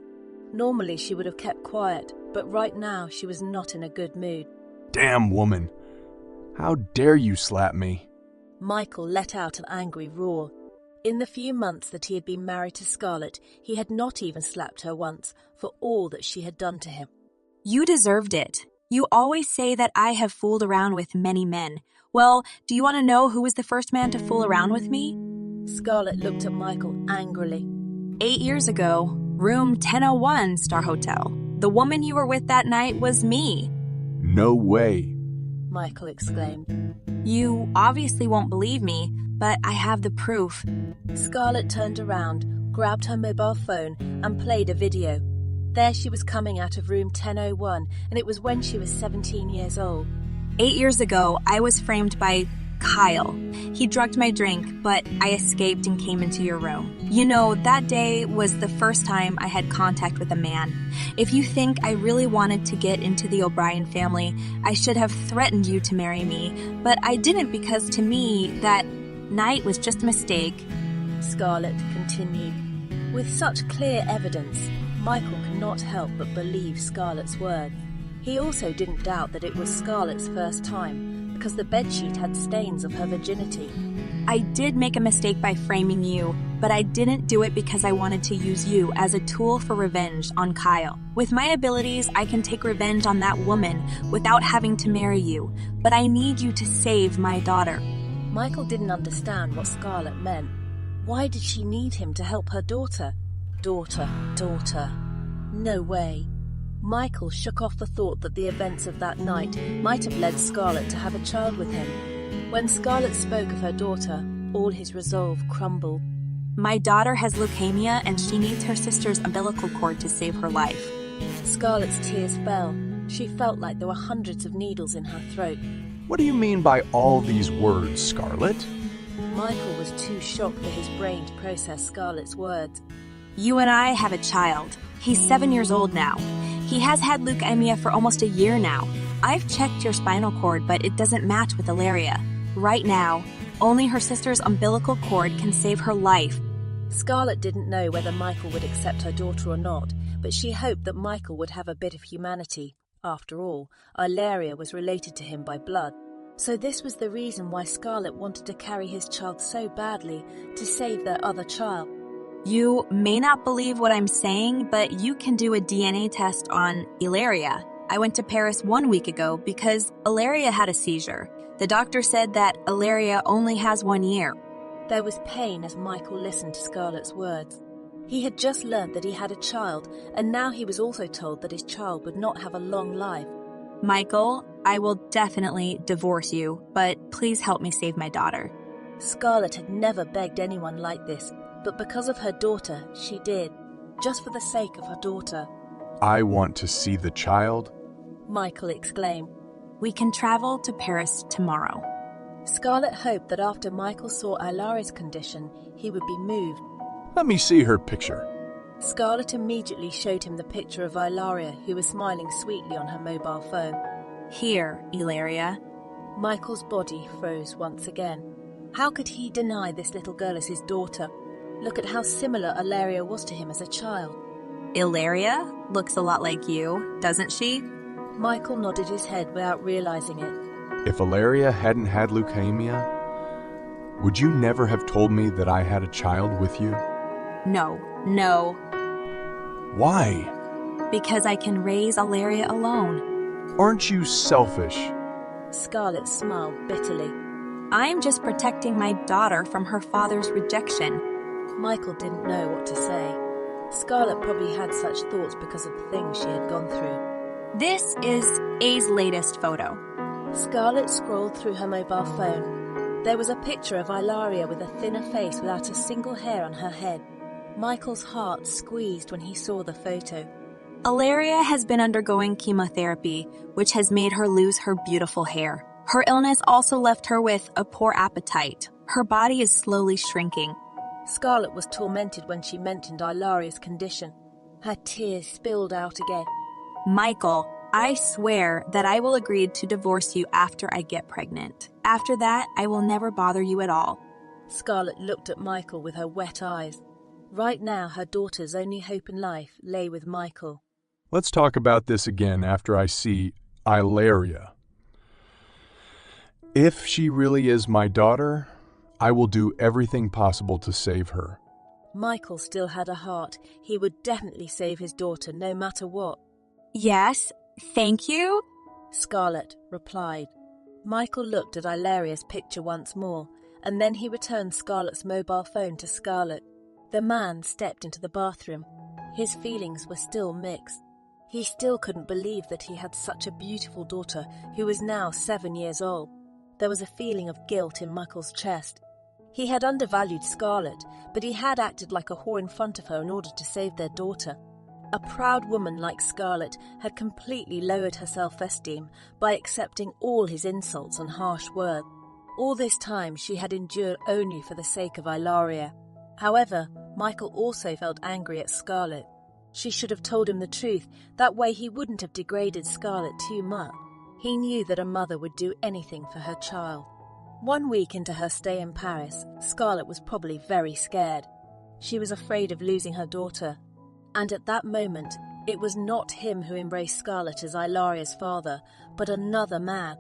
Normally she would have kept quiet, but right now she was not in a good mood. Damn woman. How dare you slap me? Michael let out an angry roar. In the few months that he had been married to Scarlett, he had not even slapped her once for all that she had done to him. You deserved it. You always say that I have fooled around with many men. Well, do you want to know who was the first man to fool around with me? Scarlett looked at Michael angrily. 8 years ago, room 1001, Star Hotel. The woman you were with that night was me. No way. Michael exclaimed. You obviously won't believe me, but I have the proof. Scarlett turned around, grabbed her mobile phone, and played a video. There she was coming out of room 1001, and it was when she was 17 years old. 8 years ago, I was framed by Kyle. He drugged my drink, but I escaped and came into your room. You know, that day was the first time I had contact with a man. If you think I really wanted to get into the O'Brien family, I should have threatened you to marry me, but I didn't because to me, that night was just a mistake. Scarlett continued. With such clear evidence, Michael could not help but believe Scarlett's word. He also didn't doubt that it was Scarlett's first time, because the bedsheet had stains of her virginity. I did make a mistake by framing you, but I didn't do it because I wanted to use you as a tool for revenge on Kyle. With my abilities, I can take revenge on that woman without having to marry you, but I need you to save my daughter. Michael didn't understand what Scarlett meant. Why did she need him to help her daughter? Daughter. No way. Michael shook off the thought that the events of that night might have led Scarlett to have a child with him. When Scarlett spoke of her daughter, all his resolve crumbled. My daughter has leukemia and she needs her sister's umbilical cord to save her life. Scarlett's tears fell. She felt like there were hundreds of needles in her throat. What do you mean by all these words, Scarlett? Michael was too shocked for his brain to process Scarlett's words. You and I have a child. He's 7 years old now. He has had leukemia for almost a year now. I've checked your spinal cord, but it doesn't match with Ilaria. Right now, only her sister's umbilical cord can save her life. Scarlett didn't know whether Michael would accept her daughter or not, but she hoped that Michael would have a bit of humanity. After all, Ilaria was related to him by blood. So this was the reason why Scarlett wanted to carry his child so badly to save their other child. You may not believe what I'm saying, but you can do a DNA test on Ilaria. I went to Paris 1 week ago because Ilaria had a seizure. The doctor said that Ilaria only has 1 year. There was pain as Michael listened to Scarlett's words. He had just learnt that he had a child, and now he was also told that his child would not have a long life. Michael, I will definitely divorce you, but please help me save my daughter. Scarlett had never begged anyone like this, but because of her daughter, she did. Just for the sake of her daughter. I want to see the child, Michael exclaimed. We can travel to Paris tomorrow. Scarlett hoped that after Michael saw Ilaria's condition, he would be moved. Let me see her picture. Scarlett immediately showed him the picture of Ilaria, who was smiling sweetly on her mobile phone. Here, Ilaria. Michael's body froze once again. How could he deny this little girl as his daughter? Look at how similar Ilaria was to him as a child. Ilaria looks a lot like you, doesn't she? Michael nodded his head without realizing it. If Ilaria hadn't had leukemia, would you never have told me that I had a child with you? No. Why? Because I can raise Ilaria alone. Aren't you selfish? Scarlett smiled bitterly. I'm just protecting my daughter from her father's rejection. Michael didn't know what to say. Scarlett probably had such thoughts because of the things she had gone through. This is A's latest photo. Scarlett scrolled through her mobile phone. There was a picture of Ilaria with a thinner face without a single hair on her head. Michael's heart squeezed when he saw the photo. Ilaria has been undergoing chemotherapy, which has made her lose her beautiful hair. Her illness also left her with a poor appetite. Her body is slowly shrinking. Scarlett was tormented when she mentioned Ilaria's condition. Her tears spilled out again. Michael, I swear that I will agree to divorce you after I get pregnant. After that, I will never bother you at all. Scarlett looked at Michael with her wet eyes. Right now, her daughter's only hope in life lay with Michael. Let's talk about this again after I see Ilaria. If she really is my daughter, I will do everything possible to save her. Michael still had a heart. He would definitely save his daughter no matter what. Yes, thank you, Scarlett replied. Michael looked at Ilaria's picture once more, and then he returned Scarlett's mobile phone to Scarlett. The man stepped into the bathroom. His feelings were still mixed. He still couldn't believe that he had such a beautiful daughter who was now 7 years old. There was a feeling of guilt in Michael's chest. He had undervalued Scarlett, but he had acted like a whore in front of her in order to save their daughter. A proud woman like Scarlett had completely lowered her self-esteem by accepting all his insults and harsh words. All this time she had endured only for the sake of Ilaria. However, Michael also felt angry at Scarlett. She should have told him the truth, that way he wouldn't have degraded Scarlett too much. He knew that a mother would do anything for her child. 1 week into her stay in Paris, Scarlett was probably very scared. She was afraid of losing her daughter. And at that moment, it was not him who embraced Scarlett as Ilaria's father, but another man.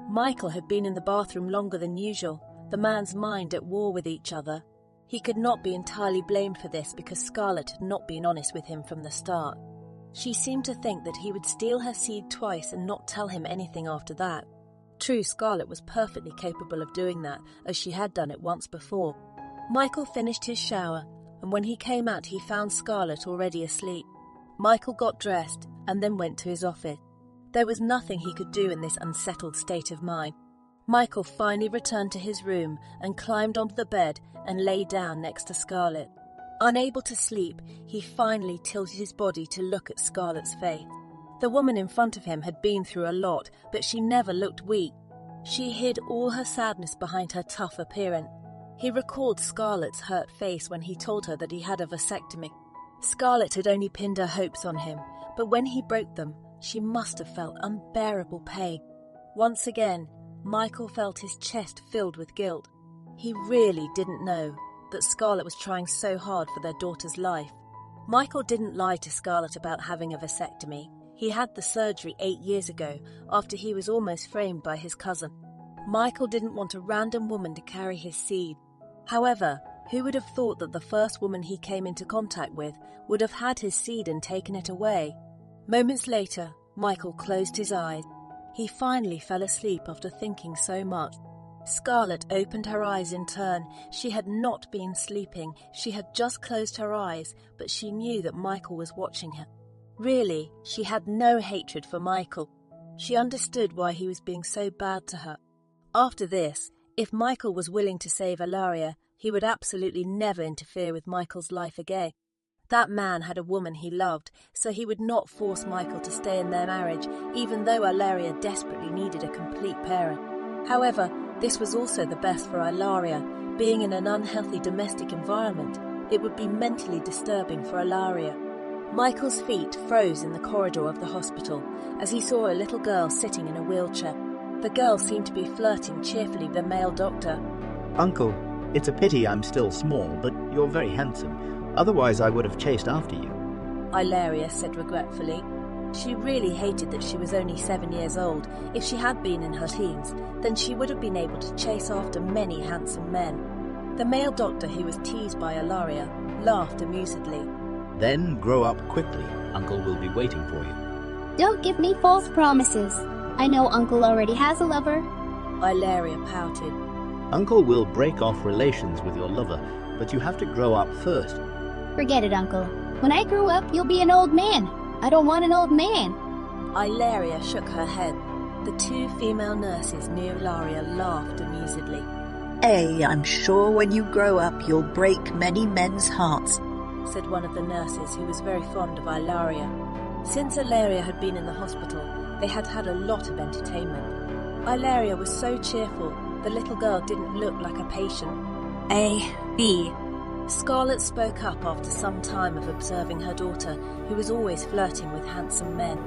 Michael had been in the bathroom longer than usual, the man's mind at war with each other. He could not be entirely blamed for this because Scarlett had not been honest with him from the start. She seemed to think that he would steal her seed twice and not tell him anything after that. True, Scarlett was perfectly capable of doing that, as she had done it once before. Michael finished his shower, and when he came out he found Scarlett already asleep. Michael got dressed and then went to his office. There was nothing he could do in this unsettled state of mind. Michael finally returned to his room and climbed onto the bed and lay down next to Scarlett. Unable to sleep, he finally tilted his body to look at Scarlett's face. The woman in front of him had been through a lot, but she never looked weak. She hid all her sadness behind her tough appearance. He recalled Scarlett's hurt face when he told her that he had a vasectomy. Scarlett had only pinned her hopes on him, but when he broke them, she must have felt unbearable pain. Once again, Michael felt his chest filled with guilt. He really didn't know that Scarlett was trying so hard for their daughter's life. Michael didn't lie to Scarlett about having a vasectomy. He had the surgery 8 years ago, after he was almost framed by his cousin. Michael didn't want a random woman to carry his seed. However, who would have thought that the first woman he came into contact with would have had his seed and taken it away? Moments later, Michael closed his eyes. He finally fell asleep after thinking so much. Scarlett opened her eyes in turn. She had not been sleeping. She had just closed her eyes, but she knew that Michael was watching her. Really, she had no hatred for Michael. She understood why he was being so bad to her. After this, if Michael was willing to save Ilaria, he would absolutely never interfere with Michael's life again. That man had a woman he loved, so he would not force Michael to stay in their marriage, even though Ilaria desperately needed a complete parent. However, this was also the best for Ilaria. Being in an unhealthy domestic environment, it would be mentally disturbing for Ilaria. Michael's feet froze in the corridor of the hospital as he saw a little girl sitting in a wheelchair. The girl seemed to be flirting cheerfully with the male doctor. Uncle, it's a pity I'm still small, but you're very handsome. Otherwise I would have chased after you. Ilaria said regretfully. She really hated that she was only 7 years old. If she had been in her teens, then she would have been able to chase after many handsome men. The male doctor, who was teased by Ilaria, laughed amusedly. Then grow up quickly. Uncle will be waiting for you. Don't give me false promises. I know Uncle already has a lover. Ilaria pouted. Uncle will break off relations with your lover, but you have to grow up first. Forget it, Uncle. When I grow up, you'll be an old man. I don't want an old man. Ilaria shook her head. The 2 female nurses near Ilaria laughed amusedly. I'm sure when you grow up you'll break many men's hearts, said one of the nurses who was very fond of Ilaria. Since Ilaria had been in the hospital, they had had a lot of entertainment. Ilaria was so cheerful, the little girl didn't look like a patient. B. Scarlett spoke up after some time of observing her daughter, who was always flirting with handsome men.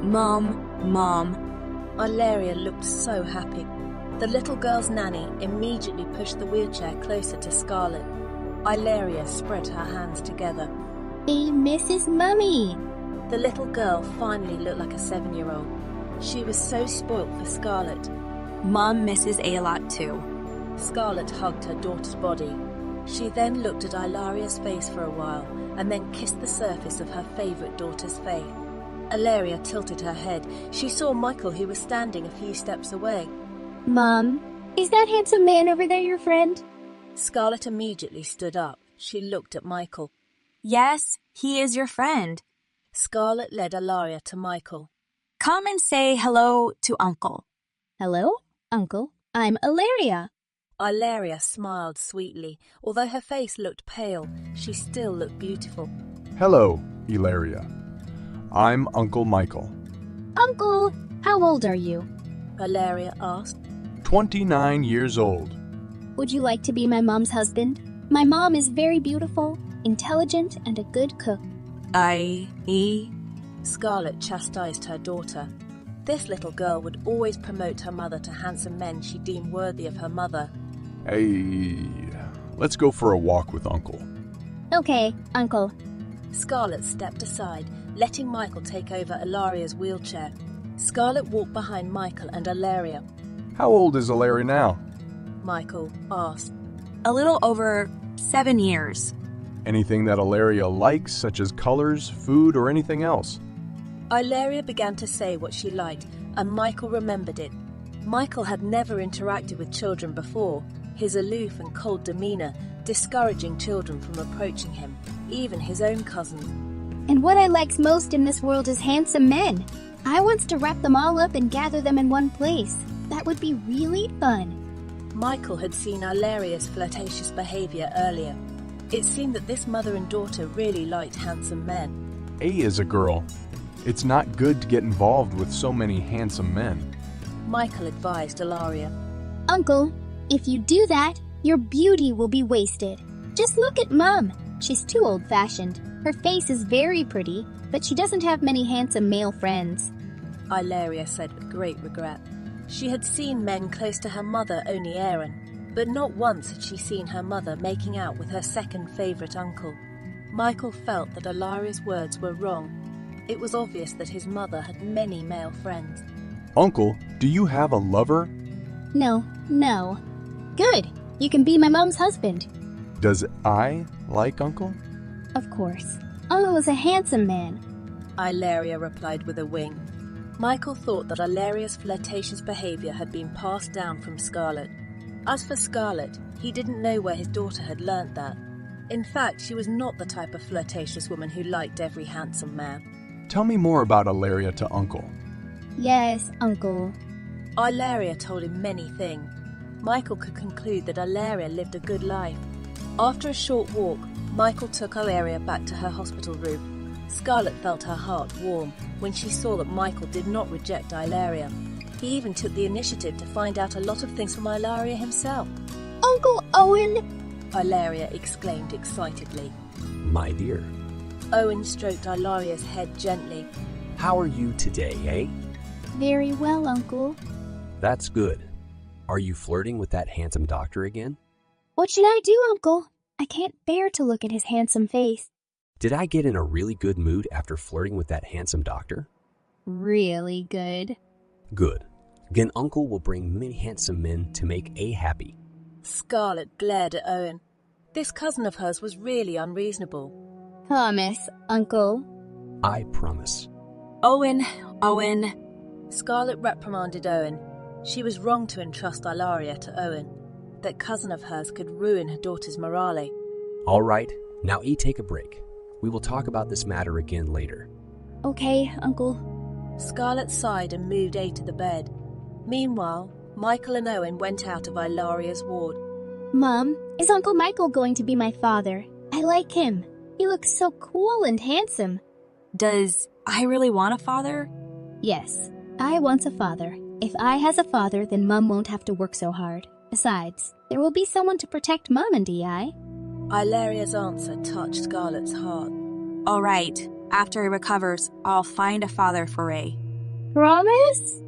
Mom. Ilaria looked so happy. The little girl's nanny immediately pushed the wheelchair closer to Scarlett. Ilaria spread her hands together. Hey, Mrs. Mummy. The little girl finally looked like a 7-year-old. She was so spoilt for Scarlett. Mom misses a lot too. Scarlett hugged her daughter's body. She then looked at Ilaria's face for a while and then kissed the surface of her favourite daughter's face. Ilaria tilted her head. She saw Michael, who was standing a few steps away. Mom, is that handsome man over there your friend? Scarlett immediately stood up. She looked at Michael. Yes, he is your friend. Scarlett led Ilaria to Michael. Come and say hello to Uncle. Hello, Uncle. I'm Ilaria. Ilaria smiled sweetly. Although her face looked pale, she still looked beautiful. Hello, Ilaria. I'm Uncle Michael. Uncle, how old are you? Ilaria asked. 29 years old. Would you like to be my mom's husband? My mom is very beautiful, intelligent, and a good cook. Scarlett chastised her daughter. This little girl would always promote her mother to handsome men she deemed worthy of her mother. Hey, let's go for a walk with Uncle. Okay, Uncle. Scarlett stepped aside, letting Michael take over Ilaria's wheelchair. Scarlett walked behind Michael and Ilaria. How old is Ilaria now? Michael asked. A little over 7 years. Anything that Ilaria likes, such as colors, food, or anything else? Ilaria began to say what she liked, and Michael remembered it. Michael had never interacted with children before, his aloof and cold demeanor discouraging children from approaching him, even his own cousins. And what I likes most in this world is handsome men. I wants to wrap them all up and gather them in one place. That would be really fun. Michael had seen Ilaria's flirtatious behavior earlier. It seemed that this mother and daughter really liked handsome men. A is a girl. It's not good to get involved with so many handsome men. Michael advised Ilaria. Uncle, if you do that, your beauty will be wasted. Just look at Mom. She's too old-fashioned. Her face is very pretty, but she doesn't have many handsome male friends. Ilaria said with great regret. She had seen men close to her mother only Aaron, but not once had she seen her mother making out with her second favourite uncle. Michael felt that Ilaria's words were wrong. It was obvious that his mother had many male friends. Uncle, do you have a lover? No. Good. You can be my mom's husband. Does I like Uncle? Of course. Uncle is a handsome man. Ilaria replied with a wing. Michael thought that Ilaria's flirtatious behaviour had been passed down from Scarlett. As for Scarlett, he didn't know where his daughter had learnt that. In fact, she was not the type of flirtatious woman who liked every handsome man. Tell me more about Ilaria to Uncle. Yes, Uncle. Ilaria told him many things. Michael could conclude that Ilaria lived a good life. After a short walk, Michael took Ilaria back to her hospital room. Scarlett felt her heart warm when she saw that Michael did not reject Ilaria. He even took the initiative to find out a lot of things from Ilaria himself. Uncle Owen! Ilaria exclaimed excitedly. My dear. Owen stroked Ilaria's head gently. How are you today, eh? Very well, Uncle. That's good. Are you flirting with that handsome doctor again? What should I do, Uncle? I can't bear to look at his handsome face. Did I get in a really good mood after flirting with that handsome doctor? Really good. Good. Then Uncle will bring many handsome men to make A happy. Scarlett glared at Owen. This cousin of hers was really unreasonable. Promise, Uncle. I promise. Owen. Scarlett reprimanded Owen. She was wrong to entrust Ilaria to Owen. That cousin of hers could ruin her daughter's morale. All right, now take a break. We will talk about this matter again later. Okay, Uncle. Scarlett sighed and moved A to the bed. Meanwhile, Michael and Owen went out of Ilaria's ward. Mom, is Uncle Michael going to be my father? I like him. He looks so cool and handsome. Does I really want a father? Yes, I want a father. If I has a father, then Mom won't have to work so hard. Besides, there will be someone to protect Mom and I. Ilaria's answer touched Scarlett's heart. All right, after he recovers, I'll find a father for A. Promise?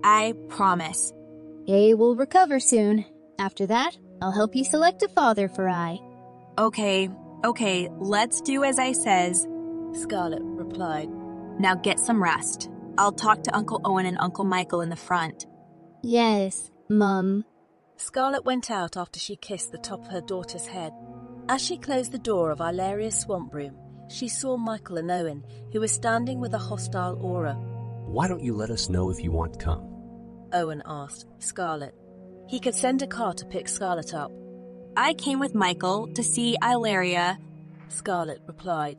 I promise. A will recover soon. After that, I'll help you select a father for I. Okay, let's do as I says. Scarlett replied. Now get some rest. I'll talk to Uncle Owen and Uncle Michael in the front. Yes, Mum. Scarlett went out after she kissed the top of her daughter's head. As she closed the door of Ilaria's swamp room, she saw Michael and Owen, who were standing with a hostile aura. Why don't you let us know if you want to come? Owen asked Scarlett. He could send a car to pick Scarlett up. I came with Michael to see Ilaria, Scarlett replied.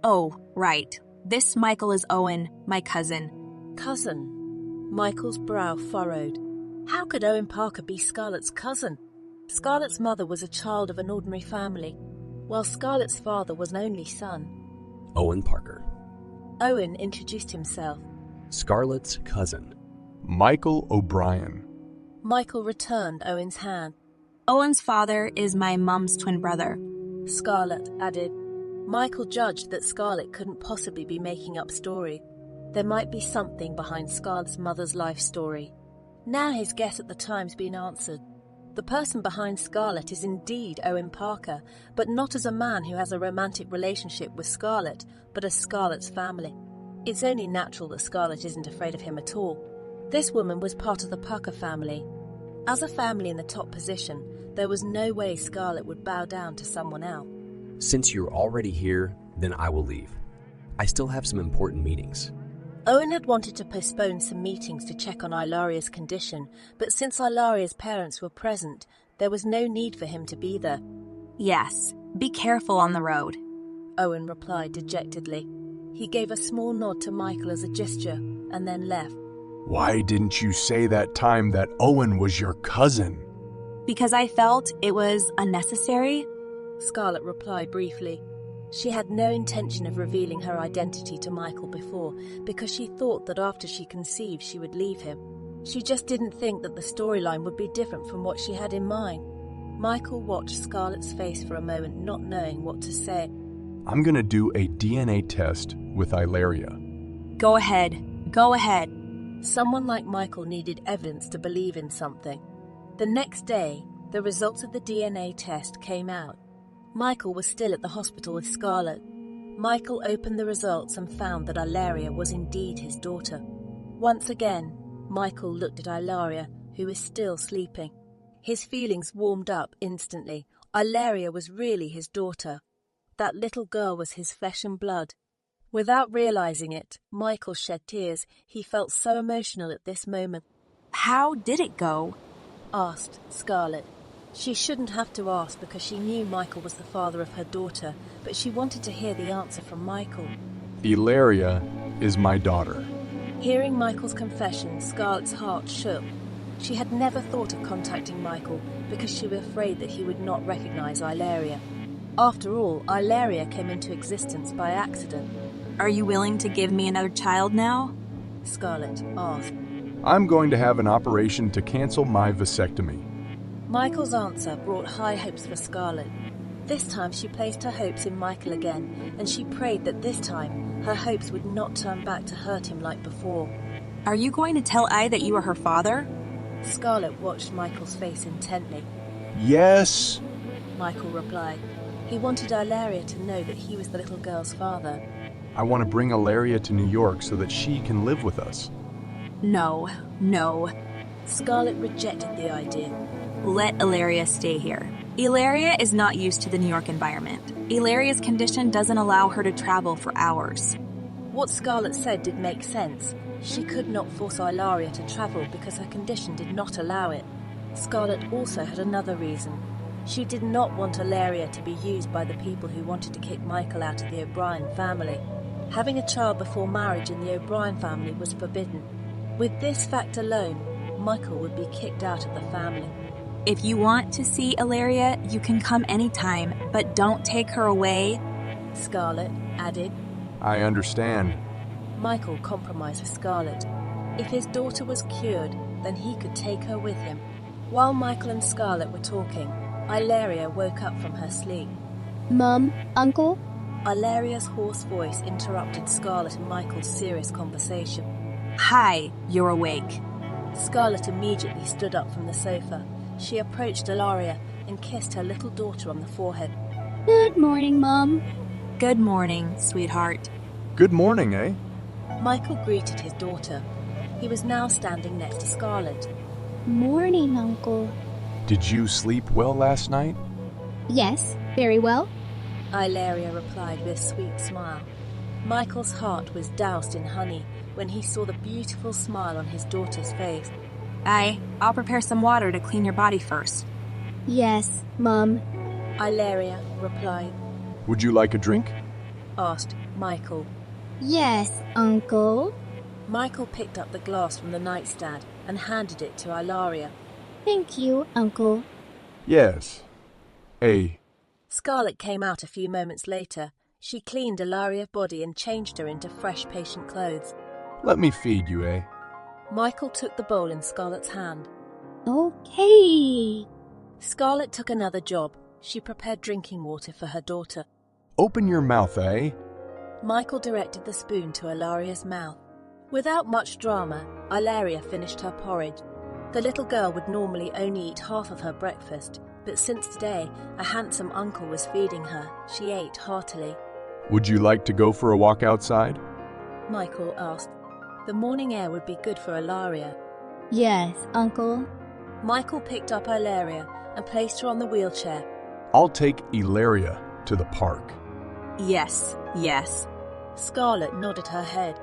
Oh, right. This Michael is Owen, my cousin. Cousin? Michael's brow furrowed. How could Owen Parker be Scarlett's cousin? Scarlett's mother was a child of an ordinary family, while Scarlett's father was an only son. Owen Parker. Owen introduced himself. Scarlett's cousin. Michael O'Brien. Michael returned Owen's hand. Owen's father is my mum's twin brother, Scarlett added. Michael judged that Scarlett couldn't possibly be making up story. There might be something behind Scarlett's mother's life story. Now his guess at the time's been answered. The person behind Scarlett is indeed Owen Parker, but not as a man who has a romantic relationship with Scarlett, but as Scarlett's family. It's only natural that Scarlett isn't afraid of him at all. This woman was part of the Parker family. As a family in the top position, there was no way Scarlett would bow down to someone else. Since you're already here, then I will leave. I still have some important meetings. Owen had wanted to postpone some meetings to check on Ilaria's condition, but since Ilaria's parents were present, there was no need for him to be there. Yes, be careful on the road, Owen replied dejectedly. He gave a small nod to Michael as a gesture, and then left. Why didn't you say that time that Owen was your cousin? Because I felt it was unnecessary, Scarlett replied briefly. She had no intention of revealing her identity to Michael before, because she thought that after she conceived she would leave him. She just didn't think that the storyline would be different from what she had in mind. Michael watched Scarlett's face for a moment, not knowing what to say. I'm gonna do a DNA test with Ilaria. Go ahead. Go ahead. Someone like Michael needed evidence to believe in something. The next day, the results of the DNA test came out. Michael was still at the hospital with Scarlett. Michael opened the results and found that Ilaria was indeed his daughter. Once again, Michael looked at Ilaria, who was still sleeping. His feelings warmed up instantly. Ilaria was really his daughter. That little girl was his flesh and blood. Without realizing it, Michael shed tears. He felt so emotional at this moment. How did it go? Asked Scarlett. She shouldn't have to ask because she knew Michael was the father of her daughter, but she wanted to hear the answer from Michael. Ilaria is my daughter. Hearing Michael's confession, Scarlett's heart shook. She had never thought of contacting Michael because she was afraid that he would not recognize Ilaria. After all, Ilaria came into existence by accident. Are you willing to give me another child now? Scarlett asked. I'm going to have an operation to cancel my vasectomy. Michael's answer brought high hopes for Scarlett. This time she placed her hopes in Michael again, and she prayed that this time her hopes would not turn back to hurt him like before. Are you going to tell I that you are her father? Scarlett watched Michael's face intently. Yes, Michael replied. He wanted Ilaria to know that he was the little girl's father. I want to bring Ilaria to New York so that she can live with us. No. Scarlett rejected the idea. Let Ilaria stay here. Ilaria is not used to the New York environment. Ilaria's condition doesn't allow her to travel for hours. What Scarlett said did make sense. She could not force Ilaria to travel because her condition did not allow it. Scarlett also had another reason. She did not want Ilaria to be used by the people who wanted to kick Michael out of the O'Brien family. Having a child before marriage in the O'Brien family was forbidden. With this fact alone, Michael would be kicked out of the family. If you want to see Ilaria, you can come anytime, but don't take her away, Scarlett added. I understand. Michael compromised with Scarlett. If his daughter was cured, then he could take her with him. While Michael and Scarlett were talking, Ilaria woke up from her sleep. Mum, Uncle? Ilaria's hoarse voice interrupted Scarlett and Michael's serious conversation. Hi, you're awake. Scarlett immediately stood up from the sofa. She approached Ilaria and kissed her little daughter on the forehead. Good morning, Mum. Good morning, sweetheart. Good morning, eh? Michael greeted his daughter. He was now standing next to Scarlett. Morning, Uncle. Did you sleep well last night? Yes, very well. Ilaria replied with a sweet smile. Michael's heart was doused in honey when he saw the beautiful smile on his daughter's face. I'll prepare some water to clean your body first. Yes, Mum. Ilaria replied. Would you like a drink? Asked Michael. Yes, Uncle. Michael picked up the glass from the nightstand and handed it to Ilaria. Thank you, Uncle. Yes. Scarlett came out a few moments later. She cleaned Ilaria's body and changed her into fresh patient clothes. Let me feed you, eh? Michael took the bowl in Scarlett's hand. Okay. Scarlett took another job. She prepared drinking water for her daughter. Open your mouth, eh? Michael directed the spoon to Ilaria's mouth. Without much drama, Ilaria finished her porridge. The little girl would normally only eat half of her breakfast, but since today a handsome uncle was feeding her, she ate heartily. Would you like to go for a walk outside? Michael asked. The morning air would be good for Ilaria. Yes, Uncle. Michael picked up Ilaria and placed her on the wheelchair. I'll take Ilaria to the park. Yes. Scarlett nodded her head.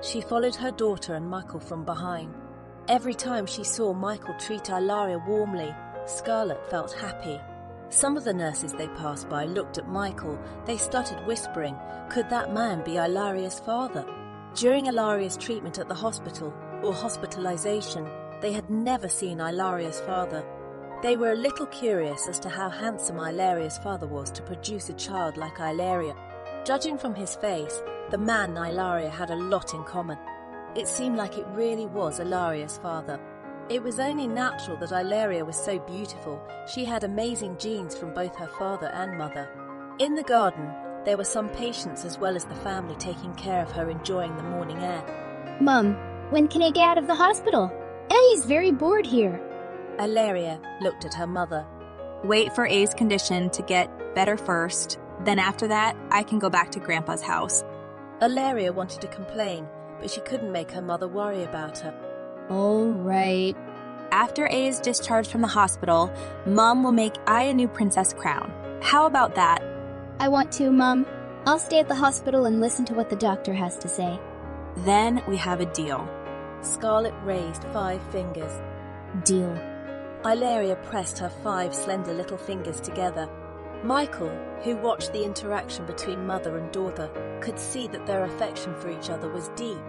She followed her daughter and Michael from behind. Every time she saw Michael treat Ilaria warmly, Scarlett felt happy. Some of the nurses they passed by looked at Michael. They started whispering, could that man be Ilaria's father? During Ilaria's treatment at the hospital, or hospitalization, they had never seen Ilaria's father. They were a little curious as to how handsome Ilaria's father was to produce a child like Ilaria. Judging from his face, the man and Ilaria had a lot in common. It seemed like it really was Ilaria's father. It was only natural that Ilaria was so beautiful. She had amazing genes from both her father and mother. In the garden, there were some patients as well as the family taking care of her, enjoying the morning air. Mum, when can I get out of the hospital? Ellie's very bored here. Ilaria looked at her mother. Wait for A's condition to get better first. Then after that, I can go back to Grandpa's house. Ilaria wanted to complain, but she couldn't make her mother worry about her. All right. After A is discharged from the hospital, Mom will make I a new princess crown. How about that? I want to, Mum. I'll stay at the hospital and listen to what the doctor has to say. Then we have a deal. Scarlett raised 5 fingers. Deal. Ilaria pressed her 5 slender little fingers together. Michael, who watched the interaction between mother and daughter, could see that their affection for each other was deep.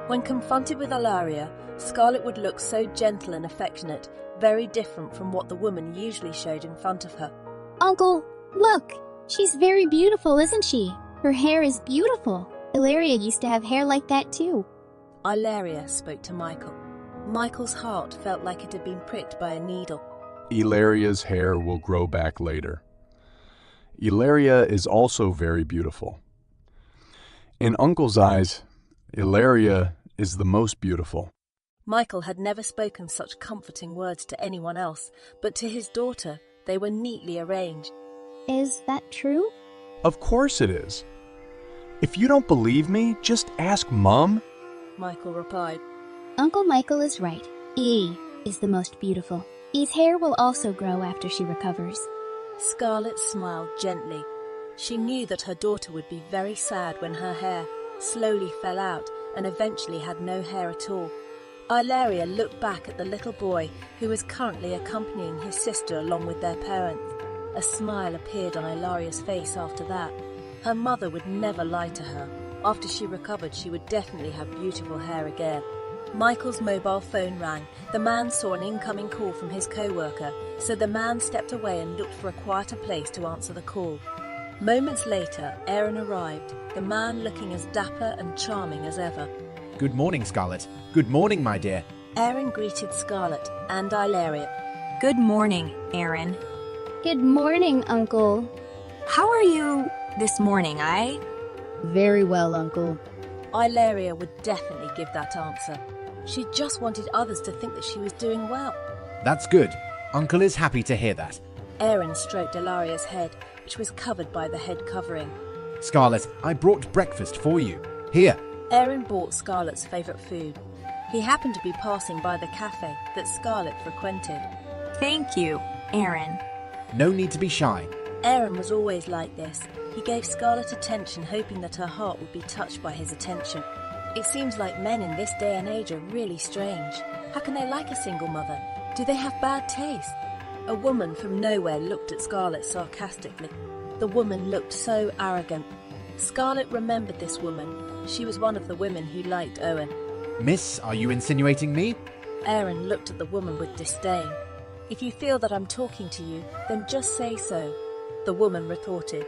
When confronted with Ilaria, Scarlett would look so gentle and affectionate, very different from what the woman usually showed in front of her. Uncle, look! She's very beautiful, isn't she? Her hair is beautiful. Ilaria used to have hair like that too. Ilaria spoke to Michael. Michael's heart felt like it had been pricked by a needle. Ilaria's hair will grow back later. Ilaria is also very beautiful. In Uncle's eyes, Ilaria is the most beautiful. Michael had never spoken such comforting words to anyone else, but to his daughter, they were neatly arranged. Is that true? Of course it is. If you don't believe me, just ask Mom. Michael replied. Uncle Michael is right. E is the most beautiful. E's hair will also grow after she recovers. Scarlett smiled gently. She knew that her daughter would be very sad when her hair slowly fell out and eventually had no hair at all. Ilaria looked back at the little boy who was currently accompanying his sister along with their parents. A smile appeared on Ilaria's face after that. Her mother would never lie to her. After she recovered, she would definitely have beautiful hair again. Michael's mobile phone rang. The man saw an incoming call from his co-worker, so the man stepped away and looked for a quieter place to answer the call. Moments later, Aaron arrived, the man looking as dapper and charming as ever. Good morning, Scarlett. Good morning, my dear. Aaron greeted Scarlett and Ilaria. Good morning, Aaron. Good morning, Uncle. How are you this morning, Very well, Uncle. Ilaria would definitely give that answer. She just wanted others to think that she was doing well. That's good. Uncle is happy to hear that. Aaron stroked Ilaria's head, which was covered by the head covering. Scarlett, I brought breakfast for you. Here. Aaron bought Scarlett's favourite food. He happened to be passing by the cafe that Scarlett frequented. Thank you, Aaron. No need to be shy. Aaron was always like this. He gave Scarlett attention, hoping that her heart would be touched by his attention. It seems like men in this day and age are really strange. How can they like a single mother? Do they have bad taste? A woman from nowhere looked at Scarlett sarcastically. The woman looked so arrogant. Scarlett remembered this woman. She was one of the women who liked Owen. Miss, are you insinuating me? Aaron looked at the woman with disdain. If you feel that I'm talking to you, then just say so, the woman retorted.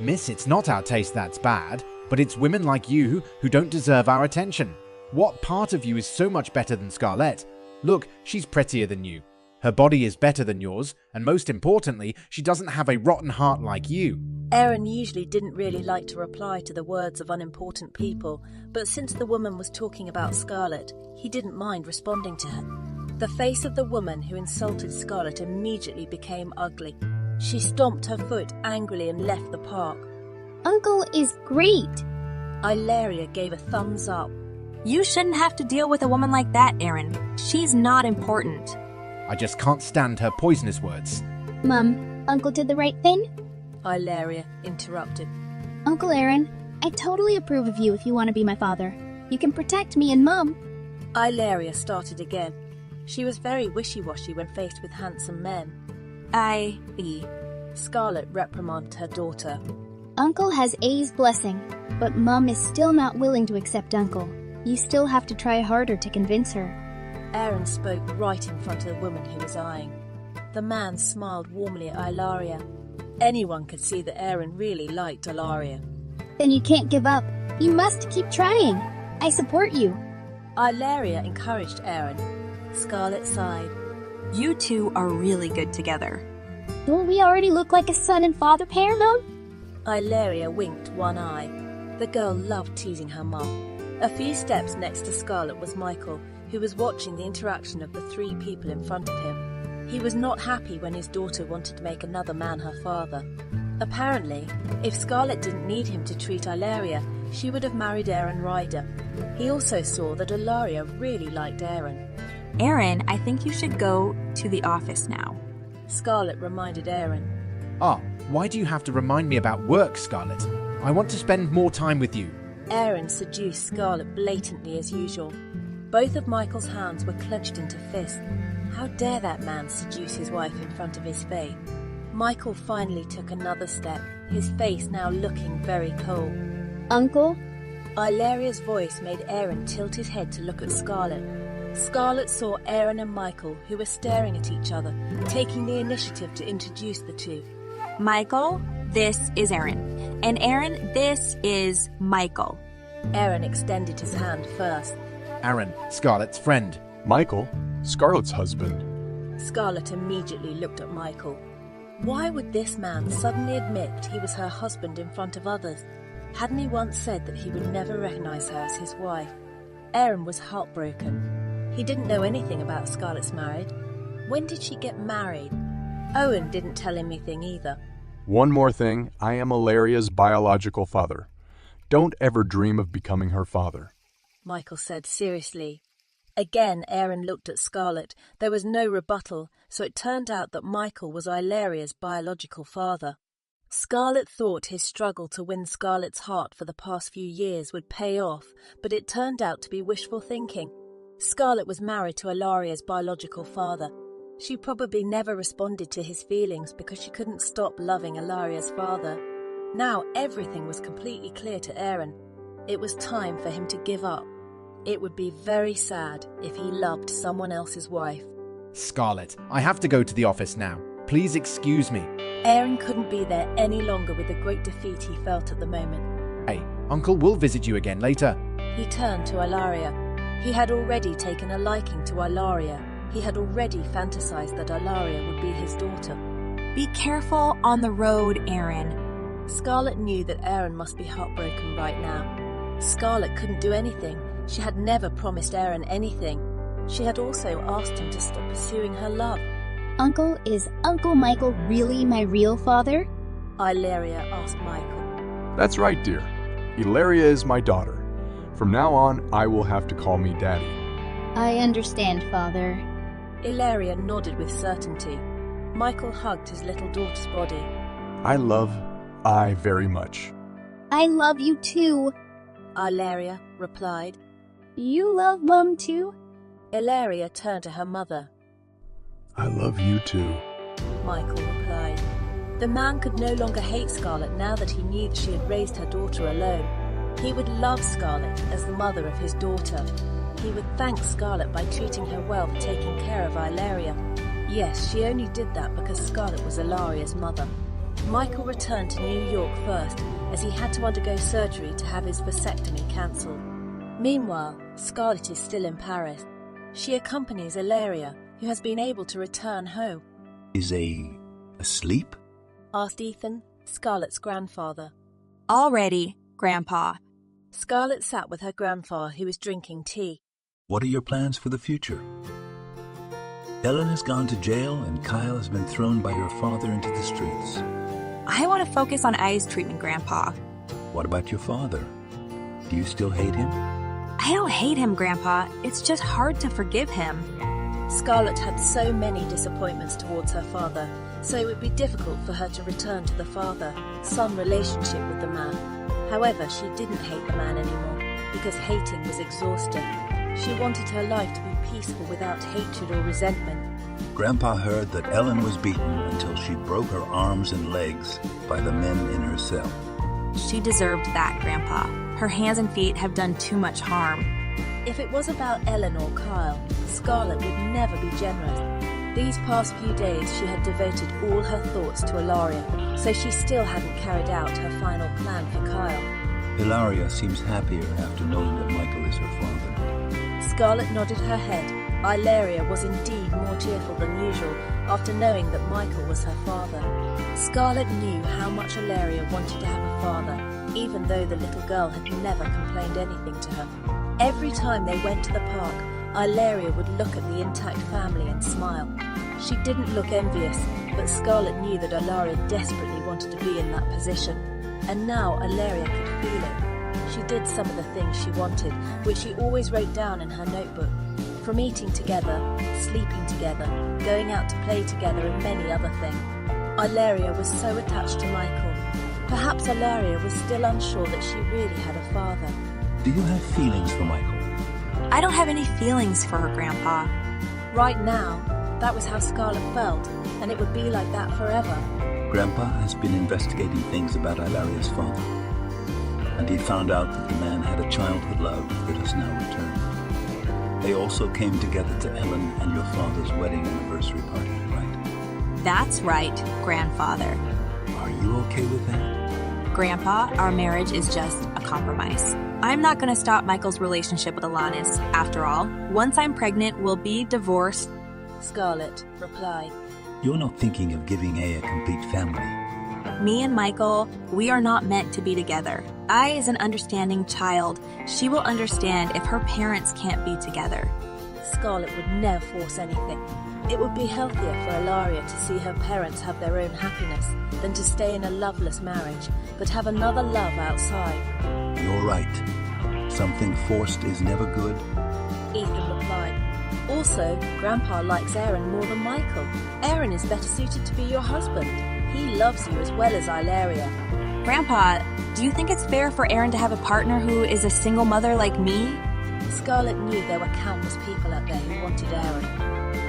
Miss, it's not our taste that's bad, but it's women like you who don't deserve our attention. What part of you is so much better than Scarlett? Look, she's prettier than you. Her body is better than yours, and most importantly, she doesn't have a rotten heart like you. Aaron usually didn't really like to reply to the words of unimportant people, but since the woman was talking about Scarlett, he didn't mind responding to her. The face of the woman who insulted Scarlett immediately became ugly. She stomped her foot angrily and left the park. Uncle is great. Ilaria gave a thumbs up. You shouldn't have to deal with a woman like that, Aaron. She's not important. I just can't stand her poisonous words. Mum, Uncle did the right thing? Ilaria interrupted. Uncle Aaron, I totally approve of you if you want to be my father. You can protect me and Mum. Ilaria started again. She was very wishy-washy when faced with handsome men. Scarlett reprimanded her daughter. Uncle has A's blessing, but Mum is still not willing to accept Uncle. You still have to try harder to convince her. Aaron spoke right in front of the woman he was eyeing. The man smiled warmly at Ilaria. Anyone could see that Aaron really liked Ilaria. Then you can't give up. You must keep trying. I support you. Ilaria encouraged Aaron. Scarlett sighed. You two are really good together. Don't we already look like a son and father pair, Mum? Ilaria winked one eye. The girl loved teasing her mum. A few steps next to Scarlett was Michael, who was watching the interaction of the three people in front of him. He was not happy when his daughter wanted to make another man her father. Apparently, if Scarlett didn't need him to treat Ilaria, she would have married Aaron Ryder. He also saw that Ilaria really liked Aaron. Aaron, I think you should go to the office now. Scarlett reminded Aaron. Why do you have to remind me about work, Scarlett? I want to spend more time with you. Aaron seduced Scarlett blatantly as usual. Both of Michael's hands were clenched into fists. How dare that man seduce his wife in front of his face? Michael finally took another step, his face now looking very cold. Uncle? Ilaria's voice made Aaron tilt his head to look at Scarlett. Scarlett saw Aaron and Michael, who were staring at each other, taking the initiative to introduce the two. Michael, this is Aaron. And Aaron, this is Michael. Aaron extended his hand first. Aaron, Scarlett's friend. Michael, Scarlett's husband. Scarlett immediately looked at Michael. Why would this man suddenly admit he was her husband in front of others? Hadn't he once said that he would never recognize her as his wife? Aaron was heartbroken. He didn't know anything about Scarlett's marriage. When did she get married? Owen didn't tell him anything either. One more thing, I am Ilaria's biological father. Don't ever dream of becoming her father. Michael said seriously. Again, Aaron looked at Scarlett. There was no rebuttal, so it turned out that Michael was Ilaria's biological father. Scarlett thought his struggle to win Scarlett's heart for the past few years would pay off, but it turned out to be wishful thinking. Scarlett was married to Ilaria's biological father. She probably never responded to his feelings because she couldn't stop loving Ilaria's father. Now everything was completely clear to Aaron. It was time for him to give up. It would be very sad if he loved someone else's wife. Scarlett, I have to go to the office now. Please excuse me. Aaron couldn't be there any longer with the great defeat he felt at the moment. Hey, Uncle will visit you again later. He turned to Ilaria. He had already taken a liking to Ilaria. He had already fantasized that Ilaria would be his daughter. Be careful on the road, Aaron. Scarlett knew that Aaron must be heartbroken right now. Scarlett couldn't do anything. She had never promised Aaron anything. She had also asked him to stop pursuing her love. Uncle, is Uncle Michael really my real father? Ilaria asked Michael. That's right, dear. Ilaria is my daughter. From now on, I will have to call me Daddy. I understand, Father. Ilaria nodded with certainty. Michael hugged his little daughter's body. I love I very much. I love you too. Ilaria replied. You love Mum too? Ilaria turned to her mother. I love you too, Michael replied. The man could no longer hate Scarlett now that he knew that she had raised her daughter alone. He would love Scarlett as the mother of his daughter. He would thank Scarlett by treating her well for taking care of Ilaria. Yes, she only did that because Scarlett was Ilaria's mother. Michael returned to New York first, as he had to undergo surgery to have his vasectomy cancelled. Meanwhile, Scarlett is still in Paris. She accompanies Ilaria, who has been able to return home. Is asleep? Asked Ethan, Scarlett's grandfather. Already, Grandpa. Scarlett sat with her grandfather, who was drinking tea. What are your plans for the future? Ellen has gone to jail and Kyle has been thrown by your father into the streets. I want to focus on eyes treatment, Grandpa. What about your father? Do you still hate him? I don't hate him, Grandpa. It's just hard to forgive him. Scarlett had so many disappointments towards her father, so it would be difficult for her to return to the father-son relationship with the man. However, she didn't hate the man anymore, because hating was exhausting. She wanted her life to be peaceful without hatred or resentment. Grandpa heard that Ellen was beaten until she broke her arms and legs by the men in her cell. She deserved that, Grandpa. Her hands and feet have done too much harm. If it was about Ellen or Kyle, Scarlett would never be generous. These past few days she had devoted all her thoughts to Ilaria, so she still hadn't carried out her final plan for Kyle. Ilaria seems happier after knowing that Michael is her father. Scarlett nodded her head. Ilaria was indeed more cheerful than usual after knowing that Michael was her father. Scarlett knew how much Ilaria wanted to have a father, even though the little girl had never complained anything to her. Every time they went to the park, Ilaria would look at the intact family and smile. She didn't look envious, but Scarlett knew that Ilaria desperately wanted to be in that position. And now Ilaria could feel it. She did some of the things she wanted, which she always wrote down in her notebook. From eating together, sleeping together, going out to play together and many other things. Ilaria was so attached to Michael. Perhaps Ilaria was still unsure that she really had a father. Do you have feelings for Michael? I don't have any feelings for her, Grandpa. Right now, that was how Scarlett felt, and it would be like that forever. Grandpa has been investigating things about Ilaria's father, and he found out that the man had a childhood love that has now returned. They also came together to Ellen and your father's wedding anniversary party, right? That's right, Grandfather. Are you okay with that? Grandpa, our marriage is just a compromise. I'm not going to stop Michael's relationship with Alanis. After all, once I'm pregnant, we'll be divorced. Scarlett replied. You're not thinking of giving a complete family. Me and Michael, we are not meant to be together. I is an understanding child. She will understand if her parents can't be together. Scarlett would never force anything. It would be healthier for Ilaria to see her parents have their own happiness than to stay in a loveless marriage, but have another love outside. You're right. Something forced is never good. Ethan replied. Also, Grandpa likes Aaron more than Michael. Aaron is better suited to be your husband. He loves you as well as Ilaria. Grandpa, do you think it's fair for Aaron to have a partner who is a single mother like me? Scarlett knew there were countless people out there who wanted Aaron,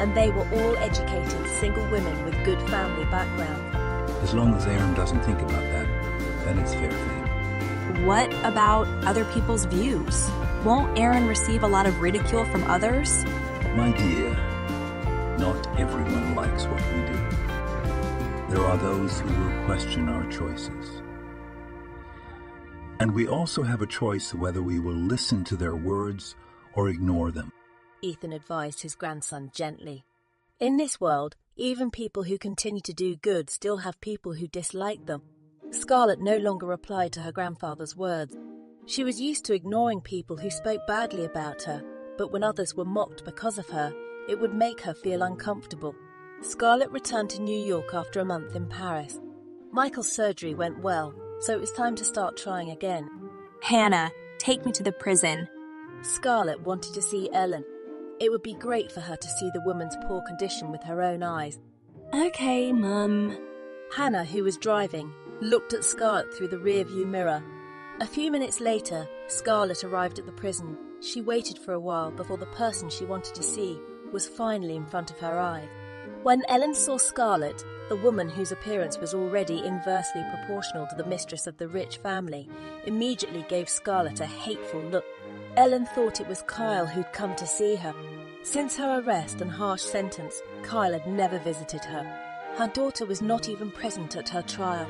and they were all educated single women with good family backgrounds. As long as Aaron doesn't think about that, then it's fair for him. What about other people's views? Won't Aaron receive a lot of ridicule from others? My dear, not everyone likes what we do. There are those who will question our choices. And we also have a choice whether we will listen to their words or ignore them. Ethan advised his grandson gently. In this world, even people who continue to do good still have people who dislike them. Scarlett no longer replied to her grandfather's words. She was used to ignoring people who spoke badly about her, but when others were mocked because of her, it would make her feel uncomfortable. Scarlett returned to New York after a month in Paris. Michael's surgery went well, so it was time to start trying again. Hannah, take me to the prison. Scarlett wanted to see Ellen. It would be great for her to see the woman's poor condition with her own eyes. Okay, Mum. Hannah, who was driving, looked at Scarlett through the rearview mirror. A few minutes later, Scarlett arrived at the prison. She waited for a while before the person she wanted to see was finally in front of her eyes. When Ellen saw Scarlett, the woman whose appearance was already inversely proportional to the mistress of the rich family, immediately gave Scarlett a hateful look. Ellen thought it was Kyle who'd come to see her. Since her arrest and harsh sentence, Kyle had never visited her. Her daughter was not even present at her trial.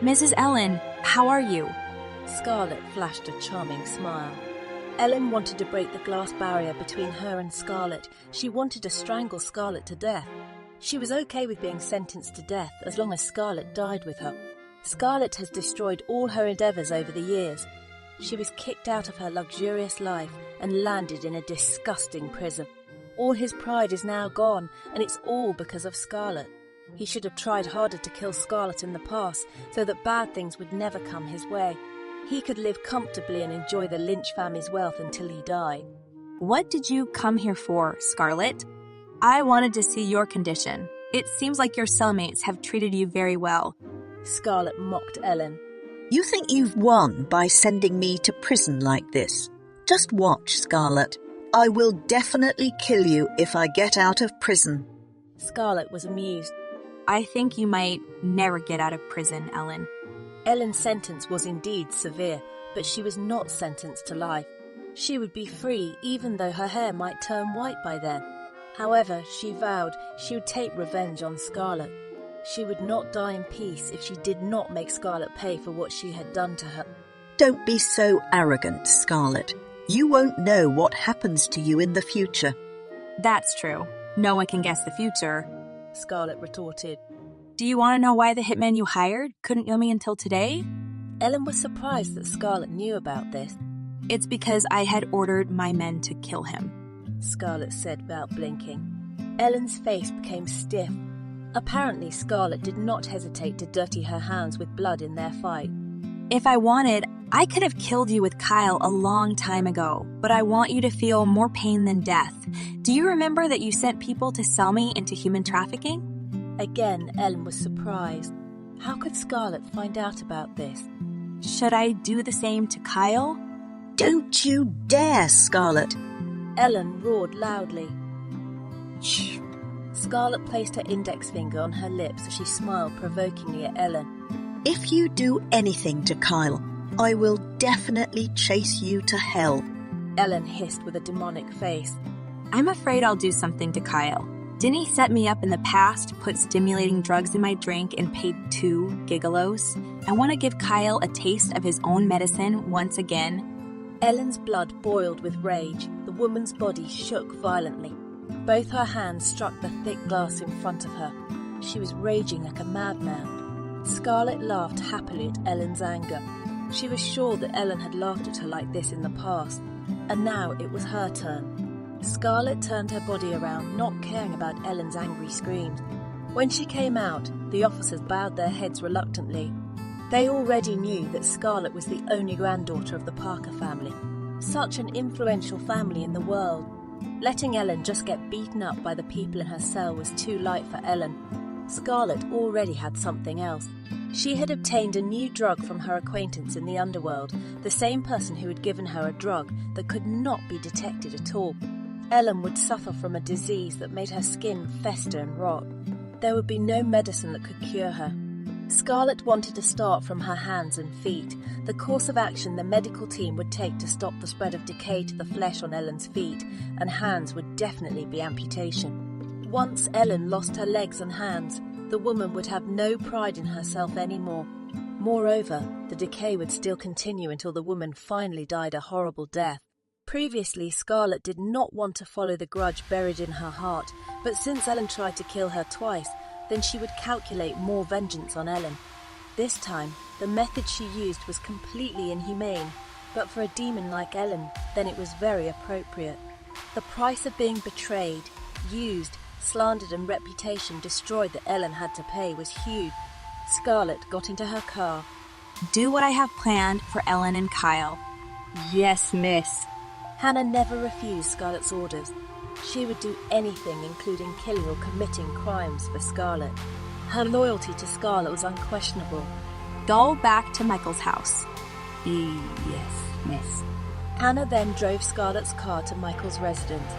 Mrs. Ellen, how are you? Scarlett flashed a charming smile. Ellen wanted to break the glass barrier between her and Scarlett. She wanted to strangle Scarlett to death. She was okay with being sentenced to death as long as Scarlett died with her. Scarlett has destroyed all her endeavours over the years. She was kicked out of her luxurious life and landed in a disgusting prison. All his pride is now gone, and it's all because of Scarlett. He should have tried harder to kill Scarlett in the past so that bad things would never come his way. He could live comfortably and enjoy the Lynch family's wealth until he died. What did you come here for, Scarlett? I wanted to see your condition. It seems like your cellmates have treated you very well. Scarlett mocked Ellen. You think you've won by sending me to prison like this? Just watch, Scarlett. I will definitely kill you if I get out of prison. Scarlett was amused. I think you might never get out of prison, Ellen. Ellen's sentence was indeed severe, but she was not sentenced to life. She would be free even though her hair might turn white by then. However, she vowed she would take revenge on Scarlett. She would not die in peace if she did not make Scarlett pay for what she had done to her. Don't be so arrogant, Scarlett. You won't know what happens to you in the future. That's true. No one can guess the future, Scarlett retorted. Do you want to know why the hitman you hired couldn't kill me until today? Ellen was surprised that Scarlett knew about this. It's because I had ordered my men to kill him, Scarlett said without blinking. Ellen's face became stiff. Apparently, Scarlett did not hesitate to dirty her hands with blood in their fight. If I wanted, I could have killed you with Kyle a long time ago, but I want you to feel more pain than death. Do you remember that you sent people to sell me into human trafficking? Again, Ellen was surprised. How could Scarlett find out about this? Should I do the same to Kyle? Don't you dare, Scarlett! Ellen roared loudly. Shh. Scarlett placed her index finger on her lips as she smiled provokingly at Ellen. If you do anything to Kyle, I will definitely chase you to hell. Ellen hissed with a demonic face. I'm afraid I'll do something to Kyle. Didn't he set me up in the past, put stimulating drugs in my drink, and paid 2 gigolos? I want to give Kyle a taste of his own medicine once again. Ellen's blood boiled with rage. The woman's body shook violently. Both her hands struck the thick glass in front of her. She was raging like a madman. Scarlett laughed happily at Ellen's anger. She was sure that Ellen had laughed at her like this in the past, and now it was her turn. Scarlett turned her body around, not caring about Ellen's angry screams. When she came out, the officers bowed their heads reluctantly. They already knew that Scarlett was the only granddaughter of the Parker family. Such an influential family in the world. Letting Ellen just get beaten up by the people in her cell was too light for Ellen. Scarlett already had something else. She had obtained a new drug from her acquaintance in the underworld, the same person who had given her a drug that could not be detected at all. Ellen would suffer from a disease that made her skin fester and rot. There would be no medicine that could cure her. Scarlett wanted to start from her hands and feet, the course of action the medical team would take to stop the spread of decay to the flesh on Ellen's feet and hands would definitely be amputation. Once Ellen lost her legs and hands, the woman would have no pride in herself anymore. Moreover, the decay would still continue until the woman finally died a horrible death. Previously, Scarlett did not want to follow the grudge buried in her heart, but since Ellen tried to kill her twice, then she would calculate more vengeance on Ellen. This time, the method she used was completely inhumane, but for a demon like Ellen, then it was very appropriate. The price of being betrayed, used, slandered and reputation destroyed that Ellen had to pay was huge. Scarlett got into her car. Do what I have planned for Ellen and Kyle. Yes, miss. Hannah never refused Scarlett's orders. She would do anything, including killing or committing crimes, for Scarlett. Her loyalty to Scarlett was unquestionable. Go back to Michael's house. Yes, miss. Hannah then drove Scarlett's car to Michael's residence.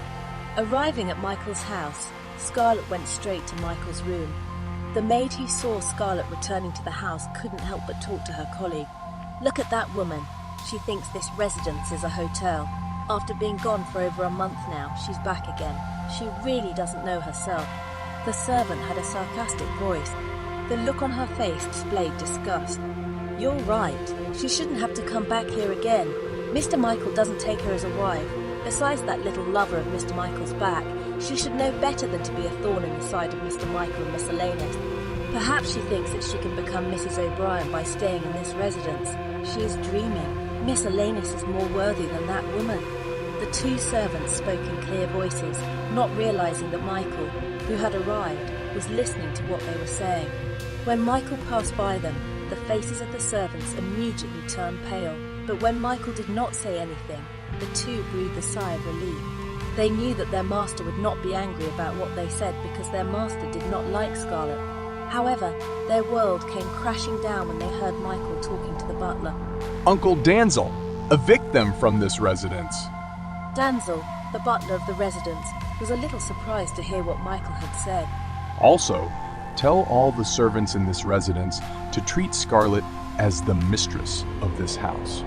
Arriving at Michael's house, Scarlett went straight to Michael's room. The maid who saw Scarlett returning to the house couldn't help but talk to her colleague. "Look at that woman. She thinks this residence is a hotel. After being gone for over a month now, she's back again. She really doesn't know herself." The servant had a sarcastic voice. The look on her face displayed disgust. "You're right. She shouldn't have to come back here again. Mr. Michael doesn't take her as a wife. Besides that little lover of Mr. Michael's back, she should know better than to be a thorn in the side of Mr. Michael and Miss Elanis. Perhaps she thinks that she can become Mrs. O'Brien by staying in this residence. She is dreaming. Miss Elanis is more worthy than that woman." The two servants spoke in clear voices, not realizing that Michael, who had arrived, was listening to what they were saying. When Michael passed by them, the faces of the servants immediately turned pale. But when Michael did not say anything, the two breathed a sigh of relief. They knew that their master would not be angry about what they said because their master did not like Scarlett. However, their world came crashing down when they heard Michael talking to the butler. Uncle Danzel, evict them from this residence. Danzel, the butler of the residence, was a little surprised to hear what Michael had said. Also, tell all the servants in this residence to treat Scarlett as the mistress of this house.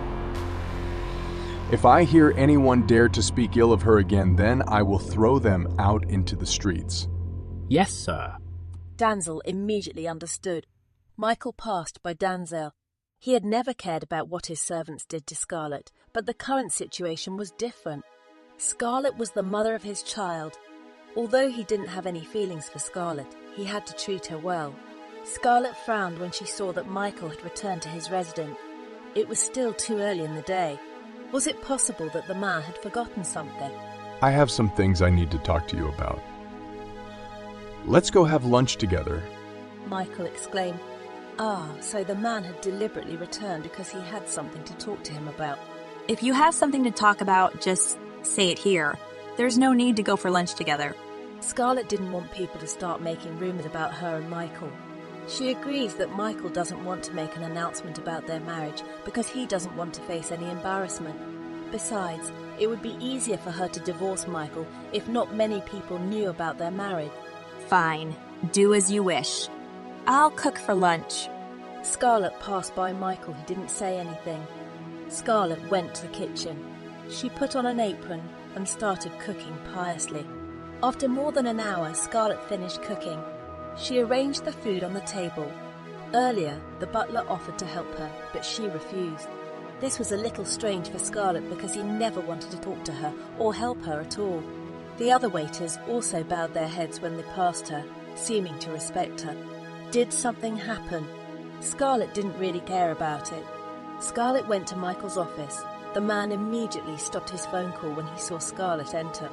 If I hear anyone dare to speak ill of her again, then I will throw them out into the streets. Yes, sir. Danzel immediately understood. Michael passed by Danzel. He had never cared about what his servants did to Scarlett, but the current situation was different. Scarlett was the mother of his child. Although he didn't have any feelings for Scarlett, he had to treat her well. Scarlett frowned when she saw that Michael had returned to his residence. It was still too early in the day. Was it possible that the man had forgotten something? I have some things I need to talk to you about. Let's go have lunch together. Michael exclaimed. So the man had deliberately returned because he had something to talk to him about. If you have something to talk about, just say it here. There's no need to go for lunch together. Scarlett didn't want people to start making rumors about her and Michael. She agrees that Michael doesn't want to make an announcement about their marriage because he doesn't want to face any embarrassment. Besides, it would be easier for her to divorce Michael if not many people knew about their marriage. Fine. Do as you wish. I'll cook for lunch. Scarlett passed by Michael, who didn't say anything. Scarlett went to the kitchen. She put on an apron and started cooking piously. After more than an hour, Scarlett finished cooking. She arranged the food on the table. Earlier, the butler offered to help her, but she refused. This was a little strange for Scarlett because he never wanted to talk to her or help her at all. The other waiters also bowed their heads when they passed her, seeming to respect her. Did something happen? Scarlett didn't really care about it. Scarlett went to Michael's office. The man immediately stopped his phone call when he saw Scarlett enter.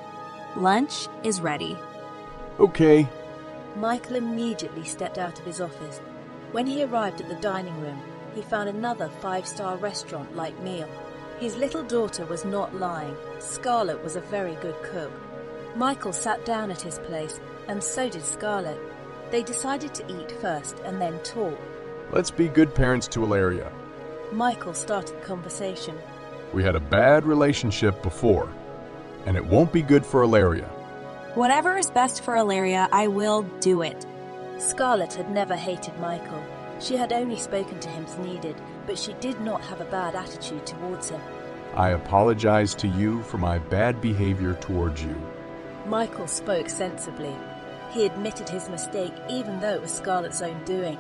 Lunch is ready. Okay. Michael immediately stepped out of his office. When he arrived at the dining room, he found another 5-star restaurant-like meal. His little daughter was not lying. Scarlett was a very good cook. Michael sat down at his place, and so did Scarlett. They decided to eat first and then talk. Let's be good parents to Ilaria. Michael started the conversation. We had a bad relationship before, and it won't be good for Ilaria. Whatever is best for Ilaria, I will do it. Scarlett had never hated Michael. She had only spoken to him as needed, but she did not have a bad attitude towards him. I apologize to you for my bad behavior towards you. Michael spoke sensibly. He admitted his mistake even though it was Scarlett's own doing.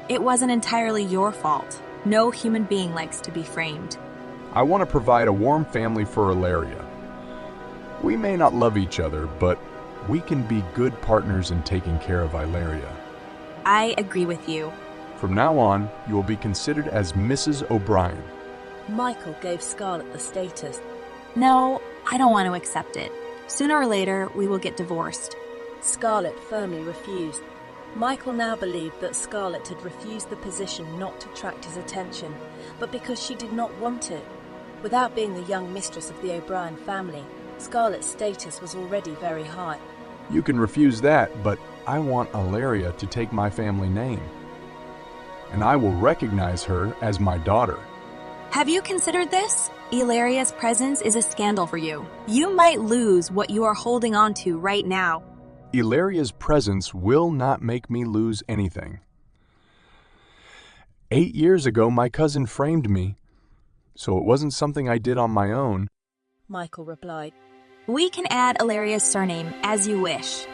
It wasn't entirely your fault. No human being likes to be framed. I want to provide a warm family for Ilaria. We may not love each other, but we can be good partners in taking care of Ilaria. I agree with you. From now on, you will be considered as Mrs. O'Brien. Michael gave Scarlett the status. No, I don't want to accept it. Sooner or later, we will get divorced. Scarlett firmly refused. Michael now believed that Scarlett had refused the position not to attract his attention, but because she did not want it. Without being the young mistress of the O'Brien family, Scarlett's status was already very high. You can refuse that, but I want Ilaria to take my family name. And I will recognize her as my daughter. Have you considered this? Ilaria's presence is a scandal for you. You might lose what you are holding on to right now. Ilaria's presence will not make me lose anything. 8 years ago, my cousin framed me, so it wasn't something I did on my own. Michael replied. We can add Ilaria's surname as you wish.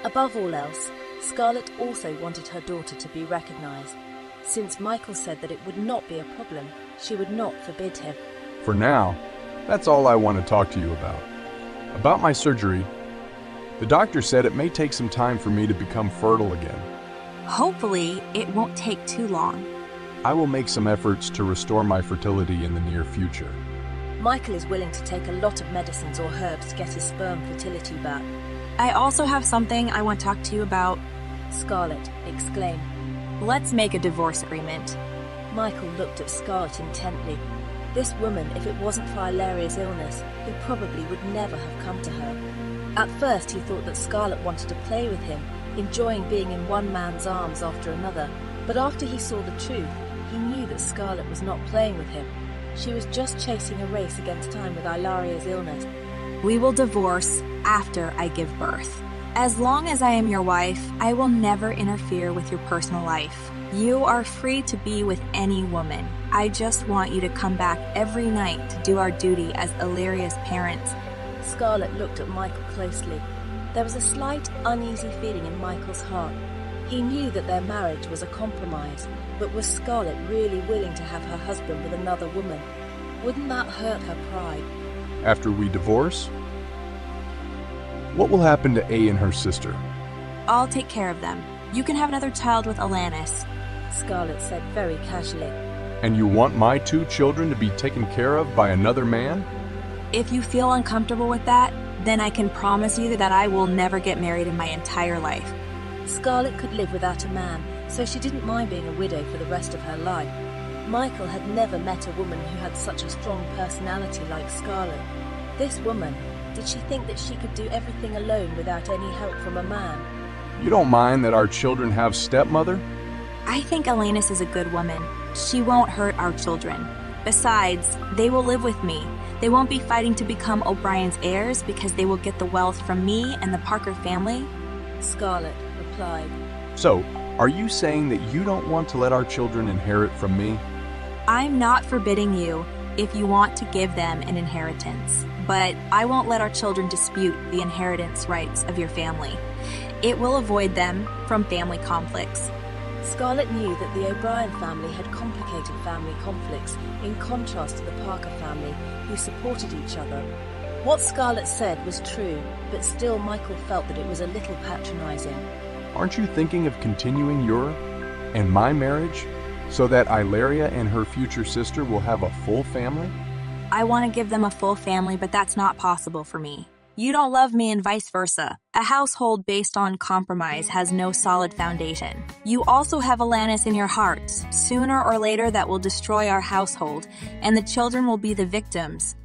Above all else, Scarlett also wanted her daughter to be recognized. Since Michael said that it would not be a problem, she would not forbid him. For now, that's all I want to talk to you about. About my surgery, the doctor said it may take some time for me to become fertile again. Hopefully, it won't take too long. I will make some efforts to restore my fertility in the near future. Michael is willing to take a lot of medicines or herbs to get his sperm fertility back. I also have something I want to talk to you about. Scarlett exclaimed. Let's make a divorce agreement. Michael looked at Scarlett intently. This woman, if it wasn't for Ilaria's illness, he probably would never have come to her. At first he thought that Scarlett wanted to play with him, enjoying being in one man's arms after another. But after he saw the truth, he knew that Scarlett was not playing with him. She was just chasing a race against time with Ilaria's illness. We will divorce after I give birth. As long as I am your wife, I will never interfere with your personal life. You are free to be with any woman. I just want you to come back every night to do our duty as Ilaria's parents. Scarlett looked at Michael closely. There was a slight, uneasy feeling in Michael's heart. He knew that their marriage was a compromise, but was Scarlett really willing to have her husband with another woman? Wouldn't that hurt her pride? After we divorce, what will happen to A and her sister? I'll take care of them. You can have another child with Alanis, Scarlett said very casually. And you want my 2 children to be taken care of by another man? If you feel uncomfortable with that, then I can promise you that I will never get married in my entire life. Scarlett could live without a man, so she didn't mind being a widow for the rest of her life. Michael had never met a woman who had such a strong personality like Scarlett. This woman, did she think that she could do everything alone without any help from a man? You don't mind that our children have stepmother? I think Alanis is a good woman. She won't hurt our children. Besides, they will live with me. They won't be fighting to become O'Brien's heirs because they will get the wealth from me and the Parker family. Scarlett replied. So, are you saying that you don't want to let our children inherit from me? I'm not forbidding you if you want to give them an inheritance, but I won't let our children dispute the inheritance rights of your family. It will avoid them from family conflicts. Scarlett knew that the O'Brien family had complicated family conflicts in contrast to the Parker family, who supported each other. What Scarlett said was true, but still Michael felt that it was a little patronizing. Aren't you thinking of continuing your and my marriage so that Ilaria and her future sister will have a full family? I want to give them a full family, but that's not possible for me. You don't love me and vice versa. A household based on compromise has no solid foundation. You also have Alanis in your heart. Sooner or later that will destroy our household, and the children will be the victims.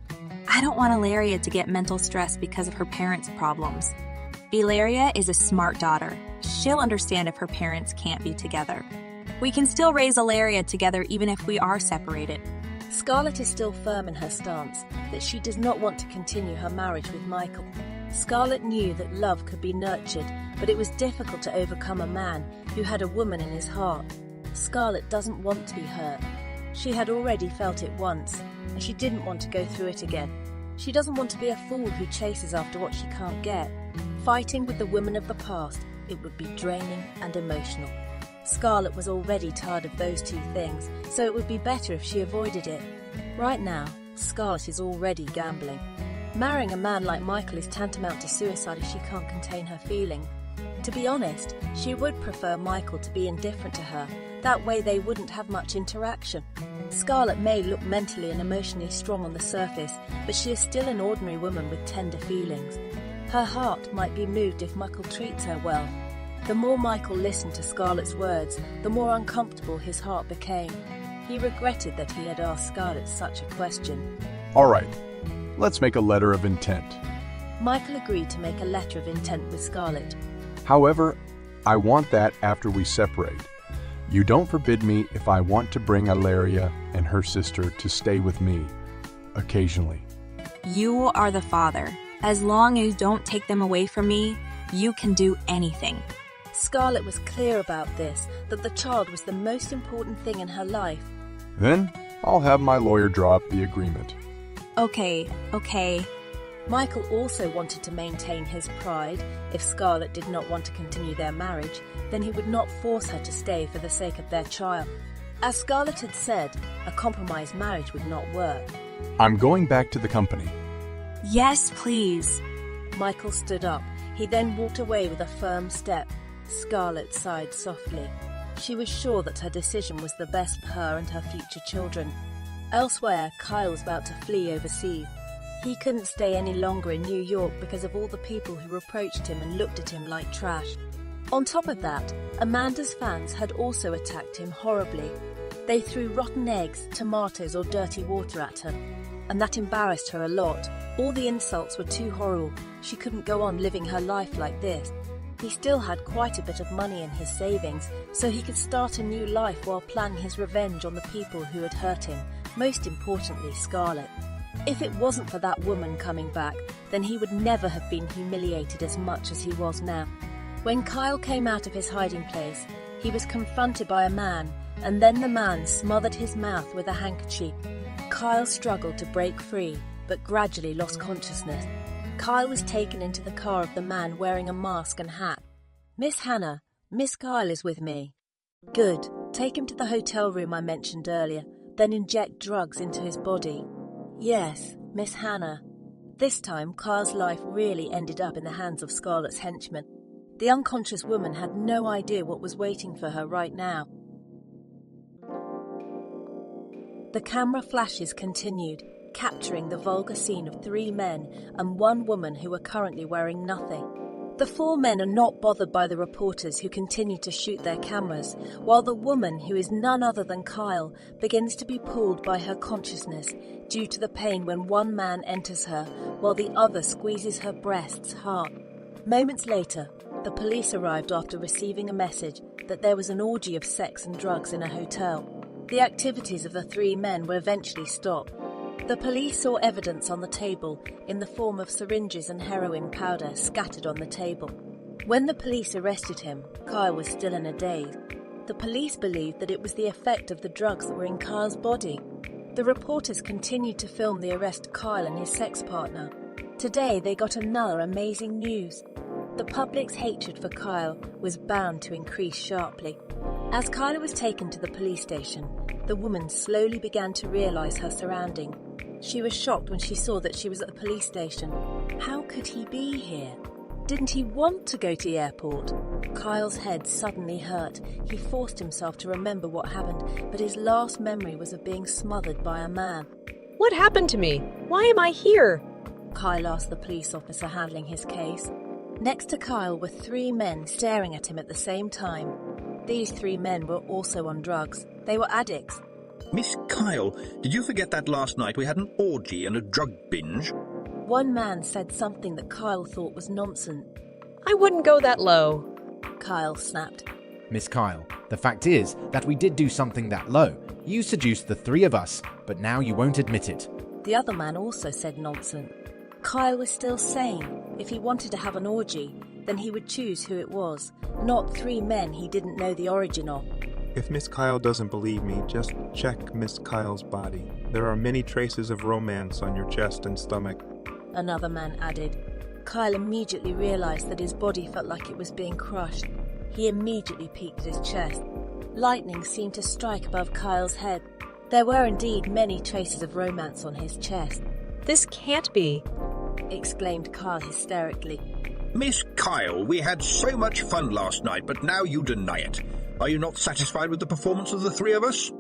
I don't want Ilaria to get mental stress because of her parents' problems. Ilaria is a smart daughter. She'll understand if her parents can't be together. We can still raise Ilaria together even if we are separated. Scarlett is still firm in her stance that she does not want to continue her marriage with Michael. Scarlett knew that love could be nurtured, but it was difficult to overcome a man who had a woman in his heart. Scarlett doesn't want to be hurt. She had already felt it once, and she didn't want to go through it again. She doesn't want to be a fool who chases after what she can't get. Fighting with the women of the past, it would be draining and emotional. Scarlett was already tired of those 2 things, so it would be better if she avoided it. Right now, Scarlett is already gambling. Marrying a man like Michael is tantamount to suicide if she can't contain her feeling. To be honest, she would prefer Michael to be indifferent to her. That way they wouldn't have much interaction. Scarlett may look mentally and emotionally strong on the surface, but she is still an ordinary woman with tender feelings. Her heart might be moved if Michael treats her well. The more Michael listened to Scarlett's words, the more uncomfortable his heart became. He regretted that he had asked Scarlett such a question. All right, let's make a letter of intent. Michael agreed to make a letter of intent with Scarlett. However, I want that after we separate. You don't forbid me if I want to bring Ilaria and her sister to stay with me. occasionally. You are the father. As long as you don't take them away from me, you can do anything. Scarlett was clear about this, that the child was the most important thing in her life. Then I'll have my lawyer draw up the agreement. Okay. Michael also wanted to maintain his pride. If Scarlett did not want to continue their marriage, then he would not force her to stay for the sake of their child. As Scarlett had said, a compromise marriage would not work. I'm going back to the company. Yes, please. Michael stood up. He then walked away with a firm step. Scarlett sighed softly. She was sure that her decision was the best for her and her future children. Elsewhere, Kyle was about to flee overseas. He couldn't stay any longer in New York because of all the people who reproached him and looked at him like trash. On top of that, Amanda's fans had also attacked him horribly. They threw rotten eggs, tomatoes or dirty water at her, and that embarrassed her a lot. All the insults were too horrible. She couldn't go on living her life like this. He still had quite a bit of money in his savings, so he could start a new life while planning his revenge on the people who had hurt him, most importantly Scarlett. If it wasn't for that woman coming back, then he would never have been humiliated as much as he was now. When Kyle came out of his hiding place, he was confronted by a man, and then the man smothered his mouth with a handkerchief. Kyle struggled to break free, but gradually lost consciousness. Kyle was taken into the car of the man wearing a mask and hat. "Miss Hannah, Miss Kyle is with me." "Good. Take him to the hotel room I mentioned earlier, then inject drugs into his body." "Yes, Miss Hannah." This time, Kyle's life really ended up in the hands of Scarlett's henchmen. The unconscious woman had no idea what was waiting for her right now. The camera flashes continued, capturing the vulgar scene of 3 men and 1 woman who were currently wearing nothing. The 4 men are not bothered by the reporters who continue to shoot their cameras, while the woman, who is none other than Kyle, begins to be pulled by her consciousness due to the pain when one man enters her while the other squeezes her breasts hard. Moments later, the police arrived after receiving a message that there was an orgy of sex and drugs in a hotel. The activities of the 3 men were eventually stopped. The police saw evidence on the table in the form of syringes and heroin powder scattered on the table. When the police arrested him, Kyle was still in a daze. The police believed that it was the effect of the drugs that were in Kyle's body. The reporters continued to film the arrest of Kyle and his sex partner. Today they got another amazing news. The public's hatred for Kyle was bound to increase sharply. As Kyle was taken to the police station, the woman slowly began to realize her surroundings. She was shocked when she saw that she was at the police station. How could he be here? Didn't he want to go to the airport? Kyle's head suddenly hurt. He forced himself to remember what happened, but his last memory was of being smothered by a man. What happened to me? Why am I here? Kyle asked the police officer handling his case. Next to Kyle were 3 men staring at him at the same time. These 3 men were also on drugs. They were addicts. "Miss Kyle, did you forget that last night we had an orgy and a drug binge?" One man said something that Kyle thought was nonsense. "I wouldn't go that low," Kyle snapped. "Miss Kyle, the fact is that we did do something that low. You seduced the 3 of us, but now you won't admit it." The other man also said nonsense. Kyle was still sane. If he wanted to have an orgy, then he would choose who it was, not 3 men he didn't know the origin of. If Miss Kyle doesn't believe me, just check Miss Kyle's body. There are many traces of romance on your chest and stomach. Another man added. Kyle immediately realized that his body felt like it was being crushed. He immediately peeked at his chest. Lightning seemed to strike above Kyle's head. There were indeed many traces of romance on his chest. "This can't be," exclaimed Kyle hysterically. "Miss Kyle, we had so much fun last night, but now you deny it. Are you not satisfied with the performance of the 3 of us?"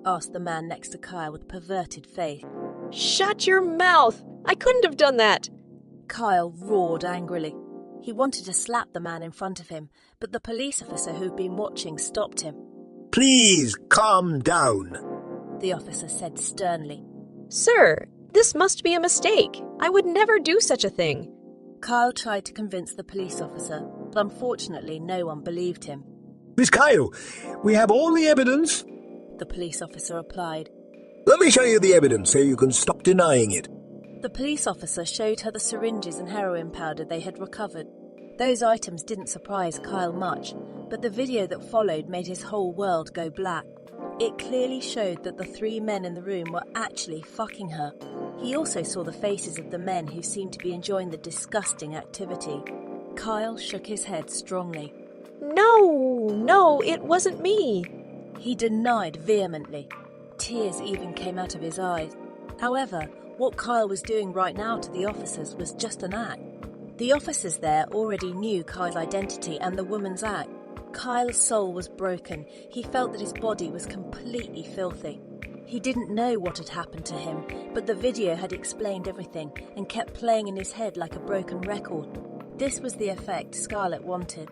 asked the man next to Kyle with perverted face. "Shut your mouth! I couldn't have done that!" Kyle roared angrily. He wanted to slap the man in front of him, but the police officer who'd been watching stopped him. "Please calm down," the officer said sternly. "Sir, this must be a mistake. I would never do such a thing." Kyle tried to convince the police officer, but unfortunately no one believed him. "Miss Kyle, we have all the evidence," the police officer replied. Let me show you the evidence so you can stop denying it. The police officer showed her the syringes and heroin powder they had recovered. Those items didn't surprise Kyle much, but the video that followed made his whole world go black. It clearly showed that the 3 men in the room were actually fucking her. He also saw the faces of the men who seemed to be enjoying the disgusting activity. Kyle shook his head strongly. No, it wasn't me. He denied vehemently. Tears even came out of his eyes. However, what Kyle was doing right now to the officers was just an act. The officers there already knew Kyle's identity and the woman's act. Kyle's soul was broken. He felt that his body was completely filthy. He didn't know what had happened to him, but the video had explained everything and kept playing in his head like a broken record. This was the effect Scarlett wanted.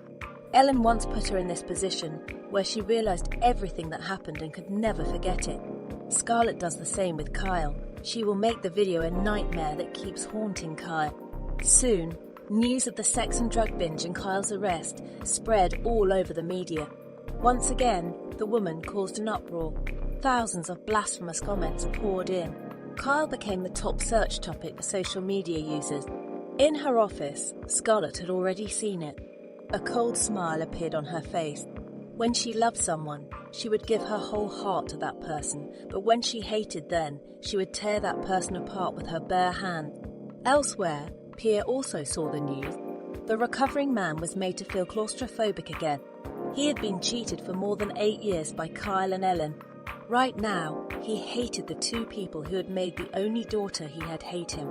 Ellen once put her in this position, where she realised everything that happened and could never forget it. Scarlett does the same with Kyle. She will make the video a nightmare that keeps haunting Kyle. Soon, news of the sex and drug binge and Kyle's arrest spread all over the media. Once again, the woman caused an uproar. Thousands of blasphemous comments poured in. Kyle became the top search topic for social media users. In her office, Scarlett had already seen it. A cold smile appeared on her face. When she loved someone, she would give her whole heart to that person, but when she hated then, she would tear that person apart with her bare hand. Elsewhere, Pierre also saw the news. The recovering man was made to feel claustrophobic again. He had been cheated for more than 8 years by Kyle and Ellen. Right now, he hated the 2 people who had made the only daughter he had hate him.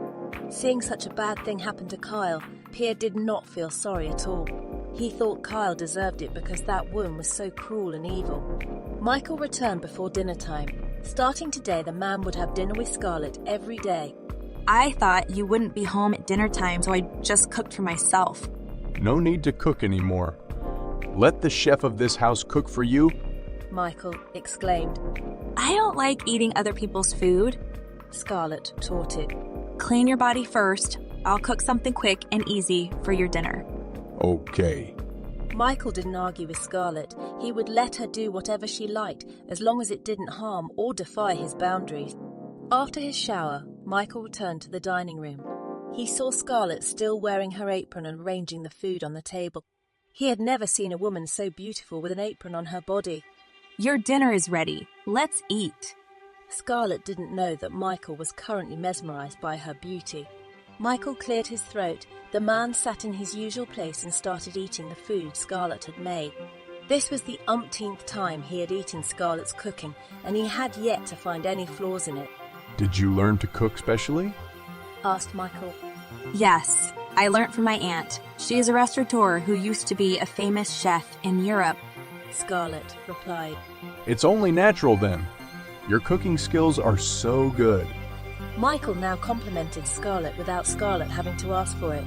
Seeing such a bad thing happen to Kyle, Pierre did not feel sorry at all. He thought Kyle deserved it because that woman was so cruel and evil. Michael returned before dinner time. Starting today, the man would have dinner with Scarlett every day. I thought you wouldn't be home at dinner time, so I just cooked for myself. No need to cook anymore. Let the chef of this house cook for you. Michael exclaimed. I don't like eating other people's food, Scarlett taunted. Clean your body first. I'll cook something quick and easy for your dinner. Okay. Michael didn't argue with Scarlett. He would let her do whatever she liked, as long as it didn't harm or defy his boundaries. After his shower, Michael returned to the dining room. He saw Scarlett still wearing her apron and arranging the food on the table. He had never seen a woman so beautiful with an apron on her body. Your dinner is ready. Let's eat. Scarlett didn't know that Michael was currently mesmerized by her beauty. Michael cleared his throat. The man sat in his usual place and started eating the food Scarlett had made. This was the umpteenth time he had eaten Scarlett's cooking, and he had yet to find any flaws in it. Did you learn to cook specially? Asked Michael. Yes, I learned from my aunt. She is a restaurateur who used to be a famous chef in Europe. Scarlett replied. It's only natural then. Your cooking skills are so good. Michael now complimented Scarlett without Scarlett having to ask for it.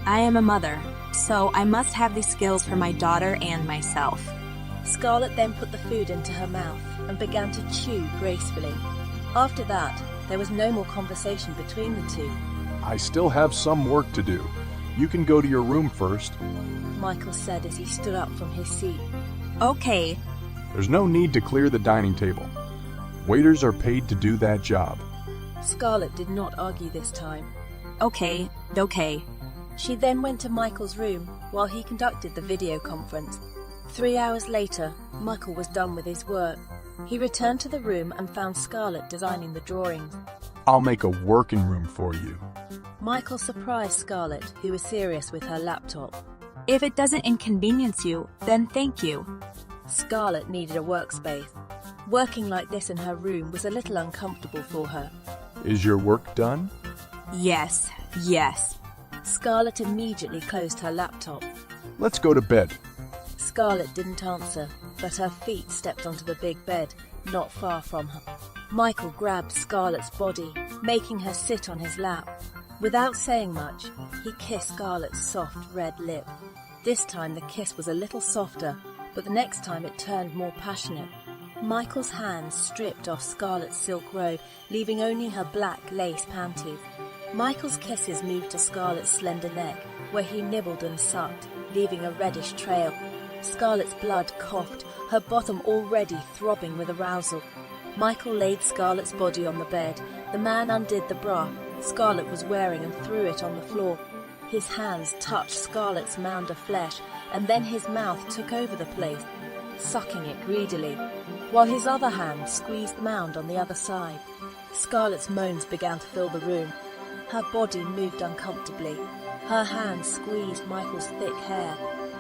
I am a mother, so I must have these skills for my daughter and myself. Scarlett then put the food into her mouth and began to chew gracefully. After that, there was no more conversation between the two. I still have some work to do. You can go to your room first, Michael said as he stood up from his seat. Okay. There's no need to clear the dining table. Waiters are paid to do that job. Scarlett did not argue this time. Okay. She then went to Michael's room while he conducted the video conference. 3 hours later, Michael was done with his work. He returned to the room and found Scarlett designing the drawings. I'll make a working room for you. Michael surprised Scarlett, who was serious with her laptop. If it doesn't inconvenience you, then thank you. Scarlett needed a workspace. Working like this in her room was a little uncomfortable for her. Is your work done? Yes. Scarlett immediately closed her laptop. Let's go to bed. Scarlett didn't answer, but her feet stepped onto the big bed, not far from her. Michael grabbed Scarlett's body, making her sit on his lap. Without saying much, he kissed Scarlett's soft red lip. This time the kiss was a little softer, but the next time it turned more passionate. Michael's hands stripped off Scarlett's silk robe, leaving only her black lace panties. Michael's kisses moved to Scarlett's slender neck, where he nibbled and sucked, leaving a reddish trail. Scarlett's blood coughed, her bottom already throbbing with arousal. Michael laid Scarlett's body on the bed. The man undid the bra Scarlett was wearing and threw it on the floor. His hands touched Scarlett's mound of flesh, and then his mouth took over the place, sucking it greedily, while his other hand squeezed the mound on the other side. Scarlett's moans began to fill the room. Her body moved uncomfortably. Her hands squeezed Michael's thick hair.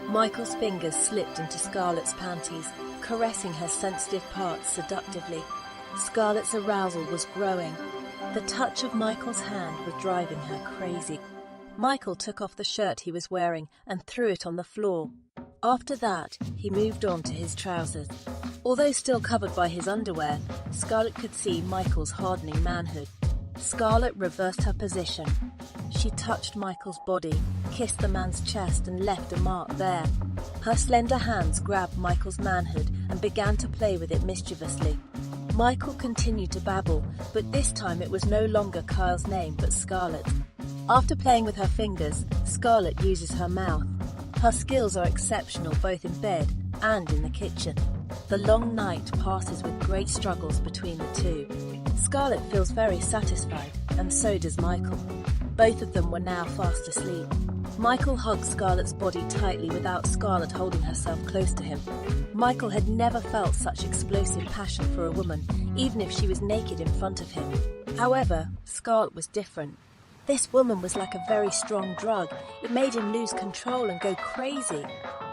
Michael's fingers slipped into Scarlett's panties, caressing her sensitive parts seductively. Scarlett's arousal was growing. The touch of Michael's hand was driving her crazy. Michael took off the shirt he was wearing and threw it on the floor. After that, he moved on to his trousers. Although still covered by his underwear, Scarlett could see Michael's hardening manhood. Scarlett reversed her position. She touched Michael's body, kissed the man's chest and left a mark there. Her slender hands grabbed Michael's manhood and began to play with it mischievously. Michael continued to babble, but this time it was no longer Kyle's name but Scarlett. After playing with her fingers, Scarlett uses her mouth. Her skills are exceptional both in bed and in the kitchen. The long night passes with great struggles between the two. Scarlett feels very satisfied, and so does Michael. Both of them were now fast asleep. Michael hugged Scarlett's body tightly without Scarlett holding herself close to him. Michael had never felt such explosive passion for a woman, even if she was naked in front of him. However, Scarlett was different. This woman was like a very strong drug. It made him lose control and go crazy.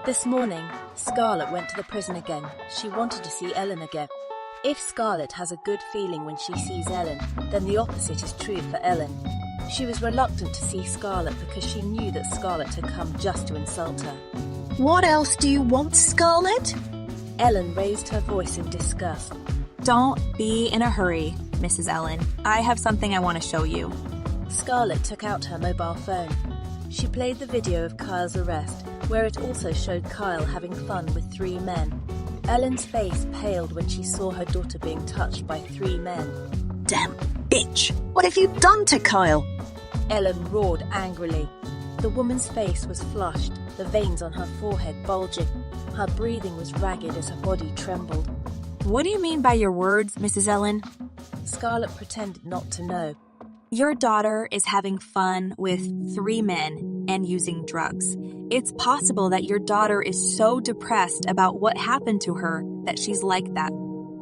This morning, Scarlett went to the prison again. She wanted to see Ellen again. If Scarlett has a good feeling when she sees Ellen, then the opposite is true for Ellen. She was reluctant to see Scarlett because she knew that Scarlett had come just to insult her. What else do you want, Scarlett? Ellen raised her voice in disgust. Don't be in a hurry, Mrs. Ellen. I have something I want to show you. Scarlett took out her mobile phone. She played the video of Kyle's arrest, where it also showed Kyle having fun with 3 men. Ellen's face paled when she saw her daughter being touched by 3 men. Damn bitch! What have you done to Kyle? Ellen roared angrily. The woman's face was flushed, the veins on her forehead bulging. Her breathing was ragged as her body trembled. What do you mean by your words, Mrs. Ellen? Scarlett pretended not to know. Your daughter is having fun with 3 men and using drugs. It's possible that your daughter is so depressed about what happened to her that she's like that.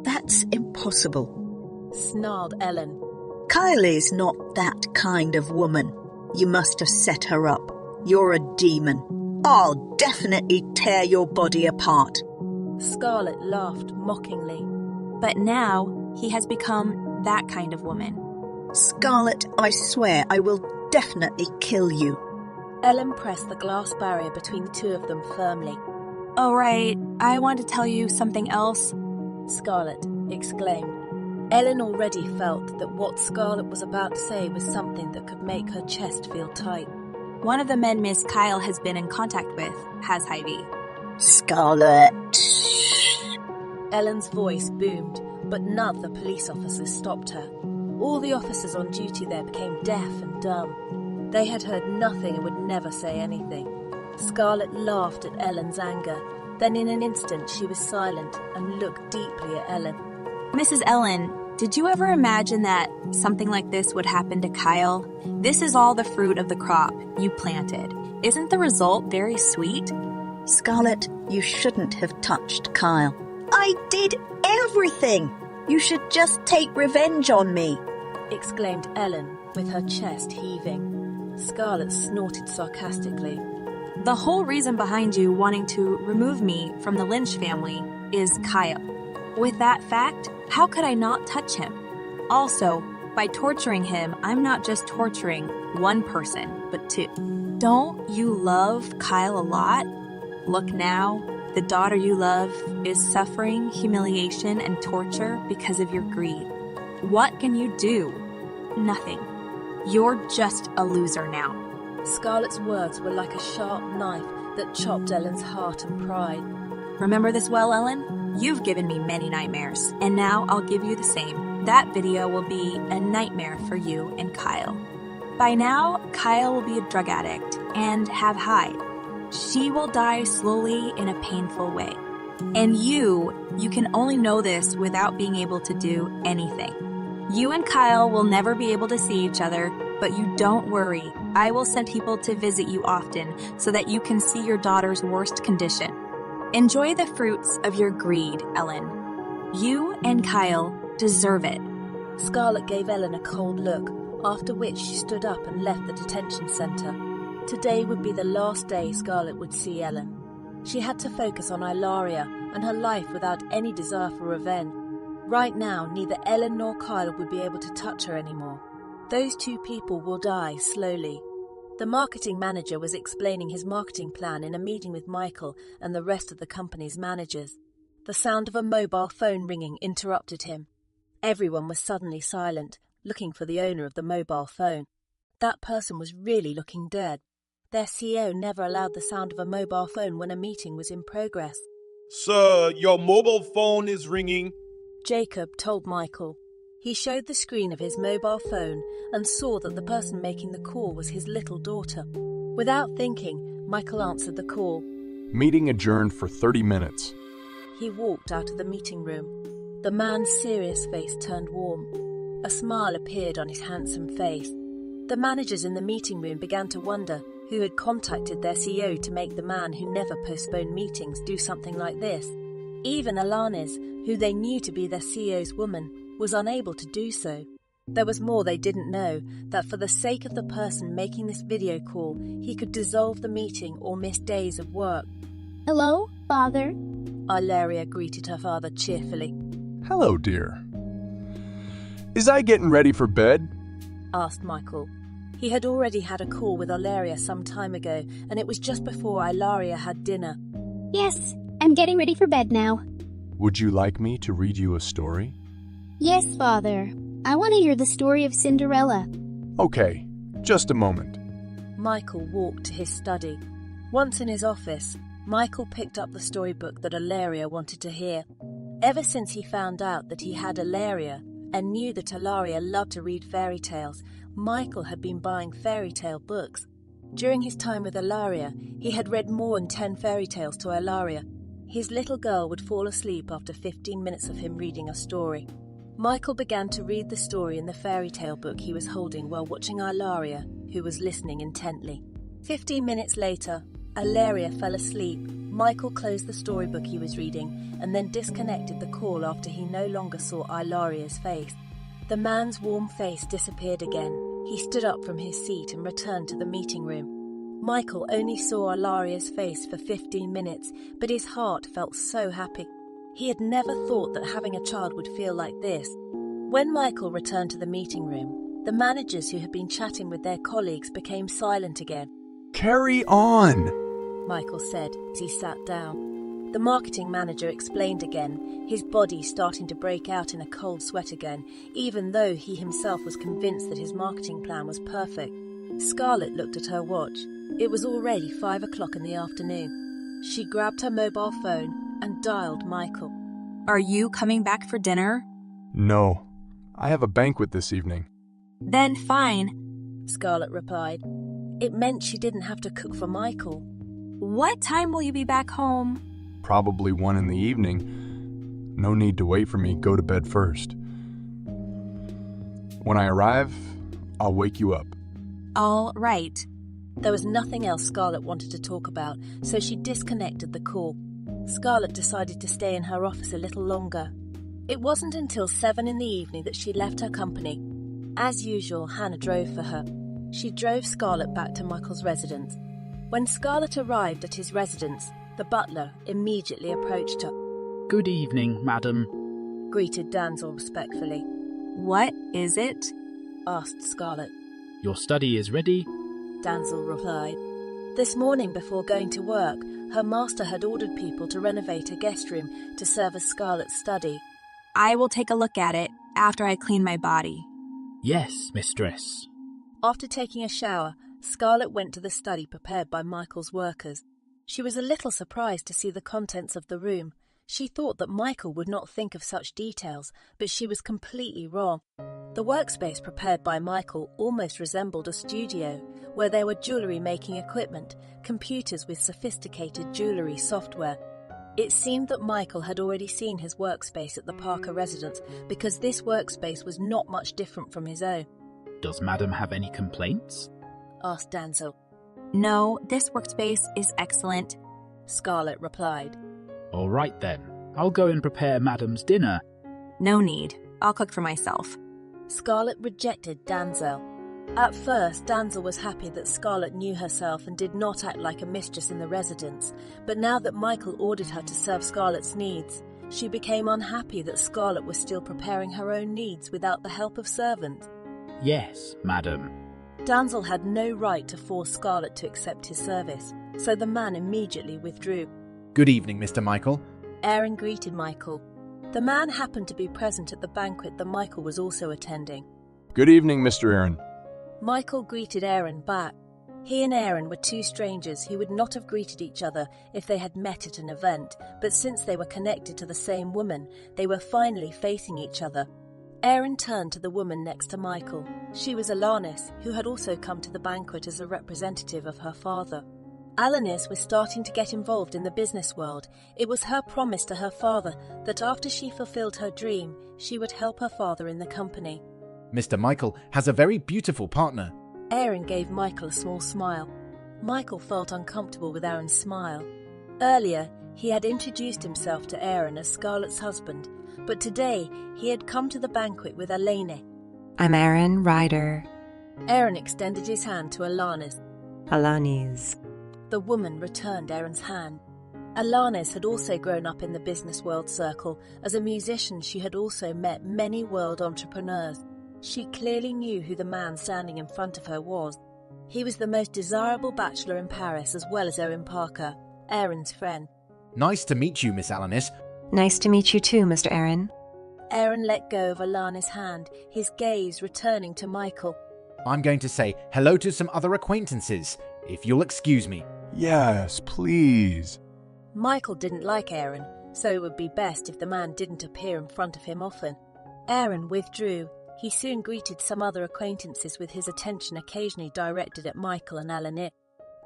That's impossible, snarled Ellen. Kyle is not that kind of woman. You must have set her up. You're a demon. I'll definitely tear your body apart. Scarlett laughed mockingly. But now he has become that kind of woman. Scarlett, I swear I will definitely kill you. Ellen pressed the glass barrier between the two of them firmly. All right, I want to tell you something else, Scarlett exclaimed. Ellen already felt that what Scarlett was about to say was something that could make her chest feel tight. One of the men Miss Kyle has been in contact with has HIV. Scarlett. Ellen's voice boomed, but none of the police officers stopped her. All the officers on duty there became deaf and dumb. They had heard nothing and would never say anything. Scarlett laughed at Ellen's anger. Then in an instant she was silent and looked deeply at Ellen. Mrs. Ellen, did you ever imagine that something like this would happen to Kyle? This is all the fruit of the crop you planted. Isn't the result very sweet? Scarlett, you shouldn't have touched Kyle. I did everything! You should just take revenge on me, exclaimed Ellen with her chest heaving. Scarlett snorted sarcastically. The whole reason behind you wanting to remove me from the Lynch family is Kyle. With that fact, how could I not touch him? Also, by torturing him, I'm not just torturing one person, but 2. Don't you love Kyle a lot? Look now, the daughter you love is suffering humiliation and torture because of your greed. What can you do? Nothing. You're just a loser now. Scarlett's words were like a sharp knife that chopped Ellen's heart and pride. Remember this well, Ellen? You've given me many nightmares, and now I'll give you the same. That video will be a nightmare for you and Kyle. By now, Kyle will be a drug addict and have HIV. She will die slowly in a painful way. And you can only know this without being able to do anything. You and Kyle will never be able to see each other, but you don't worry. I will send people to visit you often so that you can see your daughter's worst condition. Enjoy the fruits of your greed, Ellen. You and Kyle deserve it. Scarlett gave Ellen a cold look, after which she stood up and left the detention centre. Today would be the last day Scarlett would see Ellen. She had to focus on Ilaria and her life without any desire for revenge. Right now, neither Ellen nor Kyle would be able to touch her anymore. Those two people will die slowly. The marketing manager was explaining his marketing plan in a meeting with Michael and the rest of the company's managers. The sound of a mobile phone ringing interrupted him. Everyone was suddenly silent, looking for the owner of the mobile phone. That person was really looking dead. Their CEO never allowed the sound of a mobile phone when a meeting was in progress. Sir, your mobile phone is ringing. Jacob told Michael. He showed the screen of his mobile phone and saw that the person making the call was his little daughter. Without thinking, Michael answered the call. Meeting adjourned for 30 minutes. He walked out of the meeting room. The man's serious face turned warm. A smile appeared on his handsome face. The managers in the meeting room began to wonder who had contacted their CEO to make the man who never postponed meetings do something like this. Even Alanis, who they knew to be their CEO's woman, was unable to do so. There was more they didn't know, that for the sake of the person making this video call, he could dissolve the meeting or miss days of work. Hello, Father? Ilaria greeted her father cheerfully. Hello, dear. Is I getting ready for bed? Asked Michael. He had already had a call with Ilaria some time ago, and it was just before Ilaria had dinner. Yes, I'm getting ready for bed now. Would you like me to read you a story? Yes, Father. I want to hear the story of Cinderella. Okay, just a moment. Michael walked to his study. Once in his office, Michael picked up the storybook that Ilaria wanted to hear. Ever since he found out that he had Ilaria and knew that Ilaria loved to read fairy tales, Michael had been buying fairy tale books. During his time with Ilaria, he had read more than 10 fairy tales to Ilaria. His little girl would fall asleep after 15 minutes of him reading a story. Michael began to read the story in the fairy tale book he was holding while watching Ilaria, who was listening intently. 15 minutes later, Ilaria fell asleep. Michael closed the storybook he was reading and then disconnected the call after he no longer saw Ilaria's face. The man's warm face disappeared again. He stood up from his seat and returned to the meeting room. Michael only saw Ilaria's face for 15 minutes, but his heart felt so happy. He had never thought that having a child would feel like this. When Michael returned to the meeting room, the managers who had been chatting with their colleagues became silent again. Carry on, Michael said as he sat down. The marketing manager explained again, his body starting to break out in a cold sweat again, even though he himself was convinced that his marketing plan was perfect. Scarlett looked at her watch. It was already 5 o'clock in the afternoon. She grabbed her mobile phone and dialed Michael. Are you coming back for dinner? No, I have a banquet this evening. Then fine, Scarlett replied. It meant she didn't have to cook for Michael. What time will you be back home? Probably 1 in the evening. No need to wait for me. Go to bed first. When I arrive, I'll wake you up. All right. There was nothing else Scarlett wanted to talk about, so she disconnected the call. Scarlett decided to stay in her office a little longer. It wasn't until 7 in the evening that she left her company. As usual, Hannah drove for her. She drove Scarlett back to Michael's residence. When Scarlett arrived at his residence, the butler immediately approached her. Good evening, madam, greeted Danzel respectfully. What is it? asked Scarlett. Your study is ready, Danzel replied. This morning before going to work, her master had ordered people to renovate a guest room to serve as Scarlett's study. I will take a look at it after I clean my body. Yes, mistress. After taking a shower, Scarlett went to the study prepared by Michael's workers. She was a little surprised to see the contents of the room. She thought that Michael would not think of such details, but she was completely wrong. The workspace prepared by Michael almost resembled a studio, where there were jewellery-making equipment, computers with sophisticated jewellery software. It seemed that Michael had already seen his workspace at the Parker residence because this workspace was not much different from his own. Does Madam have any complaints? Asked Danzel. No, this workspace is excellent, Scarlett replied. All right then, I'll go and prepare Madam's dinner. No need. I'll cook for myself. Scarlett rejected Danzel. At first, Danzel was happy that Scarlett knew herself and did not act like a mistress in the residence, but now that Michael ordered her to serve Scarlett's needs, she became unhappy that Scarlett was still preparing her own needs without the help of servants. Yes, Madam. Danzel had no right to force Scarlett to accept his service, so the man immediately withdrew. Good evening, Mr. Michael. Aaron greeted Michael. The man happened to be present at the banquet that Michael was also attending. Good evening, Mr. Aaron. Michael greeted Aaron back. He and Aaron were two strangers who would not have greeted each other if they had met at an event, but since they were connected to the same woman, they were finally facing each other. Aaron turned to the woman next to Michael. She was Alanis, who had also come to the banquet as a representative of her father. Alanis was starting to get involved in the business world. It was her promise to her father that after she fulfilled her dream, she would help her father in the company. Mr. Michael has a very beautiful partner. Aaron gave Michael a small smile. Michael felt uncomfortable with Aaron's smile. Earlier, he had introduced himself to Aaron as Scarlett's husband, but today he had come to the banquet with Eleni. I'm Aaron Ryder. Aaron extended his hand to Alanis. Alanis. The woman returned Aaron's hand. Alanis had also grown up in the business world circle. As a musician, she had also met many world entrepreneurs. She clearly knew who the man standing in front of her was. He was the most desirable bachelor in Paris, as well as Owen Parker, Aaron's friend. Nice to meet you, Miss Alanis. Nice to meet you too, Mr. Aaron. Aaron let go of Alanis' hand, his gaze returning to Michael. I'm going to say hello to some other acquaintances, if you'll excuse me. Yes, please. Michael didn't like Aaron, so it would be best if the man didn't appear in front of him often. Aaron withdrew. He soon greeted some other acquaintances with his attention occasionally directed at Michael and Eleni.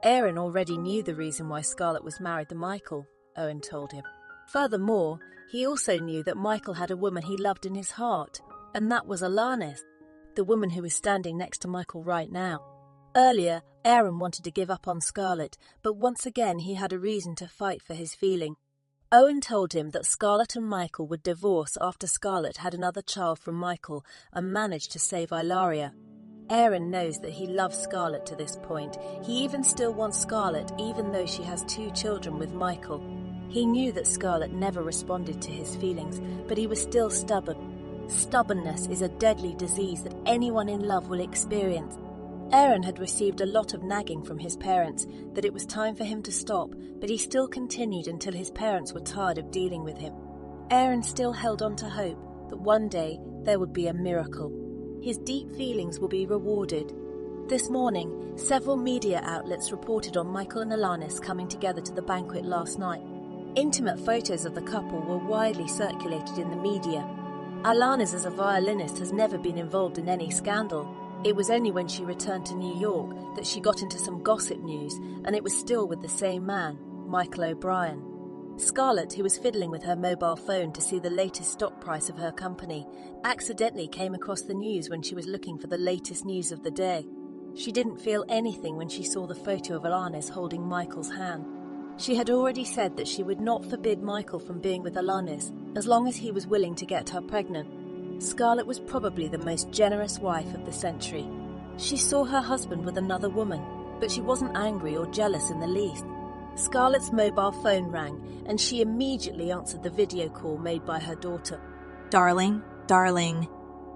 Aaron already knew the reason why Scarlett was married to Michael, Owen told him. Furthermore, he also knew that Michael had a woman he loved in his heart, and that was Alanis, the woman who was standing next to Michael right now. Earlier, Aaron wanted to give up on Scarlett, but once again he had a reason to fight for his feeling. Owen told him that Scarlett and Michael would divorce after Scarlett had another child from Michael and managed to save Ilaria. Aaron knows that he loves Scarlett to this point. He even still wants Scarlett even though she has 2 children with Michael. He knew that Scarlett never responded to his feelings, but he was still stubborn. Stubbornness is a deadly disease that anyone in love will experience. Aaron had received a lot of nagging from his parents that it was time for him to stop, but he still continued until his parents were tired of dealing with him. Aaron still held on to hope that one day there would be a miracle. His deep feelings will be rewarded. This morning, several media outlets reported on Michael and Alanis coming together to the banquet last night. Intimate photos of the couple were widely circulated in the media. Alanis, as a violinist, has never been involved in any scandal. It was only when she returned to New York that she got into some gossip news, and it was still with the same man, Michael O'Brien. Scarlett, who was fiddling with her mobile phone to see the latest stock price of her company, accidentally came across the news when she was looking for the latest news of the day. She didn't feel anything when she saw the photo of Alanis holding Michael's hand. She had already said that she would not forbid Michael from being with Alanis as long as he was willing to get her pregnant. Scarlett was probably the most generous wife of the century. She saw her husband with another woman, but she wasn't angry or jealous in the least. Scarlett's mobile phone rang, and she immediately answered the video call made by her daughter. Darling, darling.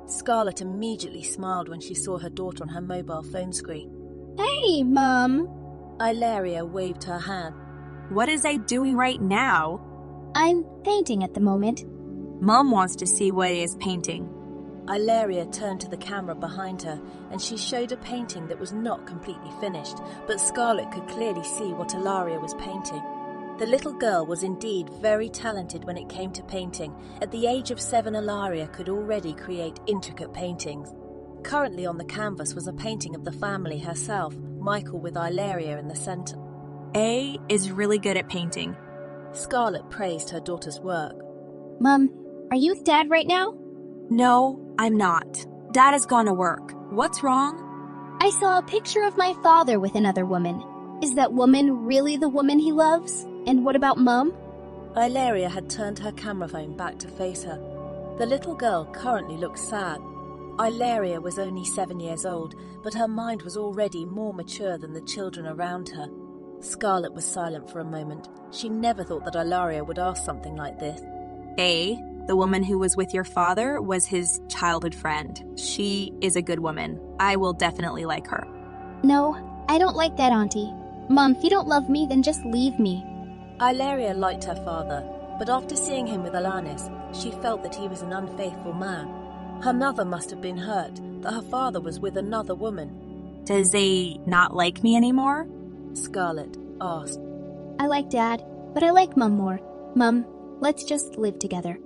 Scarlett immediately smiled when she saw her daughter on her mobile phone screen. Hey, Mum. Ilaria waved her hand. What is I doing right now? I'm painting at the moment. Mom wants to see what he is painting. Ilaria turned to the camera behind her, and she showed a painting that was not completely finished, but Scarlett could clearly see what Ilaria was painting. The little girl was indeed very talented when it came to painting. At the age of 7, Ilaria could already create intricate paintings. Currently on the canvas was a painting of the family herself, Michael with Ilaria in the center. A is really good at painting. Scarlett praised her daughter's work. Mom, are you with Dad right now? No, I'm not. Dad has gone to work. What's wrong? I saw a picture of my father with another woman. Is that woman really the woman he loves? And what about Mum? Ilaria had turned her camera phone back to face her. The little girl currently looked sad. Ilaria was only 7 years old, but her mind was already more mature than the children around her. Scarlett was silent for a moment. She never thought that Ilaria would ask something like this. The woman who was with your father was his childhood friend. She is a good woman. I will definitely like her. No, I don't like that, Auntie. Mom, if you don't love me, then just leave me. Ilaria liked her father, but after seeing him with Alanis, she felt that he was an unfaithful man. Her mother must have been hurt that her father was with another woman. Does he not like me anymore? Scarlett asked. I like Dad, but I like Mum more. Mum, let's just live together.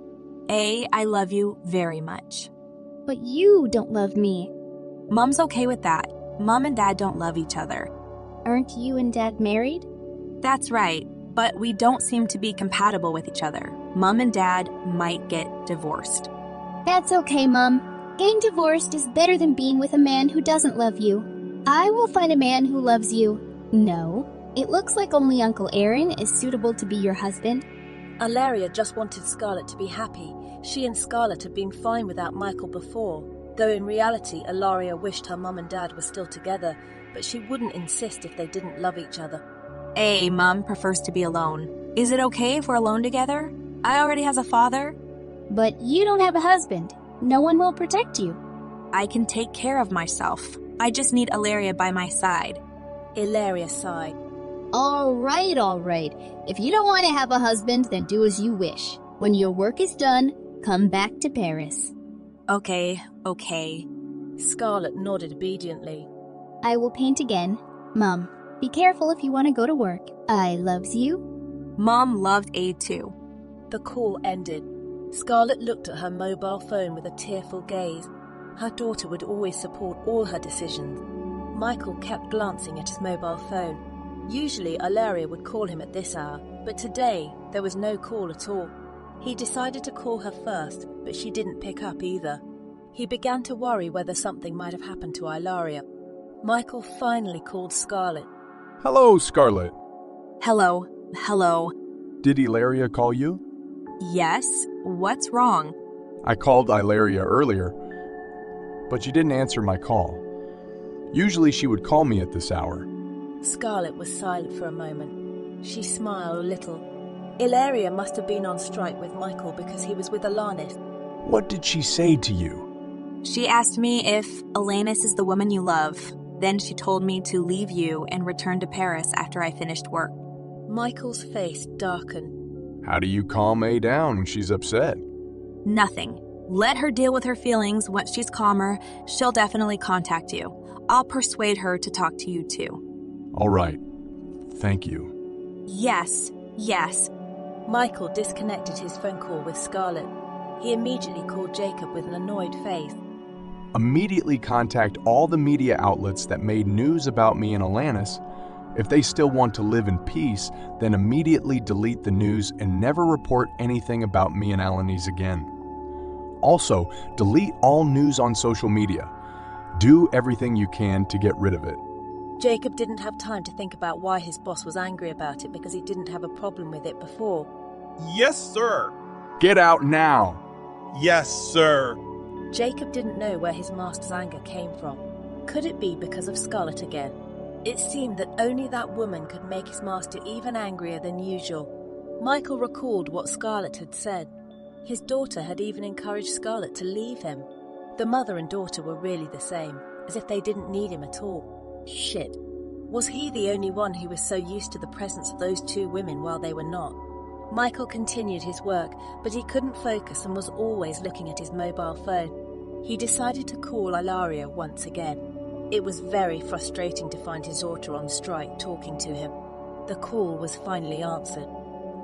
I love you very much. But you don't love me. Mom's okay with that. Mom and Dad don't love each other. Aren't you and Dad married? That's right, but we don't seem to be compatible with each other. Mom and Dad might get divorced. That's okay, Mum. Getting divorced is better than being with a man who doesn't love you. I will find a man who loves you. No, it looks like only Uncle Aaron is suitable to be your husband. Ilaria just wanted Scarlett to be happy. She and Scarlett had been fine without Michael before, though in reality Ilaria wished her mum and dad were still together, but she wouldn't insist if they didn't love each other. Mom prefers to be alone. Is it okay if we're alone together? I already has a father. But you don't have a husband. No one will protect you. I can take care of myself. I just need Ilaria by my side. Ilaria sighed. All right. If you don't want to have a husband, then do as you wish. When your work is done, come back to Paris. Okay. Scarlett nodded obediently. I will paint again. Mom, be careful if you want to go to work. I loves you. Mom loved A too. The call ended. Scarlett looked at her mobile phone with a tearful gaze. Her daughter would always support all her decisions. Michael kept glancing at his mobile phone. Usually Ilaria would call him at this hour, but today there was no call at all. He decided to call her first, but she didn't pick up either. He began to worry whether something might have happened to Ilaria. Michael finally called Scarlett. Hello, Scarlett. Hello. Did Ilaria call you? Yes. What's wrong? I called Ilaria earlier, but she didn't answer my call. Usually she would call me at this hour. Scarlett was silent for a moment. She smiled a little. Ilaria must have been on strike with Michael because he was with Alanis. What did she say to you? She asked me if Alanis is the woman you love. Then she told me to leave you and return to Paris after I finished work. Michael's face darkened. How do you calm A down when she's upset? Nothing. Let her deal with her feelings. Once she's calmer, she'll definitely contact you. I'll persuade her to talk to you too. All right. Thank you. Yes. Michael disconnected his phone call with Scarlett. He immediately called Jacob with an annoyed face. Immediately contact all the media outlets that made news about me and Alanis. If they still want to live in peace, then immediately delete the news and never report anything about me and Alanis again. Also, delete all news on social media. Do everything you can to get rid of it. Jacob didn't have time to think about why his boss was angry about it because he didn't have a problem with it before. Yes, sir. Get out now. Yes, sir. Jacob didn't know where his master's anger came from. Could it be because of Scarlett again? It seemed that only that woman could make his master even angrier than usual. Michael recalled what Scarlett had said. His daughter had even encouraged Scarlett to leave him. The mother and daughter were really the same, as if they didn't need him at all. Shit. Was he the only one who was so used to the presence of those two women while they were not? Michael continued his work, but he couldn't focus and was always looking at his mobile phone. He decided to call Ilaria once again. It was very frustrating to find his daughter on strike talking to him. The call was finally answered.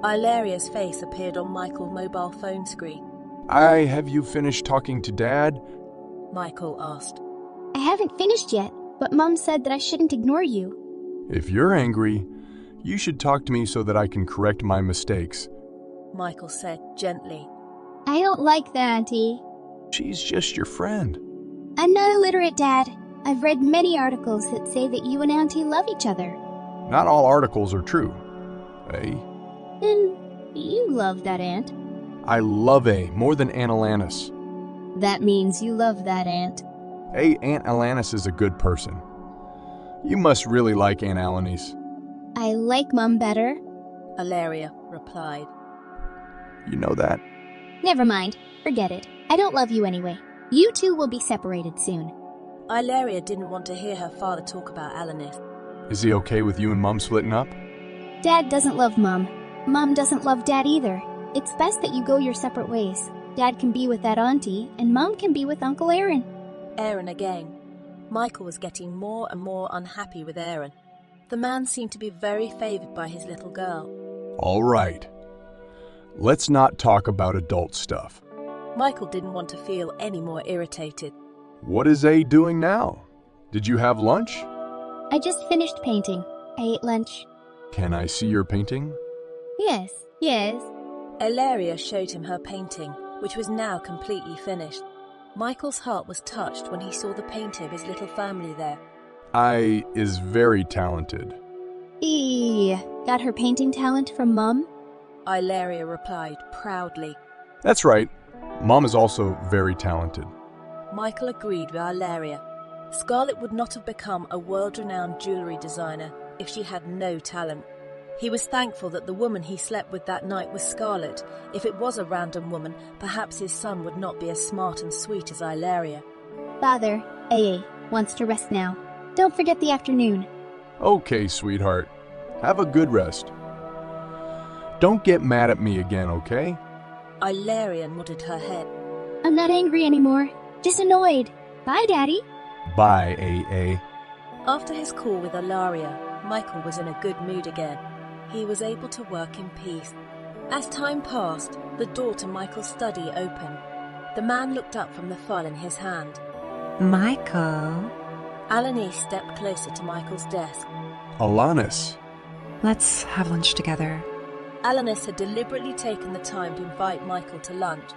Ilaria's face appeared on Michael's mobile phone screen. Have you finished talking to Dad? Michael asked. I haven't finished yet, but Mom said that I shouldn't ignore you. If you're angry, You should talk to me so that I can correct my mistakes. Michael said gently. I don't like that, Auntie. She's just your friend. I'm not illiterate, Dad. I've read many articles that say that you and Auntie love each other. Not all articles are true. Eh? And you love that aunt. I love A more than Aunt Alanis. That means you love that aunt. Aunt Alanis is a good person. You must really like Aunt Alanis. I like Mum better. Ilaria replied. You know that? Never mind. Forget it. I don't love you anyway. You two will be separated soon. Ilaria didn't want to hear her father talk about Alanis. Is he okay with you and Mum splitting up? Dad doesn't love Mum. Mum doesn't love Dad either. It's best that you go your separate ways. Dad can be with that auntie, and Mum can be with Uncle Aaron. Aaron again. Michael was getting more and more unhappy with Aaron. The man seemed to be very favoured by his little girl. All right. Let's not talk about adult stuff. Michael didn't want to feel any more irritated. What is A doing now? Did you have lunch? I just finished painting. I ate lunch. Can I see your painting? Yes. Ilaria showed him her painting, which was now completely finished. Michael's heart was touched when he saw the painting of his little family there. I is very talented. Got her painting talent from Mum? Ilaria replied proudly. That's right. Mom is also very talented. Michael agreed with Ilaria. Scarlett would not have become a world-renowned jewellery designer if she had no talent. He was thankful that the woman he slept with that night was Scarlett. If it was a random woman, perhaps his son would not be as smart and sweet as Ilaria. Father, AA, wants to rest now. Don't forget the afternoon. Okay, sweetheart. Have a good rest. Don't get mad at me again, okay? Ilaria nodded her head. I'm not angry anymore. Just annoyed. Bye, Daddy. Bye, AA. After his call with Ilaria, Michael was in a good mood again. He was able to work in peace. As time passed, the door to Michael's study opened. The man looked up from the file in his hand. Michael? Alanis stepped closer to Michael's desk. Alanis. Let's have lunch together. Alanis had deliberately taken the time to invite Michael to lunch.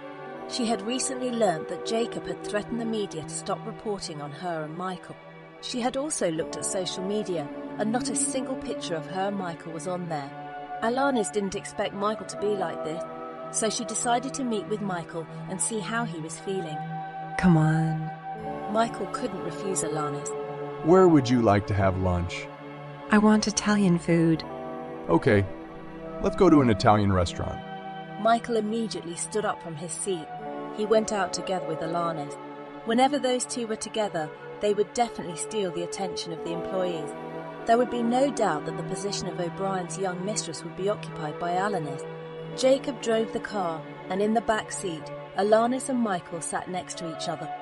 She had recently learnt that Jacob had threatened the media to stop reporting on her and Michael. She had also looked at social media, and not a single picture of her and Michael was on there. Alanis didn't expect Michael to be like this, so she decided to meet with Michael and see how he was feeling. Come on. Michael couldn't refuse Alanis. Where would you like to have lunch? I want Italian food. Okay, let's go to an Italian restaurant. Michael immediately stood up from his seat. He went out together with Alanis. Whenever those two were together, they would definitely steal the attention of the employees. There would be no doubt that the position of O'Brien's young mistress would be occupied by Alanis. Jacob drove the car, and in the back seat, Alanis and Michael sat next to each other.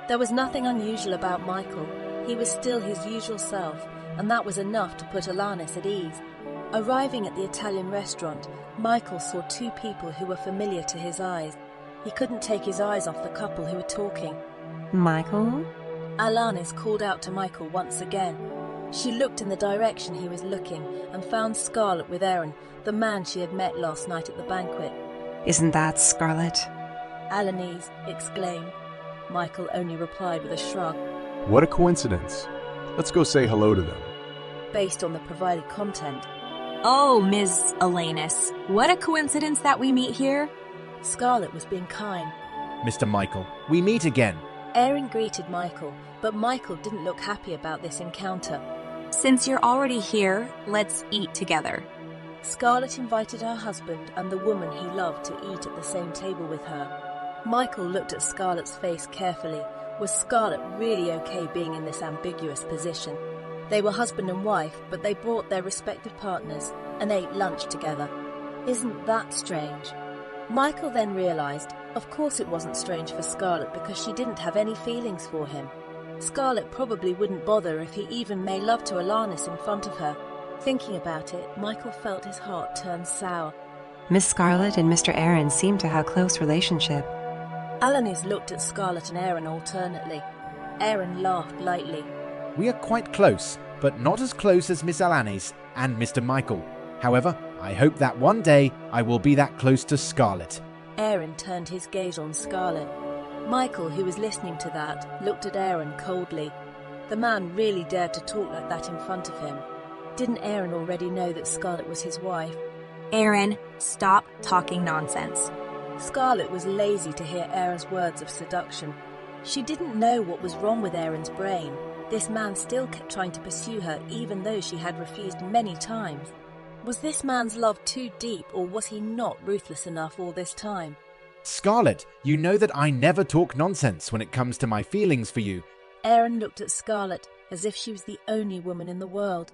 There was nothing unusual about Michael. He was still his usual self, and that was enough to put Alanis at ease. Arriving at the Italian restaurant, Michael saw two people who were familiar to his eyes. He couldn't take his eyes off the couple who were talking. Michael? Alanis called out to Michael once again. She looked in the direction he was looking and found Scarlett with Aaron, the man she had met last night at the banquet. Isn't that Scarlett? Alanis exclaimed. Michael only replied with a shrug. What a coincidence. Let's go say hello to them. Based on the provided content. Oh, Ms. Alanis, what a coincidence that we meet here. Scarlett was being kind. Mr. Michael, we meet again. Aaron greeted Michael, but Michael didn't look happy about this encounter. Since you're already here, let's eat together. Scarlett invited her husband and the woman he loved to eat at the same table with her. Michael looked at Scarlett's face carefully. Was Scarlett really okay being in this ambiguous position? They were husband and wife, but they brought their respective partners and ate lunch together. Isn't that strange? Michael then realised, of course it wasn't strange for Scarlett because she didn't have any feelings for him. Scarlett probably wouldn't bother if he even made love to Alanis in front of her. Thinking about it, Michael felt his heart turn sour. Miss Scarlett and Mr. Aaron seem to have a close relationship. Alanis looked at Scarlett and Aaron alternately. Aaron laughed lightly. We are quite close, but not as close as Miss Alanis and Mr. Michael. However, I hope that one day I will be that close to Scarlet. Aaron turned his gaze on Scarlet. Michael, who was listening to that, looked at Aaron coldly. The man really dared to talk like that in front of him. Didn't Aaron already know that Scarlet was his wife? Aaron, stop talking nonsense. Scarlet was lazy to hear Aaron's words of seduction. She didn't know what was wrong with Aaron's brain. This man still kept trying to pursue her even though she had refused many times. Was this man's love too deep, or was he not ruthless enough all this time? Scarlet, you know that I never talk nonsense when it comes to my feelings for you. Aaron looked at Scarlet as if she was the only woman in the world.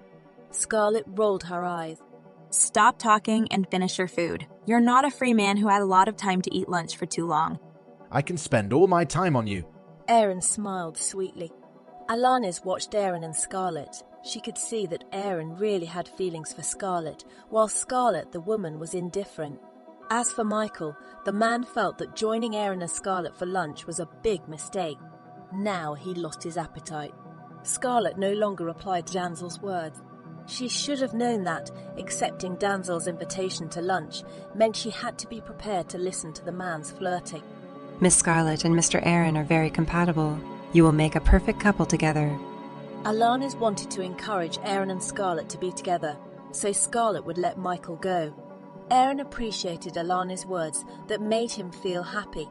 Scarlet rolled her eyes. Stop talking and finish your food. You're not a free man who had a lot of time to eat lunch for too long. I can spend all my time on you. Aaron smiled sweetly. Alanis watched Aaron and Scarlet. She could see that Aaron really had feelings for Scarlet, while Scarlet, the woman, was indifferent. As for Michael, the man felt that joining Aaron and Scarlet for lunch was a big mistake. Now he lost his appetite. Scarlet no longer replied to Danzel's words. She should have known that accepting Danzel's invitation to lunch meant she had to be prepared to listen to the man's flirting. Miss Scarlet and Mr. Aaron are very compatible. You will make a perfect couple together. Alanis wanted to encourage Aaron and Scarlet to be together, so Scarlet would let Michael go. Aaron appreciated Alanis' words that made him feel happy.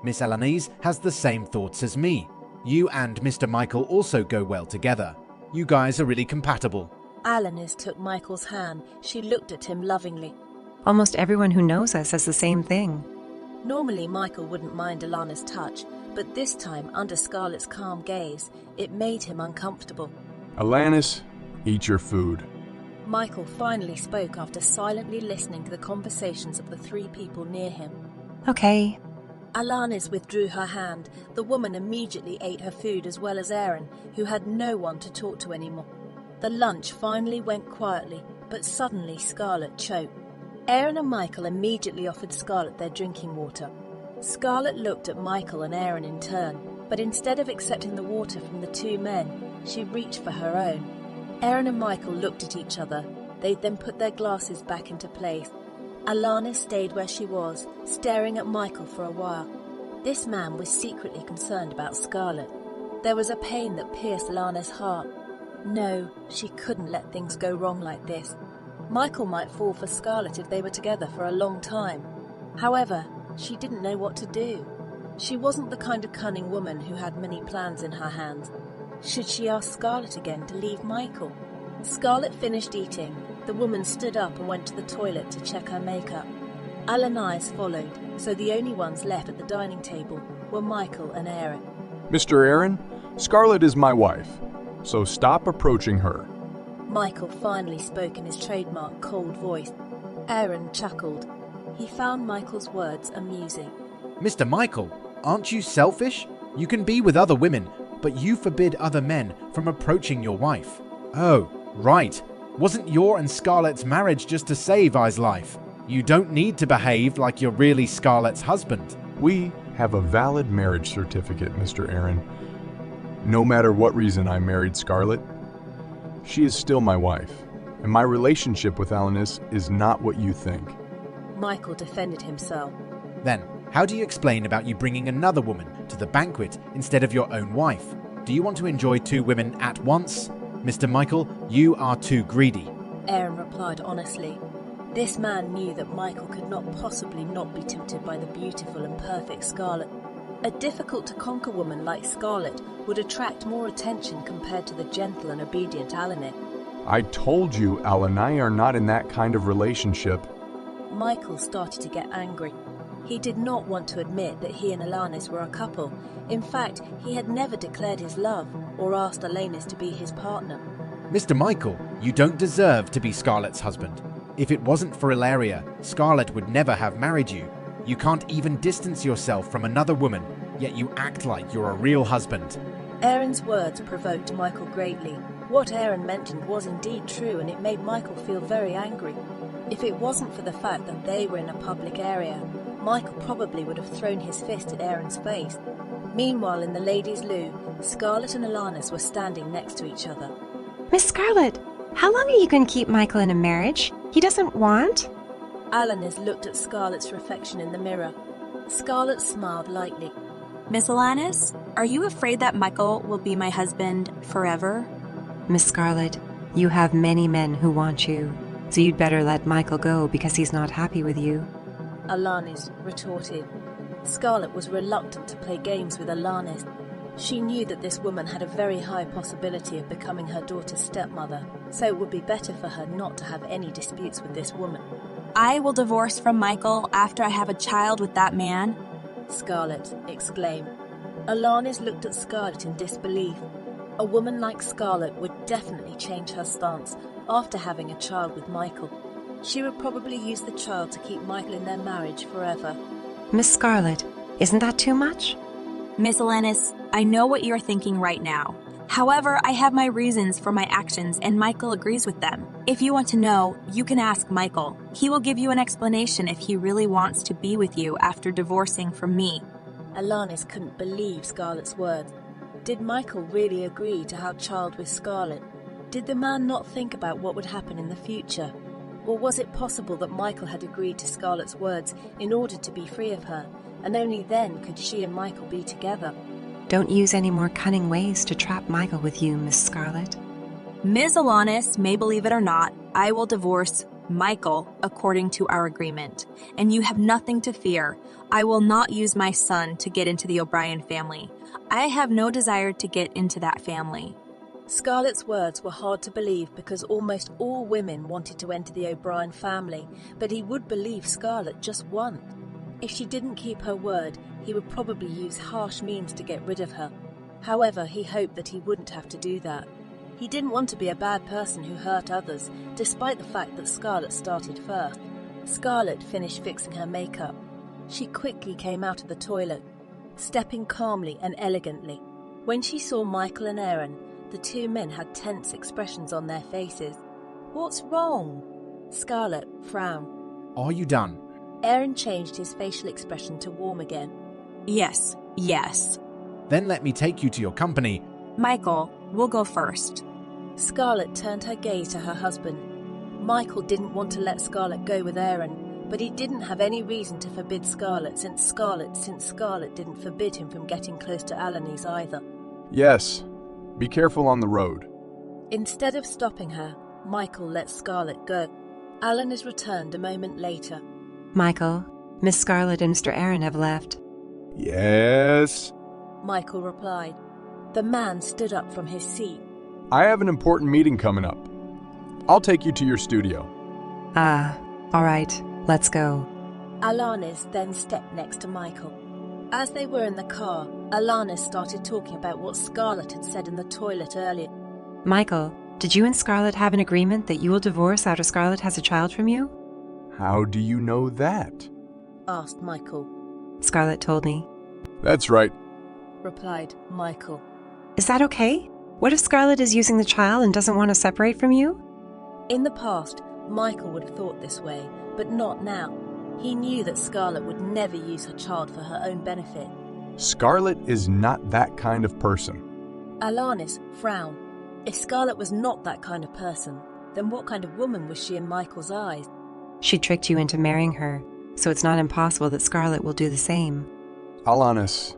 Miss Alanis has the same thoughts as me. You and Mr. Michael also go well together. You guys are really compatible. Alanis took Michael's hand. She looked at him lovingly. Almost everyone who knows us says the same thing. Normally Michael wouldn't mind Alanis' touch, but this time, under Scarlet's calm gaze, it made him uncomfortable. Alanis, eat your food. Michael finally spoke after silently listening to the conversations of the three people near him. Okay. Alanis withdrew her hand. The woman immediately ate her food as well as Aaron, who had no one to talk to anymore. The lunch finally went quietly, but suddenly Scarlet choked. Aaron and Michael immediately offered Scarlet their drinking water. Scarlet looked at Michael and Aaron in turn, but instead of accepting the water from the two men, she reached for her own. Aaron and Michael looked at each other. They then put their glasses back into place. Alanis stayed where she was, staring at Michael for a while. This man was secretly concerned about Scarlet. There was a pain that pierced Alanis' heart. No, she couldn't let things go wrong like this. Michael might fall for Scarlet if they were together for a long time. However, she didn't know what to do. She wasn't the kind of cunning woman who had many plans in her hands. Should she ask Scarlet again to leave Michael? Scarlet finished eating. The woman stood up and went to the toilet to check her makeup. Alanis followed, so the only ones left at the dining table were Michael and Aaron. Mr. Aaron, Scarlet is my wife, so stop approaching her. Michael finally spoke in his trademark cold voice. Aaron chuckled. He found Michael's words amusing. Mr. Michael, aren't you selfish? You can be with other women, but you forbid other men from approaching your wife. Oh, right. Wasn't your and Scarlet's marriage just to save I's life? You don't need to behave like you're really Scarlet's husband. We have a valid marriage certificate, Mr. Aaron. No matter what reason I married Scarlet, she is still my wife, and my relationship with Alanis is not what you think. Michael defended himself. Then, how do you explain about you bringing another woman to the banquet instead of your own wife? Do you want to enjoy two women at once? Mr. Michael, you are too greedy. Aaron replied honestly. This man knew that Michael could not possibly not be tempted by the beautiful and perfect Scarlet. A difficult-to-conquer woman like Scarlet would attract more attention compared to the gentle and obedient Alanis. I told you Al and I are not in that kind of relationship. Michael started to get angry. He did not want to admit that he and Alanis were a couple. In fact, he had never declared his love or asked Alanis to be his partner. Mr. Michael, you don't deserve to be Scarlet's husband. If it wasn't for Ilaria, Scarlet would never have married you. You can't even distance yourself from another woman, yet you act like you're a real husband. Aaron's words provoked Michael greatly. What Aaron mentioned was indeed true, and it made Michael feel very angry. If it wasn't for the fact that they were in a public area, Michael probably would have thrown his fist at Aaron's face. Meanwhile, in the ladies' loo, Scarlet and Alanis were standing next to each other. Miss Scarlet, how long are you going to keep Michael in a marriage? He doesn't want? Alanis looked at Scarlett's reflection in the mirror. Scarlett smiled lightly. Miss Alanis, are you afraid that Michael will be my husband forever? Miss Scarlett, you have many men who want you, so you'd better let Michael go because he's not happy with you. Alanis retorted. Scarlett was reluctant to play games with Alanis. She knew that this woman had a very high possibility of becoming her daughter's stepmother, so it would be better for her not to have any disputes with this woman. I will divorce from Michael after I have a child with that man, Scarlett exclaimed. Alanis looked at Scarlett in disbelief. A woman like Scarlett would definitely change her stance after having a child with Michael. She would probably use the child to keep Michael in their marriage forever. Miss Scarlett, isn't that too much? Miss Alanis, I know what you're thinking right now. However, I have my reasons for my actions and Michael agrees with them. If you want to know, you can ask Michael. He will give you an explanation if he really wants to be with you after divorcing from me. Alanis couldn't believe Scarlett's words. Did Michael really agree to have a child with Scarlett? Did the man not think about what would happen in the future? Or was it possible that Michael had agreed to Scarlett's words in order to be free of her, and only then could she and Michael be together? Don't use any more cunning ways to trap Michael with you, Miss Scarlett. Ms. Alanis may believe it or not, I will divorce Michael according to our agreement. And you have nothing to fear. I will not use my son to get into the O'Brien family. I have no desire to get into that family. Scarlett's words were hard to believe because almost all women wanted to enter the O'Brien family, but he would believe Scarlett just once. If she didn't keep her word, he would probably use harsh means to get rid of her. However, he hoped that he wouldn't have to do that. He didn't want to be a bad person who hurt others, despite the fact that Scarlett started first. Scarlett finished fixing her makeup. She quickly came out of the toilet, stepping calmly and elegantly. When she saw Michael and Aaron, the two men had tense expressions on their faces. "What's wrong?" Scarlett frowned. Are you done? Aaron changed his facial expression to warm again. Yes. Then let me take you to your company. Michael, we'll go first. Scarlett turned her gaze to her husband. Michael didn't want to let Scarlett go with Aaron, but he didn't have any reason to forbid Scarlett since Scarlett didn't forbid him from getting close to Alanis either. Yes. Be careful on the road. Instead of stopping her, Michael let Scarlett go. Alanis returned a moment later. Michael, Miss Scarlett and Mr. Aaron have left. Yes? Michael replied. The man stood up from his seat. I have an important meeting coming up. I'll take you to your studio. All right, let's go. Alanis then stepped next to Michael. As they were in the car, Alanis started talking about what Scarlett had said in the toilet earlier. Michael, did you and Scarlett have an agreement that you will divorce after Scarlett has a child from you? How do you know that? Asked Michael. Scarlett told me. That's right, replied Michael. Is that okay? What if Scarlett is using the child and doesn't want to separate from you? In the past, Michael would have thought this way, but not now. He knew that Scarlett would never use her child for her own benefit. Scarlett is not that kind of person. Alanis frowned. If Scarlett was not that kind of person, then what kind of woman was she in Michael's eyes? She tricked you into marrying her, so it's not impossible that Scarlett will do the same. Alanis,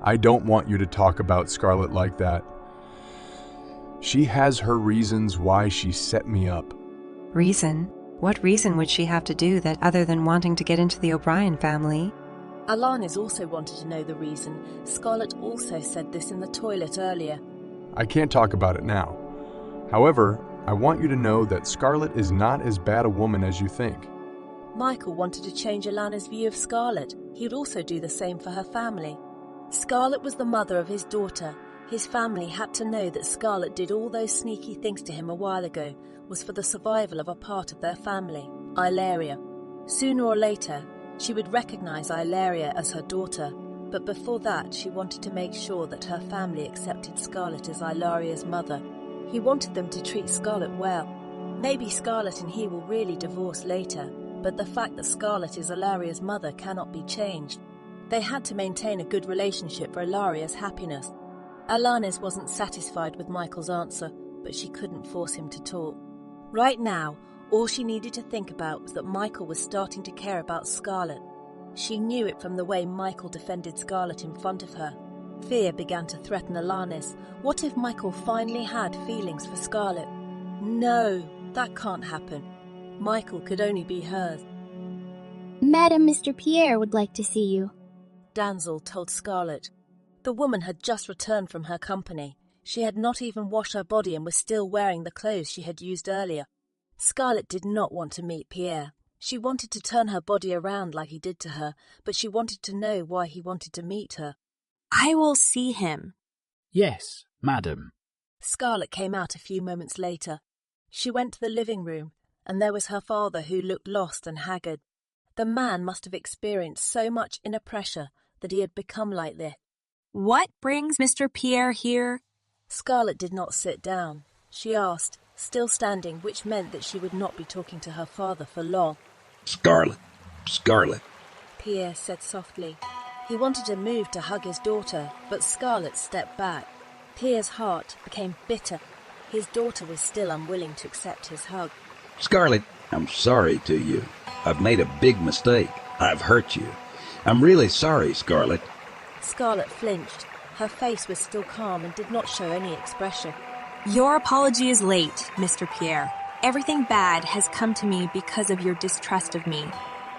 I don't want you to talk about Scarlett like that. She has her reasons why she set me up. Reason? What reason would she have to do that other than wanting to get into the O'Brien family? Alanis also wanted to know the reason. Scarlett also said this in the toilet earlier. I can't talk about it now. However, I want you to know that Scarlett is not as bad a woman as you think. Michael wanted to change Alana's view of Scarlett. He would also do the same for her family. Scarlett was the mother of his daughter. His family had to know that Scarlett did all those sneaky things to him a while ago was for the survival of a part of their family, Ilaria. Sooner or later, she would recognize Ilaria as her daughter, but before that she wanted to make sure that her family accepted Scarlett as Ilaria's mother. He wanted them to treat Scarlett well. Maybe Scarlett and he will really divorce later, but the fact that Scarlett is Ilaria's mother cannot be changed. They had to maintain a good relationship for Ilaria's happiness. Alanis wasn't satisfied with Michael's answer, but she couldn't force him to talk. Right now, All she needed to think about was that Michael was starting to care about Scarlett. She knew it from the way Michael defended Scarlett in front of her. Fear began to threaten Alanis. What if Michael finally had feelings for Scarlett? No, that can't happen. Michael could only be hers. Madam, Mr. Pierre would like to see you. Damsel told Scarlett. The woman had just returned from her company. She had not even washed her body and was still wearing the clothes she had used earlier. Scarlett did not want to meet Pierre. She wanted to turn her body around like he did to her, but she wanted to know why he wanted to meet her. I will see him. Yes, madam. Scarlett came out a few moments later. She went to the living room, and there was her father, who looked lost and haggard. The man must have experienced so much inner pressure that he had become like this. What brings Mr. Pierre here? Scarlett did not sit down. She asked, still standing, which meant that she would not be talking to her father for long. Scarlett, Pierre said softly. He wanted to move to hug his daughter, but Scarlett stepped back. Pierre's heart became bitter. His daughter was still unwilling to accept his hug. Scarlett, I'm sorry to you. I've made a big mistake. I've hurt you. I'm really sorry, Scarlett. Scarlett flinched. Her face was still calm and did not show any expression. Your apology is late, Mr. Pierre. Everything bad has come to me because of your distrust of me.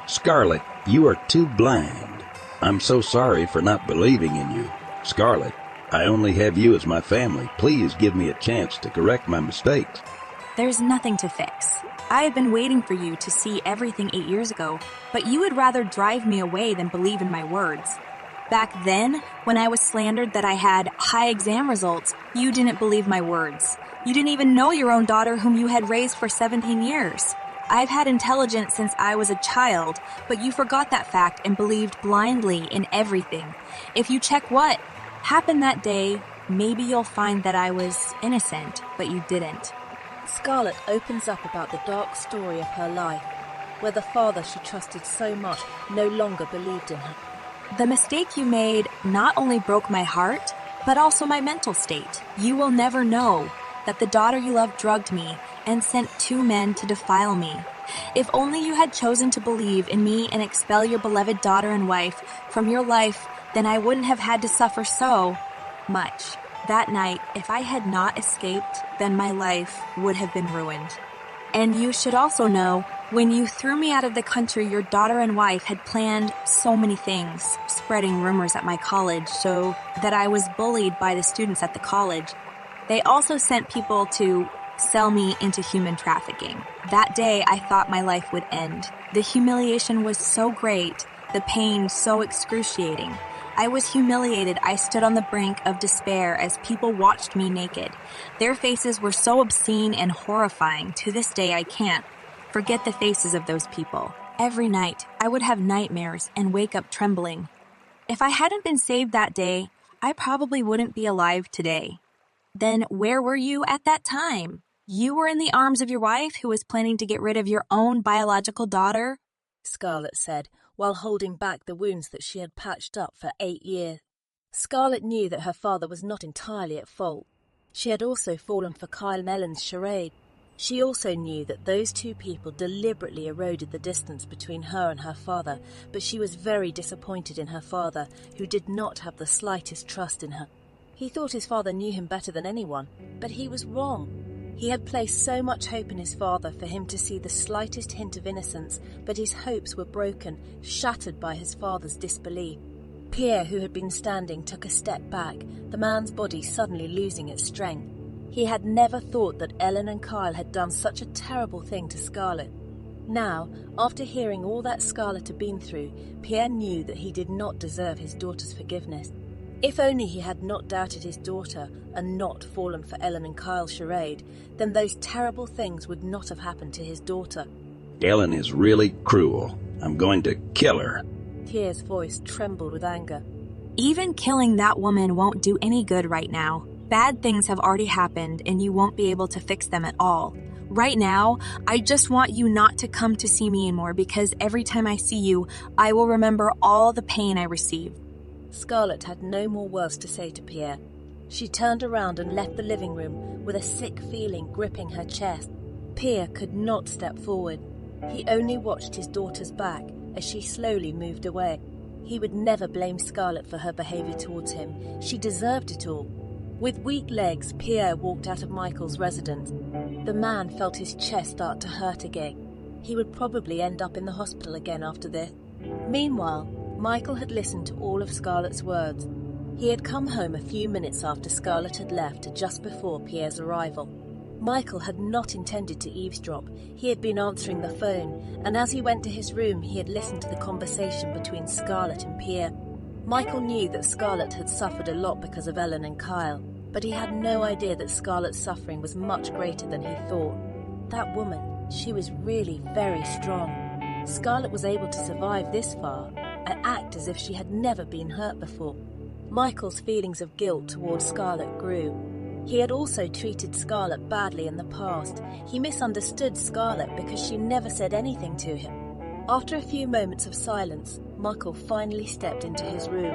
Scarlett, you are too blind. I'm so sorry for not believing in you. Scarlett, I only have you as my family. Please give me a chance to correct my mistakes. There's nothing to fix. I have been waiting for you to see everything 8 years ago, but you would rather drive me away than believe in my words. Back then, when I was slandered that I had high exam results, you didn't believe my words. You didn't even know your own daughter whom you had raised for 17 years. I've had intelligence since I was a child, but you forgot that fact and believed blindly in everything. If you check what happened that day, maybe you'll find that I was innocent, but you didn't. Scarlett opens up about the dark story of her life, where the father she trusted so much no longer believed in her. The mistake you made not only broke my heart, but also my mental state. You will never know that the daughter you loved drugged me and sent 2 men to defile me. If only you had chosen to believe in me and expel your beloved daughter and wife from your life, then I wouldn't have had to suffer so much. That night, if I had not escaped, then my life would have been ruined. And you should also know, when you threw me out of the country, your daughter and wife had planned so many things, spreading rumors at my college so that I was bullied by the students at the college. They also sent people to sell me into human trafficking. That day, I thought my life would end. The humiliation was so great, the pain so excruciating. I was humiliated. I stood on the brink of despair as people watched me naked. Their faces were so obscene and horrifying. To this day, I can't forget the faces of those people. Every night, I would have nightmares and wake up trembling. If I hadn't been saved that day, I probably wouldn't be alive today. Then where were you at that time? You were in the arms of your wife who was planning to get rid of your own biological daughter? Scarlett said, while holding back the wounds that she had patched up for 8 years. Scarlett knew that her father was not entirely at fault. She had also fallen for Kyle and Ellen's charade. She also knew that those 2 people deliberately eroded the distance between her and her father, but she was very disappointed in her father, who did not have the slightest trust in her. He thought his father knew him better than anyone, but he was wrong. He had placed so much hope in his father for him to see the slightest hint of innocence, but his hopes were broken, shattered by his father's disbelief. Pierre, who had been standing, took a step back, the man's body suddenly losing its strength. He had never thought that Ellen and Kyle had done such a terrible thing to Scarlett. Now, after hearing all that Scarlett had been through, Pierre knew that he did not deserve his daughter's forgiveness. If only he had not doubted his daughter and not fallen for Ellen and Kyle's charade, then those terrible things would not have happened to his daughter. Ellen is really cruel. I'm going to kill her. Pierre's voice trembled with anger. Even killing that woman won't do any good right now. Bad things have already happened and you won't be able to fix them at all. Right now, I just want you not to come to see me anymore because every time I see you, I will remember all the pain I received. Scarlett had no more words to say to Pierre. She turned around and left the living room with a sick feeling gripping her chest. Pierre could not step forward. He only watched his daughter's back as she slowly moved away. He would never blame Scarlett for her behavior towards him. She deserved it all. With weak legs, Pierre walked out of Michael's residence. The man felt his chest start to hurt again. He would probably end up in the hospital again after this. Meanwhile, Michael had listened to all of Scarlett's words. He had come home a few minutes after Scarlett had left, just before Pierre's arrival. Michael had not intended to eavesdrop. He had been answering the phone, and as he went to his room, he had listened to the conversation between Scarlett and Pierre. Michael knew that Scarlett had suffered a lot because of Ellen and Kyle, but he had no idea that Scarlett's suffering was much greater than he thought. That woman, she was really very strong. Scarlett was able to survive this far and act as if she had never been hurt before. Michael's feelings of guilt towards Scarlett grew. He had also treated Scarlett badly in the past. He misunderstood Scarlett because she never said anything to him. After a few moments of silence, Michael finally stepped into his room.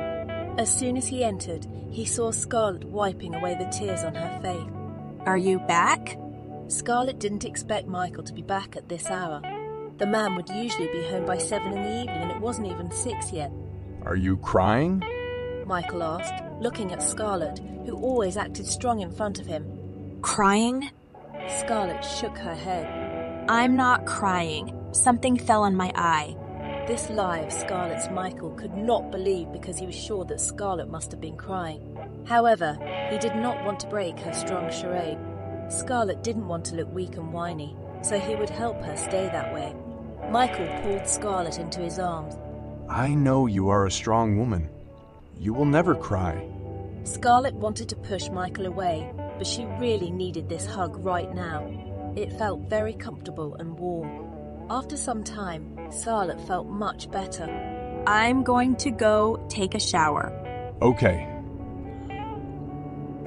As soon as he entered, he saw Scarlett wiping away the tears on her face. Are you back? Scarlett didn't expect Michael to be back at this hour. The man would usually be home by 7 in the evening and it wasn't even 6 yet. Are you crying? Michael asked, looking at Scarlett, who always acted strong in front of him. Crying? Scarlett shook her head. I'm not crying. Something fell on my eye. This lie of Scarlett's Michael could not believe because he was sure that Scarlett must have been crying. However, he did not want to break her strong charade. Scarlett didn't want to look weak and whiny, so he would help her stay that way. Michael pulled Scarlett into his arms. I know you are a strong woman. You will never cry. Scarlett wanted to push Michael away, but she really needed this hug right now. It felt very comfortable and warm. After some time, Scarlett felt much better. I'm going to go take a shower. Okay.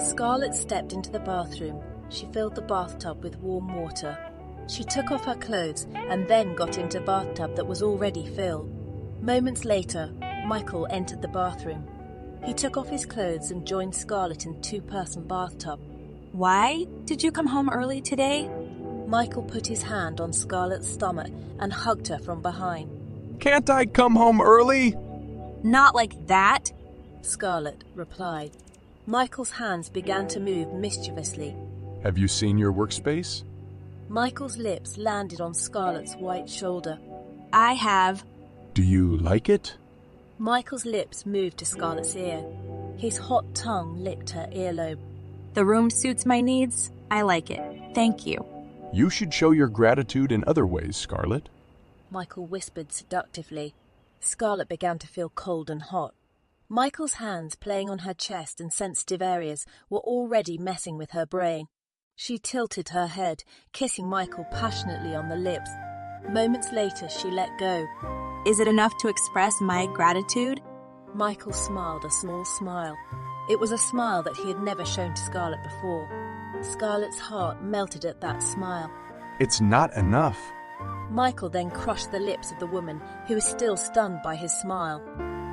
Scarlett stepped into the bathroom. She filled the bathtub with warm water. She took off her clothes and then got into the bathtub that was already filled. Moments later, Michael entered the bathroom. He took off his clothes and joined Scarlett in a two-person bathtub. Why did you come home early today? Michael put his hand on Scarlett's stomach and hugged her from behind. Can't I come home early? Not like that, Scarlett replied. Michael's hands began to move mischievously. Have you seen your workspace? Michael's lips landed on Scarlett's white shoulder. I have. Do you like it? Michael's lips moved to Scarlett's ear. His hot tongue licked her earlobe. The room suits my needs. I like it. Thank you. You should show your gratitude in other ways, Scarlett. Michael whispered seductively. Scarlett began to feel cold and hot. Michael's hands playing on her chest and sensitive areas were already messing with her brain. She tilted her head, kissing Michael passionately on the lips. Moments later, she let go. Is it enough to express my gratitude? Michael smiled a small smile. It was a smile that he had never shown to Scarlett before. Scarlett's heart melted at that smile. It's not enough. Michael then crushed the lips of the woman, who was still stunned by his smile.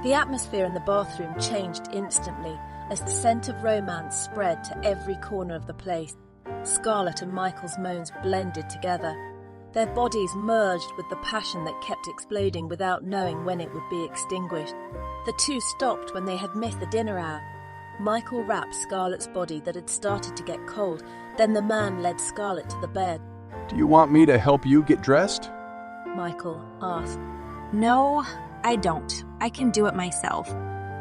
The atmosphere in the bathroom changed instantly as the scent of romance spread to every corner of the place. Scarlett and Michael's moans blended together. Their bodies merged with the passion that kept exploding without knowing when it would be extinguished. The two stopped when they had missed the dinner hour. Michael wrapped Scarlett's body that had started to get cold. Then the man led Scarlett to the bed. Do you want me to help you get dressed? Michael asked. No, I don't. I can do it myself.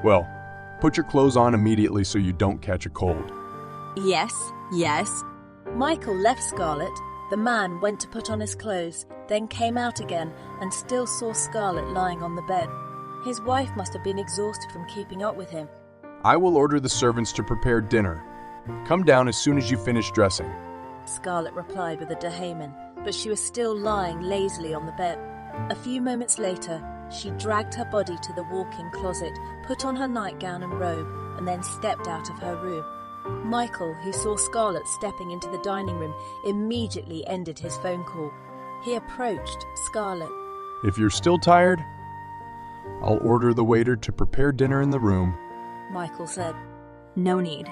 Well, put your clothes on immediately so you don't catch a cold. Yes. Michael left Scarlett. The man went to put on his clothes, then came out again and still saw Scarlett lying on the bed. His wife must have been exhausted from keeping up with him. I will order the servants to prepare dinner. Come down as soon as you finish dressing. Scarlett replied with a dehamen, but she was still lying lazily on the bed. A few moments later, she dragged her body to the walk-in closet, put on her nightgown and robe, and then stepped out of her room. Michael, who saw Scarlett stepping into the dining room, immediately ended his phone call. He approached Scarlett. If you're still tired, I'll order the waiter to prepare dinner in the room. Michael said. No need.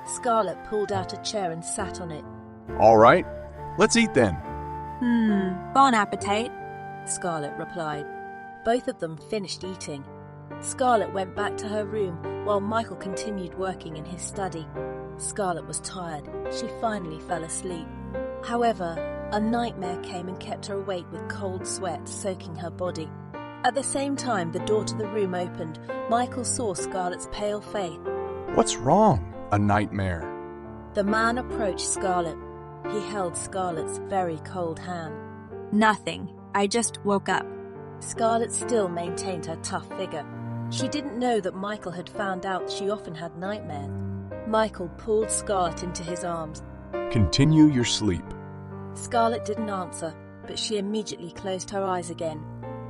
Scarlett pulled out a chair and sat on it. All right, Let's eat then. Bon appetit. Scarlett replied. Both of them finished eating. Scarlett went back to her room while Michael continued working in his study. Scarlett was tired. She finally fell asleep. However, a nightmare came and kept her awake with cold sweat soaking her body. At the same time the door to the room opened, Michael saw Scarlett's pale face. What's wrong? A nightmare. The man approached Scarlett. He held Scarlett's very cold hand. Nothing. I just woke up. Scarlett still maintained her tough figure. She didn't know that Michael had found out she often had nightmares. Michael pulled Scarlett into his arms. Continue your sleep. Scarlett didn't answer, but she immediately closed her eyes again.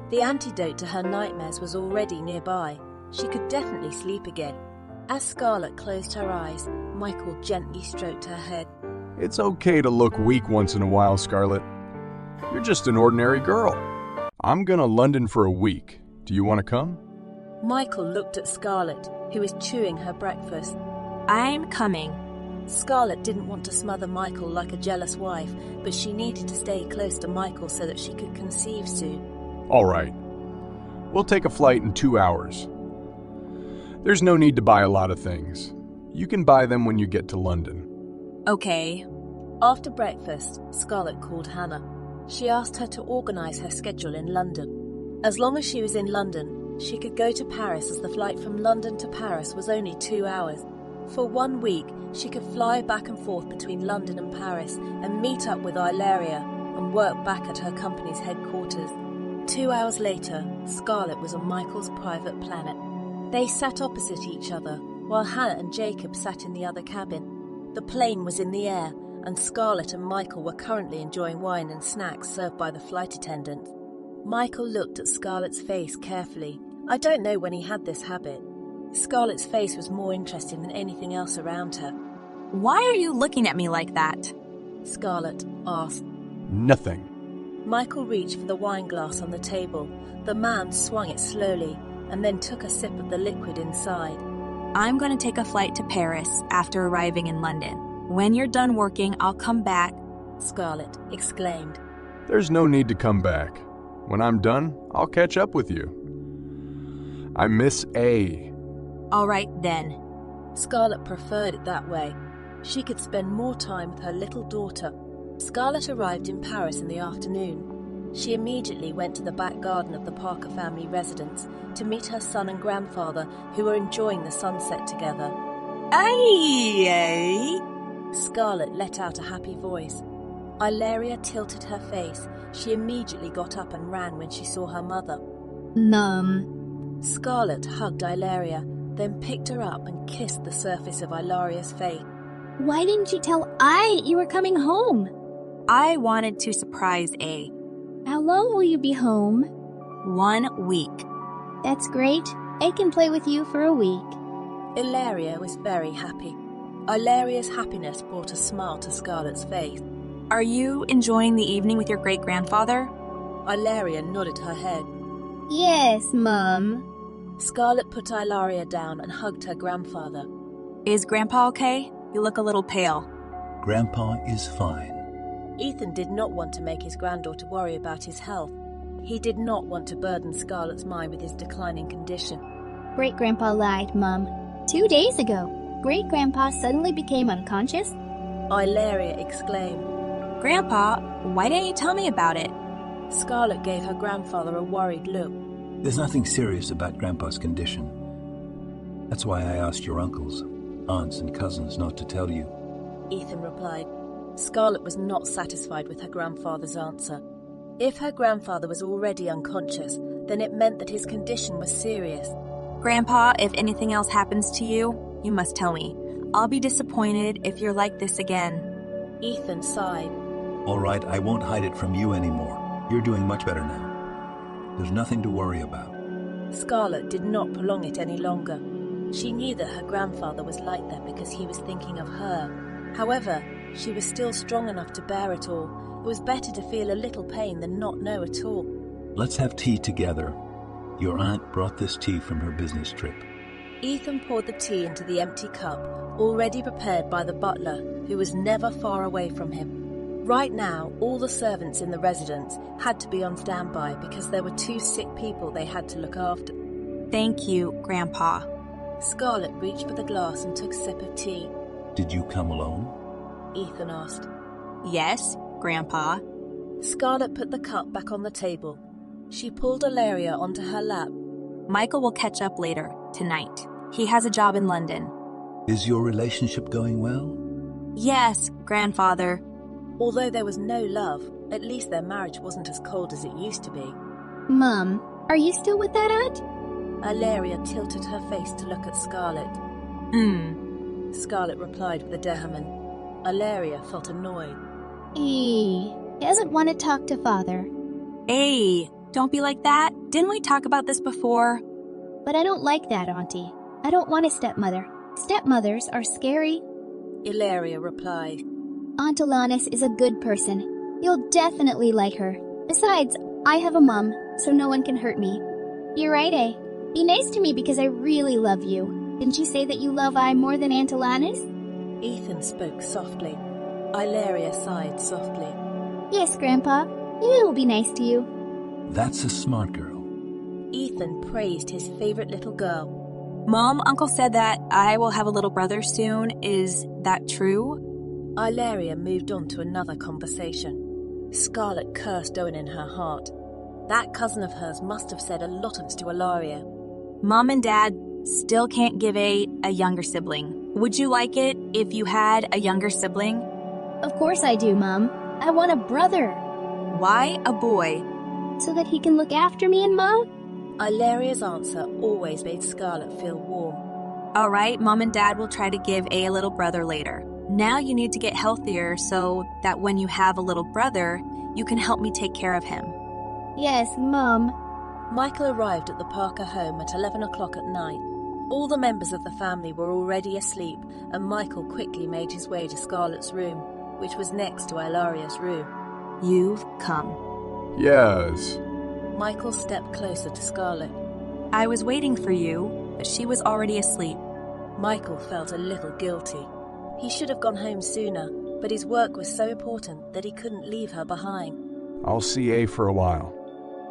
The antidote to her nightmares was already nearby. She could definitely sleep again. As Scarlett closed her eyes, Michael gently stroked her head. It's okay to look weak once in a while, Scarlett. You're just an ordinary girl. I'm going to London for a week. Do you want to come? Michael looked at Scarlett, who was chewing her breakfast. I'm coming. Scarlett didn't want to smother Michael like a jealous wife, but she needed to stay close to Michael so that she could conceive soon. All right. We'll take a flight in 2 hours. There's no need to buy a lot of things. You can buy them when you get to London. Okay. After breakfast, Scarlett called Hannah. She asked her to organise her schedule in London. As long as she was in London, she could go to Paris as the flight from London to Paris was only 2 hours. For 1 week, she could fly back and forth between London and Paris and meet up with Ilaria and work back at her company's headquarters. 2 hours later, Scarlett was on Michael's private planet. They sat opposite each other, while Hannah and Jacob sat in the other cabin. The plane was in the air, and Scarlett and Michael were currently enjoying wine and snacks served by the flight attendant. Michael looked at Scarlett's face carefully. I don't know when he had this habit. Scarlett's face was more interesting than anything else around her. Why are you looking at me like that? Scarlett asked. Nothing. Michael reached for the wine glass on the table. The man swung it slowly and then took a sip of the liquid inside. I'm going to take a flight to Paris after arriving in London. When you're done working, I'll come back, Scarlett exclaimed. There's no need to come back. When I'm done, I'll catch up with you. I miss A. All right, then. Scarlett preferred it that way. She could spend more time with her little daughter. Scarlett arrived in Paris in the afternoon. She immediately went to the back garden of the Parker family residence to meet her son and grandfather, who were enjoying the sunset together. Aye! Scarlett let out a happy voice. Ilaria tilted her face. She immediately got up and ran when she saw her mother. Mum. Scarlett hugged Ilaria, then picked her up and kissed the surface of Ilaria's face. Why didn't you tell I you were coming home? I wanted to surprise A. How long will you be home? 1 week. That's great. I can play with you for a week. Ilaria was very happy. Ilaria's happiness brought a smile to Scarlett's face. Are you enjoying the evening with your great-grandfather? Ilaria nodded her head. Yes, Mum. Scarlett put Ilaria down and hugged her grandfather. Is Grandpa okay? You look a little pale. Grandpa is fine. Ethan did not want to make his granddaughter worry about his health. He did not want to burden Scarlett's mind with his declining condition. Great-grandpa lied, Mum. 2 days ago, Great-grandpa suddenly became unconscious. Ilaria exclaimed. Grandpa, why didn't you tell me about it? Scarlett gave her grandfather a worried look. There's nothing serious about Grandpa's condition. That's why I asked your uncles, aunts, and cousins not to tell you. Ethan replied. Scarlett was not satisfied with her grandfather's answer. If her grandfather was already unconscious, then it meant that his condition was serious. Grandpa, if anything else happens to you, you must tell me. I'll be disappointed if you're like this again. Ethan sighed. All right, I won't hide it from you anymore. You're doing much better now. There's nothing to worry about. Scarlett did not prolong it any longer. She knew that her grandfather was like that because he was thinking of her. However, she was still strong enough to bear it all. It was better to feel a little pain than not know at all. Let's have tea together. Your aunt brought this tea from her business trip. Ethan poured the tea into the empty cup, already prepared by the butler, who was never far away from him. Right now, all the servants in the residence had to be on standby because there were 2 sick people they had to look after. Thank you, Grandpa. Scarlett reached for the glass and took a sip of tea. Did you come alone? Ethan asked. Yes, Grandpa. Scarlett put the cup back on the table. She pulled Ilaria onto her lap. Michael will catch up later, tonight. He has a job in London. Is your relationship going well? Yes, Grandfather. Although there was no love, at least their marriage wasn't as cold as it used to be. Mom, are you still with that aunt? Ilaria tilted her face to look at Scarlett. Scarlett replied with a dehamen. Ilaria felt annoyed. He doesn't want to talk to Father. Hey, don't be like that. Didn't we talk about this before? But I don't like that, Auntie. I don't want a stepmother. Stepmothers are scary. Ilaria replied. Aunt Alanis is a good person. You'll definitely like her. Besides, I have a mom, so no one can hurt me. You're right, eh? Be nice to me because I really love you. Didn't you say that you love I more than Aunt Alanis? Ethan spoke softly. Ilaria sighed softly. Yes, Grandpa. You will be nice to you. That's a smart girl. Ethan praised his favorite little girl. Mom, Uncle said that I will have a little brother soon. Is that true? Ilaria moved on to another conversation. Scarlett cursed Owen in her heart. That cousin of hers must have said a lot of to Ilaria. Mom and Dad still can't give a younger sibling. Would you like it if you had a younger sibling? Of course I do, Mom. I want a brother. Why a boy? So that he can look after me and Mom? Ilaria's answer always made Scarlett feel warm. All right, Mom and Dad will try to give a little brother later. Now you need to get healthier so that when you have a little brother, you can help me take care of him. Yes, Mom. Michael arrived at the Parker home at 11 o'clock at night. All the members of the family were already asleep, and Michael quickly made his way to Scarlett's room, which was next to Ilaria's room. You've come. Yes. Michael stepped closer to Scarlett. I was waiting for you, but she was already asleep. Michael felt a little guilty. He should have gone home sooner, but his work was so important that he couldn't leave her behind. I'll see A for a while.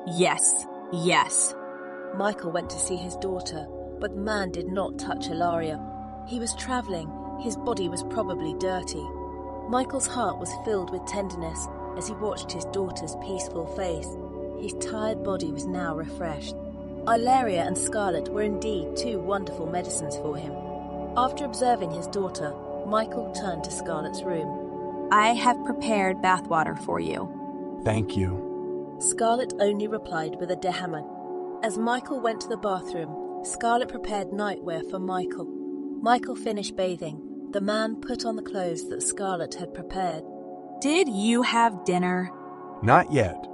Yes. Michael went to see his daughter, but the man did not touch Ilaria. He was travelling. His body was probably dirty. Michael's heart was filled with tenderness as he watched his daughter's peaceful face. His tired body was now refreshed. Ilaria and Scarlett were indeed 2 wonderful medicines for him. After observing his daughter, Michael turned to Scarlett's room. I have prepared bathwater for you. Thank you. Scarlett only replied with a dehamen. As Michael went to the bathroom, Scarlett prepared nightwear for Michael. Michael finished bathing. The man put on the clothes that Scarlett had prepared. Did you have dinner? Not yet.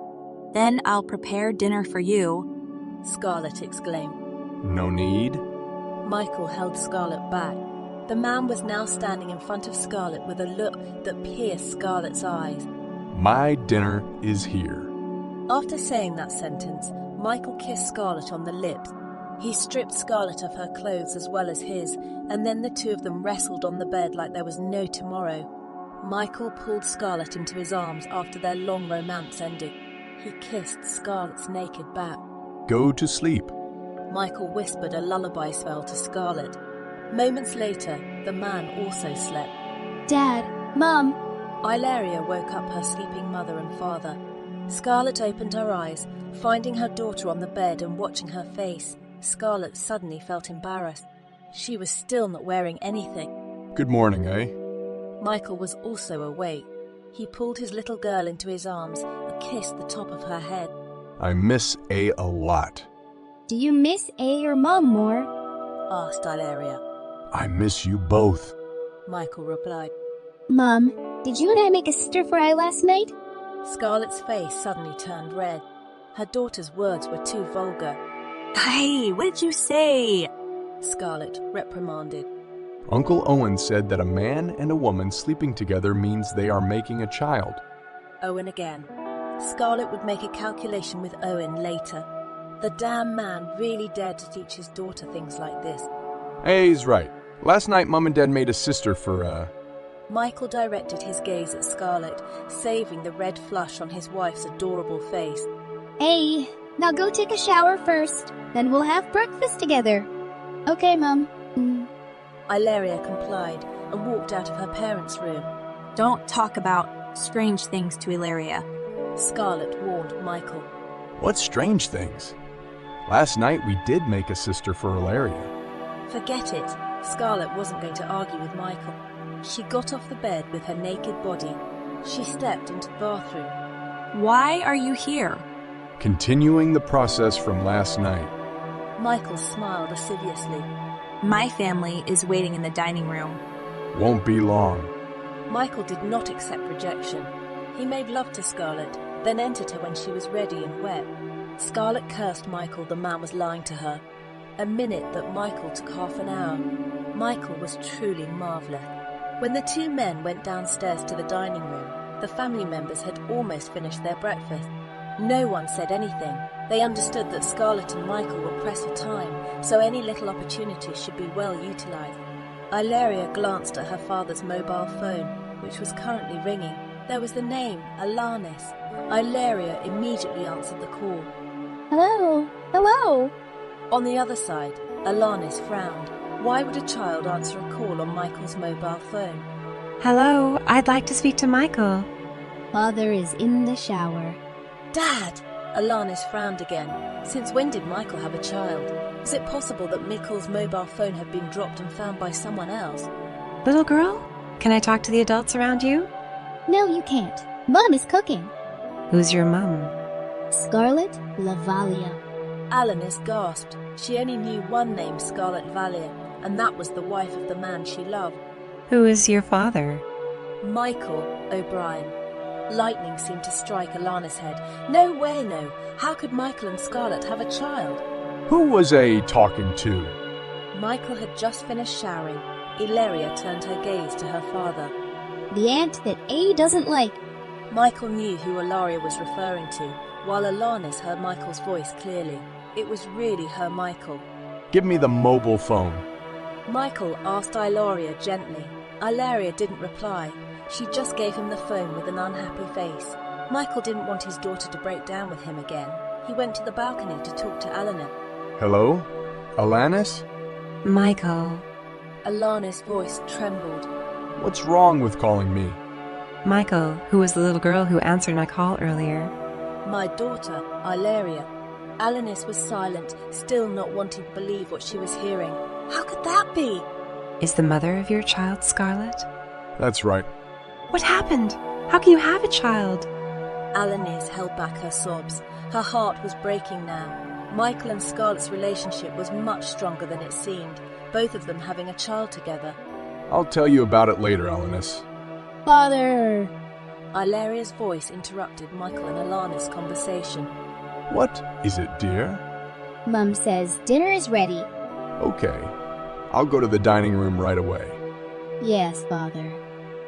Then I'll prepare dinner for you. Scarlett exclaimed. No need. Michael held Scarlett back. The man was now standing in front of Scarlett with a look that pierced Scarlett's eyes. My dinner is here. After saying that sentence, Michael kissed Scarlett on the lips. He stripped Scarlett of her clothes as well as his, and then the 2 of them wrestled on the bed like there was no tomorrow. Michael pulled Scarlett into his arms after their long romance ended. He kissed Scarlett's naked back. Go to sleep. Michael whispered a lullaby spell to Scarlett. Moments later, the man also slept. Dad, Mom. Ilaria woke up her sleeping mother and father. Scarlett opened her eyes, finding her daughter on the bed and watching her face. Scarlett suddenly felt embarrassed. She was still not wearing anything. Good morning, eh? Michael was also awake. He pulled his little girl into his arms and kissed the top of her head. I miss A lot. Do you miss A or Mom more? Asked Ilaria. I miss you both. Michael replied. Mom, did you and I make a stir-fry last night? Scarlett's face suddenly turned red. Her daughter's words were too vulgar. Hey, what did you say? Scarlett reprimanded. Uncle Owen said that a man and a woman sleeping together means they are making a child. Owen again. Scarlett would make a calculation with Owen later. The damn man really dared to teach his daughter things like this. Hey, he's right. Last night, Mom and Dad made a sister for, Michael directed his gaze at Scarlett, saving the red flush on his wife's adorable face. Hey, now go take a shower first, then we'll have breakfast together. Okay, Mum. Ilaria complied and walked out of her parents' room. Don't talk about strange things to Ilaria, Scarlett warned Michael. What strange things? Last night we did make a sister for Ilaria. Forget it. Scarlett wasn't going to argue with Michael. She got off the bed with her naked body. She stepped into the bathroom. Why are you here? Continuing the process from last night. Michael smiled lasciviously. My family is waiting in the dining room. Won't be long. Michael did not accept rejection. He made love to Scarlett, then entered her when she was ready and wet. Scarlett cursed Michael the man was lying to her. A minute that Michael took half an hour. Michael was truly marvellous. When the two men went downstairs to the dining room, the family members had almost finished their breakfast. No one said anything. They understood that Scarlett and Michael were pressed for time, so any little opportunity should be well utilised. Ilaria glanced at her father's mobile phone, which was currently ringing. There was the name, Alanis. Ilaria immediately answered the call. Hello? Hello? On the other side, Alanis frowned. Why would a child answer a call on Michael's mobile phone? Hello, I'd like to speak to Michael. Father is in the shower. Dad! Alanis frowned again. Since when did Michael have a child? Is it possible that Michael's mobile phone had been dropped and found by someone else? Little girl, can I talk to the adults around you? No, you can't. Mom is cooking. Who's your mum? Scarlett Lavalia. Alanis gasped. She only knew one name, Scarlett Valier, and that was the wife of the man she loved. Who is your father? Michael O'Brien. Lightning seemed to strike Alana's head. No way, no. How could Michael and Scarlett have a child? Who was A talking to? Michael had just finished showering. Ilaria turned her gaze to her father. The aunt that A doesn't like. Michael knew who Ilaria was referring to, while Alanis heard Michael's voice clearly. It was really her Michael. Give me the mobile phone. Michael asked Ilaria gently. Ilaria didn't reply. She just gave him the phone with an unhappy face. Michael didn't want his daughter to break down with him again. He went to the balcony to talk to Eleanor. Hello? Alanis? Michael. Alanis' voice trembled. What's wrong with calling me? Michael, who was the little girl who answered my call earlier. My daughter, Ilaria. Alanis was silent, still not wanting to believe what she was hearing. How could that be? Is the mother of your child Scarlett? That's right. What happened? How can you have a child? Alanis held back her sobs. Her heart was breaking now. Michael and Scarlett's relationship was much stronger than it seemed, both of them having a child together. I'll tell you about it later, Alanis. Father! Ilaria's voice interrupted Michael and Alana's conversation. What is it, dear? Mum says dinner is ready. Okay. I'll go to the dining room right away. Yes, Father.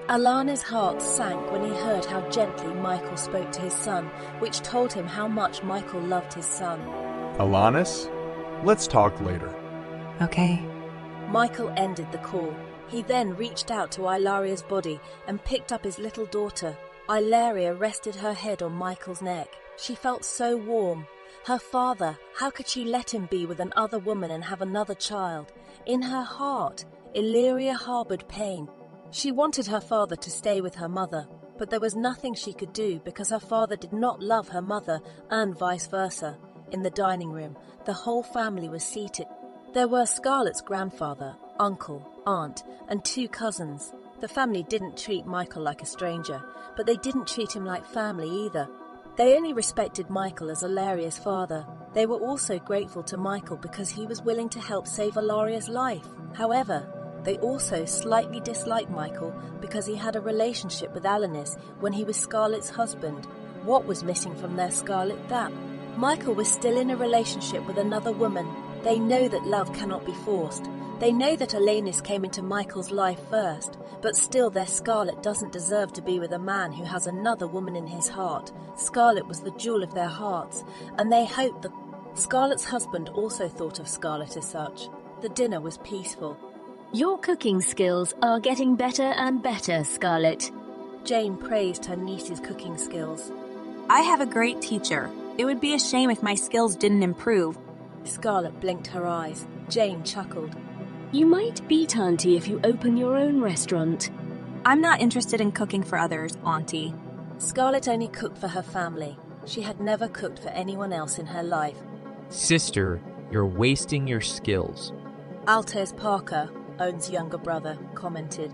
Alana's heart sank when he heard how gently Michael spoke to his son, which told him how much Michael loved his son. Alanis, let's talk later. Okay. Michael ended the call. He then reached out to Ilaria's body and picked up his little daughter. Ilaria rested her head on Michael's neck. She felt so warm. Her father, how could she let him be with another woman and have another child? In her heart, Ilaria harbored pain. She wanted her father to stay with her mother, but there was nothing she could do because her father did not love her mother and vice versa. In the dining room, the whole family was seated. There were Scarlett's grandfather, uncle, aunt, and 2 cousins. The family didn't treat Michael like a stranger, but they didn't treat him like family either. They only respected Michael as Ilaria's father. They were also grateful to Michael because he was willing to help save Ilaria's life. However, they also slightly disliked Michael because he had a relationship with Alanis when he was Scarlett's husband. What was missing from their Scarlett that? Michael was still in a relationship with another woman. They know that love cannot be forced. They know that Alanis came into Michael's life first, but still their Scarlett doesn't deserve to be with a man who has another woman in his heart. Scarlett was the jewel of their hearts, and they hoped that Scarlett's husband also thought of Scarlett as such. The dinner was peaceful. Your cooking skills are getting better and better, Scarlett. Jane praised her niece's cooking skills. I have a great teacher. It would be a shame if my skills didn't improve. Scarlett blinked her eyes. Jane chuckled. You might beat Auntie if you open your own restaurant. I'm not interested in cooking for others, Auntie. Scarlett only cooked for her family. She had never cooked for anyone else in her life. Sister, you're wasting your skills. Altez Parker, Owen's younger brother, commented.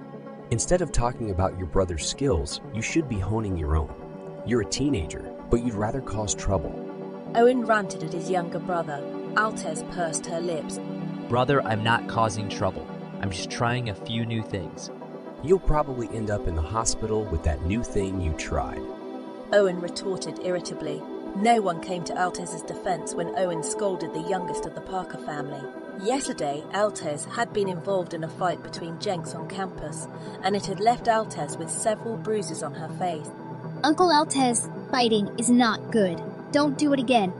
Instead of talking about your brother's skills, you should be honing your own. You're a teenager, but you'd rather cause trouble. Owen ranted at his younger brother. Altez pursed her lips. Brother, I'm not causing trouble. I'm just trying a few new things. You'll probably end up in the hospital with that new thing you tried. Owen retorted irritably. No one came to Altez's defense when Owen scolded the youngest of the Parker family. Yesterday, Altez had been involved in a fight between Jenks on campus, and it had left Altez with several bruises on her face. Uncle Altez, fighting is not good. Don't do it again.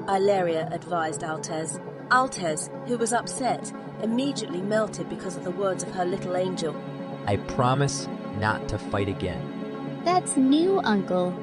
Ilaria advised Altez. Altez, who was upset, immediately melted because of the words of her little angel. I promise not to fight again. That's new, Uncle.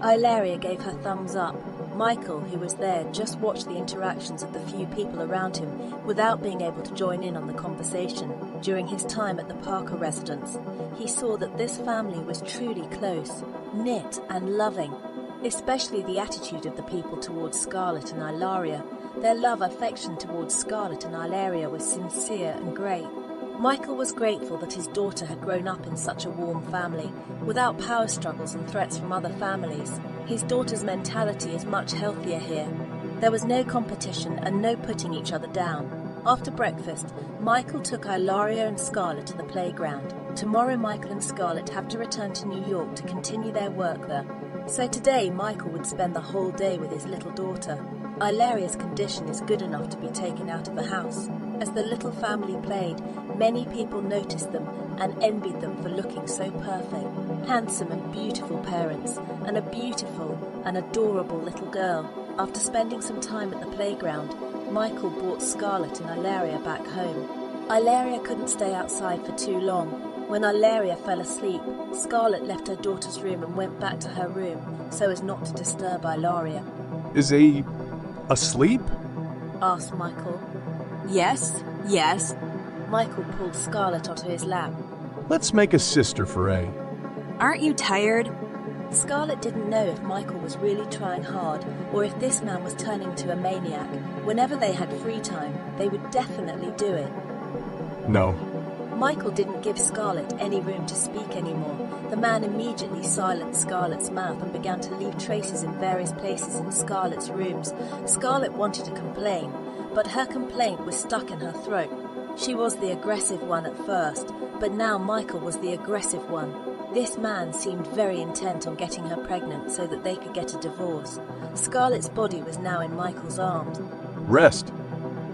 Ilaria gave her thumbs up. Michael, who was there, just watched the interactions of the few people around him without being able to join in on the conversation. During his time at the Parker residence, he saw that this family was truly close, knit and loving, especially the attitude of the people towards Scarlett and Ilaria. Their affection towards Scarlett and Ilaria was sincere and great. Michael was grateful that his daughter had grown up in such a warm family, without power struggles and threats from other families. His daughter's mentality is much healthier here. There was no competition and no putting each other down. After breakfast, Michael took Ilaria and Scarlett to the playground. Tomorrow Michael and Scarlett have to return to New York to continue their work there. So today Michael would spend the whole day with his little daughter. Ilaria's condition is good enough to be taken out of the house. As the little family played, many people noticed them and envied them for looking so perfect. Handsome and beautiful parents, and a beautiful and adorable little girl. After spending some time at the playground, Michael brought Scarlett and Ilaria back home. Ilaria couldn't stay outside for too long. When Ilaria fell asleep, Scarlett left her daughter's room and went back to her room so as not to disturb Ilaria. Is he asleep? Asked Michael. Yes. Michael pulled Scarlett onto his lap. Let's make a sister for A. Aren't you tired? Scarlett didn't know if Michael was really trying hard or if this man was turning to a maniac. Whenever they had free time, they would definitely do it. No. Michael didn't give Scarlett any room to speak anymore. The man immediately silenced Scarlett's mouth and began to leave traces in various places in Scarlett's rooms. Scarlett wanted to complain, but her complaint was stuck in her throat. She was the aggressive one at first, but now Michael was the aggressive one. This man seemed very intent on getting her pregnant so that they could get a divorce. Scarlett's body was now in Michael's arms. Rest.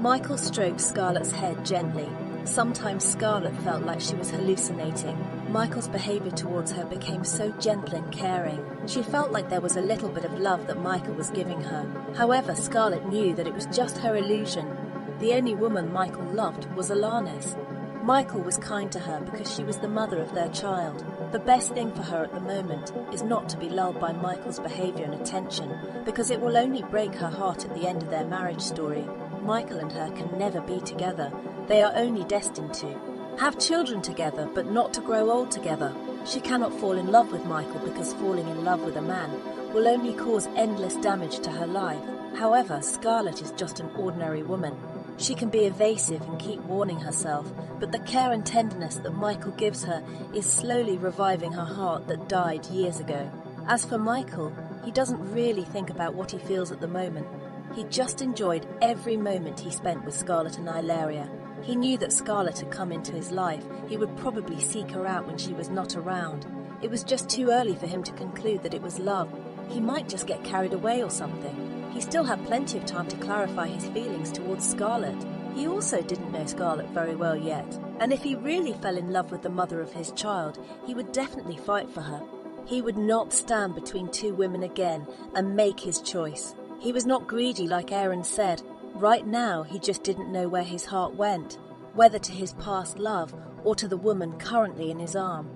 Michael stroked Scarlett's head gently. Sometimes Scarlett felt like she was hallucinating. Michael's behavior towards her became so gentle and caring. She felt like there was a little bit of love that Michael was giving her. However, Scarlett knew that it was just her illusion. The only woman Michael loved was Alanis. Michael was kind to her because she was the mother of their child. The best thing for her at the moment is not to be lulled by Michael's behavior and attention, because it will only break her heart at the end of their marriage story. Michael and her can never be together. They are only destined to have children together, but not to grow old together. She cannot fall in love with Michael because falling in love with a man will only cause endless damage to her life. However, Scarlett is just an ordinary woman. She can be evasive and keep warning herself, but the care and tenderness that Michael gives her is slowly reviving her heart that died years ago. As for Michael, he doesn't really think about what he feels at the moment. He just enjoyed every moment he spent with Scarlett and Ilaria. He knew that Scarlett had come into his life. He would probably seek her out when she was not around. It was just too early for him to conclude that it was love. He might just get carried away or something. He still had plenty of time to clarify his feelings towards Scarlett. He also didn't know Scarlett very well yet, and if he really fell in love with the mother of his child, he would definitely fight for her. He would not stand between two women again and make his choice. He was not greedy like Aaron said. Right now, he just didn't know where his heart went. whether to his past love or to the woman currently in his arm.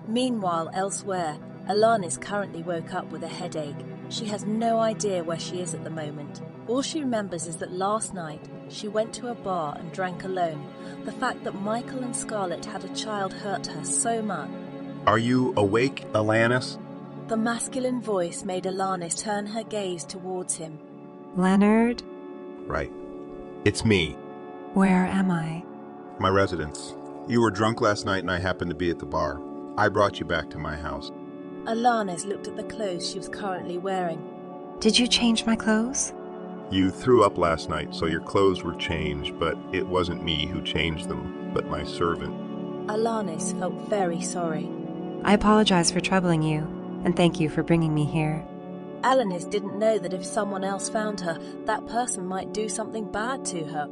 Meanwhile, elsewhere, Alanis currently woke up with a headache. She has no idea where she is at the moment. All she remembers is that last night she went to a bar and drank alone. The fact that Michael and Scarlett had a child hurt her so much. Are you awake, Alanis? The masculine voice made Alanis turn her gaze towards him. Leonard? Right. It's me. Where am I? My residence. You were drunk last night and I happened to be at the bar. I brought you back to my house. Alanis looked at the clothes she was currently wearing. Did you change my clothes? You threw up last night, so your clothes were changed, but it wasn't me who changed them, but my servant. Alanis felt very sorry. I apologize for troubling you, and thank you for bringing me here. Alanis didn't know that if someone else found her, that person might do something bad to her.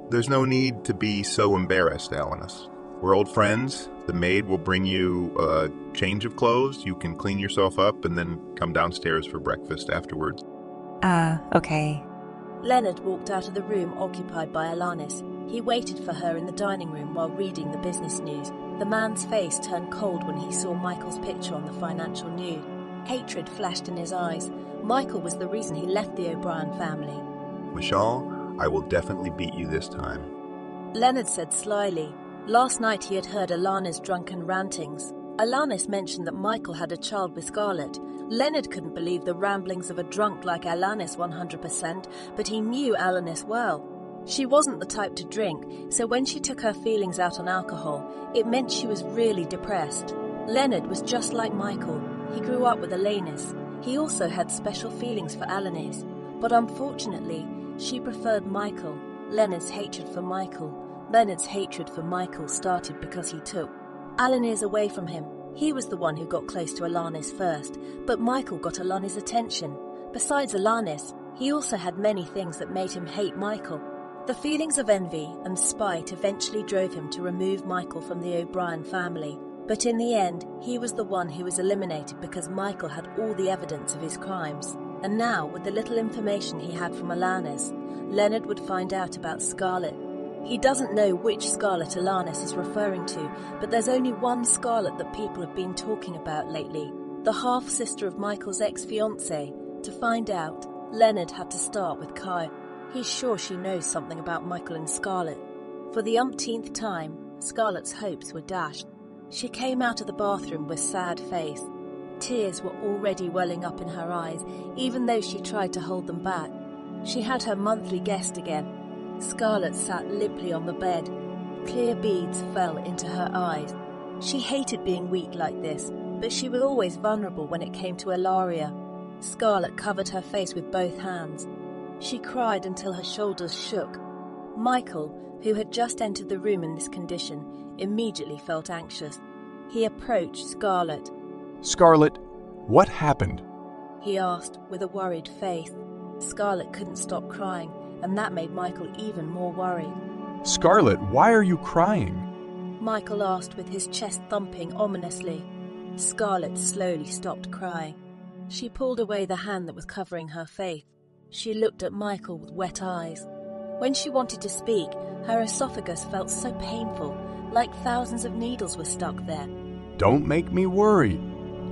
There's no need to be so embarrassed, Alanis. We're old friends. The maid will bring you a change of clothes. You can clean yourself up and then come downstairs for breakfast afterwards. Okay. Leonard walked out of the room occupied by Alanis. He waited for her in the dining room while reading the business news. The man's face turned cold when he saw Michael's picture on the financial news. Hatred flashed in his eyes. Michael was the reason he left the O'Brien family. Michelle, I will definitely beat you this time. Leonard said slyly. Last night he had heard Alanis' drunken rantings. Alanis mentioned that Michael had a child with Scarlett. Leonard couldn't believe the ramblings of a drunk like Alanis 100%, but he knew Alanis well. She wasn't the type to drink, so when she took her feelings out on alcohol, it meant she was really depressed. Leonard was just like Michael. He grew up with Alanis. He also had special feelings for Alanis, but unfortunately, she preferred Michael. Leonard's hatred for Michael started because he took Alanis away from him. He was the one who got close to Alanis first, but Michael got Alanis' attention. Besides Alanis, he also had many things that made him hate Michael. The feelings of envy and spite eventually drove him to remove Michael from the O'Brien family. But in the end, he was the one who was eliminated because Michael had all the evidence of his crimes. And now, with the little information he had from Alanis, Leonard would find out about Scarlett. He doesn't know which Scarlett Alanis is referring to, but there's only one Scarlett that people have been talking about lately, the half-sister of Michael's ex-fiancée. To find out, Leonard had to start with Kyle. He's sure she knows something about Michael and Scarlett. For the umpteenth time, Scarlett's hopes were dashed. She came out of the bathroom with sad face. Tears were already welling up in her eyes, even though she tried to hold them back. She had her monthly guest again. Scarlett sat limply on the bed. Clear beads fell into her eyes. She hated being weak like this, but she was always vulnerable when it came to Ilaria. Scarlett covered her face with both hands. She cried until her shoulders shook. Michael, who had just entered the room in this condition, immediately felt anxious. He approached Scarlett. Scarlett, what happened? He asked with a worried face. Scarlett couldn't stop crying, and that made Michael even more worried. Scarlett, why are you crying? Michael asked with his chest thumping ominously. Scarlett slowly stopped crying. She pulled away the hand that was covering her face. She looked at Michael with wet eyes. When she wanted to speak, her esophagus felt so painful, like thousands of needles were stuck there. Don't make me worry.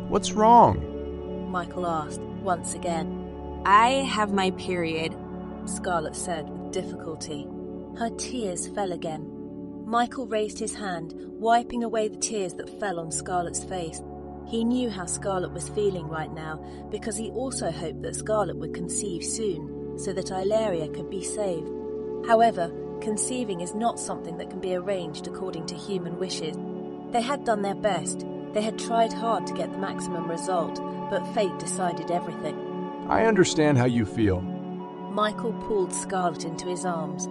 What's wrong? Michael asked once again. I have my period, Scarlett said with difficulty. Her tears fell again. Michael raised his hand, wiping away the tears that fell on Scarlett's face. He knew how Scarlett was feeling right now, because he also hoped that Scarlett would conceive soon, so that Ilaria could be saved. However, conceiving is not something that can be arranged according to human wishes. They had done their best. They had tried hard to get the maximum result, but fate decided everything. I understand how you feel. Michael pulled Scarlett into his arms.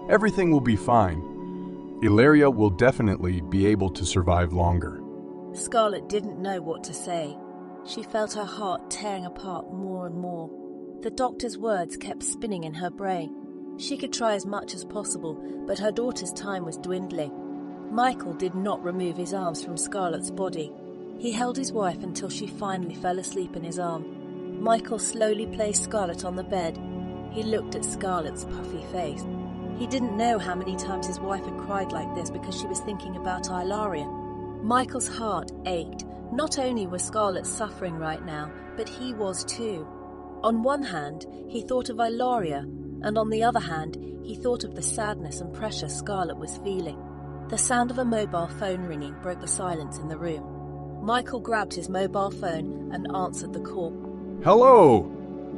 Everything will be fine. Ilaria will definitely be able to survive longer. Scarlett didn't know what to say. She felt her heart tearing apart more and more. The doctor's words kept spinning in her brain. She could try as much as possible, but her daughter's time was dwindling. Michael did not remove his arms from Scarlett's body. He held his wife until she finally fell asleep in his arm. Michael slowly placed Scarlett on the bed. He looked at Scarlett's puffy face. He didn't know how many times his wife had cried like this because she was thinking about Ilaria. Michael's heart ached. Not only was Scarlett suffering right now, but he was too. On one hand, he thought of Ilaria, and on the other hand, he thought of the sadness and pressure Scarlett was feeling. The sound of a mobile phone ringing broke the silence in the room. Michael grabbed his mobile phone and answered the call. Hello!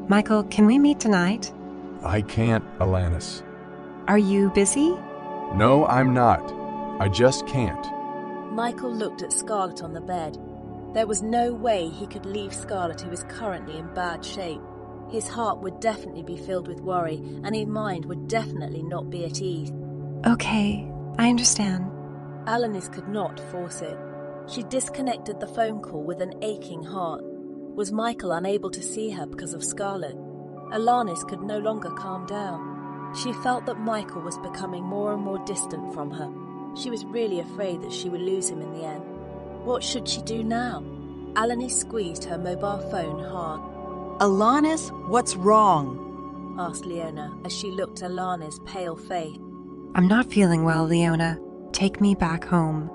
Michael, can we meet tonight? I can't, Alanis. Are you busy? No, I'm not. I just can't. Michael looked at Scarlett on the bed. There was no way he could leave Scarlett, who was currently in bad shape. His heart would definitely be filled with worry, and his mind would definitely not be at ease. Okay, I understand. Alanis could not force it. She disconnected the phone call with an aching heart. Was Michael unable to see her because of Scarlett? Alanis could no longer calm down. She felt that Michael was becoming more and more distant from her. She was really afraid that she would lose him in the end. What should she do now? Alanis squeezed her mobile phone hard. Alanis, what's wrong? Asked Leona as she looked at Alana's pale face. I'm not feeling well, Leona. Take me back home.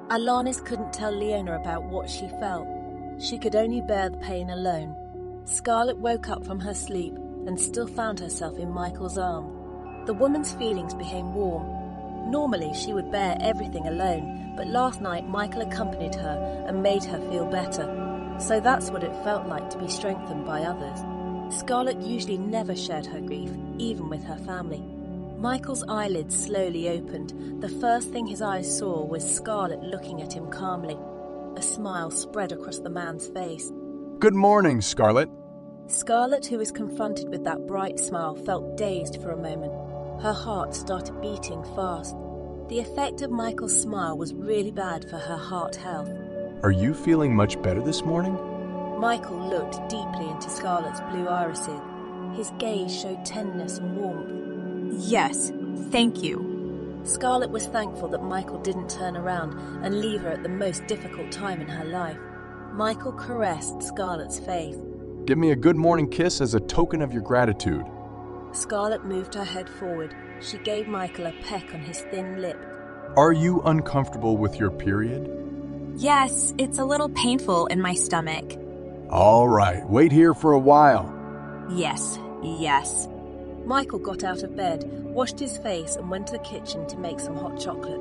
Alanis couldn't tell Leona about what she felt. She could only bear the pain alone. Scarlett woke up from her sleep and still found herself in Michael's arms. The woman's feelings became warm. Normally she would bear everything alone, but last night Michael accompanied her and made her feel better. So that's what it felt like to be strengthened by others. Scarlett usually never shared her grief, even with her family. Michael's eyelids slowly opened. The first thing his eyes saw was Scarlett looking at him calmly. A smile spread across the man's face. Good morning, Scarlett. Scarlett, who was confronted with that bright smile, felt dazed for a moment. Her heart started beating fast. The effect of Michael's smile was really bad for her heart health. Are you feeling much better this morning? Michael looked deeply into Scarlett's blue irises. His gaze showed tenderness and warmth. Yes, thank you. Scarlett was thankful that Michael didn't turn around and leave her at the most difficult time in her life. Michael caressed Scarlett's face. Give me a good morning kiss as a token of your gratitude. Scarlett moved her head forward. She gave Michael a peck on his thin lip. Are you uncomfortable with your period? Yes, it's a little painful in my stomach. All right, wait here for a while. Yes. Michael got out of bed, washed his face and went to the kitchen to make some hot chocolate.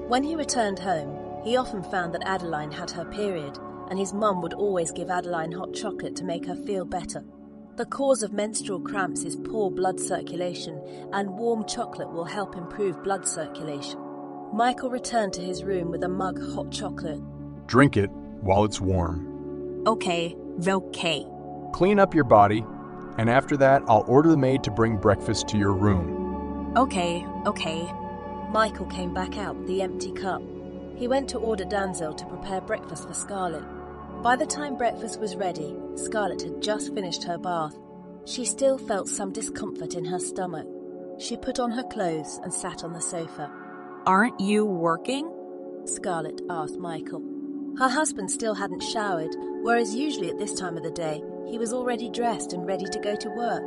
When he returned home, he often found that Adeline had her period, and his mum would always give Adeline hot chocolate to make her feel better. The cause of menstrual cramps is poor blood circulation, and warm chocolate will help improve blood circulation. Michael returned to his room with a mug of hot chocolate. Drink it while it's warm. Okay. Clean up your body, and after that, I'll order the maid to bring breakfast to your room. Okay. Michael came back out with the empty cup. He went to order Danzel to prepare breakfast for Scarlett. By the time breakfast was ready, Scarlett had just finished her bath. She still felt some discomfort in her stomach. She put on her clothes and sat on the sofa. Aren't you working? Scarlett asked Michael. Her husband still hadn't showered, whereas usually at this time of the day, he was already dressed and ready to go to work.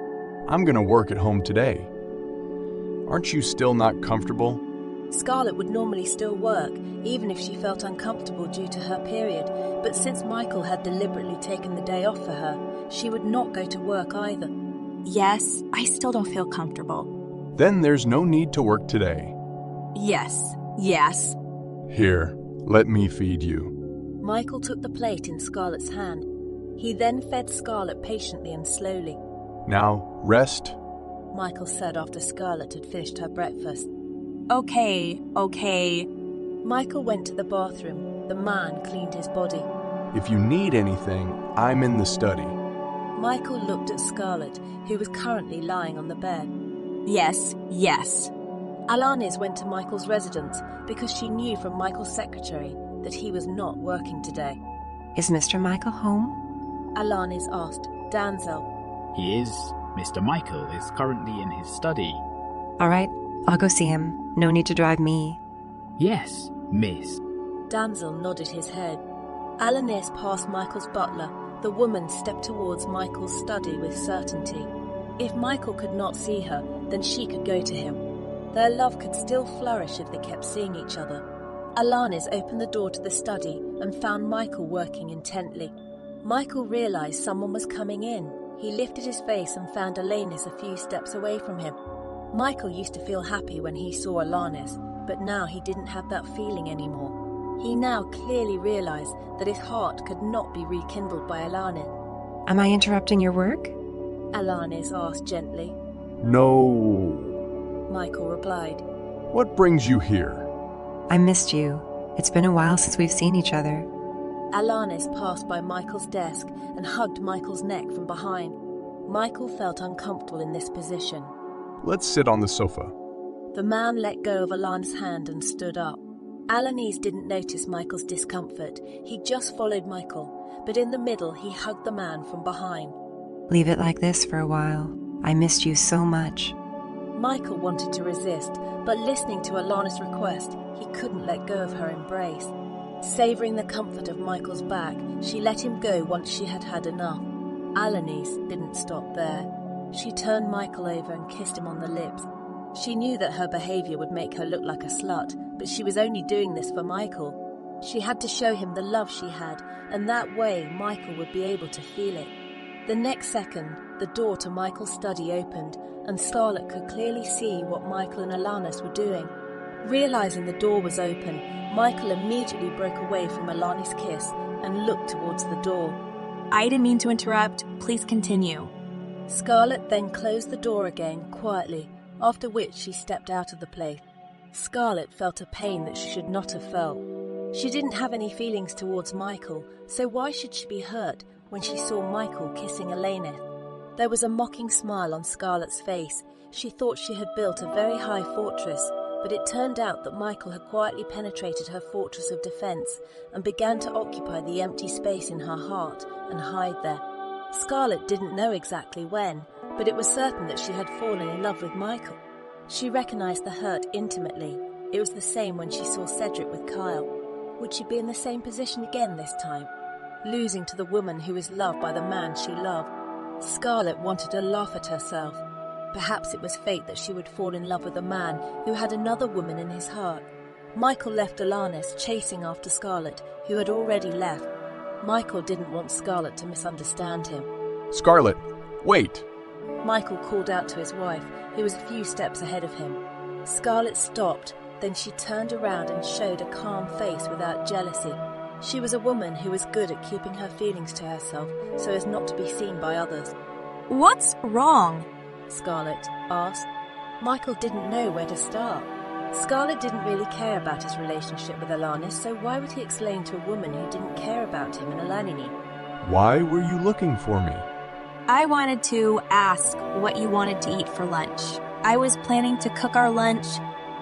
I'm gonna work at home today. Aren't you still not comfortable? Scarlett would normally still work, even if she felt uncomfortable due to her period, but since Michael had deliberately taken the day off for her, she would not go to work either. Yes, I still don't feel comfortable. Then there's no need to work today. Yes. Here, let me feed you. Michael took the plate in Scarlett's hand. He then fed Scarlett patiently and slowly. Now, rest. Michael said after Scarlett had finished her breakfast. Okay. Michael went to the bathroom. The man cleaned his body. If you need anything, I'm in the study. Michael looked at Scarlett, who was currently lying on the bed. Yes. Alanis went to Michael's residence because she knew from Michael's secretary that he was not working today. Is Mr. Michael home? Alanis asked Danzel. He is. Mr. Michael is currently in his study. All right, I'll go see him. No need to drive me. Yes, miss. Danzel nodded his head. Alanis passed Michael's butler. The woman stepped towards Michael's study with certainty. If Michael could not see her, then she could go to him. Their love could still flourish if they kept seeing each other. Alanis opened the door to the study and found Michael working intently. Michael realized someone was coming in. He lifted his face and found Alanis a few steps away from him. Michael used to feel happy when he saw Alanis, but now he didn't have that feeling anymore. He now clearly realized that his heart could not be rekindled by Alanis. Am I interrupting your work? Alanis asked gently. No. Michael replied. What brings you here? I missed you. It's been a while since we've seen each other. Alanis passed by Michael's desk and hugged Michael's neck from behind. Michael felt uncomfortable in this position. Let's sit on the sofa. The man let go of Alanis' hand and stood up. Alanis didn't notice Michael's discomfort. He just followed Michael, but in the middle he hugged the man from behind. Leave it like this for a while. I missed you so much. Michael wanted to resist, but listening to Alanis' request, he couldn't let go of her embrace. Savouring the comfort of Michael's back, she let him go once she had had enough. Alanis didn't stop there. She turned Michael over and kissed him on the lips. She knew that her behaviour would make her look like a slut, but she was only doing this for Michael. She had to show him the love she had, and that way Michael would be able to feel it. The next second, the door to Michael's study opened, and Scarlett could clearly see what Michael and Alanis were doing. Realising the door was open, Michael immediately broke away from Alanis' kiss and looked towards the door. I didn't mean to interrupt. Please continue. Scarlett then closed the door again quietly, after which she stepped out of the place. Scarlett felt a pain that she should not have felt. She didn't have any feelings towards Michael, so why should she be hurt when she saw Michael kissing Alanis? There was a mocking smile on Scarlett's face. She thought she had built a very high fortress, but it turned out that Michael had quietly penetrated her fortress of defense and began to occupy the empty space in her heart and hide there. Scarlett didn't know exactly when, but it was certain that she had fallen in love with Michael. She recognized the hurt intimately. It was the same when she saw Cedric with Kyle. Would she be in the same position again this time? Losing to the woman who was loved by the man she loved. Scarlett wanted to laugh at herself. Perhaps it was fate that she would fall in love with a man who had another woman in his heart. Michael left Alanis chasing after Scarlett, who had already left. Michael didn't want Scarlett to misunderstand him. Scarlett, wait! Michael called out to his wife, who was a few steps ahead of him. Scarlett stopped, then she turned around and showed a calm face without jealousy. She was a woman who was good at keeping her feelings to herself so as not to be seen by others. What's wrong? Scarlett asked. Michael didn't know where to start. Scarlett didn't really care about his relationship with Alanis, so why would he explain to a woman who didn't care about him and Alanini? Why were you looking for me? I wanted to ask what you wanted to eat for lunch. I was planning to cook our lunch.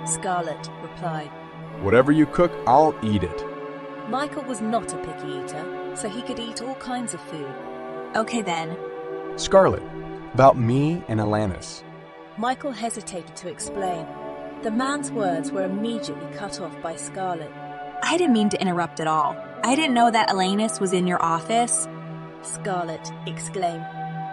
Scarlett replied. Whatever you cook, I'll eat it. Michael was not a picky eater, so he could eat all kinds of food. Okay then. Scarlett, about me and Alanis. Michael hesitated to explain. The man's words were immediately cut off by Scarlett. I didn't mean to interrupt at all. I didn't know that Alanis was in your office. Scarlett exclaimed.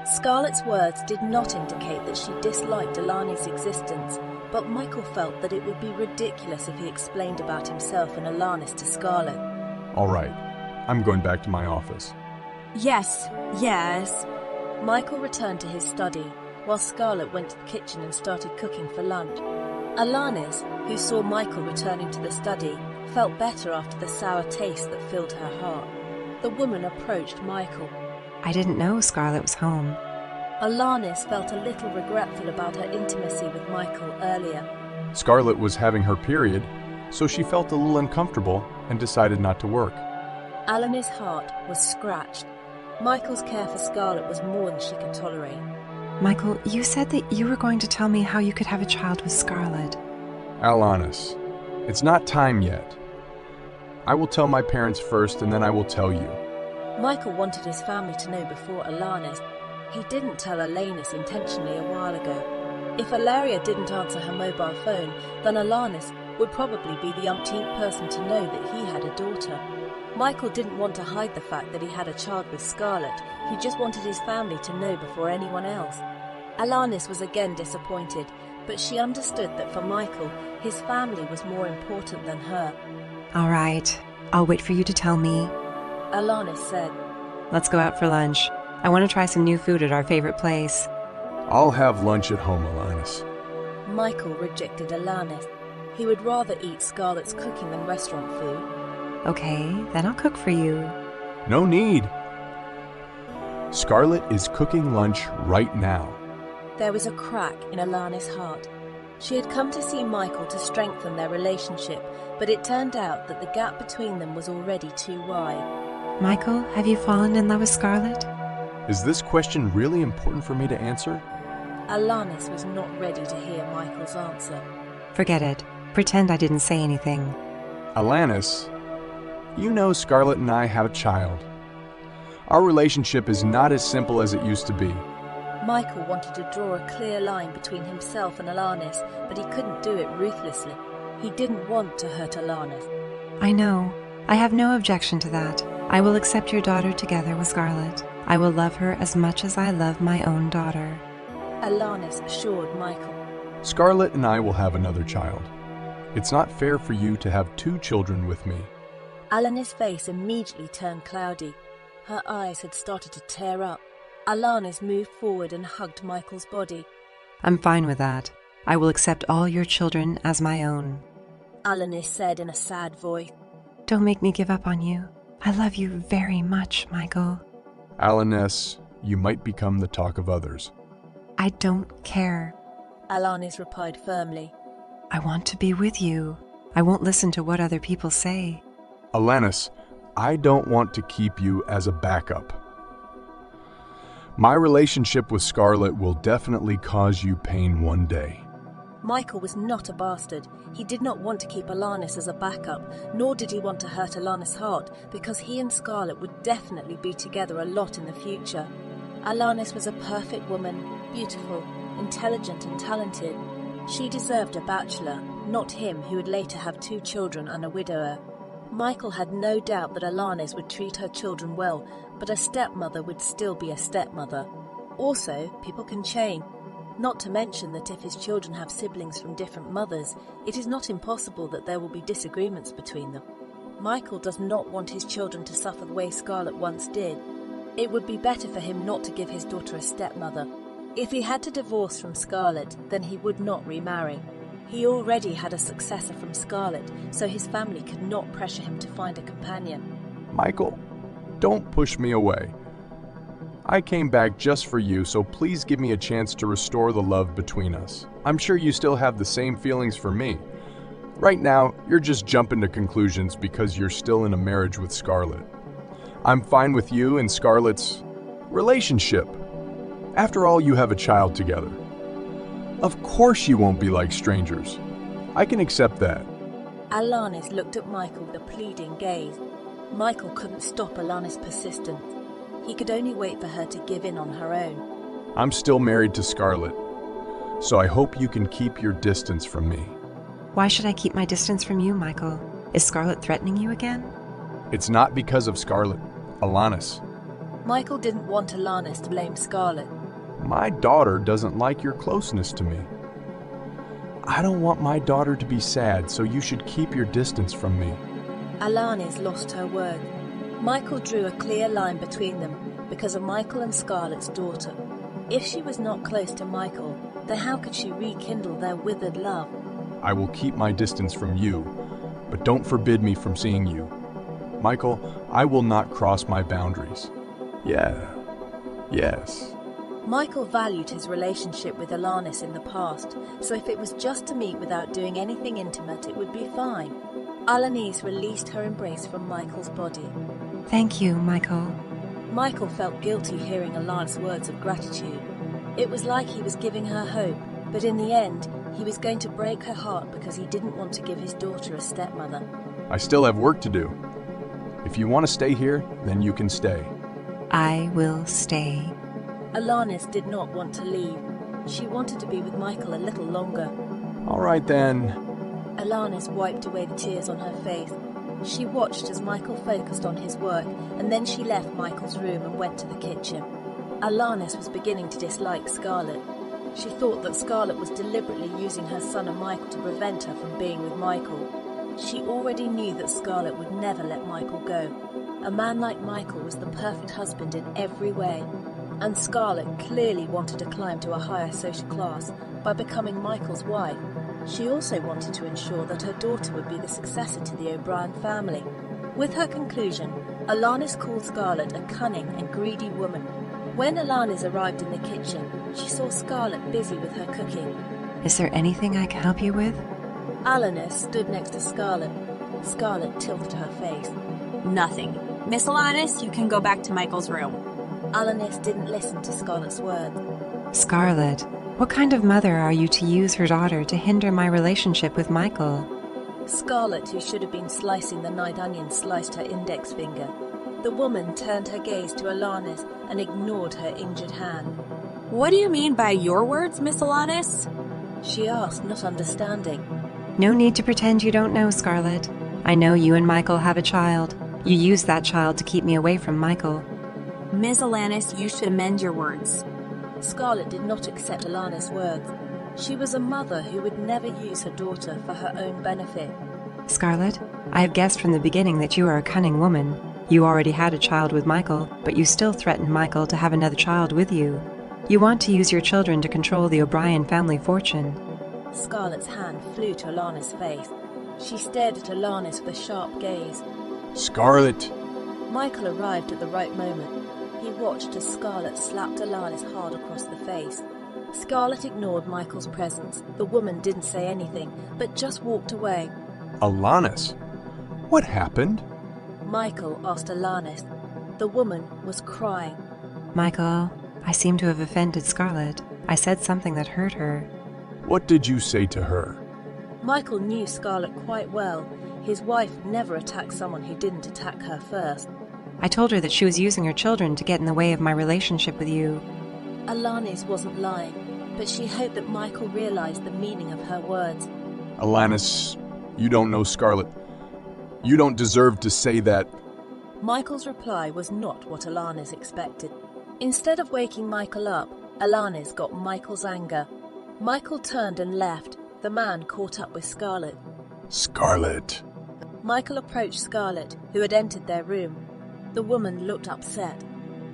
Scarlett's words did not indicate that she disliked Alani's existence, but Michael felt that it would be ridiculous if he explained about himself and Alanis to Scarlett. All right, I'm going back to my office. Yes. Michael returned to his study, while Scarlett went to the kitchen and started cooking for lunch. Alanis, who saw Michael returning to the study, felt better after the sour taste that filled her heart. The woman approached Michael. I didn't know Scarlett was home. Alanis felt a little regretful about her intimacy with Michael earlier. Scarlett was having her period, so she felt a little uncomfortable and decided not to work. Alanis' heart was scratched. Michael's care for Scarlett was more than she could tolerate. Michael, you said that you were going to tell me how you could have a child with Scarlett. Alanis, it's not time yet. I will tell my parents first, and then I will tell you. Michael wanted his family to know before Alanis. He didn't tell Alanis intentionally a while ago. If Ilaria didn't answer her mobile phone, then Alanis would probably be the umpteenth person to know that he had a daughter. Michael didn't want to hide the fact that he had a child with Scarlett. He just wanted his family to know before anyone else. Alanis was again disappointed, but she understood that for Michael, his family was more important than her. All right, I'll wait for you to tell me. Alanis said. Let's go out for lunch. I want to try some new food at our favorite place. I'll have lunch at home, Alanis. Michael rejected Alanis. He would rather eat Scarlett's cooking than restaurant food. Okay, then I'll cook for you. No need. Scarlett is cooking lunch right now. There was a crack in Alanis' heart. She had come to see Michael to strengthen their relationship, but it turned out that the gap between them was already too wide. Michael, have you fallen in love with Scarlett? Is this question really important for me to answer? Alanis was not ready to hear Michael's answer. Forget it. Pretend I didn't say anything. Alanis, you know Scarlett and I have a child. Our relationship is not as simple as it used to be. Michael wanted to draw a clear line between himself and Alanis, but he couldn't do it ruthlessly. He didn't want to hurt Alanis. I know. I have no objection to that. I will accept your daughter together with Scarlett. I will love her as much as I love my own daughter. Alanis assured Michael. Scarlett and I will have another child. It's not fair for you to have 2 children with me. Alanis' face immediately turned cloudy. Her eyes had started to tear up. Alanis moved forward and hugged Michael's body. I'm fine with that. I will accept all your children as my own. Alanis said in a sad voice. Don't make me give up on you. I love you very much, Michael. Alanis, you might become the talk of others. I don't care. Alanis replied firmly. I want to be with you. I won't listen to what other people say. Alanis, I don't want to keep you as a backup. My relationship with Scarlett will definitely cause you pain one day. Michael was not a bastard. He did not want to keep Alanis as a backup, nor did he want to hurt Alanis' heart, because he and Scarlett would definitely be together a lot in the future. Alanis was a perfect woman, beautiful, intelligent and talented. She deserved a bachelor, not him who would later have 2 children and a widower. Michael had no doubt that Alanis would treat her children well, but a stepmother would still be a stepmother. Also, people can change. Not to mention that if his children have siblings from different mothers, it is not impossible that there will be disagreements between them. Michael does not want his children to suffer the way Scarlett once did. It would be better for him not to give his daughter a stepmother. If he had to divorce from Scarlett, then he would not remarry. He already had a successor from Scarlett, so his family could not pressure him to find a companion. Michael, don't push me away. I came back just for you, so please give me a chance to restore the love between us. I'm sure you still have the same feelings for me. Right now, you're just jumping to conclusions because you're still in a marriage with Scarlett. I'm fine with you and Scarlett's relationship. After all, you have a child together. Of course you won't be like strangers. I can accept that. Alanis looked at Michael with a pleading gaze. Michael couldn't stop Alanis' persistence. He could only wait for her to give in on her own. I'm still married to Scarlett, so I hope you can keep your distance from me. Why should I keep my distance from you, Michael? Is Scarlett threatening you again? It's not because of Scarlett, Alanis. Michael didn't want Alanis to blame Scarlett. My daughter doesn't like your closeness to me. I don't want my daughter to be sad, so you should keep your distance from me. Alanis lost her word. Michael drew a clear line between them because of Michael and Scarlett's daughter. If she was not close to Michael, then how could she rekindle their withered love? I will keep my distance from you, but don't forbid me from seeing you. Michael, I will not cross my boundaries. Yes. Michael valued his relationship with Alanis in the past, so if it was just to meet without doing anything intimate, it would be fine. Alanis released her embrace from Michael's body. Thank you, Michael. Michael felt guilty hearing Alanis' words of gratitude. It was like he was giving her hope, but in the end, he was going to break her heart because he didn't want to give his daughter a stepmother. I still have work to do. If you want to stay here, then you can stay. I will stay. Alanis did not want to leave. She wanted to be with Michael a little longer. All right then. Alanis wiped away the tears on her face. She watched as Michael focused on his work, and then she left Michael's room and went to the kitchen. Alanis was beginning to dislike Scarlett. She thought that Scarlett was deliberately using her son and Michael to prevent her from being with Michael. She already knew that Scarlett would never let Michael go. A man like Michael was the perfect husband in every way, and Scarlett clearly wanted to climb to a higher social class by becoming Michael's wife. She also wanted to ensure that her daughter would be the successor to the O'Brien family. With her conclusion, Alanis called Scarlett a cunning and greedy woman. When Alanis arrived in the kitchen, she saw Scarlett busy with her cooking. Is there anything I can help you with? Alanis stood next to Scarlett. Scarlett tilted her face. Nothing. Miss Alanis, you can go back to Michael's room. Alanis didn't listen to Scarlett's words. Scarlett, what kind of mother are you to use her daughter to hinder my relationship with Michael? Scarlett, who should have been slicing the night onion, sliced her index finger. The woman turned her gaze to Alanis and ignored her injured hand. What do you mean by your words, Miss Alanis? She asked, not understanding. No need to pretend you don't know, Scarlett. I know you and Michael have a child. You used that child to keep me away from Michael. Miss Alanis, you should amend your words. Scarlett did not accept Alanis' words. She was a mother who would never use her daughter for her own benefit. Scarlett, I have guessed from the beginning that you are a cunning woman. You already had a child with Michael, but you still threatened Michael to have another child with you. You want to use your children to control the O'Brien family fortune. Scarlett's hand flew to Alanis' face. She stared at Alanis with a sharp gaze. Scarlett! Michael arrived at the right moment. He watched as Scarlett slapped Alanis hard across the face. Scarlett ignored Michael's presence. The woman didn't say anything, but just walked away. Alanis, what happened? Michael asked Alanis. The woman was crying. Michael, I seem to have offended Scarlett. I said something that hurt her. What did you say to her? Michael knew Scarlett quite well. His wife never attacked someone who didn't attack her first. I told her that she was using her children to get in the way of my relationship with you. Alanis wasn't lying, but she hoped that Michael realized the meaning of her words. Alanis, you don't know Scarlett. You don't deserve to say that. Michael's reply was not what Alanis expected. Instead of waking Michael up, Alanis got Michael's anger. Michael turned and left. The man caught up with Scarlett. Scarlett. Michael approached Scarlett, who had entered their room. The woman looked upset.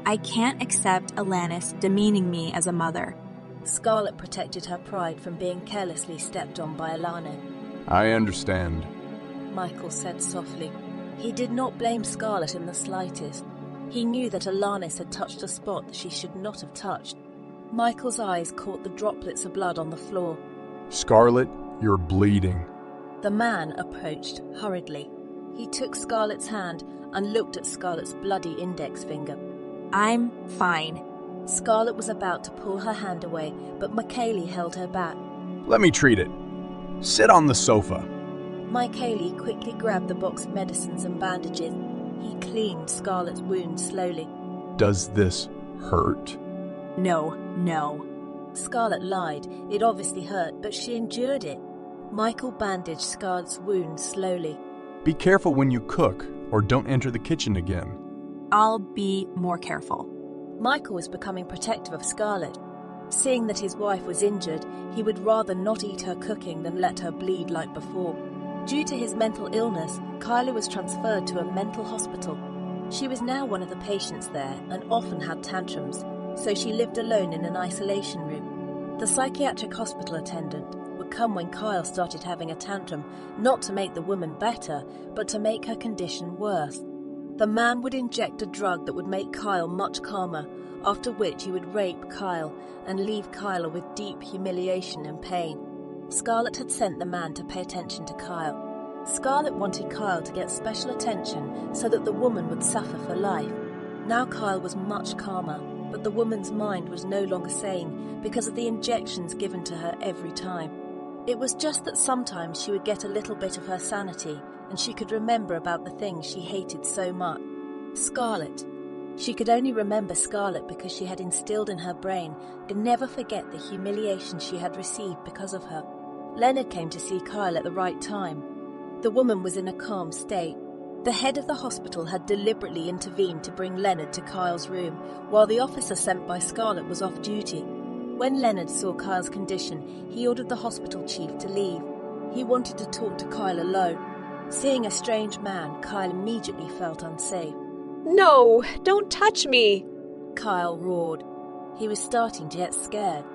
I can't accept Alanis demeaning me as a mother. Scarlett protected her pride from being carelessly stepped on by Alanis. I understand, Michael said softly. He did not blame Scarlett in the slightest. He knew that Alanis had touched a spot that she should not have touched. Michael's eyes caught the droplets of blood on the floor. Scarlett, you're bleeding. The man approached hurriedly. He took Scarlett's hand and looked at Scarlett's bloody index finger. I'm fine. Scarlett was about to pull her hand away, but Michaeli held her back. Let me treat it. Sit on the sofa. Michaeli quickly grabbed the box of medicines and bandages. He cleaned Scarlett's wound slowly. Does this hurt? No. Scarlett lied. It obviously hurt, but she endured it. Michael bandaged Scarlett's wound slowly. Be careful when you cook, or don't enter the kitchen again. I'll be more careful. Michael was becoming protective of Scarlett. Seeing that his wife was injured, he would rather not eat her cooking than let her bleed like before. Due to his mental illness, Kyla was transferred to a mental hospital. She was now one of the patients there and often had tantrums, so she lived alone in an isolation room. The psychiatric hospital attendant would come when Kyle started having a tantrum, not to make the woman better, but to make her condition worse. The man would inject a drug that would make Kyle much calmer, after which he would rape Kyle and leave Kyle with deep humiliation and pain. Scarlett had sent the man to pay attention to Kyle. Scarlett wanted Kyle to get special attention so that the woman would suffer for life. Now Kyle was much calmer, but the woman's mind was no longer sane because of the injections given to her every time. It was just that sometimes she would get a little bit of her sanity and she could remember about the things she hated so much. Scarlett. She could only remember Scarlett because she had instilled in her brain to never forget the humiliation she had received because of her. Leonard came to see Kyle at the right time. The woman was in a calm state. The head of the hospital had deliberately intervened to bring Leonard to Kyle's room, while the officer sent by Scarlett was off duty. When Leonard saw Kyle's condition, he ordered the hospital chief to leave. He wanted to talk to Kyle alone. Seeing a strange man, Kyle immediately felt unsafe. No, don't touch me! Kyle roared. He was starting to get scared.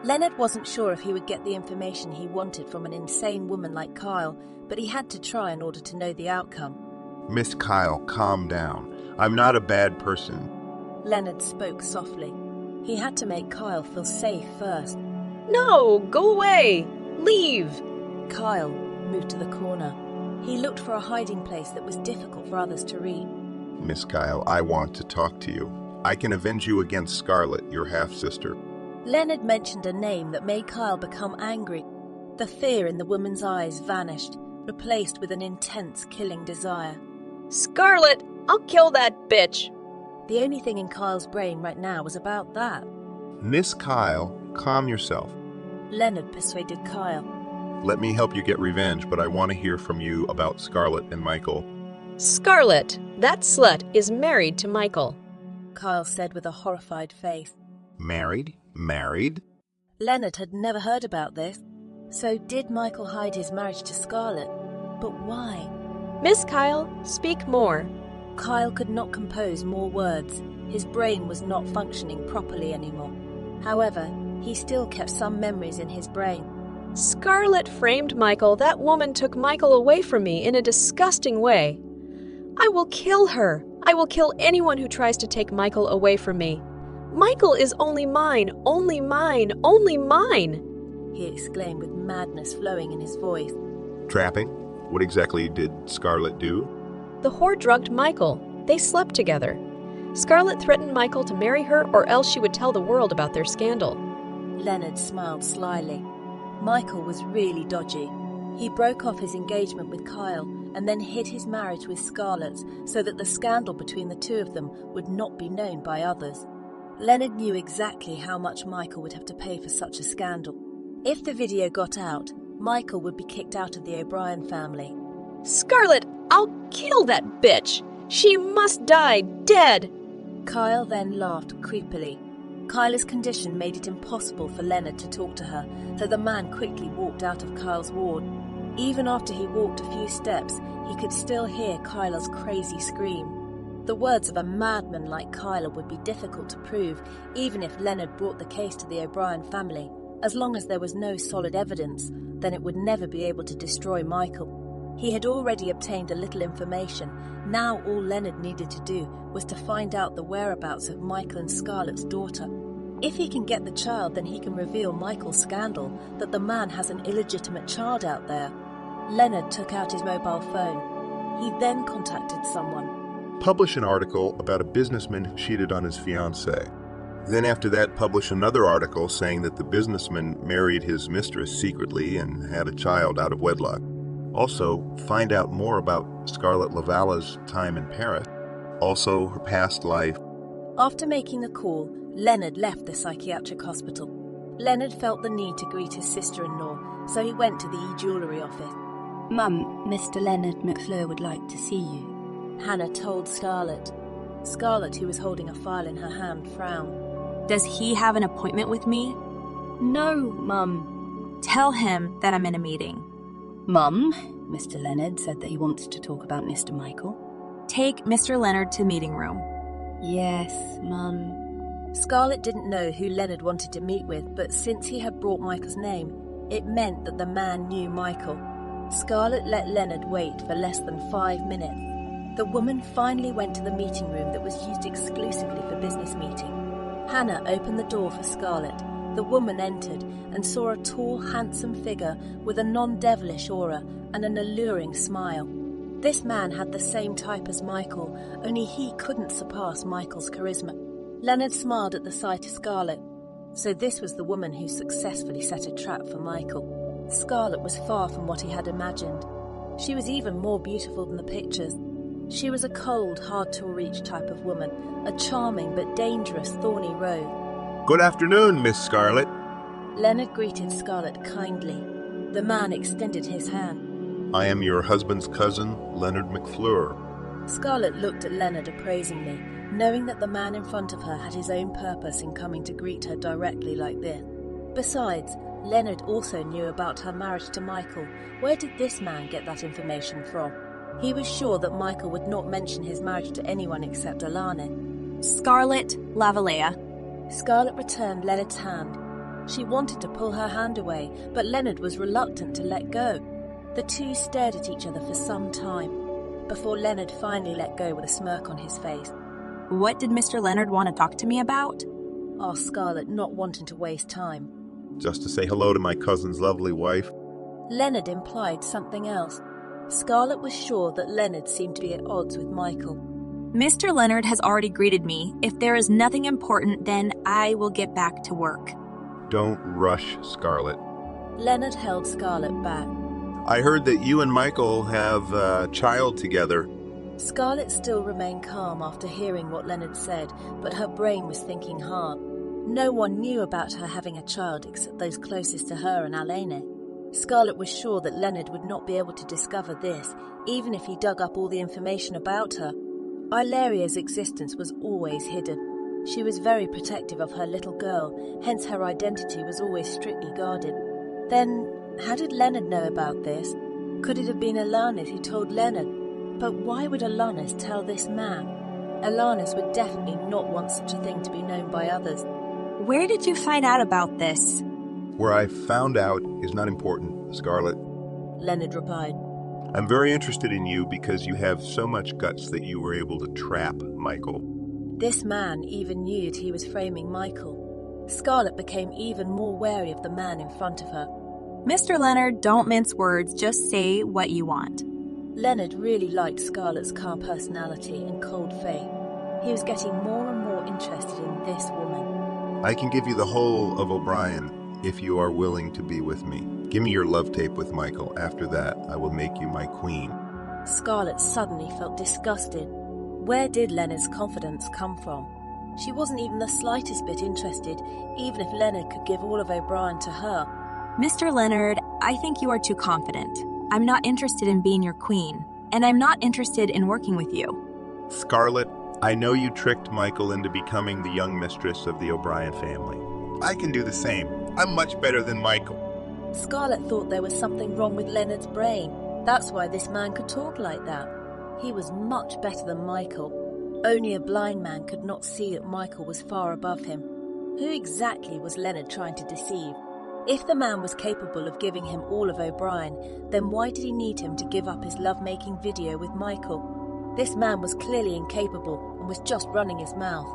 Leonard wasn't sure if he would get the information he wanted from an insane woman like Kyle, but he had to try in order to know the outcome. Miss Kyle, calm down. I'm not a bad person. Leonard spoke softly. He had to make Kyle feel safe first. No, go away! Leave! Kyle moved to the corner. He looked for a hiding place that was difficult for others to reach. Miss Kyle, I want to talk to you. I can avenge you against Scarlett, your half-sister. Leonard mentioned a name that made Kyle become angry. The fear in the woman's eyes vanished, replaced with an intense killing desire. Scarlett! I'll kill that bitch! The only thing in Kyle's brain right now was about that. Miss Kyle, calm yourself. Leonard persuaded Kyle. Let me help you get revenge, but I want to hear from you about Scarlett and Michael. Scarlett, that slut is married to Michael, Kyle said with a horrified face. Married? Married? Leonard had never heard about this. So did Michael hide his marriage to Scarlett? But why? Miss Kyle, speak more. Kyle could not compose more words. His brain was not functioning properly anymore. However, he still kept some memories in his brain. Scarlett framed Michael. That woman took Michael away from me in a disgusting way. I will kill her. I will kill anyone who tries to take Michael away from me. Michael is only mine, only mine, only mine, he exclaimed with madness flowing in his voice. Trapping? What exactly did Scarlett do? The whore drugged Michael. They slept together. Scarlett threatened Michael to marry her or else she would tell the world about their scandal. Leonard smiled slyly. Michael was really dodgy. He broke off his engagement with Kyle and then hid his marriage with Scarlett so that the scandal between the two of them would not be known by others. Leonard knew exactly how much Michael would have to pay for such a scandal. If the video got out, Michael would be kicked out of the O'Brien family. Scarlett, I'll kill that bitch! She must die dead! Kyle then laughed creepily. Kyla's condition made it impossible for Leonard to talk to her, so the man quickly walked out of Kyle's ward. Even after he walked a few steps, he could still hear Kyla's crazy scream. The words of a madman like Kyla would be difficult to prove, even if Leonard brought the case to the O'Brien family. As long as there was no solid evidence, then it would never be able to destroy Michael. He had already obtained a little information. Now all Leonard needed to do was to find out the whereabouts of Michael and Scarlett's daughter. If he can get the child, then he can reveal Michael's scandal, that the man has an illegitimate child out there. Leonard took out his mobile phone. He then contacted someone. Publish an article about a businessman who cheated on his fiancée. Then after that, publish another article saying that the businessman married his mistress secretly and had a child out of wedlock. Also, find out more about Scarlett Lavala's time in Paris. Also, her past life. After making the call, Leonard left the psychiatric hospital. Leonard felt the need to greet his sister-in-law, so he went to the e-jewellery office. Mum, Mr. Leonard McFleur would like to see you, Hannah told Scarlett. Scarlett, who was holding a file in her hand, frowned. Does he have an appointment with me? No, Mum. Tell him that I'm in a meeting. Mum, Mr. Leonard said that he wants to talk about Mr. Michael. Take Mr. Leonard to the meeting room. Yes, Mum. Scarlett didn't know who Leonard wanted to meet with, but since he had brought Michael's name, it meant that the man knew Michael. Scarlett let Leonard wait for less than 5 minutes. The woman finally went to the meeting room that was used exclusively for business meetings. Hannah opened the door for Scarlett. The woman entered and saw a tall, handsome figure with a non-devilish aura and an alluring smile. This man had the same type as Michael, only he couldn't surpass Michael's charisma. Leonard smiled at the sight of Scarlett. So this was the woman who successfully set a trap for Michael. Scarlett was far from what he had imagined. She was even more beautiful than the pictures. She was a cold, hard-to-reach type of woman, a charming but dangerous thorny rogue. Good afternoon, Miss Scarlett. Leonard greeted Scarlett kindly. The man extended his hand. I am your husband's cousin, Leonard McFleur. Scarlett looked at Leonard appraisingly, knowing that the man in front of her had his own purpose in coming to greet her directly like this. Besides, Leonard also knew about her marriage to Michael. Where did this man get that information from? He was sure that Michael would not mention his marriage to anyone except Alana. Scarlett Lavalea. Scarlett returned Leonard's hand. She wanted to pull her hand away, but Leonard was reluctant to let go. The two stared at each other for some time, before Leonard finally let go with a smirk on his face. What did Mr. Leonard want to talk to me about? Asked Scarlett, not wanting to waste time. Just to say hello to my cousin's lovely wife. Leonard implied something else. Scarlett was sure that Leonard seemed to be at odds with Michael. Mr. Leonard has already greeted me. If there is nothing important, then I will get back to work. Don't rush, Scarlett. Leonard held Scarlett back. I heard that you and Michael have a child together. Scarlett still remained calm after hearing what Leonard said, but her brain was thinking hard. No one knew about her having a child except those closest to her and Alana. Scarlett was sure that Leonard would not be able to discover this, even if he dug up all the information about her. Ilaria's existence was always hidden. She was very protective of her little girl, hence her identity was always strictly guarded. Then, how did Leonard know about this? Could it have been Alanis who told Leonard? But why would Alanis tell this man? Alanis would definitely not want such a thing to be known by others. Where did you find out about this? Where I found out is not important, Scarlett. Leonard replied. I'm very interested in you because you have so much guts that you were able to trap Michael. This man even knew that he was framing Michael. Scarlett became even more wary of the man in front of her. Mr. Leonard, don't mince words, just say what you want. Leonard really liked Scarlett's calm personality and cold faith. He was getting more and more interested in this woman. I can give you the whole of O'Brien if you are willing to be with me. Give me your love tape with Michael. After that, I will make you my queen. Scarlett suddenly felt disgusted. Where did Leonard's confidence come from? She wasn't even the slightest bit interested, even if Leonard could give all of O'Brien to her. Mr. Leonard, I think you are too confident. I'm not interested in being your queen, and I'm not interested in working with you. Scarlett, I know you tricked Michael into becoming the young mistress of the O'Brien family. I can do the same. I'm much better than Michael. Scarlett thought there was something wrong with Leonard's brain. That's why this man could talk like that. He was much better than Michael. Only a blind man could not see that Michael was far above him. Who exactly was Leonard trying to deceive? If the man was capable of giving him all of O'Brien, then why did he need him to give up his love-making video with Michael? This man was clearly incapable and was just running his mouth.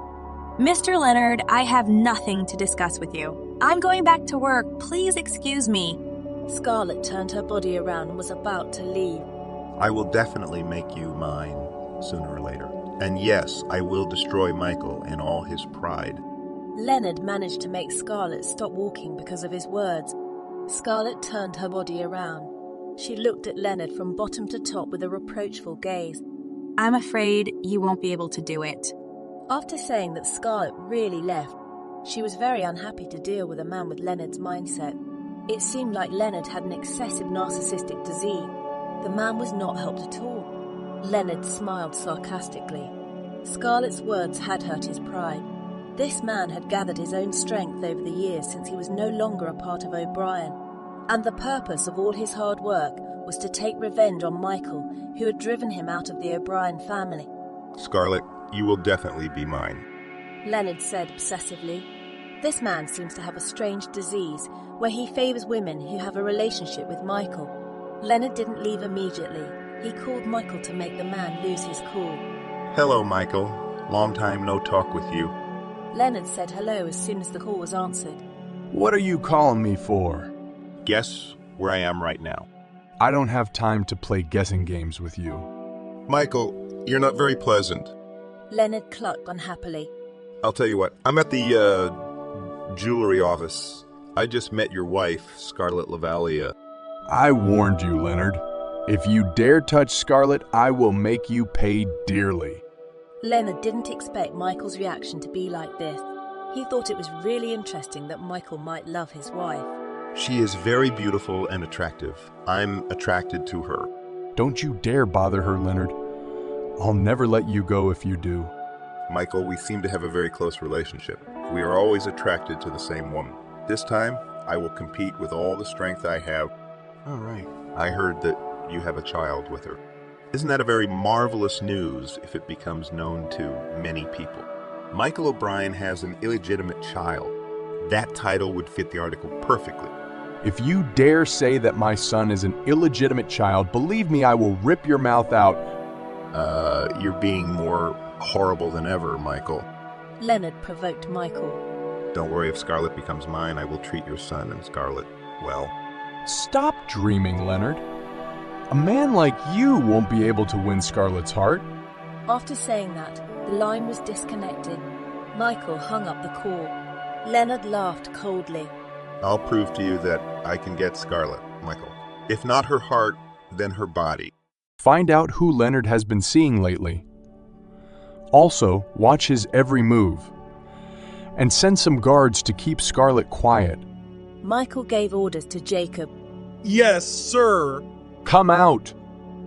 Mr. Leonard, I have nothing to discuss with you. I'm going back to work. Please excuse me. Scarlett turned her body around and was about to leave. I will definitely make you mine sooner or later. And yes, I will destroy Michael and all his pride. Leonard managed to make Scarlett stop walking because of his words. Scarlett turned her body around. She looked at Leonard from bottom to top with a reproachful gaze. I'm afraid you won't be able to do it. After saying that Scarlett really left, she was very unhappy to deal with a man with Leonard's mindset. It seemed like Leonard had an excessive narcissistic disease. The man was not helped at all. Leonard smiled sarcastically. Scarlett's words had hurt his pride. This man had gathered his own strength over the years since he was no longer a part of O'Brien, and the purpose of all his hard work was to take revenge on Michael, who had driven him out of the O'Brien family. Scarlett, you will definitely be mine, Leonard said obsessively. This man seems to have a strange disease where he favors women who have a relationship with Michael. Leonard didn't leave immediately. He called Michael to make the man lose his cool. Hello, Michael. Long time no talk with you. Leonard said hello as soon as the call was answered. What are you calling me for? Guess where I am right now. I don't have time to play guessing games with you. Michael, you're not very pleasant. Leonard clucked unhappily. I'll tell you what, I'm at the jewelry office. I just met your wife, Scarlett Lavalea. I warned you, Leonard. If you dare touch Scarlett, I will make you pay dearly. Leonard didn't expect Michael's reaction to be like this. He thought it was really interesting that Michael might love his wife. She is very beautiful and attractive. I'm attracted to her. Don't you dare bother her, Leonard. I'll never let you go if you do. Michael, we seem to have a very close relationship. We are always attracted to the same woman. This time, I will compete with all the strength I have. All right. I heard that you have a child with her. Isn't that a very marvelous news if it becomes known to many people? Michael O'Brien has an illegitimate child. That title would fit the article perfectly. If you dare say that my son is an illegitimate child, believe me, I will rip your mouth out. You're being more horrible than ever, Michael. Leonard provoked Michael. Don't worry, if Scarlett becomes mine, I will treat your son and Scarlett well. Stop dreaming, Leonard. A man like you won't be able to win Scarlett's heart. After saying that, the line was disconnected. Michael hung up the call. Leonard laughed coldly. I'll prove to you that I can get Scarlett, Michael. If not her heart, then her body. Find out who Leonard has been seeing lately. Also, watch his every move. And send some guards to keep Scarlett quiet. Michael gave orders to Jacob. Yes, sir. Come out.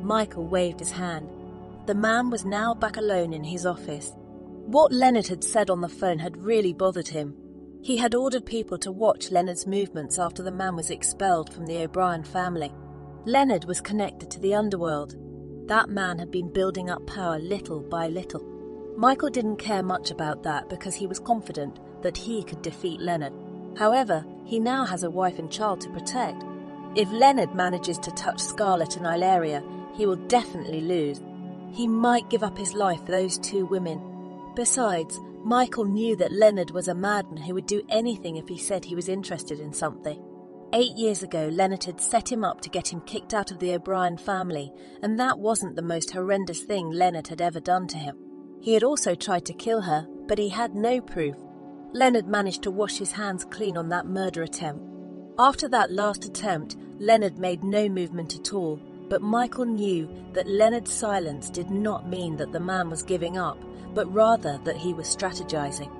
Michael waved his hand. The man was now back alone in his office. What Leonard had said on the phone had really bothered him. He had ordered people to watch Leonard's movements after the man was expelled from the O'Brien family. Leonard was connected to the underworld. That man had been building up power little by little. Michael didn't care much about that because he was confident that he could defeat Leonard. However, he now has a wife and child to protect. If Leonard manages to touch Scarlett and Ilaria, he will definitely lose. He might give up his life for those two women. Besides, Michael knew that Leonard was a madman who would do anything if he said he was interested in something. 8 years ago, Leonard had set him up to get him kicked out of the O'Brien family, and that wasn't the most horrendous thing Leonard had ever done to him. He had also tried to kill her, but he had no proof. Leonard managed to wash his hands clean on that murder attempt. After that last attempt, Leonard made no movement at all, but Michael knew that Leonard's silence did not mean that the man was giving up, but rather that he was strategizing.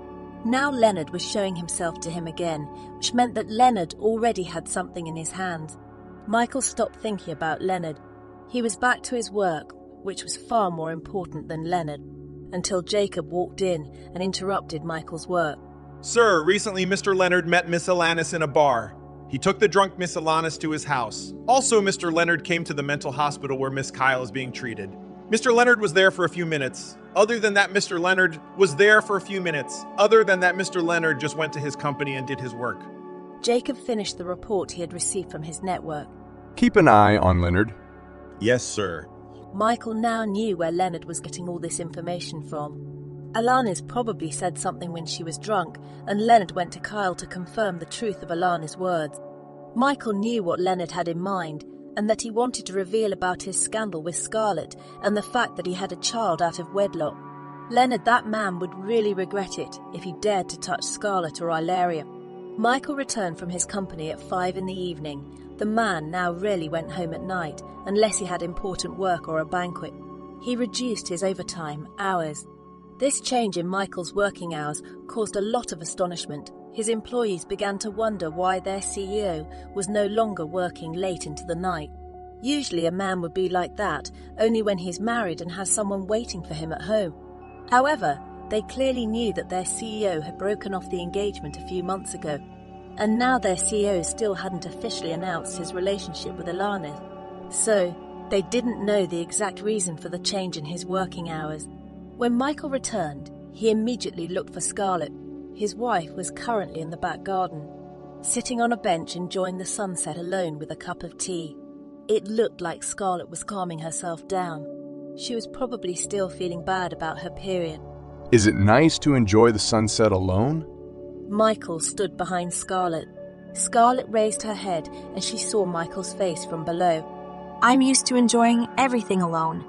Now Leonard was showing himself to him again, which meant that Leonard already had something in his hands. Michael stopped thinking about Leonard. He was back to his work, which was far more important than Leonard, until Jacob walked in and interrupted Michael's work. Sir, recently Mr. Leonard met Miss Alanis in a bar. He took the drunk Miss Alanis to his house. Also, Mr. Leonard came to the mental hospital where Miss Kyle is being treated. Mr. Leonard was there for a few minutes. Other than that, Mr. Leonard just went to his company and did his work. Jacob finished the report he had received from his network. Keep an eye on Leonard. Yes, sir. Michael now knew where Leonard was getting all this information from. Alanis probably said something when she was drunk, and Leonard went to Kyle to confirm the truth of Alanis' words. Michael knew what Leonard had in mind, and that he wanted to reveal about his scandal with Scarlett and the fact that he had a child out of wedlock. Leonard, that man, would really regret it if he dared to touch Scarlett or Ilaria. Michael returned from his company at 5 p.m. The man now rarely went home at night, unless he had important work or a banquet. He reduced his overtime hours. This change in Michael's working hours caused a lot of astonishment. His employees began to wonder why their CEO was no longer working late into the night. Usually a man would be like that only when he's married and has someone waiting for him at home. However, they clearly knew that their CEO had broken off the engagement a few months ago, and now their CEO still hadn't officially announced his relationship with Alanis. So, they didn't know the exact reason for the change in his working hours. When Michael returned, he immediately looked for Scarlett. His wife was currently in the back garden, sitting on a bench enjoying the sunset alone with a cup of tea. It looked like Scarlett was calming herself down. She was probably still feeling bad about her period. Is it nice to enjoy the sunset alone? Michael stood behind Scarlett. Scarlett raised her head and she saw Michael's face from below. I'm used to enjoying everything alone.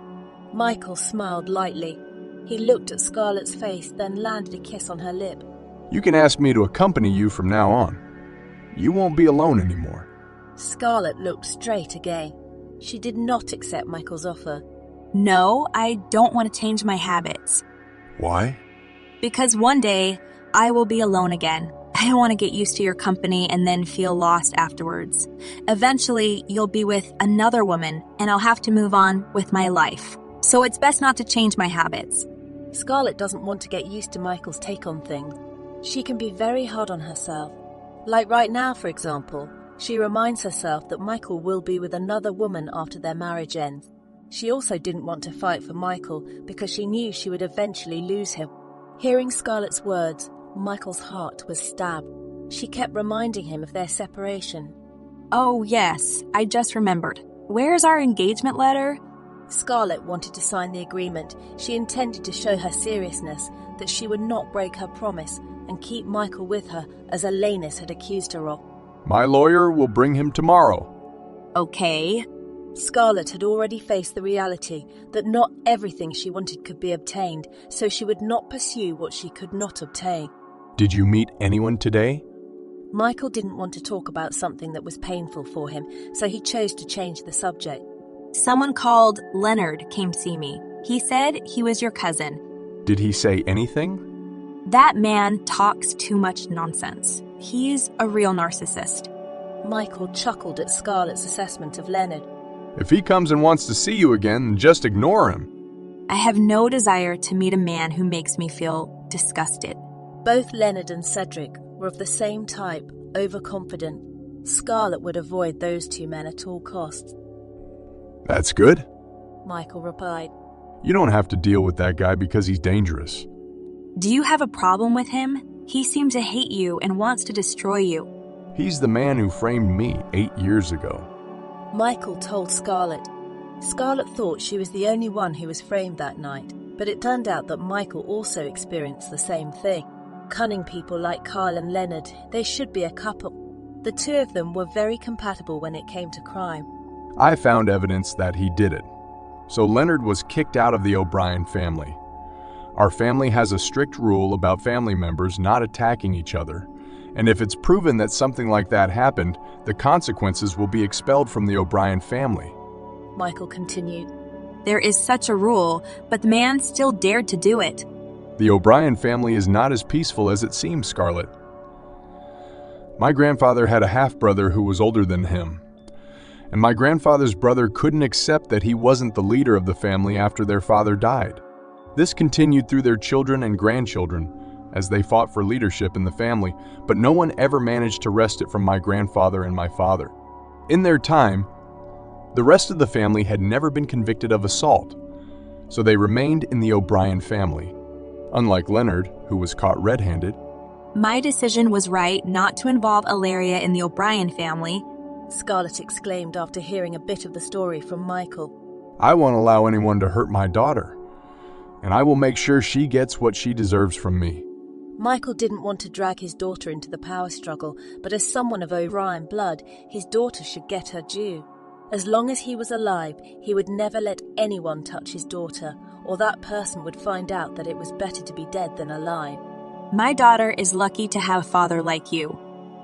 Michael smiled lightly. He looked at Scarlett's face, then landed a kiss on her lip. You can ask me to accompany you from now on. You won't be alone anymore. Scarlett looked straight again. She did not accept Michael's offer. No, I don't want to change my habits. Why? Because one day, I will be alone again. I don't want to get used to your company and then feel lost afterwards. Eventually, you'll be with another woman, and I'll have to move on with my life. So it's best not to change my habits. Scarlett doesn't want to get used to Michael's take on things. She can be very hard on herself. Like right now, for example, she reminds herself that Michael will be with another woman after their marriage ends. She also didn't want to fight for Michael because she knew she would eventually lose him. Hearing Scarlett's words, Michael's heart was stabbed. She kept reminding him of their separation. Oh, yes, I just remembered. Where's our engagement letter? Scarlett wanted to sign the agreement. She intended to show her seriousness, that she would not break her promise and keep Michael with her as Alanis had accused her of. My lawyer will bring him tomorrow. Okay. Scarlett had already faced the reality that not everything she wanted could be obtained, so she would not pursue what she could not obtain. Did you meet anyone today? Michael didn't want to talk about something that was painful for him, so he chose to change the subject. Someone called Leonard came see me. He said he was your cousin. Did he say anything? That man talks too much nonsense. He's a real narcissist. Michael chuckled at Scarlett's assessment of Leonard. If he comes and wants to see you again, just ignore him. I have no desire to meet a man who makes me feel disgusted. Both Leonard and Cedric were of the same type, overconfident. Scarlett would avoid those two men at all costs. That's good. Michael replied. You don't have to deal with that guy because he's dangerous. Do you have a problem with him? He seems to hate you and wants to destroy you. He's the man who framed me 8 years ago. Michael told Scarlett. Scarlett thought she was the only one who was framed that night, but it turned out that Michael also experienced the same thing. Cunning people like Kyle and Leonard, they should be a couple. The two of them were very compatible when it came to crime. I found evidence that he did it. So Leonard was kicked out of the O'Brien family. Our family has a strict rule about family members not attacking each other, and if it's proven that something like that happened, the consequences will be expelled from the O'Brien family. Michael continued. There is such a rule, but the man still dared to do it. The O'Brien family is not as peaceful as it seems, Scarlett. My grandfather had a half-brother who was older than him, and my grandfather's brother couldn't accept that he wasn't the leader of the family after their father died. This continued through their children and grandchildren as they fought for leadership in the family, but no one ever managed to wrest it from my grandfather and my father. In their time, the rest of the family had never been convicted of assault, so they remained in the O'Brien family. Unlike Leonard, who was caught red-handed. My decision was right not to involve Ilaria in the O'Brien family, Scarlett exclaimed after hearing a bit of the story from Michael. I won't allow anyone to hurt my daughter, and I will make sure she gets what she deserves from me. Michael didn't want to drag his daughter into the power struggle, but as someone of O'Brien blood, his daughter should get her due. As long as he was alive, he would never let anyone touch his daughter, or that person would find out that it was better to be dead than alive. My daughter is lucky to have a father like you.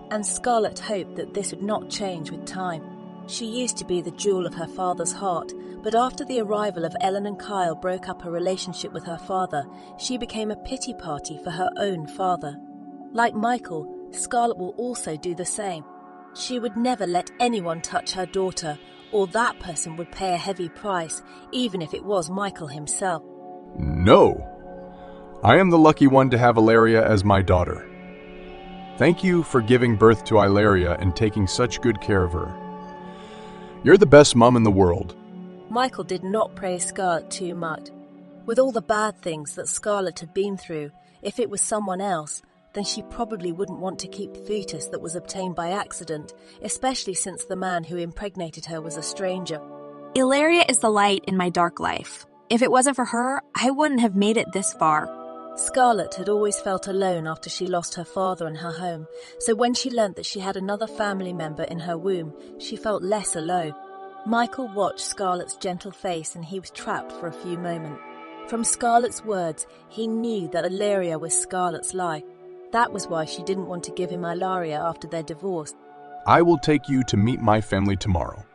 And Scarlett hoped that this would not change with time. She used to be the jewel of her father's heart, but after the arrival of Ellen and Kyle broke up her relationship with her father, she became a pity party for her own father. Like Michael, Scarlett will also do the same. She would never let anyone touch her daughter, or that person would pay a heavy price, even if it was Michael himself. No! I am the lucky one to have Ilaria as my daughter. Thank you for giving birth to Ilaria and taking such good care of her. You're the best mom in the world. Michael did not praise Scarlett too much. With all the bad things that Scarlett had been through, if it was someone else, then she probably wouldn't want to keep the fetus that was obtained by accident, especially since the man who impregnated her was a stranger. Ilaria is the light in my dark life. If it wasn't for her, I wouldn't have made it this far. Scarlett had always felt alone after she lost her father and her home, so when she learnt that she had another family member in her womb, she felt less alone. Michael watched Scarlett's gentle face and he was trapped for a few moments. From Scarlett's words, he knew that Ilaria was Scarlett's life. That was why she didn't want to give him Ilaria after their divorce. I will take you to meet my family tomorrow.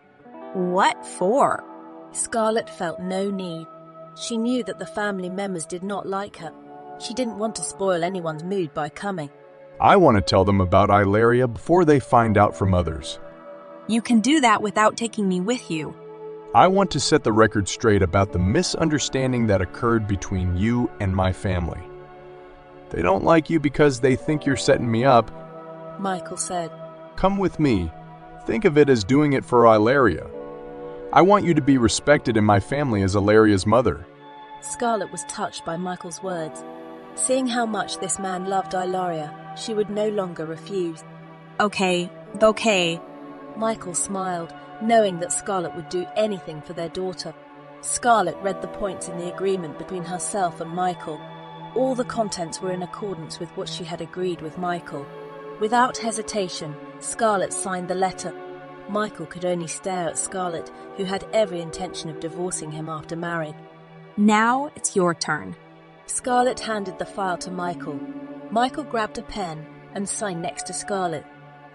What for? Scarlett felt no need. She knew that the family members did not like her. She didn't want to spoil anyone's mood by coming. I want to tell them about Ilaria before they find out from others. You can do that without taking me with you. I want to set the record straight about the misunderstanding that occurred between you and my family. They don't like you because they think you're setting me up, Michael said. Come with me. Think of it as doing it for Ilaria. I want you to be respected in my family as Ilaria's mother. Scarlett was touched by Michael's words. Seeing how much this man loved Ilaria, she would no longer refuse. Okay. Michael smiled, knowing that Scarlett would do anything for their daughter. Scarlett read the points in the agreement between herself and Michael. All the contents were in accordance with what she had agreed with Michael. Without hesitation, Scarlett signed the letter. Michael could only stare at Scarlett, who had every intention of divorcing him after marriage. Now it's your turn. Scarlett handed the file to Michael. Michael grabbed a pen and signed next to Scarlett.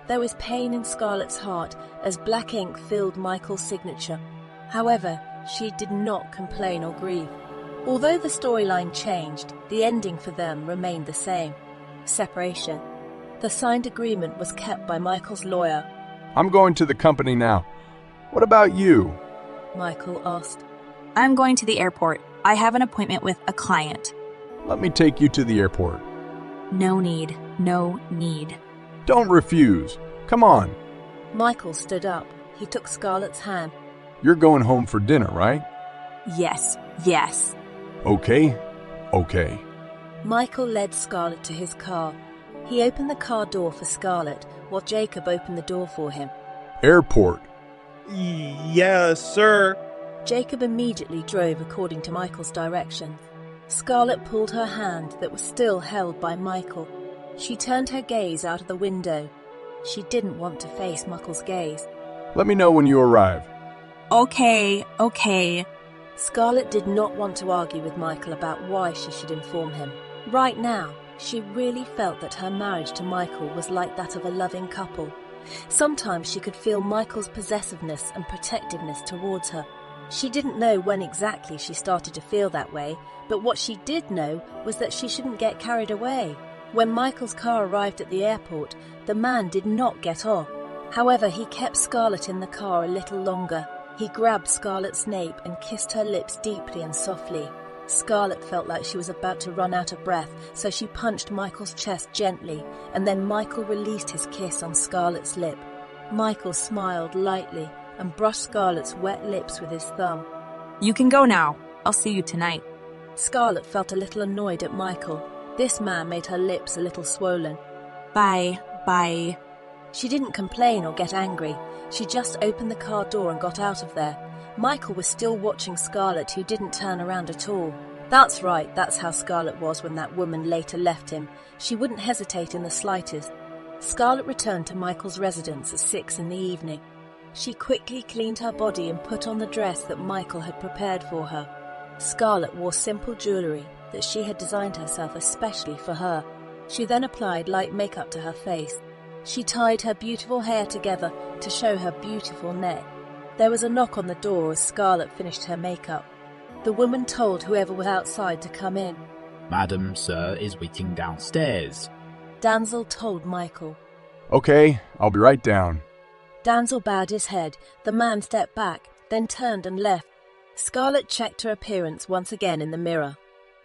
There was pain in Scarlett's heart as black ink filled Michael's signature. However, she did not complain or grieve. Although the storyline changed, the ending for them remained the same: separation. The signed agreement was kept by Michael's lawyer. I'm going to the company now. What about you? Michael asked. I'm going to the airport. I have an appointment with a client. Let me take you to the airport. No need. Don't refuse. Come on. Michael stood up. He took Scarlett's hand. You're going home for dinner, right? Yes. Okay. Michael led Scarlett to his car. He opened the car door for Scarlett while Jacob opened the door for him. Airport. Yes, sir. Jacob immediately drove according to Michael's directions. Scarlett pulled her hand that was still held by Michael. She turned her gaze out of the window. She didn't want to face Michael's gaze. Let me know when you arrive. Okay. Scarlett did not want to argue with Michael about why she should inform him. Right now, she really felt that her marriage to Michael was like that of a loving couple. Sometimes she could feel Michael's possessiveness and protectiveness towards her. She didn't know when exactly she started to feel that way, but what she did know was that she shouldn't get carried away. When Michael's car arrived at the airport, the man did not get off. However, he kept Scarlett in the car a little longer. He grabbed Scarlett's nape and kissed her lips deeply and softly. Scarlett felt like she was about to run out of breath, so she punched Michael's chest gently, and then Michael released his kiss on Scarlett's lip. Michael smiled lightly and brushed Scarlett's wet lips with his thumb. You can go now. I'll see you tonight. Scarlett felt a little annoyed at Michael. This man made her lips a little swollen. Bye. She didn't complain or get angry. She just opened the car door and got out of there. Michael was still watching Scarlett, who didn't turn around at all. That's right, that's how Scarlett was when that woman later left him. She wouldn't hesitate in the slightest. Scarlett returned to Michael's residence at 6 in the evening. She quickly cleaned her body and put on the dress that Michael had prepared for her. Scarlett wore simple jewellery that she had designed herself especially for her. She then applied light makeup to her face. She tied her beautiful hair together to show her beautiful neck. There was a knock on the door as Scarlett finished her makeup. The woman told whoever was outside to come in. Madam, sir is waiting downstairs. Danzel told Michael. Okay, I'll be right down. Danzel bowed his head. The man stepped back, then turned and left. Scarlett checked her appearance once again in the mirror.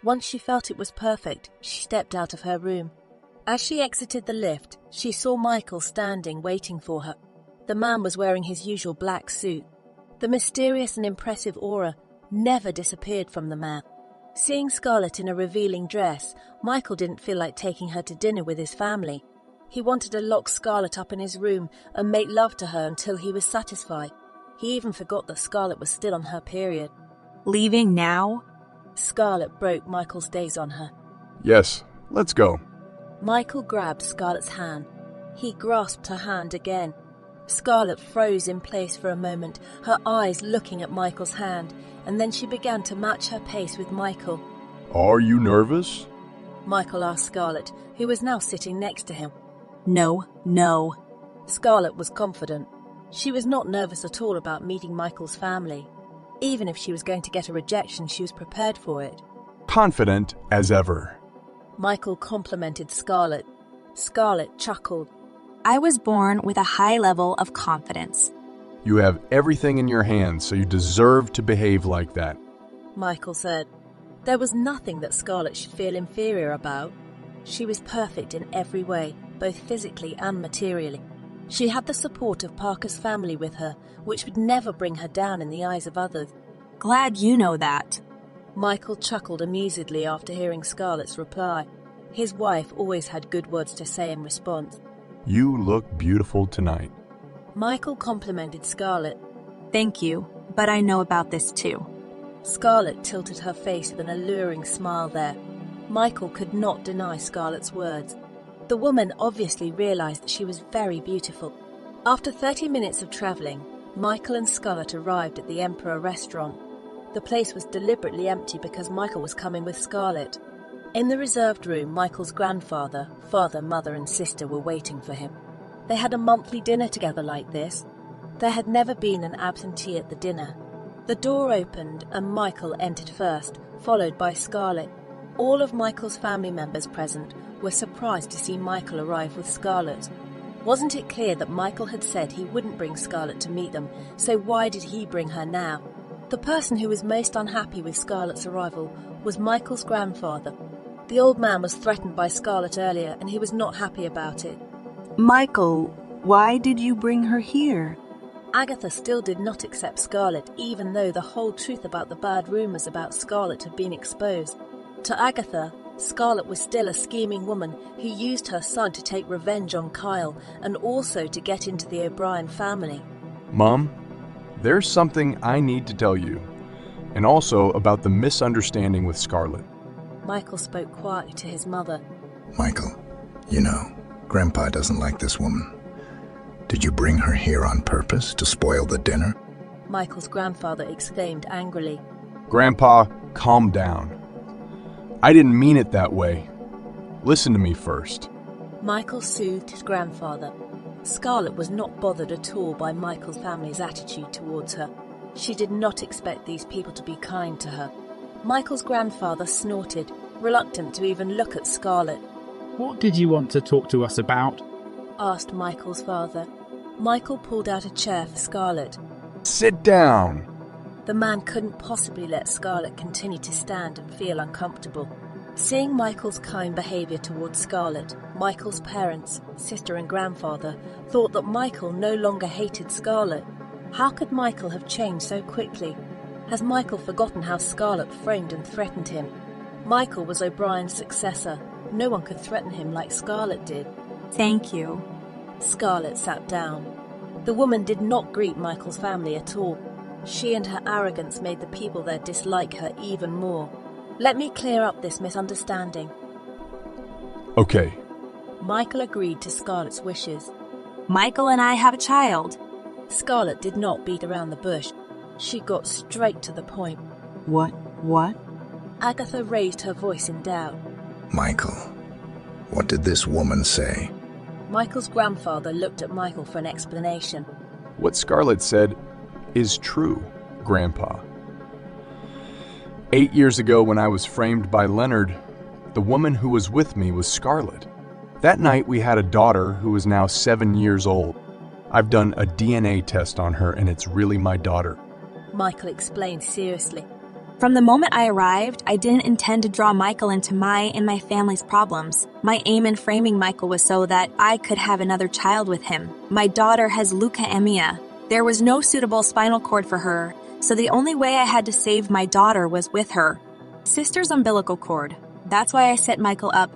Once she felt it was perfect, she stepped out of her room. As she exited the lift, she saw Michael standing waiting for her. The man was wearing his usual black suit. The mysterious and impressive aura never disappeared from the man. Seeing Scarlett in a revealing dress, Michael didn't feel like taking her to dinner with his family. He wanted to lock Scarlett up in his room and make love to her until he was satisfied. He even forgot that Scarlett was still on her period. Leaving now? Scarlett broke Michael's gaze on her. Yes, let's go. Michael grabbed Scarlett's hand. He grasped her hand again. Scarlett froze in place for a moment, her eyes looking at Michael's hand, and then she began to match her pace with Michael. Are you nervous? Michael asked Scarlett, who was now sitting next to him. No. Scarlett was confident. She was not nervous at all about meeting Michael's family. Even if she was going to get a rejection, she was prepared for it. Confident as ever. Michael complimented Scarlett. Scarlett chuckled. I was born with a high level of confidence. You have everything in your hands, so you deserve to behave like that. Michael said. There was nothing that Scarlett should feel inferior about. She was perfect in every way, both physically and materially. She had the support of Parker's family with her, which would never bring her down in the eyes of others. Glad you know that. Michael chuckled amusedly after hearing Scarlett's reply. His wife always had good words to say in response. You look beautiful tonight. Michael complimented Scarlett. Thank you, but I know about this too. Scarlett tilted her face with an alluring smile there. Michael could not deny Scarlett's words. The woman obviously realized that she was very beautiful. After 30 minutes of traveling, Michael and Scarlett arrived at the Emperor restaurant. The place was deliberately empty because Michael was coming with Scarlett. In the reserved room, Michael's grandfather, father, mother and sister were waiting for him. They had a monthly dinner together like this. There had never been an absentee at the dinner. The door opened and Michael entered first, followed by Scarlett. All of Michael's family members present were surprised to see Michael arrive with Scarlett. Wasn't it clear that Michael had said he wouldn't bring Scarlett to meet them, so why did he bring her now? The person who was most unhappy with Scarlett's arrival was Michael's grandfather. The old man was threatened by Scarlett earlier and he was not happy about it. Michael, why did you bring her here? Agatha still did not accept Scarlett, even though the whole truth about the bad rumours about Scarlett had been exposed. To Agatha, Scarlett was still a scheming woman who used her son to take revenge on Kyle and also to get into the O'Brien family. Mom, there's something I need to tell you, and also about the misunderstanding with Scarlett. Michael spoke quietly to his mother. Michael, you know, Grandpa doesn't like this woman. Did you bring her here on purpose to spoil the dinner? Michael's grandfather exclaimed angrily. Grandpa, calm down. I didn't mean it that way. Listen to me first. Michael soothed his grandfather. Scarlett was not bothered at all by Michael's family's attitude towards her. She did not expect these people to be kind to her. Michael's grandfather snorted, reluctant to even look at Scarlett. What did you want to talk to us about? Asked Michael's father. Michael pulled out a chair for Scarlett. Sit down. The man couldn't possibly let Scarlett continue to stand and feel uncomfortable. Seeing Michael's kind behaviour towards Scarlett, Michael's parents, sister and grandfather thought that Michael no longer hated Scarlett. How could Michael have changed so quickly? Has Michael forgotten how Scarlett framed and threatened him? Michael was O'Brien's successor. No one could threaten him like Scarlett did. Thank you. Scarlett sat down. The woman did not greet Michael's family at all. She and her arrogance made the people there dislike her even more. Let me clear up this misunderstanding. Okay. Michael agreed to Scarlett's wishes. Michael and I have a child. Scarlett did not beat around the bush. She got straight to the point. What? Agatha raised her voice in doubt. Michael, what did this woman say? Michael's grandfather looked at Michael for an explanation. What Scarlett said is true, Grandpa. 8 years ago when I was framed by Leonard, the woman who was with me was Scarlett. That night we had a daughter who is now 7 years old. I've done a DNA test on her and it's really my daughter. Michael explained seriously. From the moment I arrived, I didn't intend to draw Michael into my and my family's problems. My aim in framing Michael was so that I could have another child with him. My daughter has leukemia. There was no suitable spinal cord for her, so the only way I had to save my daughter was with her. Sister's umbilical cord. That's why I set Michael up.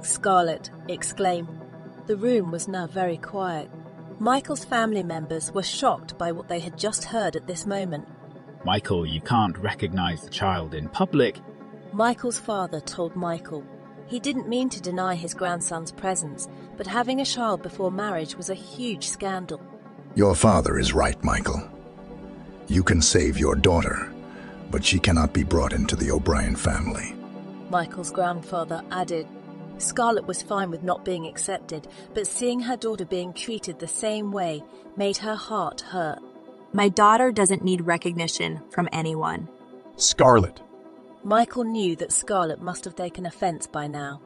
Scarlett exclaimed. The room was now very quiet. Michael's family members were shocked by what they had just heard at this moment. Michael, you can't recognize the child in public. Michael's father told Michael. He didn't mean to deny his grandson's presence, but having a child before marriage was a huge scandal. Your father is right, Michael. You can save your daughter, but she cannot be brought into the O'Brien family. Michael's grandfather added. Scarlett was fine with not being accepted, but seeing her daughter being treated the same way made her heart hurt. My daughter doesn't need recognition from anyone. Scarlett. Michael knew that Scarlett must have taken offense by now.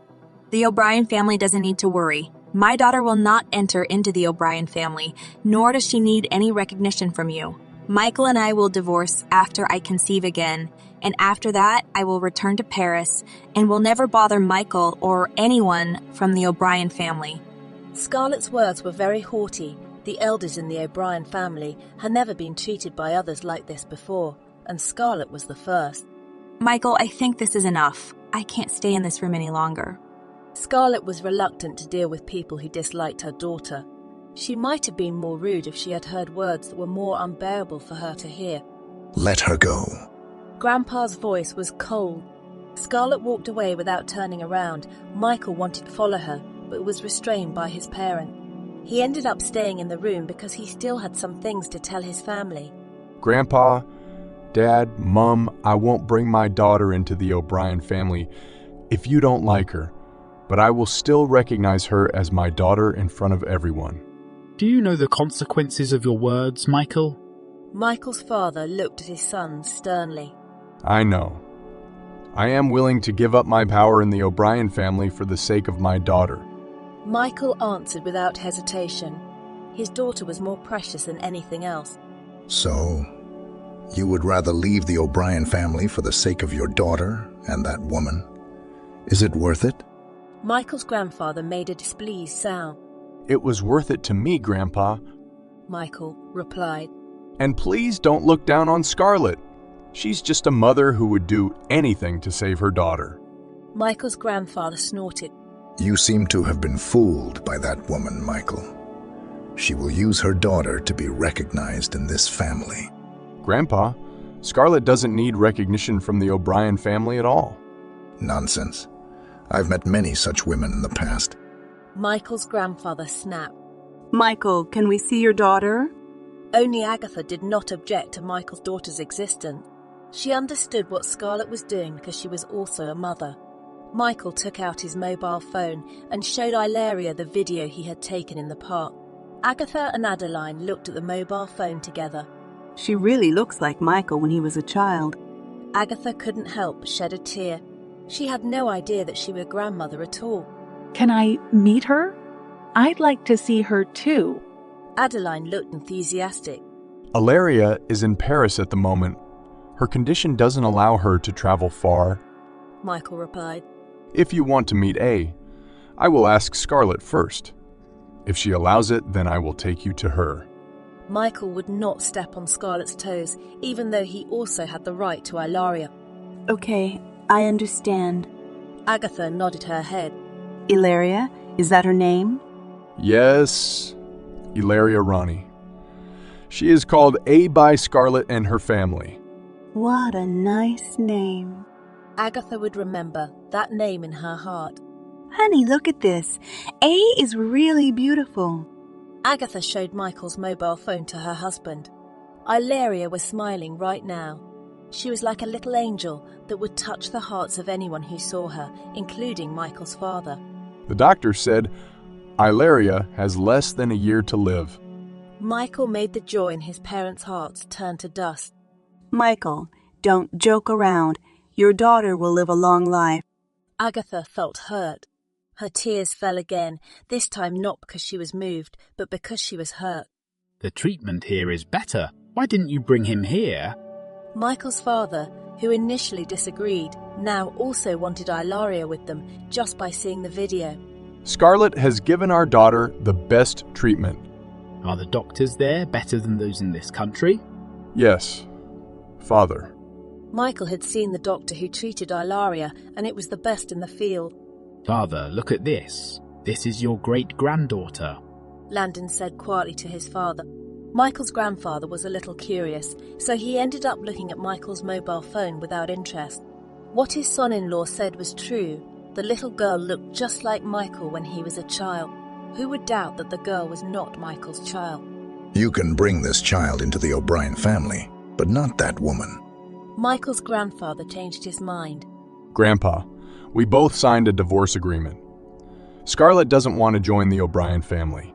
The O'Brien family doesn't need to worry. My daughter will not enter into the O'Brien family, nor does she need any recognition from you. Michael and I will divorce after I conceive again, and after that I will return to Paris and will never bother Michael or anyone from the O'Brien family. Scarlett's words were very haughty. The elders in the O'Brien family had never been treated by others like this before, and Scarlett was the first. Michael, I think this is enough. I can't stay in this room any longer. Scarlett was reluctant to deal with people who disliked her daughter. She might have been more rude if she had heard words that were more unbearable for her to hear. Let her go. Grandpa's voice was cold. Scarlett walked away without turning around. Michael wanted to follow her, but was restrained by his parent. He ended up staying in the room because he still had some things to tell his family. Grandpa, Dad, Mum, I won't bring my daughter into the O'Brien family if you don't like her, but I will still recognize her as my daughter in front of everyone. Do you know the consequences of your words, Michael? Michael's father looked at his son sternly. I know. I am willing to give up my power in the O'Brien family for the sake of my daughter. Michael answered without hesitation. His daughter was more precious than anything else. So, you would rather leave the O'Brien family for the sake of your daughter and that woman? Is it worth it? Michael's grandfather made a displeased sound. It was worth it to me, Grandpa. Michael replied. And please don't look down on Scarlett. She's just a mother who would do anything to save her daughter. Michael's grandfather snorted. You seem to have been fooled by that woman, Michael. She will use her daughter to be recognized in this family. Grandpa, Scarlett doesn't need recognition from the O'Brien family at all. Nonsense. I've met many such women in the past. Michael's grandfather snapped. Michael, can we see your daughter? Only Agatha did not object to Michael's daughter's existence. She understood what Scarlett was doing because she was also a mother. Michael took out his mobile phone and showed Ilaria the video he had taken in the park. Agatha and Adeline looked at the mobile phone together. She really looks like Michael when he was a child. Agatha couldn't help but shed a tear. She had no idea that she was a grandmother at all. Can I meet her? I'd like to see her too. Adeline looked enthusiastic. Ilaria is in Paris at the moment. Her condition doesn't allow her to travel far. Michael replied. If you want to meet A, I will ask Scarlett first. If she allows it, then I will take you to her. Michael would not step on Scarlett's toes, even though he also had the right to Ilaria. Okay, I understand. Agatha nodded her head. Ilaria, is that her name? Yes, Ilaria Ronnie. She is called A by Scarlett and her family. What a nice name. Agatha would remember that name in her heart. Honey, look at this. A is really beautiful. Agatha showed Michael's mobile phone to her husband. Ilaria was smiling right now. She was like a little angel that would touch the hearts of anyone who saw her, including Michael's father. The doctor said Ilaria has less than a year to live. Michael made the joy in his parents' hearts turn to dust. Michael, don't joke around. Your daughter will live a long life. Agatha felt hurt. Her tears fell again, this time not because she was moved, but because she was hurt. The treatment here is better. Why didn't you bring him here? Michael's father, who initially disagreed, now also wanted Ilaria with them just by seeing the video. Scarlett has given our daughter the best treatment. Are the doctors there better than those in this country? Yes, Father. Michael had seen the doctor who treated Ilaria, and it was the best in the field. Father, look at this. This is your great-granddaughter. Landon said quietly to his father. Michael's grandfather was a little curious, so he ended up looking at Michael's mobile phone without interest. What his son-in-law said was true. The little girl looked just like Michael when he was a child. Who would doubt that the girl was not Michael's child? You can bring this child into the O'Brien family, but not that woman. Michael's grandfather changed his mind. Grandpa, we both signed a divorce agreement. Scarlett doesn't want to join the O'Brien family.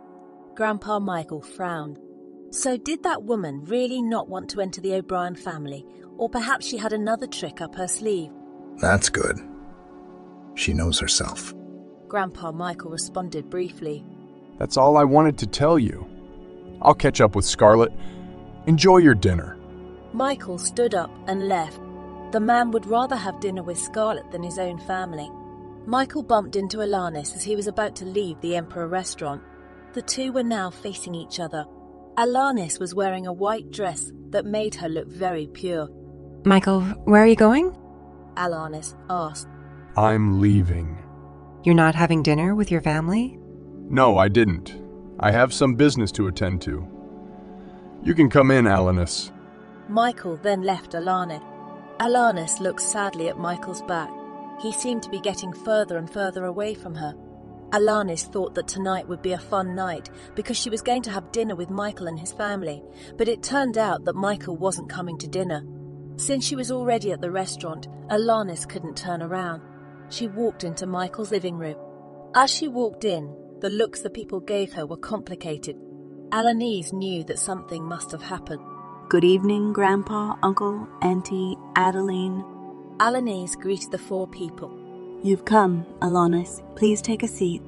Grandpa Michael frowned. So did that woman really not want to enter the O'Brien family, or perhaps she had another trick up her sleeve? That's good. She knows herself. Grandpa Michael responded briefly. That's all I wanted to tell you. I'll catch up with Scarlett. Enjoy your dinner. Michael stood up and left. The man would rather have dinner with Scarlett than his own family. Michael bumped into Alanis as he was about to leave the Emperor restaurant. The two were now facing each other. Alanis was wearing a white dress that made her look very pure. Michael, where are you going? Alanis asked. I'm leaving. You're not having dinner with your family? No, I didn't. I have some business to attend to. You can come in, Alanis. Michael then left Alanis. Alanis looked sadly at Michael's back. He seemed to be getting further and further away from her. Alanis thought that tonight would be a fun night because she was going to have dinner with Michael and his family, but it turned out that Michael wasn't coming to dinner. Since she was already at the restaurant, Alanis couldn't turn around. She walked into Michael's living room. As she walked in, the looks the people gave her were complicated. Alanis knew that something must have happened. Good evening, Grandpa, Uncle, Auntie, Adeline. Alanis greeted the four people. You've come, Alanis. Please take a seat.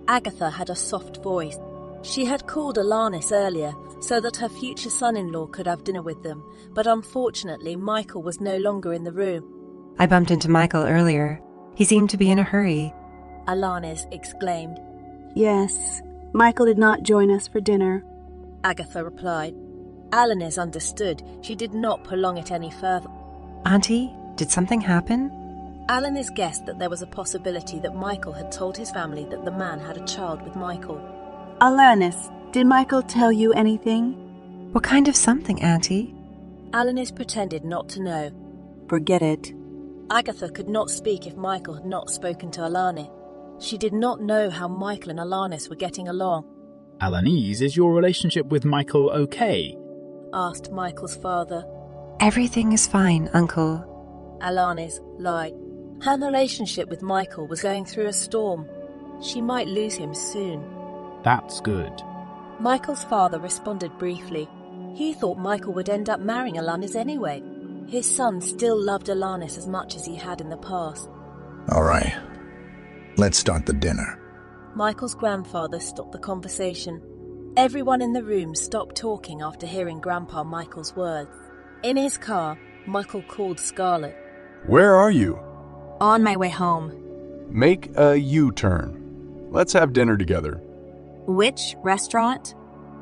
Agatha had a soft voice. She had called Alanis earlier so that her future son-in-law could have dinner with them, but unfortunately Michael was no longer in the room. I bumped into Michael earlier. He seemed to be in a hurry. Alanis exclaimed. Yes, Michael did not join us for dinner. Agatha replied. Alanis understood. She did not prolong it any further. Auntie, did something happen? Alanis guessed that there was a possibility that Michael had told his family that the man had a child with Michael. Alanis, did Michael tell you anything? What kind of something, Auntie? Alanis pretended not to know. Forget it. Agatha could not speak if Michael had not spoken to Alanis. She did not know how Michael and Alanis were getting along. Alanis, is your relationship with Michael okay? Asked Michael's father. Everything is fine, Uncle. Alanis lied. Her relationship with Michael was going through a storm. She might lose him soon. That's good. Michael's father responded briefly. He thought Michael would end up marrying Alanis anyway. His son still loved Alanis as much as he had in the past. All right. Let's start the dinner. Michael's grandfather stopped the conversation. Everyone in the room stopped talking after hearing Grandpa Michael's words. In his car, Michael called Scarlett. Where are you? On my way home. Make a U-turn. Let's have dinner together. Which restaurant?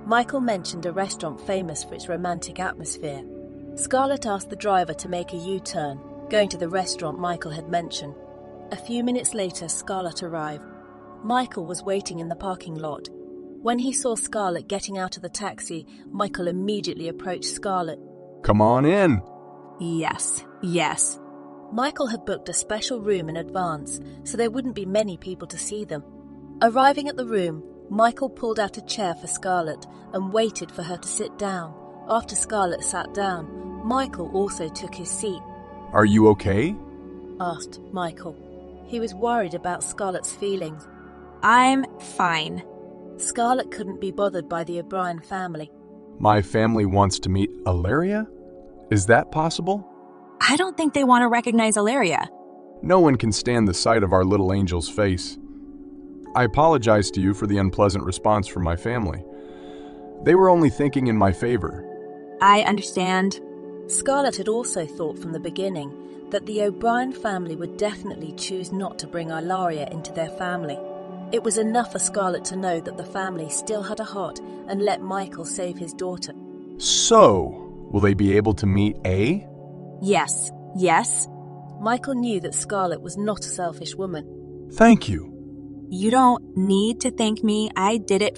Michael mentioned a restaurant famous for its romantic atmosphere. Scarlett asked the driver to make a U-turn, going to the restaurant Michael had mentioned. A few minutes later, Scarlett arrived. Michael was waiting in the parking lot. When he saw Scarlett getting out of the taxi, Michael immediately approached Scarlett. Come on in. Yes. Michael had booked a special room in advance, so there wouldn't be many people to see them. Arriving at the room, Michael pulled out a chair for Scarlett and waited for her to sit down. After Scarlett sat down, Michael also took his seat. Are you okay? Asked Michael. He was worried about Scarlett's feelings. I'm fine. Scarlett couldn't be bothered by the O'Brien family. My family wants to meet Ilaria? Is that possible? I don't think they want to recognize Ilaria. No one can stand the sight of our little angel's face. I apologize to you for the unpleasant response from my family. They were only thinking in my favor. I understand. Scarlett had also thought from the beginning that the O'Brien family would definitely choose not to bring Ilaria into their family. It was enough for Scarlett to know that the family still had a heart and let Michael save his daughter. So, will they be able to meet A? Yes. Michael knew that Scarlett was not a selfish woman. Thank you. You don't need to thank me. I did it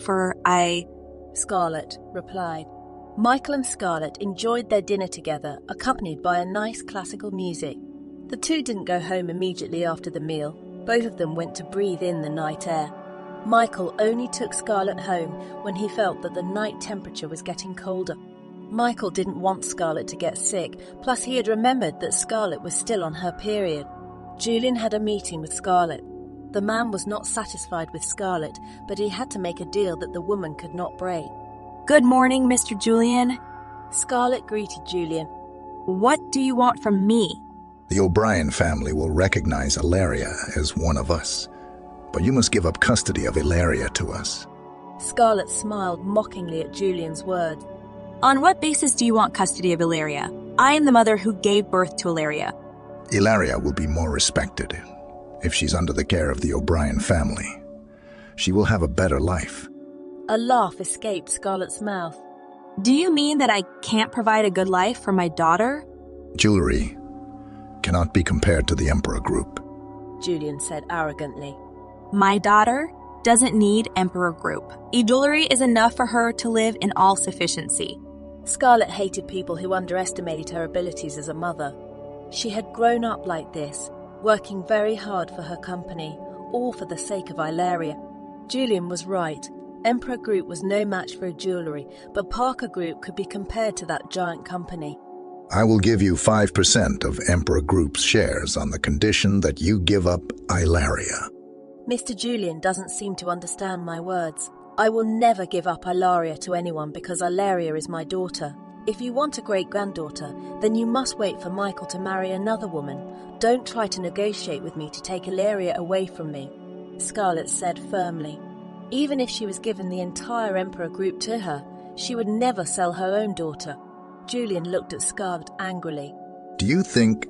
Scarlett replied. Michael and Scarlett enjoyed their dinner together, accompanied by a nice classical music. The two didn't go home immediately after the meal. Both of them went to breathe in the night air. Michael only took Scarlett home when he felt that the night temperature was getting colder. Michael didn't want Scarlett to get sick, plus he had remembered that Scarlett was still on her period. Julian had a meeting with Scarlett. The man was not satisfied with Scarlett, but he had to make a deal that the woman could not break. Good morning, Mr. Julian. Scarlett greeted Julian. What do you want from me? The O'Brien family will recognize Ilaria as one of us, but you must give up custody of Ilaria to us. Scarlett smiled mockingly at Julian's words. On what basis do you want custody of Ilaria? I am the mother who gave birth to Ilaria. Ilaria will be more respected if she's under the care of the O'Brien family. She will have a better life. A laugh escaped Scarlett's mouth. Do you mean that I can't provide a good life for my daughter? Jewelry cannot be compared to the Emperor Group. Julian said arrogantly. My daughter doesn't need Emperor Group. E-jewelry is enough for her to live in all sufficiency. Scarlett hated people who underestimated her abilities as a mother. She had grown up like this, working very hard for her company, all for the sake of Ilaria. Julian was right. Emperor Group was no match for jewellery, but Parker Group could be compared to that giant company. I will give you 5% of Emperor Group's shares on the condition that you give up Ilaria. Mr. Julian doesn't seem to understand my words. I will never give up Ilaria to anyone because Ilaria is my daughter. If you want a great-granddaughter, then you must wait for Michael to marry another woman. Don't try to negotiate with me to take Ilaria away from me, Scarlett said firmly. Even if she was given the entire Emperor Group to her, she would never sell her own daughter. Julian looked at Scarlett angrily. Do you think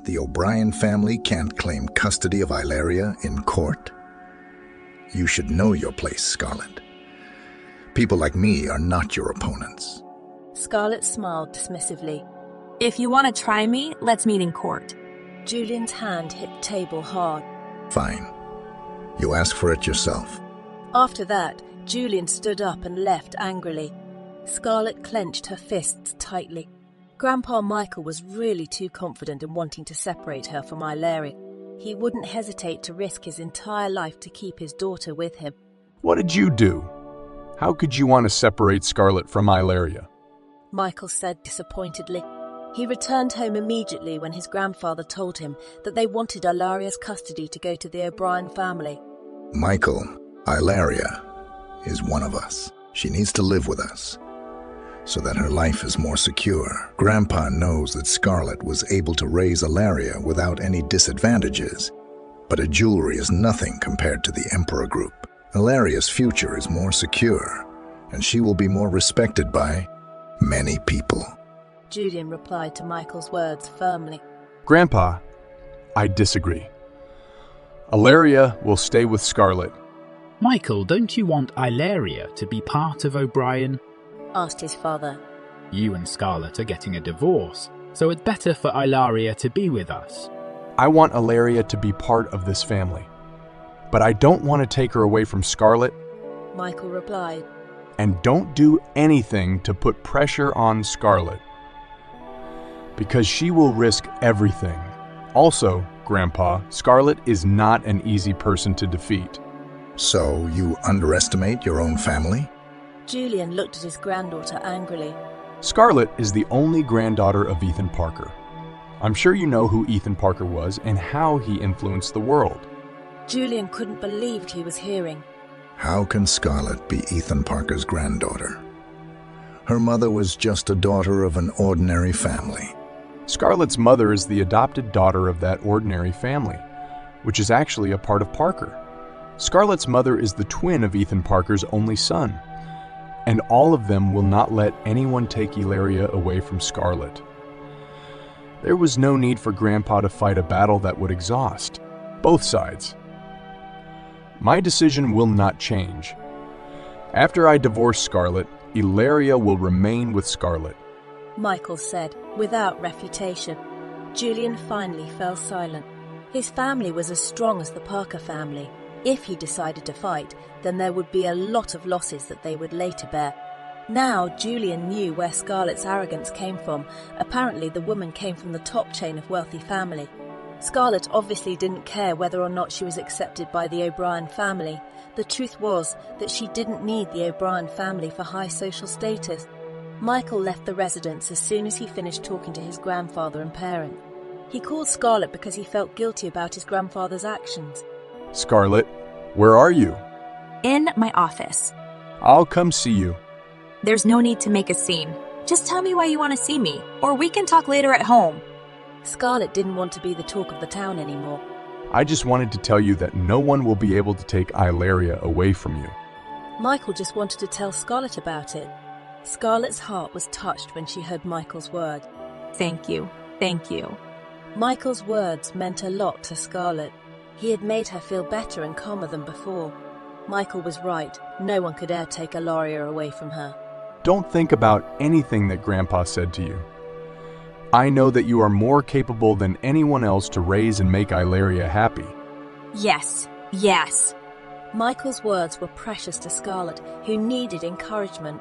the O'Brien family can't claim custody of Ilaria in court? You should know your place, Scarlett. People like me are not your opponents. Scarlett smiled dismissively. If you want to try me, let's meet in court. Julian's hand hit the table hard. Fine. You ask for it yourself. After that, Julian stood up and left angrily. Scarlett clenched her fists tightly. Grandpa Michael was really too confident in wanting to separate her from Ilaria. He wouldn't hesitate to risk his entire life to keep his daughter with him. What did you do? How could you want to separate Scarlett from Ilaria? Michael said disappointedly. He returned home immediately when his grandfather told him that they wanted Ilaria's custody to go to the O'Brien family. Michael, Ilaria is one of us. She needs to live with us so that her life is more secure. Grandpa knows that Scarlett was able to raise Ilaria without any disadvantages, but a jewelry is nothing compared to the Emperor Group. Ilaria's future is more secure, and she will be more respected by many people. Julian replied to Michael's words firmly. Grandpa, I disagree. Ilaria will stay with Scarlett. Michael, don't you want Ilaria to be part of O'Brien? Asked his father. You and Scarlett are getting a divorce, so it's better for Ilaria to be with us. I want Ilaria to be part of this family, but I don't want to take her away from Scarlett. Michael replied. And don't do anything to put pressure on Scarlett, because she will risk everything. Also, Grandpa, Scarlett is not an easy person to defeat. So you underestimate your own family? Julian looked at his granddaughter angrily. Scarlett is the only granddaughter of Ethan Parker. I'm sure you know who Ethan Parker was and how he influenced the world. Julian couldn't believe what he was hearing. How can Scarlett be Ethan Parker's granddaughter? Her mother was just a daughter of an ordinary family. Scarlett's mother is the adopted daughter of that ordinary family, which is actually a part of Parker. Scarlett's mother is the twin of Ethan Parker's only son, and all of them will not let anyone take Ilaria away from Scarlett. There was no need for Grandpa to fight a battle that would exhaust both sides. My decision will not change. After I divorce Scarlett, Ilaria will remain with Scarlett. Michael said, without refutation. Julian finally fell silent. His family was as strong as the Parker family. If he decided to fight, then there would be a lot of losses that they would later bear. Now Julian knew where Scarlett's arrogance came from. Apparently the woman came from the top chain of wealthy family. Scarlett obviously didn't care whether or not she was accepted by the O'Brien family. The truth was that she didn't need the O'Brien family for high social status. Michael left the residence as soon as he finished talking to his grandfather and parents. He called Scarlett because he felt guilty about his grandfather's actions. Scarlett, where are you? In my office. I'll come see you. There's no need to make a scene. Just tell me why you want to see me, or we can talk later at home. Scarlett didn't want to be the talk of the town anymore. I just wanted to tell you that no one will be able to take Ilaria away from you. Michael just wanted to tell Scarlett about it. Scarlett's heart was touched when she heard Michael's word. Thank you. Thank you. Michael's words meant a lot to Scarlett. He had made her feel better and calmer than before. Michael was right. No one could ever take Ilaria away from her. Don't think about anything that Grandpa said to you. I know that you are more capable than anyone else to raise and make Ilaria happy. Yes, yes. Michael's words were precious to Scarlett, who needed encouragement.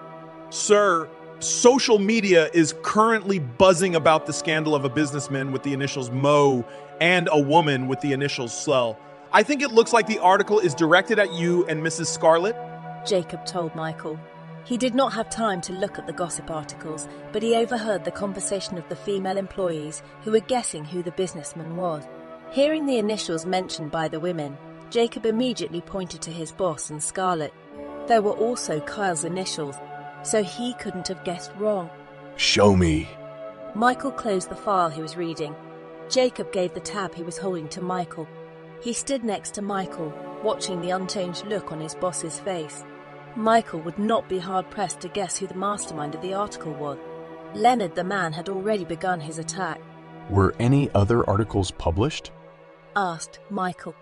Sir, social media is currently buzzing about the scandal of a businessman with the initials Mo and a woman with the initials Slell. I think it looks like the article is directed at you and Mrs. Scarlett. Jacob told Michael. He did not have time to look at the gossip articles, but he overheard the conversation of the female employees who were guessing who the businessman was. Hearing the initials mentioned by the women, Jacob immediately pointed to his boss and Scarlett. There were also Kyle's initials, so he couldn't have guessed wrong. Show me. Michael closed the file he was reading. Jacob gave the tab he was holding to Michael. He stood next to Michael, watching the unchanged look on his boss's face. Michael would not be hard-pressed to guess who the mastermind of the article was. Leonard the man had already begun his attack. Were any other articles published? Asked Michael.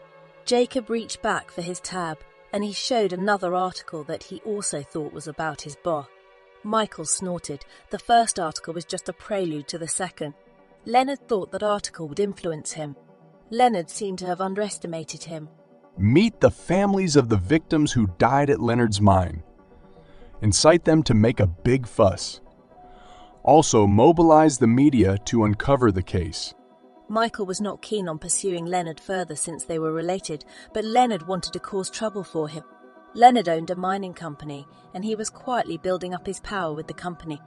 Jacob reached back for his tab, and he showed another article that he also thought was about his boss. Michael snorted. The first article was just a prelude to the second. Leonard thought that article would influence him. Leonard seemed to have underestimated him. Meet the families of the victims who died at Leonard's mine. Incite them to make a big fuss. Also, mobilize the media to uncover the case. Michael was not keen on pursuing Leonard further since they were related, but Leonard wanted to cause trouble for him. Leonard owned a mining company, and he was quietly building up his power with the company.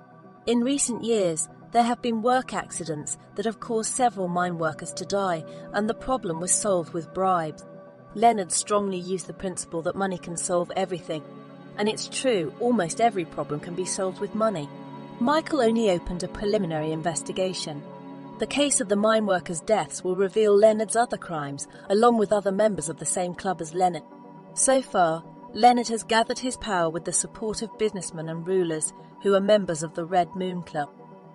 In recent years, there have been work accidents that have caused several mine workers to die, and the problem was solved with bribes. Leonard strongly used the principle that money can solve everything. And it's true, almost every problem can be solved with money. Michael only opened a preliminary investigation. The case of the mine workers' deaths will reveal Leonard's other crimes, along with other members of the same club as Leonard. So far, Leonard has gathered his power with the support of businessmen and rulers who are members of the Red Moon Club.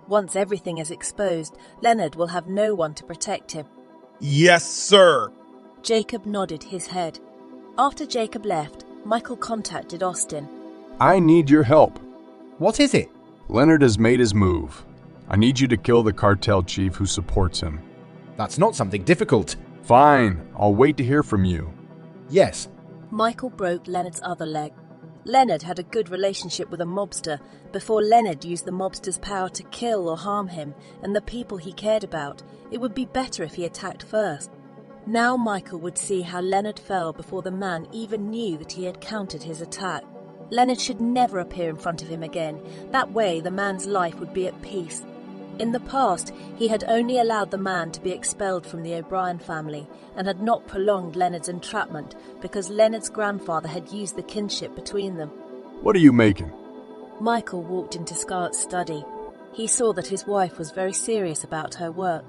Once everything is exposed, Leonard will have no one to protect him. Yes, sir. Jacob nodded his head. After Jacob left, Michael contacted Austin. I need your help. What is it? Leonard has made his move. I need you to kill the cartel chief who supports him. That's not something difficult. Fine, I'll wait to hear from you. Yes. Michael broke Leonard's other leg. Leonard had a good relationship with a mobster before Leonard used the mobster's power to kill or harm him and the people he cared about. It would be better if he attacked first. Now Michael would see how Leonard fell before the man even knew that he had countered his attack. Leonard should never appear in front of him again. That way the man's life would be at peace. In the past, he had only allowed the man to be expelled from the O'Brien family and had not prolonged Leonard's entrapment because Leonard's grandfather had used the kinship between them. What are you making? Michael walked into Scarlett's study. He saw that his wife was very serious about her work.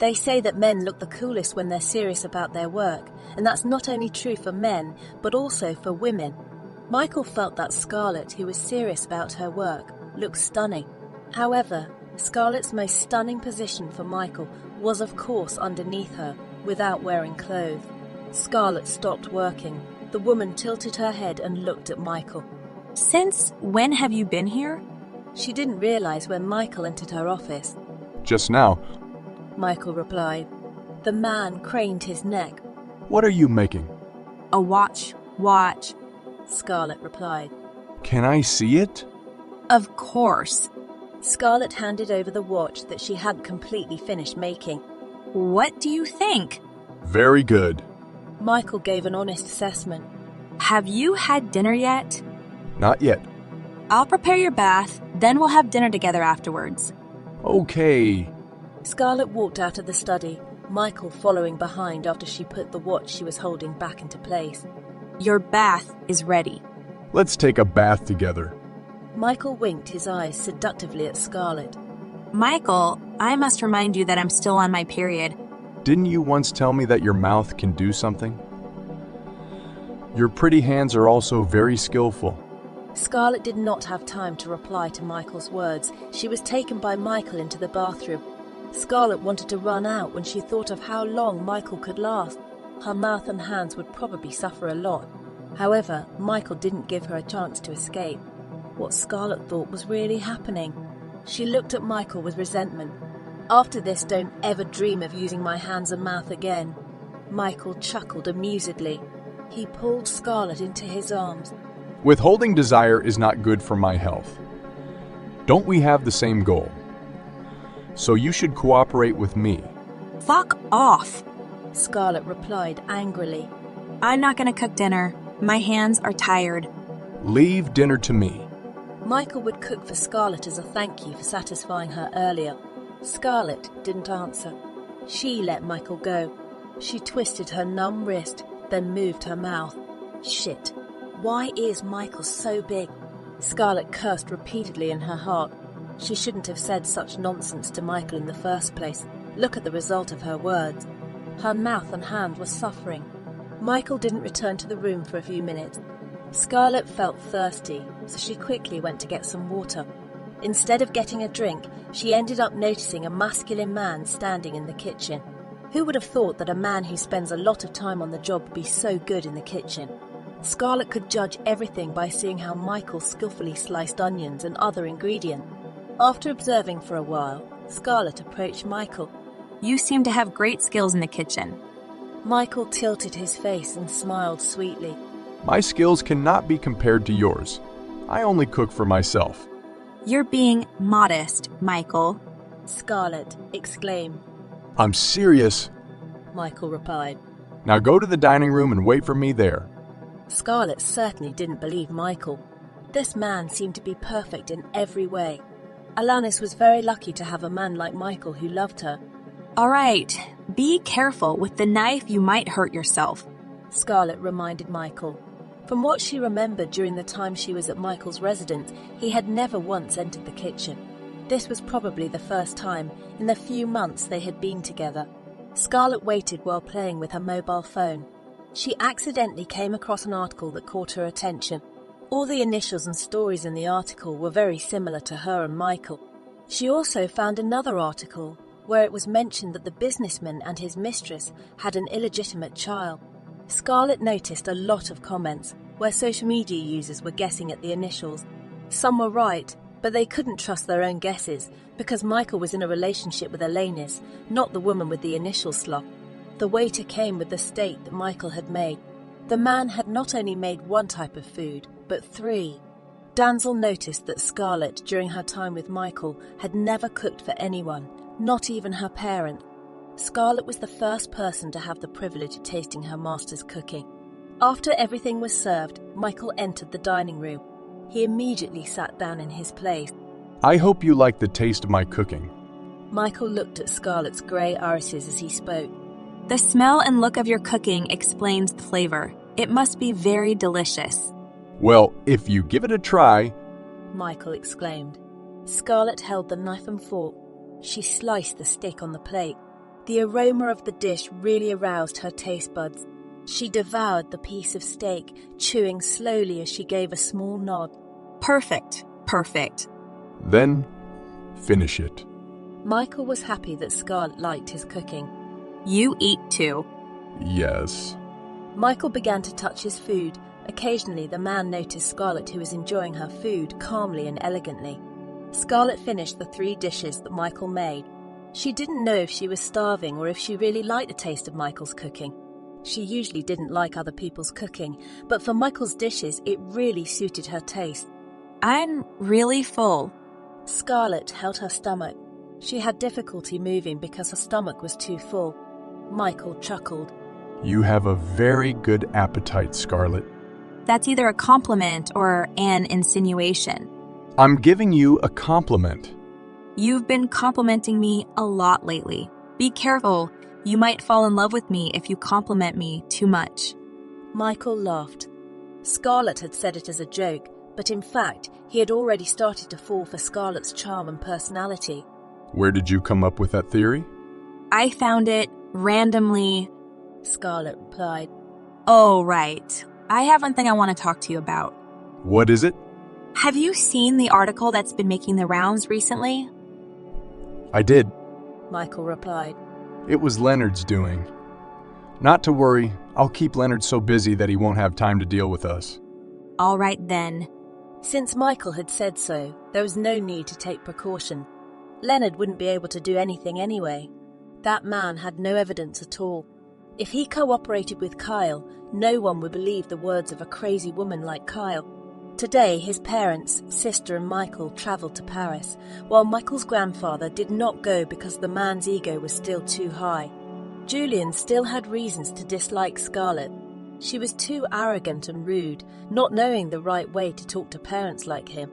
They say that men look the coolest when they're serious about their work, and that's not only true for men, but also for women. Michael felt that Scarlett, who was serious about her work, looked stunning. However, Scarlett's most stunning position for Michael was of course underneath her, without wearing clothes. Scarlett stopped working. The woman tilted her head and looked at Michael. Since when have you been here? She didn't realize when Michael entered her office. Just now. Michael replied. The man craned his neck. What are you making? A watch. Scarlett replied. Can I see it? Of course. Scarlett handed over the watch that she hadn't completely finished making. What do you think? Very good. Michael gave an honest assessment. Have you had dinner yet? Not yet. I'll prepare your bath, then we'll have dinner together afterwards. Okay. Scarlett walked out of the study, Michael following behind after she put the watch she was holding back into place. Your bath is ready. Let's take a bath together. Michael winked his eyes seductively at Scarlett. Michael, I must remind you that I'm still on my period. Didn't you once tell me that your mouth can do something? Your pretty hands are also very skillful. Scarlett did not have time to reply to Michael's words. She was taken by Michael into the bathroom. Scarlett wanted to run out when she thought of how long Michael could last. Her mouth and hands would probably suffer a lot. However, Michael didn't give her a chance to escape. What Scarlett thought was really happening. She looked at Michael with resentment. "After this, don't ever dream of using my hands and mouth again." Michael chuckled amusedly. He pulled Scarlett into his arms. Withholding desire is not good for my health. Don't we have the same goal? So you should cooperate with me. Fuck off, Scarlett replied angrily. I'm not gonna cook dinner. My hands are tired. Leave dinner to me. Michael would cook for Scarlett as a thank you for satisfying her earlier. Scarlett didn't answer. She let Michael go. She twisted her numb wrist, then moved her mouth. Shit. Why is Michael so big? Scarlett cursed repeatedly in her heart. She shouldn't have said such nonsense to Michael in the first place. Look at the result of her words. Her mouth and hand were suffering. Michael didn't return to the room for a few minutes. Scarlett felt thirsty, so she quickly went to get some water. Instead of getting a drink, she ended up noticing a masculine man standing in the kitchen. Who would have thought that a man who spends a lot of time on the job would be so good in the kitchen? Scarlett could judge everything by seeing how Michael skillfully sliced onions and other ingredients. After observing for a while, Scarlett approached Michael. You seem to have great skills in the kitchen. Michael tilted his face and smiled sweetly. My skills cannot be compared to yours. I only cook for myself. You're being modest, Michael. Scarlett exclaimed. I'm serious, Michael replied. Now go to the dining room and wait for me there. Scarlett certainly didn't believe Michael. This man seemed to be perfect in every way. Alanis was very lucky to have a man like Michael who loved her. All right, be careful. With the knife, you might hurt yourself, Scarlett reminded Michael. From what she remembered during the time she was at Michael's residence, he had never once entered the kitchen. This was probably the first time in the few months they had been together. Scarlett waited while playing with her mobile phone. She accidentally came across an article that caught her attention. All the initials and stories in the article were very similar to her and Michael. She also found another article where it was mentioned that the businessman and his mistress had an illegitimate child. Scarlett noticed a lot of comments where social media users were guessing at the initials. Some were right, but they couldn't trust their own guesses because Michael was in a relationship with Alanis, not the woman with the initial slot. The waiter came with the steak that Michael had made. The man had not only made one type of food, but 3. Danzel noticed that Scarlett, during her time with Michael, had never cooked for anyone, not even her parents. Scarlett was the first person to have the privilege of tasting her master's cooking. After everything was served, Michael entered the dining room. He immediately sat down in his place. I hope you like the taste of my cooking. Michael looked at Scarlett's grey irises as he spoke. The smell and look of your cooking explains the flavor. It must be very delicious. Well, if you give it a try, Michael exclaimed. Scarlett held the knife and fork. She sliced the steak on the plate. The aroma of the dish really aroused her taste buds. She devoured the piece of steak, chewing slowly as she gave a small nod. Perfect, perfect. Then, finish it. Michael was happy that Scarlett liked his cooking. You eat too. Yes. Michael began to touch his food. Occasionally, the man noticed Scarlett, who was enjoying her food calmly and elegantly. Scarlett finished the 3 dishes that Michael made. She didn't know if she was starving or if she really liked the taste of Michael's cooking. She usually didn't like other people's cooking, but for Michael's dishes, it really suited her taste. I'm really full. Scarlett held her stomach. She had difficulty moving because her stomach was too full. Michael chuckled. You have a very good appetite, Scarlett. That's either a compliment or an insinuation. I'm giving you a compliment. You've been complimenting me a lot lately. Be careful. You might fall in love with me if you compliment me too much. Michael laughed. Scarlett had said it as a joke, but in fact, he had already started to fall for Scarlett's charm and personality. Where did you come up with that theory? I found it randomly, Scarlett replied. Oh, right. I have one thing I want to talk to you about. What is it? Have you seen the article that's been making the rounds recently? I did. Michael replied. It was Leonard's doing. Not to worry, I'll keep Leonard so busy that he won't have time to deal with us. All right then. Since Michael had said so, there was no need to take precaution. Leonard wouldn't be able to do anything anyway. That man had no evidence at all. If he cooperated with Kyle, no one would believe the words of a crazy woman like Kyle. Today, his parents, sister and Michael travelled to Paris, while Michael's grandfather did not go because the man's ego was still too high. Julian still had reasons to dislike Scarlett. She was too arrogant and rude, not knowing the right way to talk to parents like him.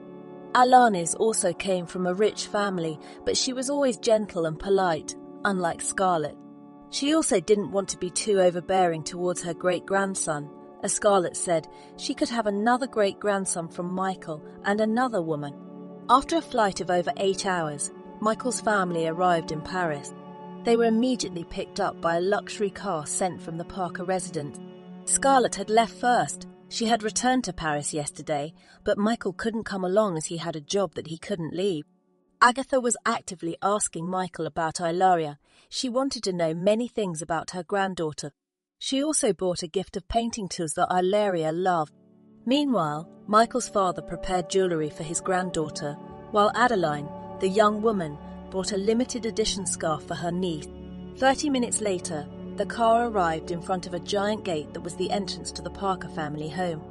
Alanis also came from a rich family, but she was always gentle and polite, unlike Scarlett. She also didn't want to be too overbearing towards her great-grandson. As Scarlett said, she could have another great-grandson from Michael and another woman. After a flight of over 8 hours, Michael's family arrived in Paris. They were immediately picked up by a luxury car sent from the Parker residence. Scarlett had left first. She had returned to Paris yesterday, but Michael couldn't come along as he had a job that he couldn't leave. Agatha was actively asking Michael about Ilaria. She wanted to know many things about her granddaughter. She also bought a gift of painting tools that Ilaria loved. Meanwhile, Michael's father prepared jewellery for his granddaughter, while Adeline, the young woman, bought a limited edition scarf for her niece. 30 minutes later, the car arrived in front of a giant gate that was the entrance to the Parker family home.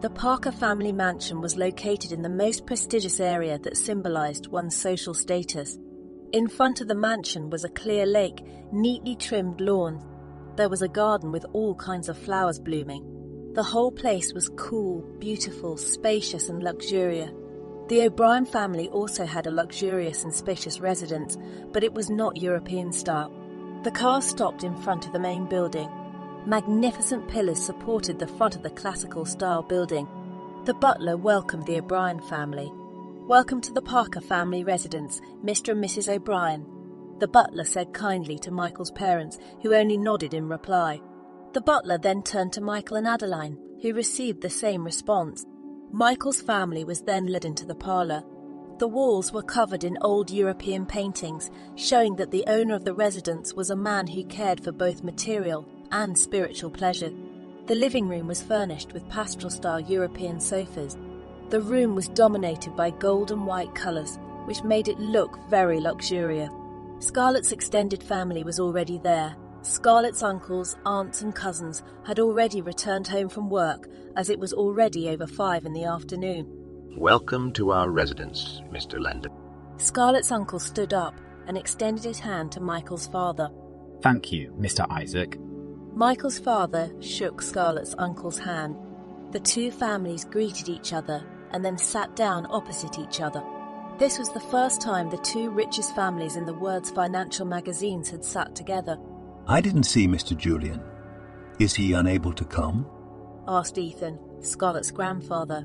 The Parker family mansion was located in the most prestigious area that symbolized one's social status. In front of the mansion was a clear lake, neatly trimmed lawns. There was a garden with all kinds of flowers blooming. The whole place was cool, beautiful, spacious and luxurious. The O'Brien family also had a luxurious and spacious residence, but it was not European style. The car stopped in front of the main building. Magnificent pillars supported the front of the classical-style building. The butler welcomed the O'Brien family. "Welcome to the Parker family residence, Mr. and Mrs. O'Brien," the butler said kindly to Michael's parents, who only nodded in reply. The butler then turned to Michael and Adeline, who received the same response. Michael's family was then led into the parlour. The walls were covered in old European paintings, showing that the owner of the residence was a man who cared for both material and spiritual pleasure. The living room was furnished with pastoral-style European sofas. The room was dominated by gold and white colours, which made it look very luxurious. Scarlett's extended family was already there. Scarlett's uncles, aunts and cousins had already returned home from work, as it was already over 5 in the afternoon. "Welcome to our residence, Mr. Landon." Scarlett's uncle stood up and extended his hand to Michael's father. Thank you, Mr. Isaac. Michael's father shook Scarlett's uncle's hand. The two families greeted each other and then sat down opposite each other. This was the first time the two richest families in the world's financial magazines had sat together. "I didn't see Mr. Julian. Is he unable to come?" asked Ethan, Scarlett's grandfather.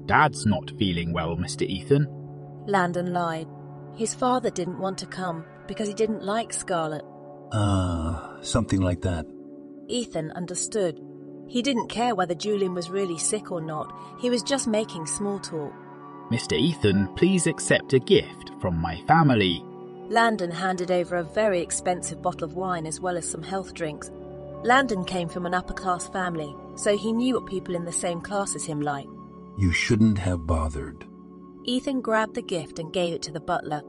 Dad's not feeling well, Mr. Ethan. Landon lied. His father didn't want to come because he didn't like Scarlett. Something like that. Ethan understood. He didn't care whether Julian was really sick or not. He was just making small talk. Mr. Ethan, please accept a gift from my family. Landon handed over a very expensive bottle of wine as well as some health drinks. Landon came from an upper-class family, so he knew what people in the same class as him liked. "You shouldn't have bothered." Ethan grabbed the gift and gave it to the butler.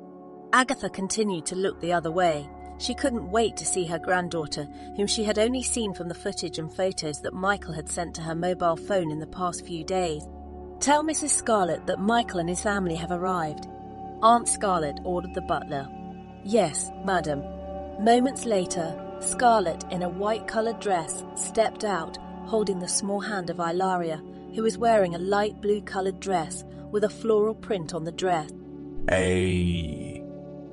Agatha continued to look the other way. She couldn't wait to see her granddaughter, whom she had only seen from the footage and photos that Michael had sent to her mobile phone in the past few days. "Tell Mrs. Scarlett that Michael and his family have arrived." Aunt Scarlett ordered the butler. "Yes, madam." Moments later, Scarlett, in a white-coloured dress, stepped out, holding the small hand of Ilaria, who was wearing a light blue-coloured dress with a floral print on the dress. Hey.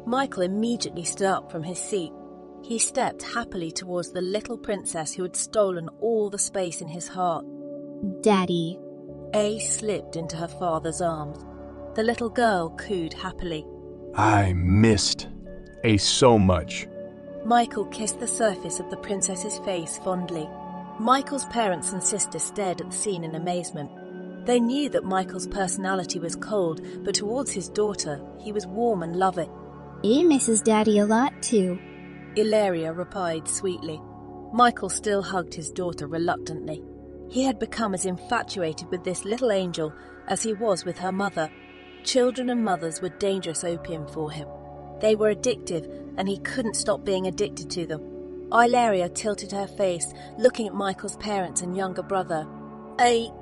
Michael immediately stood up from his seat. He stepped happily towards the little princess who had stolen all the space in his heart. "Daddy." A slipped into her father's arms. The little girl cooed happily. I missed A so much. Michael kissed the surface of the princess's face fondly. Michael's parents and sister stared at the scene in amazement. They knew that Michael's personality was cold, but towards his daughter, he was warm and loving. He misses Daddy a lot too, Ilaria replied sweetly. Michael still hugged his daughter reluctantly. He had become as infatuated with this little angel as he was with her mother. Children and mothers were dangerous opium for him. They were addictive, and he couldn't stop being addicted to them. Ilaria tilted her face, looking at Michael's parents and younger brother.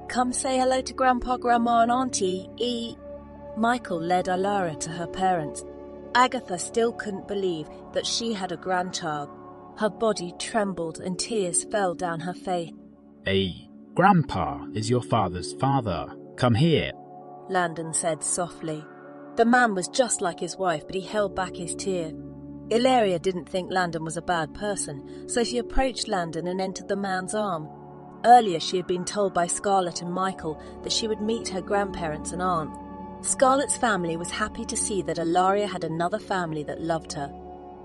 Come say hello to Grandpa, Grandma and Auntie. Michael led Ilaria to her parents. Agatha still couldn't believe that she had a grandchild. Her body trembled and tears fell down her face. Grandpa is your father's father. Come here, Landon said softly. The man was just like his wife, but he held back his tear. Ilaria didn't think Landon was a bad person, so she approached Landon and entered the man's arm. Earlier she had been told by Scarlett and Michael that she would meet her grandparents and aunt. Scarlett's family was happy to see that Ilaria had another family that loved her.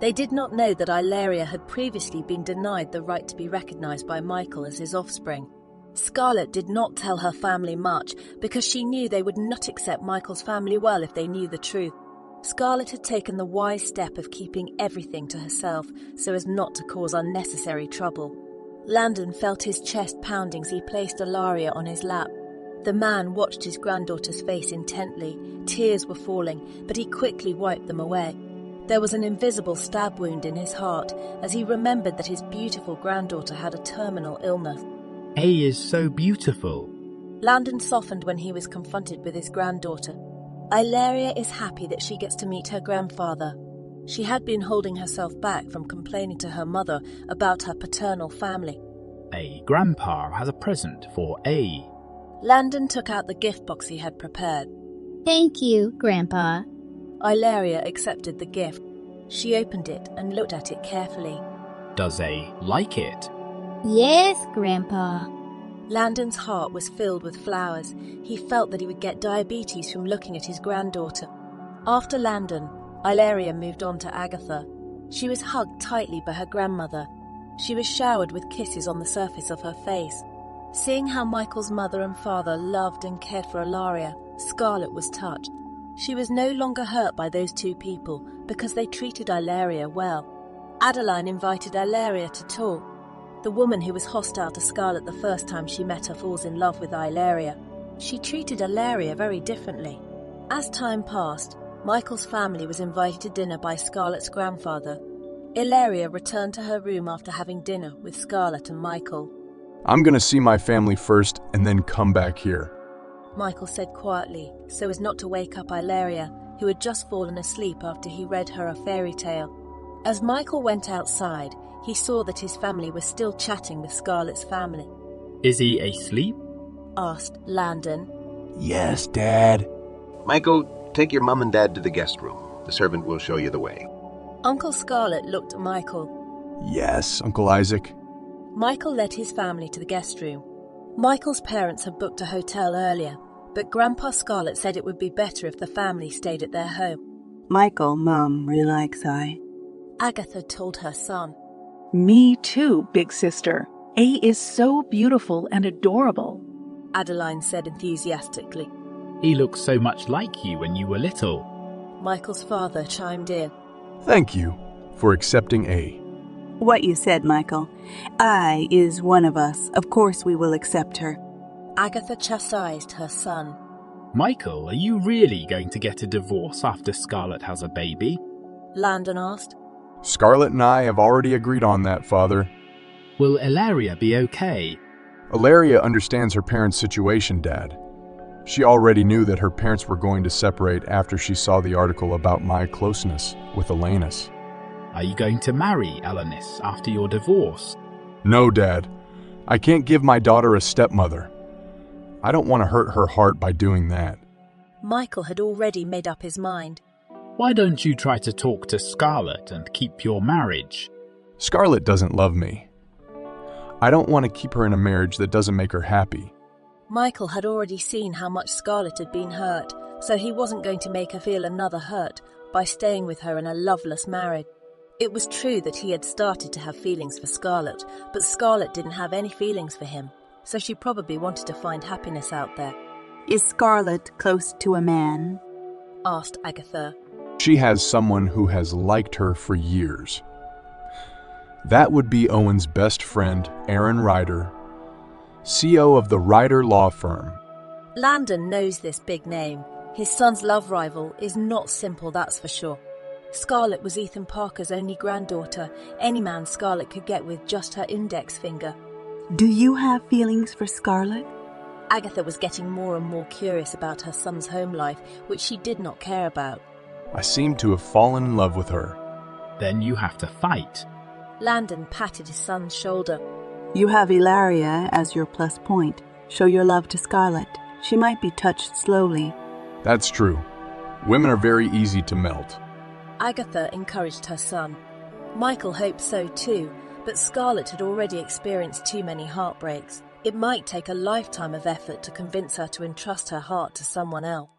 They did not know that Ilaria had previously been denied the right to be recognised by Michael as his offspring. Scarlett did not tell her family much because she knew they would not accept Michael's family well if they knew the truth. Scarlett had taken the wise step of keeping everything to herself so as not to cause unnecessary trouble. Landon felt his chest pounding as he placed Ilaria on his lap. The man watched his granddaughter's face intently. Tears were falling, but he quickly wiped them away. There was an invisible stab wound in his heart as he remembered that his beautiful granddaughter had a terminal illness. A is so beautiful. Landon softened when he was confronted with his granddaughter. Ilaria is happy that she gets to meet her grandfather. She had been holding herself back from complaining to her mother about her paternal family. Grandpa has a present for A. Landon took out the gift box he had prepared. Thank you, Grandpa. Ilaria accepted the gift. She opened it and looked at it carefully. Does A like it? Yes, Grandpa. Landon's heart was filled with flowers. He felt that he would get diabetes from looking at his granddaughter. After Landon, Ilaria moved on to Agatha. She was hugged tightly by her grandmother. She was showered with kisses on the surface of her face. Seeing how Michael's mother and father loved and cared for Ilaria, Scarlett was touched. She was no longer hurt by those two people because they treated Ilaria well. Adeline invited Ilaria to talk. The woman who was hostile to Scarlett the first time she met her falls in love with Ilaria. She treated Ilaria very differently. As time passed, Michael's family was invited to dinner by Scarlett's grandfather. Ilaria returned to her room after having dinner with Scarlett and Michael. I'm gonna see my family first and then come back here, Michael said quietly, so as not to wake up Ilaria, who had just fallen asleep after he read her a fairy tale. As Michael went outside, he saw that his family was still chatting with Scarlett's family. Is he asleep? Asked Landon. Yes, Dad. Michael, take your mum and dad to the guest room. The servant will show you the way. Uncle Scarlett looked at Michael. Yes, Uncle Isaac. Michael led his family to the guest room. Michael's parents had booked a hotel earlier, but Grandpa Scarlett said it would be better if the family stayed at their home. Michael, Mum, relax, Agatha told her son. Me too, big sister. A is so beautiful and adorable, Adeline said enthusiastically. He looks so much like you when you were little. Michael's father chimed in. Thank you for accepting A. What you said, Michael. I is one of us. Of course we will accept her. Agatha chastised her son. Michael, are you really going to get a divorce after Scarlett has a baby? Landon asked. Scarlett and I have already agreed on that, Father. Will Ilaria be okay? Ilaria understands her parents' situation, Dad. She already knew that her parents were going to separate after she saw the article about my closeness with Elenus. Are you going to marry Elenis after your divorce? No, Dad. I can't give my daughter a stepmother. I don't want to hurt her heart by doing that. Michael had already made up his mind. Why don't you try to talk to Scarlett and keep your marriage? Scarlett doesn't love me. I don't want to keep her in a marriage that doesn't make her happy. Michael had already seen how much Scarlett had been hurt, so he wasn't going to make her feel another hurt by staying with her in a loveless marriage. It was true that he had started to have feelings for Scarlett, but Scarlett didn't have any feelings for him, so she probably wanted to find happiness out there. Is Scarlett close to a man? Asked Agatha. She has someone who has liked her for years. That would be Owen's best friend, Aaron Ryder, CEO of the Ryder Law Firm. Landon knows this big name. His son's love rival is not simple, that's for sure. Scarlett was Ethan Parker's only granddaughter, any man Scarlett could get with just her index finger. Do you have feelings for Scarlett? Agatha was getting more and more curious about her son's home life, which she did not care about. I seem to have fallen in love with her. Then you have to fight. Landon patted his son's shoulder. You have Ilaria as your plus point. Show your love to Scarlett. She might be touched slowly. That's true. Women are very easy to melt. Agatha encouraged her son. Michael hoped so too, but Scarlett had already experienced too many heartbreaks. It might take a lifetime of effort to convince her to entrust her heart to someone else.